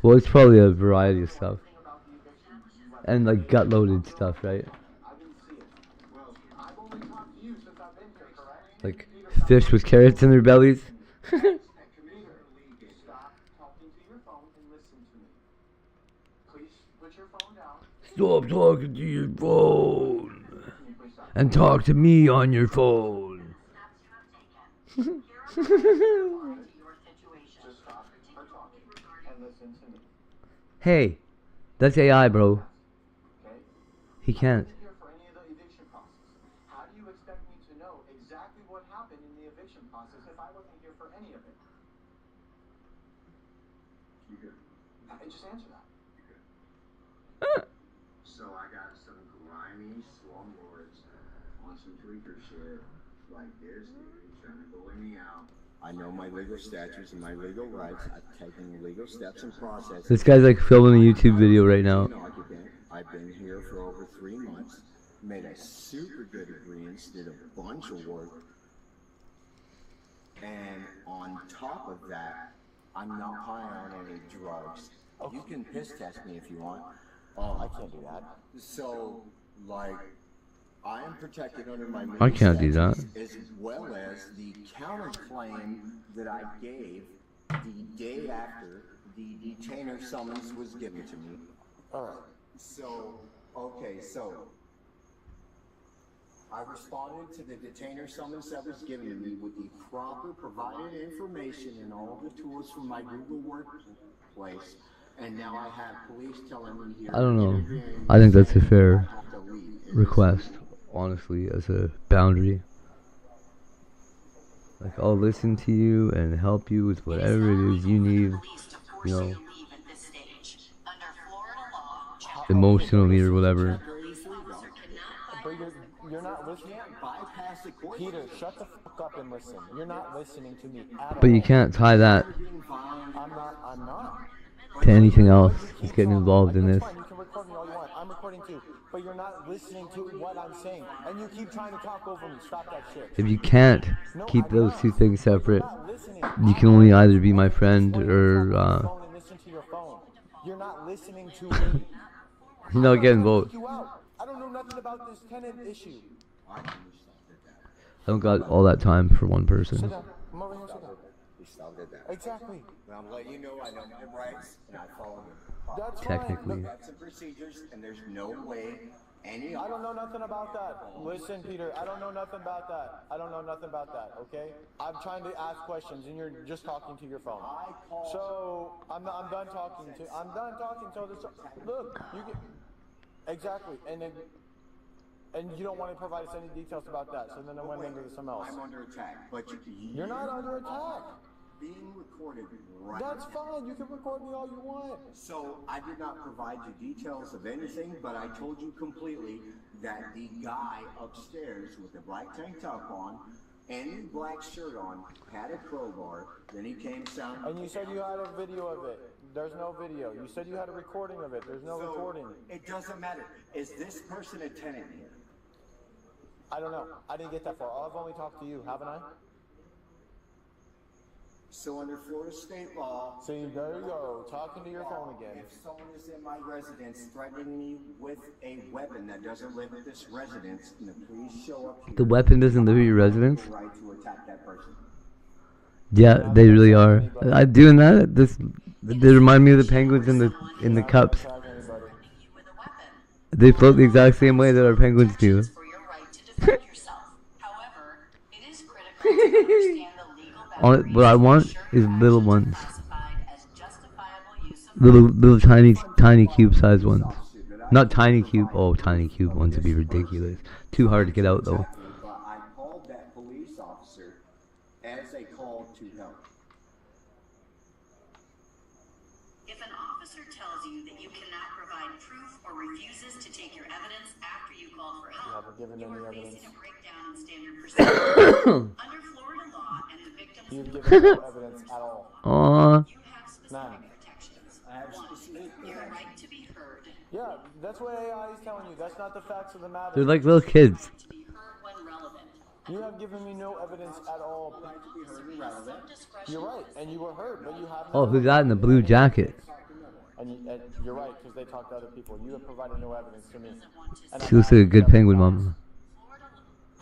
Well, it's probably a variety of stuff. And like gut-loaded stuff, right? Like fish with carrots in their bellies. Stop talking to your phone and talk to me on your phone. Hey, that's AI, bro. He can't. How do you expect me to know exactly what happened in the eviction process if I wasn't here for any of it? Just answer that. So I got some grimy slumlords on some tweaker shit like this, dude, trying to bully me out. I know my legal statutes and my legal rights. I've taken legal steps and processes. This guy's like filming a YouTube video right now. I've been here for over 3 months, made a super good agreement, did a bunch of work, and on top of that, I'm not high on any drugs. You can piss test me if you want. I can't do that. So, like, I am protected under my I can't do that. as well as the counterclaim that I gave the day after the detainer summons was given to me. Alright. So, okay, so I responded to the detainer summons that was given to me with the proper provided information and all the tools from my Google Workplace, and now I have police telling me here. I don't know. I think that's a fair request, honestly, as a boundary. Like, I'll listen to you and help you with whatever it is you need, you know, emotionally or whatever. But you're not listening. Peter, shut the fuck up and listen. You're not listening to me at all. But you can't tie that I'm not. to anything else that's getting involved in this. Fine, you can record me all you want. I'm recording too. But you're not listening to what I'm saying. And you keep trying to talk over me. Stop that shit. If you can't keep those two things separate, you can only either be my friend or, Listen to your phone. You're not listening to me. you know, getting both. I don't know nothing about this tenant issue. I don't got all that time for one person. Sit down. I'm over here. Sit down. We still did that. Exactly. But I'm letting you know I know my rights and I follow them. That's Technically. That's the procedures, and there's no way any. I don't know nothing about that. Listen, Peter, I don't know nothing about that. I don't know nothing about that, okay? I'm trying to ask questions, and you're just talking to your phone. So, I'm done talking to... I'm done talking to this... Look, you get... Exactly, and then... And you don't want to provide us any details about that, so then I went into something else. I'm under attack, but You're not under attack. being recorded right That's now. fine. You can record me all you want. So I did not provide you details of anything, but I told you completely that the guy upstairs with the black tank top on and the black shirt on had a crowbar. Then he came sound. And you said you had a video of it. There's no video. You said you had a recording of it. There's no recording. It doesn't matter. Is this person a tenant here? I don't know. I didn't get that far. I've only talked to you, haven't I? So under Florida state law, see, there you go, talking to your phone again. If someone is in my residence threatening me with a weapon that doesn't live at this residence, then please show up here. The weapon doesn't live at your residence? The right to attack that person. Yeah, they really are. I doing that. They remind me of the penguins in the cups. They float the exact same way that our penguins do. What I want is little ones, little tiny cube sized ones. Not tiny cube. Oh, tiny cube ones would be ridiculous. Too hard to get out though. But I called that police officer as a call to help. If an officer tells you that you cannot provide proof or refuses to take your evidence after you called for help, you are facing a breakdown in standard procedure. Under Florida law and the victim's You've given no evidence at all. Aww. None. your right to be heard. Yeah, that's what AI is telling you. That's not the facts of the matter. They're like little kids. You have given me no evidence at all. You're right, and you were heard, but you have no Oh, who's that in the blue jacket? And you're right, because they talk to other people. You have provided no evidence to me. And She looks like a good penguin mom.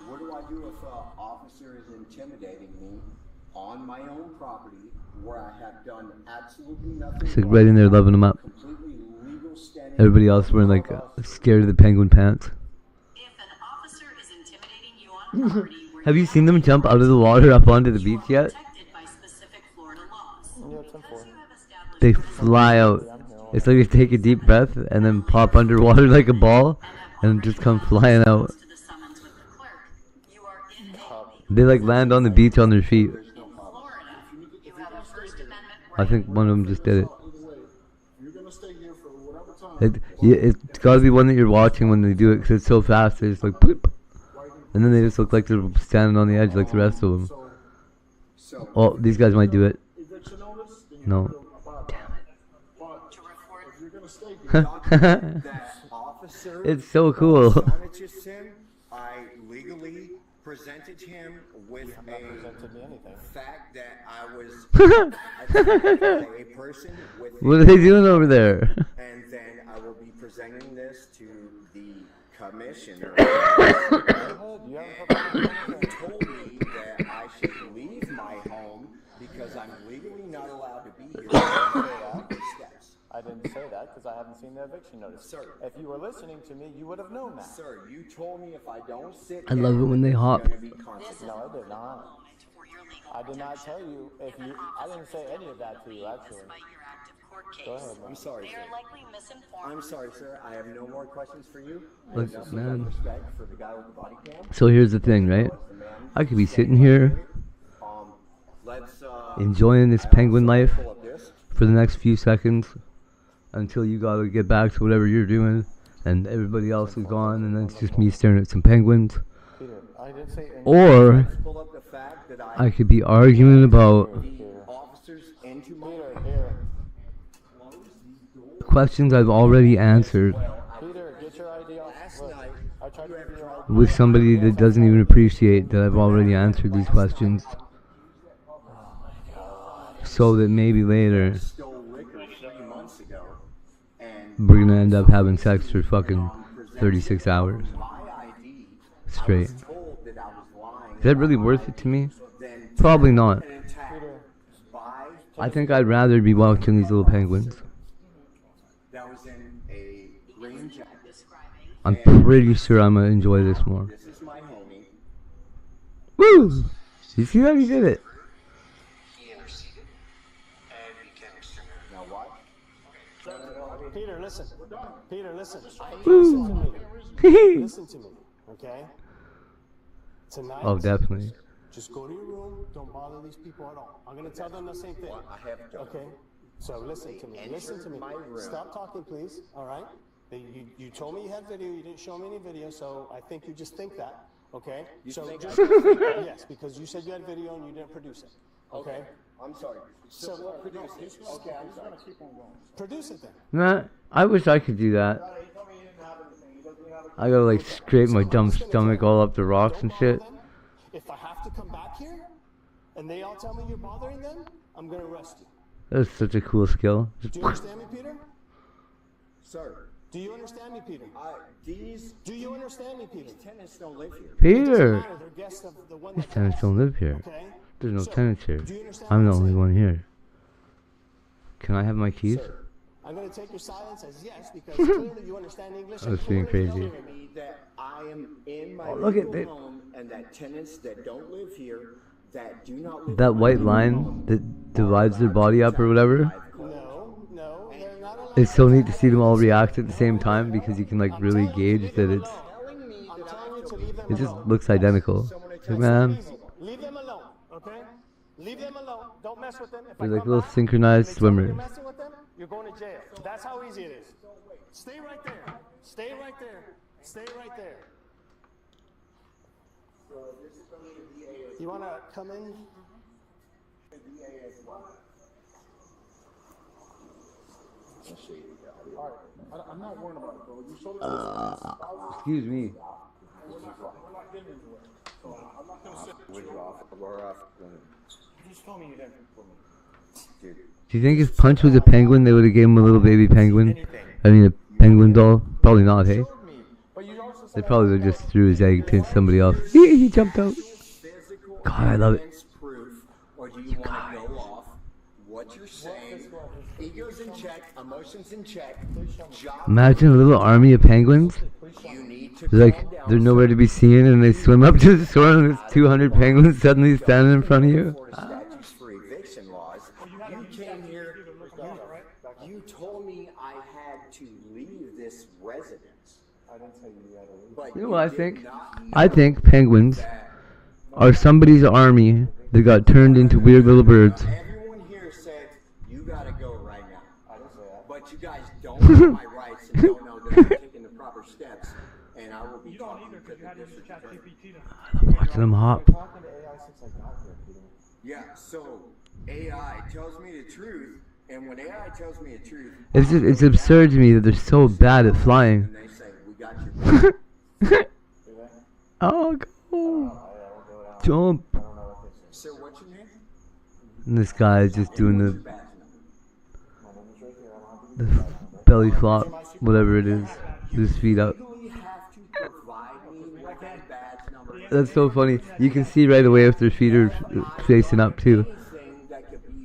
What do I do if an officer is intimidating me on my own property where I have done absolutely nothing? She's like right in there loving them up. Completely legal standing. Everybody else wearing like scared of the penguin pants. Have you seen them jump out of the water up onto the beach yet? They fly out. It's like they take a deep breath and then pop underwater like a ball and just come flying out. They like land on the beach on their feet. I think one of them just did it. It's gotta be one that you're watching when they do it because it's so fast. They just like bloop. And then they just look like they're standing on the edge like the rest of them. Oh, these guys might do it. No. Damn it. It's so cool. I legally presented him with a fact that I was a person with What are they doing over there? And then I will be presenting this to the commissioner. And he told me that I should leave my home because I'm legally not allowed to be here. I didn't say that because I haven't seen the eviction notice. Sir, if you were listening to me, you would have known that. Sir, you told me if I don't sit I love it when they hop. No, I did not. I did not tell you if you. I didn't say any of that to you, actually. Go ahead, man. I'm sorry, sir. I'm sorry, sir. I have no more questions for you. Look, Nothing but man. respect for the guy with the body cam. So here's the thing, right? I could be sitting here enjoying this penguin life for the next few seconds until you gotta get back to whatever you're doing and everybody else is gone and then it's just me staring at some penguins. Or I could be arguing about questions I've already answered with somebody that doesn't even appreciate that I've already answered these questions. So that maybe later we're gonna end up having sex for fucking 36 hours straight. Is that really worth it to me? Probably not. I think I'd rather be watching these little penguins. I'm pretty sure I'm gonna enjoy this more. Woo! You see how he did it? Peter, listen. Peter, listen. Woo. Listen to me. Listen to me. okay? Tonight. Oh, definitely. Just go to your room. Don't bother these people at all. I'm gonna tell them the same thing. I have done. Okay. So listen to me. Listen to me. Stop talking, please. All right. You told me you had video. You didn't show me any video, so I think you just think that. Okay. So just, yes, because you said you had video and you didn't produce it. Okay. I'm sorry. So what produce it? Okay, I'm sorry. Produce it then. Nah, I wish I could do that. I gotta like scrape my dumb stomach all up the rocks and shit. If I have to come back here, and they all tell me you're bothering them, I'm gonna arrest you. That's such a cool skill. Do you understand me, Peter? Sir. Do you understand me, Peter? Do you understand me, Peter? These tenants don't live here. Peter! They're guests of the one These that tenants don't live here. Okay. There's no tenants here. I'm the only one here. Can I have my keys? I'm going to take your silence as yes, because clearly you understand English. I was being crazy. Me that I am in my look at legal home, and that tenants that don't live here, that do not live That white line that divides their body up or whatever. No, they're not allowed. It's so neat to see them all react at the same time because you can like really gauge that I'm telling you to leave them it just alone. looks identical. Like, man, Leave them alone, okay? Leave them alone. Don't mess with them. If they're I like come little back, synchronized and they tell me swimmers. You're messing with them, you're going to jail. That's how easy it is. Stay right there. Stay right there. Stay right there. You want to come in? I'm not worried about it, bro. You showed us Excuse me. we're not getting into it. So I'm not gonna sit. We're off. You just told me you didn't for me. Dude. Do you think if Punch was a penguin, they would have gave him a little baby penguin? I mean, a penguin doll? Probably not, hey? They probably would have just threw his egg to somebody else. He jumped out. God, I love it. Or do you want to go off what you're saying? Ego's in check, emotions in check. Imagine a little army of penguins. They're like, they're nowhere to be seen, and they swim up to the shore, and there's 200 penguins suddenly standing in front of you. Statutes for eviction laws. You came here. You told me I had to leave this residence. I didn't tell you had to leave. You know what I think? I think penguins are somebody's army that got turned into weird little birds. Everyone here said you gotta go right now. I didn't say that. But you guys don't know my rights and don't know that I'm taking the proper steps. And I will be talking to the district attorney. I love watching them hop. Yeah, so AI tells me the truth, and when AI tells me the truth, It's absurd to me that they're so bad at flying. and they say we got your Oh, go. Jump. So what's your name? And this guy is just doing the belly flop, whatever it is. His feet up. That's so funny. You can see right away if their feet are facing up too.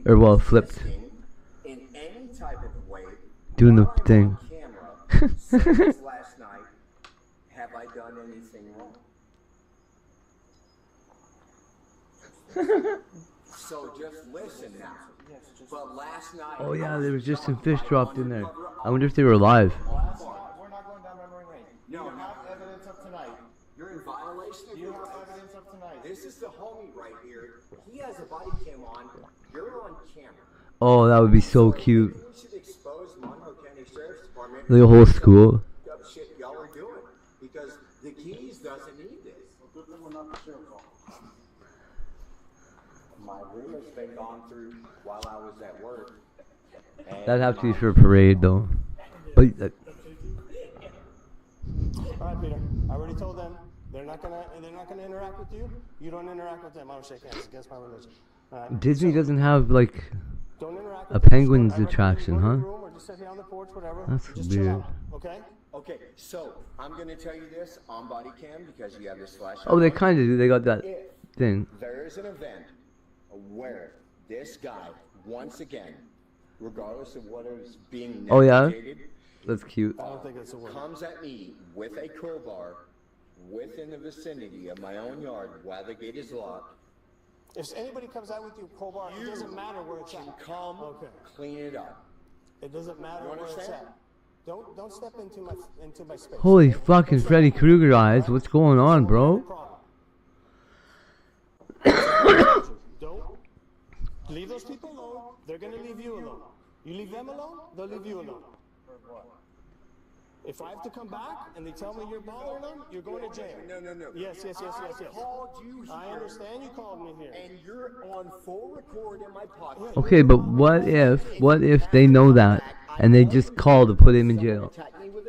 Or well, flipped. In any type of way, Doing the thing. since last night, have I done anything wrong? So just listen now. But last night. Oh yeah, there was just some fish dropped in there. I wonder if they were alive. We're not going down memory lane. No, you have evidence of tonight. You're in violation of your rights. Evidence of tonight. This is the homie right here. He has a body cam on. You're on camera. Oh, that would be so cute. You should expose Monroe County Sheriff's Department. The whole school. The shit y'all are doing because the Keys doesn't need this. Good thing we're not the sheriff's office. My room has been gone through while I was at work. That'd have to be for a parade though. But All right, Peter. I already told them they're not gonna interact with you. You don't interact with them. I don't shake hands. It's against my religion. All right? Disney doesn't have like Don't interact a with them. penguins Whatever. attraction, Go to your huh? room or just sit here on the porch, whatever. That's Just chill weird. out, okay? Okay, so I'm gonna tell you this on body cam because you have this flash. Oh, they kind of do. They got that thing. There is an event where this guy, once again, regardless of what is being Oh yeah, navigated, that's cute. I don't think it's a word. comes at me with a crowbar within the vicinity of my own yard while the gate is locked. If anybody comes out with you a crowbar, it doesn't matter where it's at. Come Okay. clean it up. It doesn't matter You where it's understand? at. Don't step into my space. Holy fucking Freddy Krueger eyes. What's going on, bro? Don't leave those people alone. They're gonna leave you alone. You leave them alone, they'll leave you alone. If I have to come back and they tell me you're bothering them, you're going to jail. No. Yes. I called you here. I understand you called me here. And you're on full record in my pocket. Okay, but what if they know that and they just call to put him in jail?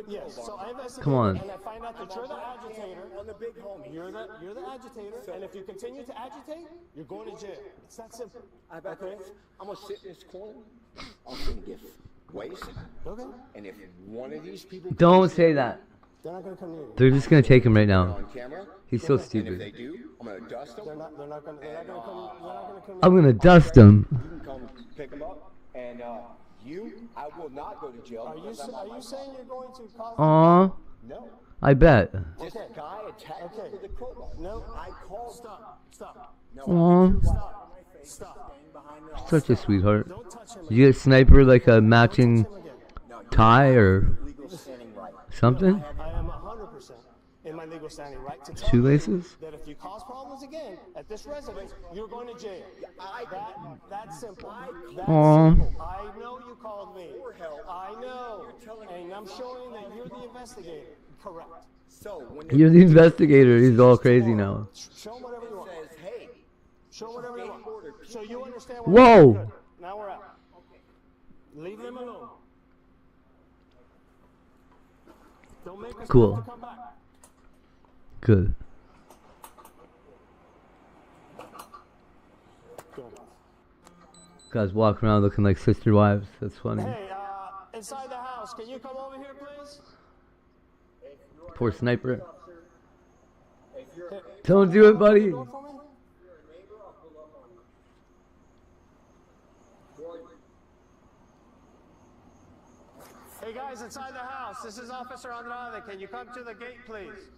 Yes, so I investigate Come on. and I find out that you're the agitator. On the big homie. You're the agitator, and if you continue to agitate, you're going to jail. It's that simple. Okay? I'm gonna sit in this corner. I'm gonna get wasted. Okay. And if one of these people Don't say that. They're not going to come near you. They're just gonna take him right now. on camera, He's so and if they stupid. do, I'm gonna dust them. They're not going to come. They're not going to come. I'm gonna dust him. You can come pick them up, and I will not go to jail. Are you saying you're going to cause? Aw, No. I bet. This guy attacked me with a crowbar. No. I called. Stop. Aw, Stop. such a sweetheart. Did you get Sniper like a matching tie or something? I am 100% in my legal standing right to tell Shoelaces? you that if you cause problems again at this residence, you're going to jail. That's simple. That's Aw. simple. I know you called me. I know. And I'm showing that you're the investigator. Correct. So when You're the investigator. He's all crazy now. Show them whatever you want. says, hey, Show whatever you want. So you understand what Whoa. I'm doing. Now we're out. Leave them alone. Don't make us Cool. have to come back. Good. Guys walk around looking like sister wives. That's funny. Hey, inside the house, can you come over here, please? Poor Sniper. Don't do it, buddy. Hey guys, inside the house, this is Officer Andrade. Can you come to the gate, please?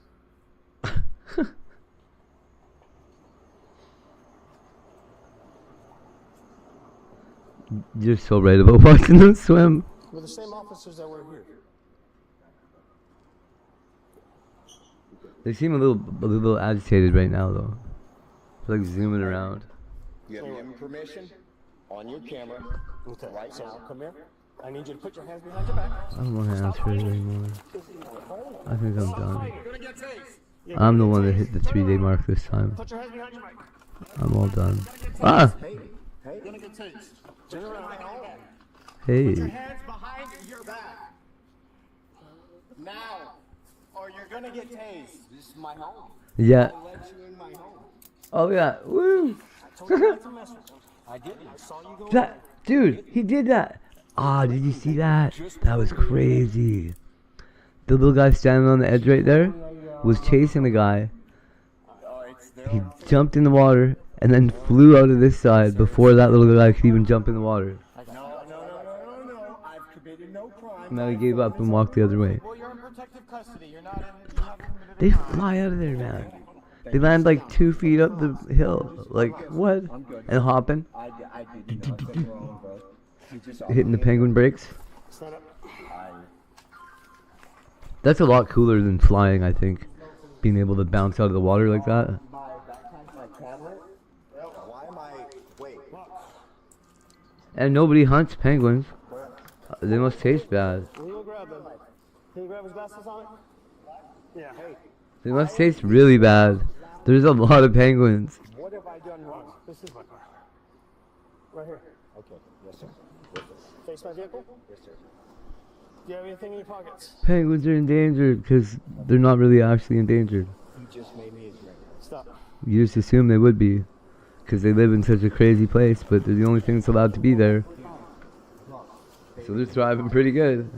You're so right about watching them swim. We're the same officers that were here. They seem a little agitated right now, though. They're like zooming around. you have given permission on your camera Okay, right so now. come here. I need you to put your hands behind your back. I don't want to answer it anymore. I think I'm done. You're gonna get tased. I'm the one that hit the 3-day mark this time. Put your hands behind your back. I'm all done. Ah! Hey, you're gonna get tased. Turn around. Hey. Put your hands behind your back. Now, or you're gonna get tased. This is my home. Yeah. I'll let you in my home. Oh yeah. Woo! I told you not to mess with them. I didn't. I saw you go. That dude, he did that. Ah, did you see that? That was crazy. The little guy standing on the edge right there was chasing the guy. He jumped in the water and then flew out of this side before that little guy could even jump in the water. No. I've committed no crime. And now he gave up and walked the other way. Well, you're in protective custody. You're not in. You haven't committed They fly out of there, man. They land like 2 feet up the hill. Like, what? And hopping. I did nothing wrong, bro. You just Hitting the penguin brakes. Stand up. That's a lot cooler than flying, I think. Being able to bounce out of the water like that. my tablet. Why am I? Wait. And nobody hunts penguins. They must taste bad. Will you grab them? Can you grab his glasses on it? Yeah. Hey. They must taste really bad. There's a lot of penguins. What have I done wrong? This is my car. Right here. Okay. Yes, sir. Yes, sir. Face my vehicle? Yes, sir. Do you have anything in your pockets? Penguins are endangered because they're not really actually endangered. You just made me ignorant. Stop. You just assume they would be because they live in such a crazy place, but they're the only thing that's allowed to be there. So they're thriving pretty good.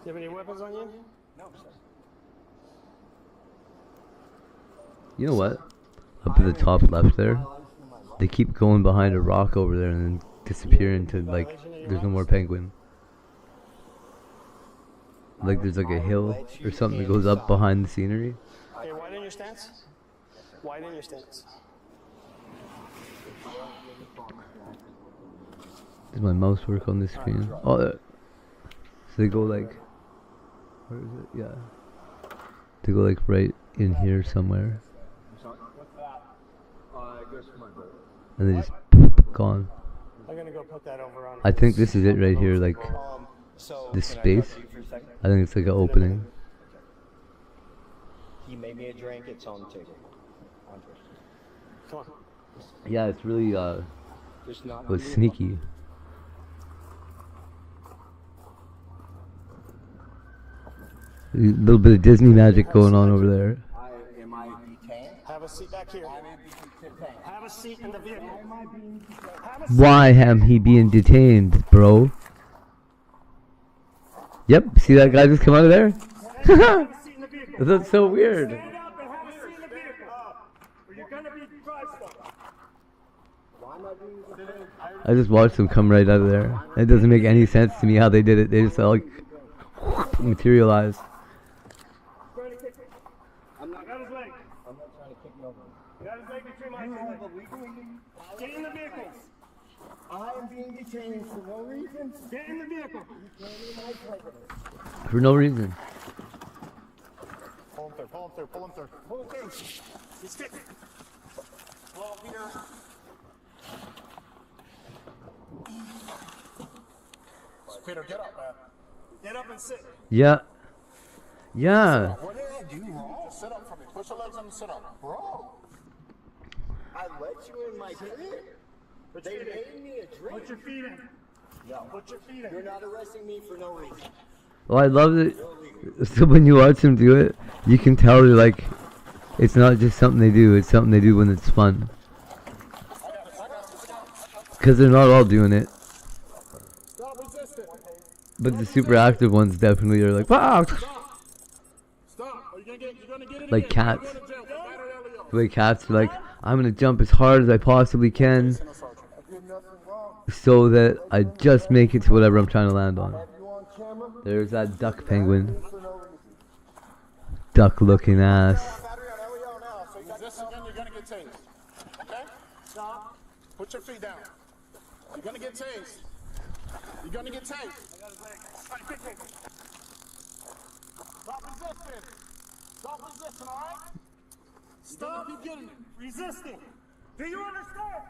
Do you have any weapons on you? No, sir. You know what? Up at the top left there, they keep going behind a rock over there and then disappear into like there's no more penguin. Like there's like a hill or something that goes up behind the scenery. Okay, widen your stance. Widen your stance. Does my mouse work on this screen? Oh, so they go like, where is it? Yeah. They go like right in here somewhere. And they just gone. I'm gonna go put that over on. I think this is it right here, like this space. I think it's like an opening. He made me a drink. It's on the table. Come on. Yeah, it's really Just not was sneaky. A little bit of Disney magic going on over there. Am I detained? Have a seat back here. Have a seat in the vehicle. Why am he being detained, bro? Yep, see that guy just come out of there? That's so weird. I just watched him come right out of there. It doesn't make any sense to me how they did it. They just like materialized. I'm not trying to kick you over. You got his leg between my legs. Get in the vehicle. I am being detained for no reason. Get in the vehicle. For no reason. Pull him through, pull him through, pull him through. Pull him through. He's stick. Well, Peter. Peter, get up, man. Get up and sit. Yeah. Yeah. What did I do wrong? Sit up for me. Push your legs and sit up. Bro. I let you in my crib. But they made me a drink. Put your feet in. No. Put your feet in. You're not arresting me for no reason. Well, I love it. So when you watch them do it, you can tell they're like, it's not just something they do. It's something they do when it's fun. Because they're not all doing it. Stop resisting. But the super active ones definitely are like, wow. Stop. You're gonna get it Like again. cats. You're going to jail for battery LEO. The way cats are like, I'm gonna jump as hard as I possibly can so that I just make it to whatever I'm trying to land on. There's that duck penguin. Duck looking ass. Battery on LEO now. So you resist again, you're gonna get tased. Okay? Stop. Put your feet down. You're gonna get tased. You're gonna get tased. Stop resisting. Stop resisting, all right? Stop resisting. Do you understand?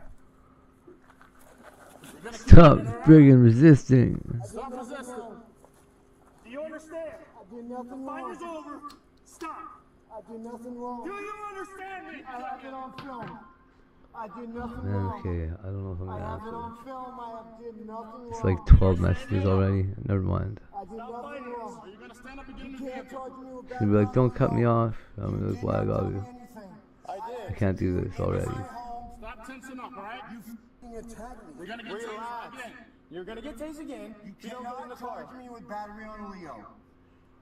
Stop friggin' resisting. Stop resisting. Do you understand? I did nothing The fight wrong. is over. Stop. I did nothing wrong. Do you understand me? I have it on film. I did nothing wrong. Okay, I don't know if I'm I gonna have it answer. on film. I did nothing It's wrong. like 12 messages already. Never mind. I did nothing wrong. Are you gonna stand up and get in You the can't vehicle? charge me with She'll be like, don't cut me off. I'm gonna be like, why I gotta do? I I did. can't do this already. Stop tensing up, all right? You attacked me. We're gonna get tased again. You're gonna get tased again. You cannot charge me with battery on Leo.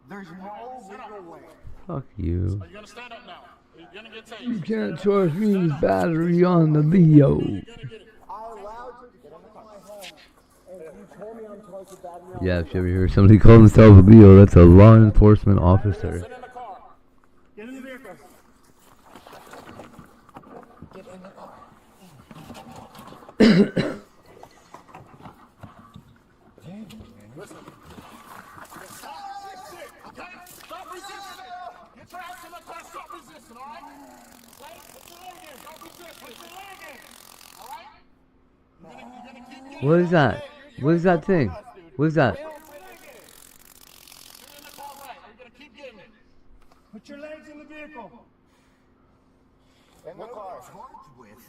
There's no legal way. Fuck you. Are you gonna stand up now? You're gonna get tased. You can't charge me with battery on the Leo. I allowed you to get into my home, and you told me I'm charged with battery on Yeah, if you ever hear somebody call themselves a Leo, that's a law enforcement officer. Sit in the car. Get in the vehicle. Get in the car. Listen. Stop resisting, okay? Stop resisting. Get your ass in the car. Stop resisting, all right? Okay? Put your leg in. Don't resist. Put your leg in. All right? You're gonna keep getting What is that? What is that thing? What is that? Get in the car right. You're gonna keep getting it. Put your legs in the vehicle. In the car.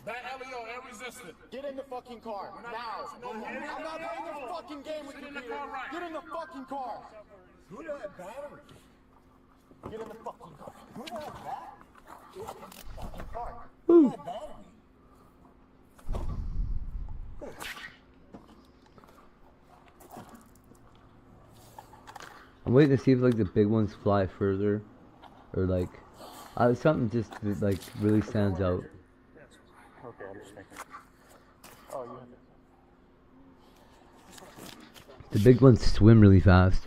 That LEO, air resistant. Get in the fucking car now. I'm not playing this fucking game with you. in the car right. Get in the fucking car. Who had battery? Get in the fucking car. Who had battery? Get in the fucking car. Who had battery? I'm waiting to see if like the big ones fly further, or like something just that, like really stands out. Okay, I'm just making. Oh, you have it. The big ones swim really fast.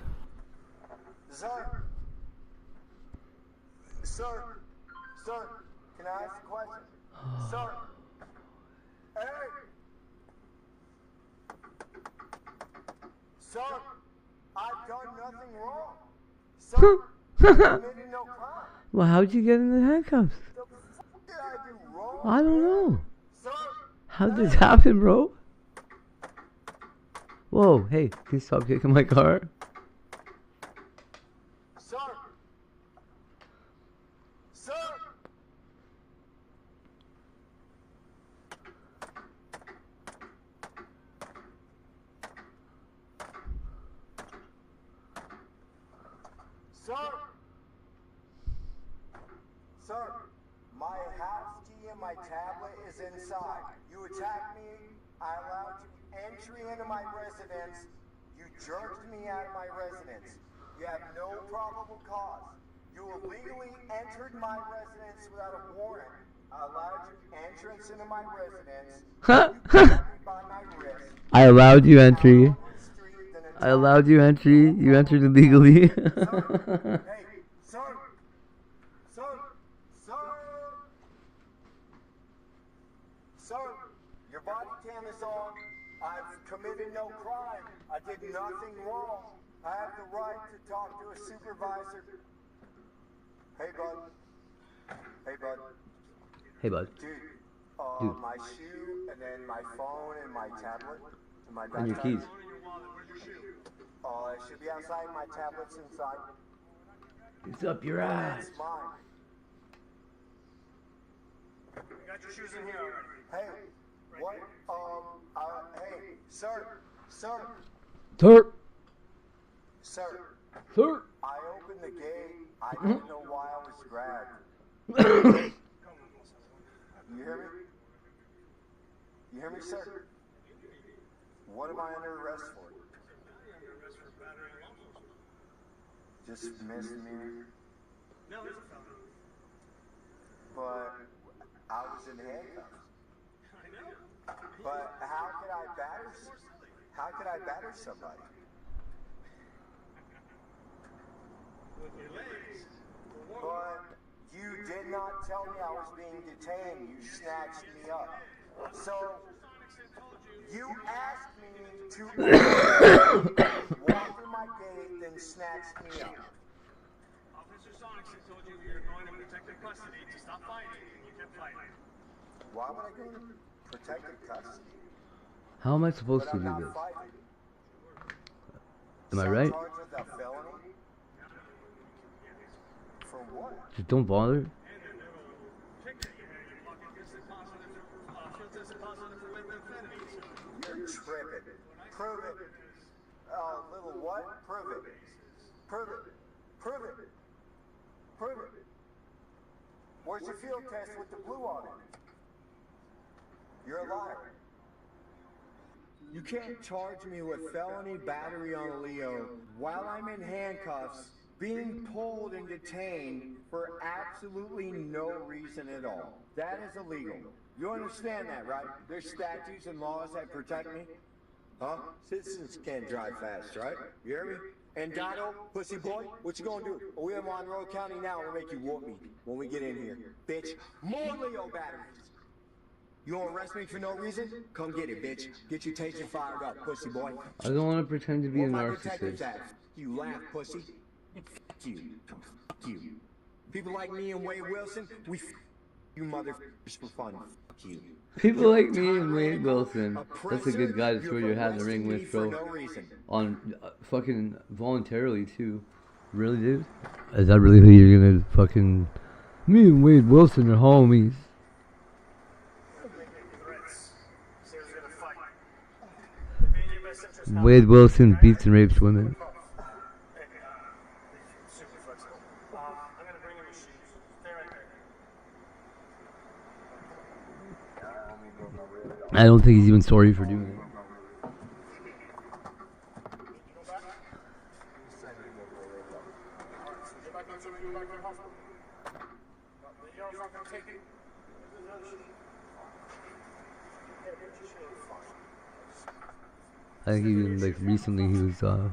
Sir. Sir. Sir. Can I ask a question? Sir. Hey. Sir, I've done nothing wrong. Sir, I committed no crime. Well, how'd you get in the handcuffs? What did I do wrong? I don't know. Sir, How did this happen, bro? Whoa, hey, can you stop kicking my car? sir, sir. Sir, my house key and my tablet is inside. You attacked me, I allowed you entry into my residence, you jerked me out of my residence. You have no probable cause. You illegally entered my residence without a warrant. I allowed you entrance into my residence. You grabbed me by my wrist. I allowed you entry. I allowed you entry. You entered illegally. Hey, sir, sir, sir, sir, your body cam is on. I've committed no crime. I did nothing wrong. I have the right to talk to a supervisor. Hey, bud. Hey, bud. Hey, bud. Dude, my shoe and then my phone and my tablet and my backpack. And your keys. Oh, it should be outside. My tablet's inside. It's up your ass. It's mine. You got your shoes in here already. Hey, what? Hey, sir, sir, Sir. sir. Sir. I opened the gate. I didn't know why I was grabbed. You hear me? You hear me, sir? What am I under arrest for? Just misdemeanor. No, it's a felony. But I was in handcuffs. I know. But how could I batter somebody? With your legs. But you did not tell me I was being detained. You snatched me up. So you asked me to walk through my gate, then snatched me up. Officer Sonicson told you you were going to protective custody to stop fighting, and you kept fighting. Why would I go to protective custody? How am I supposed to do this? Am I right? Charged with a felony? For what? Just don't bother. You're tripping. Prove it. Little what? Prove it. Prove it. Prove it. Prove it. Where's your field test with the blue on it? You're a liar. You can't charge me with felony battery on a Leo while I'm in handcuffs, being pulled and detained for absolutely no reason at all. That is illegal. You understand that, right? There's statutes and laws that protect me. Huh? Citizens can't drive fast, right? You hear me? And Dotto, pussy boy, what you gonna do? We in Monroe County now, we'll make you whoop me when we get in here. Bitch, more Leo batteries. You wanna arrest me for no reason? Come get it, bitch. Get your taser fired up, pussy boy. I don't want to pretend to be a Where my detectives narcissist. at? You laugh, pussy. Fuck you. Fuck you. People like me and Wade Wilson, we you motherfuckers for fun. Fuck you. People like me and Wade Wilson. That's a good guy to throw your hat in the ring with, bro. On fucking voluntarily too. Really, dude? Is that really who you're gonna fucking? Me and Wade Wilson are homies. Wade Wilson beats and rapes women. I don't think he's even sorry for doing it. I think even like recently he was oh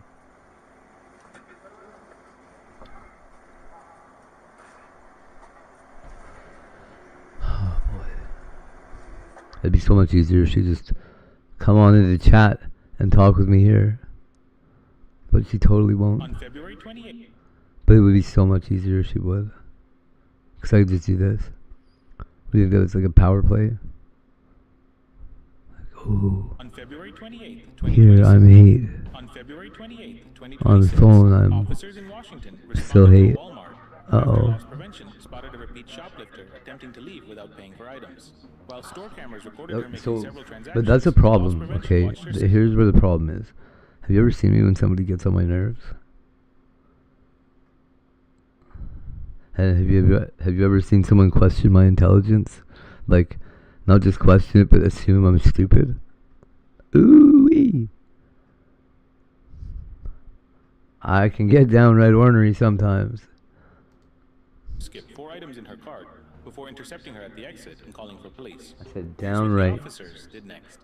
boy. It'd be so much easier if she just come on into the chat and talk with me here. But she totally won't. On February 28th. But it would be so much easier if she would. Because I could just do this. Do you think that was like a power play? Like, ooh. On February 28th, Here, I'm hate. On February 28th, On the phone, I'm officers in Washington still hate. Walmart. Uh-oh. Loss prevention spotted a repeat shoplifter attempting to leave without paying for items. While store cameras recorded her making several transactions. But that's a problem, okay? Here's where the problem is. Have you ever seen me when somebody gets on my nerves? And have you ever seen someone question my intelligence? Like, not just question it, but assume I'm stupid? Ooh-wee. I can get downright ornery sometimes. Skipped 4 items in her cart before intercepting her at the exit and calling for police. I said downright. Officers did next.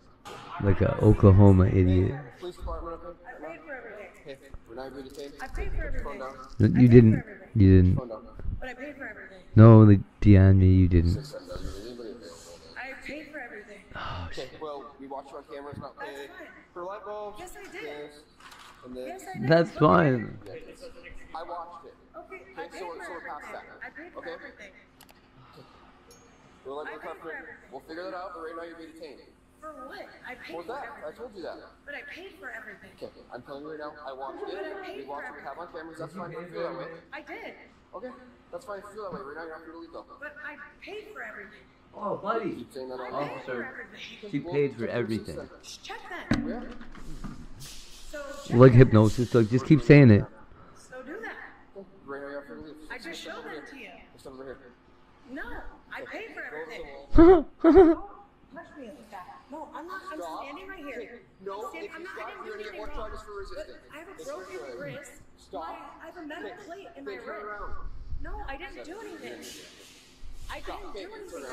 Like a Oklahoma idiot. Police department, okay? I paid for everything. Okay, we're not really detained. I paid for everything. No, you didn't. You didn't. But I paid for everything. No, like, Deanne, me, you didn't. I paid for everything. Oh, okay, well, we watched you on cameras, not paid for light bulbs. Yes, I did. Yes. And then, Yes, I did. That's fine. I watched it. Okay, I paid so for we're past everything. that. I paid for everything. We'll, I paid for everything. we'll figure that out, but right now you're being detained. For what? I paid What's for that? everything. I told you that. But I paid for everything. Okay, I'm telling you right now, I watched it. But I paid We for watched it, we have on cameras, that's fine, don't feel that way. I did. Okay, that's fine, feel that way. Right now you're not free to leave though. But I paid for everything. Oh, buddy. Keep saying that all I day. paid for everything. She paid for everything. Check that. Yeah. So Like hypnosis, like, just keep saying it. So do that. Right now you're free to leave. I just showed that to you. Just over here. No, I paid for everything. Touch me like that. No, I'm not. I'm standing right here. No, Standing, if I'm you not. stop, I didn't you're do gonna get anything more wrong. charges for resisting. But I have a broken wrist. Stop. I have a metal plate in my Turn wrist. around. No, I didn't do anything. I didn't do anything.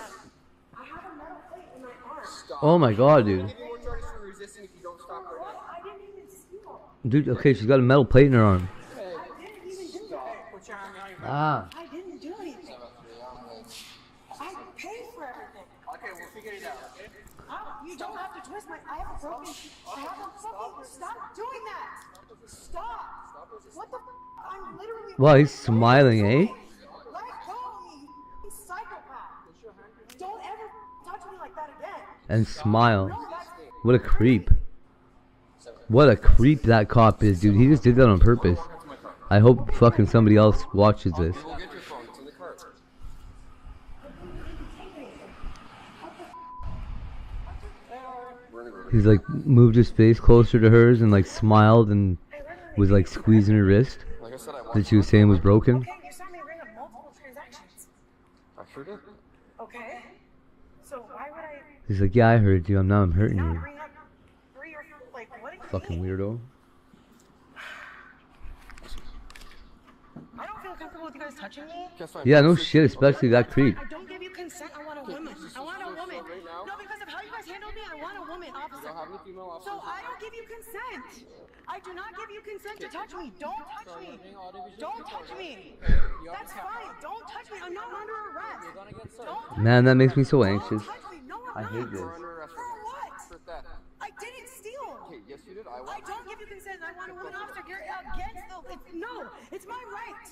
I have a metal plate in my arm. Stop. Oh my god, dude. I'll give you more charges for resisting if you don't stop right What? now. I didn't even steal. Dude, okay, she's got a metal plate in her arm. I didn't even do that. Put your hand behind your Ah. I didn't do anything. I paid for everything. Okay, we'll figure it out, okay? You don't have to twist my. I have a broken. I have a fucking. Stop doing that. Stop. What the? I'm literally. Wow, he's smiling, eh? Let go of me, you psychopath. Don't ever touch me like that again. And smile. What a creep. What a creep that cop is, dude. He just did that on purpose. I hope fucking somebody else watches this. We'll get your phone. It's in the cart. He's like moved his face closer to hers and like smiled and was like squeezing her wrist Like I said, I that she was saying was broken. Okay, you saw me ring up multiple transactions. I sure did. Okay. So why would I He's like, yeah, I heard you. I'm hurting not you. ring up 3 or 4? Like what? Fucking weirdo. I don't feel comfortable with you guys touching me. Yeah, no shit, especially that creep. I don't give you consent. I want a woman. I want a woman. No, because of how you guys handled me, I want a woman, officer. So I don't give you consent. I do not give you consent to touch me. Don't touch me. Don't touch me. That's fine. Don't touch me. I'm not under arrest. Don't Man, that makes me so anxious. touch me. No, I I'm hate not. this. For what? I didn't steal. Okay, yes you did. I don't give you consent. I want a woman officer. You're against the. No, it's my right.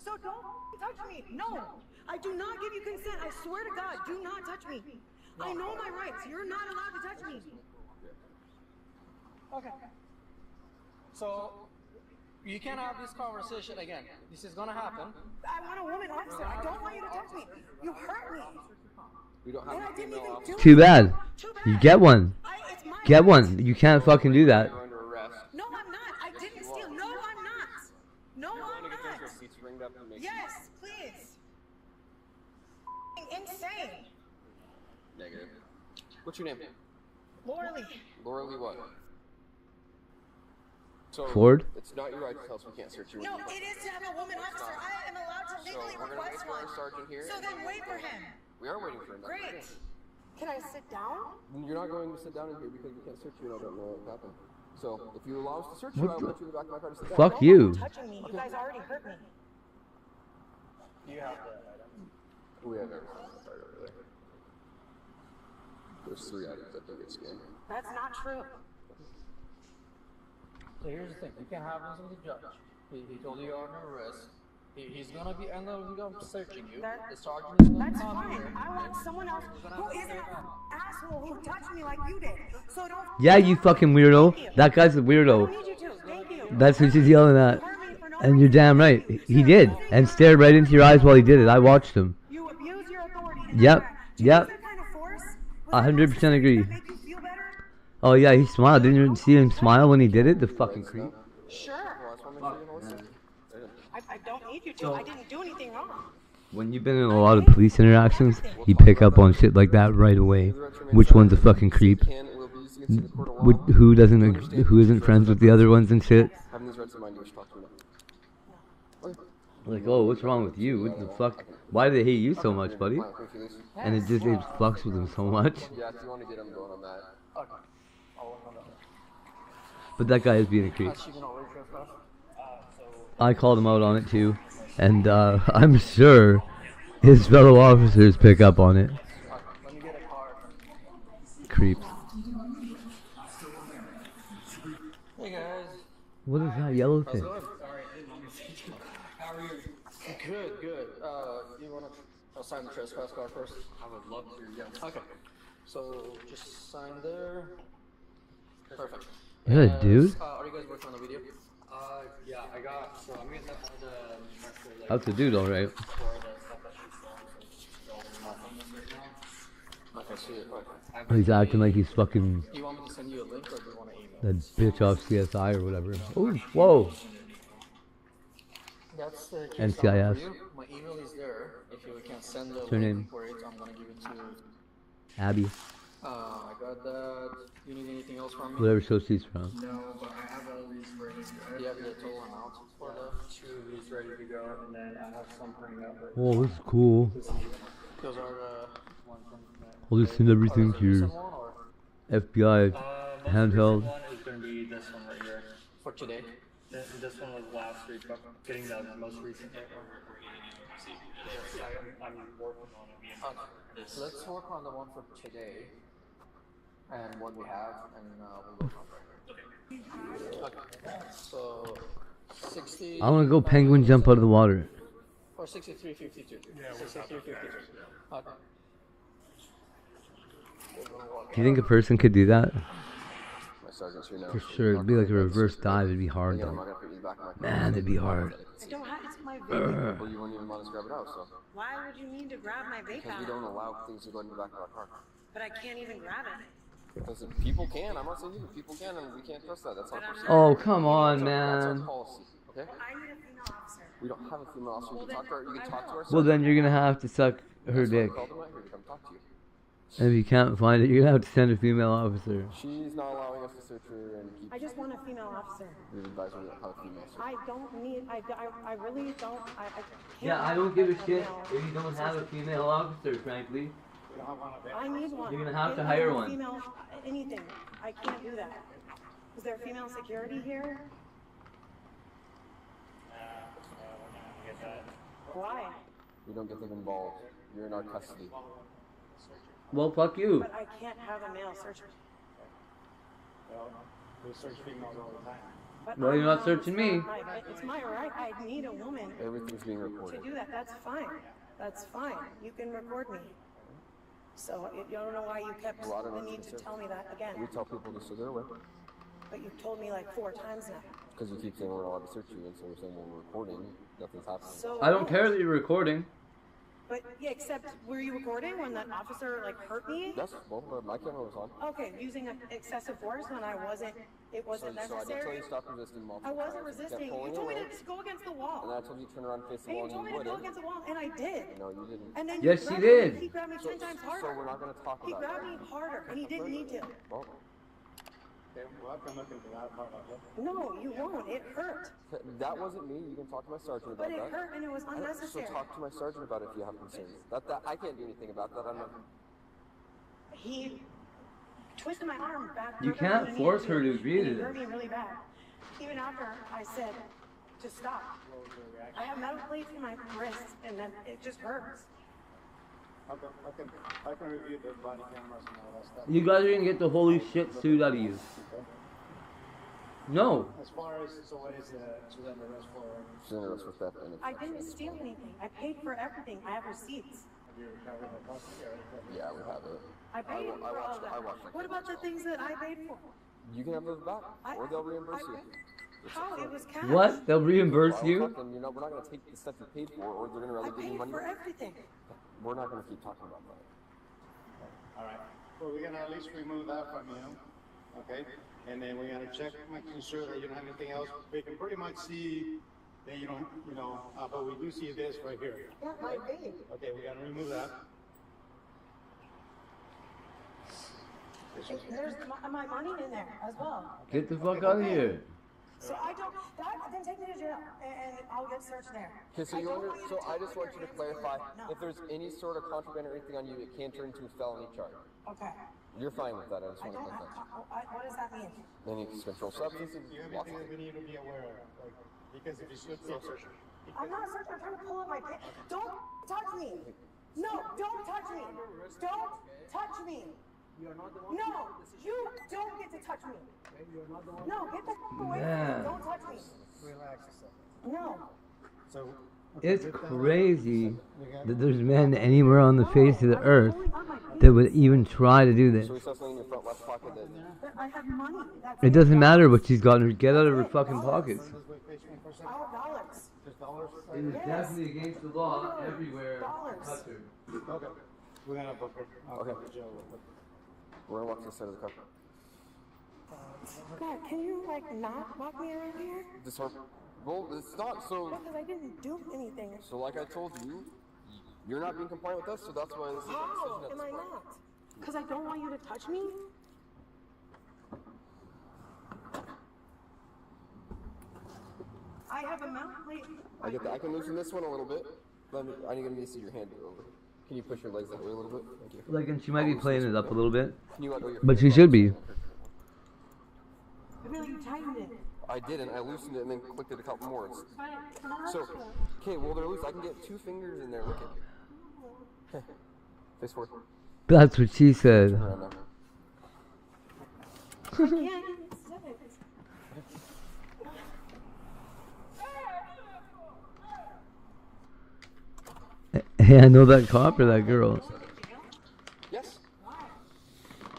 So don't touch me. No, I do not give you consent. I swear to God, do not touch me. I know my rights. You're not allowed to touch me. Okay. So, you can't have this conversation again. This is gonna happen. I want a woman officer. I don't want you to touch me. You hurt me. We don't And I have didn't even do Too it. bad. Too bad. You get one. It's my Get right. one. You can't fucking do that. You're under arrest. No, I'm not. I didn't steal. No, I'm not. No, I'm not. Receipts ringed up and make Yes, please. Insane. negative. What's your name? Laura Lee. Laura Lee what? So, Ford? It's not your right to tell us we can't search you. No, it is to have a woman officer. I am allowed to legally we're gonna request wait for our one. sergeant here. So then wait for him. We are waiting for him. Great. Can I sit down? You're not going to sit down in here because we can't search you and I don't know what happened. So, if you allow us to search you, What I'll the- put you in the back of my car to sit down. Fuck you. Touching me. You guys already hurt me. You have that item. We have everything right over there. There's 3 items that do get scanned. That's not true. So here's the thing, you can have this with the judge. He told you you're under arrest. He's gonna be searching you. The sergeant is gonna That's come fine. here. I want someone else who isn't an asshole who touched me like you did. So don't. Yeah, you fucking weirdo. That guy's a weirdo. I need you to. Thank you. That's what she's yelling at. And you're damn right. He did. And stared right into your eyes while he did it. I watched him. You abuse your authority. Yep. Yep. 100% agree. Oh yeah, he smiled. Didn't you see him smile when he did it? The fucking creep. Sure. I don't need you to. I didn't do anything wrong. When you've been in a lot of police interactions, you pick up on shit like that right away. Which one's a fucking creep? Who isn't friends with the other ones and shit? Like, oh, what's wrong with you? What the fuck? Why do they hate you so much, buddy? And it fucks with them so much. Yeah, if you want to get him going on that. But that guy is being a creep. I called him out on it too, and I'm sure his fellow officers pick up on it. Creeps. Hey guys. What is that yellow thing? Good, good. You wanna sign the trespass card first? I would love to, yeah. Okay. So just sign there. Perfect. Is that a dude? Are you guys working on the video? Yeah, I got, so I'm gonna have the That's a dude, alright. Okay, sweet. He's acting like he's fucking You want me to send you a link or do you want to email? that bitch off CSI or whatever. Oh, whoa. That's the NCIS. My email is there. If you can send the What's her link name? for it, I'm gonna give it to Abby. I got that. You need anything else from me? Whatever show she's from. No, but I have all these ready to go. Do you have the total amount for the? 2 of these ready to go, and then I have some coming up. Oh, this is cool. Those are I'll just send everything to your FBI handheld. This one is going to be this one right here. For today? This one was last week, but I'm getting the most recent one. Yes, I'm working on it. Okay. So let's work on the one for today and what we have, and we'll go from there. Okay. So 60. I want to go penguin jump out of the water. Or 63.52. Yeah, 63.52. Okay. Do you think a person could do that? My sergeant's here now. For sure, it'd be like a reverse dive. It'd be hard though. Man, it'd be hard. I don't have, it's my vape. Well, you wouldn't even want us to grab it out, so. Why would you need to grab my vape Because we out? don't allow things to go in the back of our car. But I can't even grab it. Because people can, I'm not saying you, people can, and we can't trust that. That's not our Oh, come on, That's man. our policy, okay? I need a female officer. We don't have a female officer. You can talk to her. You can talk to her. Well, then you're gonna have to suck her dick. Call them right here to come talk to you. And if you can't find it, you're gonna have to send a female officer. She's not allowing us to search her and keep. I just want a female officer. We advise her to have a female. I don't need, I really don't, I can't. Yeah, I don't give a shit if you don't have a female officer, frankly. I need one. You're gonna have to Get hire a one. Female, anything. I can't do that. Is there female security here? Why? We don't get them involved. You're in our custody. Well, fuck you. But I can't have a male searcher. We search females all the time. But Well, you're not it's searching me. It's my right. I need a woman Everything's being to recorded. do that. That's fine. That's fine. You can record me. So I don't know why you kept Well, I don't know the if need you to can tell me that again. We tell people just so they're aware. But you've told me like 4 times now. Because you keep saying we're not allowed to search you, and so we're saying when we're recording, nothing's happening. So I don't care that you're recording. But yeah, except were you recording when that officer like hurt me? Yes, well, my camera was on. Okay, using excessive force when I wasn't. It wasn't So I did tell necessary. you stop resisting multiple I wasn't times. You kept resisting. You pulling told me away, to go against the wall. And then I told you to turn around and face the And wall, you told and me you to go wouldn't. against the wall, and I did. No, you didn't. And then Yes, you you grabbed did. Me, he grabbed me 10 times harder. So we're not going to talk He about grabbed that. me harder, and he didn't need to. Well, Okay, we'll have to look into that part of it. No, you won't. It hurt. that wasn't me. You can talk to my sergeant about But it that. hurt, and it was So unnecessary. talk to my sergeant about it if you have concerns. That I can't do anything about that. I'm not. He twisted my arm back. You further can't than he force needed her to agree and to He hurt this. me really bad. Even after I said to stop. I have metal plates in my wrists, and then it just hurts. Okay, I can review the body cameras and all that stuff. You guys are gonna get the holy shit suit out of you. No. As far as, so what is she's under arrest for? She's under arrest for theft and I didn't steal anything. I paid for everything. I have receipts. Have you recovered the custody or? Yeah, we have it. I paid for all I that. watched it. What about the things that I paid for? You can have those back, or they'll reimburse you. How? It was cash. What? They'll reimburse you? We're not going to take the stuff you paid for, or they're going to rather give you money. For everything. We're not going to keep talking about that. All right. Well, we're gonna at least remove that from you, okay? And then we're gonna check, making sure that you don't have anything else. We can pretty much see that you don't, but we do see this right here. That might be. Okay, we're gonna remove that. There's my money in there as well. Get the fuck out of here. So I don't, then take me to jail and I'll get searched there. Okay, so I just want you to clarify, if there's any sort of contraband or anything on you, it can turn into a felony charge. Okay. You're fine with that, I just want to clarify. What does that mean? Any controlled substances, Everything that we need to be aware of, like, because if you should be searching. I'm not searching, I'm trying to pull up my pants. Don't touch me. No, don't touch me. Don't touch me. No, you don't get to touch me. No, get the f away from me. Don't touch me. Relax yourself. No. So. It's crazy that there's men anywhere on the face of the earth that would even try to do this. So we saw something in your front left pocket that... I have money. It doesn't matter what she's got in her. Get out of her fucking pockets. $dollars. It is definitely against the law everywhere. Touch her. Okay. We're gonna book her. Okay. We're gonna walk to the side of the car. God, can you not walk me around here? This one? Well, it's not, so... Because I didn't do anything. So like I told you, you're not being compliant with us, so that's why this is a How decision at am this I point. not? Because I don't want you to touch me? I have a mount plate. I get that. I can loosen this one a little bit. I need to see your hand go over. Can you push your legs that way a little bit? Thank you. Like, and she might be playing it up a little bit. Can you let go of your But she should be. I feel like you tightened it. I didn't. I loosened it and then clicked it a couple more. So, okay, well, they're loose. I can get 2 fingers in there. Look at face forward. That's what she said. Turn around now. I can't even sit it. Hey, I know that cop or that girl. Yes.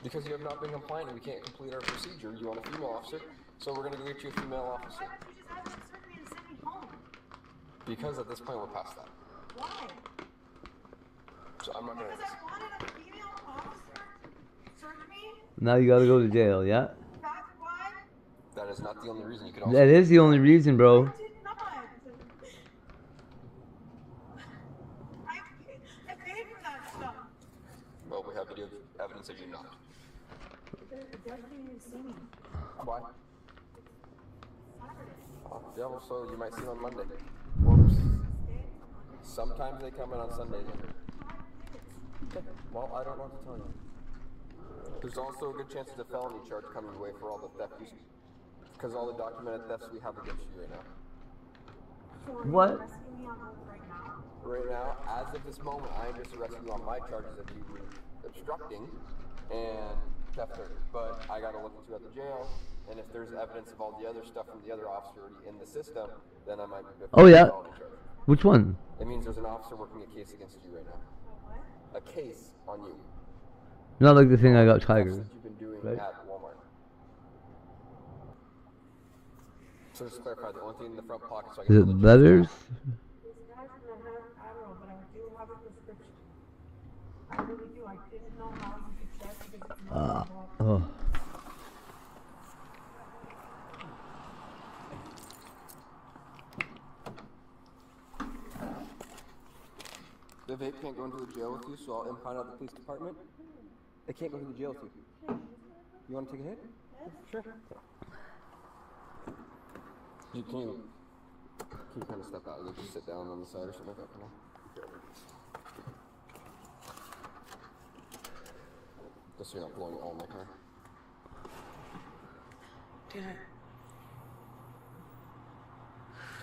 Because you have not been compliant and we can't complete our procedure. You want a female officer, so we're going to go get you a female officer. Because at this point we're past that. Why? So I'm not going to... Because I wanted a female officer search me? Now you gotta go to jail, yeah? That's why? That is not the only reason. You could also... That is the only reason, bro. I did not. I paid for that stuff. Well, we have video evidence of you not. The judge didn't even see me. Why? Saturday. Yeah, well, so you might see them on Monday. Or sometimes they come in on Sundays. Okay. Well, I don't know what to tell you. There's also a good chance there's a felony charge coming your way for all the theft you... Because all the documented thefts we have against you right now. So What? are you arresting me on hold right now? Right now, as of this moment, I am just arresting you on my charges of you obstructing and theft. But I gotta look into you at the jail, and if there's evidence of all the other stuff from the other officer already in the system, then I might be... Oh, yeah. Which one? It means there's an officer working a case against you right now. A case on you. Not like the thing I got Tiger. That you've been doing Right? at Walmart. So just to clarify, the only thing in the front pocket... So I Is it letters? This guy's gonna have Adderall, but I do have a prescription. I really do. I didn't know how you could check because it's not Oh. The vape can't go into the jail with you, so I'll impound out the police department. It can't go to the jail with you. You want to take a hit? Sure. Can you kind of step out and just sit down on the side or something like that for now? Just so you're not blowing it all in my car. Did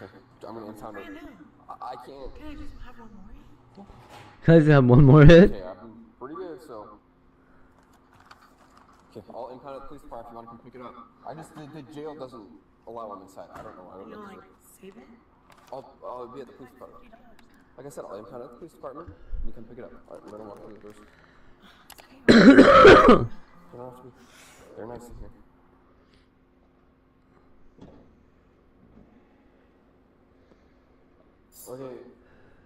Okay, I'm gonna impound it. I can't. Can I just have one more? Can I just have one more hit? Okay, I'm pretty good, so. Okay, I'll impound at the police car if you want to come pick it up. The jail doesn't allow them inside. I don't know. I don't know. Save it? I'll be at the police department. Like I said, I'll impound at the police department and you can pick it up. Alright, we're gonna walk through the doors. They're nice in here. Okay,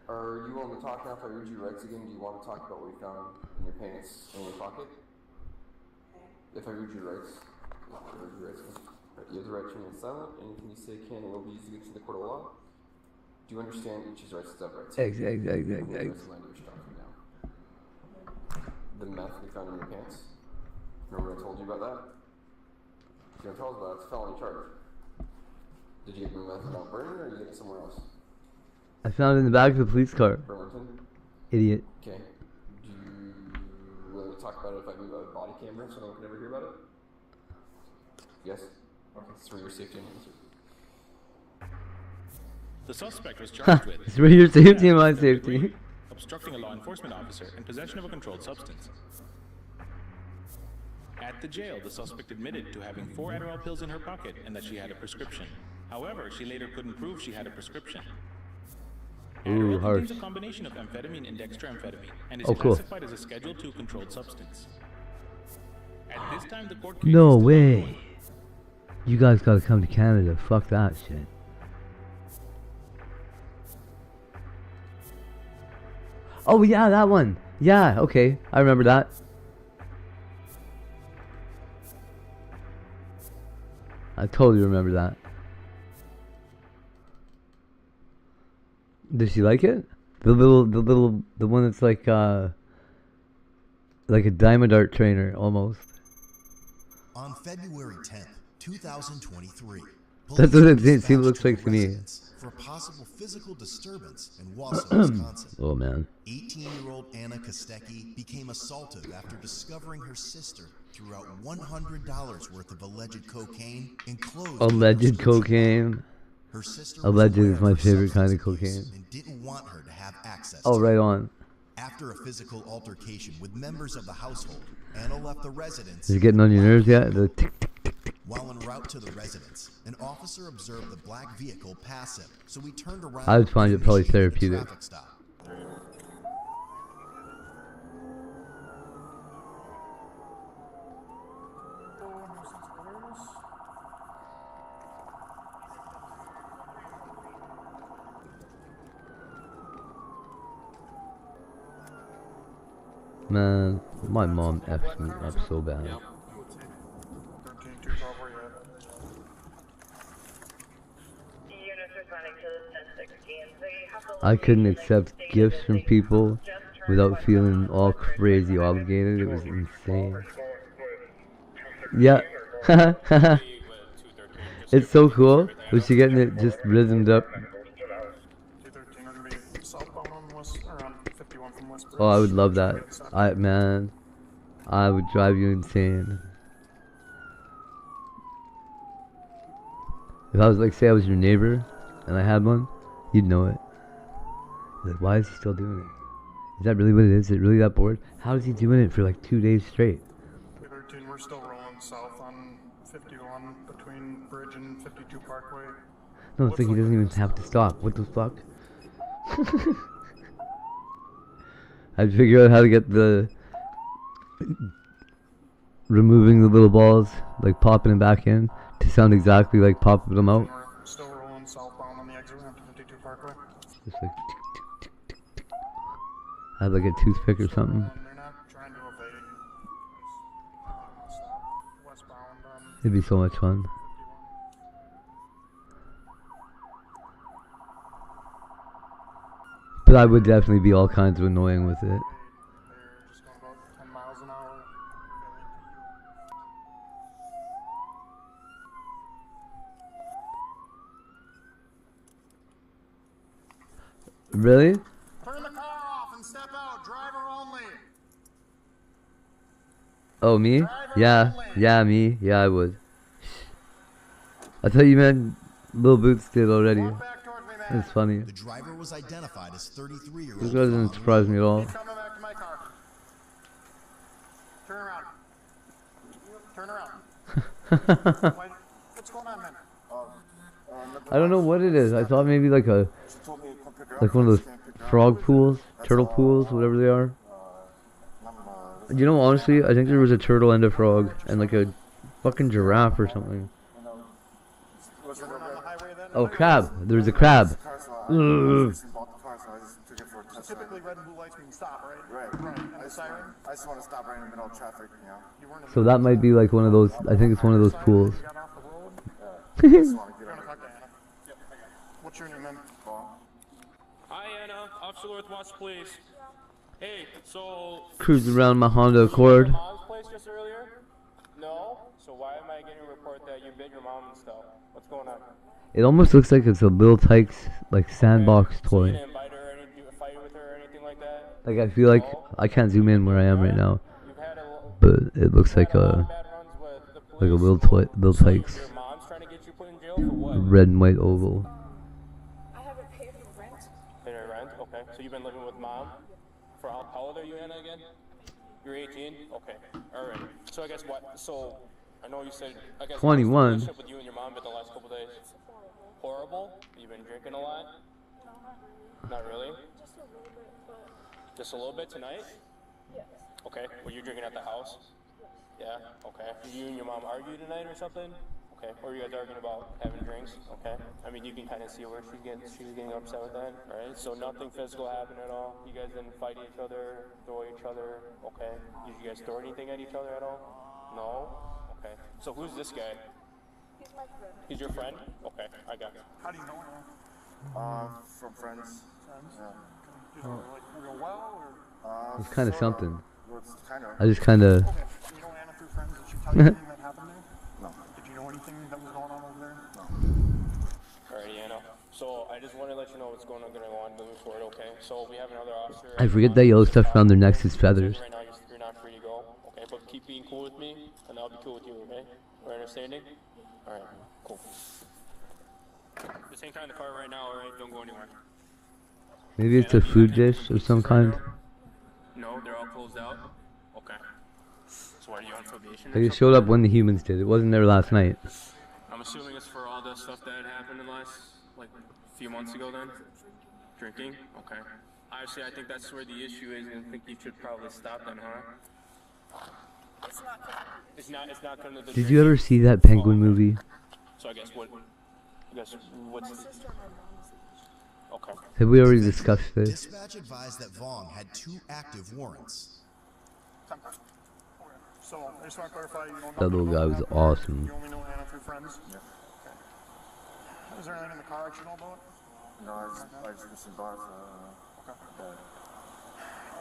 are you willing to talk now if I read your rights again? Do you want to talk about what you found in your pants and in your pocket? If I read your rights, you have the right to remain silent. Anything you say can and will be used against you in the court of law. Do you understand each of his rights as rights? Exactly. The meth we found in your pants. Remember I told you about that? If you don't tell us about it, it's a felony charge. Did you get the meth without burning, or did you get it somewhere else? I found it in the back of the police car. Bremerton? Idiot. Okay. Do you willing to talk about it if I move a body camera so no one can ever hear about it? Yes? Okay, it's for your safety and answer. The suspect was charged with it's for your safety and my safety. Obstructing a law enforcement officer in possession of a controlled substance. At the jail, the suspect admitted to having 4 Adderall pills in her pocket and that she had a prescription. However, she later couldn't prove she had a prescription. Ooh, Adderall harsh. contains a combination of amphetamine and dextroamphetamine and is Oh, cool. classified as a Schedule II controlled substance. At this time, the court No way. You guys gotta come to Canada. Fuck that shit. Oh yeah, that one. Yeah, okay. I remember that. I totally remember that. Did she like it? The one that's like a diamond art trainer almost. On February 10th, 2023, That's what it looks like to me. for possible physical disturbance in Wausau, Wisconsin. Oh man. 18-year-old Anna Kostecki became assaulted after discovering her sister threw out $100 worth of alleged cocaine enclosed. Alleged cocaine. Her sister Alleged is my favorite kind of cocaine. and didn't want her to have access Oh, to right it. on. After a physical altercation with members of the household, Anna left the residence. Is it getting on your nerves yet? The tick, tick. While en route to the residence, an officer observed the black vehicle pass him, so he turned around. I would find and it probably initiated a therapeutic. traffic stop. Man, my mom effed me up so bad. I couldn't accept gifts from people without feeling all crazy obligated. It was insane. Yeah. It's so cool. Was she getting it just rhythmed up? Oh, I would love that. Man, I would drive you insane. If I was like, say I was your neighbor and I had one, you'd know it. Like, why is he still doing it? Is that really what it is? Is it really that bored? How is he doing it for like 2 days straight? 13, we're still rolling south on 51 between Bridge and 52 Parkway. No, it's like he doesn't even have to stop. What the fuck? I'd figure out how to get the removing the little balls, like popping them back in, to sound exactly like popping them out. We're still rolling southbound on the exit ramp to 52 Parkway. Just like I had like a toothpick or something. They're not trying to evade. Westbound. It'd be so much fun. But I would definitely be all kinds of annoying with it. They're just going about 10 miles an hour. Really? Turn the car off and step out. Driver only. Oh, me? Yeah, me. Yeah, I would. I thought you meant Lil Boots did already. That's funny. The driver was identified as 33-year-old. This doesn't surprise me at all. Coming back to my car. Turn around. Turn around. What's going on, man? I don't know what it is. I thought maybe like one of those frog pools, turtle pools, whatever they are. You know, honestly, I think there was a turtle and a frog and like a fucking giraffe or something. Oh, crab. There's a crab. Ugh. Typically, red and blue lights mean stop, right? Right. And the siren? I just want to stop right in the middle of traffic, you know. So that might be like one of those. I think it's one of those pools. What's your name, man? Hi, Anna. Officer Northwest, please. Hey, so... Cruising around my Honda Accord. Mom's place just earlier? No? So why am I getting a report that you bit your mom and stuff? What's going on? It almost looks like it's a Lil Tykes like sandbox toy. You didn't invite her or do a fight with her or anything like that? Like I feel like I can't zoom in where I am right now, but it looks like a Lil Tykes red and white oval. I haven't paid for rent. Paid her rent? Okay. So you've been living with mom? For how old are you, Anna, again? You're 18? Okay. Alright. So I guess what? So I know you said, I guess 21. What's the relationship with you and your mom been the last couple days? Horrible? You've been drinking a lot? Not really? Just a little bit tonight? Yes. Okay. Were you drinking at the house? Yeah? Okay. Did you and your mom argue tonight or something? Okay. What were you guys arguing about? Having drinks? Okay. I mean, you can kind of see where she's getting upset with that, right? So nothing physical happened at all? You guys didn't fight each other, throw each other? Okay. Did you guys throw anything at each other at all? No? Okay. So who's this guy? He's my friend. He's your friend? Okay. I got you. How do you know him? From friends. Friends? Yeah. Did you like real well, or? It's kind of something. Well, it's kind of. I just kind of. Okay. You know Anna through friends? Did she tell you anything that happened there? No. Did you know anything that was going on over there? No. Alrighty, Anna. So I just want to let you know what's going on moving forward, okay? So we have another officer. I forget that yellow stuff around their necks is feathers. Right now you're not free to go, okay? But keep being cool with me, and I'll be cool with you, okay? We're understanding? Alright, cool. Just hang tight in the car right now, alright? Don't go anywhere. Maybe it's a food dish of some kind. No, they're all closed out? Okay. So are you on probation? They just showed up when the humans did. It wasn't there last night. I'm assuming it's for all the stuff that had happened in the last, like, few months ago then? Drinking? Okay. Obviously, I think that's where the issue is, and I think you should probably stop then, huh? It's not gonna... Did you ever see that Penguin movie? So I guess what's... Okay. Have we already discussed this? Dispatch advised that Vaughn had 2 active warrants. So I just want to clarify. You know That little guy was awesome. You only know Anna through friends. Yeah. Okay. Is there anything in the car I should know about? No, I just disembarked. Okay.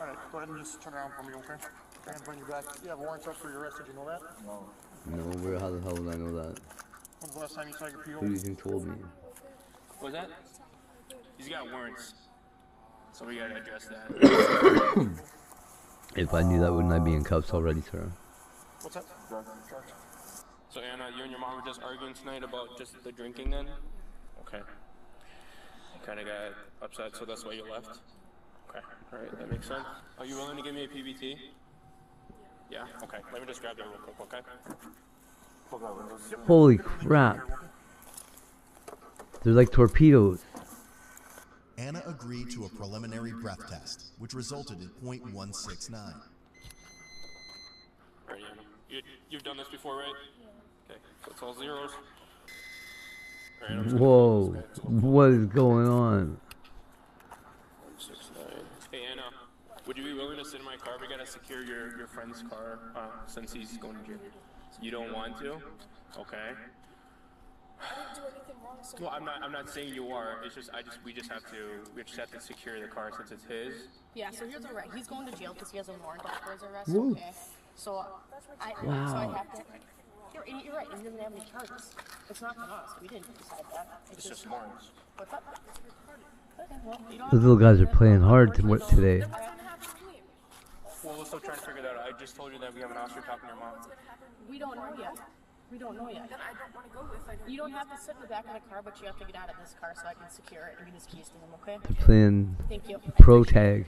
All right. Go ahead and just turn around for me, okay? Hands behind your back. You have warrants up for your arrest. Did you know that? No. No, how the hell would I know that? When's the last time you saw your PO? Who do you think told me? What was that? He's got warrants. So we gotta address that. If I knew that, wouldn't I be in cuffs already, sir? What's that? So Anna, you and your mom were just arguing tonight about just the drinking then? Okay. You kinda got upset, so that's why you left? Okay, alright, that makes sense. Are you willing to give me a PBT? Yeah? Okay, let me just grab that real quick, okay? Holy crap. They're like torpedoes. Anna agreed to a preliminary breath test, which resulted in .169. Alright, Anna. You've done this before, right? Okay, so it's all zeros. Alright, I'm just gonna Whoa, close this guy. what is going on? 169. Hey Anna, would you be willing to sit in my car? We gotta secure your friend's car since he's going to jail. You don't want to? Okay. I didn't do anything wrong, so Well, I'm not saying you are. It's just we just have to secure the car since it's his. yeah. So here's the right. He's going to jail because he has a warrant out for his arrest. Woo. Okay. So I have to. You're right. He doesn't have any charges. It's not from us. We didn't decide that. It's just warrants. What's up? Okay. Well, you don't Those little guys are playing hard today. Well, we're still trying to figure that out. I just told you that we have an officer talking to your mom. We don't know yet. We don't know yet. Then I don't want to go if I don't. You don't have to sit in the back of the car, but you have to get out of this car so I can secure it and give his keys to him, okay? They're playing Thank you. pro tag.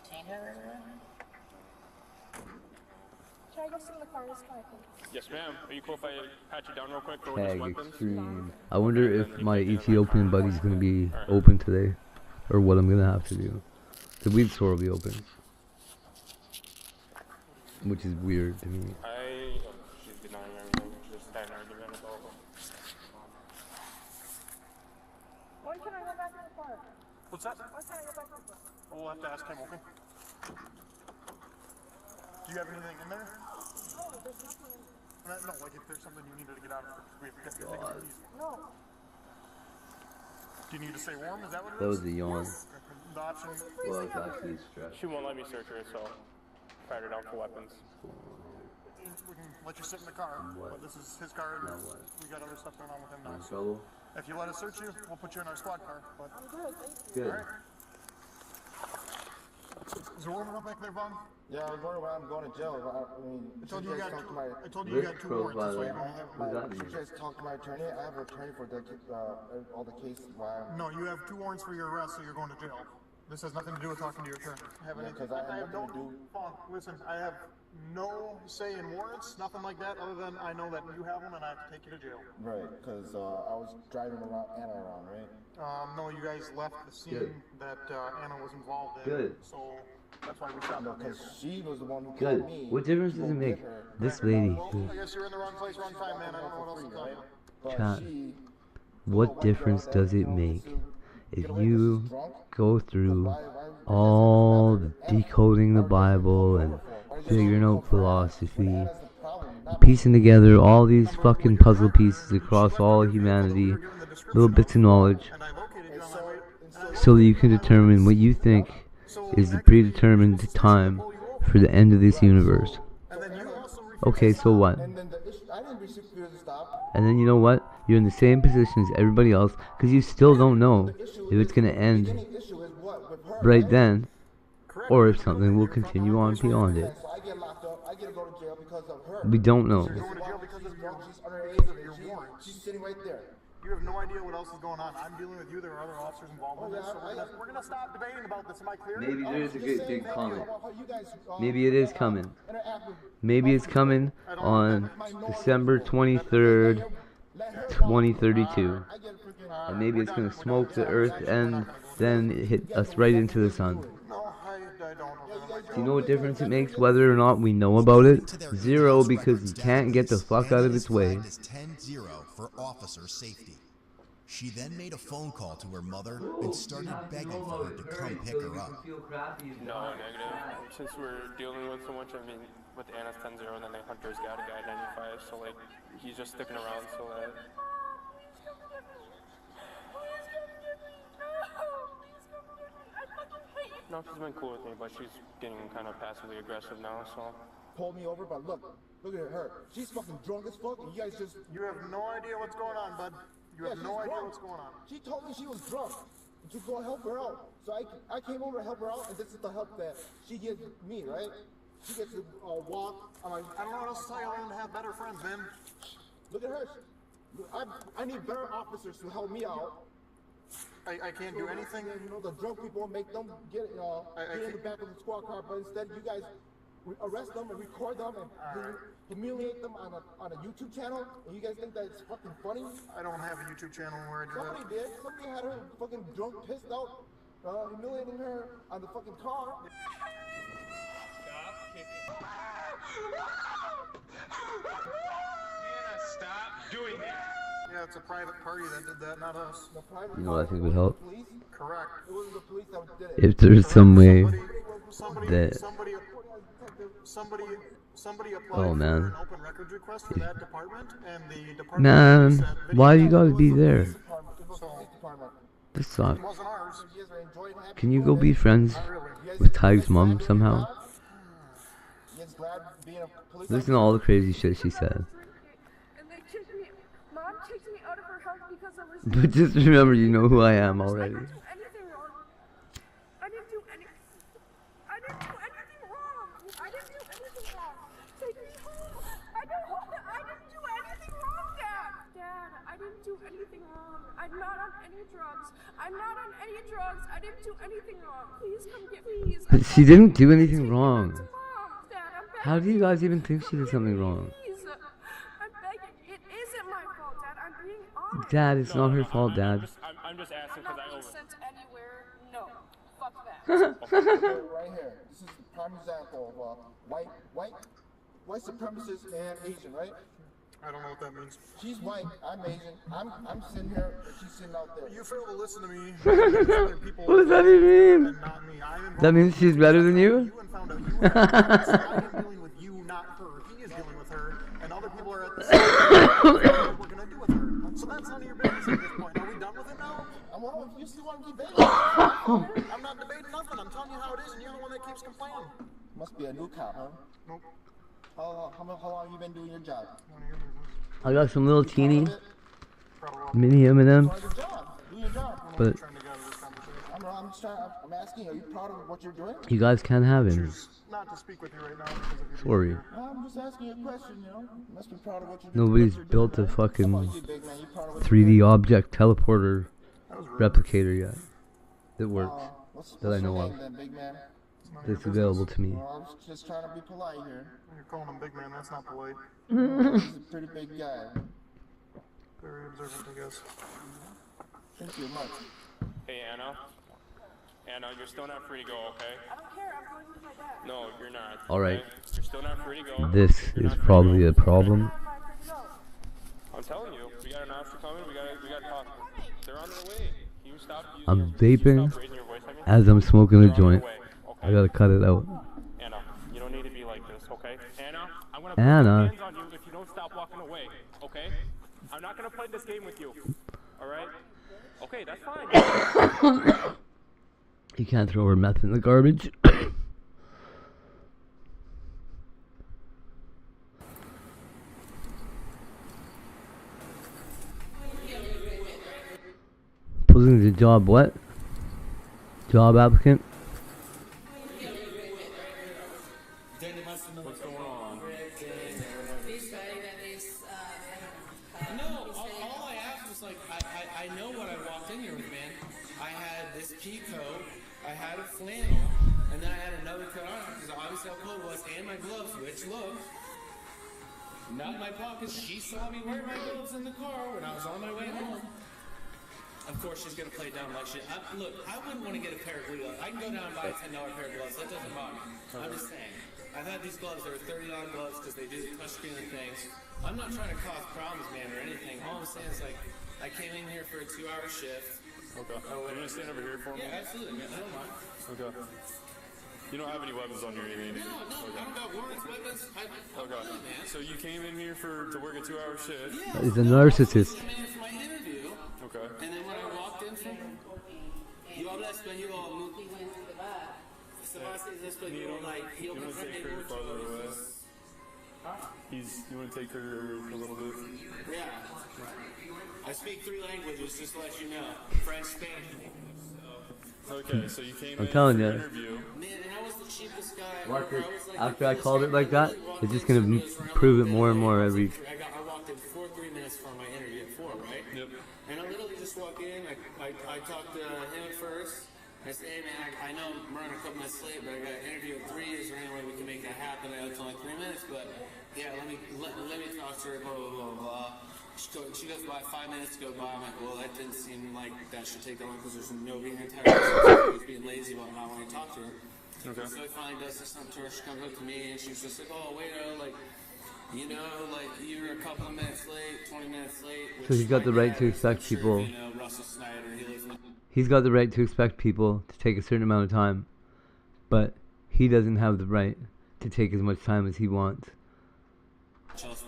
Detain her Yes, ma'am. Are you cool if I pat you down real quick for just Tag weapons? extreme. I wonder if my Ethiopian buddy's gonna be open today, or what I'm gonna have to do. The weed store will be open, which is weird to me. She's denying everything. She just had an argument about. When can I go back to the car? What's that? When can I go back to the car? We'll have to ask him, okay? Do you have anything in there? No, there's nothing in there. No, like if there's something you needed to get out of it. We have to get your things. No. Do you need to stay warm? Is that what it is? That was a yawn. The option. Well, it's actually stress. She won't let me search her, so pat her down for weapons. We can let you sit in the car, but this is his car, and we got other stuff going on with him now. In trouble? If you let us search you, we'll put you in our squad car. But I'm good, thank you. Good. All right. Is it warming up back there, Vaughn? Yeah, I was wondering why I'm going to jail. I mean, I told you you got two. I told you Rick you got 2 warrants. That's why you're going. What does that you mean? guys talk to my attorney. I have an attorney for all the cases. Why? No, you have 2 warrants for your arrest, so you're going to jail. This has nothing to do with talking to your attorney. Because I have no. nothing to do. Vaughn, listen, I have no say in warrants, nothing like that, other than I know that you have them and I have to take you to jail. Right, because I was driving Anna around, right? No, you guys left the scene Good. that Anna was involved in. Good. So that's why we shot her. Because she was the one who Good. called me. What difference does it make? This lady. Well, I guess you're in the wrong place, wrong time, man. I don't know what else to tell you. But Chat. she What difference does it make if you go through all the decoding the Bible and figuring out philosophy, piecing together all these fucking puzzle pieces across all humanity, little bits of knowledge, so that you can determine what you think is the predetermined time for the end of this universe? Okay, so what? I didn't receive you to stop. And then you know what? You're in the same position as everybody else because you still don't know if it's going to end right then or if something will continue on beyond it. So I get locked up. I get to go to jail because of her. We don't know. You're going to jail because of she's underage of your warrants. She's sitting right there. You have no idea what else is going on. I'm dealing with you. There are other officers involved in this. So we're gonna stop debating about this. Am I clear? Maybe there's a good thing coming. You guys, Maybe it is coming. Maybe it's coming on December 23rd, 2032. And maybe it's going to smoke the earth and then hit us right into the sun. No, I don't. Do you know what difference it makes whether or not we know about it? 0 because you can't get the fuck out of its way. 10-0 for officer safety. She then made a phone call to her mother and started begging for her to come pick her up. No, negative. Since we're dealing with so much, I mean, with Anna's 10-0 and then Hunter's got a guy 95, so like, he's just sticking around so that. No, she's been cool with me, but she's getting kind of passively aggressive now, so. Pulled me over, but look at her. She's fucking drunk as fuck, and you guys just... You have no idea what's going on, bud. You have no idea what's going on. She told me she was drunk. And to go help her out. So I came over to help her out, and this is the help that she gives me, right? She gets to walk. I'm like, I don't know what else to tell you other than to have better friends, man. Look at her. I need better officers to help me out. I can't do anything. You know, the drunk people make them get in the back of the squad car, but instead you guys arrest them and record them and humiliate them on a YouTube channel, and you guys think that it's fucking funny? I don't have a YouTube channel where I do Somebody that. did. Somebody had her fucking drunk, pissed out, humiliating her on the fucking car. Stop doing that. Yeah, it's a private party that did that, not us. You know what I think would help? Correct. It wasn't the police that did it. If there's some way that... Somebody applied Oh, for man. an open records request for that department, and the department Man, said why you gotta be there? So, This sucks. it wasn't ours. Can you go be friends with Tyke's mom somehow? Listen to all the crazy shit she said. And they kicked me. Mom kicked me out of her house because I was. But just remember, you know who I am already. I didn't do anything wrong. I didn't do anything wrong. Take me home. I didn't do anything wrong, Dad. Dad, I didn't do anything wrong. I'm not on any drugs. I didn't do anything wrong. Please come get me. But she didn't do anything wrong. How do you guys even think she did something wrong? Dad, it's not her fault, Dad. I'm just asking because I over. Sent anywhere? No. Fuck that. Right here. This is the prime example of white supremacist and Asian, right? I don't know what that means. She's white, I'm Asian. I'm sitting here, and she's sitting out there. You fail to listen to me. What does that even mean? That means she's better than you? I am dealing with you, not her. He is dealing with her, and other people are at the same time. What we're gonna do with her. So that's none of your business at this point. Are we done with it now? You still want to debate? I'm not debating nothing. I'm telling you how it is, and you're the one that keeps complaining. Must be a new cop, huh? Nope. How long have you been doing your job? I got some little teeny mini M&Ms. Do your job. But I'm asking, are you proud of what you're doing? you guys can't have it. Not to speak with you right now because of your Sorry. I'm just asking you a question, you know? You must be proud of what you're Nobody's built a fucking 3D object teleporter replicator yet that works, that I know of, that's available to me. Well, I'm just trying to be polite here. You're calling him big man. That's not polite. He's a pretty big guy. Very observant, I guess. Thank you much. Hey, Anna. Anna, you're still not free to go, okay? I don't care. I'm going with my dad. No, you're not. Alright. Okay? You're still not free to go. This is probably a problem. I'm telling you, we got an officer coming. We gotta talk. They're on their way. You stop using I'm your, vaping stop raising your voice at me. as I'm smoking a They're on joint. their way, okay? I gotta cut it out. Anna, you don't need to be like this, okay? Anna, I'm gonna Anna. put my hands on you if you don't stop walking away, okay? I'm not gonna play this game with you. Alright? Okay, that's fine. You can't throw her meth in the garbage. Posing the job what? Job applicant? What's going on? No, all I asked was like, I know what I walked in here with, man. I had this pea coat, I had a flannel, and then I had another coat on because obviously how cold it was, and my gloves, which look, not in my pockets. She saw me wear my gloves in the car when I was on my way home. Of course, she's gonna play down like shit. Look, I wouldn't want to get a pair of gloves. I can go down and buy a $10 pair of gloves. That doesn't bother me. I'm just saying. I've had these gloves. They were $30 gloves because they do the touchscreen and things. I'm not trying to cause problems, man, or anything. All I'm saying is like, I came in here for a 2-hour shift. Okay. You gonna stand over here for me? Yeah, absolutely, man. I don't mind. Okay. You don't have any weapons on you or anything? No, I don't got warrants, weapons. Okay. So you came in here to work a 2-hour shift? Yeah. He's a narcissist. I came in for my interview. Okay. And then when I walked in from... Yo habla español. Sebastián es español, like, You want to take her farther away? You want to take her a little bit? Yeah. I speak 3 languages, just to let you know. French, Spanish. Okay, so you came I'm in telling for you. an interview. Man, and I was the cheapest guy. Marcus, after I called it like that, it's just gonna prove it more and more every. I walked in 3 minutes for my interview at 4, right? Yep. And I literally just walk in, I talked to him at first. I said, hey man, I know I'm running a couple minutes late, but I got an interview at 3. Is there any way we can make that happen? I know it's only 3 minutes, but yeah, let me talk to her, blah, blah, blah, blah. She goes by 5 minutes to go by. I'm like, well, that didn't seem like that should take that long because there's nobody in town. She was being lazy about not wanting to talk to her. Okay. So he finally does this something to her. She comes up to me and she's just like, oh, wait, like, you know, like you were a couple of minutes late, 20 minutes late. So he's got the right to expect people. You know, Russell Snyder, he lives in He's got the right to expect people to take a certain amount of time, but he doesn't have the right to take as much time as he wants. Chelsea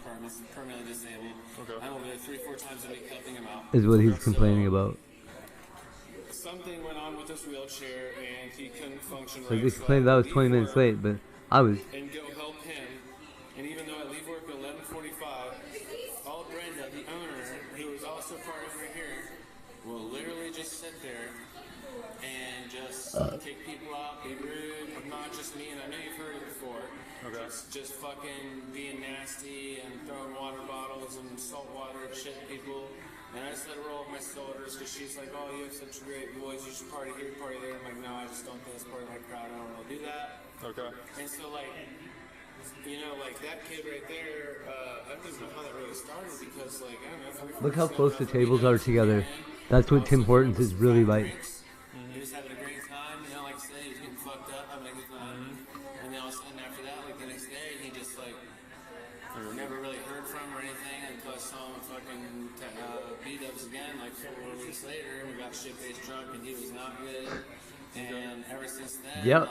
permanently disabled. Okay. I'm over there 3-4 times a week helping him out. Is what he's complaining about. Something went on with his wheelchair and he couldn't function So right. he complained that I was 20 minutes late, but I was. And go help him. And even though I leave work at 11:45, all Brenda, the owner, who is also part of her here, will literally just sit there and just kick people out, be rude, obnoxious, mean. I know you've heard it before. Okay. Just fucking being nasty and throwing water bottles and salt water at shit people. And I just let her roll with my shoulders because she's like, oh, you have such a great voice, you should party here, party there. I'm like, no, I just don't think it's part of my crowd. I don't want to do that. Okay. And so, like, you know, like that kid right there, I don't even know how that really started because, like, I don't know. Look how close the tables are together. That's what Tim Hortons is really like. He was having a great time, you know, like I said, he was getting fucked up, having a good time. And then all of a sudden after that, like the next day, he just like, never really heard from or anything until I saw him fucking B-dubs again, like 4 weeks later. We got shit-faced drunk and he was not good. And ever since then, Yep. like,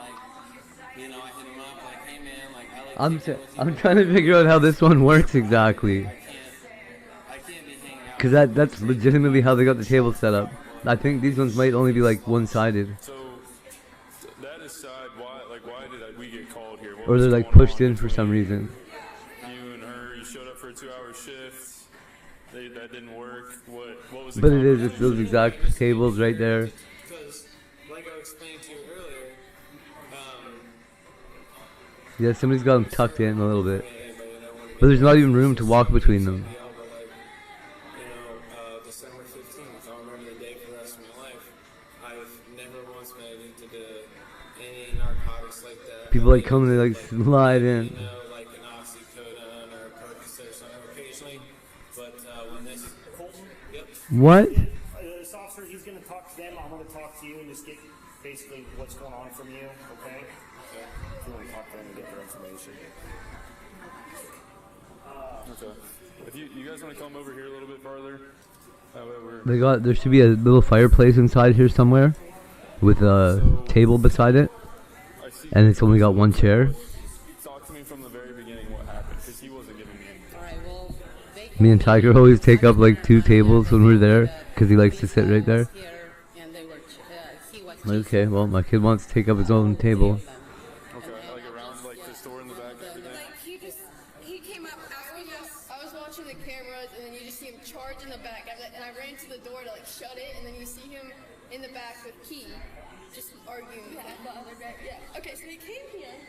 you know, I hit him up like, hey man, like, I like I'm trying to figure out how this one works exactly. Cause that's legitimately how they got the table set up. I think these ones might only be like one-sided. So that aside, why did we get called here? What Or was they're like going pushed on? in for some reason. You and her, you showed up for a 2-hour shift. That didn't work. What was the But it is, it's those exact tables right there. Because, like I explained to you earlier, Yeah, somebody's got them tucked in a little bit. But there's not even room to walk between them. December 15th, I'll remember the day for the rest of my life. I've never once been addicted to any narcotics like that. People like come and they like slide in. You know, like an oxycodone or a Percocet or something occasionally. But when this... Colton? Yep. What? This officer, he's going to talk to them. I'm going to talk to you and just get basically what's going on from you, okay? If you want to talk to them and get their information. Okay. If you guys want to come over here a little bit farther, that way There should be a little fireplace inside here somewhere, with a table beside it, and it's only got one chair. Talk to me from the very beginning what happened, because he wasn't giving me any time. Me and Tiger always take up like 2 tables when we're there, because he likes to sit right there. Okay, well, my kid wants to take up his own table. Okay, like around like the store in the back and everything? He came up after I was watching the cameras, and then you just see him charge in the back, and I ran to the door to like shut it, and then you see him in the back with Key, just arguing with the other guy. Yeah. Okay, so he came here,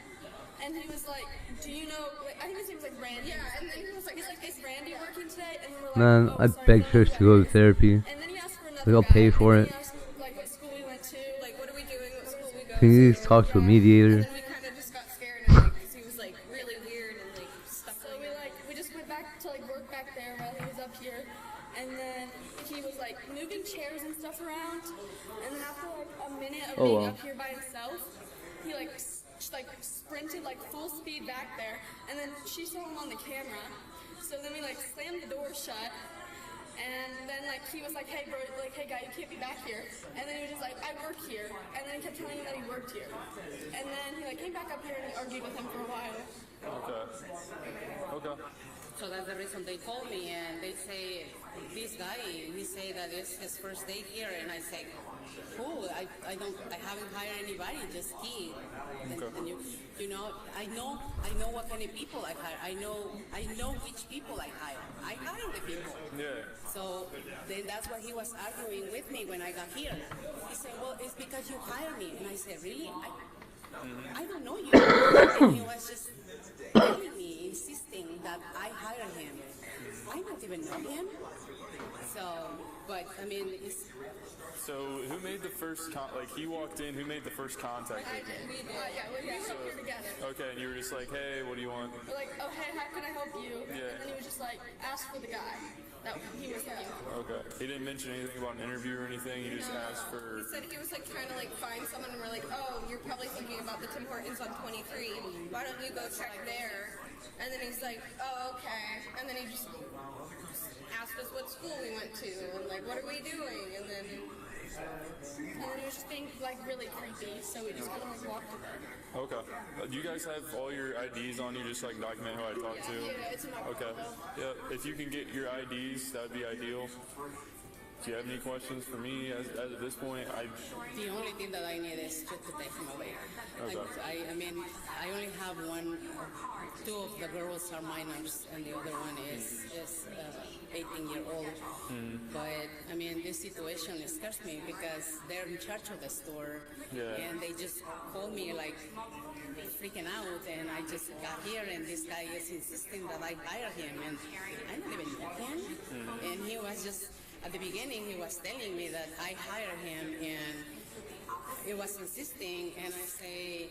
and he was like, "Do you know?" Like, I think his name was like Randy. Yeah, and then he was like, "He's like, is Randy working today?" And we were like, Man, "Oh, I sorry, begged Trish to go to therapy. And then he asked for another Like, I'll guy, pay for and it. then he asked, like, what school we went to, like, what are we doing, what school we go Can you to. just talk to a mediator? And then we kind of just got scared, and like, 'cause he was like really weird and like stuff. So we just went back to like work back there while he was up here, and then he was like moving chairs and stuff around, and then after like a minute of being up here by himself, he like sprinted like full speed back there, and then she saw him on the camera. So then we like slammed the door shut. And then like he was like, "Hey bro, like hey guy, you can't be back here." And then he was just like, "I work here." And then he kept telling me that he worked here. And then he like came back up here and he argued with him for a while. Okay. So that's the reason they called me, and they say, this guy, he say that it's his first day here, and I say, cool, I haven't hired anybody, just Key. And you know, I know what kind of people I hire. I know which people I hire. I hire the people. Yeah. So then that's why he was arguing with me when I got here. He said, well, it's because you hired me. And I said, really? I don't know you. And he was just telling me, insisting that I hire him. I don't even know him. So, but I mean, it's... So who made the first he walked in, who made the first contact with you? We did. Yeah, we were up here together. Okay, and you were just like, hey, what do you want? We're like, oh hey, how can I help you? Yeah. And then he was just like, ask for the guy that he was looking for. Okay. He didn't mention anything about an interview or anything, he just asked for... He said he was like trying to like find someone, and we're like, oh, you're probably thinking about the Tim Hortons on 23. Why don't you go check there? And then he's like, oh, okay. And then he just asked us what school we went to, and like, what are we doing? And then he was just being like really creepy, so we just kind of like walked away. Okay. Do you guys have all your IDs on you, just like document who I talked to? Yeah, it's in my Okay. Yeah, if you can get your IDs, that would be ideal. Do you have any questions for me as at this point? The only thing that I need is just to take him away. Okay. I mean, I only have two of the girls are minors, and the other one is 18-year-old. But I mean, this situation scares me because they're in charge of the store, and they just called me like freaking out, and I just got here, and this guy is insisting that I hire him, and I don't even know him, and he was just. At the beginning, he was telling me that I hired him, and it was insisting, and I say,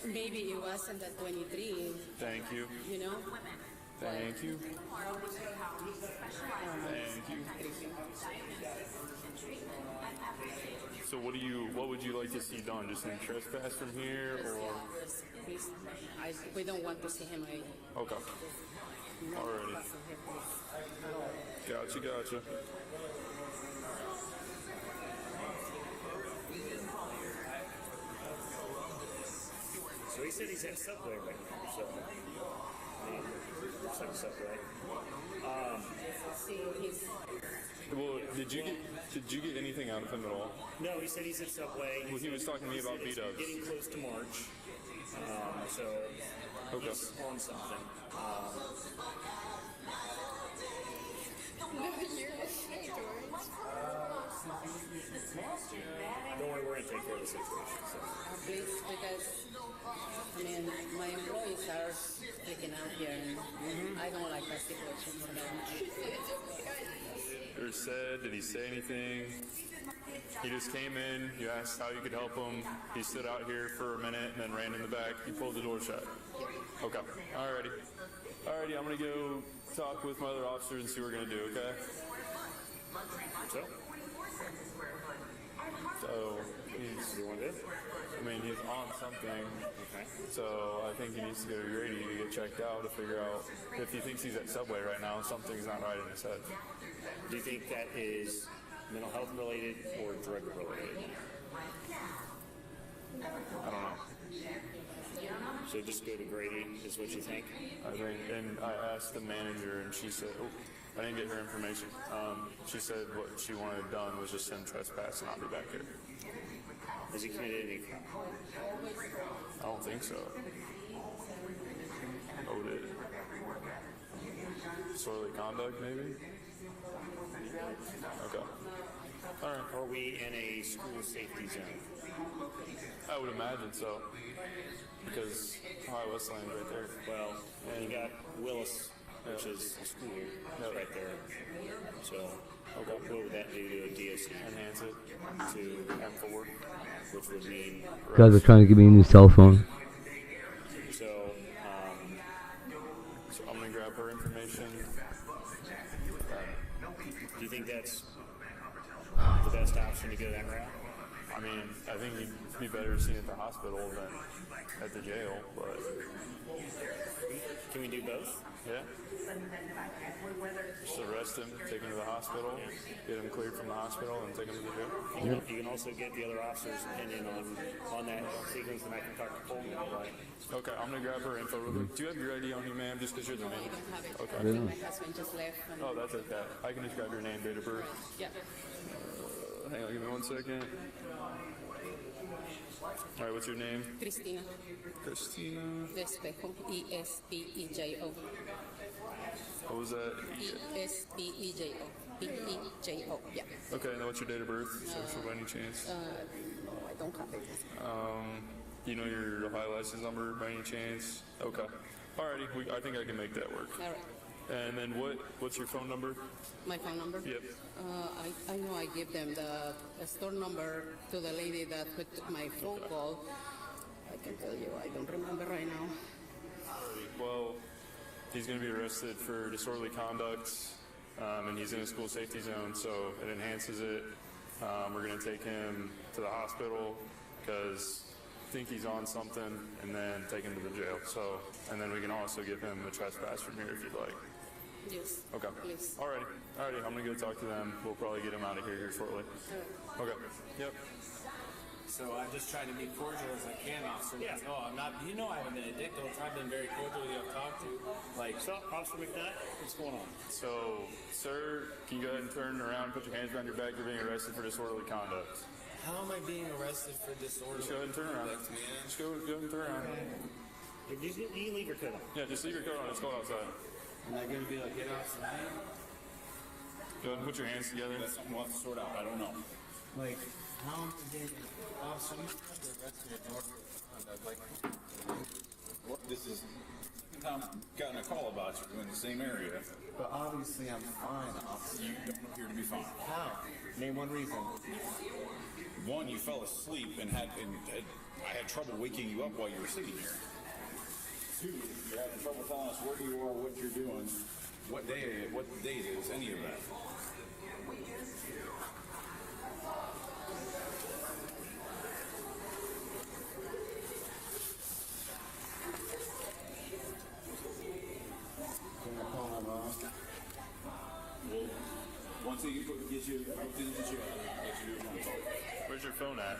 maybe it wasn't the 23. Thank you. You know? Thank you. Thank you. So what would you like to see done? Just in trespass from here, or? Please, we don't want to see him again. Okay. Alrighty. Gotcha. So he said he's at Subway right now, so I mean, looks like Subway. Well, did you get anything out of him at all? No, he said he's at Subway. Well, he was talking to me about He's beat-ups. getting close to March, so he's on something. Don't worry, we're gonna take care of the situation. So. Please, because I mean, my employees are freaking out here, and I don't like that situation for them. Or said, did he say anything? He just came in, you asked how you could help him. He stood out here for a minute and then ran in the back. You pulled the door shut. Okay. Alrighty, I'm gonna go talk with my other officers and see what we're gonna do, okay? So he's he's on something. Okay. So I think he needs to go to Grady to get checked out to figure out if he thinks he's at Subway right now, something's not right in his head. Do you think that is mental health related or drug related? I don't know. So just go to Grady is what you think? I think, and I asked the manager and she said, I didn't get her information. She said what she wanted done was just send trespass and not be back here. Has he committed any crime? I don't think so. Oh, did disorderly conduct, maybe? Okay. All right. Are we in a school safety zone? I would imagine so. Because High Westland right there. Well, you got Willis, which is a school right there. So, what would that do to a DSC? Enhance it to M4, which would mean... Guys are trying to give me a new cell phone. So I'm going to grab her information. Do you think that's the best option to go that route? I mean, I think he'd be better seen at the hospital than at the jail, but... Can we do both? Yeah. Just arrest him, take him to the hospital, get him cleared from the hospital, and take him to the jail. You can also get the other officer's opinion on that sequence, and I can talk to Coleman about it. Okay, I'm going to grab her info real quick. Do you have your ID on you, ma'am, just because you're the man? Okay. I think my husband just left. Oh, that's okay. I can just grab your name, date of birth. Yeah. Hang on, give me 1 second. All right, what's your name? Cristina. Cristina. Despejo. E-S-P-E-J-O. What was that? E-S-P-E-J-O. P-E-J-O, yeah. Okay, and then what's your date of birth? Social by any chance? No, I don't have it. You know your Ohio license number by any chance? Okay. Alrighty, I think I can make that work. All right. And then what's your phone number? My phone number? Yep. I know I give them the store number to the lady that took my phone call. I can tell you, I don't remember right now. Well, he's going to be arrested for disorderly conduct, and he's in a school safety zone, so it enhances it. We're going to take him to the hospital because I think he's on something, and then take him to the jail. So, and then we can also give him a trespass from here if you'd like. Yes. Okay. Please. Alrighty. I'm gonna go talk to them. We'll probably get him out of here shortly. Okay. Yep. So I'm just trying to be cordial as I can, officer. Yeah. No, I'm not. You know I haven't been a dick. I've been very cordial with you. I've talked to. So, Officer McNutt, what's going on? So, sir, can you go ahead and turn around, put your hands behind your back? You're being arrested for disorderly conduct. How am I being arrested for disorderly? Just go ahead and turn around. Just go ahead and turn around. You can leave your coat on. Yeah, just leave your coat on. It's cold outside. Am I going to be like, get outside? Go ahead and put your hands together. That's something we'll have to sort out. I don't know. Like, how am I being officer? You have to arrest me for conduct. Like, This is Tom gotten a call about you in the same area. but obviously I'm fine, officer. You don't appear to be fine. How? Name one reason. One, you fell asleep and I had trouble waking you up while you were sitting here. Two, you're having trouble telling us where you are, what you're doing, what day it is, any of that. Well, once you get you do a phone call. Where's your phone at?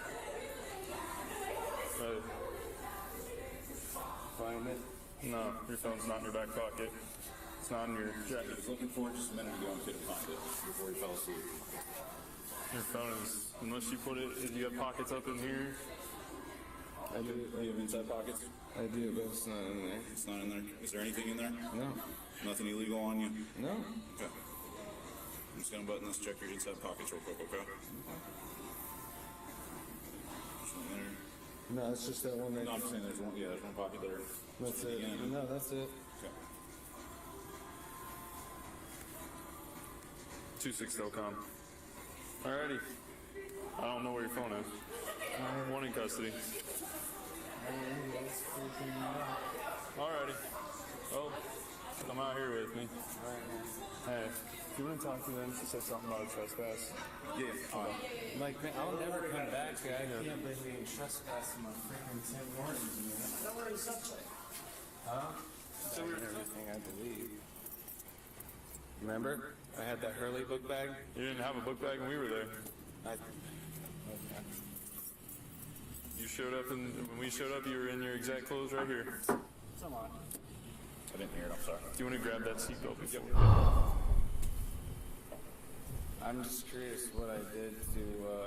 Find it? No, your phone's not in your back pocket. It's not in your jacket. I was looking for it just a minute ago and couldn't find it before he fell asleep. Your phone is, unless you put it, do you have pockets up in here? I do. Do you have inside pockets? I do, but it's not in there. It's not in there. Is there anything in there? No. Nothing illegal on you? No. Okay. I'm just gonna button this, check your inside pockets real quick, okay? There's one there. No, it's just that one right No, I'm saying there's one pocket there. That's it. No, that's it. Okay. 26.com. Alrighty. I don't know where your phone is. One in custody. Alrighty. Well, come out here with me. Hey, if you want to talk to them, she said something about a trespass. Yeah. Like, man, I'll never come back. I can't believe being trespassed in my freaking Tim Hortons, man. I'm not wearing subway. Huh? So everything, I believe. Remember? I had that Hurley book bag. You didn't have a book bag when we were there. You showed up, and when we showed up, you were in your exact clothes right here. Come on. I didn't hear it, I'm sorry. Do you want to grab that seatbelt before? I'm just curious what I did to,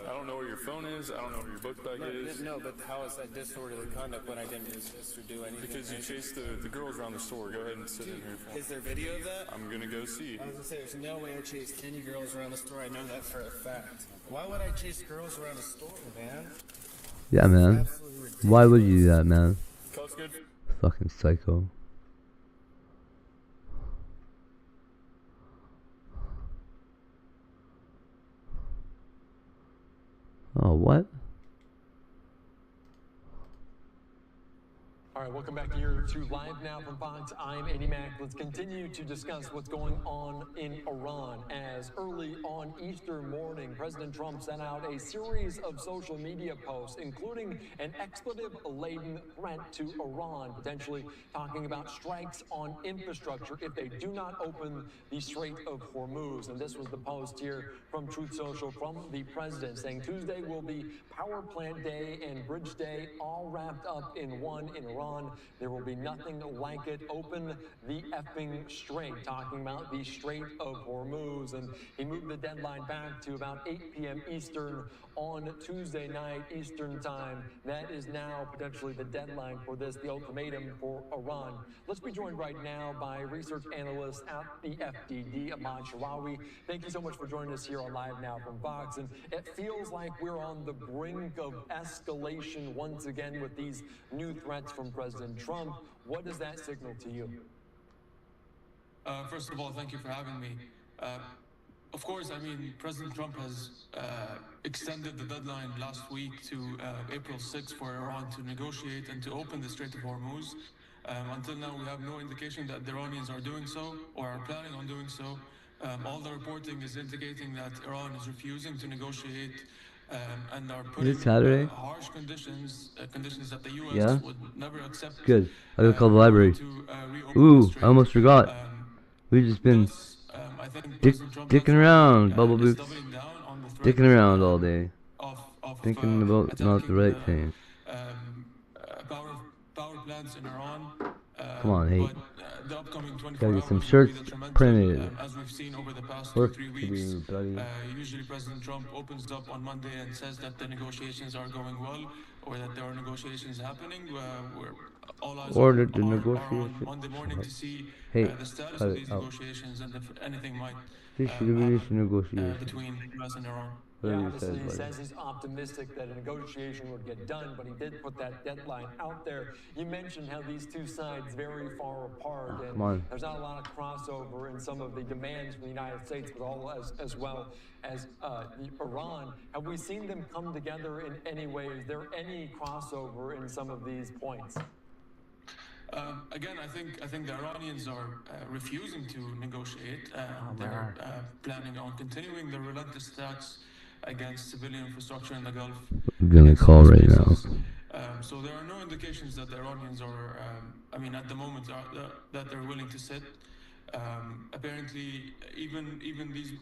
I don't know where your phone is. I don't know where your book bag is. No, but how is that disorderly conduct when I didn't resist or do anything? Because you chased the girls around the store. Go ahead and sit in here. Is there video of that? I'm gonna go see. I was gonna say, there's no way I chased any girls around the store. I know that for a fact. Why would I chase girls around the store, man? Yeah, man. Why would you do that, man? Cuffs good? Fucking psycho. Oh, what? All right, welcome back here to Live Now from Fox. I'm Andy Mack. Let's continue to discuss what's going on in Iran as early on Easter morning, President Trump sent out a series of social media posts, including an expletive-laden threat to Iran, potentially talking about strikes on infrastructure if they do not open the Strait of Hormuz. And this was the post here from Truth Social from the president, saying Tuesday will be Power Plant Day and Bridge Day all wrapped up in one in Iran. There will be nothing like it. Open the effing strait, talking about the Strait of Hormuz. And he moved the deadline back to about 8 p.m. Eastern on Tuesday night Eastern time. That is now potentially the deadline for this, the ultimatum for Iran. Let's be joined right now by research analyst at the FDD, Ahmad Sharawi. Thank you so much for joining us here on Live Now from Fox. And it feels like we're on the brink of escalation once again with these new threats from President Trump. What does that signal to you? First of all, thank you for having me. Of course, I mean, President Trump has extended the deadline last week to April 6th for Iran to negotiate and to open the Strait of Hormuz. Until now, we have no indication that the Iranians are doing so or are planning on doing so. All the reporting is indicating that Iran is refusing to negotiate and are putting harsh conditions, conditions that the U.S. would never accept. Good. I gotta call the library. Ooh, I almost forgot. We've just been dicking around, Bubble Boots. Dicking around all day. Thinking about not the right thing. Power plants in Iran. Come on, hey. The upcoming 24 Gotta get some hours shirts will be detrimental, printed. As we've seen over the past Work 2-3 to weeks. do, buddy. Usually President Trump opens up on Monday and says that the negotiations are going well, or that there are negotiations happening. We're all eyes Ordered the are negotiation. on Monday morning to see Hey, the status cut of it these out. negotiations and if anything might between the US and Iran. Yeah, obviously he says he's optimistic that a negotiation would get done, but he did put that deadline out there. You mentioned how these two sides very far apart, and there's not a lot of crossover in some of the demands from the United States, but all as well as Iran. Have we seen them come together in any way? Is there any crossover in some of these points? Again, I think the Iranians are refusing to negotiate. They're planning on continuing the relentless attacks against civilian infrastructure in the Gulf. I'm gonna call right now. So there are no indications that the Iranians are, at the moment, that they're willing to sit. Apparently, even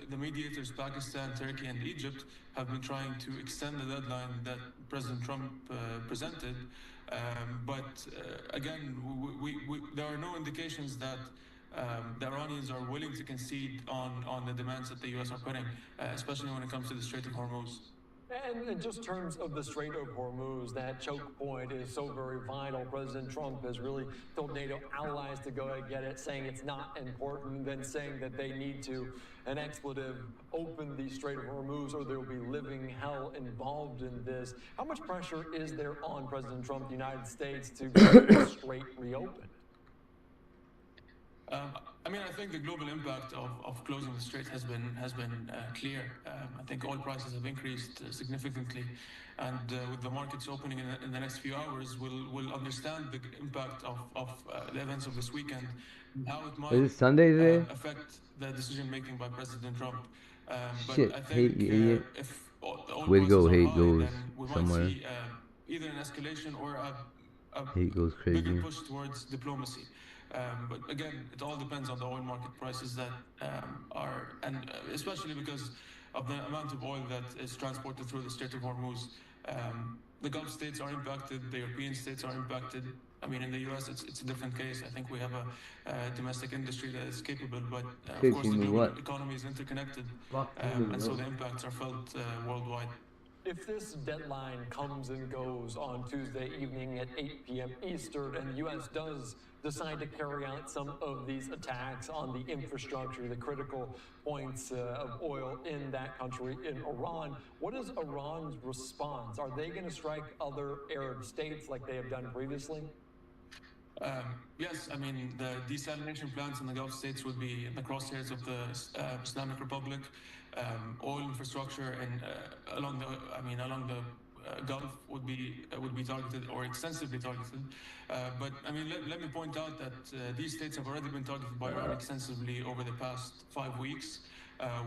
the mediators, Pakistan, Turkey, and Egypt, have been trying to extend the deadline that President Trump presented. But again, there are no indications that the Iranians are willing to concede on the demands that the U.S. are putting, especially when it comes to the Strait of Hormuz. And in just terms of the Strait of Hormuz, that choke point is so very vital. President Trump has really told NATO allies to go and get it, saying it's not important, then saying that they need to, an expletive, open the Strait of Hormuz or there will be living hell involved in this. How much pressure is there on President Trump, the United States, to get the strait reopened? I think the global impact of closing the strait has been clear. I think oil prices have increased significantly, and with the markets opening in the next few hours, we'll understand the impact of the events of this weekend, and how it might Is it Sunday today? affect the decision making by President Trump. Shit, I think hate you idiot. if oil Way to go, prices are hate high, goes then we somewhere. might see either an escalation or a Hate goes crazy. bigger push towards diplomacy. But again, it all depends on the oil market prices that are, and especially because of the amount of oil that is transported through the Strait of Hormuz. The Gulf states are impacted, the European states are impacted. In the US, it's a different case. I think we have a domestic industry that is capable, but of course the global economy is interconnected, and so the impacts are felt worldwide. If this deadline comes and goes on Tuesday evening at 8 p.m. Eastern, and the U.S. does decide to carry out some of these attacks on the infrastructure, the critical points of oil in that country, in Iran, what is Iran's response? Are they going to strike other Arab states like they have done previously? Yes, the desalination plants in the Gulf states would be in the crosshairs of the Islamic Republic. Oil infrastructure and along the Gulf would be targeted or extensively targeted. But let me point out that these states have already been targeted by Iran extensively over the past 5 weeks.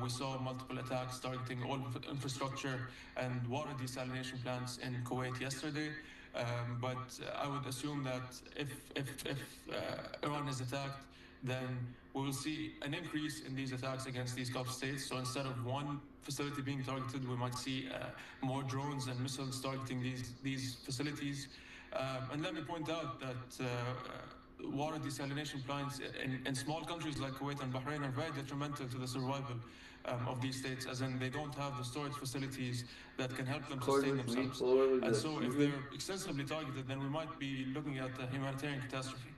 We saw multiple attacks targeting oil infrastructure and water desalination plants in Kuwait yesterday. But I would assume that if Iran is attacked, then we will see an increase in these attacks against these Gulf states. So instead of one facility being targeted, we might see more drones and missiles targeting these facilities. And let me point out that water desalination plants in small countries like Kuwait and Bahrain are very detrimental to the survival of these states, as in they don't have the storage facilities that can help them sustain themselves. And so if they're extensively targeted, then we might be looking at a humanitarian catastrophe.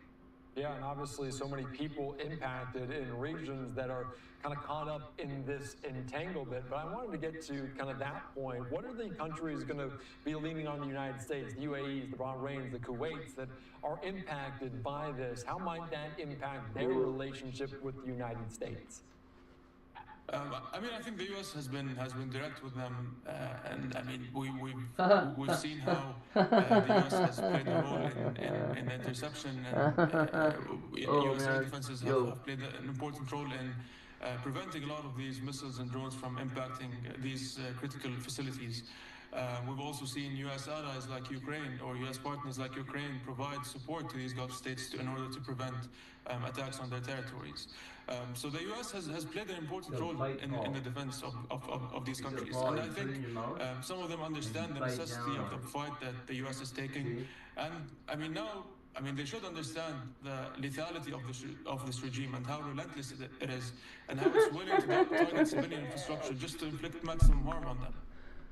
Yeah, and obviously so many people impacted in regions that are kind of caught up in this entanglement. But I wanted to get to kind of that point. What are the countries going to be leaning on the United States, the UAEs, the Bahrains, the Kuwaits that are impacted by this? How might that impact their relationship with the United States? I think the U.S. has been direct with them, and we've seen how the U.S. has played a role in the interception, and U.S. air defenses have played an important role in preventing a lot of these missiles and drones from impacting these critical facilities. We've also seen U.S. allies like Ukraine or U.S. partners like Ukraine provide support to these Gulf states in order to prevent attacks on their territories. So the U.S. has played an important role in the defense of these countries. And I think some of them understand the necessity of the fight that the U.S. is taking. And now they should understand the lethality of this regime and how relentless it is, and how it's willing to target civilian infrastructure just to inflict maximum harm on them.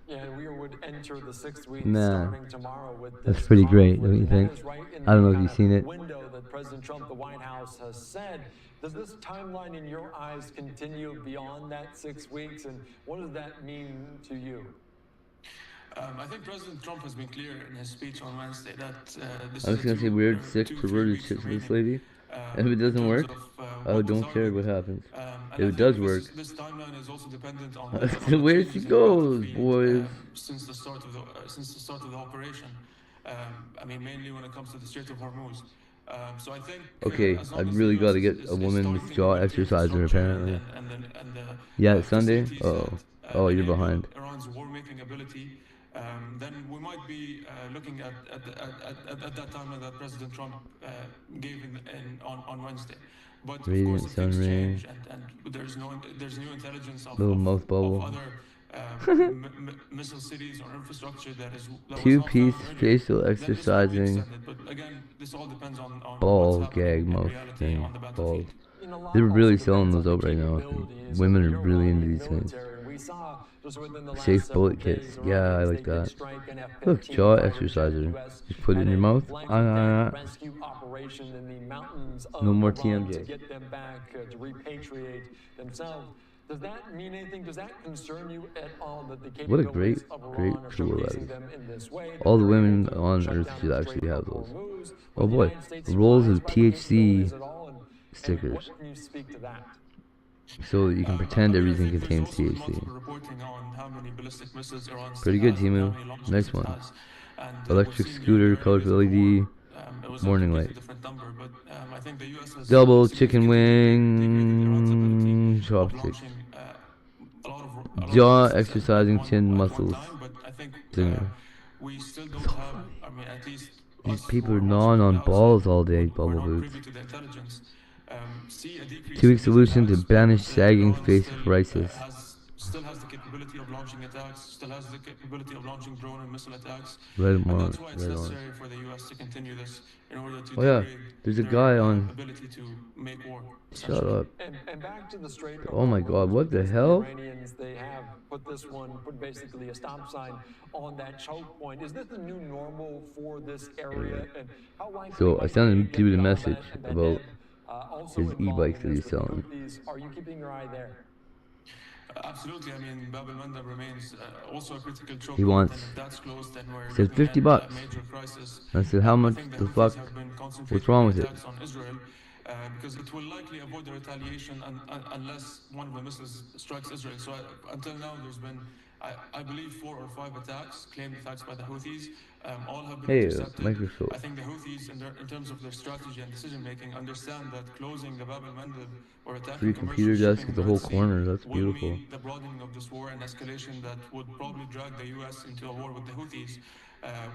Yeah, and we would enter the 6th week Man, starting tomorrow with that's this pretty great, conflict, don't you and think? that is right in I don't know the if you've kind seen of it. window that President Trump, the White House, has said. Does this timeline in your eyes continue beyond that 6 weeks, and what does that mean to you? I think President Trump has been clear in his speech on Wednesday that this I was is gonna say weird, sick, perverted shit to this lady. If it doesn't work, I don't care what happens. If it does work, this timeline is also dependent on where she goes, boys. since the start of the operation. I mean, mainly when it comes to the Strait of Hormuz. So I think Okay, as long I as really the gotta US get is a woman with starting jaw with the exerciser infrastructure apparently. and the Yeah, it's Sunday? facilities Oh. that Oh, you're enable behind. Iran's war-making ability, then we might be looking at that timeline that President Trump gave on Wednesday. But of Radiant course, if sun things ray. change and there's new intelligence of Little mouth bubble. other missile cities or infrastructure that was not Two-piece found earlier, facial then this might be exercising extended. But again, this all depends on ball what's happening gag in mouth reality thing. on the Balls. battlefield. They're really selling those out right now. Women are really into these things. Safe bullet kits. Yeah, I like that. Look, jaw exerciser. Just put it in your mouth. Rescue operation in the mountains No of more Iran TMJ. to get them back, to repatriate themselves. Does that mean anything? Does that concern you at all that the What a capabilities great, of Iran great are tool that showcasing is. them in this way? All the women on Earth should actually have those. Oh boy, rolls of THC stickers. Can you speak to that? So that you can pretend everything contains THC. Reporting on how many ballistic missiles Iran Pretty still good, has and how Timu. many launch Nice systems one. has. And, Electric we've seen scooter, the colorful LED, it was a morning completely light. different number, but I think the US has Double chicken wing, chopsticks. Jaw exercising chin muscles. Dinger. we still don't have, I mean, at least These people are gnawing on balls all day, bubble boots. privy to the intelligence, see a decrease 2 week in solution to attacks, banish but sagging Iran face still, crisis. still has the capability of launching attacks, still has the capability of launching drone and missile attacks. Right And on, that's why it's right on. necessary for the US to continue this in order to Oh yeah, degrade there's a their, guy on. ability to make war. Shut up. And back to the Strait of Oh my God, what the hell? Iranians, they have put basically a stop sign on that choke point. Is this the new normal for this area? And how likely So I might sent they him get dude a all message that- that about dead, also his involved e-bikes in that this he's with the selling. Houthis? Are you keeping your eye there? Absolutely. I mean, Bab el-Mandeb remains also a critical choke He point, wants. and if that's closed, then we're Said looking $50 at bucks. a major crisis. I said, how much I think the Houthis fuck? have been What's concentrating wrong their with it? attacks on Israel, because it will likely avoid the retaliation unless one of the missiles strikes Israel. So until now, there's been, I believe, 4 or 5 attacks, claimed attacks by the Houthis. All have been Hey, intercepted. microscope. I think the Houthis, in terms of their strategy and decision making, understand that closing the Bab el-Mandeb or attacking Free commercial computer desk shipping at the in whole Red Sea corner. That's will beautiful. mean the broadening of this war and escalation that would probably drag the U.S. into a war with the Houthis,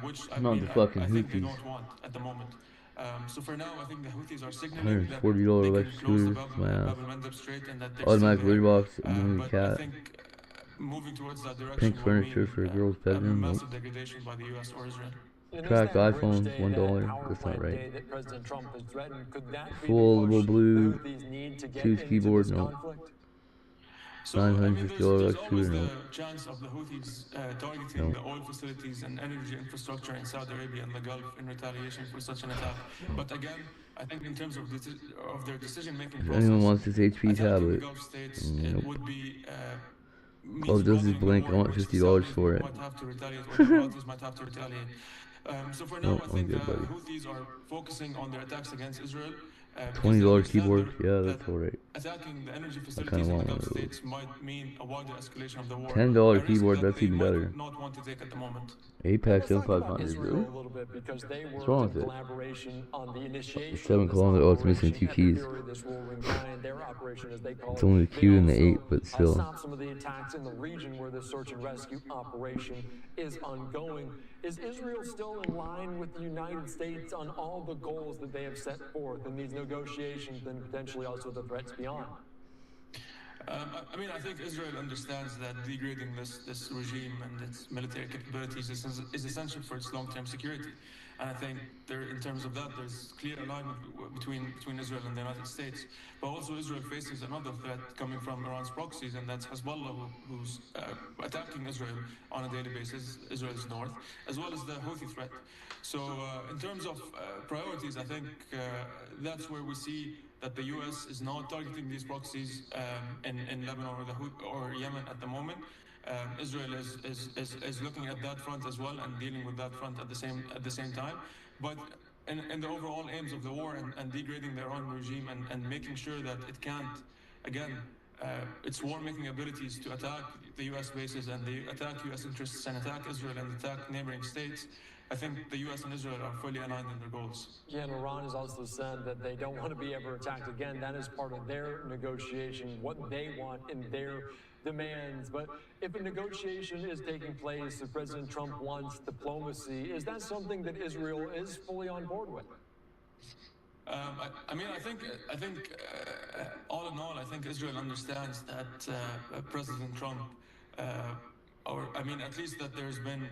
which I Not mean, the fucking I think they Houthis. don't want at the moment. So for now, I think the Houthis are signaling that $140 they can electric close the scooters. My ass. Bab el-Mandeb Strait and that they're Automatic still there. litter box, moving But I cat. think moving towards that direction Pink will furniture mean, for a girl's bedroom. Nope. massive degradation by the U.S. or Israel. Cracked iPhones, $1. That's not right. Foldable blue. Choose keyboard. No. $950 There's scooter. always No. the chance of the Houthis targeting No. the oil facilities and energy infrastructure in Saudi Arabia and the Gulf in retaliation for such an attack. But again, I think in terms of their decision-making If process, anyone wants this HP attacking the tablet, Gulf states nope. would be All it does is blink. I want $50 for it. might have to retaliate, or the Houthis might have to retaliate. So for now, No, I I'm think good, the buddy. Houthis are focusing on their attacks against Israel. Because they $20 understand keyboard. that Yeah, that's alright. attacking the energy I facilities kind of in the want one Gulf of those. states might mean a wider escalation of the war. $10 a risk keyboard. that That's they even might better. not want to take at the moment. Apex Let's talk about 7500. Israel Really? a little bit because they What's worked wrong in with it? collaboration on the initiation It's 7 of this kilometers. Oh, it's missing operation 2 at keys. the Fury, this Roaring Lion, their operation, as they call It's only the They Q and the also, 8, but still. stopped some of the attacks in the region where the search and rescue operation is ongoing. Is Israel still in line with the United States on all the goals that they have set forth in these negotiations and potentially also the threats beyond? I mean, I think Israel understands that degrading this regime and its military capabilities is essential for its long-term security. And I think there, in terms of that, there's clear alignment between Israel and the United States. But also Israel faces another threat coming from Iran's proxies, and that's Hezbollah, who's attacking Israel on a daily basis, Israel's north, as well as the Houthi threat. So in terms of priorities, I think that's where we see that the U.S. is not targeting these proxies in Lebanon or Yemen at the moment. Israel is looking at that front as well and dealing with that front at the same time. But in the overall aims of the war and degrading the Iran regime and making sure that it can't, again, its war-making abilities to attack the U.S. bases and attack U.S. interests and attack Israel and attack neighboring states, I think the U.S. and Israel are fully aligned in their goals. Yeah, and Iran has also said that they don't want to be ever attacked again. That is part of their negotiation, what they want in their demands. But if a negotiation is taking place, if President Trump wants diplomacy, is that something that Israel is fully on board with? I think all in all, I think Israel understands that President Trump, at least that there's been,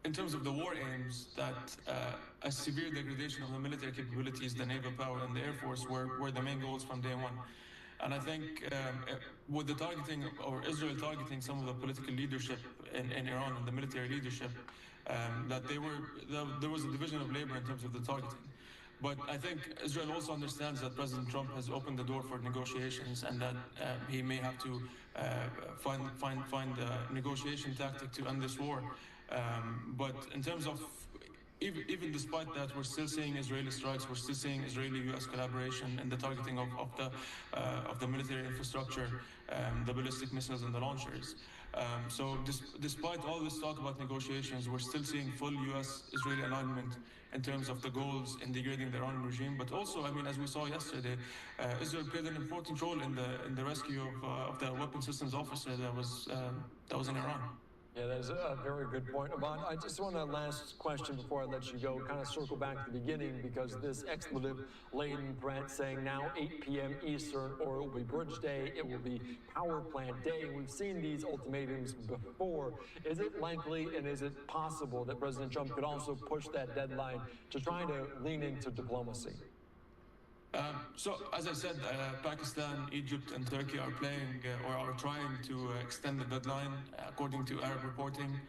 in terms of the war aims, that a severe degradation of the military capabilities, the naval power, and the air force were the main goals from day one. And I think with the targeting, or Israel targeting some of the political leadership in Iran and the military leadership, that there was a division of labor in terms of the targeting. But I think Israel also understands that President Trump has opened the door for negotiations, and that he may have to find a negotiation tactic to end this war. But in terms of, even despite that, we're still seeing Israeli strikes, we're still seeing Israeli-U.S. collaboration in the targeting of the military infrastructure, the ballistic missiles and the launchers. So despite all this talk about negotiations, we're still seeing full U.S.-Israeli alignment in terms of the goals in degrading the Iranian regime. But also, as we saw yesterday, Israel played an important role in the rescue of the weapon systems officer that was in Iran. Yeah, that's a very good point. Ahmad, I just want a last question before I let you go, kind of circle back to the beginning, because this expletive-laden threat saying now 8 p.m. Eastern, or it will be Bridge Day, it will be Power Plant Day. We've seen these ultimatums before. Is it likely and is it possible that President Trump could also push that deadline to try to lean into diplomacy? So, as I said, Pakistan, Egypt, and Turkey are playing or are trying to extend the deadline, according to Arab reporting.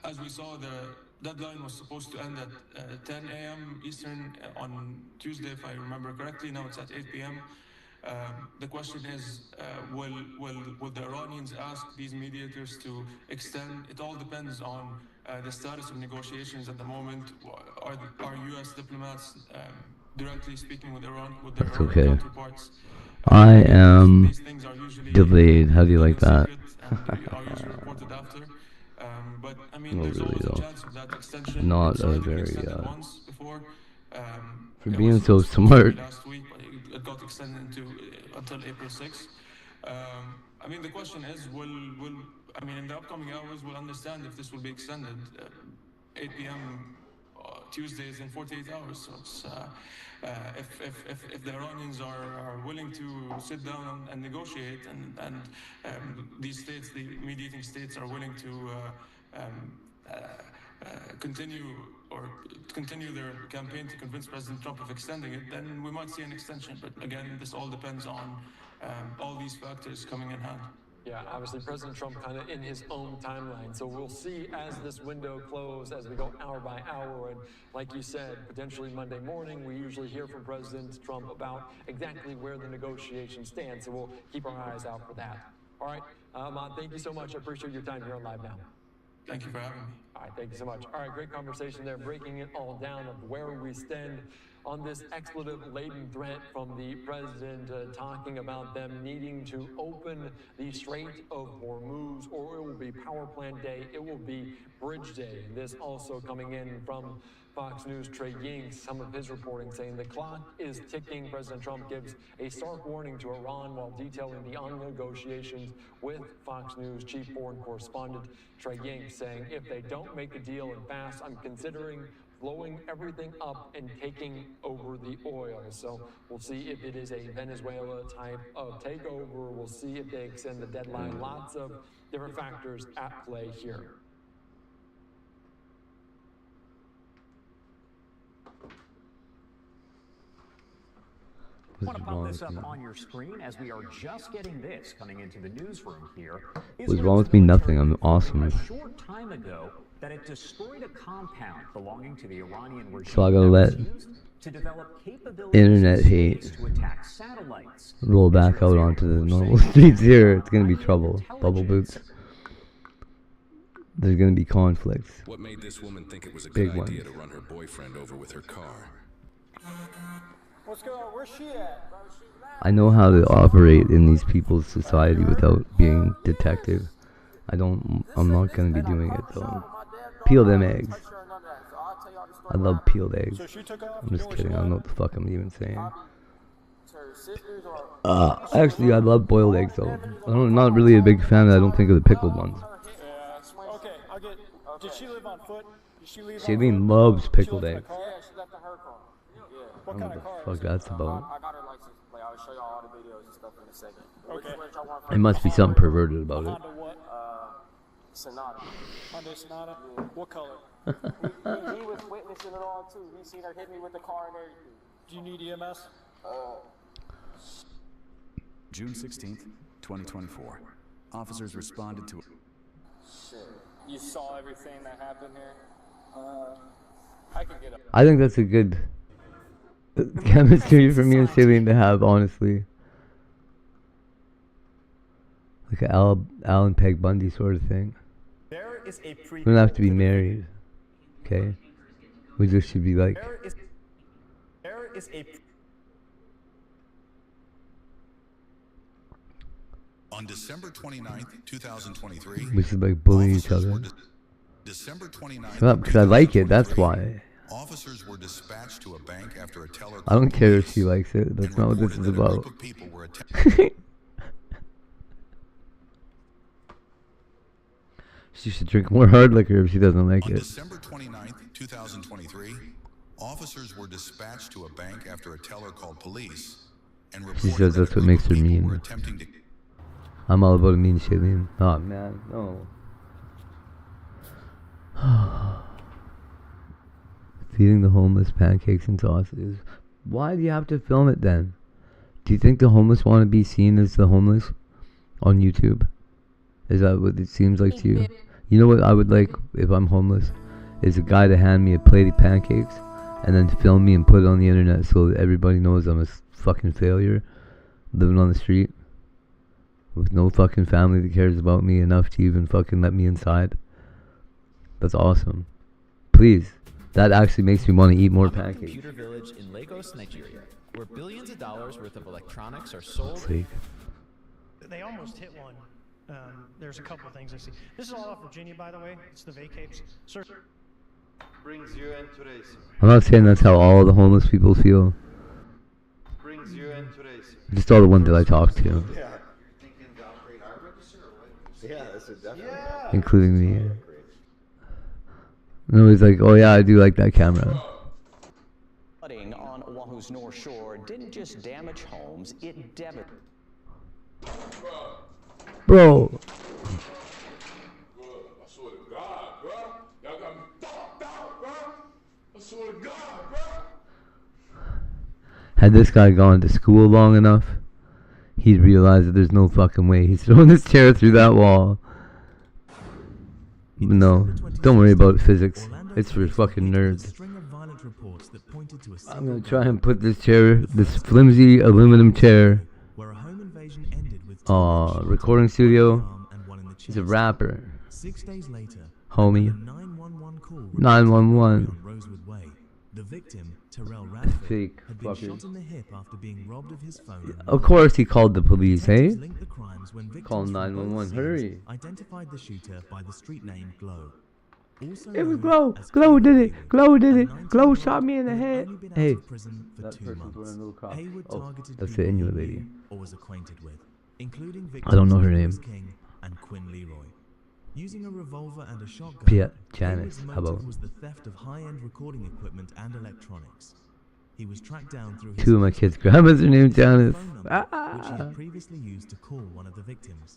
As we saw, the deadline was supposed to end at 10 a.m. Eastern on Tuesday, if I remember correctly. Now it's at 8 p.m. The question is, will the Iranians ask these mediators to extend? It all depends on the status of negotiations at the moment. Are U.S. diplomats directly speaking with Iran, with their Iranian counterparts? I am delayed. How do you like that? Are usually reported after. But there's really always a though. chance of that extension. Not It's a already been very extended once before. for It being was so supposed to be smart. last week, but it got extended until April 6th. The question is, in the upcoming hours, we'll understand if this will be extended. 8 p.m. Tuesday is in 48 hours. So it's, if the Iranians are willing to sit down and negotiate, and these states, the mediating states, are willing to continue their campaign to convince President Trump of extending it, then we might see an extension. But again, this all depends on all these factors coming in hand. Yeah, obviously President Trump kind of in his own timeline. So we'll see as this window closes, as we go hour by hour. And like you said, potentially Monday morning, we usually hear from President Trump about exactly where the negotiations stand. So we'll keep our eyes out for that. All right, Ahmad, thank you so much. I appreciate your time here on Live Now. Thank you for having me. All right, thank you so much. All right, great conversation there, breaking it all down of where we stand on this expletive-laden threat from the president, talking about them needing to open the Strait of Hormuz, or it will be Power Plant Day, it will be Bridge Day. This also coming in from Fox News' Trey Yingst, some of his reporting saying the clock is ticking. President Trump gives a stark warning to Iran while detailing the ongoing negotiations with Fox News chief foreign correspondent Trey Yingst, saying if they don't make a deal and fast, I'm considering blowing everything up and taking over the oil. So we'll see if it is a Venezuela type of takeover. We'll see if they extend the deadline. Lots of different factors at play here. What's wrong with me? On your screen as we are just getting this coming into the newsroom here. What's wrong with me? Nothing. I'm awesome. A short time ago that it destroyed a compound belonging to the Iranian regime. So I gotta let to develop capabilities internet hate to attack satellites. roll back out onto the normal streets here. It's gonna be trouble. Bubble boots. There's gonna be conflicts. What made this woman think it was a Big good ones. idea to run her boyfriend over with her car? What's going on? Where's she at? I know how to operate in these people's society without being detective. I'm not gonna be doing it though. Peel them eggs. I love peeled eggs. I'm just kidding. I don't know what the fuck I'm even saying. Actually, I love boiled eggs though. I'm not really a big fan. I don't think of the pickled ones. Okay, I'll get. Did she live on foot? Did she leave Shailene loves pickled eggs. Yeah, she left in her car. Yeah. I don't know what the fuck that's about. I got her license plate. I'll show you all the videos and stuff in a second. Okay. It must be something perverted about it. Honda what? Sonata. Honda Sonata? What color? He was witnessing it all too. He seen her hit me with the car and everything. Do you need EMS? June 16th, 2024. Officers responded to. Shit. You saw everything that happened here? I can get up. I think that's a good chemistry for me and Shailene to have, honestly. Like a Al and Peg Bundy sort of thing. We don't have to be married, okay? We just should be like. On December 29th, 2023, We should like bully each other. December 29th, Shut up, because I like it, that's why. officers were dispatched to a bank after a teller I don't care if she likes it, that's not what this is about. She should drink more hard liquor if she doesn't like On it. December 29th, 2023, officers were dispatched to a bank after a teller called police and She reported says that's what makes her mean. attempting to I'm all about a mean Shailene. Oh man, no. Feeding the homeless pancakes and sausages. Why do you have to film it then? Do you think the homeless want to be seen as the homeless on YouTube? Is that what it seems like to you? You know what I would like if I'm homeless? Is a guy to hand me a plate of pancakes and then film me and put it on the internet so that everybody knows I'm a fucking failure living on the street with no fucking family that cares about me enough to even fucking let me inside. That's awesome. Please. That actually makes me want to eat more pancakes. Computer village in Lagos, Nigeria, where billions of dollars worth of electronics are sold. Sake. They almost hit one. There's a couple of things I see. This is all off Virginia, by the way. It's the vacapes. Sir. Brings you into race. I'm not saying that's how all the homeless people feel. Brings you into race. Just all the ones that I talk to. Yeah. Yeah, this is definitely. Including me. And he's like, oh yeah, I do like that camera. Flooding on Oahu's North Shore didn't just damage homes, it devastated. Bro. Had this guy gone to school long enough, he'd realize that there's no fucking way he's throwing this chair through that wall. No, don't worry about physics. It's for fucking nerds. I'm gonna try and put this chair, this flimsy aluminum chair, recording studio. He's a rapper. 6 days later, Homie. 911 call 911. Rosewood Way. The victim, Terrell Radford, Fake had been fucker. shot in the hip after being robbed of his phone. Of course he called the police, hey? Detectives linked the crimes when victims Call from both 911, scenes hurry. Identified the shooter by the street name Glow. Also It was known Glow. as Glow did Hayward. it. Glow did A it. Glow 19-year-old shot me in the who had head. only been out Hey. of prison for That 2 person's months. wearing a little cross. Hayward Oh, targeted that's people the Inuit he lady. knew or was acquainted with, including I don't know her victims name. King and Quinn Leroy. Using a revolver and a shotgun, Pia- Janice, Hayward's how motive about- was the theft of high-end recording equipment and electronics. He was tracked down through his Two of my kids' grandmas are named Janice. phone number, which he had previously used to call one of the victims.